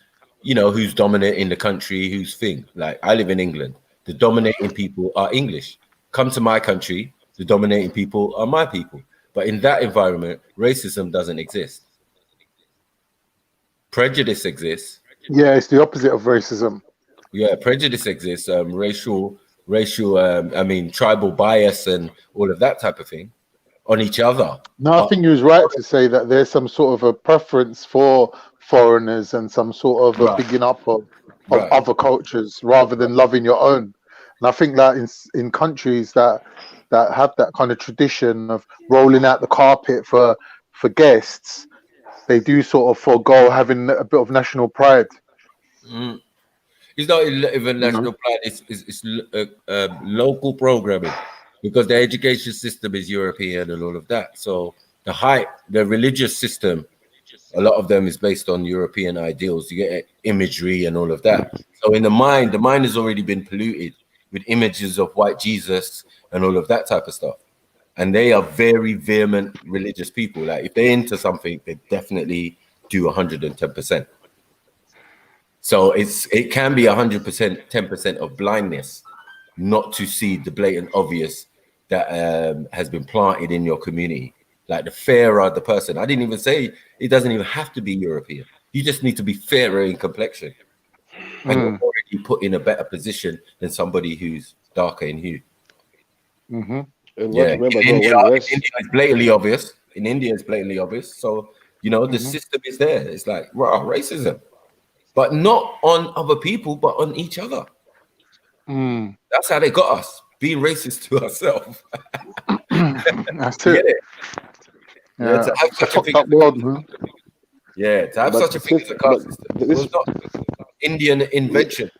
you know, who's dominant in the country, who's thing. Like, I live in England. The dominating people are English. Come to my country, the dominating people are my people. But in that environment, racism doesn't exist. Prejudice exists. Yeah, it's the opposite of racism. Yeah, prejudice exists. Racial, tribal bias and all of that type of thing on each other. No, I think you was right to say that there's some sort of a preference for foreigners and some sort of a bigging up of other cultures rather than loving your own. And I think that in countries that have that kind of tradition of rolling out the carpet for guests, they do sort of forego having a bit of national pride. Mm. It's not even national pride. It's local programming, because the education system is European and all of that. So the religious system, a lot of them is based on European ideals. You get imagery and all of that. So in the mind has already been polluted with images of white Jesus and all of that type of stuff. And they are very vehement religious people. Like, if they're into something, they definitely do 110%. So it can be 100%, 10% of blindness, not to see the blatant obvious that has been planted in your community. Like, the fairer the person. I didn't even say it doesn't even have to be European. You just need to be fairer in complexion. And you're already put in a better position than somebody who's darker in hue. Mm-hmm. Yeah, in India it's blatantly obvious. In India, it's blatantly obvious. So, you know, the system is there. It's like, racism. But not on other people, but on each other. That's how they got us, being racist to ourselves. That's it. Yeah, to have such a thing as a caste system. It was not Indian invention.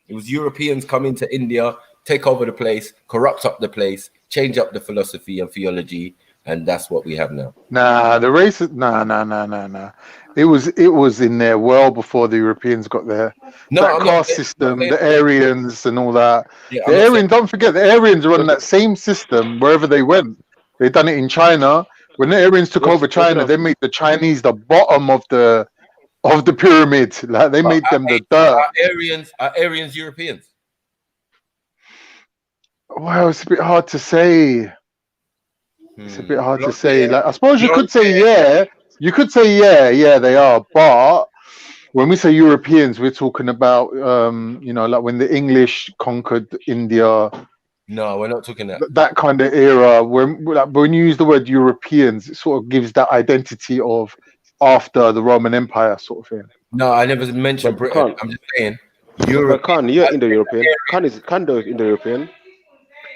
It was Europeans coming to India, take over the place, corrupt up the place, change up the philosophy and theology, and that's what we have now. Nah, the racist. Nah. It was in there well before the Europeans got there. That caste system, the Aryans and all that. Yeah, the Aryans, don't forget, the Aryans run that same system wherever they went. They done it in China. When the Aryans took over China, they made the Chinese the bottom of the pyramid. Like, they made them the dirt. Are Aryans Europeans? Well, it's a bit hard to say. It's a bit hard to say. Like, I suppose you could say yeah. You could say yeah, they are. But when we say Europeans, we're talking about like when the English conquered India. No, we're not talking that kind of era. When you use the word Europeans, it sort of gives that identity of after the Roman Empire sort of thing. No, I never mentioned Britain. I'm just saying Europe. Khan, you're Indo-European. Khan is Indo-European.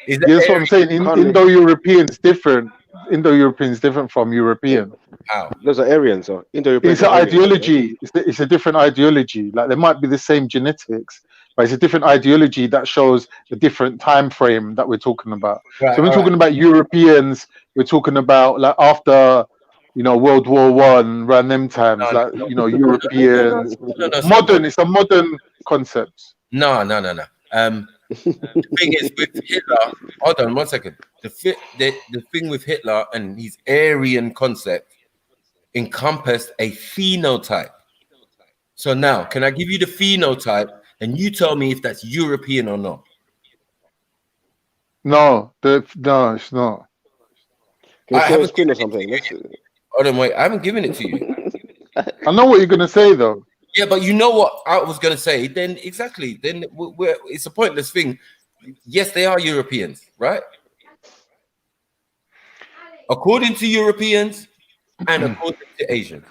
That's what I'm saying. Indo-European is different. Indo-European is different from European. How? Those are Aryans, so Indo-European. It's an ideology. It's a different ideology. Like, there might be the same genetics, but it's a different ideology that shows a different time frame that we're talking about. Right, so we're talking about Europeans. We're talking about like after, World War I, around them times. Europeans. Modern. It's a modern concept. No. The thing is with Hitler. Hold on 1 second. The thing with Hitler and his Aryan concept encompassed a phenotype. So now, can I give you the phenotype and you tell me if that's European or not? No, it's not. Can you share a screen or something? Hold on, wait. I haven't given it to you. I know what you're gonna say though. Yeah, but you know what I was gonna say. Then exactly. Then it's a pointless thing. Yes, they are Europeans, right? According to Europeans and according to Asians.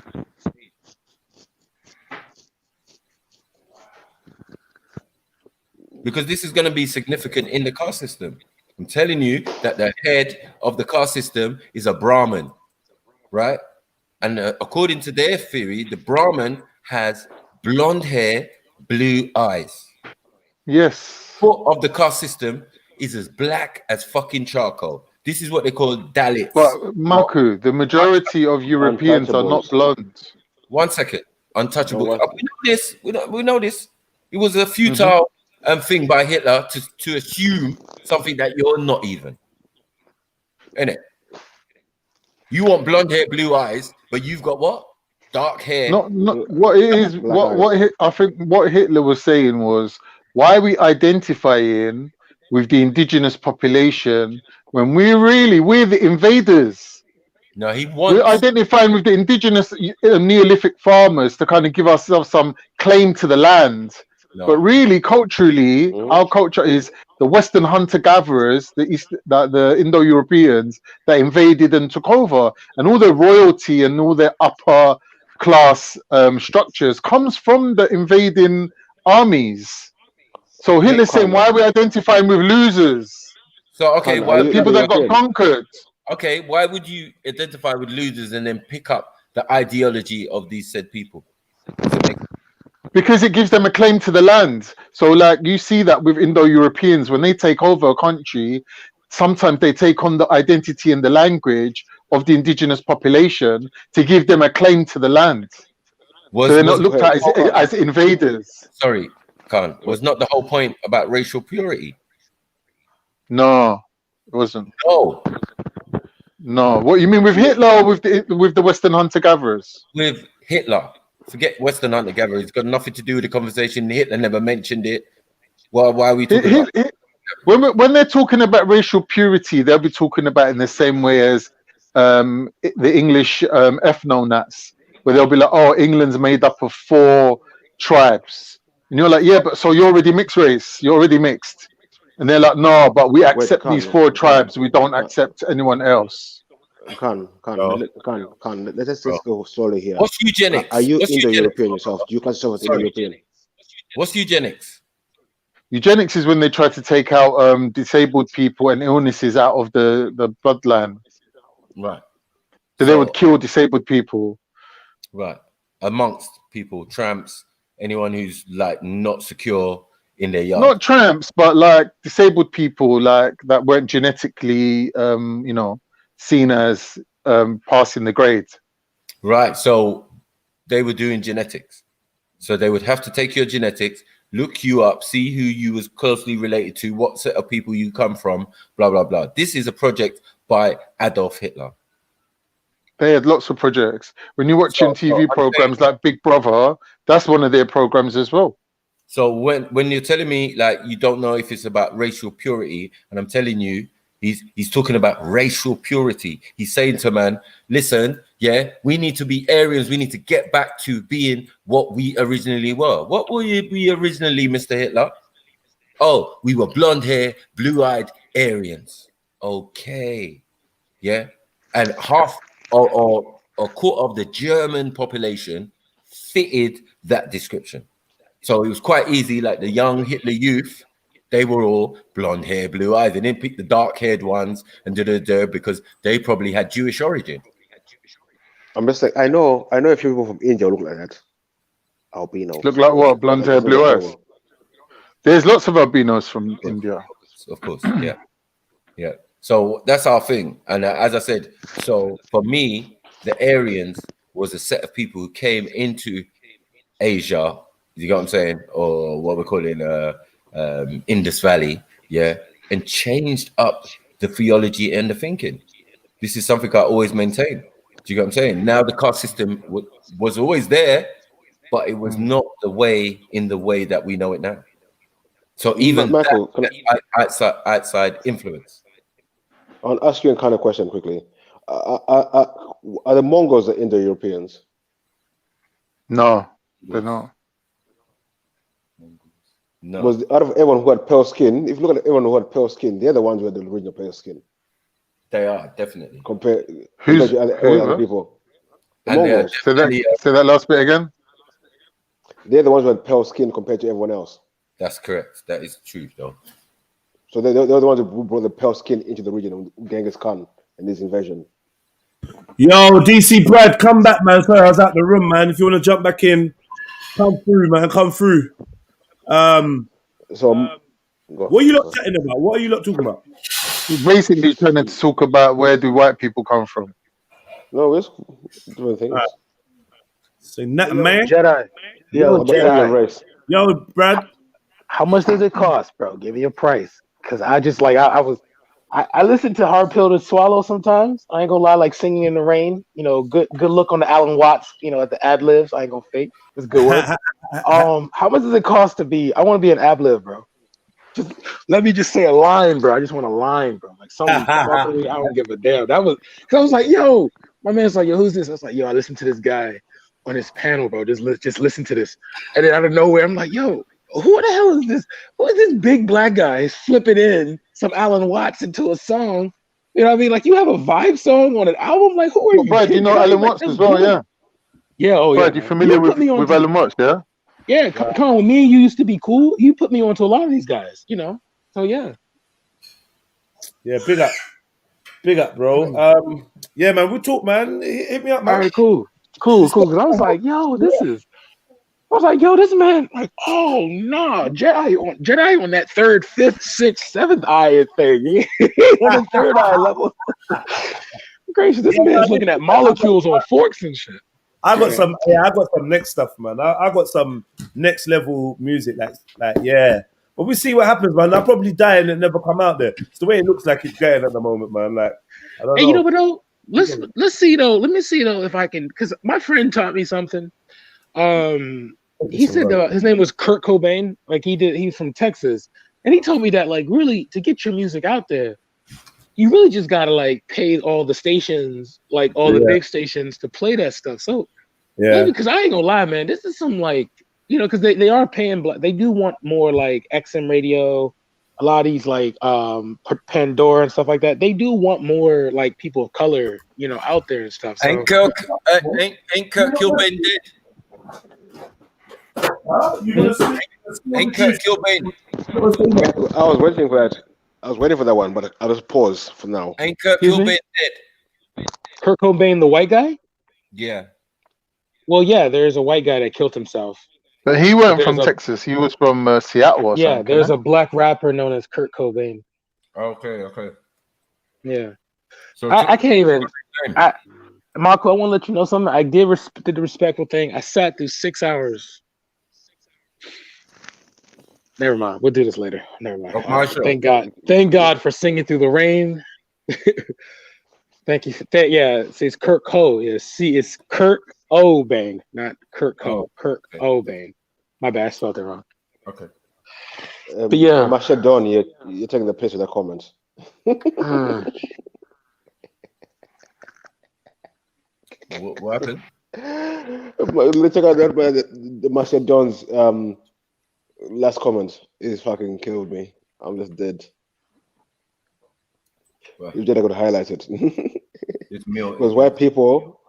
Because this is going to be significant in the caste system. I'm telling you that the head of the caste system is a Brahmin, right? And according to their theory, the Brahmin has blonde hair, blue eyes. Yes. foot of the caste system is as black as fucking charcoal. This is what they call Dalits. But Marco, the majority of Europeans are not blonde. 1 second. Untouchable. No, We know this. We know this. It was a futile thing by Hitler to assume something that you're not even. Innit? You want blonde hair, blue eyes, but you've got what? Dark hair. Not what it is. I think what Hitler was saying was, why are we identifying with the indigenous population when we're the invaders? No, he wants. We're identifying with the indigenous Neolithic farmers to kind of give ourselves some claim to the land. No. But really, culturally, our culture is the Western hunter-gatherers, the Indo-Europeans that invaded and took over, and all the royalty and all their upper class structures comes from the invading armies. So Hitler's saying, why are we identifying with losers? So okay, why people that got conquered? Okay, why would you identify with losers and then pick up the ideology of these said people? Because it gives them a claim to the land. So like you see that with Indo-Europeans, when they take over a country, sometimes they take on the identity and the language of the indigenous population to give them a claim to the land. So they're not looked at as invaders. Sorry, Khan. Was not the whole point about racial purity? No, it wasn't. No. What you mean with Hitler or with the Western hunter-gatherers? With Hitler. Forget Western hunter-gatherers. It's got nothing to do with the conversation. Hitler never mentioned it. Why are we talking about when they're talking about racial purity, they'll be talking about it in the same way as the English ethno-nats, where they'll be like, oh, England's made up of 4 tribes. And you're like, yeah, but so you're already mixed race. You're already mixed. And they're like, no, but we accept these 4 tribes. We don't accept anyone else. Let's just go slowly here. What's eugenics? Are you Indo-European yourself? Do you consider yourself Indo-European? What's eugenics? Eugenics is when they try to take out disabled people and illnesses out of the bloodline. Right. So they would kill disabled people. Right. Amongst people, tramps, anyone who's like not secure in their yard. Not tramps, but like disabled people like that weren't genetically seen as passing the grade. Right. So they were doing genetics. So they would have to take your genetics, look you up, see who you was closely related to, what set of people you come from, blah, blah, blah. This is a project by Adolf Hitler. They had lots of projects. When you're watching TV programs like Big Brother, that's one of their programs as well. So when you're telling me like you don't know if it's about racial purity, and I'm telling you, he's talking about racial purity. He's saying to man, listen, yeah, we need to be Aryans. We need to get back to being what we originally were. What were we originally, Mr. Hitler? Oh, we were blonde hair, blue-eyed Aryans. Okay, yeah, and half or a quarter of the German population fitted that description. So it was quite easy, like the young Hitler youth, they were all blonde hair, blue eyes. They didn't pick the dark-haired ones and because they probably had Jewish origin. I'm just like, I know a few people from India look like that. Albinos. Look like what? Blonde hair, blue eyes? There's lots of albinos from India. Of course, yeah. Yeah. So that's our thing. And as I said, so for me, the Aryans was a set of people who came into Asia, you know what I'm saying? Or what we're calling Indus Valley, yeah, and changed up the theology and the thinking. This is something I always maintain. Do you get what I'm saying? Now the caste system was always there, but it was not the way that we know it now. So even Michael, outside influence. I'll ask you a kind of question quickly. Are the Mongols the Indo-Europeans? No, they're not. No. Was out of everyone who had pale skin, if you look at everyone who had pale skin, they're the ones who had the original pale skin. They are, definitely. Compared to other people. The Mongols. Say that last bit again. They're the ones who had pale skin compared to everyone else. That's correct. That is true, though. So they're the ones who brought the pale skin into the region, Genghis Khan and his invasion. Yo, DC Brad, come back, man. Sorry, I was out the room, man. If you want to jump back in, come through, man. Come through. So What are you lot chatting about? What are you lot talking about? Basically, trying to talk about where do white people come from. No, it's different things. So that Yo, man, Jedi. Yo, Jedi. Yo, Brad. How much does it cost, bro? Give me a price. Cause I just like I listen to Hard Pill to Swallow sometimes. I ain't gonna lie, like Singing in the Rain. You know, good look on the Alan Watts. You know, at the ad libs. I ain't gonna fake. It's good work. How much does it cost to be? I want to be an ad lib, bro. Just let me just say a line, bro. I just want a line, bro. Like something fuckery. I don't give a damn. That was because I was like, yo, my man's like, yo, who's this? I was like, yo, I listened to this guy on his panel, bro. Just listen to this. And then out of nowhere, I'm like, yo, who the hell is this? Who is this big black guy flipping in some Alan Watts into a song? You know what I mean? Like you have a vibe song on an album. Like who are you? Brad, you know Alan Watts as well, yeah. Yeah, oh Brad, yeah. you familiar with Alan Watts, yeah? Yeah, come on. With me and you used to be cool. You put me onto a lot of these guys, you know. So yeah. Yeah, big up, bro. Yeah, man, we talk, man. Hit me up, man. All right, cool. Cause I was like, yo, this man, like, oh no, Jedi on that third, fifth, sixth, seventh eye thing. On the third eye level. Gracious, this man's looking at molecules on forks and shit. I got some next stuff, man. I got some next level music, like yeah. But we see what happens, man. I'll probably die and it never come out there. It's the way it looks like it's going at the moment, man. Like, I don't know. You know what though? Let's see though. Let me see though if I can, because my friend taught me something. He said his name was Kurt Cobain. Like he's from Texas, and he told me that like really to get your music out there, you really just gotta like pay all the stations, like all the big stations to play that stuff. So yeah, because I ain't gonna lie, man, this is some like, you know, because they are paying, they do want more like XM radio, a lot of these like Pandora and stuff like that. They do want more like people of color, you know, out there and stuff. So. Ain't Kurt Cobain dead? Ain't Kurt Cobain? I was waiting for that. I was waiting for that one, but I'll just pause for now. Ain't Kurt Cobain dead? Kurt Cobain, the white guy? Yeah. Well, yeah, there's a white guy that killed himself. But he wasn't from Texas. He was from Seattle or something. Yeah, there's a black rapper known as Kurt Cobain. Okay. Yeah. So I can't even. Marco, I want to let you know something. I did the respectful thing. I sat through 6 hours. Never mind. We'll do this later. Never mind. Thank God. Thank God for singing through the rain. Thank you. Yeah, it's Kurt Cole. Yeah, it's Kurt Cobain, not Kurt Cole. Kurt Cobain. My bad. I spelled it wrong. Okay. But yeah, Masha Don, you're taking the piss with the comments. What happened? Let's check out the Masha Don's last comment. It fucking killed me. I'm just dead. If Jedi could highlight it. Because white people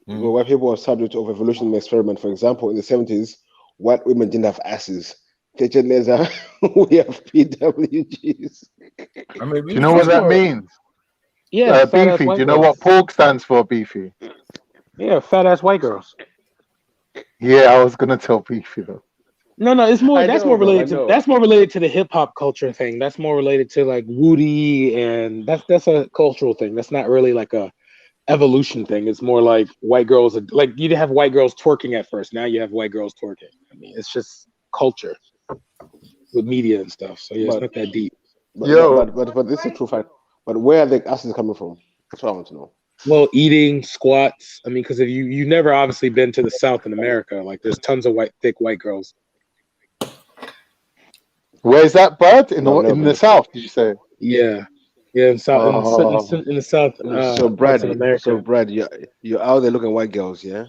are subject of evolutionary experiment. For example, in the 70s, white women didn't have asses. 10 years later, we have PWGs. I mean, do you know what that means? Yeah, beefy. Do you know what pork stands for, beefy? Yeah, fat ass white girls. Yeah, I was gonna tell beefy though. No, it's more. That's more related to the hip hop culture thing. That's more related to like Woody, and that's a cultural thing. That's not really like a evolution thing. It's more like white girls. Like you didn't have white girls twerking at first. Now you have white girls twerking. I mean, it's just culture with media and stuff. So yeah, it's not that deep. But this is a true fact. But where are the asses coming from? That's what I want to know. Well, eating, squats. I mean, because if you've never obviously been to the South in America, like there's tons of thick white girls. Where's that, Bud? In the South, did you say? Yeah, in South, in the South. So Brad, you're out there looking at white girls, yeah,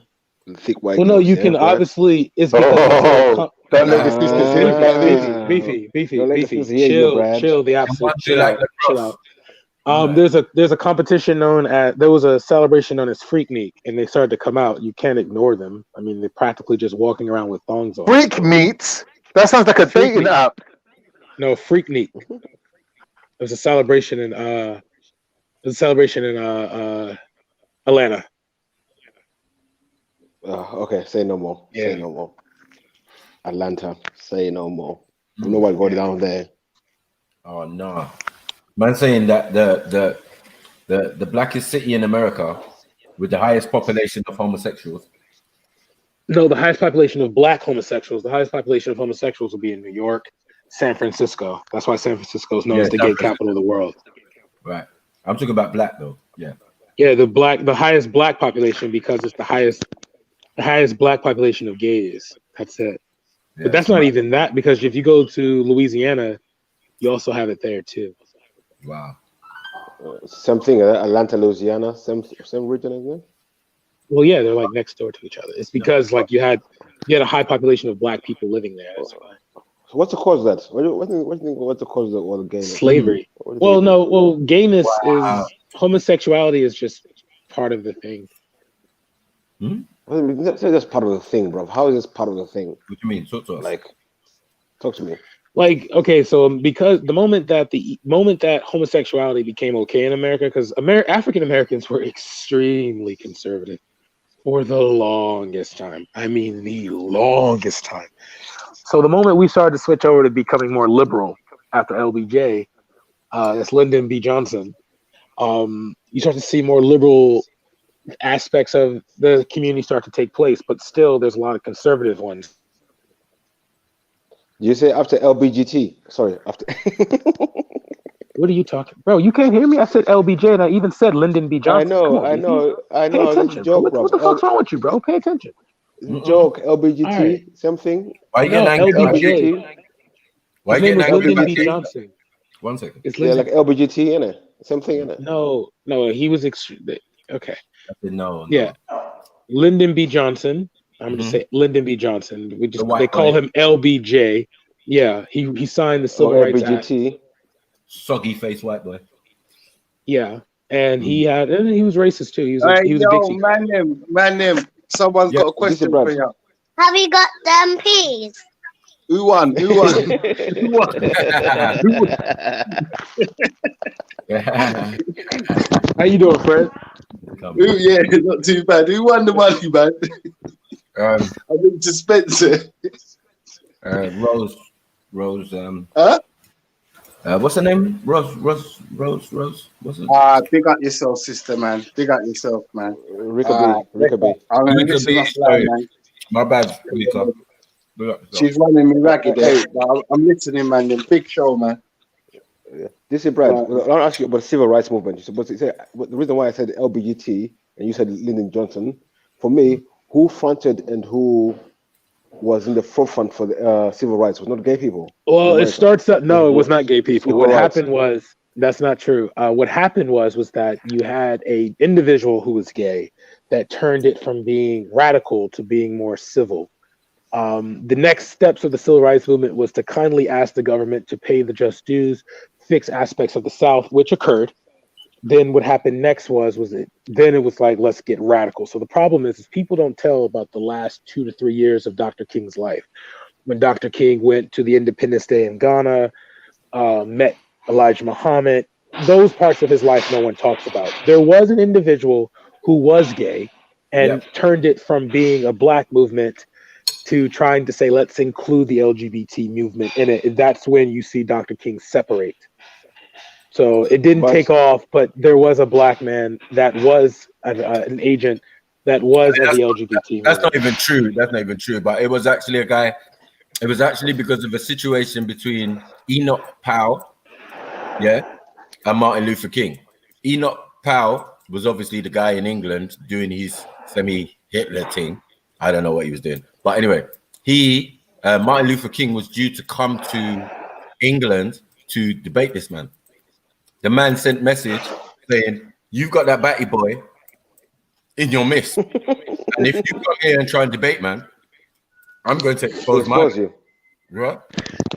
thick white. Well, girls, no, you can Brad? obviously. It's because don't let the sisters hear beefy. Brad. Chill the opposite. Chill out. There's a competition there was a celebration known as Freaknik, and they started to come out. You can't ignore them. I mean, they're practically just walking around with thongs on. Freak meats. That sounds like a dating app. No, Freaknik. It was a celebration in Atlanta. Okay, say no more. Yeah. Say no more. Atlanta, say no more. Nobody go down there. Oh no, man, saying that the blackest city in America with the highest population of homosexuals. No, the highest population of black homosexuals. The highest population of homosexuals will be in New York, San Francisco. That's why San Francisco is known as the gay capital of the world. Right. I'm talking about black though. Yeah. Yeah, the highest black population because it's the highest black population of gays. That's it. Yeah, but that's not even that, because if you go to Louisiana, you also have it there too. Wow. Same thing, Atlanta, Louisiana, same region again. Well, yeah, they're like next door to each other. It's because like you had a high population of black people living there. That's why. So what's the cause of that? What do you think? What's the cause of all the gayness? Slavery. Gayness is homosexuality is just part of the thing. That's just part of the thing, bro. How is this part of the thing? What do you mean? Talk to us. Like, talk to me. Like, okay, so because the moment that homosexuality became okay in America, because African Americans were extremely conservative for the longest time. I mean, the longest time. So the moment we started to switch over to becoming more liberal after LBJ, that's Lyndon B. Johnson, you start to see more liberal aspects of the community start to take place, but still there's a lot of conservative ones. You say after LBGT? Sorry, after. What are you talking, bro? You can't hear me. I said LBJ, and I even said Lyndon B. Johnson. I know. Pay attention. Joke, what the fuck's wrong with you, bro? Pay attention. Joke. LBGT. Right. Something. Why you getting angry? LBJ. Why His you name was getting Lyndon angry? B. Johnson. 1 second. It's yeah, like LBGT, innit? Something, innit? No, he was okay. No. Yeah, Lyndon B. Johnson. I'm gonna say Lyndon B. Johnson. They call him LBJ. Yeah, he signed the Civil Rights Act. LBGT. Soggy face white boy. Yeah, and he was racist too. He was a Dixie. Man, someone's got a question for you. Have you got them peas? Who won? How you doing, Fred? Yeah, not too bad. Who won the money, man? I'm in suspense. Rose. Huh? What's her name? Rose. What's it? Big up yourself, sister, man. Big up yourself, man. Rickaby. I'm gonna listen offline, man. My bad, Rika. She's running me ragged. I'm listening, man. Big show, man. Yeah. This is Brad. I'll ask you about the civil rights movement. You're supposed to say the reason why I said LBGT and you said Lyndon Johnson. For me, who fronted and who was in the forefront for the civil rights was not gay people. Well, it starts up. No, it was not gay people. What happened was that's not true. What happened was that you had a individual who was gay that turned it from being radical to being more civil. The next steps of the civil rights movement was to kindly ask the government to pay the just dues, fix aspects of the South, which occurred. Then what happened next was it was like, let's get radical. So the problem is people don't tell about the last 2 to 3 years of Dr. King's life. When Dr. King went to the Independence Day in Ghana, met Elijah Muhammad, those parts of his life no one talks about. There was an individual who was gay and turned it from being a black movement to trying to say, let's include the LGBT movement in it. That's when you see Dr. King separate. So it didn't take off, but there was a black man that was an agent that was of the LGBT. That's not even true. That's not even true. But it was actually a guy. It was actually because of a situation between Enoch Powell, and Martin Luther King. Enoch Powell was obviously the guy in England doing his semi-Hitler thing. I don't know what he was doing, but anyway, Martin Luther King was due to come to England to debate this man. The man sent message saying, "You've got that batty boy in your midst, and if you come here and try and debate, man, I'm going to expose you." Right?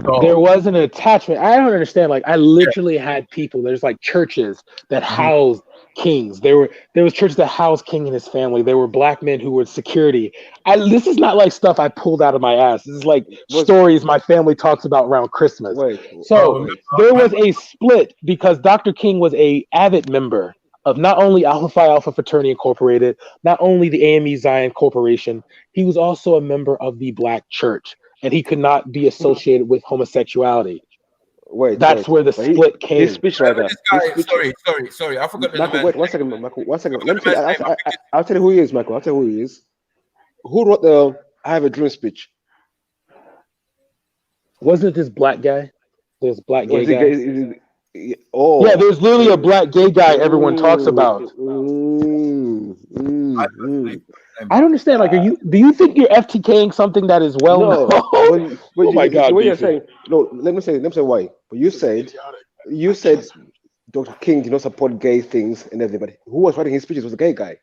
So, there was an attachment. I don't understand. Like, I literally had people. There's like churches that housed kings. There was churches that housed King and his family. There were black men who were security. This is not like stuff I pulled out of my ass. This is like stories my family talks about around Christmas. There was a split because Dr. King was a avid member of not only Alpha Phi Alpha Fraternity Incorporated, not only the AME Zion Corporation, he was also a member of the Black Church. and he could not be associated with homosexuality. Wait, that's where the split came. This speech right there. Sorry, I forgot the Michael, man. wait 1 second, Michael. 1 second. Let me tell you. I'll tell you who he is, Michael. I'll tell you who he is. Who wrote the "I Have a Dream" speech? Wasn't it this black guy? This black gay guy. Oh, yeah, there's literally a black gay guy everyone talks about. I don't understand. Like, do you think you're FTKing something that is well known? But oh my God! The way you're saying, no. Let me say why. But you said Dr. King did not support gay things and everything. But who was writing his speeches was a gay guy.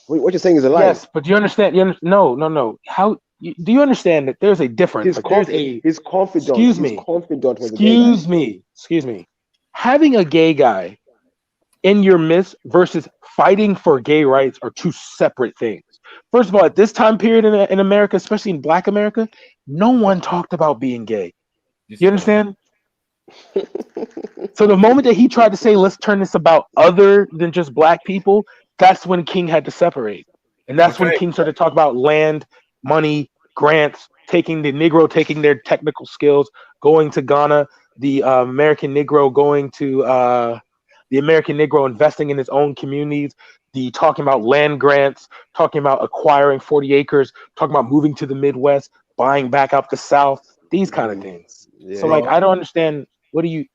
What you're saying is a lie. Yes, but do you understand? No. How do you understand that there's a difference? He's confident. Excuse me. He's confident. Excuse me. Having a gay guy in your midst versus fighting for gay rights are two separate things. First of all, at this time period in America, especially in Black America, no one talked about being gay. You understand? So the moment that he tried to say, let's turn this about other than just Black people, that's when King had to separate. And that's when King started to talk about land, money, grants, taking the Negro, taking their technical skills, going to Ghana, the American Negro going to the American Negro investing in his own communities, the talking about land grants, talking about acquiring 40 acres, talking about moving to the Midwest, buying back up the South, these kind of things. Yeah. So, like, I don't understand. What do you...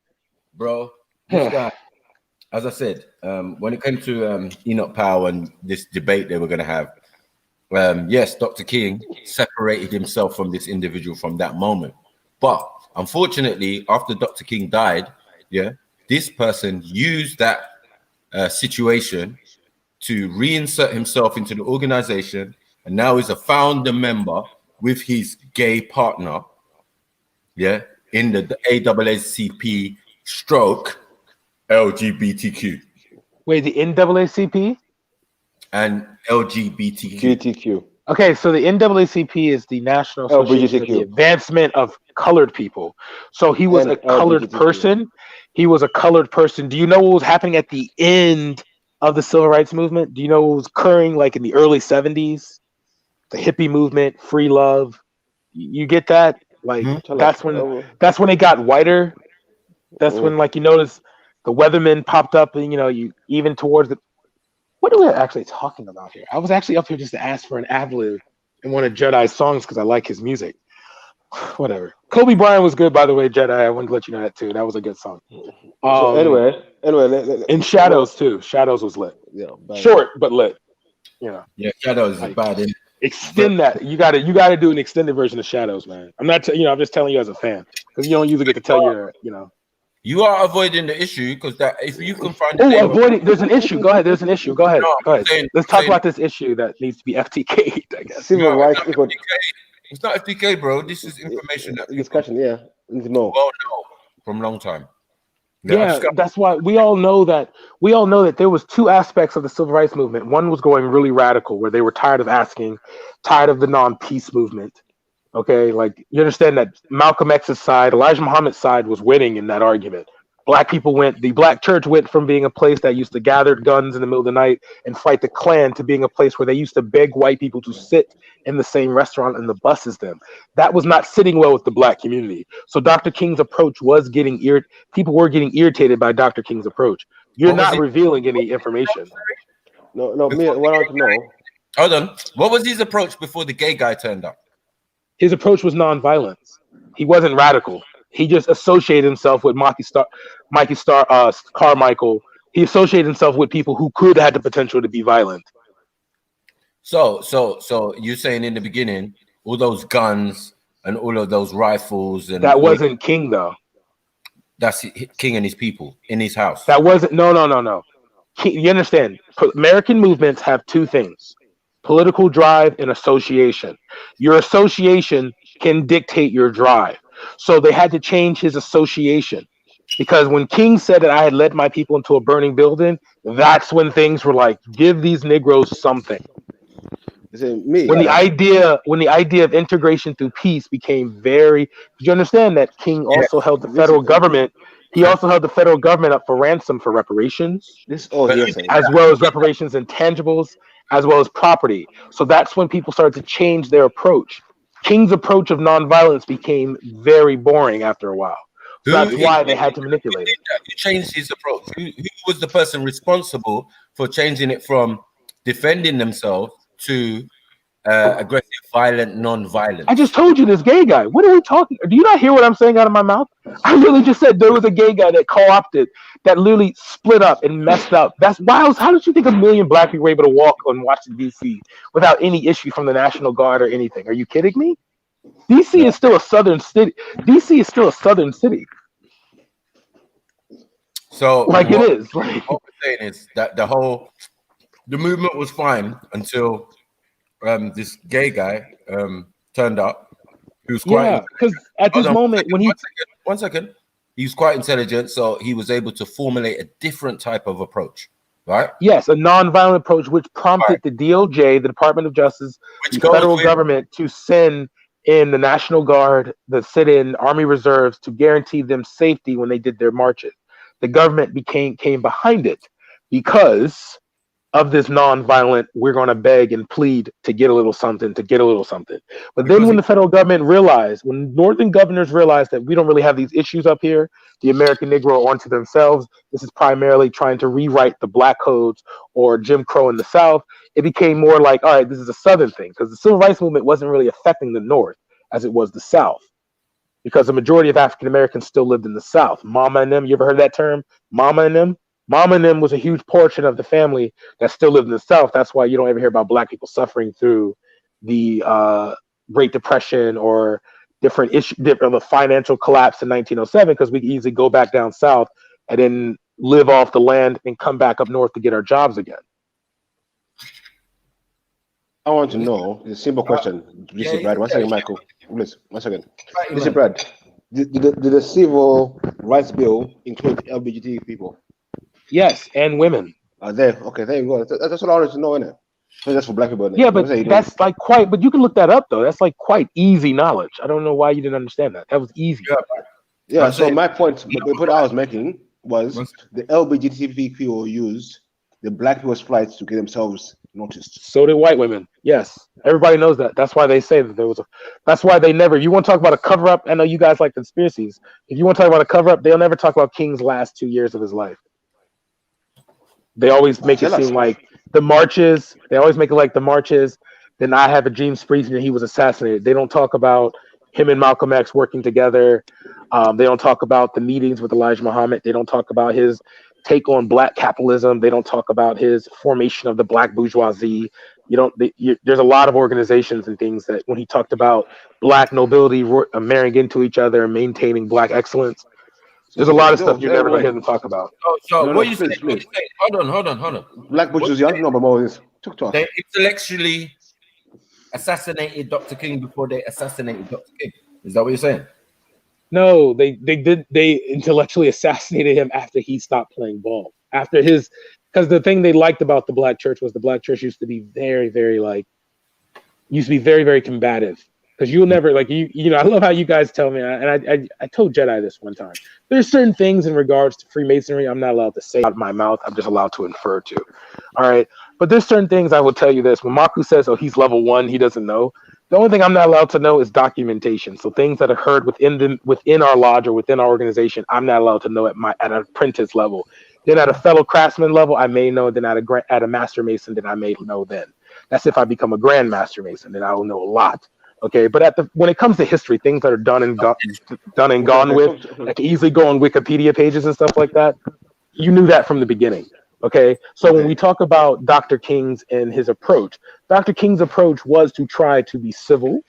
Bro, this guy, as I said, when it came to Enoch Powell and this debate they were going to have, yes, Dr. King separated himself from this individual from that moment. But unfortunately, after Dr. King died, this person used that situation to reinsert himself into the organization, and now is a founder member with his gay partner, in the AACP stroke LGBTQ. Wait, the NAACP? And LGBTQ. Okay, so the NAACP is the National Association for the Advancement of Colored People. So he was a colored person. He was a colored person. Do you know what was happening at the end of the Civil Rights Movement? Do you know what was occurring like in the early 70s? The hippie movement, free love. You get that? Like that's when it got whiter. That's when, like, you notice the Weathermen popped up, and you even towards the... What are we actually talking about here? I was actually up here just to ask for an ad-lib in one of Jedi's songs because I like his music. Whatever. Kobe Bryant was good, by the way, Jedi. I wanted to let you know that too. That was a good song. So anyway, and Shadows too. Shadows was lit. Yeah, short but lit. Yeah, Shadows is bad. Extend that. You got to do an extended version of Shadows, man. I'm not. I'm just telling you as a fan because you don't usually get to tell your. You are avoiding the issue because that if you can find. Avoiding. There's an issue. Go ahead. There's an issue. Go ahead. No, go ahead. Let's talk about this issue that needs to be FTK'd, I guess. Civil rights. It's not FTK, bro. This is information that discussion. Yeah, no. Well, no, from long time. Yeah, that's why we all know that there was two aspects of the civil rights movement. One was going really radical, where they were tired of the non-peace movement. Okay, like you understand that Malcolm X's side, Elijah Muhammad's side was winning in that argument. The black church went from being a place that used to gather guns in the middle of the night and fight the Klan to being a place where they used to beg white people to sit in the same restaurant and the bus as them. That was not sitting well with the black community. So Dr. King's approach was getting people were getting irritated by Dr. King's approach. You're not revealing any information. No, me, what I want to know. Hold on. What was his approach before the gay guy turned up? His approach was nonviolence. He wasn't radical. He just associated himself with Mikey Carmichael. He associated himself with people who could have the potential to be violent. So you're saying in the beginning, all those guns and all of those rifles and that wasn't King though. That's King and his people in his house. That wasn't no. You understand? American movements have two things: political drive and association. Your association can dictate your drive. So they had to change his association, because when King said that I had led my people into a burning building, that's when things were like, give these Negroes something. When the idea of integration through peace became very, you understand that King also held the federal government. He also held the federal government up for ransom for reparations, as well as reparations in tangibles, as well as property. So that's when people started to change their approach. King's approach of nonviolence became very boring after a while. So that's why they had to manipulate it. Who changed his approach? Who was the person responsible for changing it from defending themselves to aggressive, violent, non-violent? I just told you this gay guy. What are we talking? Do you not hear what I'm saying out of my mouth? I literally just said there was a gay guy that co-opted, that literally split up and messed up. That's wild. How did you think a million black people were able to walk on Washington, D.C. without any issue from the National Guard or anything? Are you kidding me? D.C. is still a southern city. D.C. is still a southern city. So like what, it is. What we're saying is that the movement was fine until this gay guy turned up. He was quite because at this moment when he one second, he was quite intelligent, so he was able to formulate a different type of approach, right? Yes, a nonviolent approach, which prompted the DOJ, the Department of Justice, the federal government to send in the National Guard, the sit-in Army Reserves to guarantee them safety when they did their marches. The government came behind it because of this non-violent, we're going to beg and plead to get a little something, But then when the federal government realized, when northern governors realized that we don't really have these issues up here, the American Negro onto themselves, this is primarily trying to rewrite the black codes or Jim Crow in the South, it became more like, all right, this is a Southern thing, because the Civil Rights Movement wasn't really affecting the North as it was the South, because the majority of African Americans still lived in the South. Mama and them, you ever heard that term? Mama and them? Mama and them was a huge portion of the family that still lived in the South. That's why you don't ever hear about black people suffering through the Great Depression or different the financial collapse in 1907, because we could easily go back down South and then live off the land and come back up north to get our jobs again. I want to know, it's a simple question. Brad, 1 second, Michael. Please, 1 second. Brad, did the Civil Rights Bill include LGBT people? Yes, and women. There. Okay, there you go. That's what I wanted to know, innit? So that's for black people. Yeah, but that's like quite. But you can look that up though. That's like quite easy knowledge. I don't know why you didn't understand that. That was easy. Yeah. So my point, the point I was making was the LGBTQ used the black people's flights to get themselves noticed. So did white women. Yes, everybody knows that. That's why they say that there was a. That's why they never. You want to talk about a cover up? I know you guys like conspiracies. If you want to talk about a cover up, they'll never talk about King's last 2 years of his life. They always make it seem like the marches. They always make it like the marches. Then I have a dream spree and he was assassinated. They don't talk about him and Malcolm X working together. They don't talk about the meetings with Elijah Muhammad. They don't talk about his take on black capitalism. They don't talk about his formation of the black bourgeoisie. There's a lot of organizations and things that when he talked about black nobility marrying into each other and maintaining black excellence, there's a lot of stuff you're never going to hear them talk about. So what you saying? Hold on. Black bourgeoisie, I don't know about all this. Talk to us. They intellectually assassinated Dr. King before they assassinated Dr. King. Is that what you're saying? No, they intellectually assassinated him after he stopped playing ball. After his, because the thing they liked about the black church was the black church used to be very, very very combative. Because you'll never I love how you guys tell me, and I told Jedi this one time. There's certain things in regards to Freemasonry I'm not allowed to say out of my mouth. I'm just allowed to infer to. All right, but there's certain things I will tell you this. When Maku says, "Oh, he's level 1," he doesn't know. The only thing I'm not allowed to know is documentation. So things that are heard within our lodge or within our organization, I'm not allowed to know at an apprentice level. Then at a fellow craftsman level, I may know. Then at a master mason, then I may know. Then that's if I become a grand master mason. Then I will know a lot. Okay, but when it comes to history, things that are done and gone with, that can easily go on Wikipedia pages and stuff like that, you knew that from the beginning. Okay, so when we talk about Dr. King's and his approach, Dr. King's approach was to try to be civil,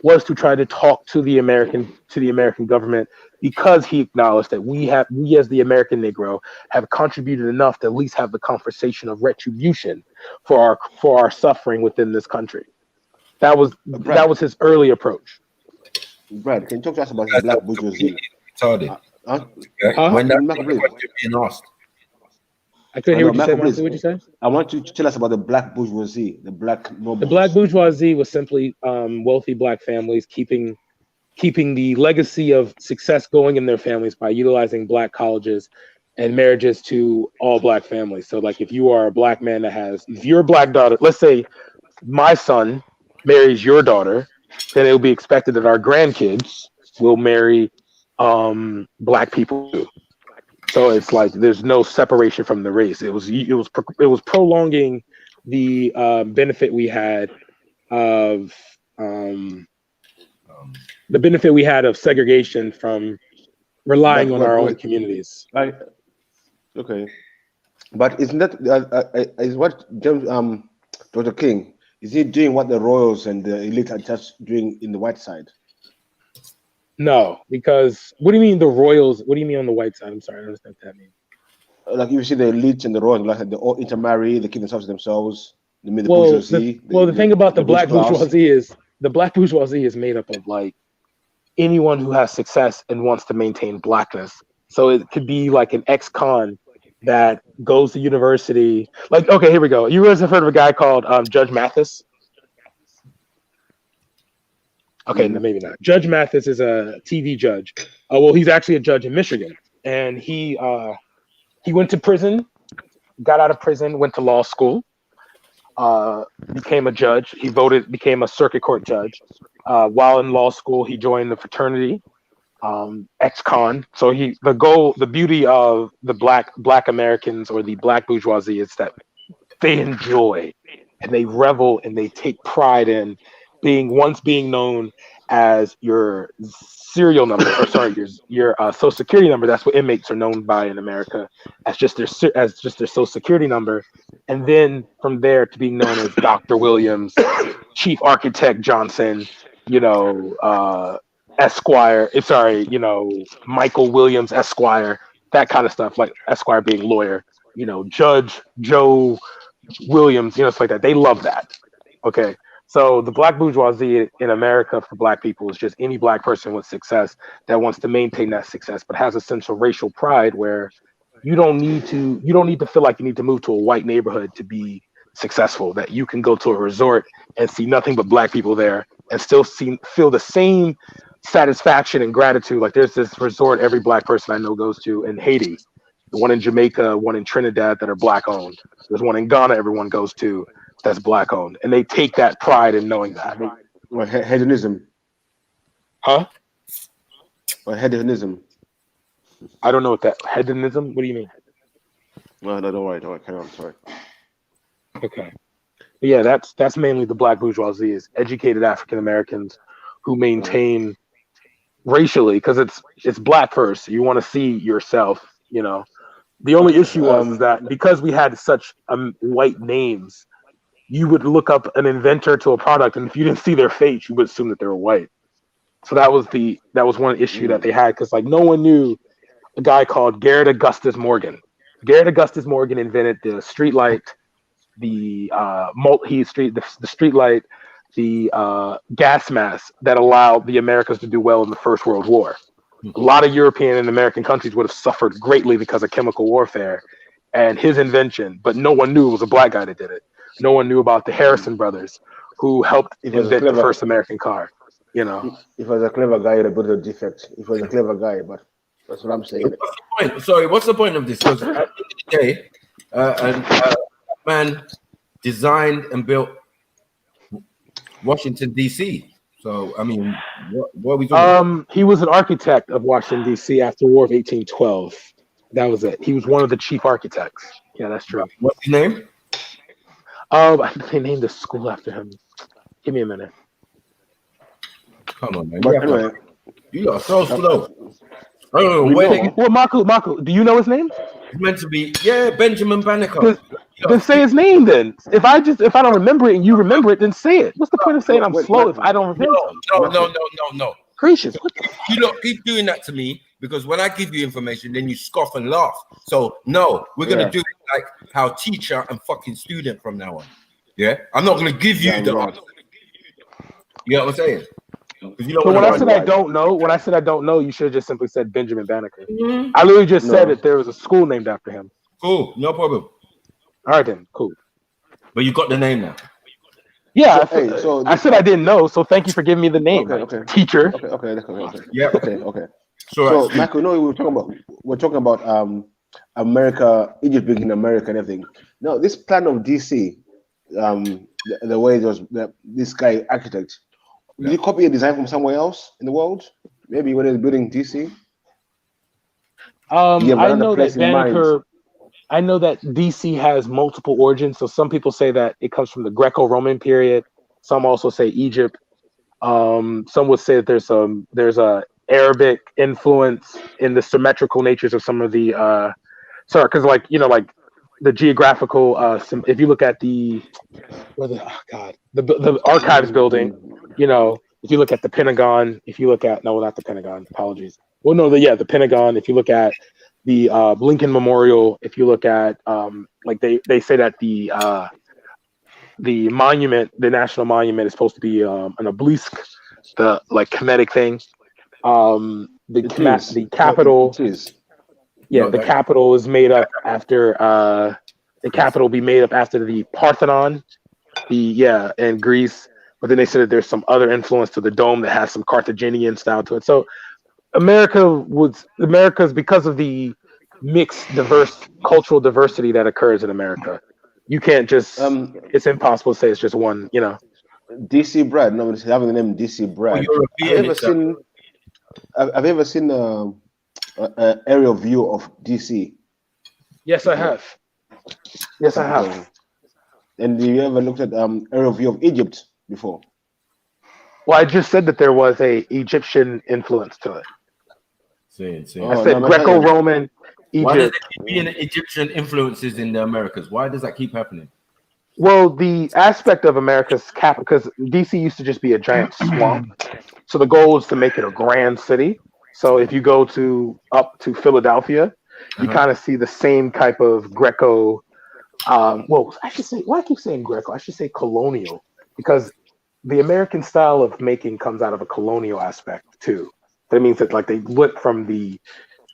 was to try to talk to the American government, because he acknowledged that we as the American Negro have contributed enough to at least have the conversation of retribution for our suffering within this country. That was his early approach. Brad, can you talk to us about the black bourgeoisie? When that question being asked, I couldn't hear what you said. What you said? I want you to tell us about the black bourgeoisie, the black nobles. The black bourgeoisie was simply wealthy black families keeping the legacy of success going in their families by utilizing black colleges and marriages to all black families. So, like, if you are a black man if you're a black daughter, let's say my son marries your daughter, then it will be expected that our grandkids will marry black people too. So it's like there's no separation from the race. It was prolonging the benefit we had of segregation from relying on our own communities. Okay, but isn't that is what James Dr. King, is he doing what the royals and the elite are just doing in the white side? No, because what do you mean the royals? What do you mean on the white side? I'm sorry, I don't understand what that means. Like you see the elite and the royals, like they all intermarry, they keep themselves. The bourgeoisie. The thing about the black bourgeoisie is the black bourgeoisie is made up of like anyone who has success and wants to maintain blackness. So it could be like an ex-con that goes to university. Like, okay, here we go. You guys have heard of a guy called Judge Mathis? Okay, no, maybe not. Judge Mathis is a TV judge. Well, he's actually a judge in Michigan, and he went to prison, got out of prison, went to law school, became a judge. He became a circuit court judge. While in law school, he joined the fraternity, ex-con. So the beauty of the black Americans or the black bourgeoisie is that they enjoy and they revel and they take pride in being known as your serial number, or sorry, your social security number. That's what inmates are known by in America, as just their social security number, and then from there to being known as Dr. Williams, Chief Architect Johnson, Esquire. Michael Williams Esquire, that kind of stuff. Like Esquire being lawyer, Judge Joe Williams, stuff like that. They love that. Okay. So the black bourgeoisie in America for black people is just any black person with success that wants to maintain that success, but has a sense of racial pride where you don't need to feel like you need to move to a white neighborhood to be successful, that you can go to a resort and see nothing but black people there and still feel the same satisfaction and gratitude. Like there's this resort every black person I know goes to in Haiti, the one in Jamaica, one in Trinidad that are black owned. There's one in Ghana everyone goes to that's black owned, and they take that pride in knowing that. Or hedonism. Huh? Or hedonism. I don't know what that hedonism. What do you mean? No, don't worry, carry on. Sorry. Okay. But yeah, that's mainly the black bourgeoisie, is educated African Americans who maintain racially, because it's black first. You want to see yourself, The only issue was that because we had such white names, you would look up an inventor to a product, and if you didn't see their face, you would assume that they were white. So that was one issue that they had, because like no one knew a guy called Garrett Augustus Morgan. Garrett Augustus Morgan invented the street light, the street light, the gas mask that allowed the Americans to do well in the First World War. A lot of European and American countries would have suffered greatly because of chemical warfare and his invention, but no one knew it was a black guy that did it. No one knew about the Harrison brothers who helped invent the first American car. If he was a clever guy, he would have a defect. If he was a clever guy, but that's what I'm saying. What's the point? Sorry, what's the point of this? Because at the end of the day, a man designed and built Washington, D.C. So, I mean, what are we talking about? He was an architect of Washington, D.C. after War of 1812. That was it. He was one of the chief architects. Yeah, that's true. What's his name? I think they named the school after him. Give me a minute. Come on, man. But anyway, you are so slow. I don't know Well, Marco, do you know his name? It's meant to be, Benjamin Banneker. Then say his name then. If I don't remember it and you remember it, then say it. What's the point of saying I'm slow if I don't remember? No. Gracious. You don't keep doing that to me, because when I give you information, then you scoff and laugh. So no, we're gonna do it like how teacher and fucking student from now on. Yeah, I'm not gonna give you the answer. You know what I'm saying? So when I said I don't know, you should have just simply said Benjamin Banneker. I literally just said that there was a school named after him. Cool, no problem. All right then, cool. But you got the name now. Yeah, I said I didn't know, so thank you for giving me the name, teacher. Okay. Yeah. Okay. So, Michael, we're talking about America, Egypt being in America and everything. Now, this plan of DC, the way it was, this guy architect, Did you copy a design from somewhere else in the world? Maybe when they were building DC. I know that Banneker. I know that DC has multiple origins. So some people say that it comes from the Greco-Roman period. Some also say Egypt. Some would say that there's a Arabic influence in the symmetrical natures of some of the because like the geographical if you look at the archives building, if you look at the Pentagon, if you look at not the Pentagon, apologies. Well, no, the Pentagon. If you look at the Lincoln Memorial, if you look at they say that the monument, the national monument, is supposed to be an obelisk, the Kemetic thing. The capital, the capital is made up after the capital be made up after the Parthenon, in Greece. But then they said that there's some other influence to the dome that has some Carthaginian style to it. So America's because of the mixed, diverse cultural diversity that occurs in America. You can't just. It's impossible to say it's just one. DC Brad. No, it's having the name DC Brad. Have you ever seen an aerial view of DC? Yes, I have. Yes, I have. And have you ever looked at aerial view of Egypt before? Well, I just said that there was a Egyptian influence to it. I said Greco-Roman. Egypt. Why does there keep being Egyptian influences in the Americas? Why does that keep happening? Well, the aspect of America's capital, because DC used to just be a giant swamp. So the goal is to make it a grand city. So if you go up to Philadelphia, you kind of see the same type of Greco. I should say, why I keep saying Greco? I should say colonial, because the American style of making comes out of a colonial aspect too. That means that they went from the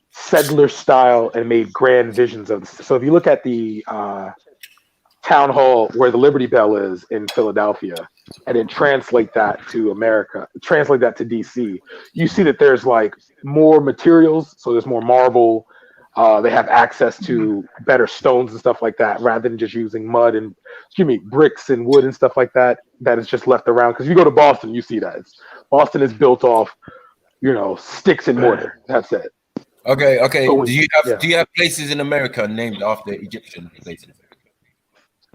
settler style and made grand visions of. So if you look at the town hall where the Liberty Bell is in Philadelphia, and then translate that to America, translate that to DC, you see that there's more materials. So there's more marble. They have access to better stones and stuff like that, rather than just using mud and bricks and wood and stuff like that. That is just left around. Because you go to Boston, you see that Boston is built off, sticks and mortar. That's it. Okay. So do you have places in America named after Egyptian places?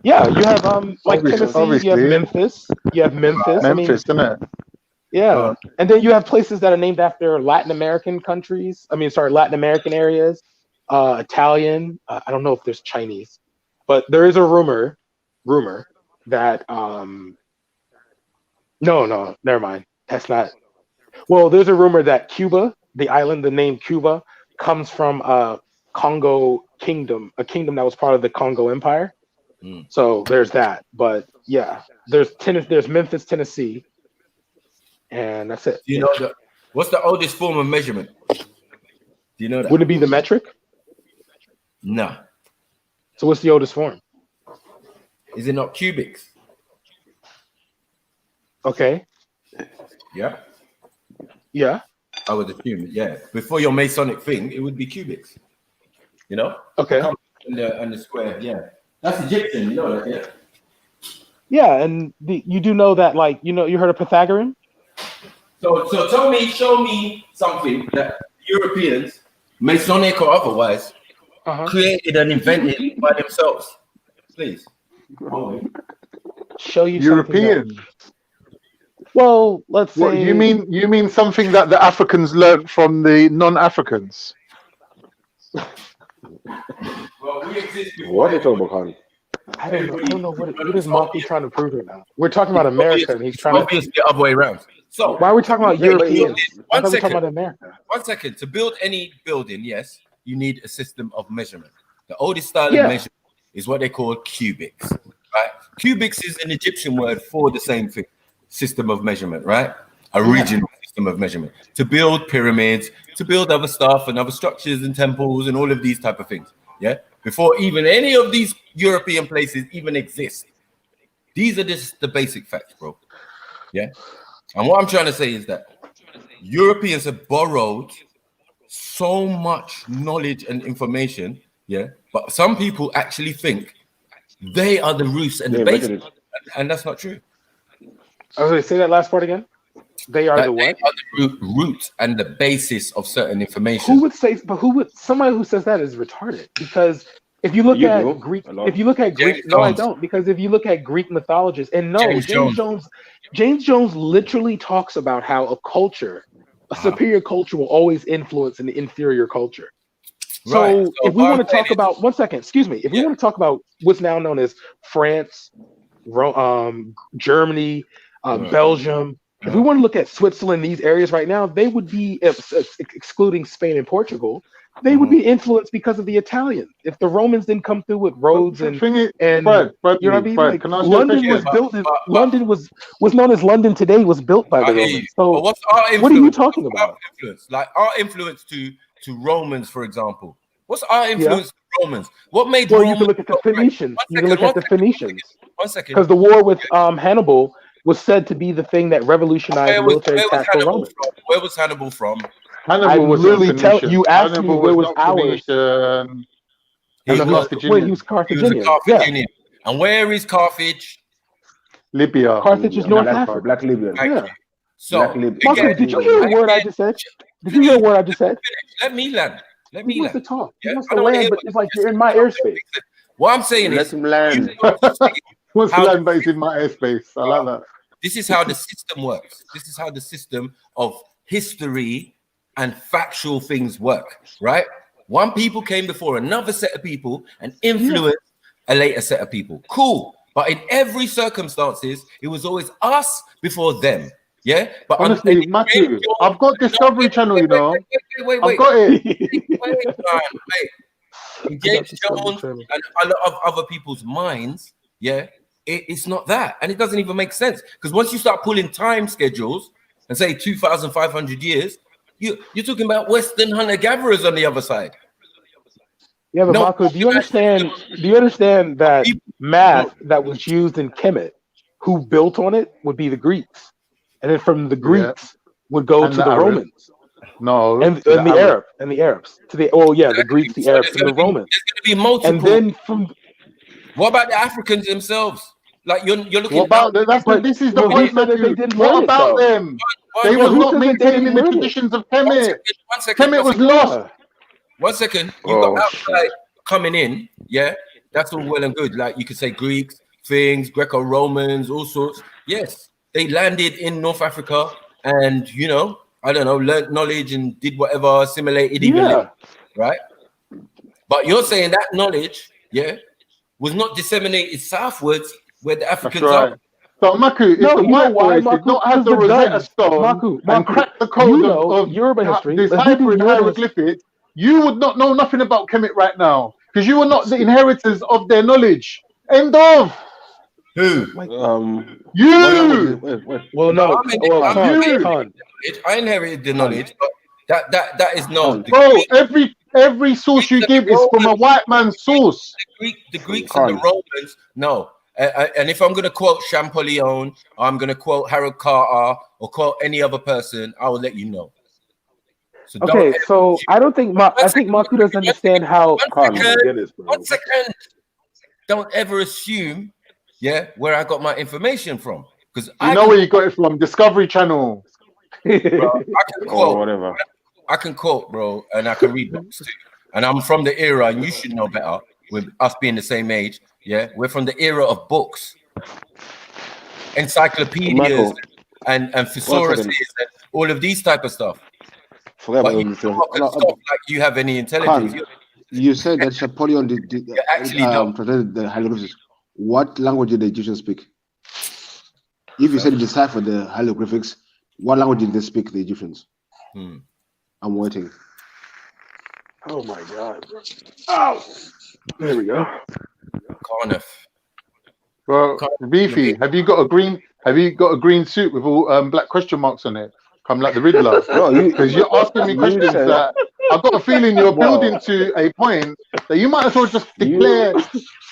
Yeah, you have Tennessee, you have Memphis. Memphis, isn't it? Yeah, and then you have places that are named after Latin American countries. Latin American areas. Italian. I don't know if there's Chinese, but there is a rumor that no, never mind. That's not. Well, there's a rumor that Cuba, the island, the name Cuba, comes from Congo kingdom, a kingdom that was part of the Congo Empire. So there's that. But yeah, there's Memphis, Tennessee, and that's it. Do you know what's the oldest form of measurement? Do you know that? Would it be the metric? No. So what's the oldest form? Is it not cubics? Okay. Yeah. Yeah. I would assume, yeah. Before your Masonic thing, it would be cubics. Okay. And the square, yeah. That's Egyptian, you know that, yeah. Yeah, and you do know that, you heard of Pythagorean? So show me something that Europeans, Masonic or otherwise, created and invented by themselves. Please. Show you European. Well, let's say. What, you mean something that the Africans learned from the non-Africans? Well, we exist before. What are you talking about? I don't know what is Motley trying to prove right now. We're talking about America, and he's trying obviously the other way around. So why are we talking about Europeans? One second. Talking about America. 1 second. To build any building, yes, you need a system of measurement. The oldest style of measurement is what they call cubics. Right? Cubics is an Egyptian word for the same thing. System of measurement, right? Original system of measurement. To build pyramids, to build other stuff and other structures and temples and all of these type of things. Yeah. Before even any of these European places even exist. These are just the basic facts, bro. Yeah. And what I'm trying to say is that Europeans have borrowed so much knowledge and information. Yeah. But some people actually think they are the roofs and the bases. And that's not true. I was going to say that last part again. They are That the what? They are the root and the basis of certain information. Who would say? But who would? Somebody who says that is retarded. Because if you look You at do Greek, a lot. if you look at Greek, James no, I Jones. don't. Because if you look at Greek mythologists, and no, James Jones. James Jones literally talks about how a culture, a superior culture, will always influence an inferior culture. So, Right. So if we what want I'm to talk saying about, one second, excuse me, if we want to talk about what's now known as France, Germany, Belgium, if we want to look at Switzerland, these areas right now, they would be, excluding Spain and Portugal, they would be influenced because of the Italians. If the Romans didn't come through with roads Fred, Fred, you know what I mean? Fred, Like can I ask you a London was question? built. London was known as London today was built by the I hear you. Romans. So But what's our influence? what are you talking about? Our influence? Like our influence to Romans, for example. What's our influence to Romans? What made Well, Romans? you can look at the Phoenicians. You can look at the Phoenicians. One second. Because the war with Hannibal was said to be the thing that revolutionized military tactical Rome. Where was Hannibal from? Hannibal was not Phoenician. You asked Hannibal me where was not ours. Phoenician. He He was was Carthaginian. He was a Carthaginian. Carthaginian. And where is Carthage? Libya. Carthage is North Africa. Black Libyan. Yeah. So Marco, did you hear a word I just said? Did you hear a word I just said? Let me land. Let me He wants land. to talk. He Yeah? wants I to don't wanna land, hear but what it's like you're in my airspace. What I'm saying Let is, him land. What's how- land based in my airspace? I like that. this is how the system works. This is how the system of history and factual things work, right? One people came before another set of people and influenced a later set of people. Cool. But in every circumstances, it was always us before them. Yeah. But Honestly, Matthew, I've got Discovery Channel, you know. I've got it. In James Jones and a lot of other people's minds, yeah, it's not that. And it doesn't even make sense. Because once you start pulling time schedules and say 2,500 years, you're talking about Western hunter-gatherers on the other side. Yeah, but Marco, do you understand that math that was used in Kemet, who built on it would be the Greeks. And then from the Greeks would go to the Romans. No. And the Arab and the Arabs. To the the Greeks, the Arabs, and the Romans. There's going to be multiple. And then from what about the Africans themselves? Like you're looking. What about this is the point, Matthew. What about them? They was not maintaining the traditions of Kemet. Kemet was lost. 1 second. You got outside coming in, yeah. That's all well and good. Like you could say Greeks, things, Greco-Romans, all sorts. Yes, they landed in North Africa, and I don't know, learned knowledge and did whatever, assimilated, even right. But you're saying that knowledge, was not disseminated southwards where the Africans are. So Maku, if the white boys did not have the Rosetta Stone and crack the code of deciphering hieroglyphics, you would not know nothing about Kemet right now because you were not the inheritors of their knowledge. End of. Who? You. Well, no. I inherited the knowledge, but that is no. Bro, every source you give is from a white man's source. The Greeks and the Romans, no. And if I'm going to quote Champollion, I'm going to quote Harold Carter, or quote any other person, I will let you know. So okay, so I don't think I think Maku doesn't understand how. One second. Don't ever assume, where I got my information from, because you know where you got it from. Discovery Channel. Bro, I can quote whatever. I can quote, bro, and I can read books too. And I'm from the era, and you should know better. With us being the same age, we're from the era of books, encyclopedias, and thesauruses, and all of these type of stuff. Forget but like you have any intelligence. You said that Champollion did actually translated the hieroglyphics. What language did the Egyptians speak? If you said decipher the hieroglyphics, what language did they speak, the Egyptians? I'm waiting. Oh my God. Oh, there we go. Carnif. Well, Beefy, have you got a green suit with all black question marks on it? Come like the Riddler. Because you're asking me questions that I've got a feeling you're building to a point that you might as well just declare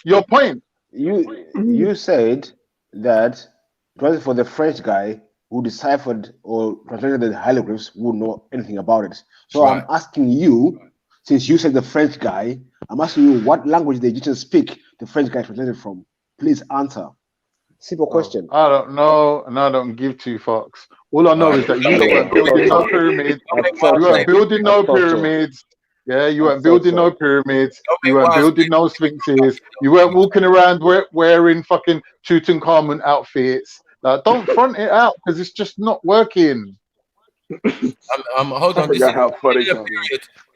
your point. You said that it was for the French guy who deciphered or translated the hieroglyphs who know anything about it. So I'm asking you, since you said the French guy, I'm asking you what language the Egyptians speak the French guy translated from. Please answer. Simple question. I don't know, and I don't give two fucks. All I know is that you weren't building no pyramids. You weren't building no pyramids. Yeah, you weren't building no pyramids. You weren't building no sphinxes. You weren't walking around wearing fucking Tutankhamun outfits. Like, don't front it out because it's just not working. Hold on.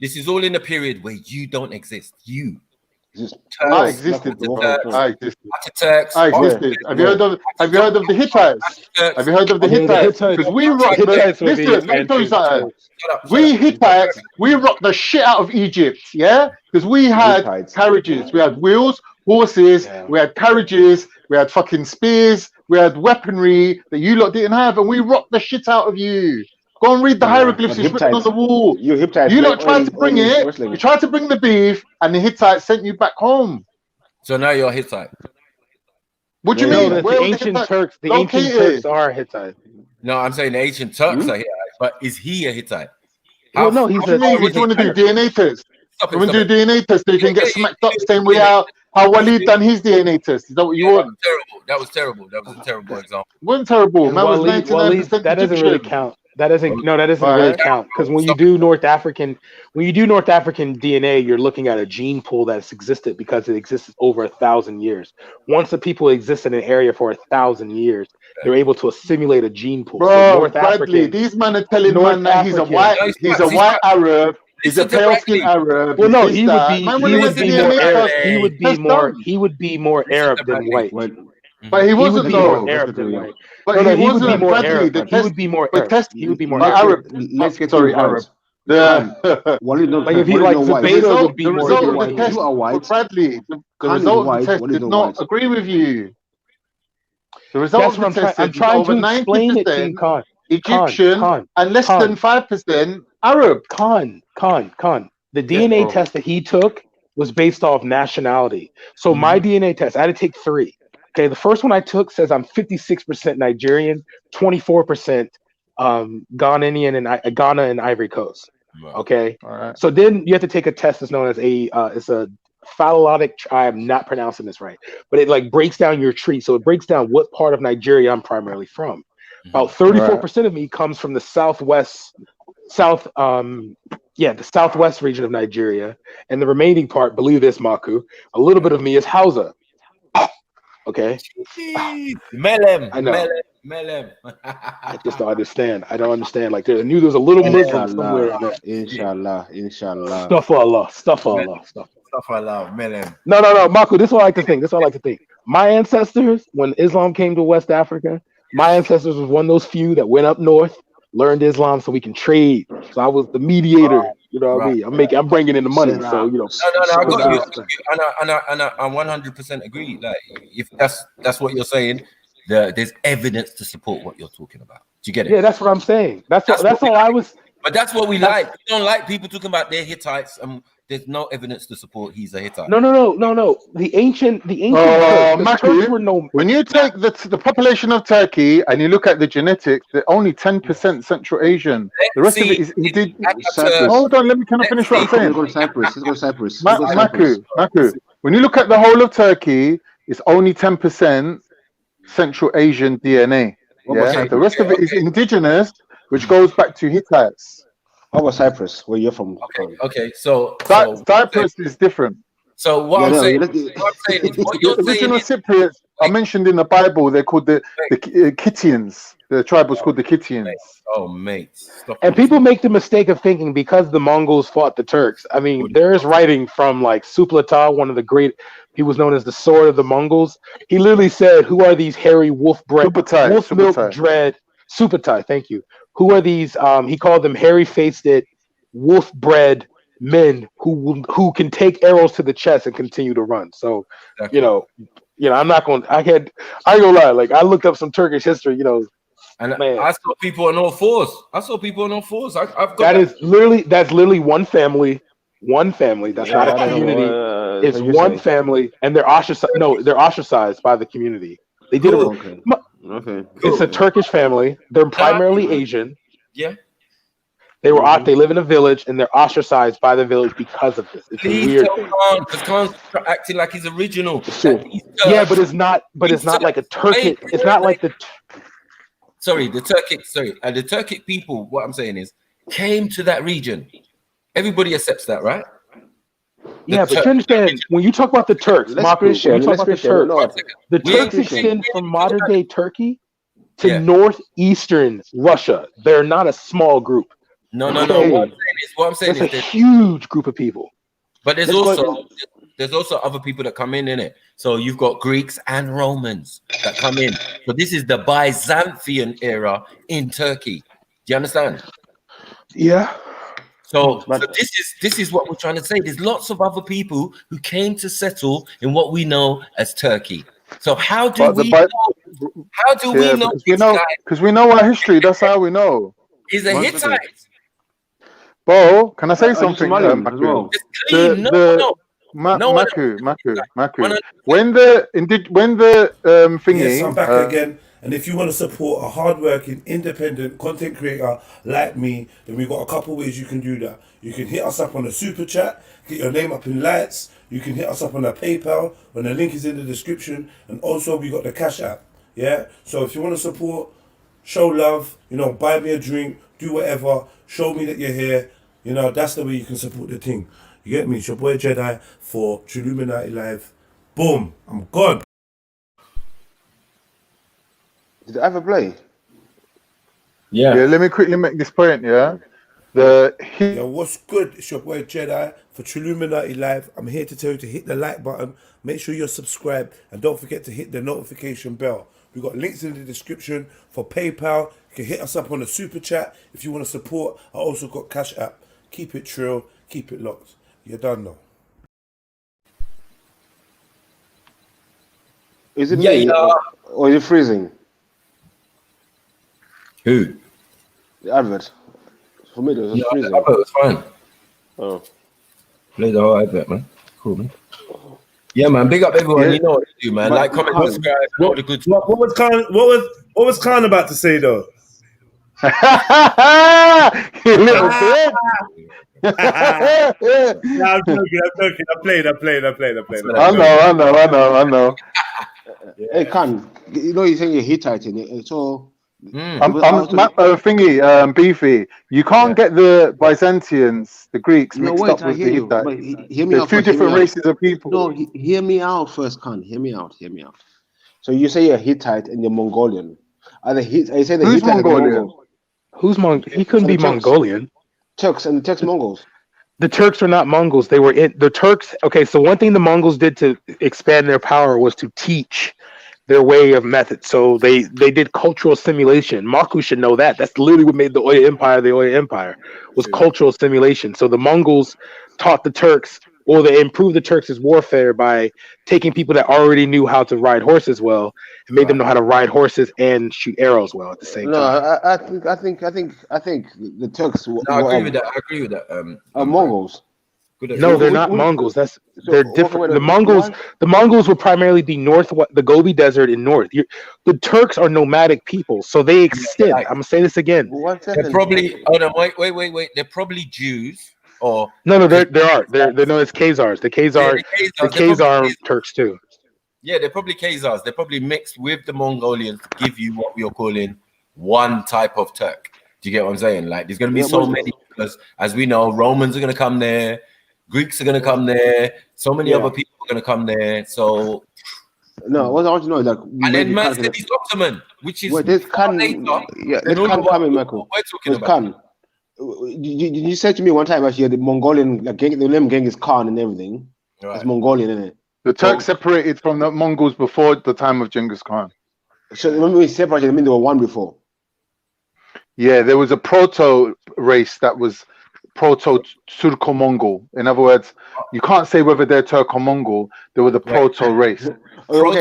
This is all in a period where you don't exist. You. I existed, bro. I existed. Turks. I existed. Have you heard of the Hittites? Have you heard of the Hittites? Because we rocked listen, let me tell you something. We Hittites, we rocked the shit out of Egypt, yeah? Because we had carriages, we had wheels, horses, we had carriages, we had fucking spears, we had weaponry that you lot didn't have, and we rocked the shit out of you. Go and read the hieroglyphs it's written on the wall. You lot tried to bring it. You tried to bring the beef, and the Hittites sent you back home. So now you're Hittite. What do you mean? The ancient Turks, the ancient Turks are Hittite. No, I'm saying the ancient Turks are Hittite, but is he a Hittite? Well, no, he's what do you want to do? DNA test. You want to do DNA test so you can get smacked up same way how Walid done his DNA test. Is that what you want? That was terrible. That was a terrible example. It wasn't terrible. Man was 99% that doesn't really count. That doesn't really count because when you do North African DNA, you're looking at a gene pool that's existed because it exists over 1,000 years. Once the people exist in an area for 1,000 years, they're able to assimilate a gene pool. Bro, so North Bradley, African, these men are telling man that he's a white Arab. He's a pale skin Arab. Well, no, he would be more Arab than white. But he wasn't though. Arab than white. But he wasn't more Arab. He would be more Arab. He would be more Arab. Let's get Arab. Like if he like Zubaydah would be more result of the test, Bradley, the result of the test did not agree with you. The result of the test is over 90% Egyptian and less than 5% Arab. Khan. The DNA test that he took was based off nationality. So my DNA test, I had to take 3. Okay, the first one I took says I'm 56% Nigerian, 24% Ghanaian and Ghana and Ivory Coast. Okay, so then you have to take a test that's known as it's a phylotic. I am not pronouncing this right, but it like breaks down your tree. So it breaks down what part of Nigeria I'm primarily from. About 34% of me comes from the southwest region of Nigeria, and the remaining part, believe this, Maku, a little bit of me is Hausa. Okay. Melem. I know. Melem. I just don't understand. I don't understand. Like I knew there was a little Muslim somewhere in there. Inshallah. Stuff Allah. Melem. No, Maku, this is what I like to think. My ancestors, when Islam came to West Africa, my ancestors was one of those few that went up north, learned Islam so we can trade. So I was the mediator. You know what I mean? I'm bringing in the money. So you know. No, I got you. And I 100% agree. Like if that's what you're saying, there's evidence to support what you're talking about. Do you get it? Yeah, that's what I'm saying. That's all I was. But that's what we like. We don't like people talking about their Hittites. There's no evidence to support he's a Hittite. No. The ancient. Turks were no. When you take the population of Turkey and you look at the genetics, they're only 10% Central Asian. The rest of it is indeed. Hold on, can I finish what I'm saying? Let's go Cyprus. Maku. When you look at the whole of Turkey, it's only 10% Central Asian DNA. Yeah, the rest of it is indigenous, which goes back to Hittites. How about Cyprus, where you're from? Okay, so Cyprus is different. So what I'm saying is what you're the original saying Cypriots are mentioned in the Bible. They're called the Kittians. The tribe was called the Kittians. Oh, mate. And people make the mistake of thinking because the Mongols fought the Turks. I mean, there is writing from like Suplata, one of the great. He was known as the Sword of the Mongols. He literally said, "Who are these hairy wolf milk dread Supatai? Thank you. Who are these?" He called them hairy-faced, wolf-bred men who can take arrows to the chest and continue to run. So, you know, I'm not going. I ain't gonna lie. Like I looked up some Turkish history. You know, and man, I saw people on all fours. I've got that's literally one family. One family. That's not a community. It's one family, and they're ostracized. No, they're ostracized by the community. They did it. Okay. It's a Turkish family. They're primarily Asian. Yeah. They were they live in a village and they're ostracized by the village because of this. It's Please a weird tell thing. Khan, because Khan's acting like he's original. Yeah, but it's not. But it's not like a Turkic. It's not like the. Sorry, the Turkic people. What I'm saying is, came to that region. Everybody accepts that, right? Yeah, but you understand when you talk about the Turks, Maku, when you talk about the Turks, the Turks extend from modern day Turkey to northeastern Russia. They're not a small group. No. What I'm saying is, that's a huge group of people. But there's also other people that come in it. So you've got Greeks and Romans that come in. So this is the Byzantine era in Turkey. Do you understand? Yeah. So this is what we're trying to say. There's lots of other people who came to settle in what we know as Turkey. So how do we know? How do we know? Because we know our history. That's how we know. He's a Hittite. Bo, can I say something? Maku. Maku. When the thingy. Yes, I'm back again. And if you want to support a hardworking, independent content creator like me, then we've got a couple ways you can do that. You can hit us up on a super chat, get your name up in lights. You can hit us up on our PayPal, when the link is in the description. And also we got the Cash App. Yeah. So if you want to support, show love, buy me a drink, do whatever, show me that you're here. That's the way you can support the thing. You get me? It's your boy Jedi for Trilluminati Live. Boom. I'm gone. Did I ever play? Yeah, let me quickly make this point, yeah? What's good? It's your boy Jedi for Trilluminati Live. I'm here to tell you to hit the like button, make sure you're subscribed, and don't forget to hit the notification bell. We've got links in the description for PayPal. You can hit us up on the super chat if you want to support. I also got Cash App. Keep it trill, keep it locked. You're done now. Is it me or is it freezing? Who? The advert. For me, it was freezing. The advert was fine. Oh. Play the whole advert, man. Cool, man. Yeah, man. Big up everyone. You know what to do, man. Like, comment, subscribe. All the good stuff. What was Khan about to say though? You little bitch. I'm joking. I played. I know. Hey, Khan, you're saying you're Hittite in it, so. I'm thingy, Beefy. You can't get the Byzantians, the Greeks, mixed up with the Hittites. There's two different races of people. No, hear me out first, Khan. Hear me out. So you say you're Hittite and you're Mongolian. Who's Mongolian? Who's Mongolian? He couldn't be Mongolian. Turks and the Turks Mongols. The Turks are not Mongols. They were the Turks. Okay, so one thing the Mongols did to expand their power was to teach their way of method. So they did cultural assimilation. Maku should know that. That's literally what made the Oya Empire was cultural assimilation. So the Mongols taught the Turks, or they improved the Turks' warfare by taking people that already knew how to ride horses well and made them know how to ride horses and shoot arrows well at the same time. I think the Turks. I agree with that. Mongols. No, they're not Mongols. They're different. The Mongols would primarily be the Gobi Desert in north. The Turks are nomadic people, so they extend. I'm gonna say this again. They're probably. Hold on, wait. They're probably Jews. Or no, they're known as Khazars. The Khazar Turks too. Yeah, they're probably Khazars. They're probably mixed with the Mongolians to give you what we are calling one type of Turk. Do you get what I'm saying? Like, there's going to be so many, because as we know, Romans are going to come there, Greeks are going to come there, so many other people are going to come there. So no, what I want to know is like, and then man said he's Ottoman, which is this can coming, Michael. We're talking about. You said to me one time actually the Mongolian, like the name Genghis Khan and everything. Right. It's Mongolian, isn't it? The Turks separated from the Mongols before the time of Genghis Khan. So when we separated, I mean they were one before. Yeah, there was a proto race that was proto-Turco-Mongol. In other words, you can't say whether they're Turco-Mongol. They were the proto race. What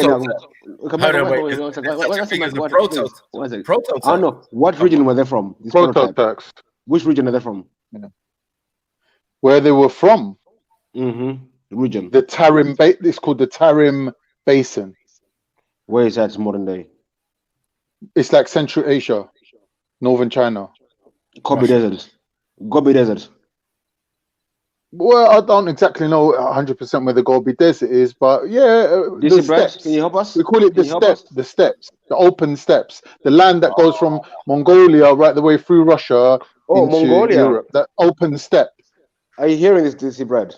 region were they from? Proto-Turks. Which region are they from? Yeah. Where they were from? Region. The Tarim. It's called the Tarim Basin. Where is that modern day? It's like Central Asia, northern China. Gobi Desert. Gobi Desert. Well, I don't exactly know 100% where the Gobi Desert is, but yeah, the steppes. Can you help us? We call it the steppes, the open steppes, the land that goes from Mongolia right the way through Russia into Mongolia. Europe. That open steppe. Are you hearing this, DC Brad?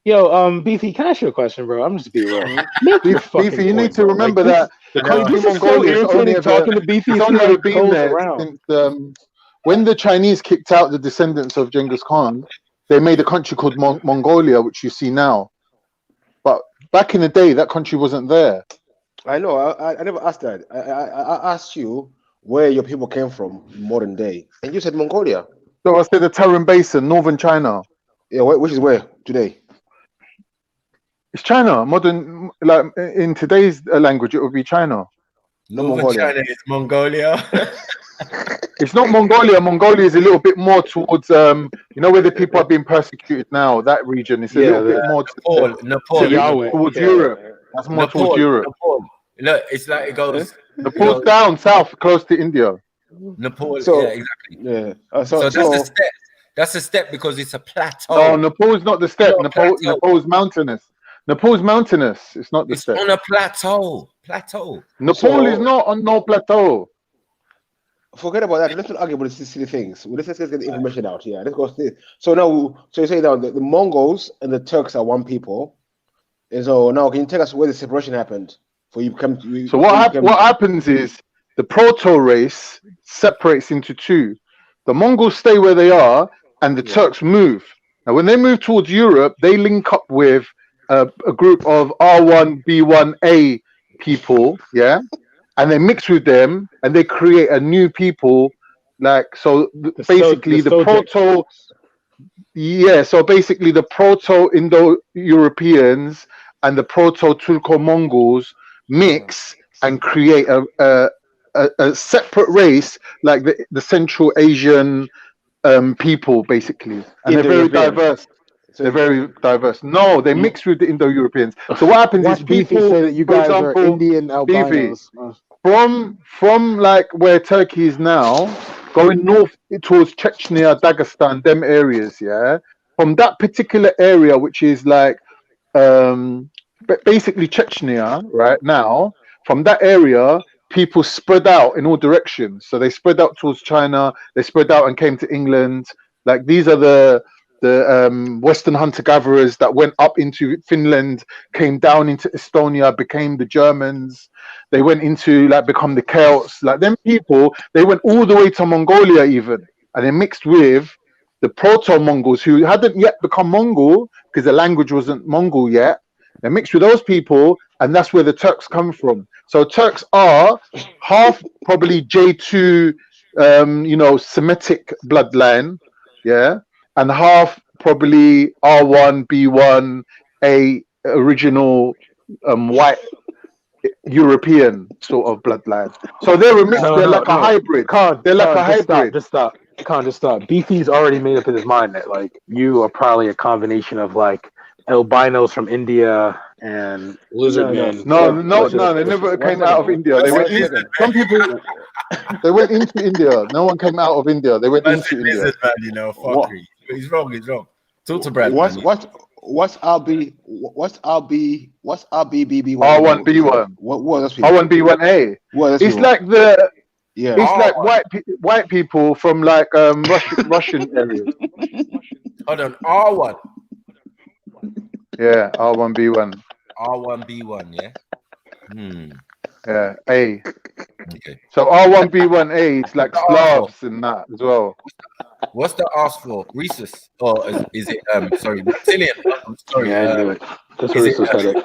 Yo, Beefy, can I ask you a question, bro? I'm just being real. Beefy, you need to remember that the country Mongolia is only talking to Beefy. It's only ever been there since when the Chinese kicked out the descendants of Genghis Khan. They made a country called Mongolia, which you see now. But back in the day, that country wasn't there. I know. I never asked that. I asked you where your people came from modern day, and you said Mongolia. So I said the Tarim Basin, northern China. Yeah, which is where today? It's China. Modern, like in today's language, it would be China. Northern China is Mongolia. It's not Mongolia. Mongolia is a little bit more towards, you know, where the people are being persecuted now. That region is a little bit more Nepal. towards Europe. That's more towards Europe. Look, it's like it goes. Nepal's down south, close to India. Nepal. So, yeah, exactly. Yeah. So that's a step. That's a step because it's a plateau. No, Nepal's not the step. Nepal's mountainous. Nepal's mountainous. It's not the step. On a plateau. Nepal is not on no plateau. Forget about that. Let's not argue about these silly things. Let's get the information out here. Let's go. So now, so you say now the Mongols and the Turks are one people. And so now, can you tell us where the separation happened? For you come. So what happens is the proto race separates into two. The Mongols stay where they are, and the Turks move. Now, when they move towards Europe, they link up with a group of R1B1A people, yeah, and they mix with them, and they create a new people. Like so, basically the proto. Yeah, so basically the Proto-Indo-Europeans and the Proto-Turco-Mongols mix and create a separate race, like the Central Asian people, basically. And they're very diverse. They're very diverse. No, they mix with the Indo-Europeans. So what happens is people say that you guys are Indian albinos. From like where Turkey is now, going north towards Chechnya, Dagestan, them areas, yeah. From that particular area, which is like basically Chechnya right now, from that area, people spread out in all directions. So they spread out towards China, they spread out and came to England. Like these are the Western hunter-gatherers that went up into Finland, came down into Estonia, became the Germans. They went into like become the Celts. Like them people, they went all the way to Mongolia even, and they mixed with the Proto-Mongols who hadn't yet become Mongol because the language wasn't Mongol yet. They mixed with those people, and that's where the Turks come from. So Turks are half probably J2, Semitic bloodline, yeah, and half probably R1, B1, A original white European sort of bloodline. So they're a mix. They're like a hybrid. They're like a hybrid. Just stop. Beefy's already made up in his mind that like you are probably a combination of like albinos from India and lizard men. No, they never came out of India. They went in, some people. They went into India. No one came out of India. They went into India. Lizard man, you know, fuckery. He's wrong. Talk to Brad. What's RBBB1? R1B1. What else? R1B1A. It's like it's like white people from like Russian areas. Hold on, R1. Yeah, R1B1. R1B1, yeah. Yeah, A. Okay. So R1B1A is like Slavs and that as well. What's the R for? Rhesus? Or is it sorry, reptilian? I'm sorry. Yeah, I knew it. That's what Rhesus said it.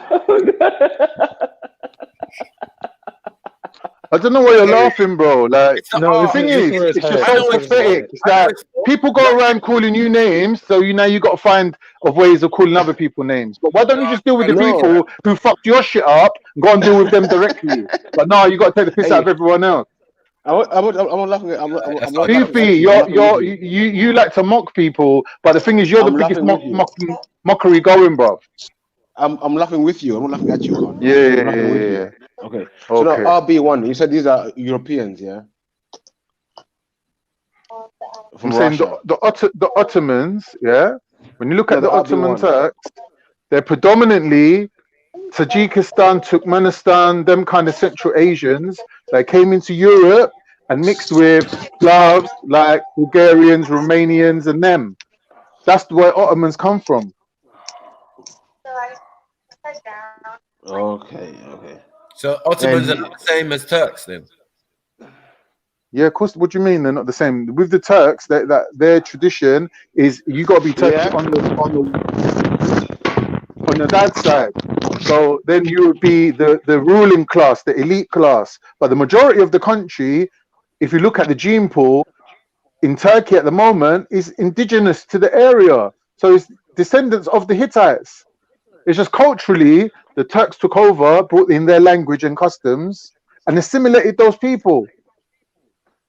I don't know why you're laughing, bro. Like, the thing is, it's just so pathetic. It's that people go around calling you names, so you got to find ways of calling other people names. But why don't you just deal with the people who fucked your shit up and go and deal with them directly? But no, you got to take the piss out of everyone else. I'm laughing. Beefy, you like to mock people, but the thing is, you're the biggest mockery going, bro. I'm laughing with you. I'm not laughing at you. Yeah. Okay. So now RB1, you said these are Europeans, yeah? From I'm saying Russia. the Ottomans, yeah. When you look Yeah, at the the Ottoman Ottoman one. Turks, they're predominantly Tajikistan, Turkmenistan, them kind of Central Asians that came into Europe and mixed with Slavs like Bulgarians, Romanians, and them. That's where Ottomans come from. Okay, okay. So Ottomans are And not the same as Turks then. yeah, of course. What do you mean they're not the same? With the Turks, that their tradition is you got to be Turkish Yeah. on the dad's side. So then you would be the ruling class, the elite class. But the majority of the country, if you look at the gene pool in Turkey at the moment, is indigenous to the area. So it's descendants of the Hittites. It's just culturally the Turks took over, brought in their language and customs, and assimilated those people.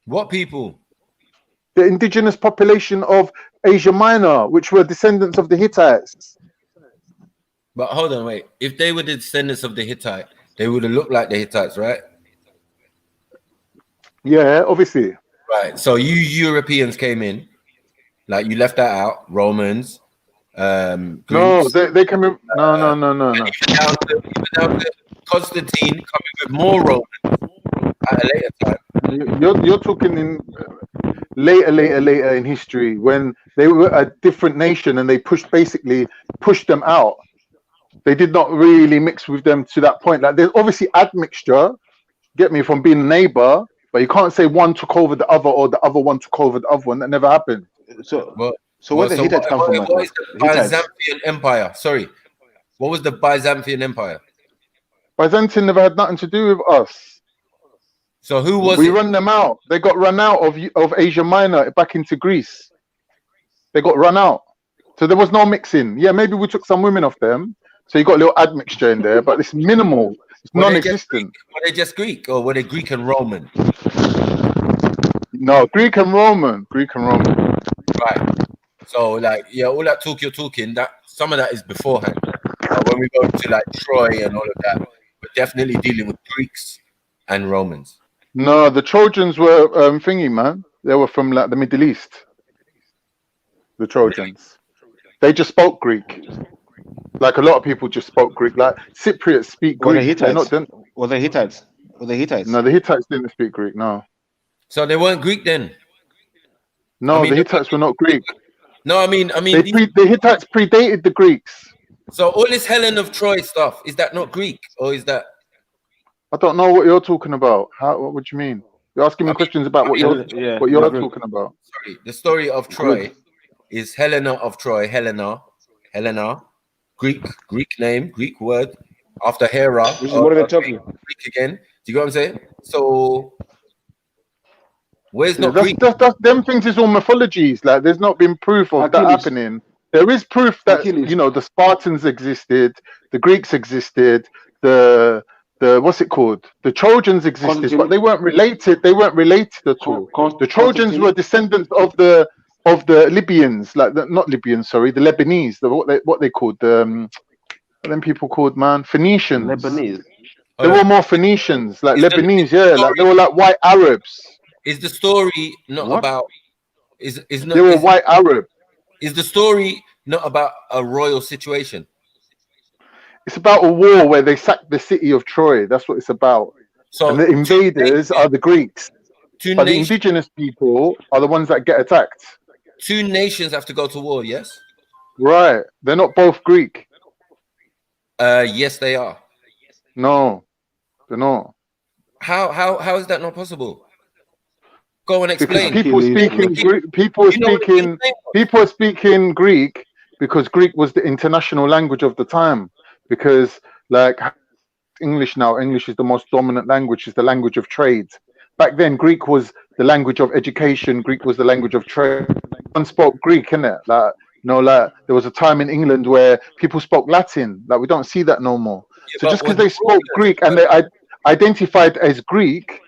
What people? The indigenous population of Asia Minor, which were descendants of the Hittites. But hold on, wait. If they were the descendants of the Hittite, they would have looked like the Hittites, right? Yeah, obviously. Right. So you Europeans came in, like you left that out. Romans, Greeks. No, they come in. No. Even down to Constantine coming with more Romans at a later time. You're talking in later in history when they were a different nation and they pushed them out. They did not really mix with them to that point. Like there's obviously admixture, get me, from being a neighbor, but you can't say one took over the other or the other one took over the other one. That never happened. So where the Hittites come from? What is the Byzantine Empire? Sorry, what was the Byzantine Empire? Byzantine never had nothing to do with us. So who was we it? run them out? They got run out of Asia Minor back into Greece. They got run out. So there was no mixing. Yeah, maybe we took some women off them. So you got a little admixture in there, but it's minimal. It's non-existent. Were they just Greek or were they Greek and Roman? No, Greek and Roman. Right. So like, yeah, all that talk you're talking, that some of that is beforehand. When we go to like Troy and all of that, we're definitely dealing with Greeks and Romans. No, the Trojans were thingy, man. They were from like the Middle East. The Trojans. They just spoke Greek. Like a lot of people just spoke Greek. Like Cypriots speak Greek. Were they Hittites? Were they Hittites? No, the Hittites didn't speak Greek. No. So they weren't Greek then. No, the Hittites were not Greek. No, I mean, the Hittites predated the Greeks. So all this Helen of Troy stuff, is that not Greek or is that? I don't know what you're talking about. What do you mean? You're asking me questions about what you're talking about. Sorry, the story of Troy is Helena of Troy. Helena, Greek name, Greek word after Hera. Which is what are they talking? Greek again. Do you get what I'm saying? So where's not that's, Greek? That's them things is all mythologies. Like there's not been proof of that happening. There is proof that the Spartans existed, the Greeks existed, the what's it called? The Trojans existed, but they weren't related. They weren't related at all. The Trojans were descendants of the Libyans, like not Libyans, sorry, the Lebanese. What they called them people called Phoenicians. Lebanese. They were more Phoenicians, like Lebanese, like they were like white Arabs. Is the story not about? They were white Arab. Is the story not about a royal situation? It's about a war where they sacked the city of Troy. That's what it's about. So and the invaders are the Greeks. But the indigenous people are the ones that get attacked. Two nations have to go to war, yes? Right. They're not both Greek. Yes, they are. No, they're not. How is that not possible? Go and explain. Because people are speaking Greek because Greek was the international language of the time. Because like English now, English is the most dominant language, is the language of trade. Back then, Greek was the language of education. Greek was the language of trade. One spoke Greek, innit? Like there was a time in England where people spoke Latin. Like we don't see that no more. Yeah, so just because they spoke Greek and they identified as Greek,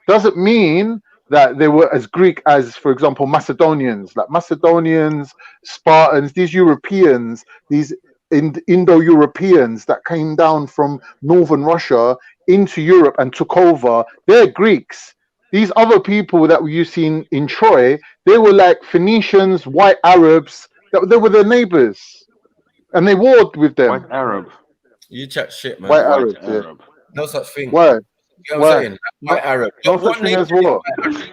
doesn't mean that they were as Greek as, for example, Macedonians. Like Macedonians, Spartans, these Europeans, these Indo-Europeans that came down from northern Russia into Europe and took over. They're Greeks. these other people that you seen in Troy, they were like Phoenicians, white Arabs. They were their neighbors, and they warred with them. White Arab. You chat shit, man. White Arabs, yeah. No such thing. Why? You know what I'm saying? White Arab. No such thing as what?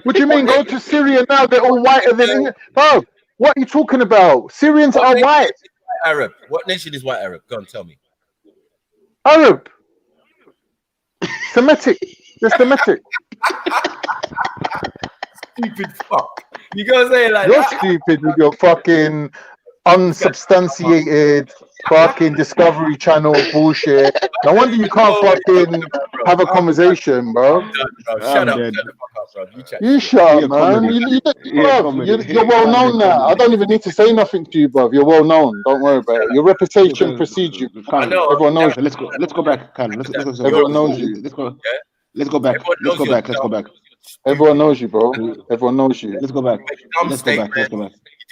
What do you mean? Go to Syria now, they're all whiter than England. Bro, what are you talking about? Syrians are white. Arab. What nation is white Arab? Go on, tell me. Arab. Semitic. They're Semitic. Stupid fuck. You gotta say it like You're that. stupid with your fucking unsubstantiated fucking Discovery Channel bullshit. No wonder you can't fucking have a conversation, bro. Shut up. Shut the fuck up, bro. You chat. You shut up, man. You're well known now. I don't even need to say nothing to you, bro. You're well known. Don't worry about it. Your reputation precedes you. Everyone knows you. Let's go back, Khan. Everyone knows you. Let's go back. Let's go back. Everyone knows you, bro. Everyone knows you. Let's go back. Let's go back.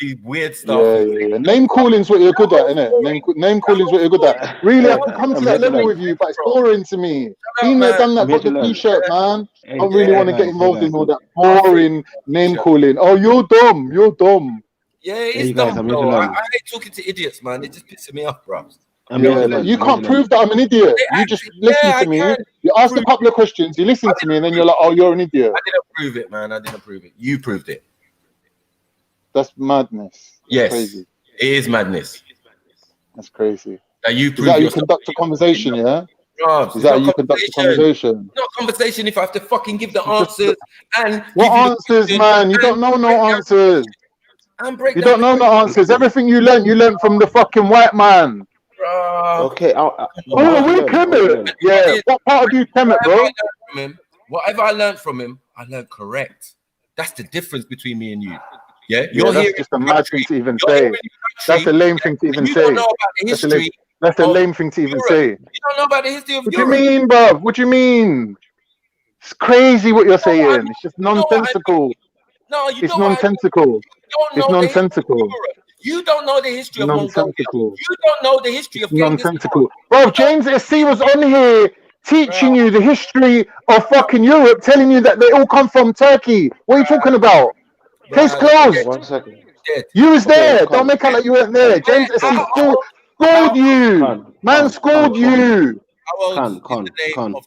You do weird stuff. Yeah. Name calling's what you're good at, innit? Name calling's what you're good at. Really, I can come to that level with you, but it's boring to me. Been there, done that, got the t-shirt, man. I don't really want to get involved in all that boring name calling. Oh, you're dumb. You're dumb. Yeah, it's dumb, bro. I hate talking to idiots, man. It just pisses me off, bro. You can't prove that I'm an idiot. You just listen to me. You ask a couple of questions, you listen to me, and then you're like, oh, you're an idiot. I didn't prove it, man. I didn't prove it. You proved it. That's madness. That's yes, crazy. It is madness. That's crazy. Now you is that how you conduct a conversation, yeah? Is that how you conduct a conversation? Not a conversation if I have to fucking give the answers and what answers, man? You don't know no answers. You don't know no answers. Everything you learned from the fucking white man. Okay. Oh, we Kemet. Yeah. What part of you Kemet, bro? Whatever I learned from him, I learned correct. That's the difference between me and you. Yeah, that's just a mad thing to even say. That's a lame thing to even say. That's a lame thing to even say. You don't know about the history of Europe. What do you mean, bruv? What do you mean? It's crazy what you're saying. It's just nonsensical. No, it's nonsensical. It's nonsensical. You don't know the history of Mongolia. You don't know the history of nonsensical. Bro, James SC was on here teaching you the history of fucking Europe, telling you that they all come from Turkey. What are you talking about? Case closed. 1 second. You was there. Don't make out like you weren't there. James SC scored you. Man scored you. Con.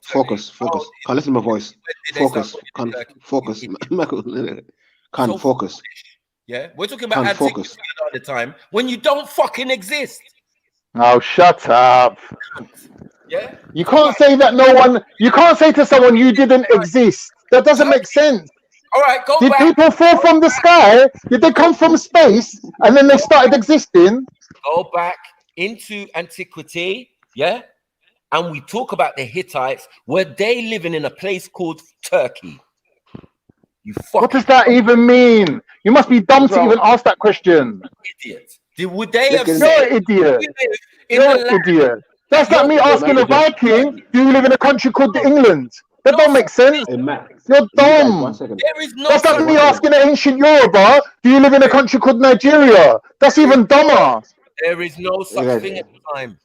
Focus. Can listen to my voice. Focus. Focus. Can focus. Yeah, we're talking about antiquity all the time when you don't fucking exist. Oh, shut up. Yeah. You can't say that no one. You can't say to someone you didn't exist. That doesn't make sense. All right, go back. Did people fall from the sky? Did they come from space and then they started existing? Go back into antiquity, yeah? And we talk about the Hittites. Were they living in a place called Turkey? What does that even mean? You must be dumb to even ask that question. Idiot. Would they have said... You're an idiot. You're an idiot. That's like me asking a Viking, do you live in a country called England? That don't make sense. You're dumb. That's like me asking an ancient Yoruba, do you live in a country called Nigeria? That's even dumber. There is no such thing at the time.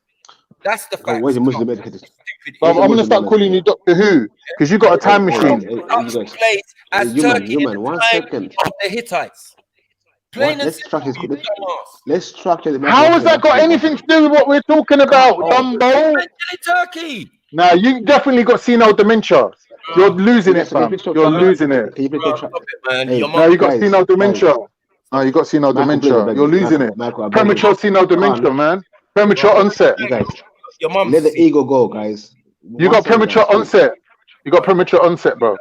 That's the fact. Where's the Muslim? I'm going to start calling you Doctor Who, because you got a time machine. As Turkey in the time of the Hittites. Let's structure the. How has that got anything to do with what we're talking about, Dumbo? Turkey. Now you definitely got senile dementia. You're losing it, fam. You're losing it. Now you got senile dementia. No, you got senile dementia. You're losing it. Premature senile dementia, man. Premature onset. Your mom. Let the ego go, guys. You got premature onset. You got premature onset, bro.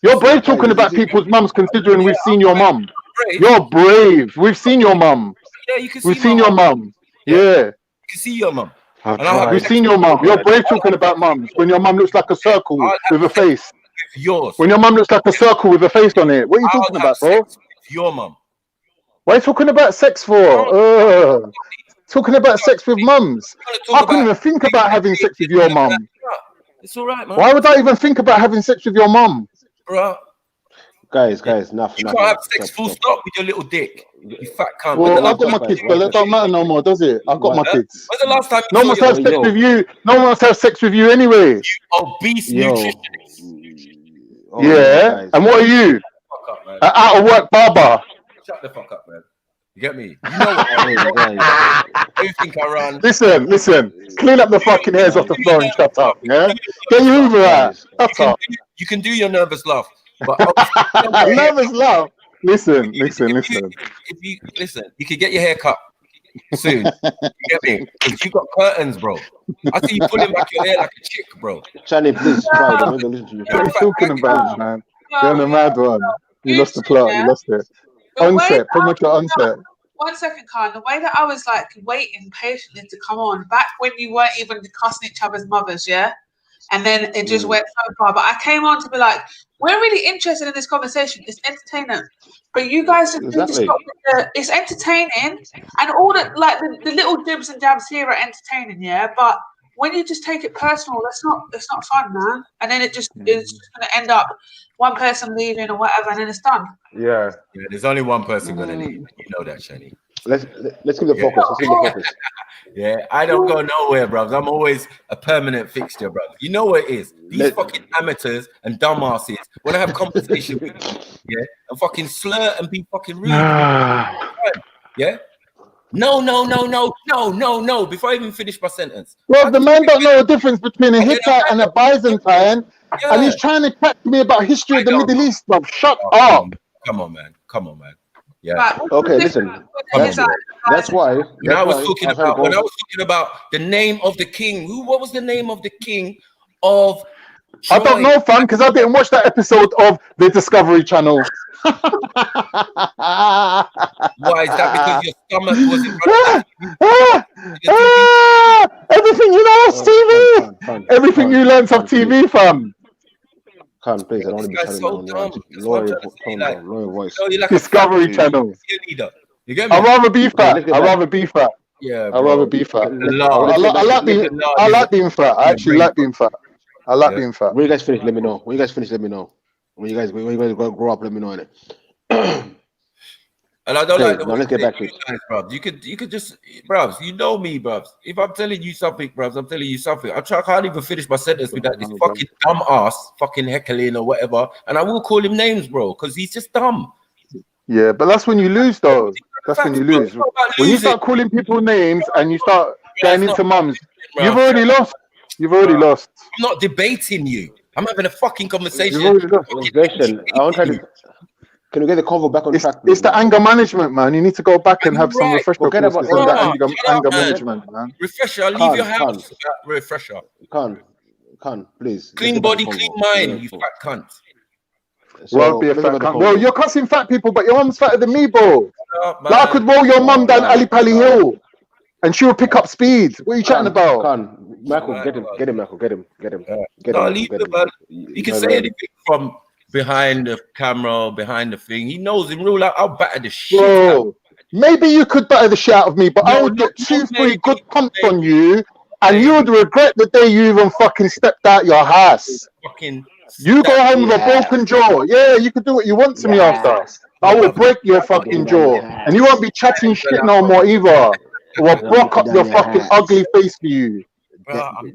You're brave talking about people's mums, considering we've seen your mum. You're brave. We've seen your mum. Yeah, you can see. We've seen your mum. Yeah. You can see your mum. We've seen your mum. You're brave talking about mums when your mum looks like a circle with a face. Yours. When your mum looks like a circle with a face on it. What are you talking about, bro? Your mum. What are you talking about sex for? Talking about sex with mums. I couldn't even think about having sex with your mum. It's all right, man. Why would I even think about having sex with your mum? Bro. Guys, nothing. You can't have sex full stop with your little dick. You fat cunt. Well, I've got my kids, but that don't matter no more, does it? I've got my kids. When's the last time no one wants to have sex with you? No one wants to have sex with you anyway. You obese nutritionist. Oh, Yeah. guys. And what are you? Fuck up, man. An out of work barber. Shut the fuck up, man. You get me? You know what I everything I run. Listen. Clean up the fucking hairs off the floor and shut up. Yeah. Get your Hoover out. Shut up. You can do your nervous laugh, but nervous laugh. Listen. If you listen, you can get your hair cut soon. You get me? Because you got curtains, bro. I see you pulling back your hair like a chick, bro. Channy, please try. I'm not gonna listen to you. What are you talking about, man? You're on a mad one. You lost the plot. You lost it. Onset. Premature onset. 1 second, Khan. The way that I was like waiting patiently to come on, back when you weren't even cussing each other's mothers, yeah? And then it just went so far. But I came on to be like, we're really interested in this conversation. It's entertaining. But you guys just need to stop with the, it's entertaining. And all the like the little dibs and dabs here are entertaining, yeah? But when you just take it personal, it's not fun, man. And then it's just gonna end up one person leaving or whatever, and then it's done. Yeah. There's only one person gonna leave. You know that, Shani. Let's keep the focus. Let's keep the focus. Yeah, I don't go nowhere, bros. I'm always a permanent fixture, bro. You know what it is? These fucking amateurs and dumbasses want to have conversation with me, yeah, and fucking slur and be fucking rude. Yeah. No. Before I even finish my sentence. Well, the man don't know the difference between a Hittite and a Byzantine, and he's trying to chat to me about history of the Middle East, bro. Shut up. Come on, man. Yeah. Okay, listen. That's why. When I was talking about the name of the king, what was the name of the king of Troy? I don't know, fam, because I didn't watch that episode of the Discovery Channel. Why is that? Because your stomach wasn't everything you know off TV. Everything you learned off TV, fam. Can't please. I don't want to be lower voice. Discovery Channel. You get me? I'd rather be fat. Yeah, I'd rather be fat. I like being fat. I actually like being fat. I like being fat. When you guys finish, let me know. When you guys grow up, let me know. And I don't like the let's get back to it. Bruv. You could just, bruv, you know me, bruv. If I'm telling you something, bruv, I'm telling you something. I can't even finish my sentence without this fucking dumb ass fucking heckling or whatever. And I will call him names, bro, because he's just dumb. Yeah, but that's when you lose, though. That's when you lose. When you start calling people names and you start getting into mums, you've already lost. You've already lost. I'm not debating you. I'm having a fucking conversation. Can we get the convo back on track? It's the anger management, man. You need to go back and have some refresher courses on the anger management, man. Refresher, leave your house. Refresher. Can't, please. Clean body, clean mind, you fat cunt. Well, be a fat cunt. Well, you're cussing fat people, but your mum's fatter than me, bro. Like, I could roll your mum down Ali Pali Hill, and she would pick up speed. What are you chatting about? Michael, get him, Michael, get him. Leave him, man. He can say anything from behind the camera, behind the thing. He knows in real life, I'll batter the shit out. Maybe you could batter the shit out of me, but I would get 2-3 good pumps on you, and you would regret the day you even fucking stepped out your house. You go home with a broken jaw. Yeah, you can do what you want to me after. I will break your fucking jaw, and you won't be chatting shit no more either. I will block up your fucking ugly face for you.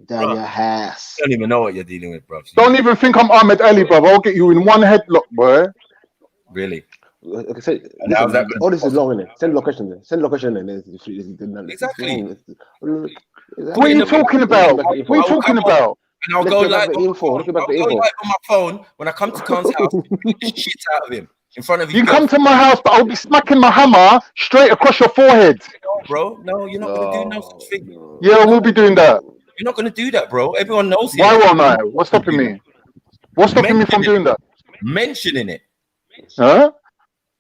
Down your ass. I don't even know what you're dealing with, bro. Don't even think I'm Ahmed Ali, bro. I'll get you in one headlock, boy. Really? Okay, so this is long, isn't it? Send location then. Exactly. What are you talking about? What are you talking about? And I'll go live on my phone when I come to Khan's house and beat the shit out of him in front of you. You come to my house, but I'll be smacking my hammer straight across your forehead. No, bro. No, you're not going to do no such thing. Yeah, we'll be doing that. You're not going to do that, bro. Everyone knows it. Why won't I? What's stopping me? What's stopping me from doing that? Mentioning it. Huh?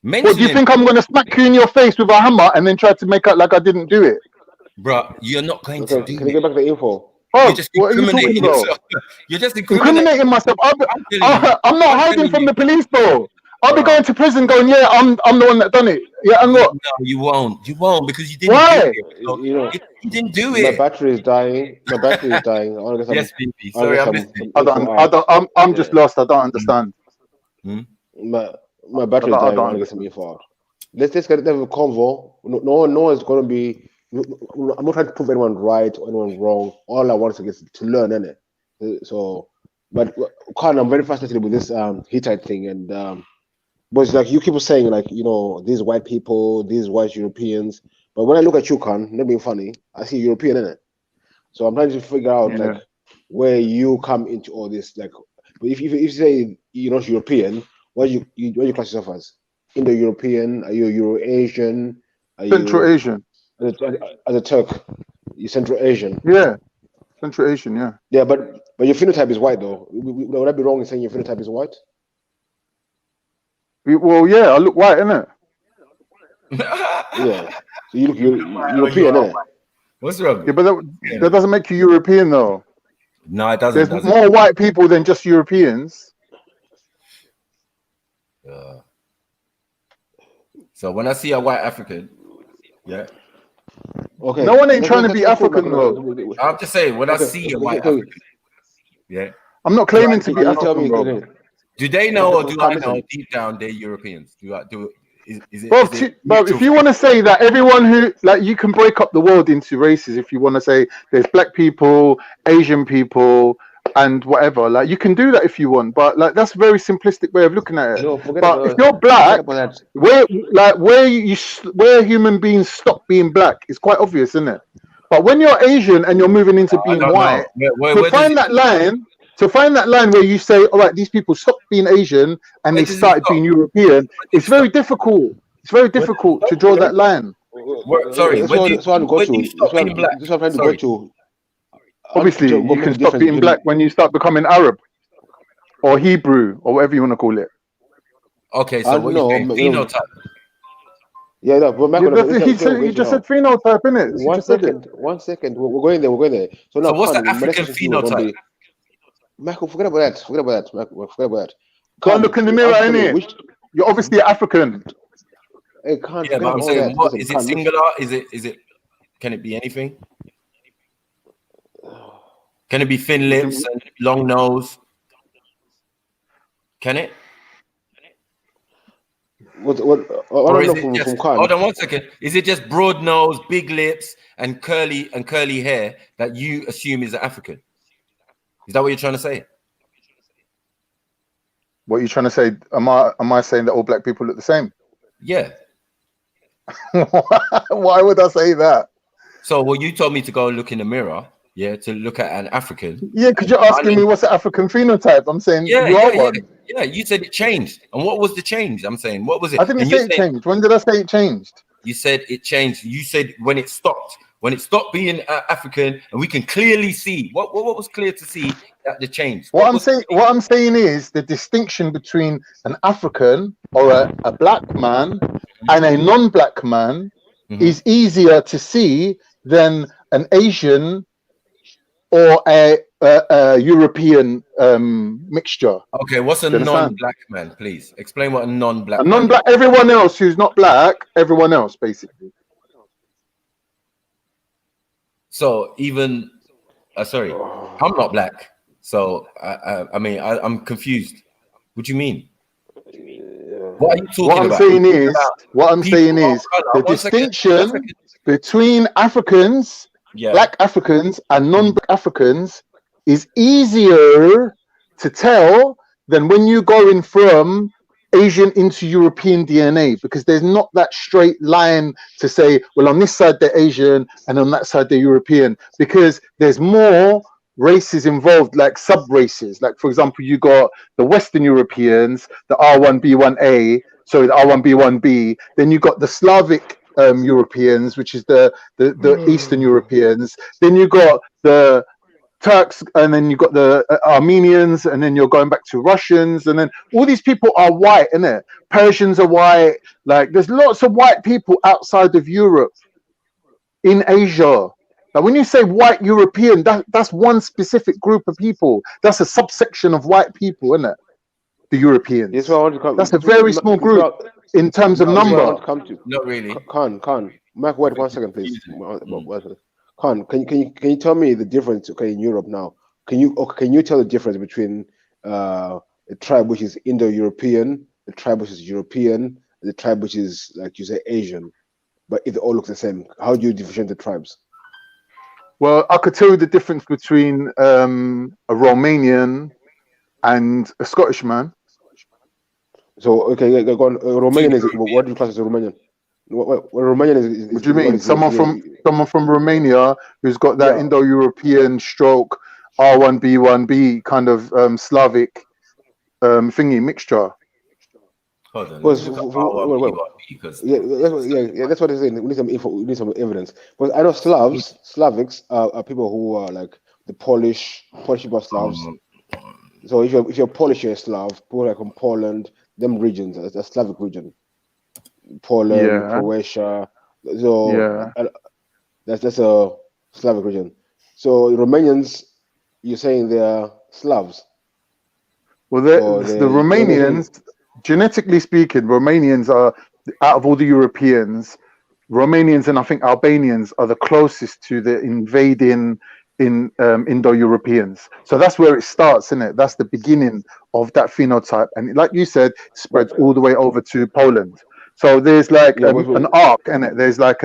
What, do you think I'm going to smack you in your face with a hammer and then try to make out like I didn't do it? Bro, you're not going to do it. Can you get back the info? Oh, you're just incriminating yourself. You're just incriminating myself. I'm not hiding from the police, bro. I'll be going to prison going, yeah, I'm the one that done it. Yeah, and what? No, you won't. You won't because you didn't do it. You didn't do it. My battery is dying. Yes, baby. Sorry, I'm listening. I'm just lost. I don't understand. My battery is dying. I want to get some info out. Let's get a convo. No one's going to be... I'm not trying to prove anyone right or anyone wrong. All I want is to learn, innit? So But Khan, I'm very fascinated with this Hittite thing, and but it's like you keep saying, like, you know, these white people, these white Europeans. But when I look at you, Khan, not being funny, I see European in it. So I'm trying to figure out like where you come into all this. Like, but if you say you're not European, what do you class yourself as? Indo-European? Are you Euro-Asian? Are Central you Asian. as a Turk? You Central Asian? Yeah, Central Asian. Yeah. Yeah, but your phenotype is white, though. Would I be wrong in saying your phenotype is white? Well, yeah, I look white, innit? Yeah. So you look European, innit? What's wrong? Yeah, but that doesn't make you European, though. No, it doesn't. There's more white people than just Europeans. So when I see a white African, yeah. Okay. No one ain't trying to be African, though. I'm just saying, when I see a white African, yeah. I'm not claiming to be African, bro. Do they know or do I know deep down they're Europeans? Is it? Bro, if you want to say that everyone who, like, you can break up the world into races if you want to say there's black people, Asian people, and whatever. Like, you can do that if you want, but like that's a very simplistic way of looking at it. No, but if you're black, where human beings stop being black is quite obvious, isn't it? But when you're Asian and you're moving into being white, to find that line where you say, all right, these people stopped being Asian and they started being European, it's very difficult. It's very difficult to draw that line. Sorry, when do you stop being black? Sorry. Obviously, you can stop being black when you start becoming Arab or Hebrew or whatever you want to call it. Okay, so what you saying? Phenotype. Yeah, no, but you just said phenotype, innit? One second. We're going there. So now, what's the African phenotype? Michael, forget about that. Forget about that. Can't look in the mirror, innit? You're obviously African. Hey, can't. Yeah, but I'm saying, what is it? Singular? Is it? Can it be anything? Can it be thin lips and long nose? Can it? Or is it just, hold on 1 second. Is it just broad nose, big lips, and curly hair that you assume is African? Is that what you're trying to say? What are you trying to say? Am I saying that all black people look the same? Yeah. Why would I say that? So, well, you told me to go and look in the mirror, yeah, to look at an African. Yeah, because you're asking me what's the African phenotype. I'm saying you are one. Yeah, you said it changed. And what was the change? I'm saying, what was it? I didn't say it changed. When did I say it changed? You said it changed. You said when it stopped being African, and we can clearly see what was clear to see that the change. What I'm saying is the distinction between an African or a black man and a non-black man is easier to see than an Asian or a European mixture. Okay, what's a non-black man? Please explain what a non-black. A non-black, everyone else who's not black, everyone else basically. So even, sorry, I'm not black. So I mean, I'm confused. What do you mean? What are you talking about? What I'm saying is the distinction between Africans, black Africans, and non-black Africans is easier to tell than when you're going from Asian into European DNA, because there's not that straight line to say, well, on this side they're Asian and on that side they're European, because there's more races involved, like sub-races. Like, for example, you got the Western Europeans, the R1B1A, sorry, the R1B1B. Then you got the Slavic Europeans, which is the Eastern Europeans. Then you got the Turks, and then you got the Armenians, and then you're going back to Russians, and then all these people are white, innit? Persians are white. Like, there's lots of white people outside of Europe, in Asia. Now, when you say white European, that's one specific group of people. That's a subsection of white people, isn't it? The Europeans. That's a very small group in terms of number. Not really. Khan, Mark, wait 1 second, please. Khan, can you tell me the difference? Okay, in Europe now, can you tell the difference between a tribe which is Indo-European, the tribe which is European, the tribe which is, like you say, Asian, but it all looks the same? How do you differentiate the tribes? Well, I could tell you the difference between a Romanian and a Scottish man. So okay, yeah, go on. Romanian is what do you class as a Romanian? What Romanian is What do you mean? Someone from Romania who's got that Indo-European stroke R1B1B kind of Slavic thingy mixture. That's what they're saying. We need some info. We need some evidence. But I know Slavics are people who are like the Polish people are Slavs. So if you're Polish, you're a Slav. People like from Poland, them regions, a Slavic region. Poland, Croatia. So that's a Slavic region. So Romanians, you're saying they're Slavs. Well, the Romanians, genetically speaking, Romanians are, out of all the Europeans, Romanians and I think Albanians are the closest to the invading Indo-Europeans. So that's where it starts, isn't it? That's the beginning of that phenotype. And like you said, it spreads all the way over to Poland. So there's like an arc, isn't it? There's like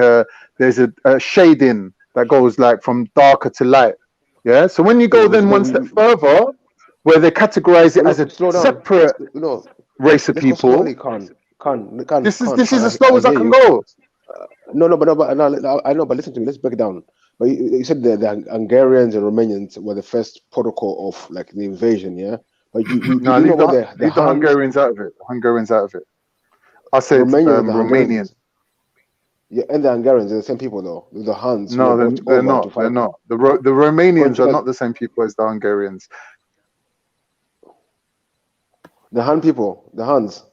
there's a shading that goes like from darker to light. Yeah. So when you go then one step further, where they categorize it as a separate race of people. This is as slow as I can go. I know, but listen to me. Let's break it down. But you said the Hungarians and Romanians were the first protocol of like the invasion, yeah. But you leave the Hungarians out of it. Hungarians out of it. I said Romanian. Yeah, and the Hungarians are the same people though. The Huns. No, they're not. They're not. The Romanians are not the same people as the Hungarians. The Han people, the Huns,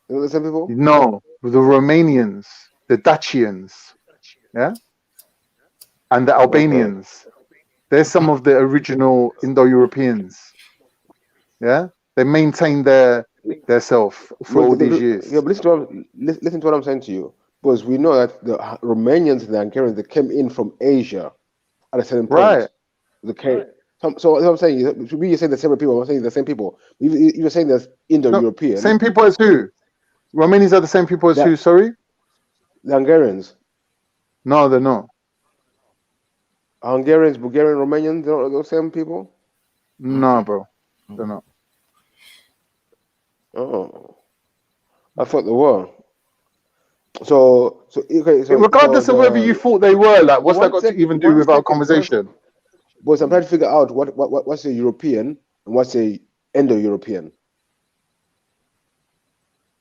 are the same people? No, the Romanians, the Dacians, yeah, and the Albanians. They're some of the original Indo-Europeans. Yeah, they maintained their self for all these years. Yeah, but listen to what I'm saying to you, because we know that the Romanians and the Hungarians, they came in from Asia at a certain point. Right. So what I'm saying, you're saying the same people. I'm saying the same people. You're saying there's Indo-European. Same people as who? Romanians are the same people as who? Sorry, the Hungarians. No, they're not. Hungarians, Bulgarian, Romanians, they're not the same people. No, bro, they're not. Oh, I thought they were. So okay. So regardless of whether you thought they were, like, what's that got to even do with our conversation? But I'm trying to figure out what's a European and what's a Indo-European.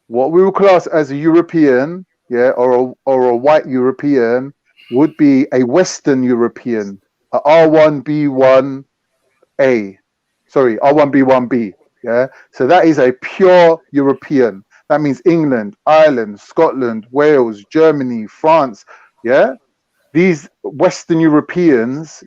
What we would class as a European, or a white European, would be a Western European, a R1B1A, sorry, R1B1B. Yeah, so that is a pure European. That means England, Ireland, Scotland, Wales, Germany, France. Yeah, these Western Europeans,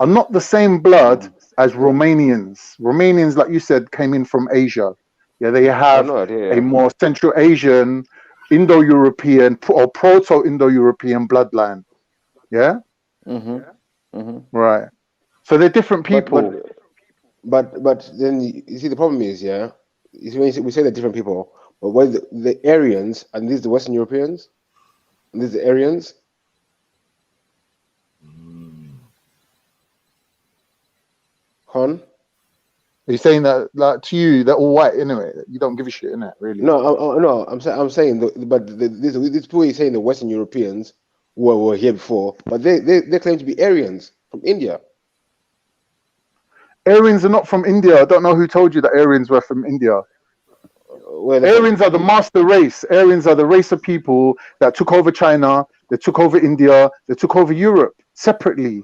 are not the same blood as Romanians. Romanians, like you said, came in from Asia. Yeah, they have a more Central Asian, Indo-European or Proto-Indo-European bloodline. Yeah? Right. So they're different people. But then you see the problem is, we say they're different people, but what the Aryans, and these are the Western Europeans, and these are the Aryans. Con? Are you saying that, like, to you, they're all white anyway? You don't give a shit, innit? Really? No, I'm saying, these people you're saying the Western Europeans who were here before, but they claim to be Aryans from India. Aryans are not from India. I don't know who told you that Aryans were from India. Aryans are the master race. Aryans are the race of people that took over China, they took over India, they took over Europe separately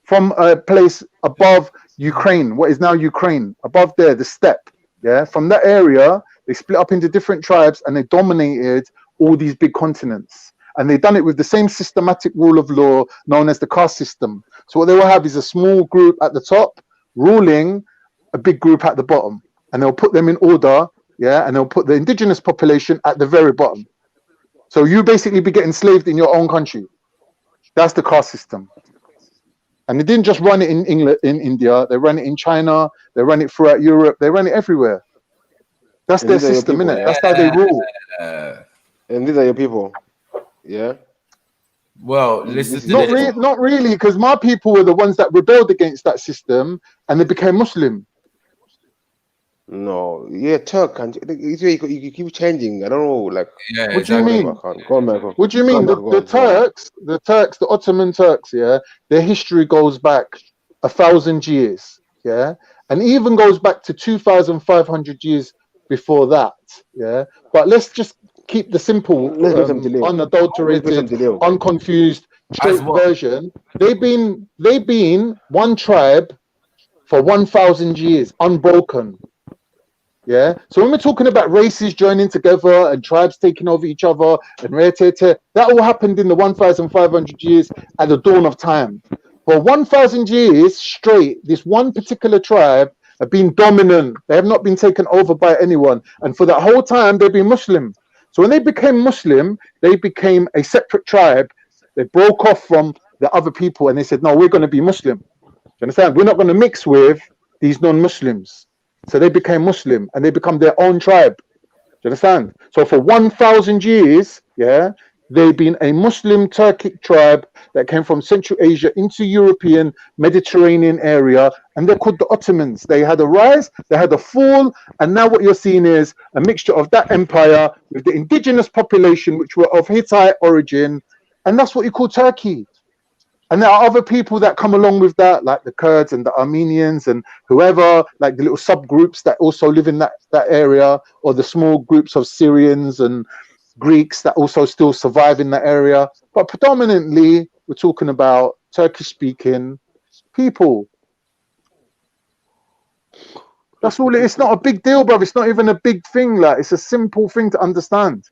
from a place above Ukraine, what is now Ukraine, above there, the steppe. Yeah, from that area, they split up into different tribes and they dominated all these big continents. And they've done it with the same systematic rule of law known as the caste system. So what they will have is a small group at the top ruling a big group at the bottom. And they'll put them in order, and they'll put the indigenous population at the very bottom. So you basically be getting enslaved in your own country. That's the caste system. And they didn't just run it in England, in India. They ran it in China. They ran it throughout Europe. They ran it everywhere. That's their system, innit? That's how they rule. And these are your people. Yeah. Well, listen. Not really, because my people were the ones that rebelled against that system, and they became Muslim. No, yeah, Turk. And you keep changing. I don't know. Like, Yeah, What do you mean? Go on, Michael. What do you Go on, mean? Michael. The Turks, the Ottoman Turks, yeah, their history goes back 1,000 years, yeah, and even goes back to 2,500 years before that, yeah. But let's just keep the simple, Let's do some delay. unadulterated, unconfused, straight version. They've been one tribe for 1,000 years, unbroken. Yeah. So when we're talking about races joining together and tribes taking over each other and that all happened in the 1,500 years at the dawn of time. For 1,000 years straight, this one particular tribe have been dominant. They have not been taken over by anyone. And for that whole time, they've been Muslim. So when they became Muslim, they became a separate tribe. They broke off from the other people and they said, no, we're going to be Muslim. Do you understand? We're not going to mix with these non-Muslims. So they became Muslim and they become their own tribe. Do you understand? So for 1,000 years, yeah, they've been a Muslim Turkic tribe that came from Central Asia into European Mediterranean area, and they're called the Ottomans. They had a rise, they had a fall, and now what you're seeing is a mixture of that empire with the indigenous population, which were of Hittite origin, and that's what you call Turkey. And there are other people that come along with that, like the Kurds and the Armenians and whoever, like the little subgroups that also live in that area, or the small groups of Syrians and Greeks that also still survive in that area. But predominantly, we're talking about Turkish-speaking people. That's all. It's not a big deal, bro. It's not even a big thing. Like, it's a simple thing to understand.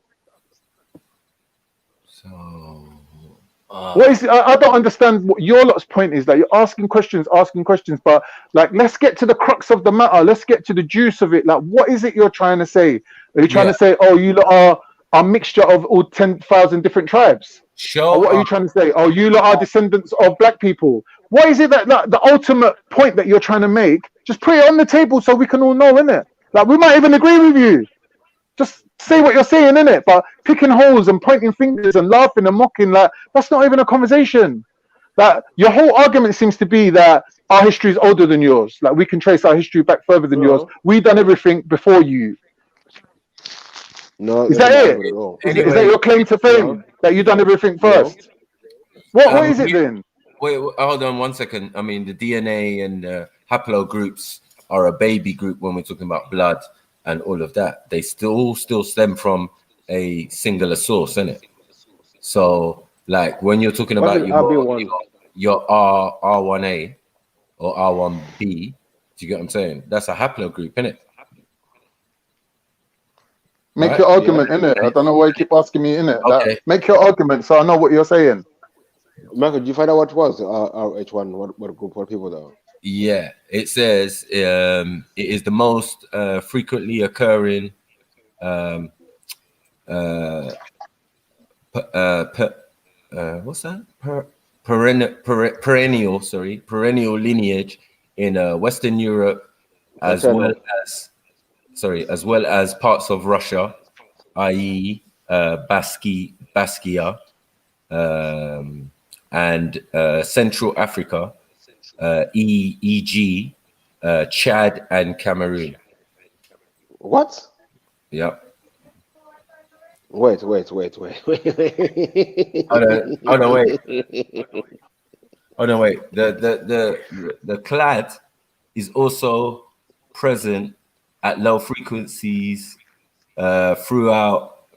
What is it? I don't understand what your lot's point is. That you're asking questions, but like, let's get to the crux of the matter. Let's get to the juice of it. Like, what is it you're trying to say? Are you trying to say, oh, you lot are a mixture of all 10,000 different tribes? Or what are you trying to say? Oh, you lot are descendants of black people. What is it that the ultimate point that you're trying to make? Just put it on the table so we can all know, innit? Like, we might even agree with you. Just say what you're saying, innit? But picking holes and pointing fingers and laughing and mocking, like, that's not even a conversation. Like, your whole argument seems to be that our history is older than yours. Like, we can trace our history back further than yours. We done everything before you. No, is that it? Is that your claim to fame? That you done everything first? What is it then? Wait, hold on 1 second. I mean, the DNA and the haplogroups are a baby group when we're talking about blood and all of that. They still stem from a singular source, innit? So, like, when you're talking about your R1A or R1B, do you get what I'm saying? That's a haplogroup, innit? Make your argument, innit? I don't know why you keep asking me, innit? Okay. Make your argument so I know what you're saying. Michael, did you find out what was RH1? What group? What people though? Yeah, it says it is the most frequently occurring what's that? Perennial lineage in Western Europe, as well as parts of Russia, i.e. Baskia, and Central Africa, e.g. Chad and Cameroon. What? Yep. Wait. Oh no, wait. The clad is also present at low frequencies throughout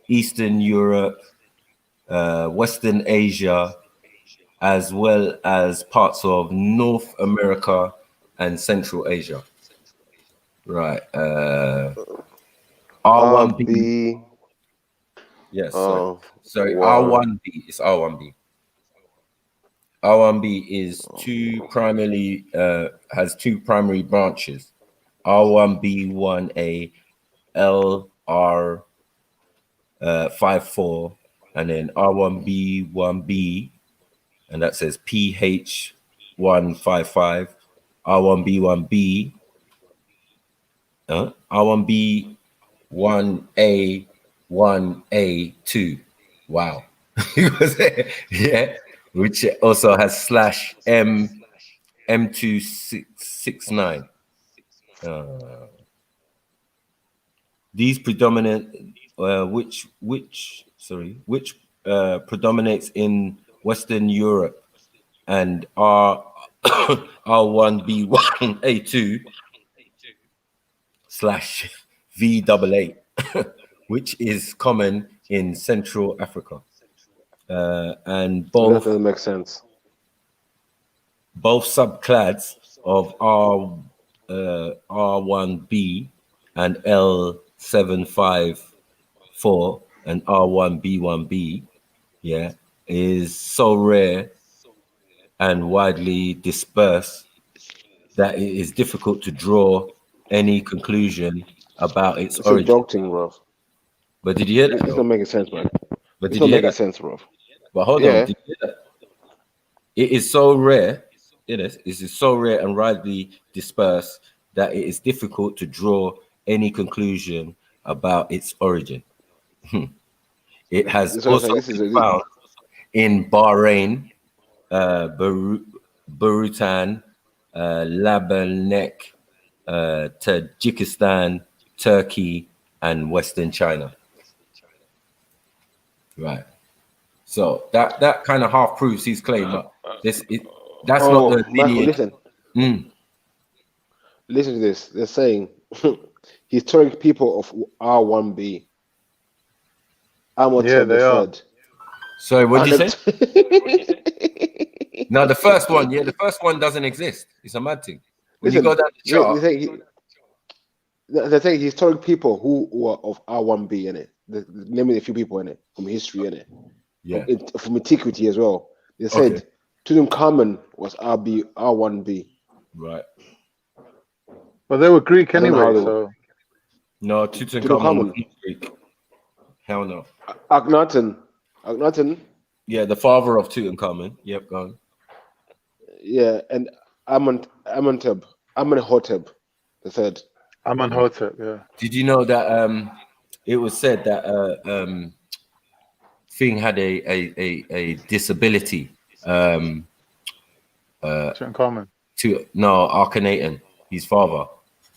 Eastern Europe, Western Asia, as well as parts of North America and Central Asia. Right. R1B. Yes. Sorry. Wow. R1B. It's R1B. R1B is has two primary branches. R1B1A, LR54, and then R1B1B, and that says PH155, R1B1B, R1B1A1A2. Wow. Yeah, which also has /M269. These predominant, which predominates in Western Europe and R R1B1A2 / V88, which is common in Central Africa, and That both doesn't make sense. both subclads of R1B and L754 and R1B1B, yeah, is so rare and widely dispersed that it is difficult to draw any conclusion about its It's a origin. joke thing, bro. But did you hear that? It's not making sense, man. But It's did not you hear making that? sense, bro. But hold on, did you hear that? It is so rare. It is so rare and widely dispersed that it is difficult to draw any conclusion about its origin. It has That's what I'm also saying. This is been found in Bahrain, Barutan, Labanek, Tajikistan, Turkey, and Western China. Right. So that kind of half proves his claim, but that's not the Michael, lineage. Listen to this. They're saying historic people of R1B. Yeah, they are. Sorry, what did you say? No, the first one, the first one doesn't exist. It's a mad thing. When you go down the chart, they're saying historic people who were of R1B in it. Naming a few people in it from history in it. Yeah. From antiquity as well. They said Tutankhamun was R1B. Right. Well, they were Greek anyway, so. No, Tutankhamun was not Greek. Hell no. Akhenaten. Yeah, the father of Tutankhamun. Yep, go on. Yeah, and Amenhotep the third. Amenhotep, yeah. Did you know that it was said that Thing had a disability? Tutankhamun. Akhenaten, his father,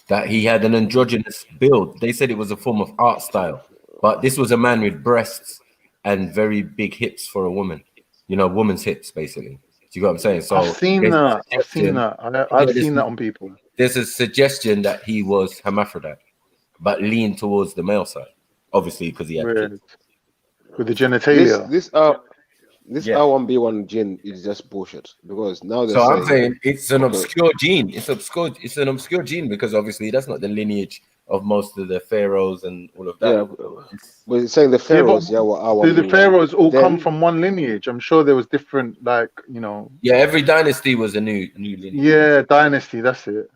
that he had an androgynous build. They said it was a form of art style, but this was a man with breasts and very big hips for a woman. You know, woman's hips, basically. Do you get what I'm saying? So I've seen that. I've seen that on people. There's a suggestion that he was hermaphrodite, but leaned towards the male side, obviously because he had kids. With the genitalia. This R1B1 gene is just bullshit because now they're I'm saying it's an obscure gene. It's an obscure gene because obviously that's not the lineage of most of the pharaohs and all of that. Yeah, but it's saying the pharaohs, were R1B1. Do the pharaohs all come from one lineage? I'm sure there was different, Yeah, every dynasty was a new lineage. Yeah, dynasty. That's it.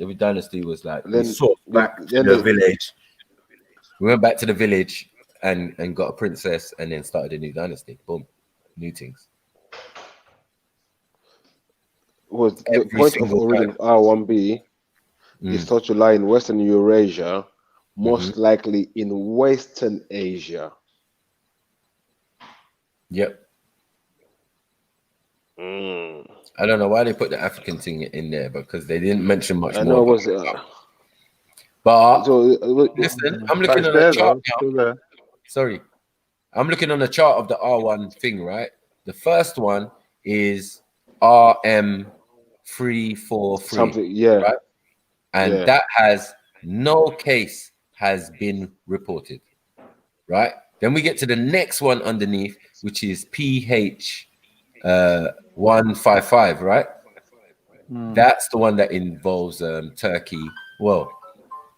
Every dynasty was like we sort back to the village. We went back to the village and got a princess and then started a new dynasty. Boom, new things. Was the point of origin of R1B is thought to lie in Western Eurasia, most likely in Western Asia. Yep. I don't know why they put the African thing in there, because they didn't mention much more. I know it was. But listen, I'm looking on the chart now. Sorry, I'm looking on the chart of the R1 thing, right? The first one is RM343, right? And that has no case has been reported, right? Then we get to the next one underneath, which is PH155, right? That's the one that involves Turkey. Well,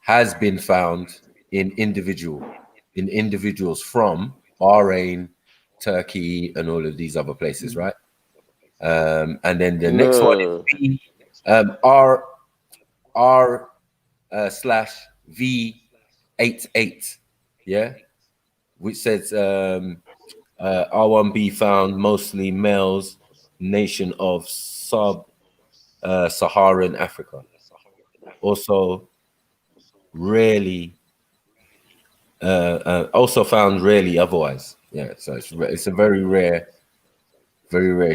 has been found in individuals from Bahrain, Turkey, and all of these other places, right? And then the next one is R/V88, yeah, which says R1B found mostly males, nation of sub-Saharan Africa. Also rarely, also found rarely otherwise. Yeah, so it's a very rare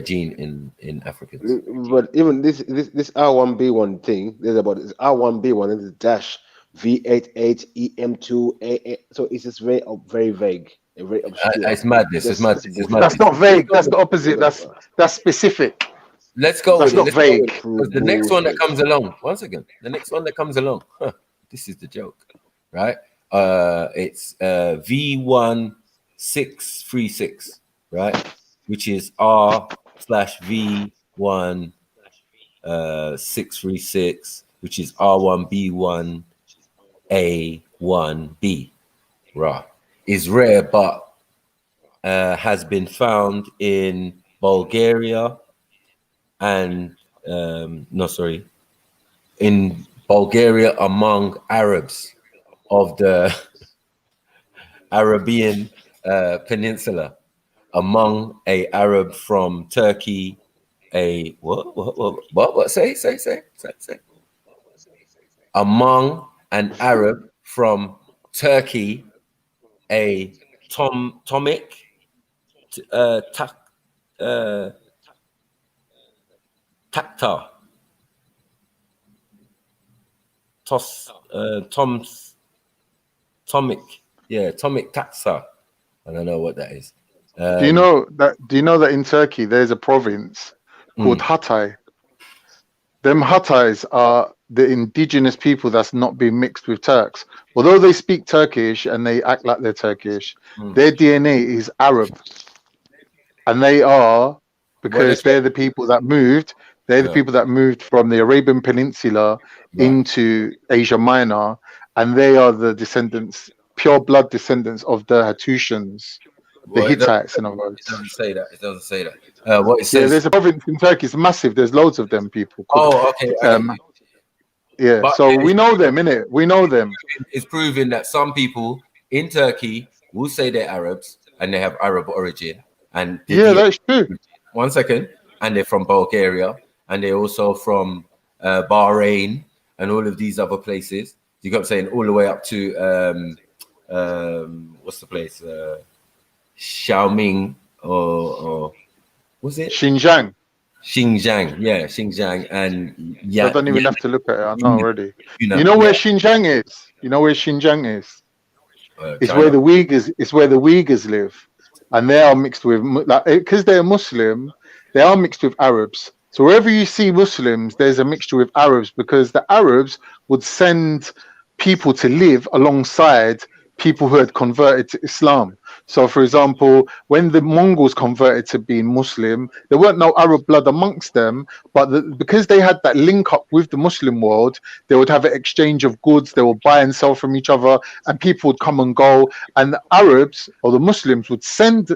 gene in Africans. But even this R1B1 thing, there's about this R1B1 and this dash V88, EM2, AA. So it's just very vague, very obscure. It's madness. It's madness. It's madness. That's not vague. That's the opposite. That's specific. Let's go That's with it. not Let's go vague. with it. 'Cause the next one that comes along, once again, the next one that comes along, this is the joke, right? It's V1636, right? Which is R/V1 636, which is R1B1A1B, right? Is rare, but has been found in Bulgaria and in Bulgaria among Arabs of the Arabian Peninsula, among a Arab from Turkey, a what? Say. Among an Arab from Turkey, a Tomic Tactar. Tomic Taxa. I don't know what that is. Do you know that in Turkey there's a province called Hatay? Them Hatays are the indigenous people that's not been mixed with Turks. Although they speak Turkish and they act like they're Turkish, their DNA is Arab. And they are, because they're the people that moved, the people that moved from the Arabian Peninsula into Asia Minor, and they are the descendants, pure blood descendants of the Hattusians, the Hittites, in other words. It doesn't say that. It doesn't say that. What it says. Yeah, there's a province in Turkey. It's massive. There's loads of them people. Okay. Yeah, But so we know them, innit? We know them. It's proven that some people in Turkey will say they're Arabs and they have Arab origin. And that's true. 1 second. And they're from Bulgaria, and they're also from Bahrain and all of these other places. You got saying all the way up to what's the place? Xiaoming or was it Xinjiang? Xinjiang, Xinjiang, and I don't even have to look at it. I know already. You know where Xinjiang is? You know where Xinjiang is? It's China. where the Uyghurs. It's where the Uyghurs live, and they are mixed with because they're Muslim. They are mixed with Arabs. So wherever you see Muslims, there's a mixture with Arabs because the Arabs would send people to live alongside people who had converted to Islam. So, for example, when the Mongols converted to being Muslim, there weren't no Arab blood amongst them, but because they had that link up with the Muslim world, they would have an exchange of goods, they would buy and sell from each other, and people would come and go. And the Arabs or the Muslims would send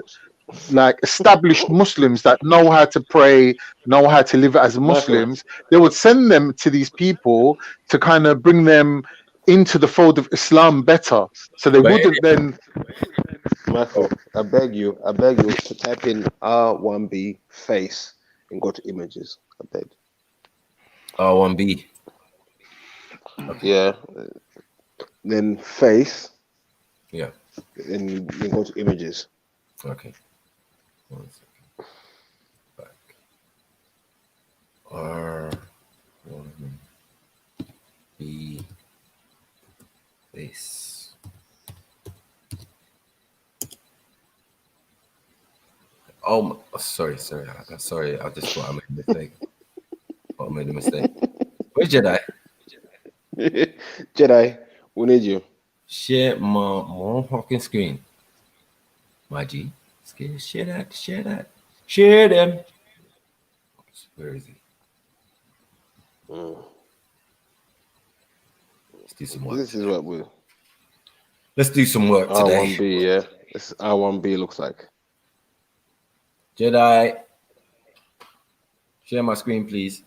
like established Muslims that know how to pray, know how to live as Muslims. They would send them to these people to kind of bring them into the fold of Islam better, so they wouldn't then. Michael, I beg you to type in R1B face and go to images. I beg. R1B. Yeah. Then face. Yeah. Then you go to images. Okay. 1 second. Back. R1B. Face. Oh, sorry. I just thought I made a mistake. I made a mistake. Where's Jedi? Jedi, we need you. Share my fucking screen. My G. Share that. Share them. Where is he? Let's do some work. This is what we. Let's do some work today. R1B, yeah. This is R1B looks like. Jedi. Share my screen, please.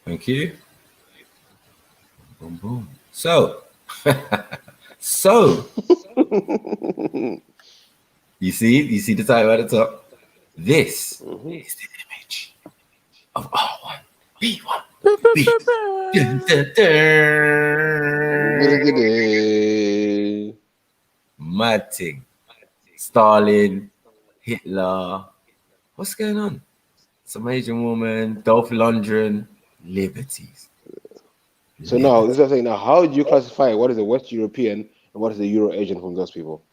Thank you. Boom, boom. So, you see the title at the top. This is the image of R1, B1, B. Mad thing. Stalin, Hitler. What's going on? Some Asian woman, Dolph Lundgren, liberties. So now, this is what I'm saying. Now, how do you classify what is a West European and what is a Euro Asian from those people?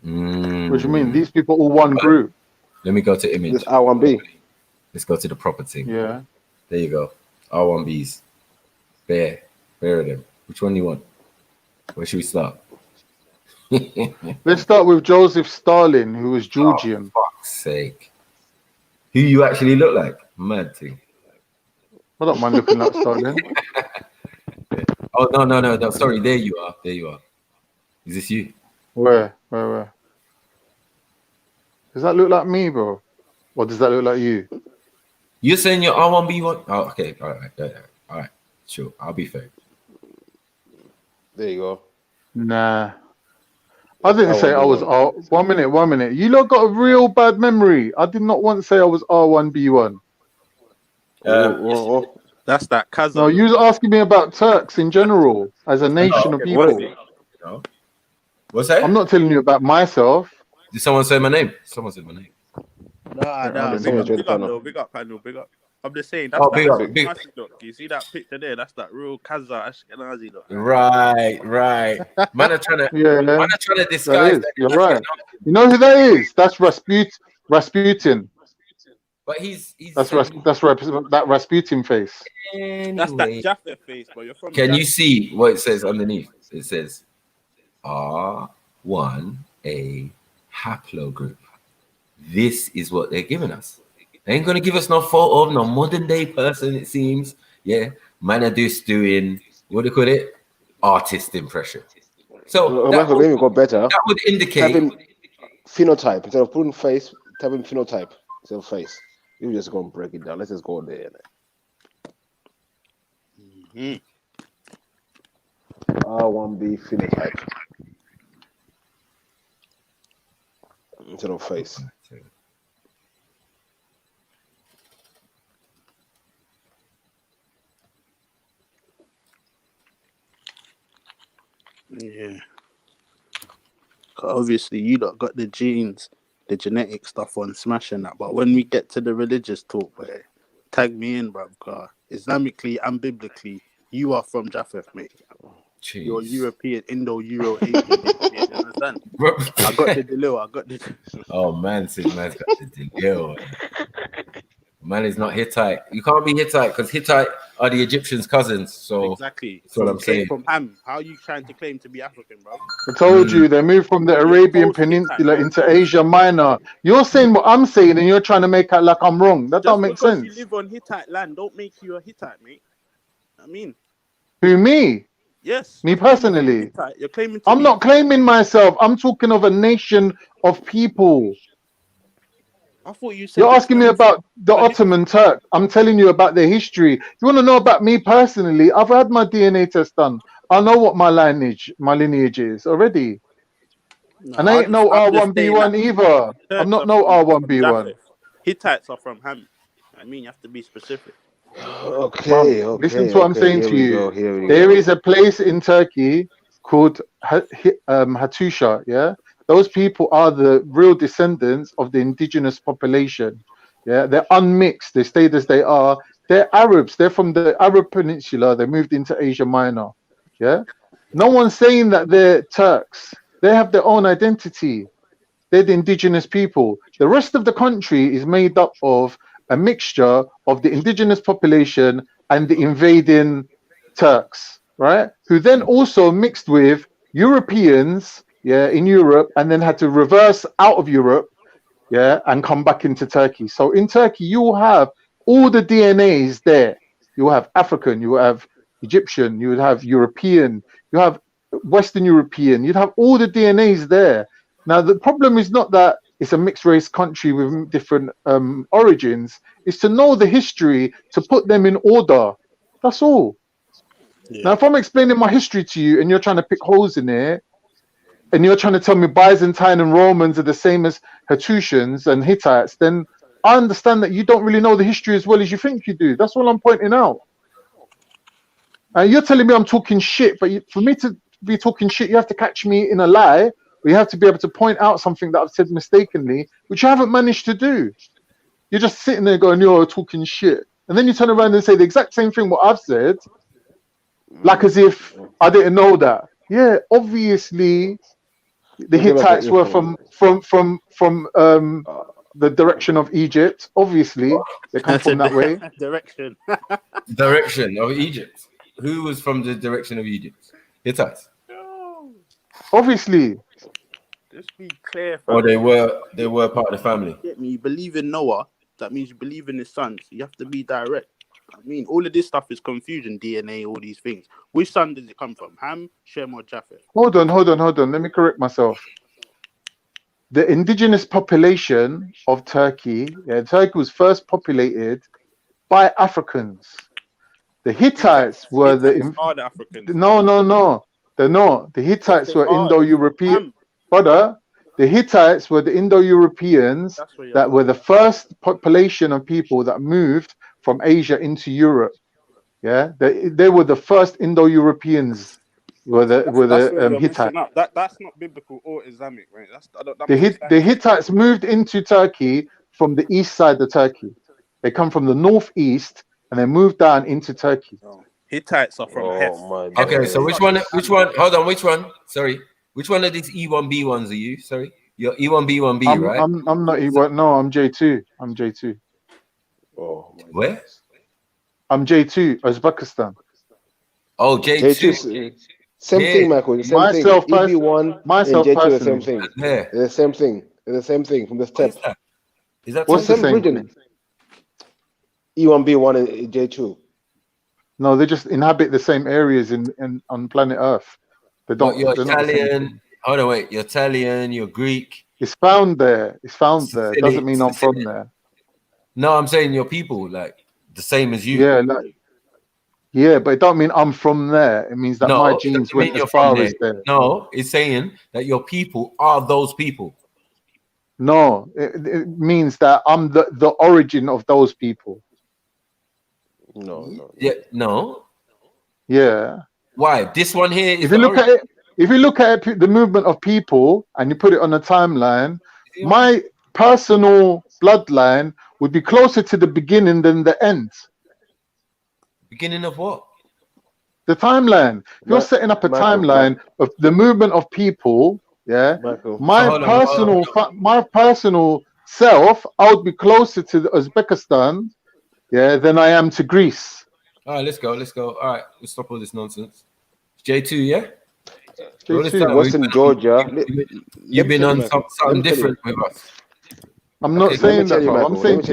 What do you mean? These people all one group. Let me go to image. This R1B. Let's go to the proper thing. Yeah. There you go. R1Bs. Bare of them. Which one do you want? Where should we start? Let's start with Joseph Stalin, who was Georgian. Oh, fuck's sake. Who you actually look like? Mad thing. I don't mind looking like Stalin. Oh, no. Sorry, there you are. Is this you? Where? Does that look like me, bro? Or does that look like you? You're saying you're R1B1? Oh, okay. All right. Sure. I'll be fair. There you go. Nah. I didn't say I was R. 1 minute. You lot got a real bad memory. I did not once say I was R1B1. That's that cousin. No, you was asking me about Turks in general as a nation of people. What's that? I'm not telling you about myself. Did someone say my name? Someone said my name. Nah. Big up, panel. I'm just saying. That's big up. Look. You see that picture there? That's that real Kazakh Ashkenazi look. Right. Man are trying to disguise that. You're right. You know who that is? That's Rasputin. But he's that Rasputin face. Anyway. That's that Jaffa face, but you're from. Can you see what it says underneath? It says R1A haplogroup. This is what they're giving us. They ain't gonna give us no photo of no modern day person, it seems. Yeah, man are just doing what do you call it? Artist impression. So that would indicate typing phenotype instead of putting face, typing phenotype instead of face. You just gonna break it down. Let's just go there. R1B phenotype instead of face. Yeah. Obviously, you lot got the genes, the genetic stuff on smashing that. But when we get to the religious talk, boy, tag me in, bro. Islamically and biblically, you are from Japheth, mate. Jeez. You're European, Indo-Euro, Asian. You understand? I got the Delil. Oh man, says man's got the Delil. Man is not Hittite. You can't be Hittite because Hittite are the Egyptians' cousins. So exactly. That's what I'm saying. From Ham. How are you trying to claim to be African, bro? I told you they moved from the Arabian Peninsula into Asia Minor. You're saying what I'm saying, and you're trying to make out like I'm wrong. That don't make sense. You live on Hittite land, don't make you a Hittite, mate. I mean, who, me? Yes. Me personally. You're claiming. I'm not claiming myself. I'm talking of a nation of people. I thought you said you're asking me about the Ottoman Turk. I'm telling you about their history. You want to know about me personally? I've had my DNA test done. I know what my lineage is already. No, and I ain't no R1B1 either. I'm not no R1B1. Hittites are from Ham. I mean, you have to be specific. Okay. Listen to what I'm saying to you. There is a place in Turkey called Hattusha. Yeah. Those people are the real descendants of the indigenous population. Yeah, they're unmixed. They stayed as they are. They're Arabs. They're from the Arab Peninsula. They moved into Asia Minor. Yeah, no one's saying that they're Turks. They have their own identity. They're the indigenous people. The rest of the country is made up of a mixture of the indigenous population and the invading Turks, right? Who then also mixed with Europeans. Yeah, in Europe, and then had to reverse out of Europe, yeah, and come back into Turkey. So in Turkey, you will have all the DNAs there. You will have African, you will have Egyptian, you would have European, you have Western European, you'd have all the DNAs there. Now, the problem is not that it's a mixed race country with different origins. It's to know the history, to put them in order. That's all. Yeah. Now, if I'm explaining my history to you and you're trying to pick holes in it, and you're trying to tell me Byzantine and Romans are the same as Hattusians and Hittites, then I understand that you don't really know the history as well as you think you do. That's all I'm pointing out. You're telling me I'm talking shit, but for me to be talking shit, you have to catch me in a lie, or you have to be able to point out something that I've said mistakenly, which you haven't managed to do. You're just sitting there going, "You're talking shit," and then you turn around and say the exact same thing what I've said, like as if I didn't know that. Yeah, obviously the Hittites were from the direction of Egypt. Obviously, they come from that way. Direction. Direction of Egypt. Who was from the direction of Egypt? Hittites. Obviously. Just be clear. Or they were part of the family. Get me? You believe in Noah. That means you believe in his sons. You have to be direct. I mean, all of this stuff is confusion. DNA, all these things. Which son does it come from? Ham, Shem, or Japheth? Hold on. Let me correct myself. The indigenous population of Turkey, Turkey was first populated by Africans. The Hittites were are the Africans. No. They're not. The Hittites were Indo-European. Brother, the Hittites were the Indo-Europeans that were the first population of people that moved from Asia into Europe. Yeah, they were the first Indo-Europeans. Were the Hittites. That's not biblical or Islamic, right? The Hittites moved into Turkey from the east side of Turkey. They come from the northeast and they moved down into Turkey. Hittites are from Heth. Okay, so which one? Hold on, which one? Sorry, which one of these E1B ones are you? Sorry, you're E1B1B, right? I'm not E1. No, I'm J2. I'm J2. Where? I'm J2, Uzbekistan. Oh, J2. Same thing, Michael. Same thing. EB1 and J2 are the same thing. Yeah. They're the same thing. They're the same thing from the step. Is that what's the same region? E1B1 and J2. No, they just inhabit the same areas on planet Earth. They don't. You're Italian. Hold on, wait. You're Italian. You're Greek. It's found there. It doesn't mean I'm from there. No, I'm saying your people, like the same as you. Yeah, but it don't mean I'm from there. It means that my genes went as far as there. No, it's saying that your people are those people. No, it means that I'm the origin of those people. No. Yeah, no. Yeah. Why? This one here is if you look at it, the movement of people and you put it on a timeline, my personal bloodline would be closer to the beginning than the end. Beginning of what? The timeline. If you're setting up a timeline of the movement of people, my personal self, I would be closer to Uzbekistan, than I am to Greece. All right, let's go. All right, we'll stop all this nonsense. J2, yeah? J2, Western Georgia. You've been on something different with us. I'm not saying that, bro. I'm saying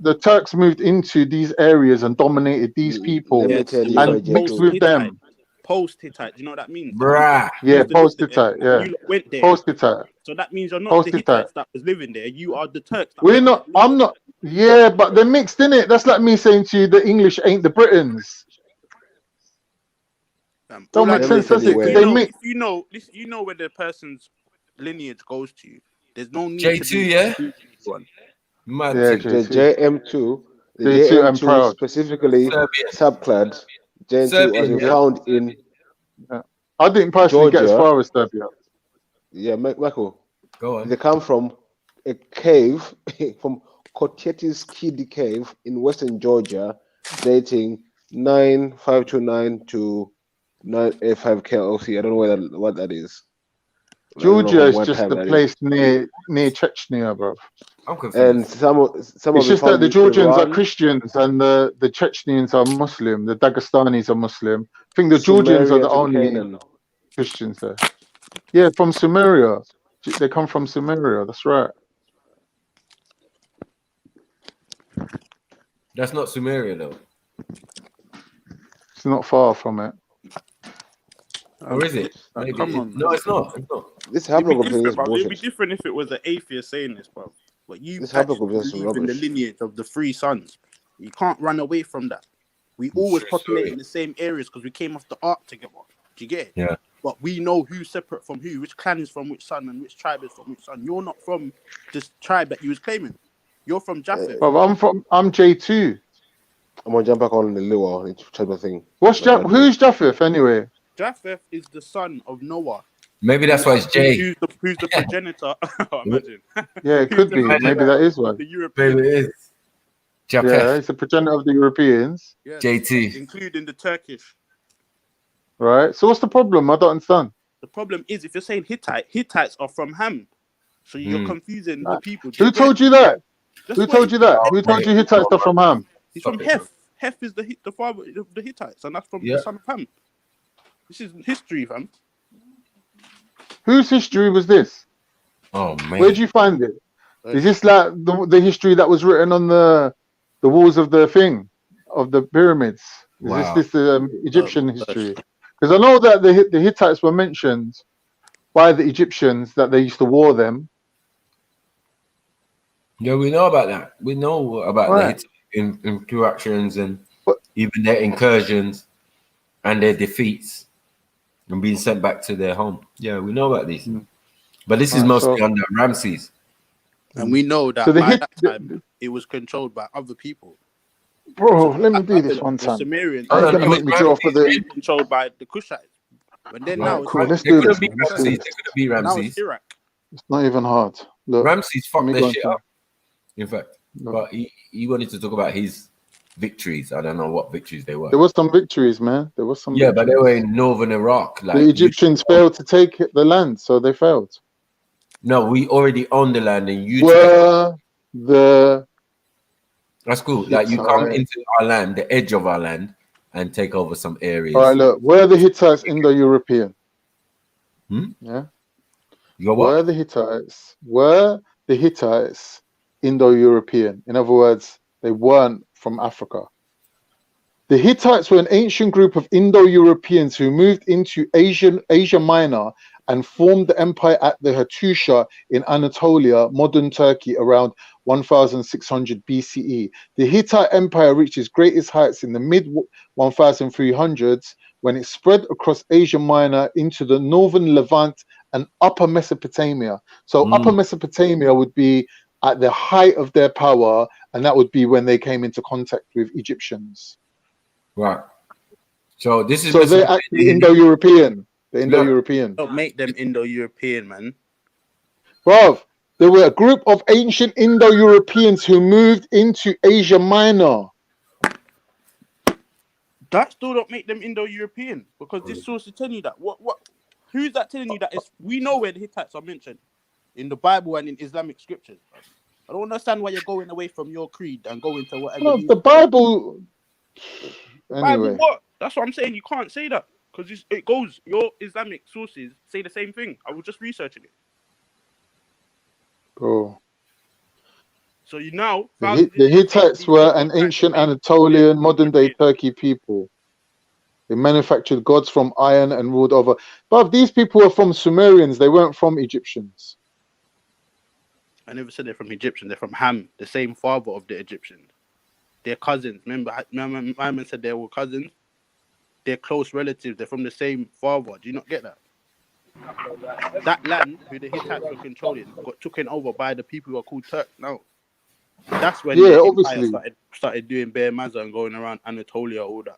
the Turks moved into these areas and dominated these people and mixed with them. Post-Hittite, do you know what that means? Bruh. Yeah, post-Hittite, yeah. You went there. Post-Hittite. So that means you're not the Hittites that was living there. You are the Turks. I'm not. Yeah, but they're mixed in it. That's like me saying to you the English ain't the Britons. Don't make sense, does it? If you know where the person's lineage goes to, there's no need J2, to be yeah? Mad the JM2, the JM2 specifically subclad, JM2 was found in I didn't personally get as far as Serbia. Yeah, Michael. Go on. They come from a cave, from Kotietis Kidi Cave in western Georgia, dating 9529 to 985 KLC. I don't know what that is. Georgia is just the place near Chechnya, bro. I'm confused. And some it's just that the Georgians are Christians and the Chechnyans are Muslim. The Dagestanis are Muslim. I think the Georgians are the only Christians there. Yeah, from Sumeria. They come from Sumeria. That's right. That's not Sumeria, though. It's not far from it. Or is it? Maybe. Come on. No, it's not. This it'd be different if it was an atheist saying this, bro. But you believe in the lineage of the three sons. You can't run away from that. We always populate in the same areas because we came off the ark together. Do you get it? Yeah. But we know who's separate from who, which clan is from which son, and which tribe is from which son. You're not from this tribe that you was claiming. You're from Japheth. But I'm J2. I'm gonna jump back on the little type of thing. Who's Japheth anyway? Japheth is the son of Noah. Maybe that's why it's J. Who's the progenitor? Imagine. Yeah, it could be. Maybe that is why. The European. Maybe it is. Japan. Yeah, it's a progenitor of the Europeans. Yes, JT. including the Turkish. Right. So what's the problem? I don't understand. The problem is if you're saying Hittites are from Ham, so you're confusing the people. Who told you that? Who told you that? Who told you Hittites are from Ham? He's from Heth. Heth is the father of the Hittites, and that's from the son of Ham. This is history, fam. Whose history was this? Oh man. Where'd you find it? Is this like the history that was written on the walls of the thing, of the pyramids? Is this Egyptian history? Because I know that the Hittites were mentioned by the Egyptians, that they used to war them. Yeah, we know about that. We know about the Hittite interactions and even their incursions and their defeats and being sent back to their home. Yeah, we know about these. But this is mostly under Ramses. And we know that by that time it was controlled by other people. Bro, let me do this one The time. Sumerians You're gonna make me draw for the controlled by the Kushites. But then now cool. Let's do this. It could be Now Ramses. it's Iraq. It's not even hard. Look, Ramses fucked me their go shit on. up. In fact, but he wanted to talk about his victories. I don't know what victories they were. There was some victories, man. There was some. Yeah, but they victories. were in northern Iraq. Like The Egyptians failed to take the land, so they failed. No, we already own the land, and you. Were the That's cool. Like you come into our land, the edge of our land, and take over some areas. All right, look. Were the Hittites Indo-European? Yeah. You got what? Were the Hittites Indo-European? In other words, they weren't from Africa. The Hittites were an ancient group of Indo-Europeans who moved into Asia Minor and formed the empire at the Hattusha in Anatolia, modern Turkey, around 1600 BCE. The Hittite Empire reached its greatest heights in the mid-1300s when it spread across Asia Minor into the northern Levant and Upper Mesopotamia. So Upper Mesopotamia would be at the height of their power, and that would be when they came into contact with Egyptians. Right. So this is they're actually Indo-European. They're Indo-European. Don't make them Indo-European, man. Bruv, they were a group of ancient Indo-Europeans who moved into Asia Minor. That still don't make them Indo-European, because this source is telling you that. Who's that telling you that? We know where the Hittites are mentioned in the Bible and in Islamic scriptures. I don't understand why you're going away from your creed and going to whatever. No, the Bible. Anyway. Bible what? That's what I'm saying. You can't say that because it goes. Your Islamic sources say the same thing. I was just researching it. Bro. So you know, the Hittites were an ancient Anatolian, modern-day Turkey people. They manufactured gods from iron and ruled over. But these people were from Sumerians. They weren't from Egyptians. I never said they're from Egyptians. They're from Ham, the same father of the Egyptians. They're cousins. Remember, my man said they were cousins. They're close relatives. They're from the same father. Do you not get that? That land, who the Hittites were controlling, got taken over by the people who are called Turks now. That's when the empire started doing Bear Mazza and going around Anatolia, all that.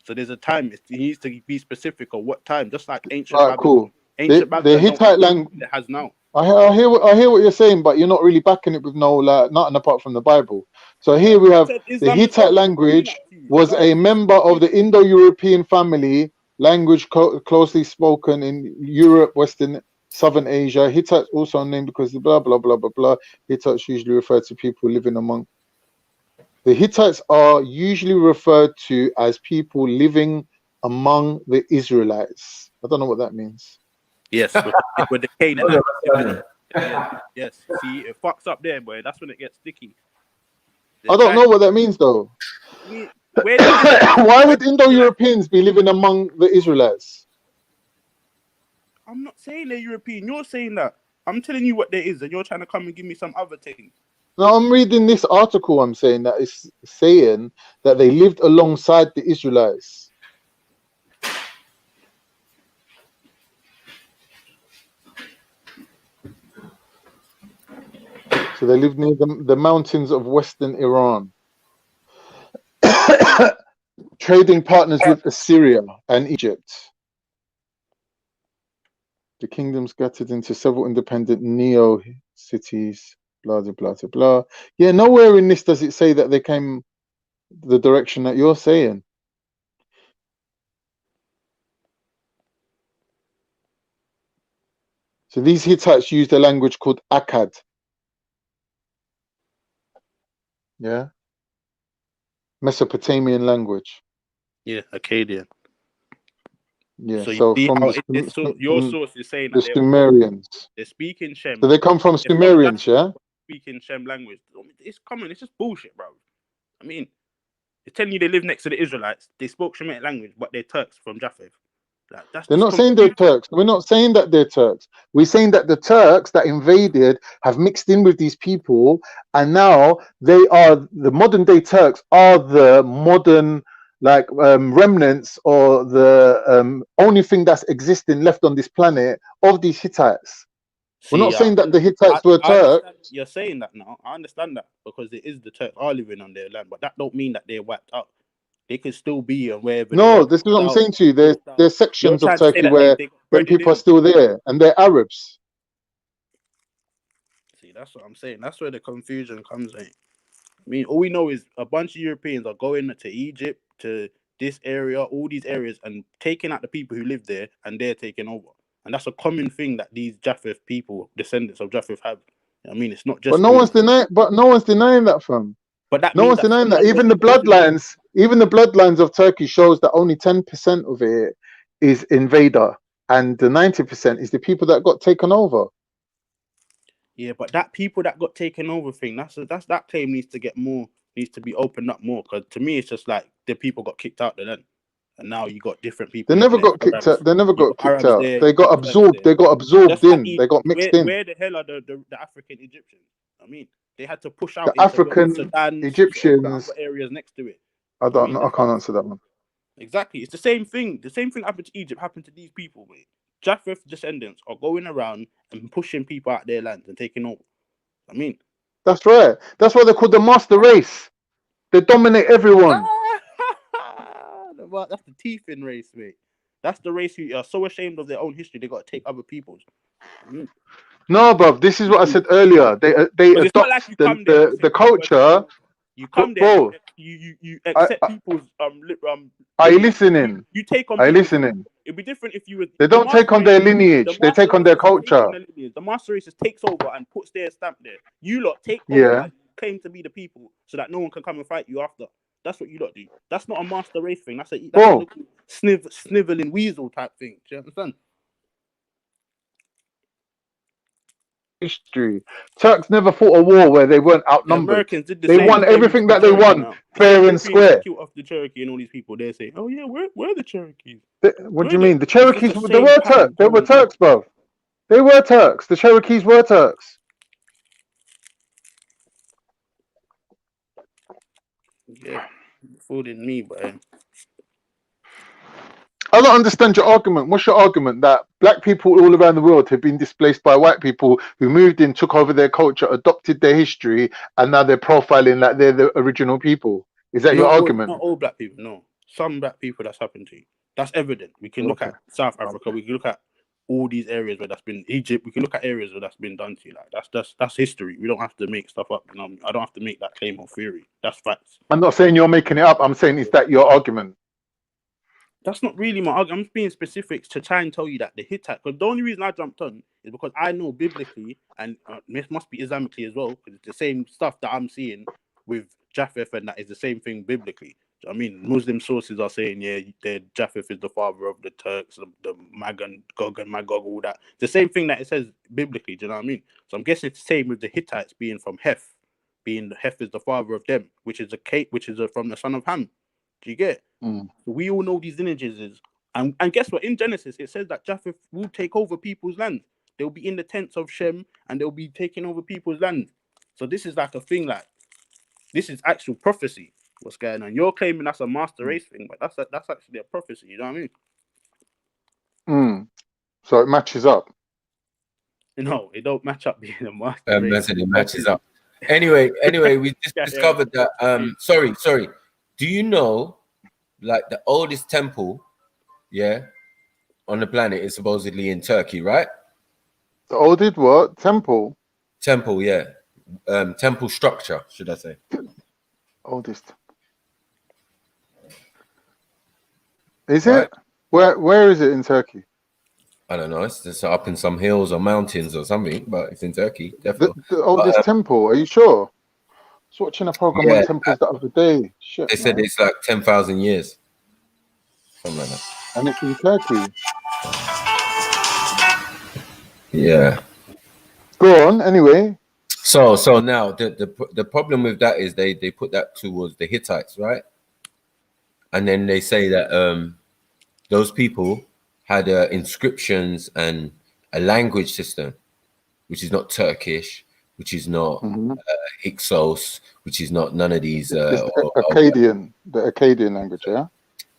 So there's a time. It needs to be specific of what time, just like ancient Babylon. Cool. Ancient the Hittite language it has now. I hear what you're saying, but you're not really backing it with nothing apart from the Bible. So here we have the Hittite language was a member of the Indo-European family, language closely spoken in Europe, Western, Southern Asia. Hittites also named because blah blah blah blah blah. Hittites usually refer to people living among. The Hittites are usually referred to as people living among the Israelites. I don't know what that means. Yes, with the Canaanites. Yes, see, it fucks up there, boy. That's when it gets sticky. I don't know what that means, though. Why would Indo-Europeans be living among the Israelites? I'm not saying they're European. You're saying that. I'm telling you what there is, and you're trying to come and give me some other thing. No, I'm reading this article. I'm saying that it's saying that they lived alongside the Israelites. So they lived near the mountains of Western Iran. Trading partners with Assyria and Egypt. The kingdom scattered into several independent neo-cities, blah, blah, blah, blah, blah. Yeah, nowhere in this does it say that they came the direction that you're saying. So these Hittites used a language called Akkad. Yeah. Mesopotamian language. Yeah, Akkadian. Yeah. So you So see from how your the source is saying the that Sumerians. they're speaking Shem. So they come from They're Sumerians, yeah? speaking Shem language. It's common. It's just bullshit, bro. I mean, they're telling you they live next to the Israelites. They spoke Shemitic language, but they're Turks from Japheth. Like, that's They're just not saying they're confusing. Turks. We're not saying that they're Turks. We're saying that the Turks that invaded have mixed in with these people, and now they are the modern day Turks are the modern remnants or the only thing that's existing left on this planet of these Hittites. We're not See, saying that the Hittites were I Turks. understand you're saying that now. I understand that because it is the Turks are living on their land, but that don't mean that they're wiped out. They could still be on wherever they No, are. this is what I'm saying to you. There's You're sections of trying to say Turkey that where they got them breaded people are in. still there, and they're Arabs. See, that's what I'm saying. That's where the confusion comes in. I mean, all we know is a bunch of Europeans are going to Egypt, to this area, all these areas, and taking out the people who live there, and they're taking over. And that's a common thing that these Japheth people, descendants of Japheth, have. I mean, it's not just. But no one's denying that, fam. But that No means one's that denying that. someone was Even the bloodlines of Turkey shows that only 10% of it is invader, and the 90% is the people that got taken over. Yeah, but that people that got taken over thing, that claim needs to be opened up more. Because to me, it's just like the people got kicked out the land, and now you got different people They living never there. got kicked out. They never You got got kicked Arabs out. there. They You got got Turks absorbed. there. They got absorbed Just like in. They got mixed in. where the hell are the African Egyptians? I mean, they had to push out The into African Sudan, all the Egyptians. other areas next to it. I I mean, can't answer that one. exactly. It's the same thing. The same thing happened to Egypt happened to these people, mate. Japheth descendants are going around and pushing people out their lands and taking over. I mean, That's right. That's why they're called the master race. They dominate everyone. well, that's the teeth-in race, mate. That's the race who are so ashamed of their own history they got to take other people's. No, bruv. This is what I said earlier. They But it's not like adopt you come there and say, the culture. you come there, Bro, you accept people's are you listening? you take on Are you people's listening? It'd be different if you were. They don't take on their lineage. They take on their culture. The master race just takes over and puts their stamp there. You lot take over Yeah. and claim to be the people so that no one can come and fight you after. That's what you lot do. That's not a master race thing. That's a little sniveling weasel type thing. Do you understand? History. Turks never fought a war where they weren't The outnumbered. Americans did the They same. won everything that they won, fair and square. Killed off the Cherokee and all these people. They're saying, "Oh yeah, we're the Cherokees." What do you mean? The Cherokees, the they same were pattern Turks. They were going on. Turks, bro. They were Turks. The Cherokees were Turks. Yeah, fooling me, but. I don't understand your argument. What's your argument? That black people all around the world have been displaced by white people who moved in, took over their culture, adopted their history, and now they're profiling like they're the original people. Is that your argument? Not all black people, no. Some black people that's happened to. That's evident. We can look at South Africa. We can look at all these areas where that's been Egypt. We can look at areas where that's been done to you. Like that's history. We don't have to make stuff up. You know, I don't have to make that claim or theory. That's facts. I'm not saying you're making it up. I'm saying is that your argument? That's not really my argument. I'm just being specific to try and tell you that the Hittite. Because the only reason I jumped on is because I know biblically and it must be Islamically as well. Because it's the same stuff that I'm seeing with Japheth, and that is the same thing biblically. I mean, Muslim sources are saying, yeah, Japheth is the father of the Turks, the Gog and Magog, all that. It's the same thing that it says biblically. Do you know what I mean? So I'm guessing it's the same with the Hittites being from Heth, being Heth is the father of them, which is from the son of Ham. Do you get? We all know these lineages, and guess what? In Genesis, it says that Japheth will take over people's land. They'll be in the tents of Shem, and they'll be taking over people's land. So this is like a thing, like this is actual prophecy. What's going on? You're claiming that's a master race thing, but that's actually a prophecy. You know what I mean? So it matches up. No, it don't match up being a master race. It matches up. Anyway, we just discovered that. Sorry. Do you know, like the oldest temple, yeah, on the planet is supposedly in Turkey, right? The oldest what? Temple? Temple, yeah. Temple structure, should I say. Oldest. Is Right? it? Where is it in Turkey? I don't know. It's just up in some hills or mountains or something, but it's in Turkey, definitely. The oldest temple, are you sure? I was watching a program on temples the other day. Shit, they said man. it's like 10,000 years. Something like that. And it's in Turkey. Yeah. Go on, anyway. So now the problem with that is they put that towards the Hittites, right? And then they say that those people had inscriptions and a language system, which is not Turkish, which is not Hyksos, which is not none of these. It's Akkadian, the Akkadian language, yeah?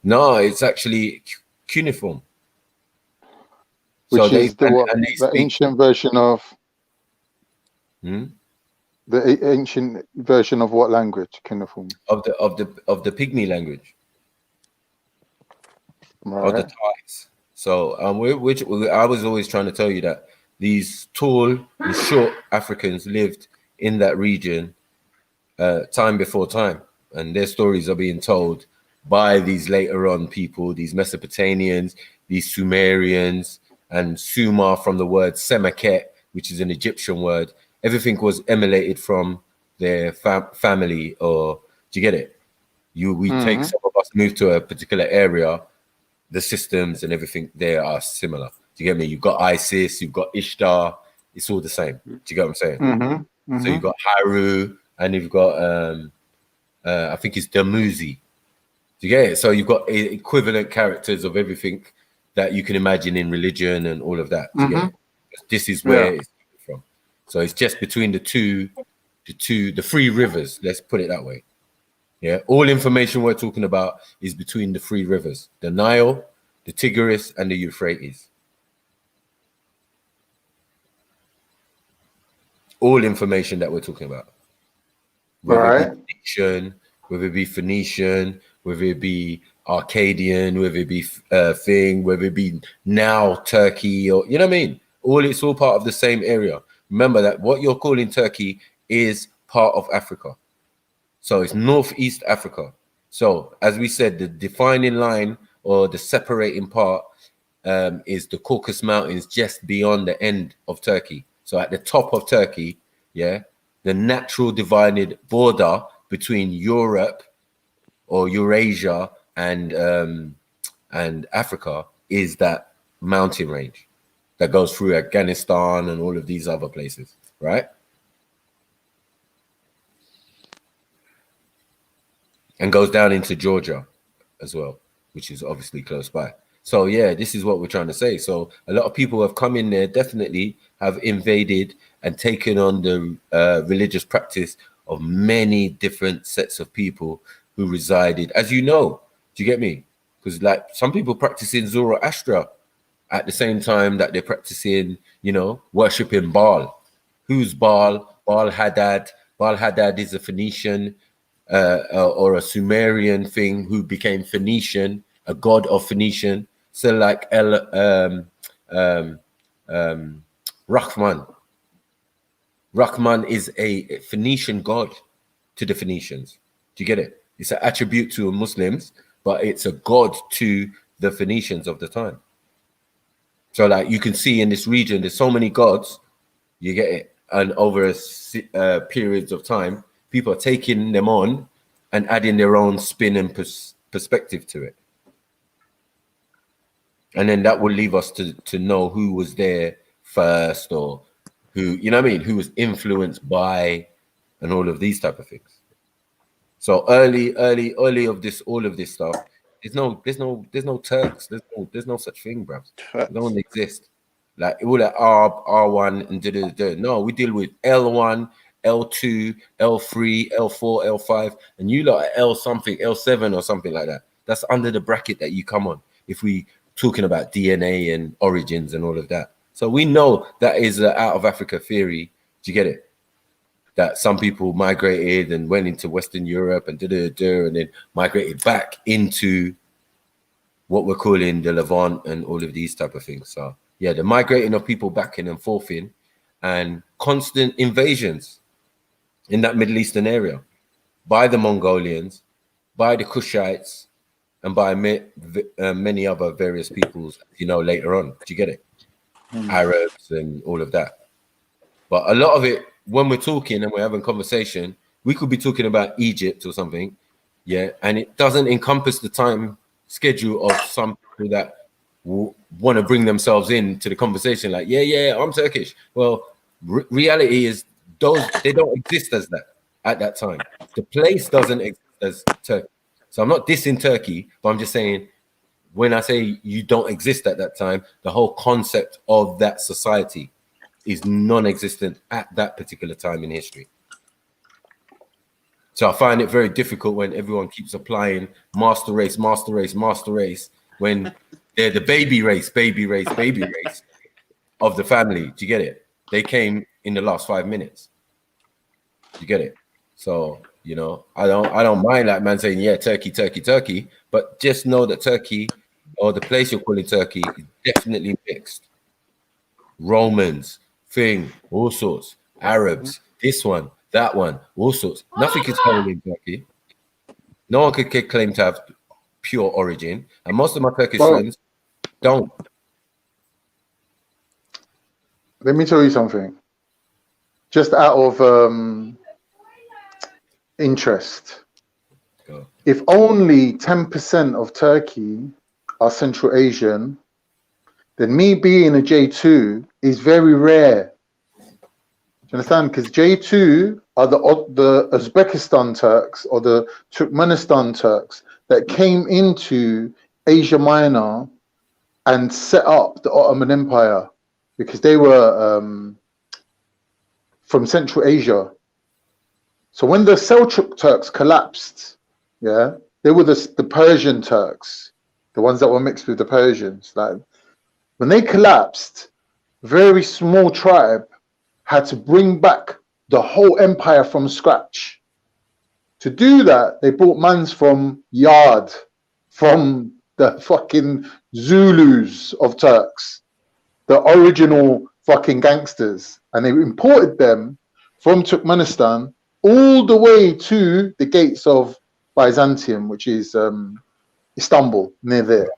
No, it's actually cuneiform. Which so is the ancient version of. The ancient version of what language? Cuneiform. Of the Pygmy language. Right. Of the Thais. So I was always trying to tell you that these tall and short Africans lived in that region time before time, and their stories are being told by these later on people, these Mesopotamians, these Sumerians, and Sumer from the word Semaket, which is an Egyptian word. Everything was emulated from their family, or do you get it? We take some of us move to a particular area, the systems and everything there are similar. Do you get me? You've got Isis, you've got Ishtar, it's all the same. Do you get what I'm saying? So you've got Haru, and you've got I think it's Damuzi. Do you get it? So you've got equivalent characters of everything that you can imagine in religion and all of that. Do you get it? This is where it's coming from. So it's just between the three rivers. Let's put it that way. Yeah, all information we're talking about is between the three rivers: the Nile, the Tigris, and the Euphrates. All information that we're talking about, whether it be Egyptian, whether it be Phoenician, whether it be Arcadian, whether it be whether it be now Turkey, or you know what I mean. It's all part of the same area. Remember that what you're calling Turkey is part of Africa. So it's Northeast Africa. So as we said, the defining line or the separating part is the Caucasus Mountains just beyond the end of Turkey. So at the top of Turkey, yeah, the natural divided border between Europe or Eurasia and Africa is that mountain range that goes through Afghanistan and all of these other places, right? And goes down into Georgia as well, which is obviously close by. So yeah, this is what we're trying to say. So a lot of people have come in there, definitely have invaded and taken on the religious practice of many different sets of people who resided, as you know, do you get me? Because like some people practicing Zoroaster at the same time that they're practicing, you know, worshiping Baal. Who's Baal? Baal Hadad. Baal Hadad is a Phoenician or a Sumerian thing who became Phoenician, a god of Phoenician. So like Rahman. Rahman is a Phoenician god to the Phoenicians. Do you get it? It's an attribute to Muslims, but it's a god to the Phoenicians of the time. So like you can see in this region, there's so many gods, you get it. And over periods of time, people are taking them on and adding their own spin and perspective to it. And then that will leave us to know who was there first, or who, you know what I mean, who was influenced by, and all of these type of things. So early of this, all of this stuff, there's no Turks, there's no such thing, bro. No one exists. Like all that R1 and no, we deal with L1, L2, L3, L4, L5, and you lot are L something, L7 or something like that. That's under the bracket that you come on. If we talking about DNA and origins and all of that. So we know that is an out of Africa theory. Do you get it? That some people migrated and went into Western Europe and and then migrated back into what we're calling the Levant and all of these type of things. So yeah, the migrating of people back in and forth in, and constant invasions in that Middle Eastern area by the Mongolians, by the Kushites, and by many other various peoples, you know, later on. Do you get it? Arabs and all of that. But a lot of it, when we're talking and we're having conversation, we could be talking about Egypt or something, yeah, and it doesn't encompass the time schedule of some people that want to bring themselves into the conversation, like, yeah, I'm Turkish. Well, reality is they don't exist as that at that time. The place doesn't exist as Turkey. So I'm not dissing Turkey, but I'm just saying, when I say you don't exist at that time, the whole concept of that society is non-existent at that particular time in history. So I find it very difficult when everyone keeps applying master race, when they're the baby race of the family. Do you get it? They came in the last 5 minutes. Do you get it? So, you know, I don't mind that man saying, yeah, Turkey, but just know that Turkey, or the place you're calling Turkey, is definitely mixed. Romans, all sorts, Arabs, this one, that one, all sorts. Nothing is held in Turkey. No one could claim to have pure origin, and most of my Turkish friends don't. Let me tell you something. Just out of interest, if only 10% of Turkey are Central Asian, then me being a J2 is very rare. Do you understand? Because J2 are the Uzbekistan Turks or the Turkmenistan Turks that came into Asia Minor and set up the Ottoman Empire, because they were from Central Asia. So when the Seljuk Turks collapsed, yeah, they were the Persian Turks, the ones that were mixed with the Persians. Like, when they collapsed, a very small tribe had to bring back the whole empire from scratch. To do that, they brought mans from Yard, from the fucking Zulus of Turks, the original fucking gangsters, and they imported them from Turkmenistan all the way to the gates of Byzantium, which is Istanbul, near there.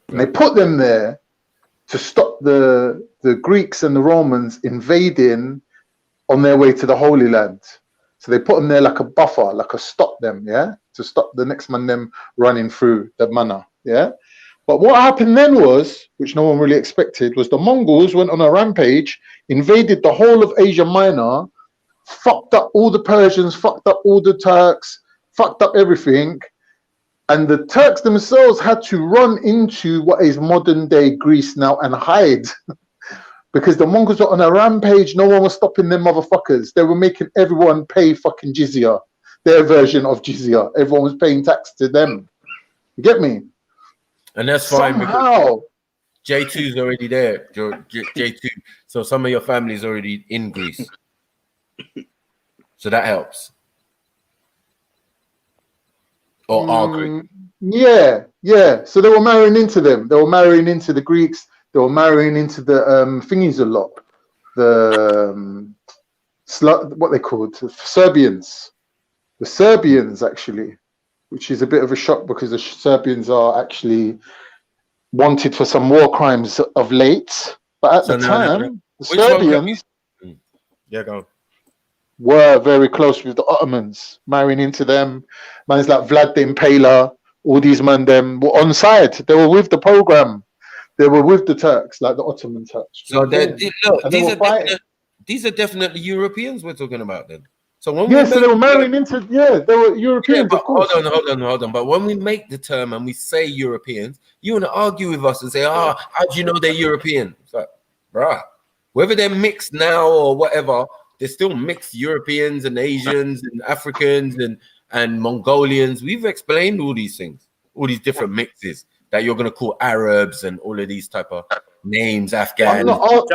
And they put them there to stop the Greeks and the Romans invading on their way to the Holy Land. So they put them there like a buffer, like a stop them, yeah, to stop the next man them running through the manor, yeah. But what happened then was, which no one really expected, was the Mongols went on a rampage, invaded the whole of Asia Minor, fucked up all the Persians, fucked up all the Turks, fucked up everything. And the Turks themselves had to run into what is modern day Greece now and hide. Because the Mongols were on a rampage, no one was stopping them motherfuckers. They were making everyone pay fucking jizya, their version of jizya. Everyone was paying tax to them. You get me? And that's fine. Somehow. J2 is already there, J2. So some of your family is already in Greece. So that helps. Or are Greek. Yeah. So they were marrying into them. They were marrying into the Greeks. They were marrying into the thingies a lot. The what they called Serbians. The Serbians, actually, which is a bit of a shock because the Serbians are actually wanted for some war crimes of late. But at the time, the Serbians were very close with the Ottomans, marrying into them. Mans like Vlad the Impaler, all these men them were on side. They were with the program. They were with the Turks, like the Ottoman Turks. So these are definitely Europeans we're talking about then. So when so they were marrying into they were Europeans, of course. Hold on. But when we make the term and we say Europeans, you want to argue with us and say, how do you know they're European? It's like, bruh, whether they're mixed now or whatever, they're still mixed Europeans and Asians and Africans and Mongolians. We've explained all these things, all these different mixes that you're going to call Arabs and all of these type of names, Afghans. Look.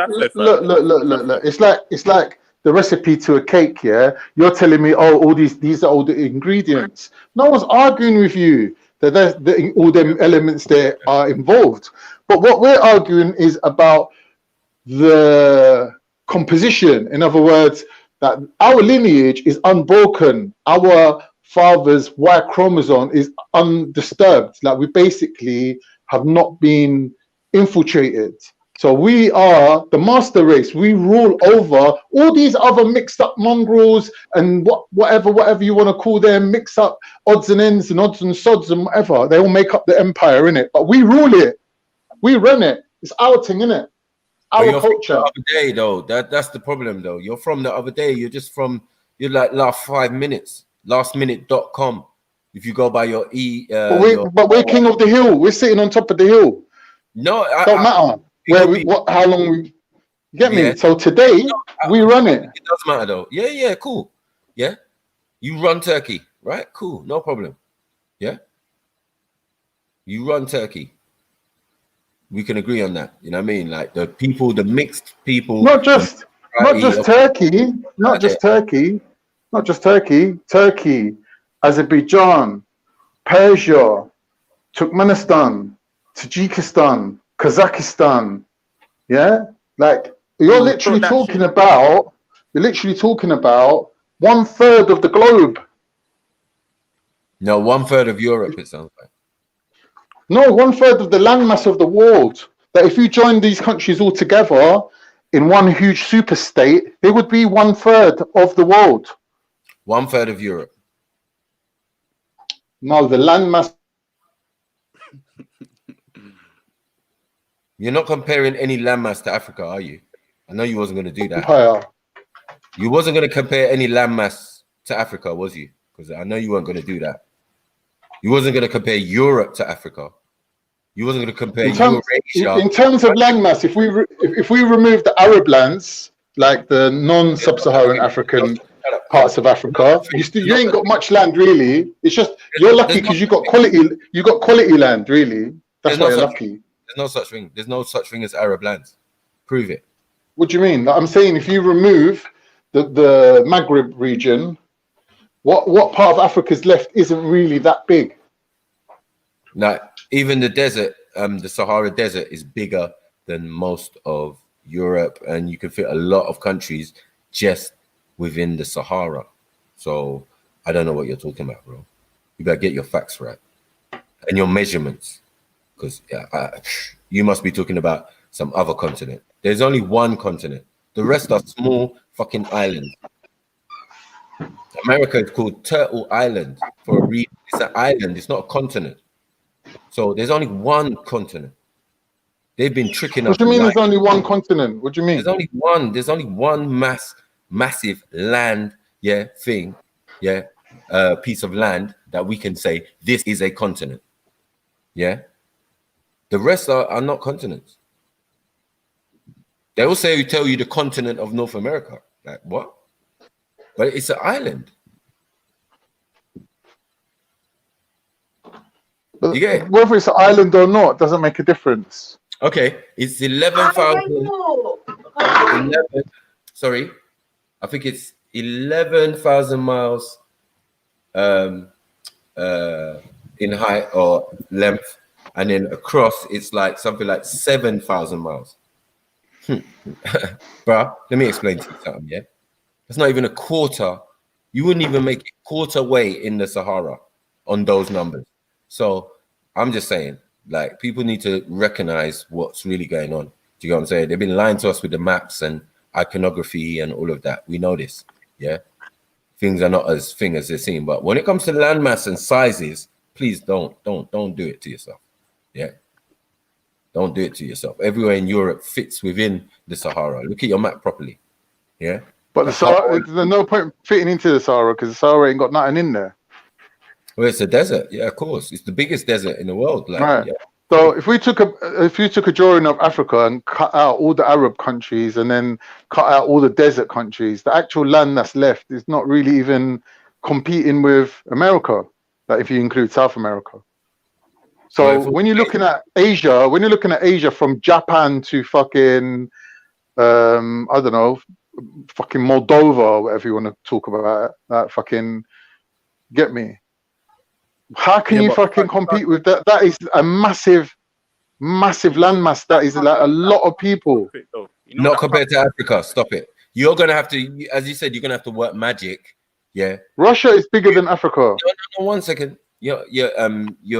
It's like the recipe to a cake, yeah? You're telling me, all these are all the ingredients. No one's arguing with you. that all them elements there are involved. But what we're arguing is about the composition. In other words, that our lineage is unbroken. Our father's Y chromosome is undisturbed. Like we basically have not been infiltrated. So we are the master race. We rule over all these other mixed up mongrels and whatever you want to call them, mix up odds and ends and odds and sods and whatever. They all make up the empire, innit? But we rule it. We run it. It's our thing, innit? Our culture. The other day, though, that's the problem, though. You're from the other day. You're like last 5 minutes, lastminute.com. If you go by your but we're king of the hill. We're sitting on top of the hill. No, don't matter. How long we get me? So today we run it. It does matter though. Yeah, cool. Yeah, you run Turkey, right? Cool, no problem. Yeah, you run Turkey. We can agree on that. You know what I mean? Like the people, the mixed people. Not just Turkey. Turkey, Azerbaijan, Persia, Turkmenistan, Tajikistan, Kazakhstan, yeah, like you're literally talking about 1/3 of the globe. No, 1/3 of Europe. It sounds like. No, 1/3 of the landmass of the world. That if you join these countries all together in one huge super state, it would be 1/3 of the world. 1/3 of Europe. No, the landmass. You're not comparing any landmass to Africa, are you? I know you wasn't going to do that. Empire. You wasn't going to compare any landmass to Africa, was you? Because I know you weren't going to do that. You wasn't going to compare Europe to Africa. You wasn't going to compare Eurasia. In terms of landmass, if we remove the Arab lands, like the non-sub-Saharan African parts of Africa, you ain't got much land really. It's just you're lucky because you got quality land really. That's why you're lucky. There's no such thing. There's no such thing as Arab lands. Prove it. What do you mean? I'm saying if you remove the Maghreb region, what part of Africa's left isn't really that big. Like even the desert, the Sahara Desert is bigger than most of Europe, and you can fit a lot of countries just within the Sahara. So I don't know what you're talking about, bro. You better get your facts right and your measurements, because you must be talking about some other continent. There's only one continent. The rest are small fucking islands. America is called Turtle Island for a reason. It's an island. It's not a continent. So there's only one continent. They've been tricking us. What do you mean there's only one continent? What do you mean? There's only one. There's only one massive land, piece of land that we can say this is a continent. Yeah. The rest are not continents. They will tell you the continent of North America. Like what? But it's an island. But whether it's an island or not doesn't make a difference. Okay, it's 11,000. Sorry, I think it's 11,000 miles in height or length, and then across it's like something like 7,000 miles. Bruh, let me explain to you something. Yeah, it's not even a quarter. You wouldn't even make it quarter way in the Sahara on those numbers. So I'm just saying, like, people need to recognize what's really going on. Do you know what I'm saying? They've been lying to us with the maps and iconography and all of that. We know this. Yeah, things are not as they seem. But when it comes to landmass and sizes, please don't do it to yourself. Yeah. Don't do it to yourself. Everywhere in Europe fits within the Sahara. Look at your map properly. Yeah. But the Sahara, there's no point fitting into the Sahara because the Sahara ain't got nothing in there. Well, it's a desert. Yeah, of course. It's the biggest desert in the world. Like, right. Yeah. So if you took a drawing of Africa and cut out all the Arab countries and then cut out all the desert countries, the actual land that's left is not really even competing with America. Like if you include South America. So when you're looking at Asia, from Japan to fucking, I don't know, fucking Moldova or whatever you want to talk about, that fucking, get me? How can you fucking compete with that? That is a massive landmass. That is like a lot of people. Not compared to Africa. Stop it. You're gonna have to, as you said, you're gonna have to work magic. Yeah. Russia is bigger than Africa. No, 1 second. You're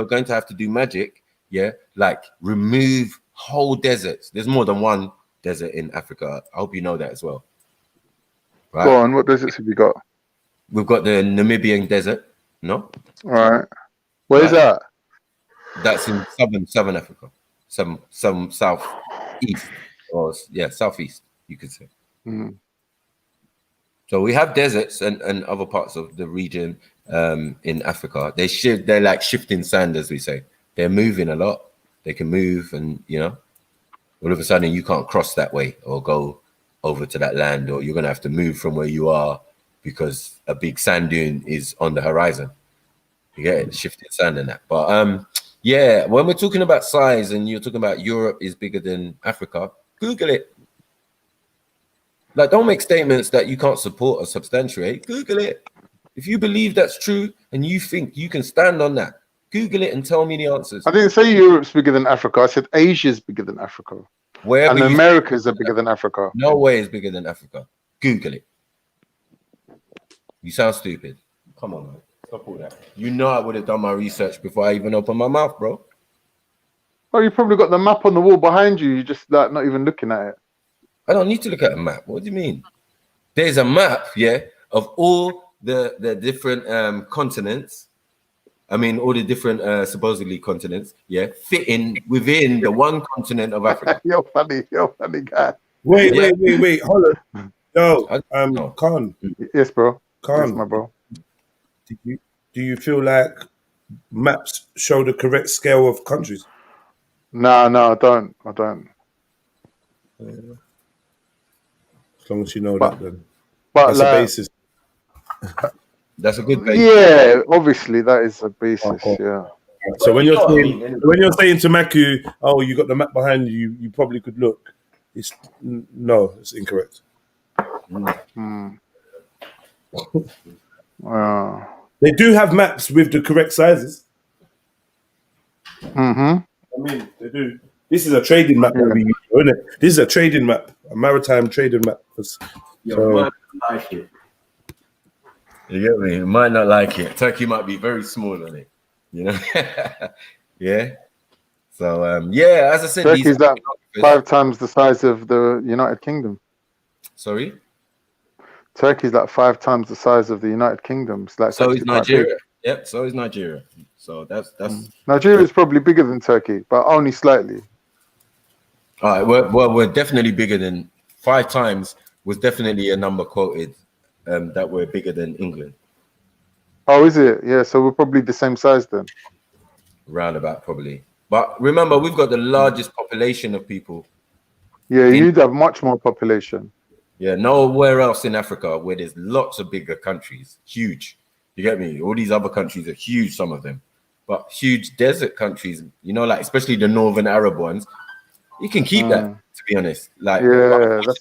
going to have to do magic. Yeah, like remove whole deserts. There's more than one desert in Africa. I hope you know that as well. Right? Go on. What deserts have you got? We've got the Namibian desert. No. All right. Where's that? That's in southern Africa. Some south east or southeast, you could say. Mm. So we have deserts and other parts of the region in Africa. They're like shifting sand, as we say. They're moving a lot. They can move, and all of a sudden you can't cross that way or go over to that land, or you're gonna have to move from where you are because a big sand dune is on the horizon. You get it, shifting sand and that. But when we're talking about size and you're talking about Europe is bigger than Africa, Google it. Like, don't make statements that you can't support or substantiate. Google it. If you believe that's true and you think you can stand on that, Google it and tell me the answers. I didn't say Europe's bigger than Africa. I said Asia's bigger than Africa. Wherever and America's are bigger than Africa. No way is bigger than Africa. Google it. You sound stupid. Come on, man. Stop all that. You know I would have done my research before I even opened my mouth, bro. Oh, you probably got the map on the wall behind you. You're just like not even looking at it. I don't need to look at a map. What do you mean? There's a map, of all the different continents. I mean, all the different supposedly continents, fitting within the one continent of Africa. You're funny guy. Wait, hold on. Yo, Khan. Yes, bro. Khan, yes, my bro. Do you feel like maps show the correct scale of countries? No, I don't. As long as you know that, then but that's a basis. That's a good basis. Yeah, obviously that is a basis. Yeah. So when you're saying to Maku, oh, you got the map behind you, you probably could look. It's incorrect. They do have maps with the correct sizes. Mm-hmm. I mean, they do. This is a trading map that we use, isn't it? This is a trading map, a maritime trading map. You might not like it. You get me? You might not like it. Turkey might be very small on it. Yeah. So as I said, Turkey's like 5 times the size of the United Kingdom. Sorry? Turkey's like 5 times the size of the United Kingdom. Like so is Nigeria. Yep, so is Nigeria. So that's Nigeria is probably bigger than Turkey, but only slightly. All right, we're definitely bigger than 5 times. Was definitely a number quoted that we're bigger than England. Oh, is it? Yeah, so we're probably the same size then. Roundabout, probably. But remember, we've got the largest population of people. Yeah, you'd have much more population. Yeah, nowhere else in Africa where there's lots of bigger countries. Huge. You get me? All these other countries are huge, some of them. But huge desert countries, like especially the northern Arab ones, you can keep that, to be honest. Like, that's what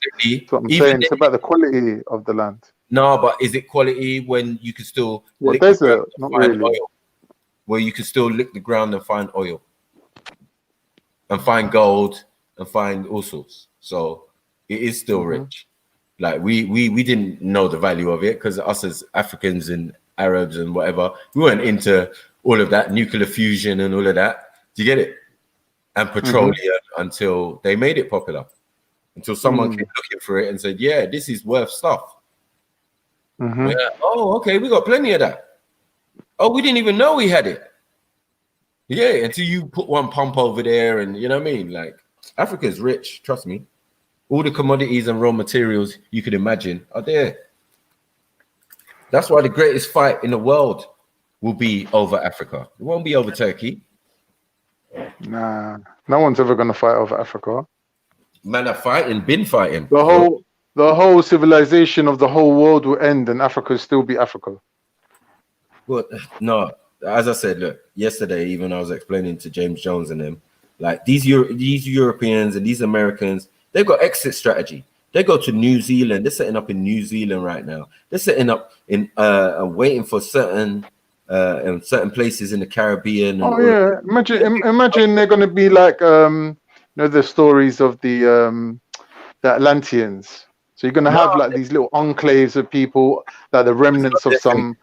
I'm saying. It's about the quality of the land. No, but is it quality when you can still lick desert? Not really. Oil? Where you can still lick the ground and find oil, and find gold, and find all sorts. So it is still rich. Like we didn't know the value of it because us as Africans and Arabs and whatever, we weren't into all of that nuclear fusion and all of that. Do you get it? And petroleum until they made it popular. Until someone came looking for it and said, "Yeah, this is worth stuff." Like, oh, okay, we got plenty of that. Oh, we didn't even know we had it. Yeah, until you put one pump over there, and you know what I mean. Like, Africa's rich. Trust me. All the commodities and raw materials you could imagine are there. That's why the greatest fight in the world will be over Africa. It won't be over Turkey. Nah, no one's ever going to fight over Africa. Man are fighting, been fighting. The whole civilization of the whole world will end and Africa will still be Africa. Well, no, as I said, look, yesterday even I was explaining to James Jones and them, like these Europeans and these Americans, they've got exit strategy. They go to New Zealand. They're setting up in New Zealand right now. They're setting up in waiting for certain in certain places in the Caribbean. And Oh yeah, imagine they're going to be like you know, the stories of the Atlanteans. So you're going to have like these little enclaves of people that are the remnants of some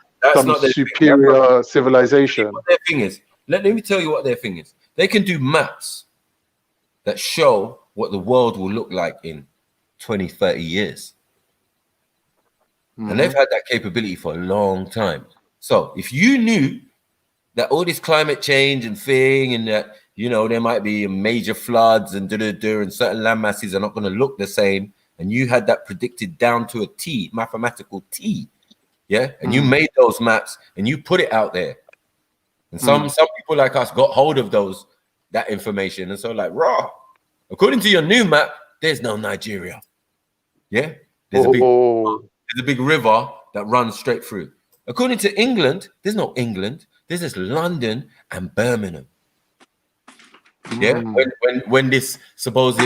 superior civilization. What their thing is. Let me tell you what their thing is. They can do maps that show what the world will look like in 20, 30 years. And they've had that capability for a long time. So if you knew that all this climate change and thing, and that, you know, there might be major floods and and certain land masses are not going to look the same, and you had that predicted down to a T, mathematical T, yeah, and you made those maps and you put it out there, and some people like us got hold of that information, and so like, raw, according to your new map, there's no Nigeria, yeah, there's a big river that runs straight through. According to England, there's no England. There's just London and Birmingham. Yeah, when this supposed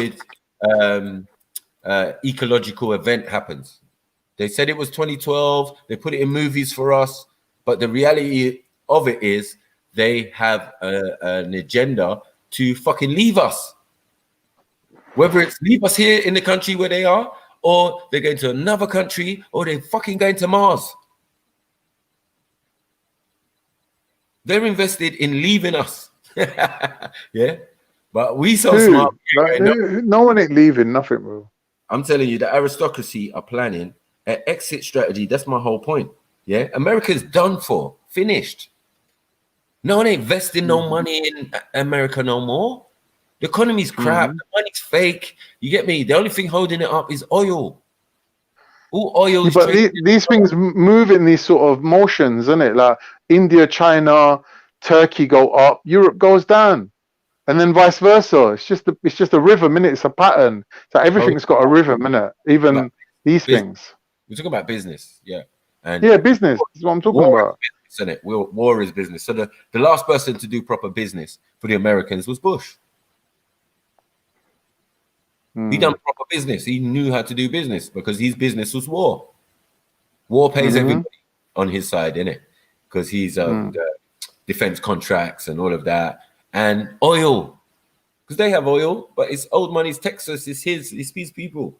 ecological event happens, they said it was 2012. They put it in movies for us, but the reality of it is they have an agenda to fucking leave us. Whether it's leave us here in the country where they are, or they're going to another country, or they're fucking going to Mars. They're invested in leaving us. Yeah. But we so smart. No one ain't leaving nothing, bro. I'm telling you, the aristocracy are planning an exit strategy. That's my whole point. Yeah. America's done for. Finished. No one ain't investing no money in America no more. The economy's crap. The money's fake. You get me? The only thing holding it up is oil. All oil. But these things move in these sort of motions, isn't it? Like India, China, Turkey go up, Europe goes down, and then vice versa. It's just a rhythm, innit? It's a pattern. So everything's got a rhythm, innit? Even these things. We're talking about business, yeah. And yeah, business is what I'm talking about. Business, innit? War is business. So the last person to do proper business for the Americans was Bush. He done proper business. He knew how to do business because his business was war. War pays everybody on his side, innit? Because he's defense contracts and all of that, and oil, because they have oil, but it's old money's Texas. It's his people.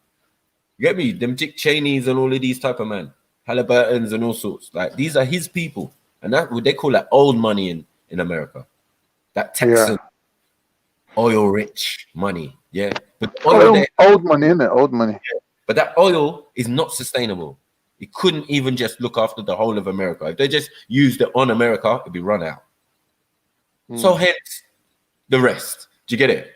You get me? Them Dick Cheneys and all of these type of man, Halliburtons and all sorts. Like these are his people, and that what they call that old money in America. That Texan oil rich money. Yeah, but old money, isn't it? Old money. Yeah. But that oil is not sustainable. It couldn't even just look after the whole of America. If they just used it on America, it'd be run out. So hence the rest. Do you get it?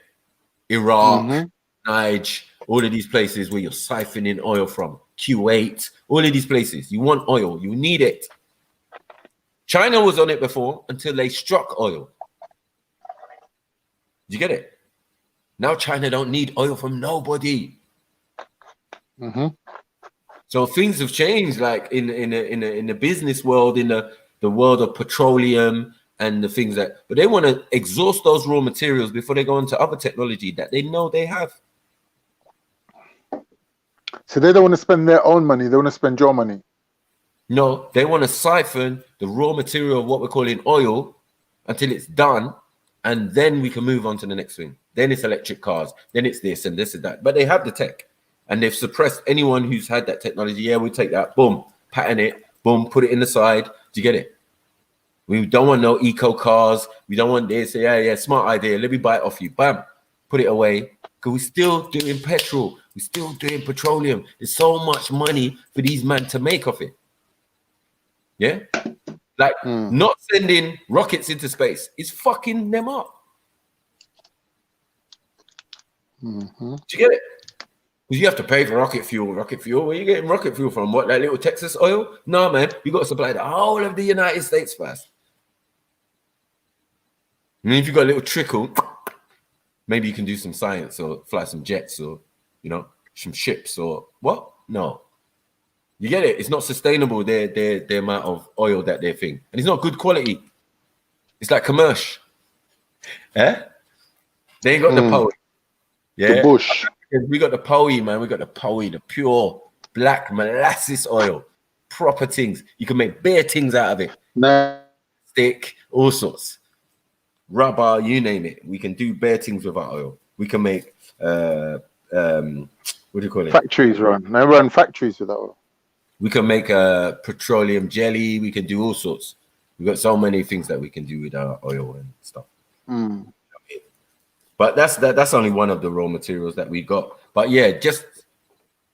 Iraq, Niger, all of these places where you're siphoning oil from, Kuwait, all of these places. You want oil, you need it. China was on it before until they struck oil. Do you get it? Now China don't need oil from nobody. So things have changed, like in the business world, in the world of petroleum and the things that, but they want to exhaust those raw materials before they go into other technology that they know they have. So they don't want to spend their own money; they want to spend your money. No, they want to siphon the raw material of what we're calling oil until it's done, and then we can move on to the next thing. Then it's electric cars, then it's this and this and that. But they have the tech, and they've suppressed anyone who's had that technology. Yeah, we take that, boom, patent it, boom, put it in the side. Do you get it? We don't want no eco cars. We don't want this. Yeah, smart idea. Let me buy it off you. Bam, put it away. Because we're still doing petrol. We're still doing petroleum. There's so much money for these men to make off it. Yeah? Like, not sending rockets into space is fucking them up. Do you get it? Because you have to pay for rocket fuel. Rocket fuel? Where are you getting rocket fuel from? What, that little Texas oil? No, man. You got to supply the whole of the United States first. I mean, if you got a little trickle, maybe you can do some science or fly some jets or, you know, some ships or what? No. You get it? It's not sustainable, the amount of oil that they're thing. And it's not good quality. It's like commercial. Eh? They ain't got the power. Yeah. The bush. We got the POE, man. We got the POE, the pure black molasses oil. Proper things. You can make bare things out of it. Nah. stick, all sorts. Rubber, you name it. We can do bare things with our oil. We can make what do you call it? Factories run. They run factories with that oil. We can make a petroleum jelly. We can do all sorts. We've got so many things that we can do with our oil and stuff. Mm. But that's only one of the raw materials that we got. But yeah, just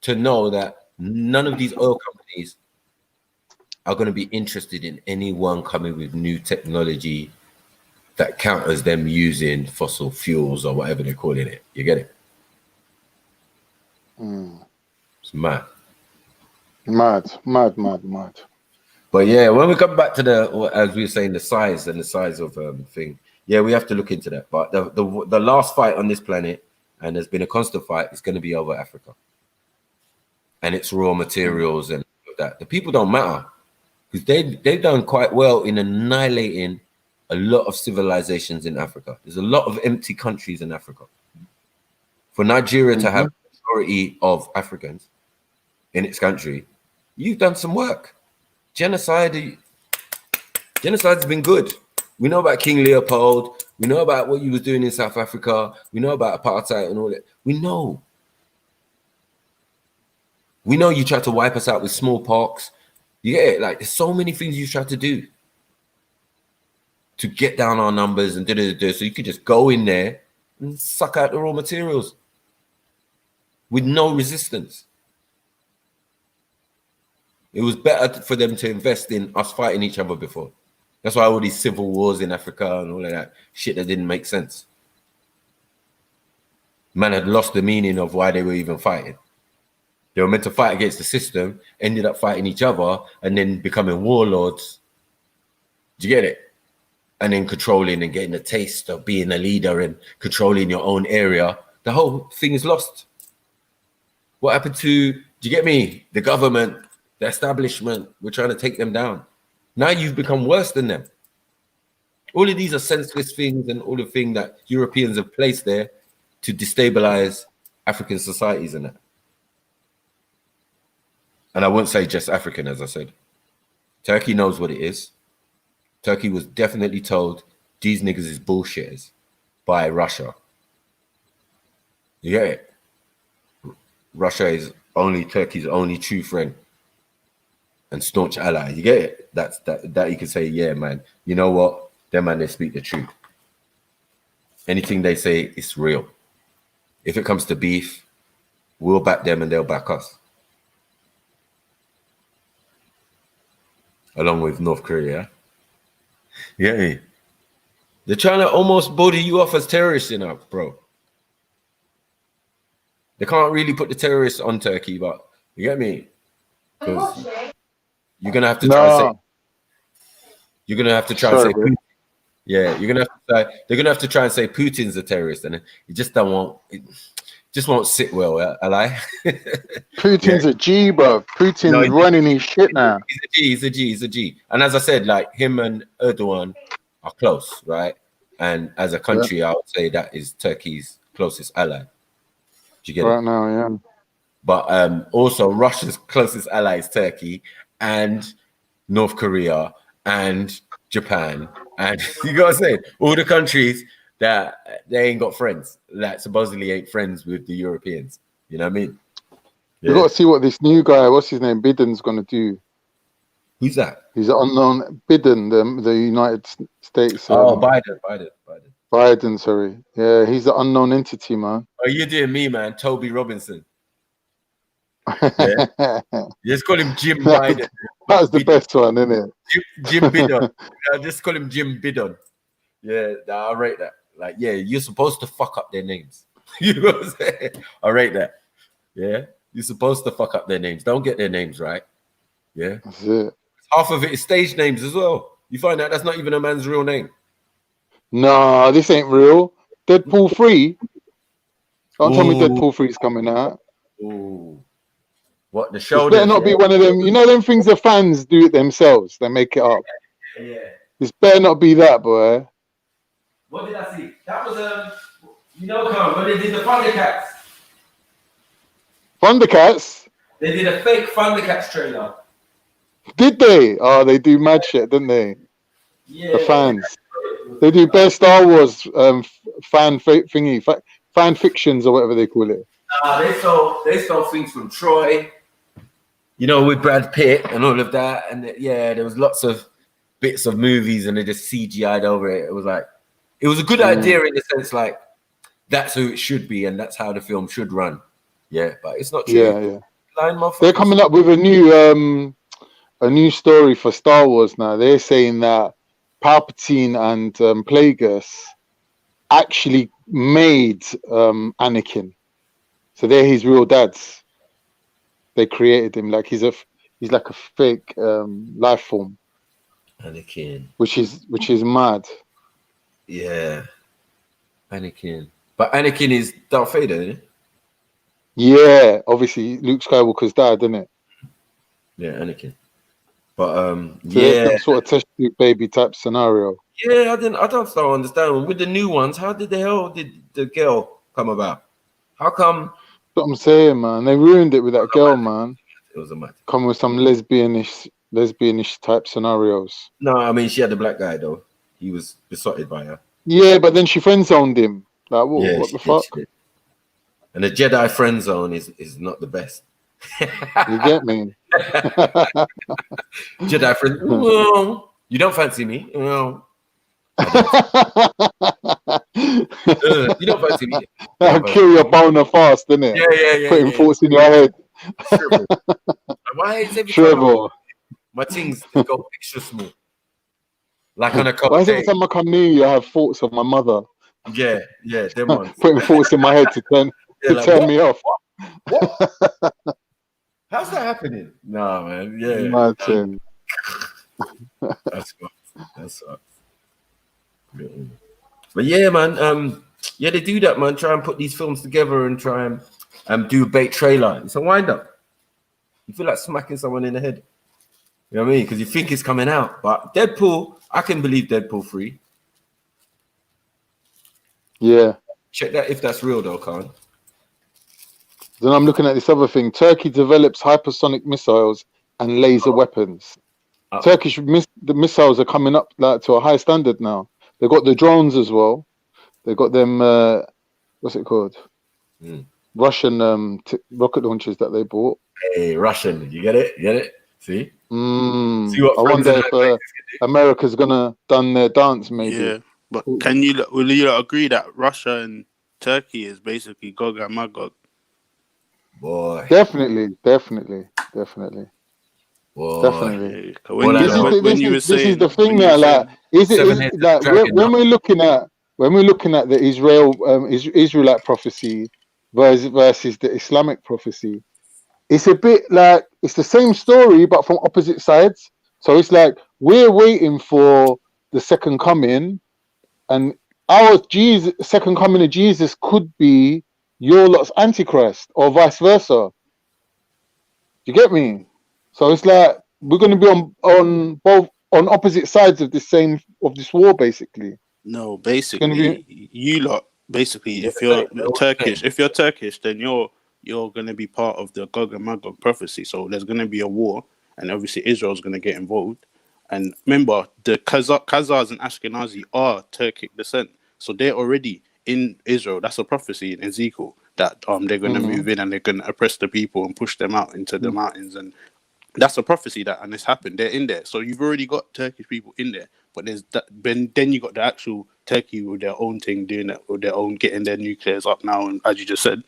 to know that none of these oil companies are going to be interested in anyone coming with new technology that counters them using fossil fuels or whatever they're calling it. You get it? Mm. It's mad. Mad. But yeah, when we come back to as we were saying, the size of thing, yeah, we have to look into that. But the last fight on this planet, and there's been a constant fight, is going to be over Africa and its raw materials and that. The people don't matter because they've done quite well in annihilating a lot of civilizations in Africa. There's a lot of empty countries in Africa. For Nigeria to have a majority of Africans in its country, you've done some work. Genocide's been good. We know about King Leopold. We know about what you was doing in South Africa. We know about apartheid and all that. We know. We know you tried to wipe us out with smallpox. You get it? Like, there's so many things you tried to do to get down our numbers and so you could just go in there and suck out the raw materials with no resistance. It was better for them to invest in us fighting each other before. That's why all these civil wars in Africa and all of that shit that didn't make sense. Man had lost the meaning of why they were even fighting. They were meant to fight against the system, ended up fighting each other and then becoming warlords. Do you get it? And then controlling and getting a taste of being a leader and controlling your own area. The whole thing is lost. What happened to, do you get me? The government, the establishment, we're trying to take them down. Now you've become worse than them. All of these are senseless things and all the things that Europeans have placed there to destabilize African societies and that. And I wouldn't say just African, as I said. Turkey knows what it is. Turkey was definitely told these niggas is bullshitters by Russia. You get it? Russia is Turkey's only true friend and staunch ally. You get it? That you can say, yeah, man. You know what? Them man, they speak the truth. Anything they say is real. If it comes to beef, we'll back them and they'll back us. Along with North Korea. You get me? They're trying to almost body you off as terrorists, you know, bro. They can't really put the terrorists on Turkey, but you get me? Because you're gonna have to try and say. You're gonna have to try and say. Putin. Yeah, you're gonna have to try. They're gonna have to try and say Putin's a terrorist, and it just won't sit well. Ally. Putin's a G, bro. Putin's running his shit now. He's a G. And as I said, like him and Erdogan are close, right? And as a country, I would say that is Turkey's closest ally. Do you get it? Right now, yeah. But also Russia's closest ally is Turkey and North Korea and Japan. And you gotta say, all the countries that they ain't got friends, that supposedly ain't friends with the Europeans. You know what I mean? Yeah. You got to see what this new guy, what's his name, Biden's going to do. Who's that? He's an unknown. Biden, the United States. Biden, sorry. Yeah, he's an unknown entity, man. Oh, you're doing me, man. Toby Robinson. Yeah. Just call him Jim Biden. That was the best one, isn't it? Jim Bidon. Just call him Jim Bidon. Yeah, I rate that. Like, yeah, you're supposed to fuck up their names. You know what I'm saying? I rate that. Yeah, you're supposed to fuck up their names. Don't get their names right. Yeah, that's it. Half of it is stage names as well. You find out that's not even a man's real name. No, this ain't real. Deadpool 3. Don't tell me Deadpool 3 is coming out. Ooh. What, the show? This better not be one of them. You know them things the fans do it themselves. They make it up. Yeah. This better not be that, boy. What did I see? That was you know, when they did the Thundercats. Thundercats? They did a fake Thundercats trailer. Did they? Oh, they do mad shit, didn't they? The fans. They do best Star Wars fan fictions or whatever they call it. They stole things from Troy, you know, with Brad Pitt and all of that, and there was lots of bits of movies, and they just CGI'd over it. It was like, it was a good idea in the sense like that's who it should be, and that's how the film should run. Yeah, but it's not true. Yeah. They're coming up with a new story for Star Wars now. They're saying that Palpatine and Plagueis actually made Anakin, so they're his real dads. They created him like he's like a fake life form. Anakin, which is mad. Yeah, Anakin, but Anakin is Darth Vader, isn't it? Yeah, obviously Luke Skywalker's dad, isn't it? Yeah, Anakin. But so that sort of test tube baby type scenario. Yeah, I don't start understanding with the new ones. How did the hell did the girl come about? How come? That's what I'm saying, man. They ruined it with that girl, man. It was a mad. Come with some lesbianish type scenarios. No, I mean she had the black guy though. He was besotted by her. Yeah, but then she friend zoned him. Like what the fuck? And the Jedi friend zone is not the best. You get me? Jedi friend. Well, you don't fancy me? Well, you don't fancy me? I'll kill your boner fast, innit? Yeah. Putting thoughts in your head. Why is every Trevor? My things go extra small? Like on a cold Why is day. every time I come near you, I have thoughts of my mother? Yeah, them ones. Putting thoughts in my head to turn me off. What? How's that happening? No, man. Yeah. Imagine. That's sucks. But yeah, man. Yeah, they do that, man. Try and put these films together and try and do a bait trailer. It's a wind up. You feel like smacking someone in the head. You know what I mean? Because you think it's coming out. But Deadpool, I can believe Deadpool 3. Yeah. Check that if that's real though, Khan. Then I'm looking at this other thing. Turkey develops hypersonic missiles and laser weapons. Turkish the missiles are coming up like to a high standard now. They've got the drones as well. They've got them. What's it called? Russian rocket launchers that they bought. Hey, Russian. You get it? Get it? See? See what I wonder if America's gonna done their dance, maybe. Yeah, but will you agree that Russia and Turkey is basically Gog and Magog? Boy. Definitely. Boy. Definitely. This is the thing now. Like, is it like when we're looking at the Israelite prophecy versus the Islamic prophecy, it's a bit like it's the same story but from opposite sides. So it's like we're waiting for the second coming, and our second coming of Jesus could be your lot's Antichrist or vice versa. You get me? So it's like we're going to be on opposite sides of this war, basically. No, basically, you lot. Basically, if you're Turkish, then you're going to be part of the Gog and Magog prophecy. So there's going to be a war, and obviously Israel's going to get involved. And remember, the Khazars and Ashkenazi are Turkic descent, so they're already in Israel. That's a prophecy in Ezekiel that they're going to move in and they're going to oppress the people and push them out into the mountains, and that's a prophecy and it's happened. They're in there, so you've already got Turkish people in there. But there's that. Then you got the actual Turkey with their own thing, doing it with their own, getting their nuclears up now, and as you just said.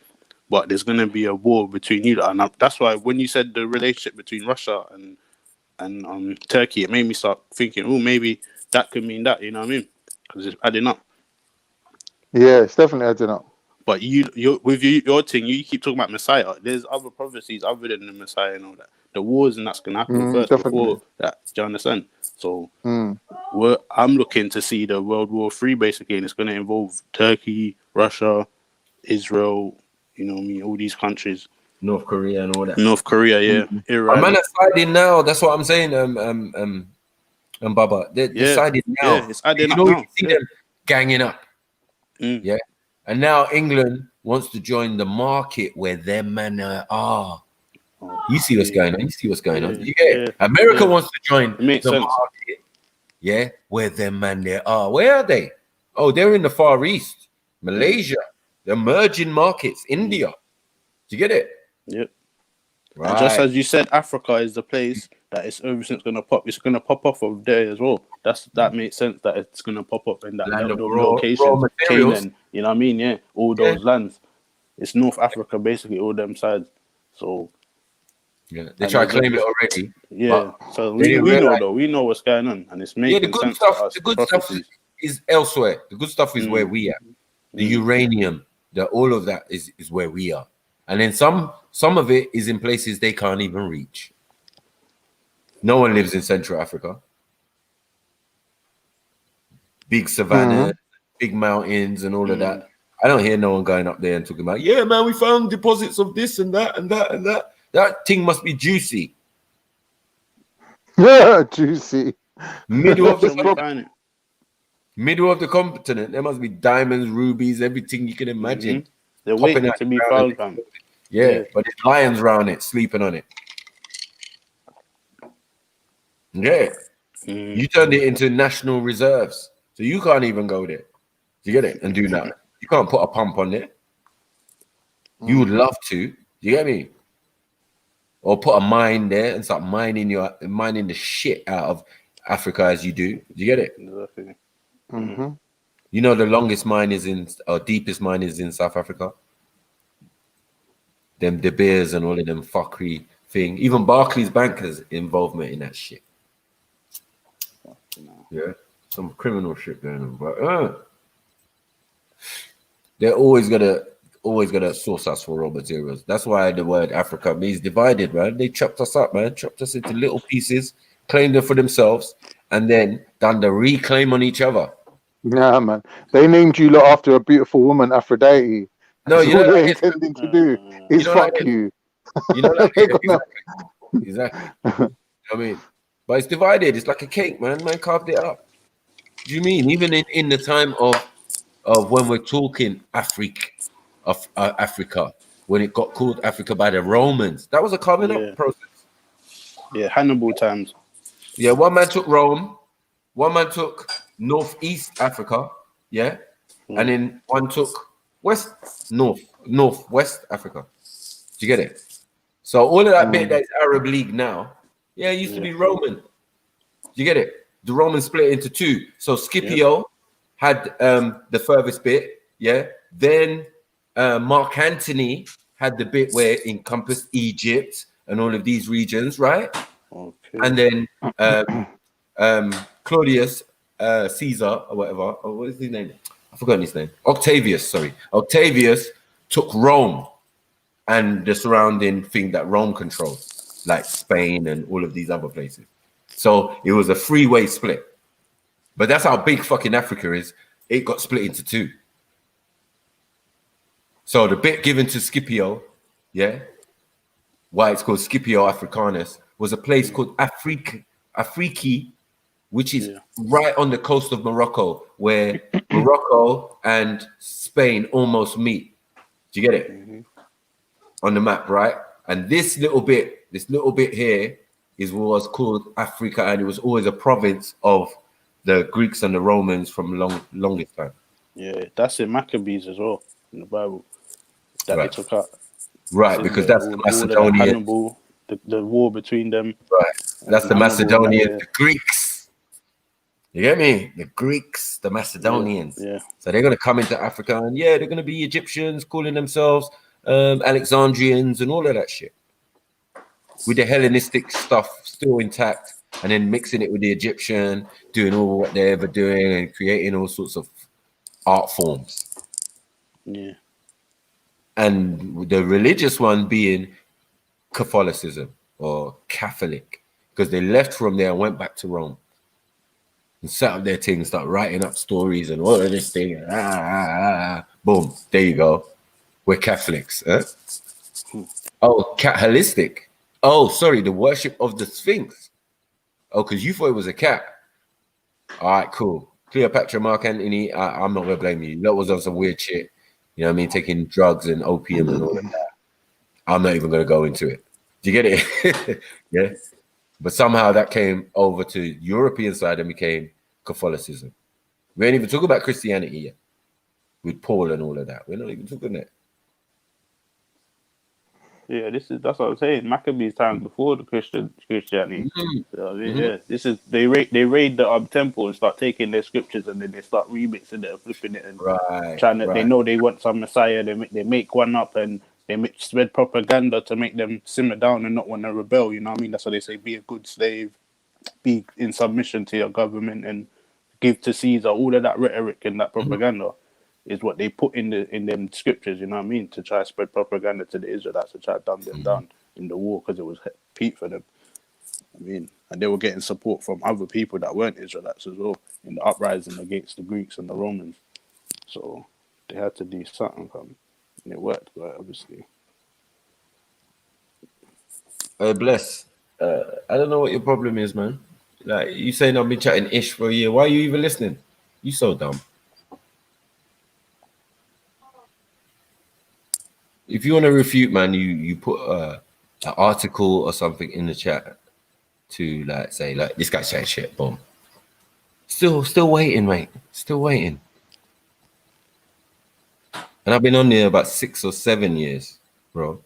But there's going to be a war between you, and that's why when you said the relationship between Russia and Turkey, it made me start thinking, oh, maybe that could mean that. You know what I mean? Because it's adding up. Yeah, it's definitely adding up. But your thing, you keep talking about Messiah. There's other prophecies other than the Messiah and all that. The wars and that's going to happen first before that. Do you understand? So I'm looking to see the World War III basically, and it's going to involve Turkey, Russia, Israel. You know what I mean? All these countries. North Korea and all that. North Korea, yeah. Iran. Man, it's siding now. That's what I'm saying. Baba, they're siding now. Yeah, it's adding up now. now. You see them ganging up. Yeah. And now England wants to join the market where them men are. You see what's going on. You see what's going on. You get it? America wants to join the market. yeah, where them man there are. Where are they? Oh, they're in the Far East, Malaysia, the emerging markets, India. Do you get it? Yep. Right. And just as you said, Africa is the place that everything's gonna pop. It's gonna pop off of there as well. That makes sense that it's gonna pop up in that Land of location, raw materials. Canaan. You know what I mean? Yeah, all those lands. It's North Africa, basically, all them sides. So yeah, they try to claim it already. Yeah, so we know though. We know what's going on, and it's making sense to us. The good stuff is elsewhere. The good stuff is where we are. The uranium, all of that is where we are. And then some of it is in places they can't even reach. No one lives in Central Africa. Big savannah, big mountains, and all of that. I don't hear no one going up there and talking about, yeah, man, we found deposits of this and that and that and that. That thing must be juicy. Yeah, juicy. Middle of the continent, there must be diamonds, rubies, everything you can imagine. They're waiting to be found, fam. Yeah, but there's lions around it, sleeping on it. Yeah. You turned it into national reserves. So you can't even go there. You get it? And do that. You can't put a pump on it. You would love to. You get me? Or put a mine there and start mining the shit out of Africa as you do. Do you get it? Exactly. You know the longest mine is deepest mine is in South Africa. Them De Beers and all of them fuckery thing. Even Barclays Bank has involvement in that shit. Yeah, some criminal shit going on. But they're always gonna source us for raw materials. That's why the word Africa means divided, man. They chopped us up, man. Chopped us into little pieces, claimed them for themselves, and then done the reclaim on each other. Nah, man. They named you lot after a beautiful woman, Aphrodite. No, you know what they're intending to do is fuck you. You know that exactly. I mean, but it's divided. It's like a cake, man. Man carved it up. Do you mean even in the time of when we're talking Africa, when it got called Africa by the Romans, that was a carving up process. Yeah, Hannibal times. Yeah, one man took Rome, one man took Northeast Africa, yeah, and then one took Northwest Africa. Do you get it? So all of that bit that's Arab League now, yeah, it used to be Roman. Do you get it? The Romans split into two. So Scipio had the furthest bit, yeah. Then Mark Antony had the bit where it encompassed Egypt and all of these regions, right? Okay. And then Claudius Caesar or whatever, what is his name? I forgot his name. Octavius, sorry. Octavius took Rome and the surrounding thing that Rome controlled, like Spain and all of these other places. So it was a three-way split. But that's how big fucking Africa is. It got split into two. So the bit given to Scipio, yeah, why it's called Scipio Africanus, was a place called Afriki, which is right on the coast of Morocco, where Morocco and Spain almost meet. Do you get it? On the map, right? And this little bit here is what was called Africa, and it was always a province of the Greeks and the Romans from longest time. Yeah, that's in Maccabees as well in the Bible. That they took out. Right, because that's the Macedonians. Hannibal, the war between them. Right, that's the Macedonians, the Greeks. You get me? The Greeks, the Macedonians. Yeah. So they're going to come into Africa, and they're going to be Egyptians, calling themselves Alexandrians and all of that shit. With the Hellenistic stuff still intact, and then mixing it with the Egyptian, doing all what they're ever doing, and creating all sorts of art forms. Yeah. And the religious one being Catholicism or Catholic, because they left from there and went back to Rome and set up their thing, start writing up stories and all of this thing. Boom, there you go. We're Catholics. Oh, holistic. Oh, sorry, the worship of the Sphinx. Oh, because you thought it was a cat. All right, cool. Cleopatra, Mark Antony, I'm not going to blame you. That was on some weird shit. You know what I mean? Taking drugs and opium and all of that. I'm not even going to go into it. Do you get it? Yeah. But somehow that came over to European side and became Catholicism. We ain't even talking about Christianity yet. With Paul and all of that. We're not even talking that. Yeah, that's what I'm saying. Maccabees times before the Christianity. So, yeah, this is they raid the temple and start taking their scriptures, and then they start remixing it and flipping it and trying to. They know they want some Messiah. They make one up and they spread propaganda to make them simmer down and not want to rebel. You know what I mean? That's why they say be a good slave, be in submission to your government, and give to Caesar. All of that rhetoric and that propaganda is what they put in them scriptures, you know what I mean, to try to spread propaganda to the Israelites, to try to dumb them down in the war because it was peak for them. I mean, and they were getting support from other people that weren't Israelites as well in the uprising against the Greeks and the Romans. So they had to do something, and it worked, right, obviously. Bless. I don't know what your problem is, man. Like, you saying I've been chatting ish for a year. Why are you even listening? You so dumb. If you want to refute, man, you put an article or something in the chat to like say like this guy's saying shit. Boom. Still waiting, mate. Still waiting. And I've been on there about 6 or 7 years, bro.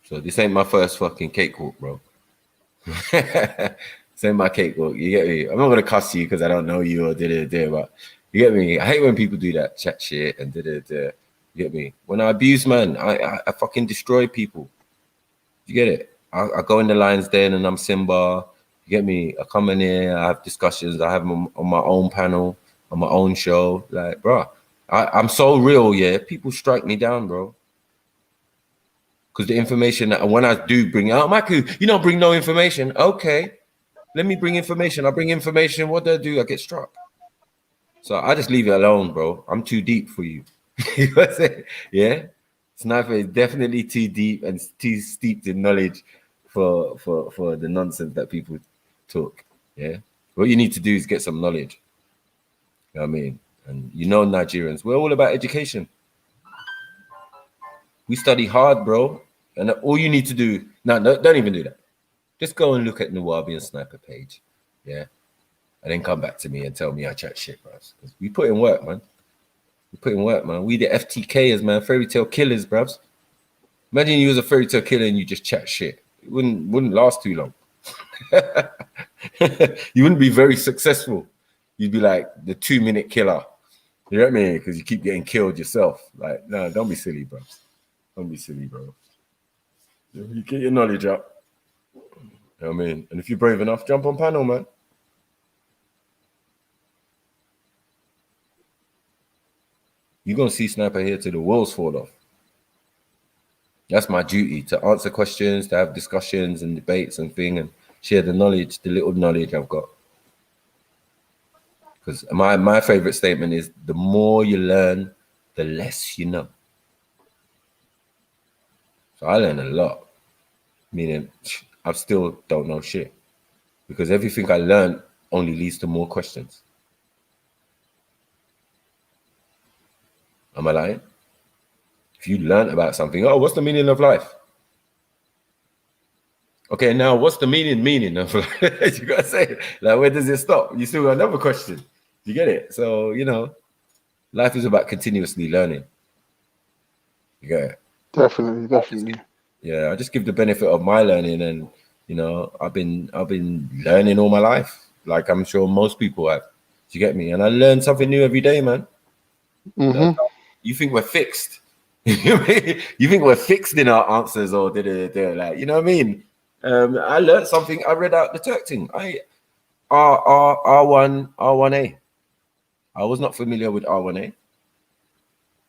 So this ain't my first fucking cakewalk, bro. This ain't my cakewalk. You get me? I'm not gonna cuss you because I don't know you or but you get me? I hate when people do that chat shit and You get me? When I abuse, man, I fucking destroy people. You get it? I go in the lion's den and I'm Simba. You get me? I come in here, I have discussions. I have them on my own panel, on my own show. Like, bro, I'm so real, yeah. People strike me down, bro. Because the information that when I do bring out, Michael, you don't bring no information. Okay, let me bring information. I bring information. What do? I get struck. So I just leave it alone, bro. I'm too deep for you. You know what I'm saying? Yeah, Sniper is definitely too deep and too steeped in knowledge for the nonsense that people talk. Yeah, what you need to do is get some knowledge. You know what I mean? And you know, Nigerians, we're all about education. We study hard, bro. And all you need to do, no, don't even do that. Just go and look at Nawabi and Sniper page. Yeah. And then come back to me and tell me I chat shit, bro. Because we put in work, man. We put in work, man. We the FTKers, man. Fairy tale killers, bruv. Imagine you was a fairy tale killer and you just chat shit. It wouldn't last too long. You wouldn't be very successful. You'd be like the 2-minute killer. You know what I mean? Because you keep getting killed yourself. Like, no, don't be silly, bro. Don't be silly, bro. You get your knowledge up. You know what I mean? And if you're brave enough, jump on panel, man. You're going to see Sniper here till the wheels fall off. That's my duty, to answer questions, to have discussions and debates and things, and share the knowledge, the little knowledge I've got. Because my favorite statement is, the more you learn, the less you know. So I learn a lot, meaning I still don't know shit. Because everything I learn only leads to more questions. Am I lying? If you learn about something, oh, what's the meaning of life? Okay, now what's the meaning of life? You gotta say, like, where does it stop? You still got another question. You get it? So, you know, life is about continuously learning. You get it? Definitely. Yeah, I just give the benefit of my learning, and you know, I've been learning all my life, like I'm sure most people have. Do you get me? And I learn something new every day, man. Mm-hmm. You think we're fixed? You think we're fixed in our answers, or like, you know what I mean? I learned something. I read out the Turk thing. R1A. I was not familiar with R1A,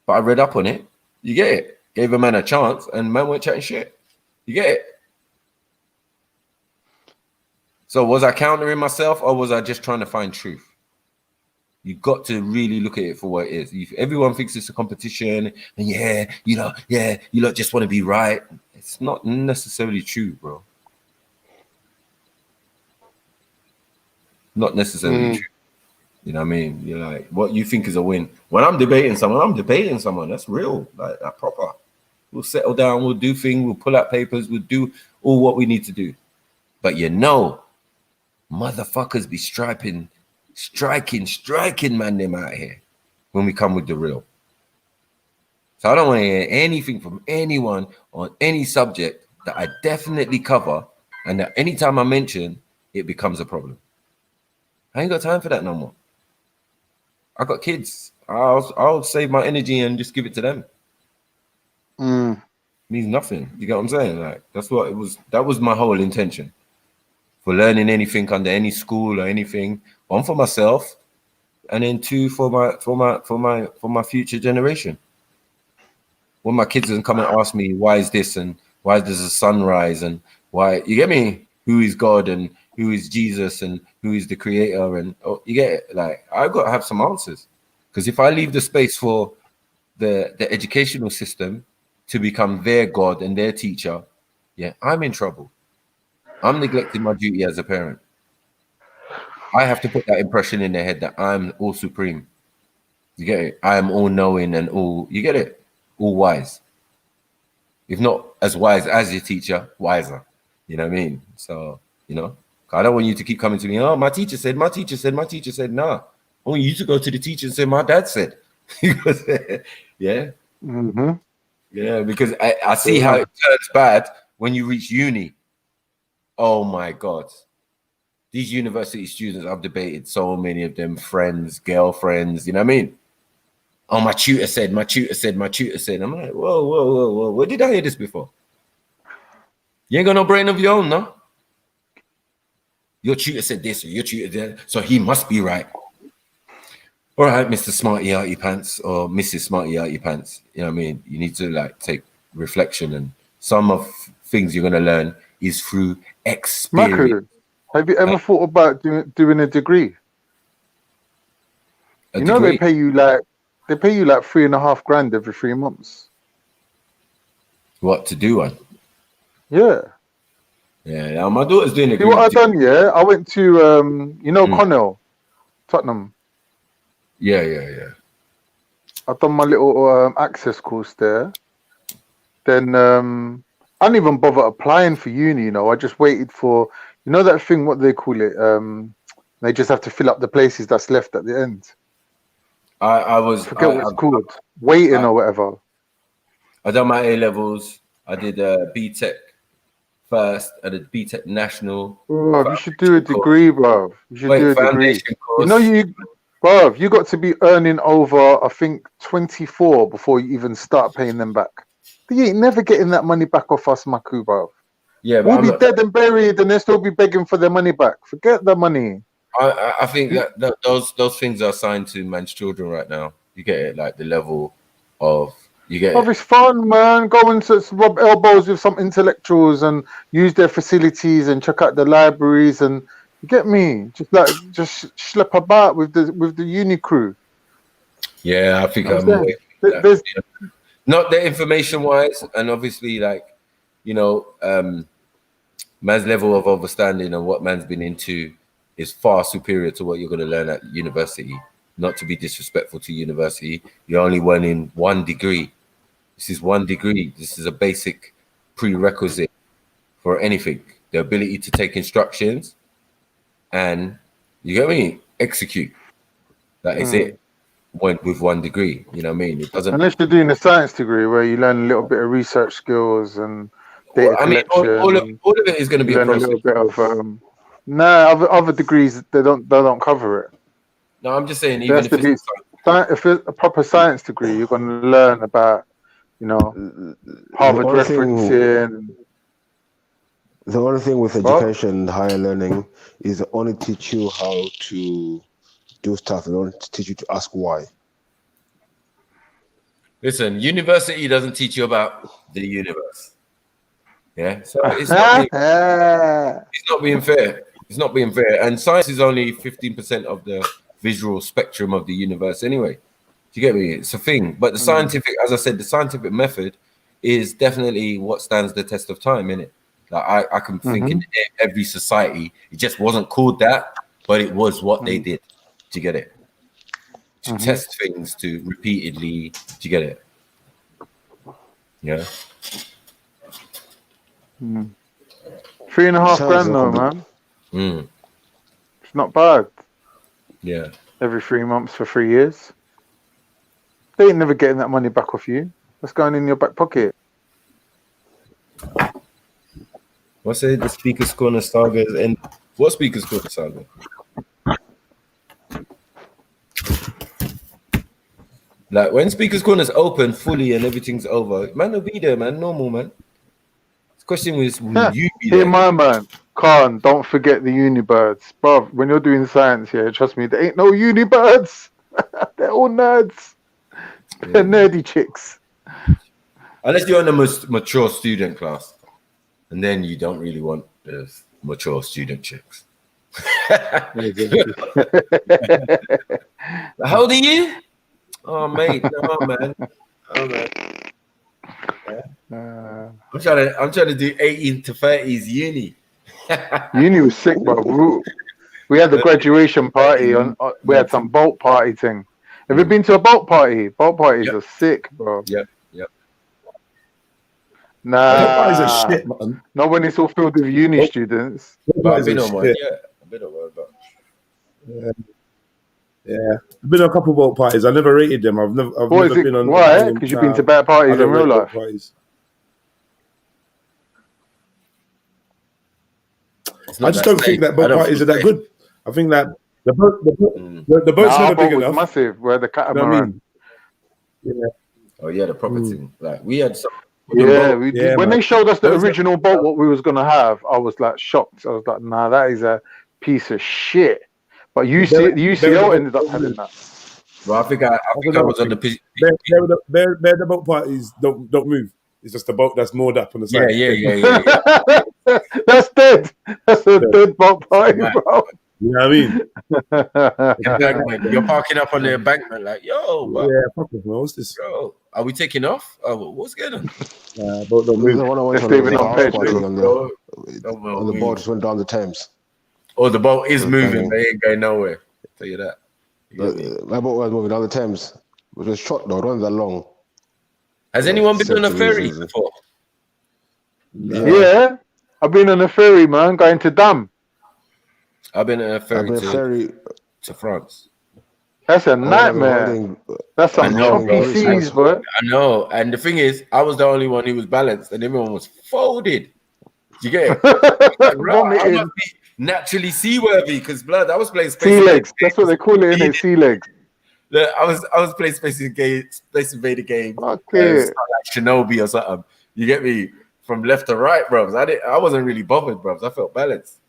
but I read up on it. You get it? Gave a man a chance, and man went chatting shit. You get it? So was I countering myself, or was I just trying to find truth? You got to really look at it for what it is. If everyone thinks it's a competition, and you lot just want to be right. It's not necessarily true, bro. Not necessarily true. You know what I mean? You're like, what you think is a win. When I'm debating someone. That's real, like that proper. We'll settle down, we'll do things, we'll pull out papers, we'll do all what we need to do. But you know, motherfuckers be striking man them out here when we come with the real. So I don't want to hear anything from anyone on any subject that I definitely cover, and that anytime I mention, it becomes a problem. I ain't got time for that no more. I got kids. I'll save my energy and just give it to them. Means nothing. You get what I'm saying? Like that's what it was. That was my whole intention for learning anything under any school or anything. One for myself, and then two for my future generation. When my kids come and ask me why is this and why does the sun rise and why, you get me? Who is God and who is Jesus and who is the creator, and you get it? Like I've got to have some answers, because if I leave the space for the educational system to become their God and their teacher, yeah, I'm in trouble. I'm neglecting my duty as a parent. I have to put that impression in their head that I'm all supreme. You get it? I am all knowing and all, you get it? All wise. If not as wise as your teacher, wiser. You know what I mean? So, you know, I don't want you to keep coming to me, oh, my teacher said, my teacher said, my teacher said. Nah, I want you to go to the teacher and say, my dad said. Yeah. Yeah, because I see how it turns bad when you reach uni. Oh my God. These university students, I've debated so many of them, friends, girlfriends, you know what I mean? Oh, my tutor said, my tutor said, my tutor said. I'm like, whoa. Where did I hear this before? You ain't got no brain of your own, no? Your tutor said this, or your tutor did, so he must be right. All right, Mr. Smarty Arty Pants or Mrs. Smarty Arty Pants, you know what I mean? You need to like take reflection, and some of things you're going to learn is through experience. Maku, have you ever thought about doing a degree? You know they pay you like 3.5 grand every 3 months. What, to do one? Yeah. Yeah, my daughter's doing a degree. See what I done? Yeah, I went to Connell, Tottenham. Yeah. I've done my little access course there. Then I didn't even bother applying for uni. You know, I just waited for that thing. What do they call it? They just have to fill up the places that's left at the end. I forget what it's called. Waiting or whatever. I done my A levels. I did BTEC first. I did BTEC National. Bro, you should do a degree, bro. You should do a degree. Course. You got to be earning over, I think, 24 before you even start paying them back. You ain't never getting that money back off us, Maku, bro. Yeah, but we'll be dead and buried, and they'll still be begging for their money back. Forget the money. I think that those things are assigned to man's children right now. You get it, like the level of you get it. It's fun, man. Go and rub elbows with some intellectuals and use their facilities and check out the libraries, and you get me. Just schlep about with the uni crew. Yeah, I think I'm away. Not the information wise, and obviously, like man's level of understanding and what man's been into is far superior to what you're going to learn at university. Not to be disrespectful to university, you're only learning one degree. This is one degree. This is a basic prerequisite for anything. The ability to take instructions and, you get me, execute. That is it. With one degree, you know what I mean? It doesn't. Unless you're doing a science degree where you learn a little bit of research skills and data collection. All of it is going to be a process. A little bit of other degrees they don't cover it. No, I'm just saying, even if it's a proper science degree, you're going to learn about, Harvard referencing. The only thing with education and higher learning is they only teach you how to do stuff. They don't teach you to ask why. Listen, university doesn't teach you about the universe. Yeah, so it's not being fair. It's not being fair. And science is only 15% of the visual spectrum of the universe anyway. Do you get me? It's a thing. But the scientific, as I said, the scientific method is definitely what stands the test of time, innit? Like I can think in every society, it just wasn't called that, but it was what they did. Do you get it? To test things, to repeatedly, do you get it? Yeah. 3.5 grand though, man. It's not bad. Yeah. Every 3 months for 3 years. They ain't never getting that money back off you. That's going in your back pocket. What's it? The Speaker's Corner saga and what Speaker's Corner saga? Like when Speaker's Corner's open fully and everything's over, man will be there, man. Normal, man. The question is, will you be Hey, there? my man, Khan, don't forget the unibirds. Bruv, when you're doing science here, trust me, there ain't no unibirds. They're all nerds. They're nerdy chicks. Unless you're in a mature student class. And then you don't really want the mature student chicks. How old are you? Oh, mate. No, man. Oh, man. Yeah. I'm trying to do 18 to 30s uni. Uni was sick, bro. We had the graduation party on. We had some boat party thing. Have you been to a boat party? Boat parties are sick, bro. Yep. Nah, are shit, man. Not when it's all filled with uni students. But I've been on one. Yeah, I've been on one. But... Yeah, I've been on a couple of boat parties. I never rated them. I've never been on. Why? Because you've been to bad parties in real life. I just don't think that boat parties are that good. I think that the boat's never big enough. Massive. Where the catamaran. Oh yeah, the proper thing. Like we had some. When they showed us the original boat, what we was gonna have, I was like shocked. I was like, nah, that is a piece of shit. But UCL ended up having that. Well, I think I was on the pitch. The boat parties don't move. It's just a boat that's moored up on the side. Yeah. That's dead. That's a dead boat party, bro. You know what I mean? You're parking up on the embankment, like, yo, bro. Yeah, fuck off, man. What's this? Bro, are we taking off? What's going on? Boat don't move. On the boat just went down the Thames. Oh, the boat is moving. They ain't going nowhere. I'll tell you that. My boat was moving down the Thames. It was short though. It wasn't that long. Has anyone been on a ferry before? Yeah, I've been on a ferry, man, going to Dam. I've been on a ferry to France. That's a nightmare. That's some choppy seas, bro. I know. And the thing is, I was the only one who was balanced and everyone was folded. Do you get it? I must be naturally seaworthy because blood. I was playing sea legs. That's what they call it, innit? Sea legs. Look, I was playing Space Invader game. Okay. Like Shinobi or something. You get me? From left to right, bros. I wasn't really bothered, bros. I felt balanced.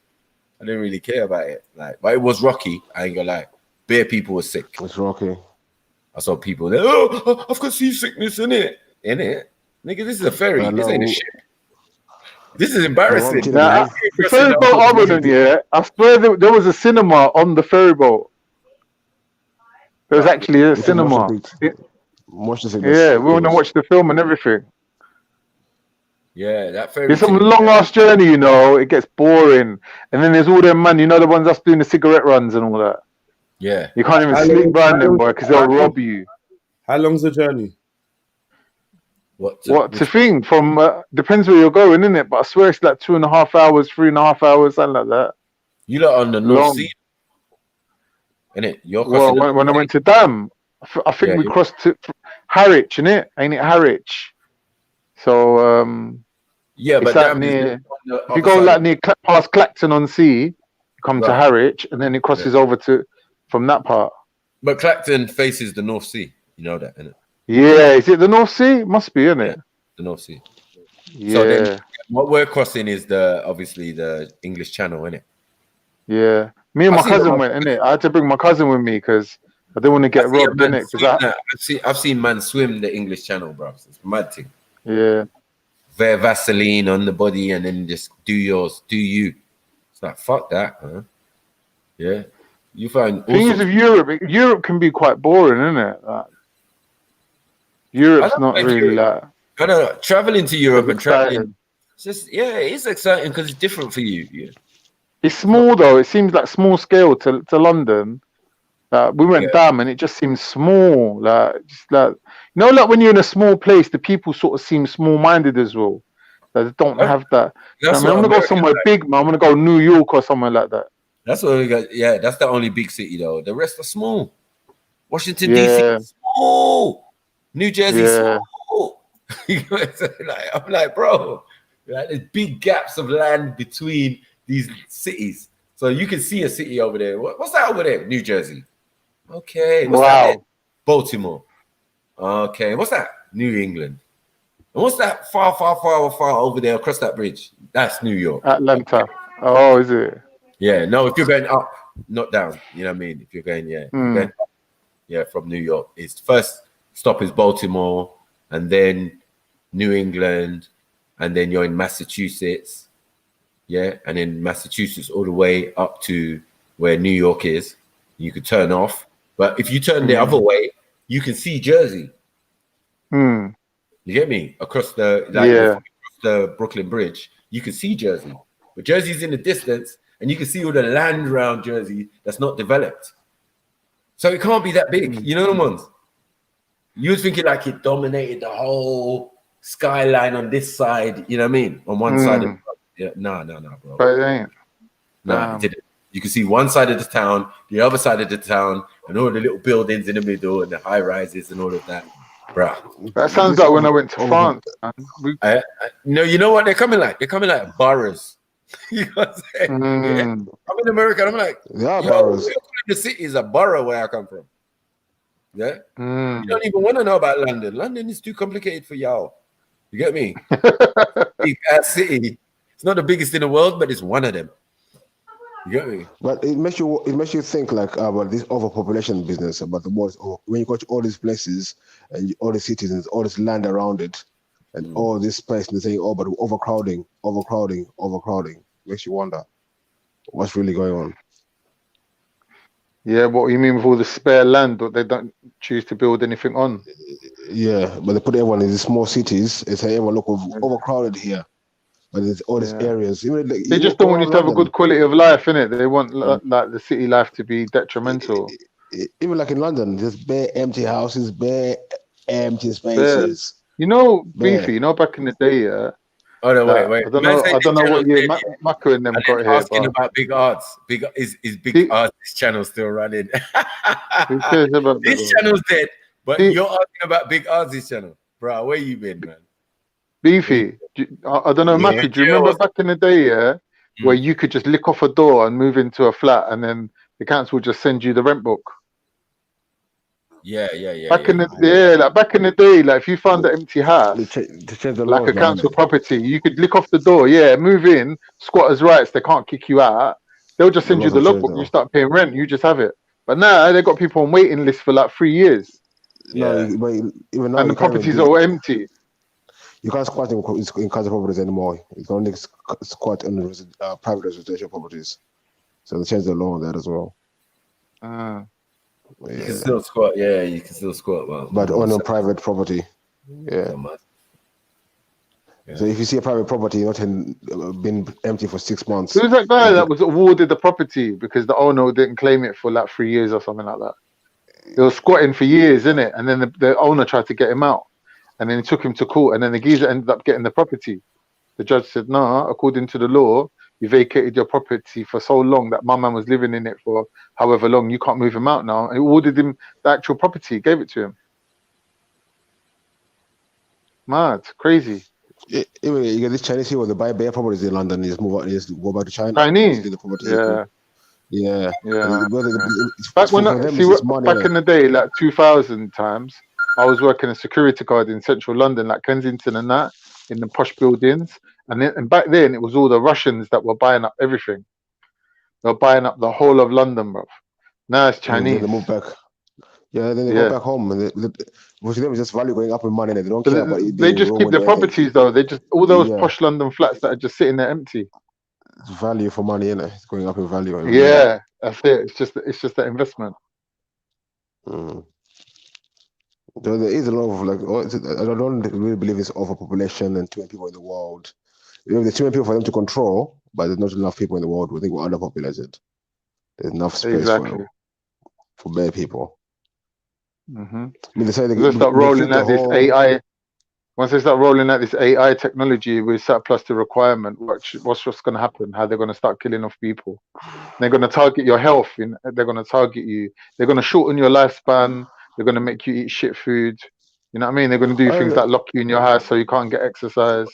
I didn't really care about it. Like, but it was rocky. I ain't gonna lie. Bare people were sick. It's rocky. I saw people there. Oh, I've got seasickness in it. Nigga, this is a ferry. This ain't a ship. This is embarrassing. Nah, the ferry boat I went on, I swear there was a cinema on the ferry boat. There was actually a cinema. We want to watch the film and everything. Yeah, that ferry. It's some long ass journey, you know. It gets boring, and then there's all them man, you know, the ones that's doing the cigarette runs and all that. Yeah, you can't even sleep around them, boy, because they'll rob you. How long's the journey? What to think from? Depends where you're going, innit? But I swear it's like 2.5 hours, 3.5 hours, something like that. You lot on the North Sea, innit? Well, when I went to Dam, I think we crossed to Harwich, innit? Ain't it Harwich? So yeah, but that near. If you go like near past Clacton on Sea, you come to Harwich, and then it crosses over to from that part. But Clacton faces the North Sea. You know that, innit? Yeah, is it the North Sea? Must be, isn't it? The North Sea. Yeah. So then, what we're crossing is obviously the English Channel, innit? Yeah. Me and my cousin went, innit? I had to bring my cousin with me because I didn't want to get robbed, innit? I've seen man swim the English Channel, bro. It's a mad thing. Yeah. Wear Vaseline on the body and then just do yours, do you. It's like, fuck that, huh? Yeah. You find things of Europe can be quite boring, isn't it? Like, Europe's not really like. I don't know. Traveling to Europe and traveling, it's exciting because it's different for you. Yeah. It's small though. It seems like small scale to London. We went down and it just seems small. Like like when you're in a small place, the people sort of seem small-minded as well. They don't have that. I'm gonna go somewhere big, man. I'm gonna go New York or somewhere like that. That's what we got. Yeah, that's the only big city though. The rest are small. Washington DC is small. New Jersey small. You know what I'm saying? Like, I'm like, bro, like, there's big gaps of land between these cities. So you can see a city over there. What's that over there? New Jersey. Okay. What's that there? Baltimore. Okay. What's that? New England. And what's that far over there across that bridge? That's New York. Atlanta. Oh, is it? Yeah. No, if you're going up, not down. You know what I mean? If you're going, if you're going up, from New York. It's first stop is Baltimore, and then New England, and then you're in Massachusetts. Yeah, and in Massachusetts all the way up to where New York is. You could turn off. But if you turn the other way, you can see Jersey. You get me? Across the across the Brooklyn Bridge, you can see Jersey. But Jersey's in the distance, and you can see all the land around Jersey that's not developed. So it can't be that big. You know the ones? You were thinking like it dominated the whole skyline on this side, you know what I mean? On one side of no, bro. But it ain't. No, it didn't. You can see one side of the town, the other side of the town, and all the little buildings in the middle and the high rises and all of that. Bro. That sounds like when I went to France. No, you know what they're coming like? They're coming like boroughs. You know what I'm saying? Yeah. I'm in America and I'm like, boroughs. The city is a borough where I come from. Yeah. You don't even want to know about London. London is too complicated for y'all. You get me? Big ass city. It's not the biggest in the world, but it's one of them. You get me? But it makes you think like about this overpopulation business, about the world. When you go to all these places and all the cities and all this land around it, and all this space, and they're saying, "Oh, but overcrowding." Makes you wonder what's really going on. Yeah, what you mean with all the spare land that they don't choose to build anything on? Yeah, but they put everyone in these small cities. They say, "Everyone, look, we're overcrowded here." But there's all these areas. They just don't want you to have a good quality of life, innit? They want like the city life to be detrimental. Even like in London, there's bare empty houses, bare empty spaces. You know, Beefy, you know, back in the day, Oh no, wait. I don't know what year Mako and them got here. Asking about Big Arts. Is Big Arts this channel still running? This channel's dead, but you're asking about Big Arts this channel, bro. Where you been, man? Beefy, I don't know, Mako. Do you remember back in the day, where you could just lick off a door and move into a flat, and then the council would just send you the rent book? Yeah. Back in the day, like if you found an empty house, like a council property, you could lick off the door, move in, squatters' rights, they can't kick you out. They'll just send you the logbook, you start paying rent, you just have it. But now they got people on waiting lists for like 3 years. No, but even now, and the properties are all empty. You can't squat in council properties anymore. You can only squat in private residential properties. So they changed the law on that as well. You can still squat, you can still squat. Well, but on a private property, So if you see a private property not been empty for 6 months. Who's that guy that was awarded the property because the owner didn't claim it for like 3 years or something like that? He was squatting for years, innit? And then the owner tried to get him out. And then he took him to court, and then the geezer ended up getting the property. The judge said, no, according to the law, you vacated your property for so long that my man was living in it for however long, you can't move him out now. And he ordered him the actual property, gave it to him. Mad, crazy. Even you get this Chinese people, they buy bare properties in London, they just move out, they just go back to China. Chinese? Yeah. Back in the day, like 2000 times, I was working a security guard in central London, like Kensington and that, in the posh buildings. And back then, it was all the Russians that were buying up everything. They were buying up the whole of London, bro. Now it's Chinese. They move back. Yeah, then they go back home, and for them, it's just value going up in money. They don't care about it. They just keep the properties, though. They just all those posh London flats that are just sitting there empty. It's value for money, innit? It's going up in value. That's it. It's just that investment. There is a lot of I don't really believe it's overpopulation and too many people in the world. There's too many people for them to control, but there's not enough people in the world. We think we're underpopulated. There's enough space for bare people. I mean, they say they're start rolling out this AI. Once they start rolling out this AI technology with surplus to requirement, what's just going to happen? How they're going to start killing off people? They're going to target your health. They're going to target you. They're going to shorten your lifespan. They're going to make you eat shit food. You know what I mean? They're going to do things like lock you in your house so you can't get exercise.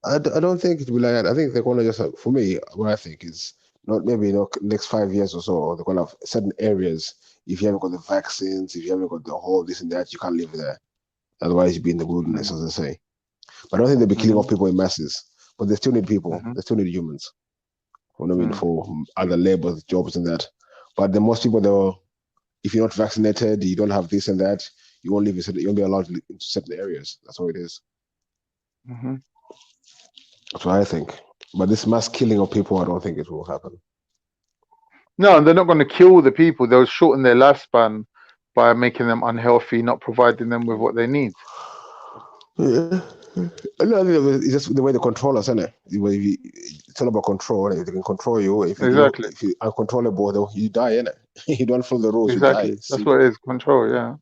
I don't think it will be like that. I think they're going to just, for me, what I think is not maybe next 5 years or so, they're going to have certain areas. If you haven't got the vaccines, if you haven't got the whole this and that, you can't live there. Otherwise, you'd be in the wilderness, as they say. But I don't think they'll be killing off people in masses. But they still need people. They still need humans. You know what I mean? For other labor jobs and that. But the most people, though, if you're not vaccinated, you don't have this and that, you won't live you won't be allowed into certain areas. That's how it is. That's what I think. But this mass killing of people, I don't think it will happen. No, they're not going to kill the people. They'll shorten their lifespan by making them unhealthy, not providing them with what they need. Yeah. It's just the way they control us, isn't it? It's all about control. If they can control you, if you're uncontrollable, you die, innit? You don't follow the rules, Exactly. you die. That's what it is, control, yeah.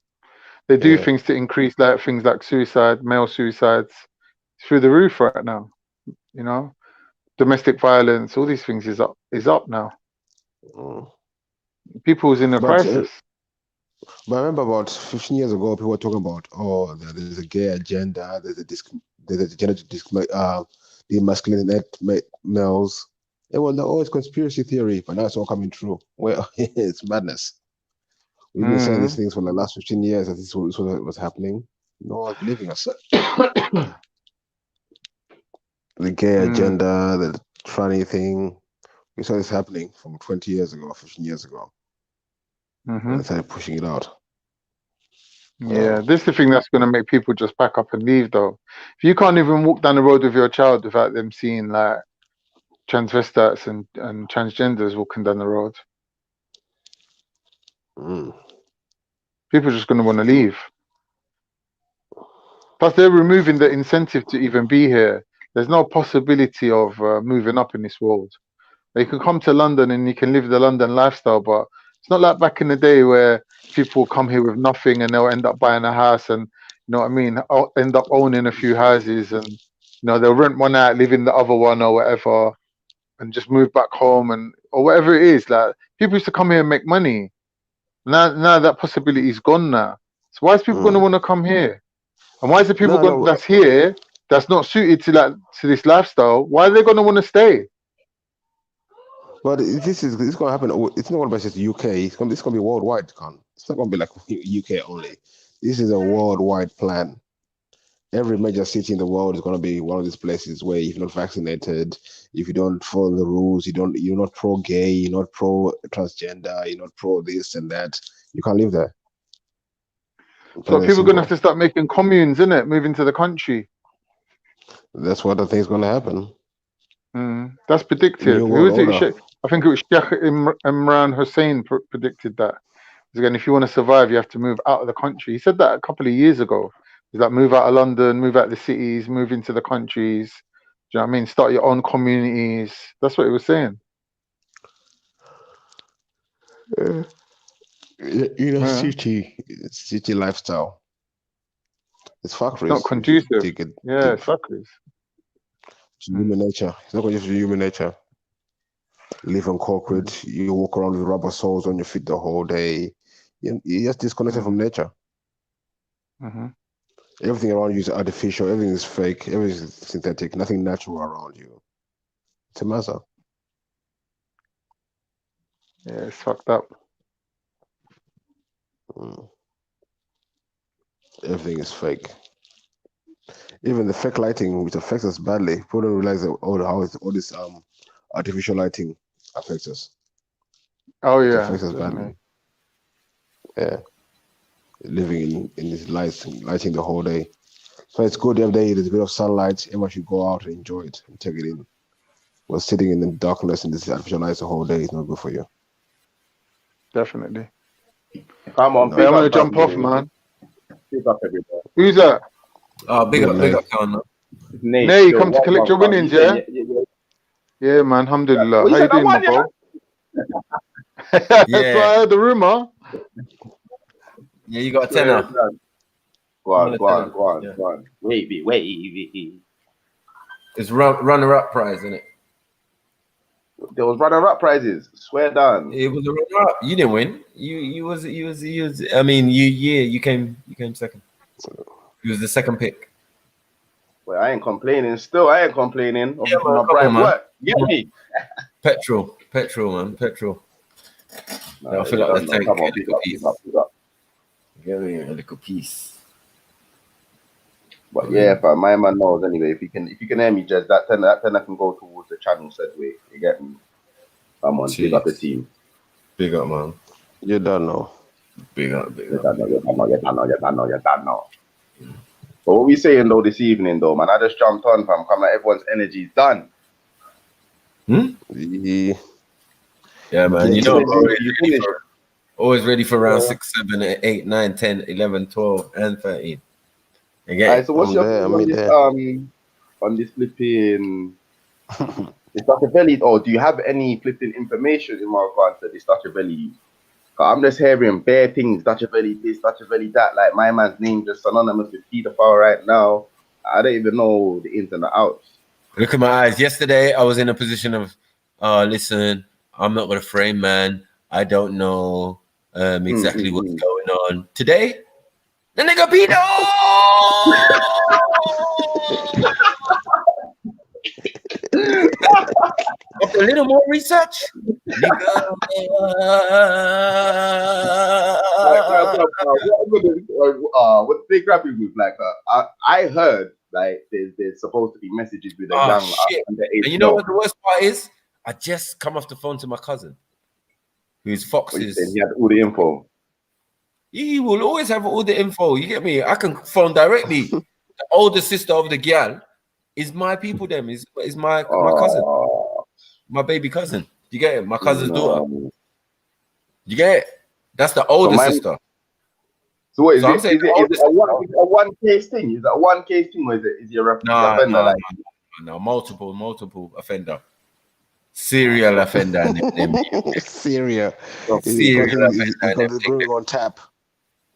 They do things to increase things like suicide, male suicides. It's through the roof right now. You know? Domestic violence, all these things is up now. People's in a crisis. But I remember about 15 years ago, people were talking about, there's a gay agenda, there's a gender demasculinate males. It's conspiracy theory, but now it's all coming true. Well, it's madness. We've been saying these things for the last 15 years that this was happening. No one's believing us. The gay agenda, the tranny thing, we saw this happening from 20 years ago, 15 years ago. They started pushing it out. Yeah, this is the thing that's going to make people just pack up and leave, though. If you can't even walk down the road with your child without them seeing like transvestites and transgenders walking down the road, people are just going to want to leave. Plus, they're removing the incentive to even be here. There's no possibility of moving up in this world. You can come to London and you can live the London lifestyle, but it's not like back in the day where people come here with nothing and they'll end up buying a house and, you know what I mean, end up owning a few houses and, you know, they'll rent one out, live in the other one or whatever and just move back home or whatever it is. Like, people used to come here and make money. Now that possibility is gone now. So why is people going to want to come here? And why is the people that's here, that's not suited to this lifestyle, why are they going to want to stay? But this is going to happen. It's not going to be just UK. It's going to be worldwide. It's not going to be like UK only. This is a worldwide plan. Every major city in the world is going to be one of these places where if you're not vaccinated, if you don't follow the rules, you're not pro-gay, you're not pro-transgender, you're not pro this and that, you can't live there. So people are going to have to start making communes, innit? Moving to the country. That's what I think is going to happen. That's predicted. Who is it? I think it was Sheikh Imran Hussein predicted that. Again, if you want to survive, you have to move out of the country. He said that a couple of years ago. He's like, move out of London, move out of the cities, move into the countries. Do you know what I mean? Start your own communities. That's what he was saying. City lifestyle. It's factories. It's not conducive. It's factories. It's human nature. It's not going to just be human nature. Live in corporate, you walk around with rubber soles on your feet the whole day. You're just disconnected from nature. Everything around you is artificial, everything is fake, everything is synthetic, nothing natural around you. It's a mess up. Yeah, it's fucked up. Everything is fake. Even the fake lighting, which affects us badly, people don't realize that all this artificial lighting affects us. Oh It yeah, affects us badly. Yeah, living in this lighting the whole day. So it's good every day. There's a bit of sunlight. Everyone should go out and enjoy it and take it in. But sitting in the darkness in this artificial light the whole day is not good for you. Definitely. Come on, I'm gonna jump off, man. Big up everybody. Who's that? Big up, Khan. Nay, come to collect your winnings, yeah? Yeah, man, alhamdulillah. How you doing, my bro? Yeah. So I heard the rumor. Yeah, you got a tenner. Go on. Wavy. It's runner-up prize, isn't it? There was runner-up prizes. Swear down. It was a runner-up. You didn't win. You was. I mean, you came second. You was the second pick. Well, I ain't complaining. Still, I ain't complaining. Yeah, man, my prime work. Get me. Petrol, man, petrol. No, I feel like the tank. Come on, pick up. Give me a little piece. But yeah, but my man knows anyway. If you can hear me, Jez, that 10 I can go towards the channel said way. You get me? Come on, big up the team. Big up, man. You don't know. Big up. You don't know. But what we saying though this evening though, man? I just jumped on, fam. Come like everyone's energy's done. Yeah, man. You know, always ready for round 6, 7, 8, 9, 10, 11, 12, and 13. Alright, so what's your on this flipping? Is Dr. Belly? Or do you have any flipping information in regards to this Dr. Belly? I'm just hearing bare things. Dr. Belly this, Dr. Belly that. Like my man's name just synonymous with pedophile right now. I don't even know the ins and the outs. Look at my eyes. Yesterday, I was in a position of, listen, I'm not gonna frame, man. I don't know exactly what's going on. Today, the nigga pedo. After a little more research, nigga. What they grabbing with? Like, I heard like there's supposed to be messages with a young shit. And you know what the worst part is? I just come off the phone to my cousin, who's Fox's. He had all the info. He will always have all the info. You get me? I can phone directly. The older sister of the gal is my people. Them is my cousin, my baby cousin. You get it? My cousin's daughter. You get it? That's the older sister. So what is it? Is it a one case thing? Is it a one case thing, or is it a repeat offender? No, multiple offender. Serial offender. Serial offender. Grooming on tap.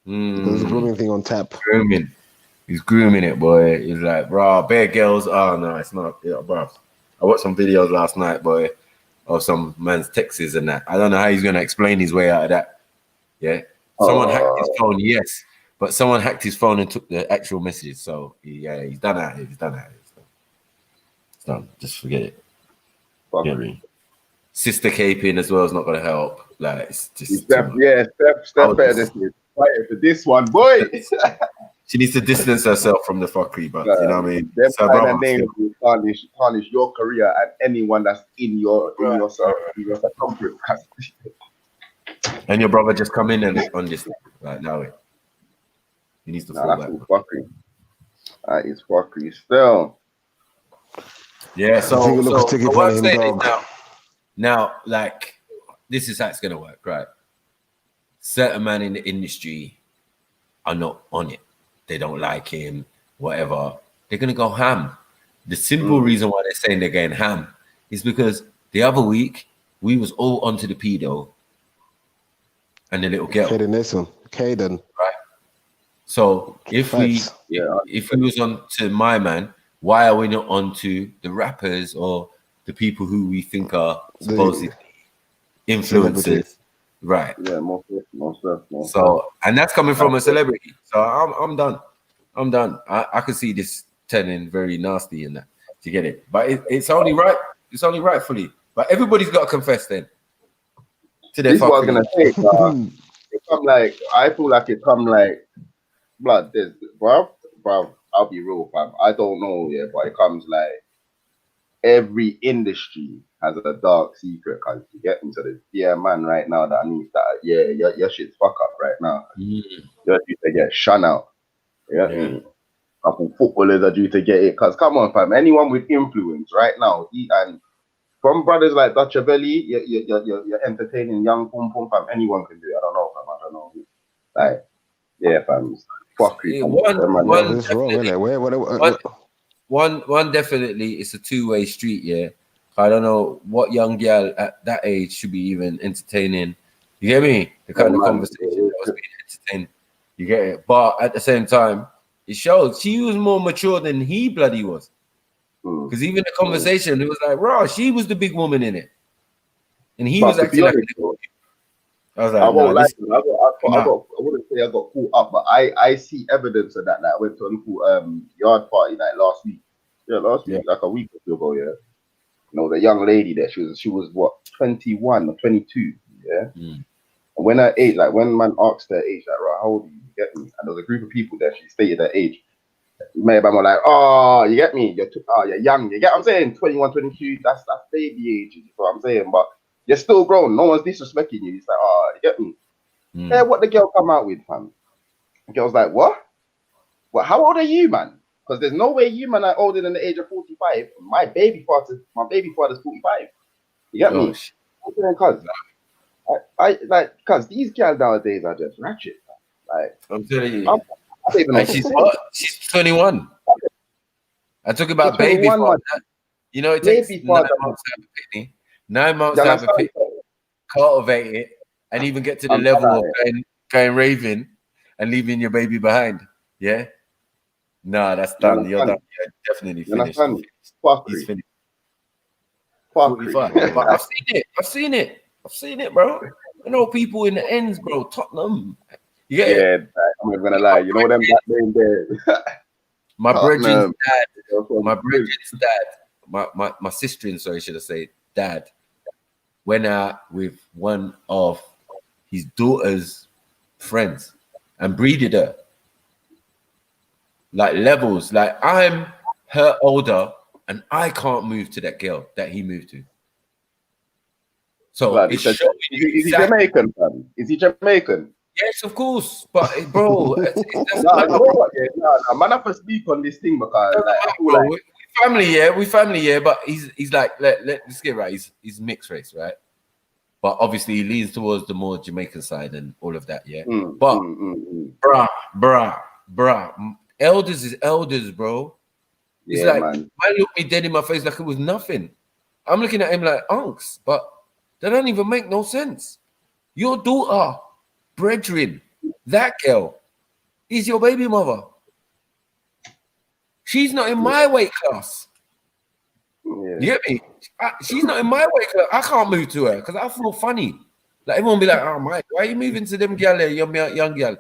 There's a grooming thing on tap. Grooming. He's grooming it, boy. He's like, bro, bare girls. Oh, no, it's not. Yeah, bro. I watched some videos last night, boy, of some man's texts and that. I don't know how he's going to explain his way out of that. Yeah. Someone hacked his phone, yes. But someone hacked his phone and took the actual messages. So, yeah, he's done out here. It's done. Just forget it. You know what I mean? Sister caping as well is not going to help. Like, it's just. Steph better this for this one, boy. She needs to distance herself from the fuckery, but you know what I mean? Them kind of names will tarnish your career and anyone that's in your circumference. And your brother just come in and on this like now. He needs to fall back. Fuckery. That is fuckery still. Yeah, so what I'm saying is now, like, this is how it's gonna work, right? Certain men in the industry are not on it. They don't like him, whatever. They're gonna go ham. The simple reason why they're saying they're going ham is because the other week we was all onto the pedo and the little girl. Caden. Right. So if we was on to my man, why are we not on to the rappers or the people who we think are supposedly influencers? Right. Yeah, most stuff. So, and that's coming from a celebrity. So I'm done. I can see this turning very nasty in that. To get it, but it's only right. It's only rightfully. But everybody's got to confess then. To their this is what I was gonna say. It come like I feel like it come like blood. There's bro. I'll be real, fam. I don't know, but it comes like every industry has a dark secret, cause you get me. So there's man right now that needs that. Your shit's fuck up right now. You're due to get shun out. Yeah. Couple footballers are due to get it. Cause come on, fam. Anyone with influence right now, and from brothers like Dutch Belly, you're entertaining young pum pum, fam. Anyone can do it. I don't know, fam. I don't know. Like, yeah, fam. Fuckery. One definitely, it's a two-way street. Yeah. I don't know what young girl at that age should be even entertaining. You get me? The kind of conversation that was being entertained. You get it? But at the same time, It shows she was more mature than he bloody was. Because even the conversation, it was like, raw, she was the big woman in it. And he was acting like I was like, I won't nah, lie to you. I wouldn't say I got caught up, but I see evidence of that. Like I went to a little yard party like last week. Yeah, last week, like a week or two ago, yeah. You know, the young lady there, she was what, 21 or 22, yeah? And when her age, like when man asked her age, like, right, how old are you? You get me? And there was a group of people there, she stated her age. Maybe I'm like, oh, you get me? You're young. You get what I'm saying? 21, 22, that's baby age, you know what I'm saying? But you're still grown. No one's disrespecting you. It's like, oh, you get me? Yeah, what the girl come out with, fam? The girl's like, what? What? How old are you, man? Because there's no way you, man, are older than the age of 45. My baby father's 45. You get me? Cause I like, cause these girls nowadays are just ratchet. Like, I'm telling you. And she's what? She's 21. I talk about baby father. You know, it takes 9 months to have a picnic. 9 months to have a picnic, cultivate it, and even get to the level of going raving and leaving your baby behind. Yeah? No, that's done. You're done. You're definitely finished. He's finished. 45. But I've seen it, bro. I know people in the ends, bro. Tottenham. Yeah, I'm not gonna lie. You know them that name there. My brethren's dad, my sister, sorry, should I say, dad, went out with one of his daughter's friends and breeded her. Like levels. Like I'm her older and I can't move to that girl that he moved to. So it's showing you is he Jamaican, fam? Is he Jamaican? Yes, of course, but bro, you know what? Yeah, man, I have to speak on this thing because we family, yeah. But he's like, let's get right. He's mixed race, right? But obviously he leans towards the more Jamaican side and all of that, yeah. But bruh, elders is elders, bro. It's like man looked me dead in my face like it was nothing. I'm looking at him like unks, but that don't even make no sense. Your daughter. Brethren, that girl is your baby mother. She's not in my weight class. You get me? She's not in my weight class. I can't move to her because I feel funny. Like everyone be like, "Oh my, why are you moving to them gal there, young gal?"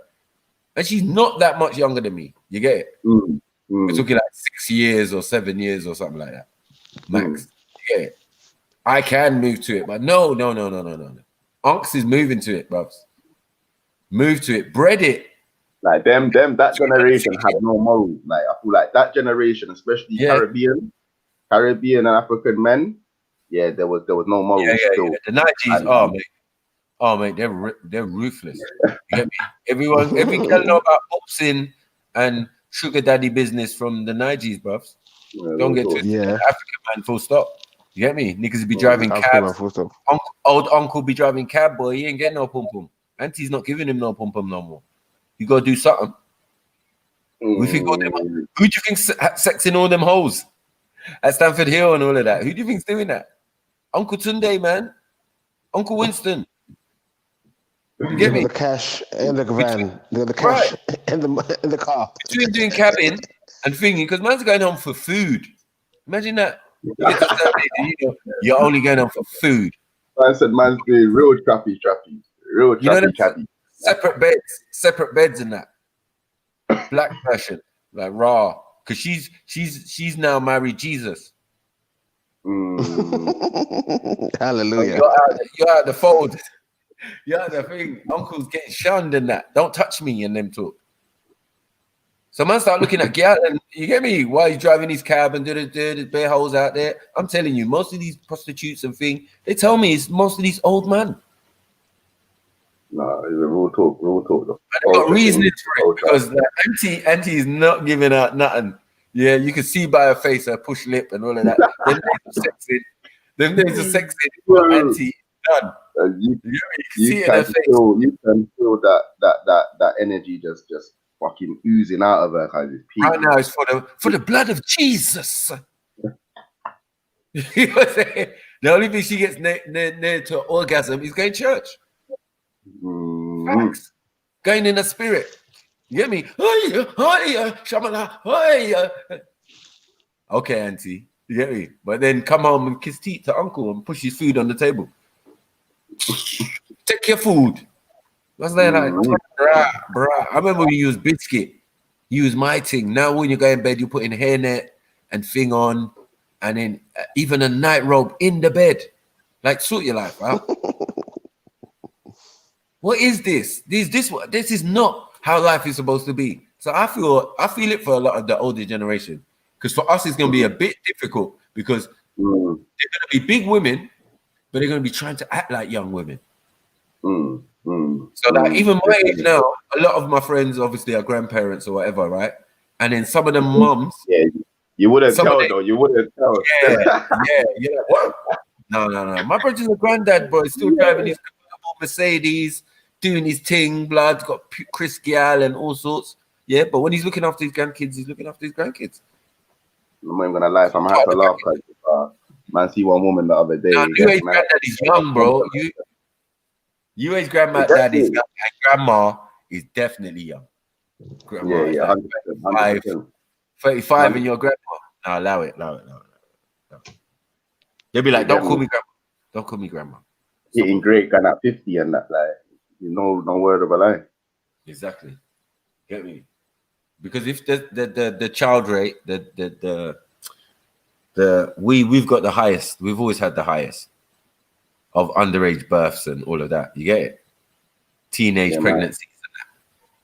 And she's not that much younger than me. You get it? We're talking like 6 years or 7 years or something like that, max. You get it? I can move to it, but no. Unks is moving to it, bruv. Move to it, bred it. Like them that generation had no morals. Like I feel like that generation, especially Caribbean and African men, there was no morals still. The 90s, mate, they're ruthless. You get me? Every girl know about boxing and sugar daddy business from the 90s, bruv. Don't get to African man, full stop. You get me? Niggas be driving cabs. Old uncle be driving cab, boy. He ain't getting no pum pum. Auntie's not giving him no pum pum no more. You gotta do something. We think all them. Who do you think's sexing all them hoes at Stamford Hill and all of that? Who do you think's doing that? Uncle Tunde, man. Uncle Winston. You get me? The cash in the van. The cash in the car. Between doing cabin and thinking, because man's going home for food. Imagine that. You're only going home for food. I said man's doing real trappy. Real trappy. Separate beds in that. Black version, like raw. Because she's now married Jesus. Hallelujah. You're out the fold. You're out the thing. Uncle's getting shunned in that. Don't touch me and them talk. So man start looking at girl and you get me? Why he's driving his cab and there's bare holes out there. I'm telling you, most of these prostitutes and thing, they tell me it's most of these old men. No, it's a real talk. I got reasoning for it because auntie is not giving out nothing. Yeah, you can see by her face, her push lip and all of that. Them days of sexing. Auntie done. You can feel that energy just fucking oozing out of her. Right now, it's for the blood of Jesus. You know what I'm saying? The only thing she gets near to orgasm is going to church. Facts. Going in the spirit. You get me? Shamala, okay, auntie. You get me? But then come home and kiss teeth to uncle and push his food on the table. Take your food. What's that like? Bruh. I remember we used biscuit. Use my thing. Now when you go in bed, you put in hairnet and thing on, and then even a night robe in the bed. Like, sort your life out. What is this? This is not how life is supposed to be. So I feel it for a lot of the older generation. Because for us, it's going to be a bit difficult because they're going to be big women, but they're going to be trying to act like young women. So like even my age now, a lot of my friends obviously are grandparents or whatever, right? And then some of them mums, you wouldn't tell though. You wouldn't tell. Yeah. You're like, what? No. My brother's a granddad, bro. He's still driving his Mercedes, doing his ting, blood, got Chris Gial and all sorts. Yeah, but when he's looking after his grandkids, he's looking after his grandkids. I'm not even gonna lie, I'm gonna have to laugh because man, see one woman the other day. New age granddad is young, bro. You age granddad is young, and grandma is definitely young. Grandma is like 35 and your grandma. No, allow it. They'll be like, don't call me grandma. Don't call me grandma. Getting great kind at 50 and that, like, no word of a lie. Exactly. Get me? Because if the child rate, we've got the highest. We've always had the highest of underage births and all of that. You get it? Teenage pregnancies and that.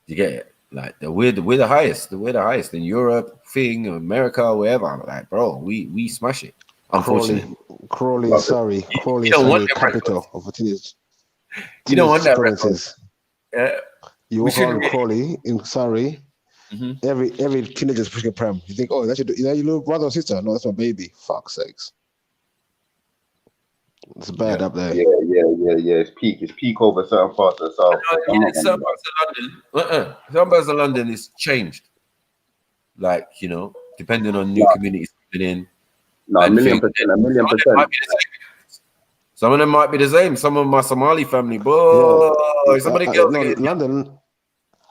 You get it? Like we're the highest. We're the highest in Europe, America, wherever. Like, bro, we smash it. Unfortunately, Crawley, Surrey, capital of teenage. You don't want that pregnancies. You walk around Crawley in Surrey. Every teenager's pushing a pram. You think, oh, that's your little brother or sister? No, that's my baby. Fuck's sakes. It's bad up there. Yeah. It's peak over certain parts of the south. Certain parts of London. Some parts of London is changed. Like, depending on new communities coming in. No, a million percent. Some of them might be the same. Some of my Somali family, boy. Somebody London.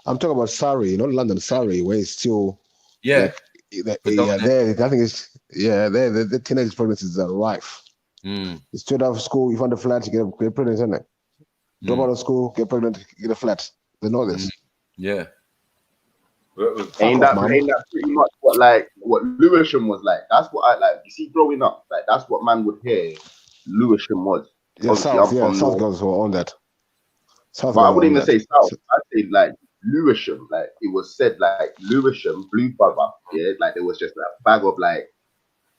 I'm talking about Surrey, not London, Surrey, where it's still there. I think it's the teenage pregnancies are rife. You straight out of school, you find a flat, you get pregnant, isn't it? Drop out of school, get pregnant, get a flat. They know this. Yeah. Ain't that pretty much what Lewisham was like? That's what I like. You see, growing up, like that's what man would hear Lewisham was. Yeah, South girls were on that. But I wouldn't even say South. I'd say like Lewisham. Like it was said like Lewisham, blue brother. Yeah, like it was just a bag of like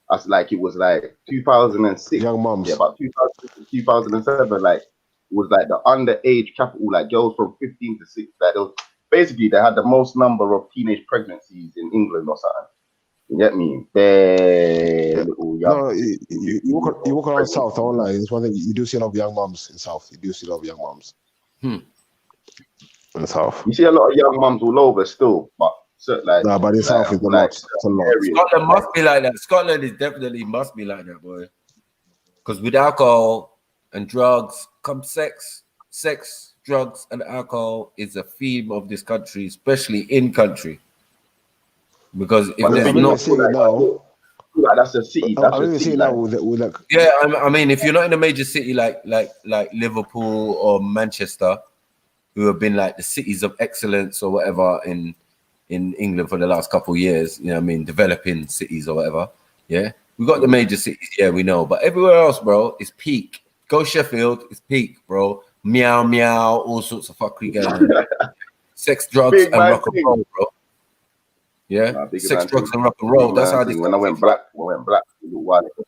us. Like it was like 2006. Young moms. Yeah, about 2007. Like it was like the underage capital. Like girls from 15 to 6. Like basically they had the most number of teenage pregnancies in England or something. You get me? Little young. No, you walk around South online. It's one thing you do see a lot of young moms in South. You do see a lot of young moms. In South. You see a lot of young mums all over still, but like but in South is a lot. It's a lot. Scotland must be like that. Scotland is definitely must be like that, boy. Because with alcohol and drugs comes sex. Sex, drugs, and alcohol is a theme of this country, especially in country. Because if there's not, that's a city. That's a city. Yeah, I mean, if you're not in a major city like Liverpool or Manchester, who have been like the cities of excellence or whatever in England for the last couple of years, you know what I mean, developing cities or whatever. Yeah, we got the major cities. Yeah, we know, but everywhere else, bro, is peak. Go Sheffield, it's peak, bro. Meow meow, all sorts of fuckery going on. Sex, drugs, and rock and roll, bro. Yeah, sex, drugs, and rock and roll. That's how this. When I went Blackpool a little while ago.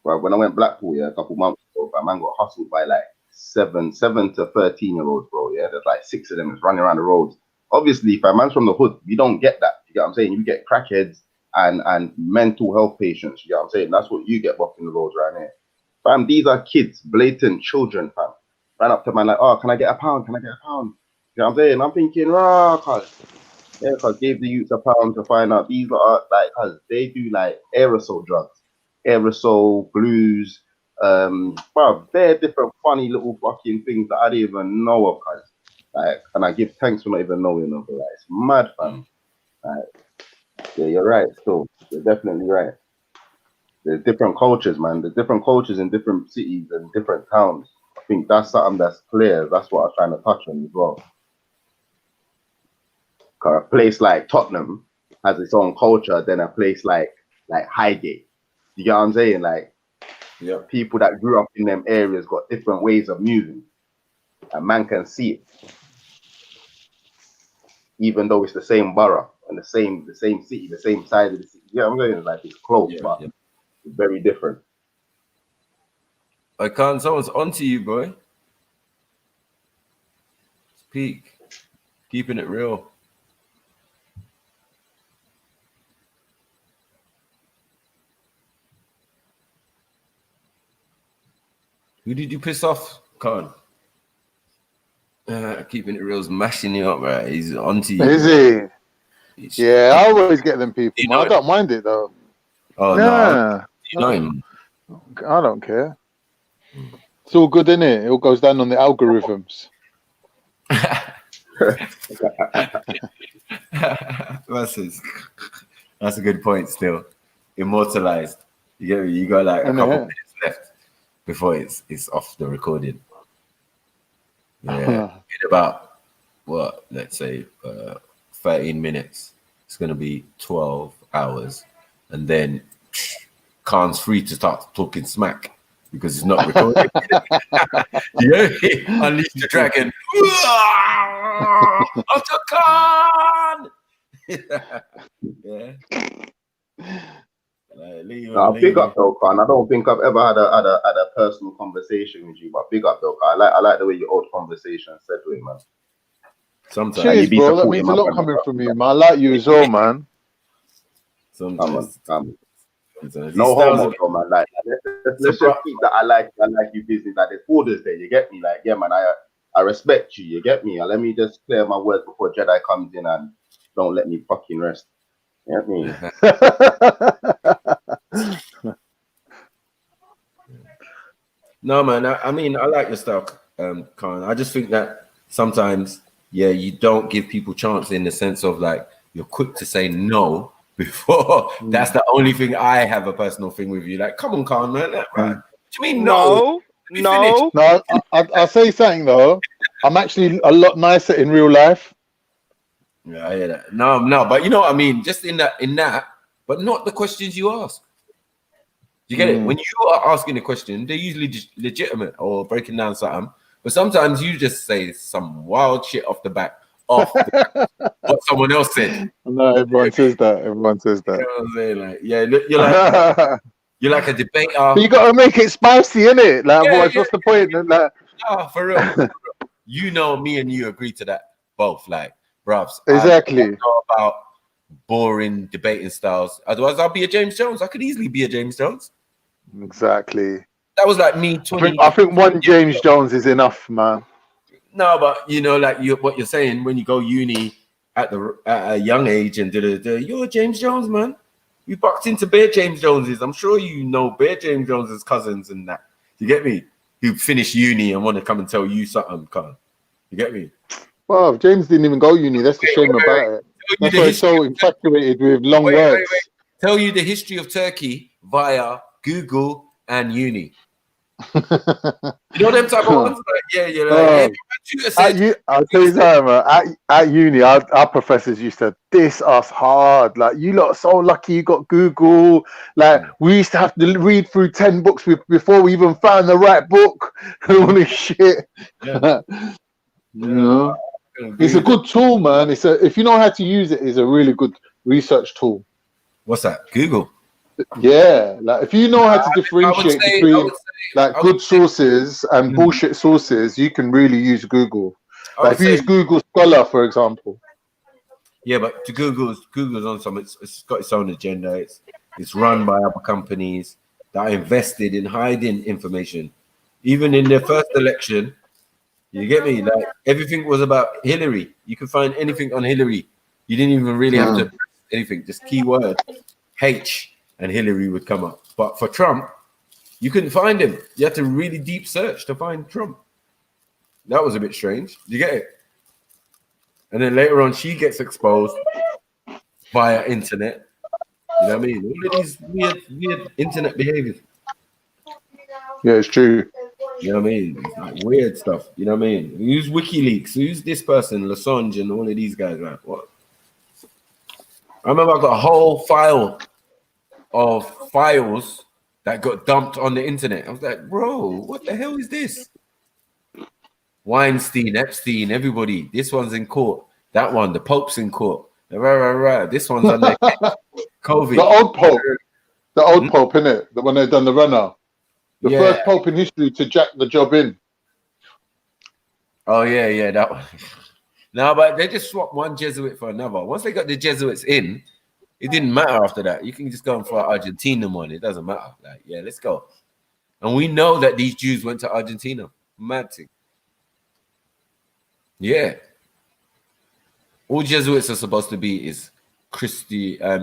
Well, when I went Blackpool, a couple months ago, my man got hustled by like 7 to 13-year-olds, bro. Yeah, there's like 6 of them is running around the roads. Obviously, if a man's from the hood, you don't get that. You get what I'm saying? You get crackheads and mental health patients. You get what I'm saying? That's what you get walking the roads around here. Fam, these are kids, blatant children, fam. Ran up to man like, oh, can I get a pound? Can I get a pound? You know what I'm saying? I'm thinking, cause gave the youths a pound to find out these are like, cause they do like aerosol drugs, aerosol, blues, they're different funny little fucking things that I didn't even know of, cause Like, and I give thanks for not even knowing of it. Like, it's mad, fam. Like, yeah, you're right. Still, you're definitely right. There's different cultures, man. There's different cultures in different cities and different towns. I think that's something that's clear. That's what I was trying to touch on as well. Cause a place like Tottenham has its own culture than a place like Highgate. You get what I'm saying? Like, yeah, people that grew up in them areas got different ways of moving. And man can see it. Even though it's the same borough and the same city, the same side of the city. Yeah, I'm saying like it's close, but it's very different. I can't. Someone's onto you, boy. Peak, keeping it real. Who did you piss off, Khan? Keeping it real's mashing you up, right? He's onto you. Is he? Yeah, I always get them people. Man. I don't mind it though. Oh yeah. no, you know him. I don't care. It's all good, isn't it? It all goes down on the algorithms. That's a good point. Still immortalized. You get me? You got like a couple minutes left before it's off the recording. Yeah, in about what? Let's say 13 minutes. It's gonna be 12 hours, and then Khan's free to start talking smack because it's not recorded. Yeah, unleash the dragon. Uncle Khan. Yeah. Big up though, Khan. I don't think I've ever had a personal conversation with you, but big up though, Khan. I like the way your old conversation settling, man. Sometimes cheers, bro. That means a lot coming from you, man. I like you as well, man. Sometimes. No homo, though, man. Like, let's just keep that I like you business. Like, there's orders there. You get me? Like, yeah, man. I respect you. You get me? And let me just clear my words before Jedi comes in and don't let me fucking rest. You get me? No, man. I mean, I like your stuff, Khan. I just think that sometimes, yeah, you don't give people chance in the sense of like you're quick to say no before. That's the only thing I have a personal thing with you. Like, come on, Khan, man. Right? What do you mean no? No, I'll say something though. I'm actually a lot nicer in real life. Yeah, I hear that. No, but you know what I mean. Just in that, but not the questions you ask. You get it? When you are asking a question, they're usually just legitimate or breaking down something. But sometimes you just say some wild shit off the back, what someone else said. No, everyone says that. Everyone says that. You know what I'm saying? Like, yeah, you're like a debater. But you got to make it spicy, innit? Like, otherwise, what's the point? Like, no, for real. You know, me and you agree to that both. Like, bruvs. Exactly. I don't know about boring debating styles. Otherwise, I'll be a James Jones. I could easily be a James Jones. Exactly. That was like me 20 I think one James Jones is enough, man. No, but you know, like what you're saying, when you go uni at a young age and you're James Jones, man. You bucked into Bear James Joneses. I'm sure you know Bear James Jones's cousins and that. You get me? Who finished uni and want to come and tell you something, Khan. You get me? Well, James didn't even go uni. That's the shame about it. That's why he's so infatuated with long words. Wait. Tell you the history of Turkey via Google and uni. You know them type of ones? Like, yeah, you're like, I'll tell you something, man. At uni, our professors used to diss us hard. Like, you lot are so lucky you got Google. Like, we used to have to read through 10 books before we even found the right book. All this shit. Yeah. You know? It's a good tool, man. If you know how to use it, it's a really good research tool. What's that? Google? Yeah, like if you know how to differentiate between good sources and bullshit sources, you can really use Google. Like if you use Google Scholar, for example. Yeah, but to Google's on some. It's got its own agenda. It's run by other companies that are invested in hiding information. Even in their first election, you get me? Like everything was about Hillary. You could find anything on Hillary. You didn't even really have to anything. Just keyword H. And Hillary would come up. But for Trump, you couldn't find him. You had to really deep search to find Trump. That was a bit strange. You get it? And then later on, she gets exposed via internet. You know what I mean? All of these weird internet behaviors. Yeah, it's true. You know what I mean? It's like weird stuff. You know what I mean? Who's WikiLeaks? Who's this person? Assange and all of these guys, right? What? I remember I got a whole file of files that got dumped on the internet. I was like, bro, what the hell is this? Weinstein, Epstein, everybody. This one's in court. That one, the Pope's in court. This one's on there. COVID. The old Pope. The old Pope, innit? The one they done the runner. The first Pope in history to jack the job in. Oh, yeah, that one. No, but they just swapped one Jesuit for another. Once they got the Jesuits in, it didn't matter after that. You can just go for Argentina one. It doesn't matter. Like, yeah, let's go. And we know that these Jews went to Argentina. Mad thing. Yeah. All Jesuits are supposed to be is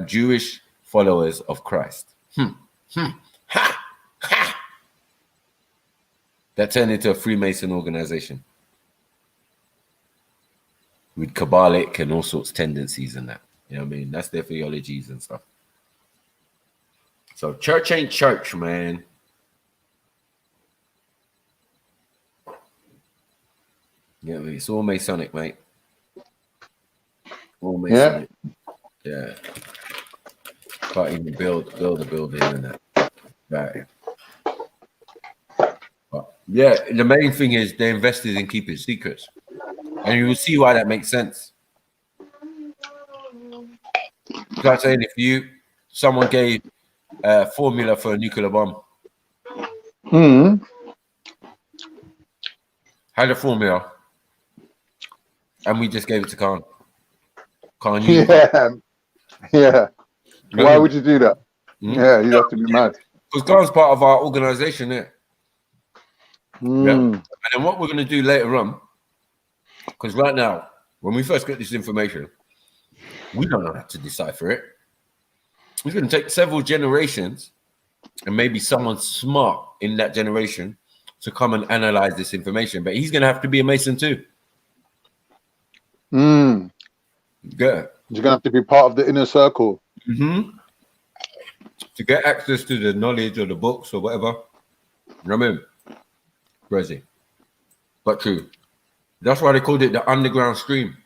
Jewish followers of Christ. That turned into a Freemason organization with Kabbalic and all sorts of tendencies and that. You know what I mean? That's their theologies and stuff. So church ain't church, man. Yeah, it's all Masonic, mate. All Masonic. Yeah. Can't even build a building and that. Right. But yeah, the main thing is they invested in keeping secrets. And you will see why that makes sense. Like saying if someone gave a formula for a nuclear bomb. Had a formula. And we just gave it to Khan. Khan used it. Yeah. Why would you do that? Yeah, you have to be mad. Because Khan's part of our organization, yeah. Yeah. And then what we're going to do later on, because right now, when we first get this information, we don't know how to decipher it. It's going to take several generations and maybe someone smart in that generation to come and analyze this information. But he's going to have to be a Mason too. Yeah. You're going to have to be part of the inner circle. To get access to the knowledge or the books or whatever. You know what I mean? Crazy. But true. That's why they called it the underground stream.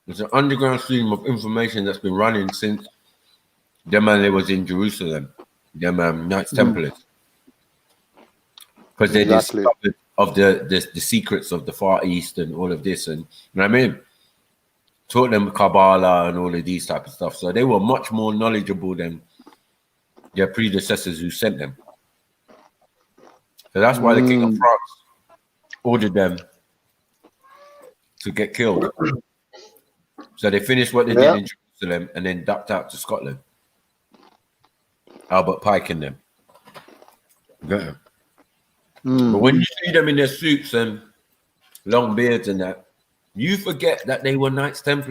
It's an underground stream of information that's been running since the man that was in Jerusalem, them Knights Templars. Because they discovered of the secrets of the Far East and all of this, and you know what I mean? Taught them Kabbalah and all of these type of stuff. So they were much more knowledgeable than their predecessors who sent them. So that's why the King of France ordered them to get killed. So they finished what they did in Jerusalem and then ducked out to Scotland. Albert Pike and them. Yeah. But when you see them in their suits and long beards and that, you forget that they were Knights Templars.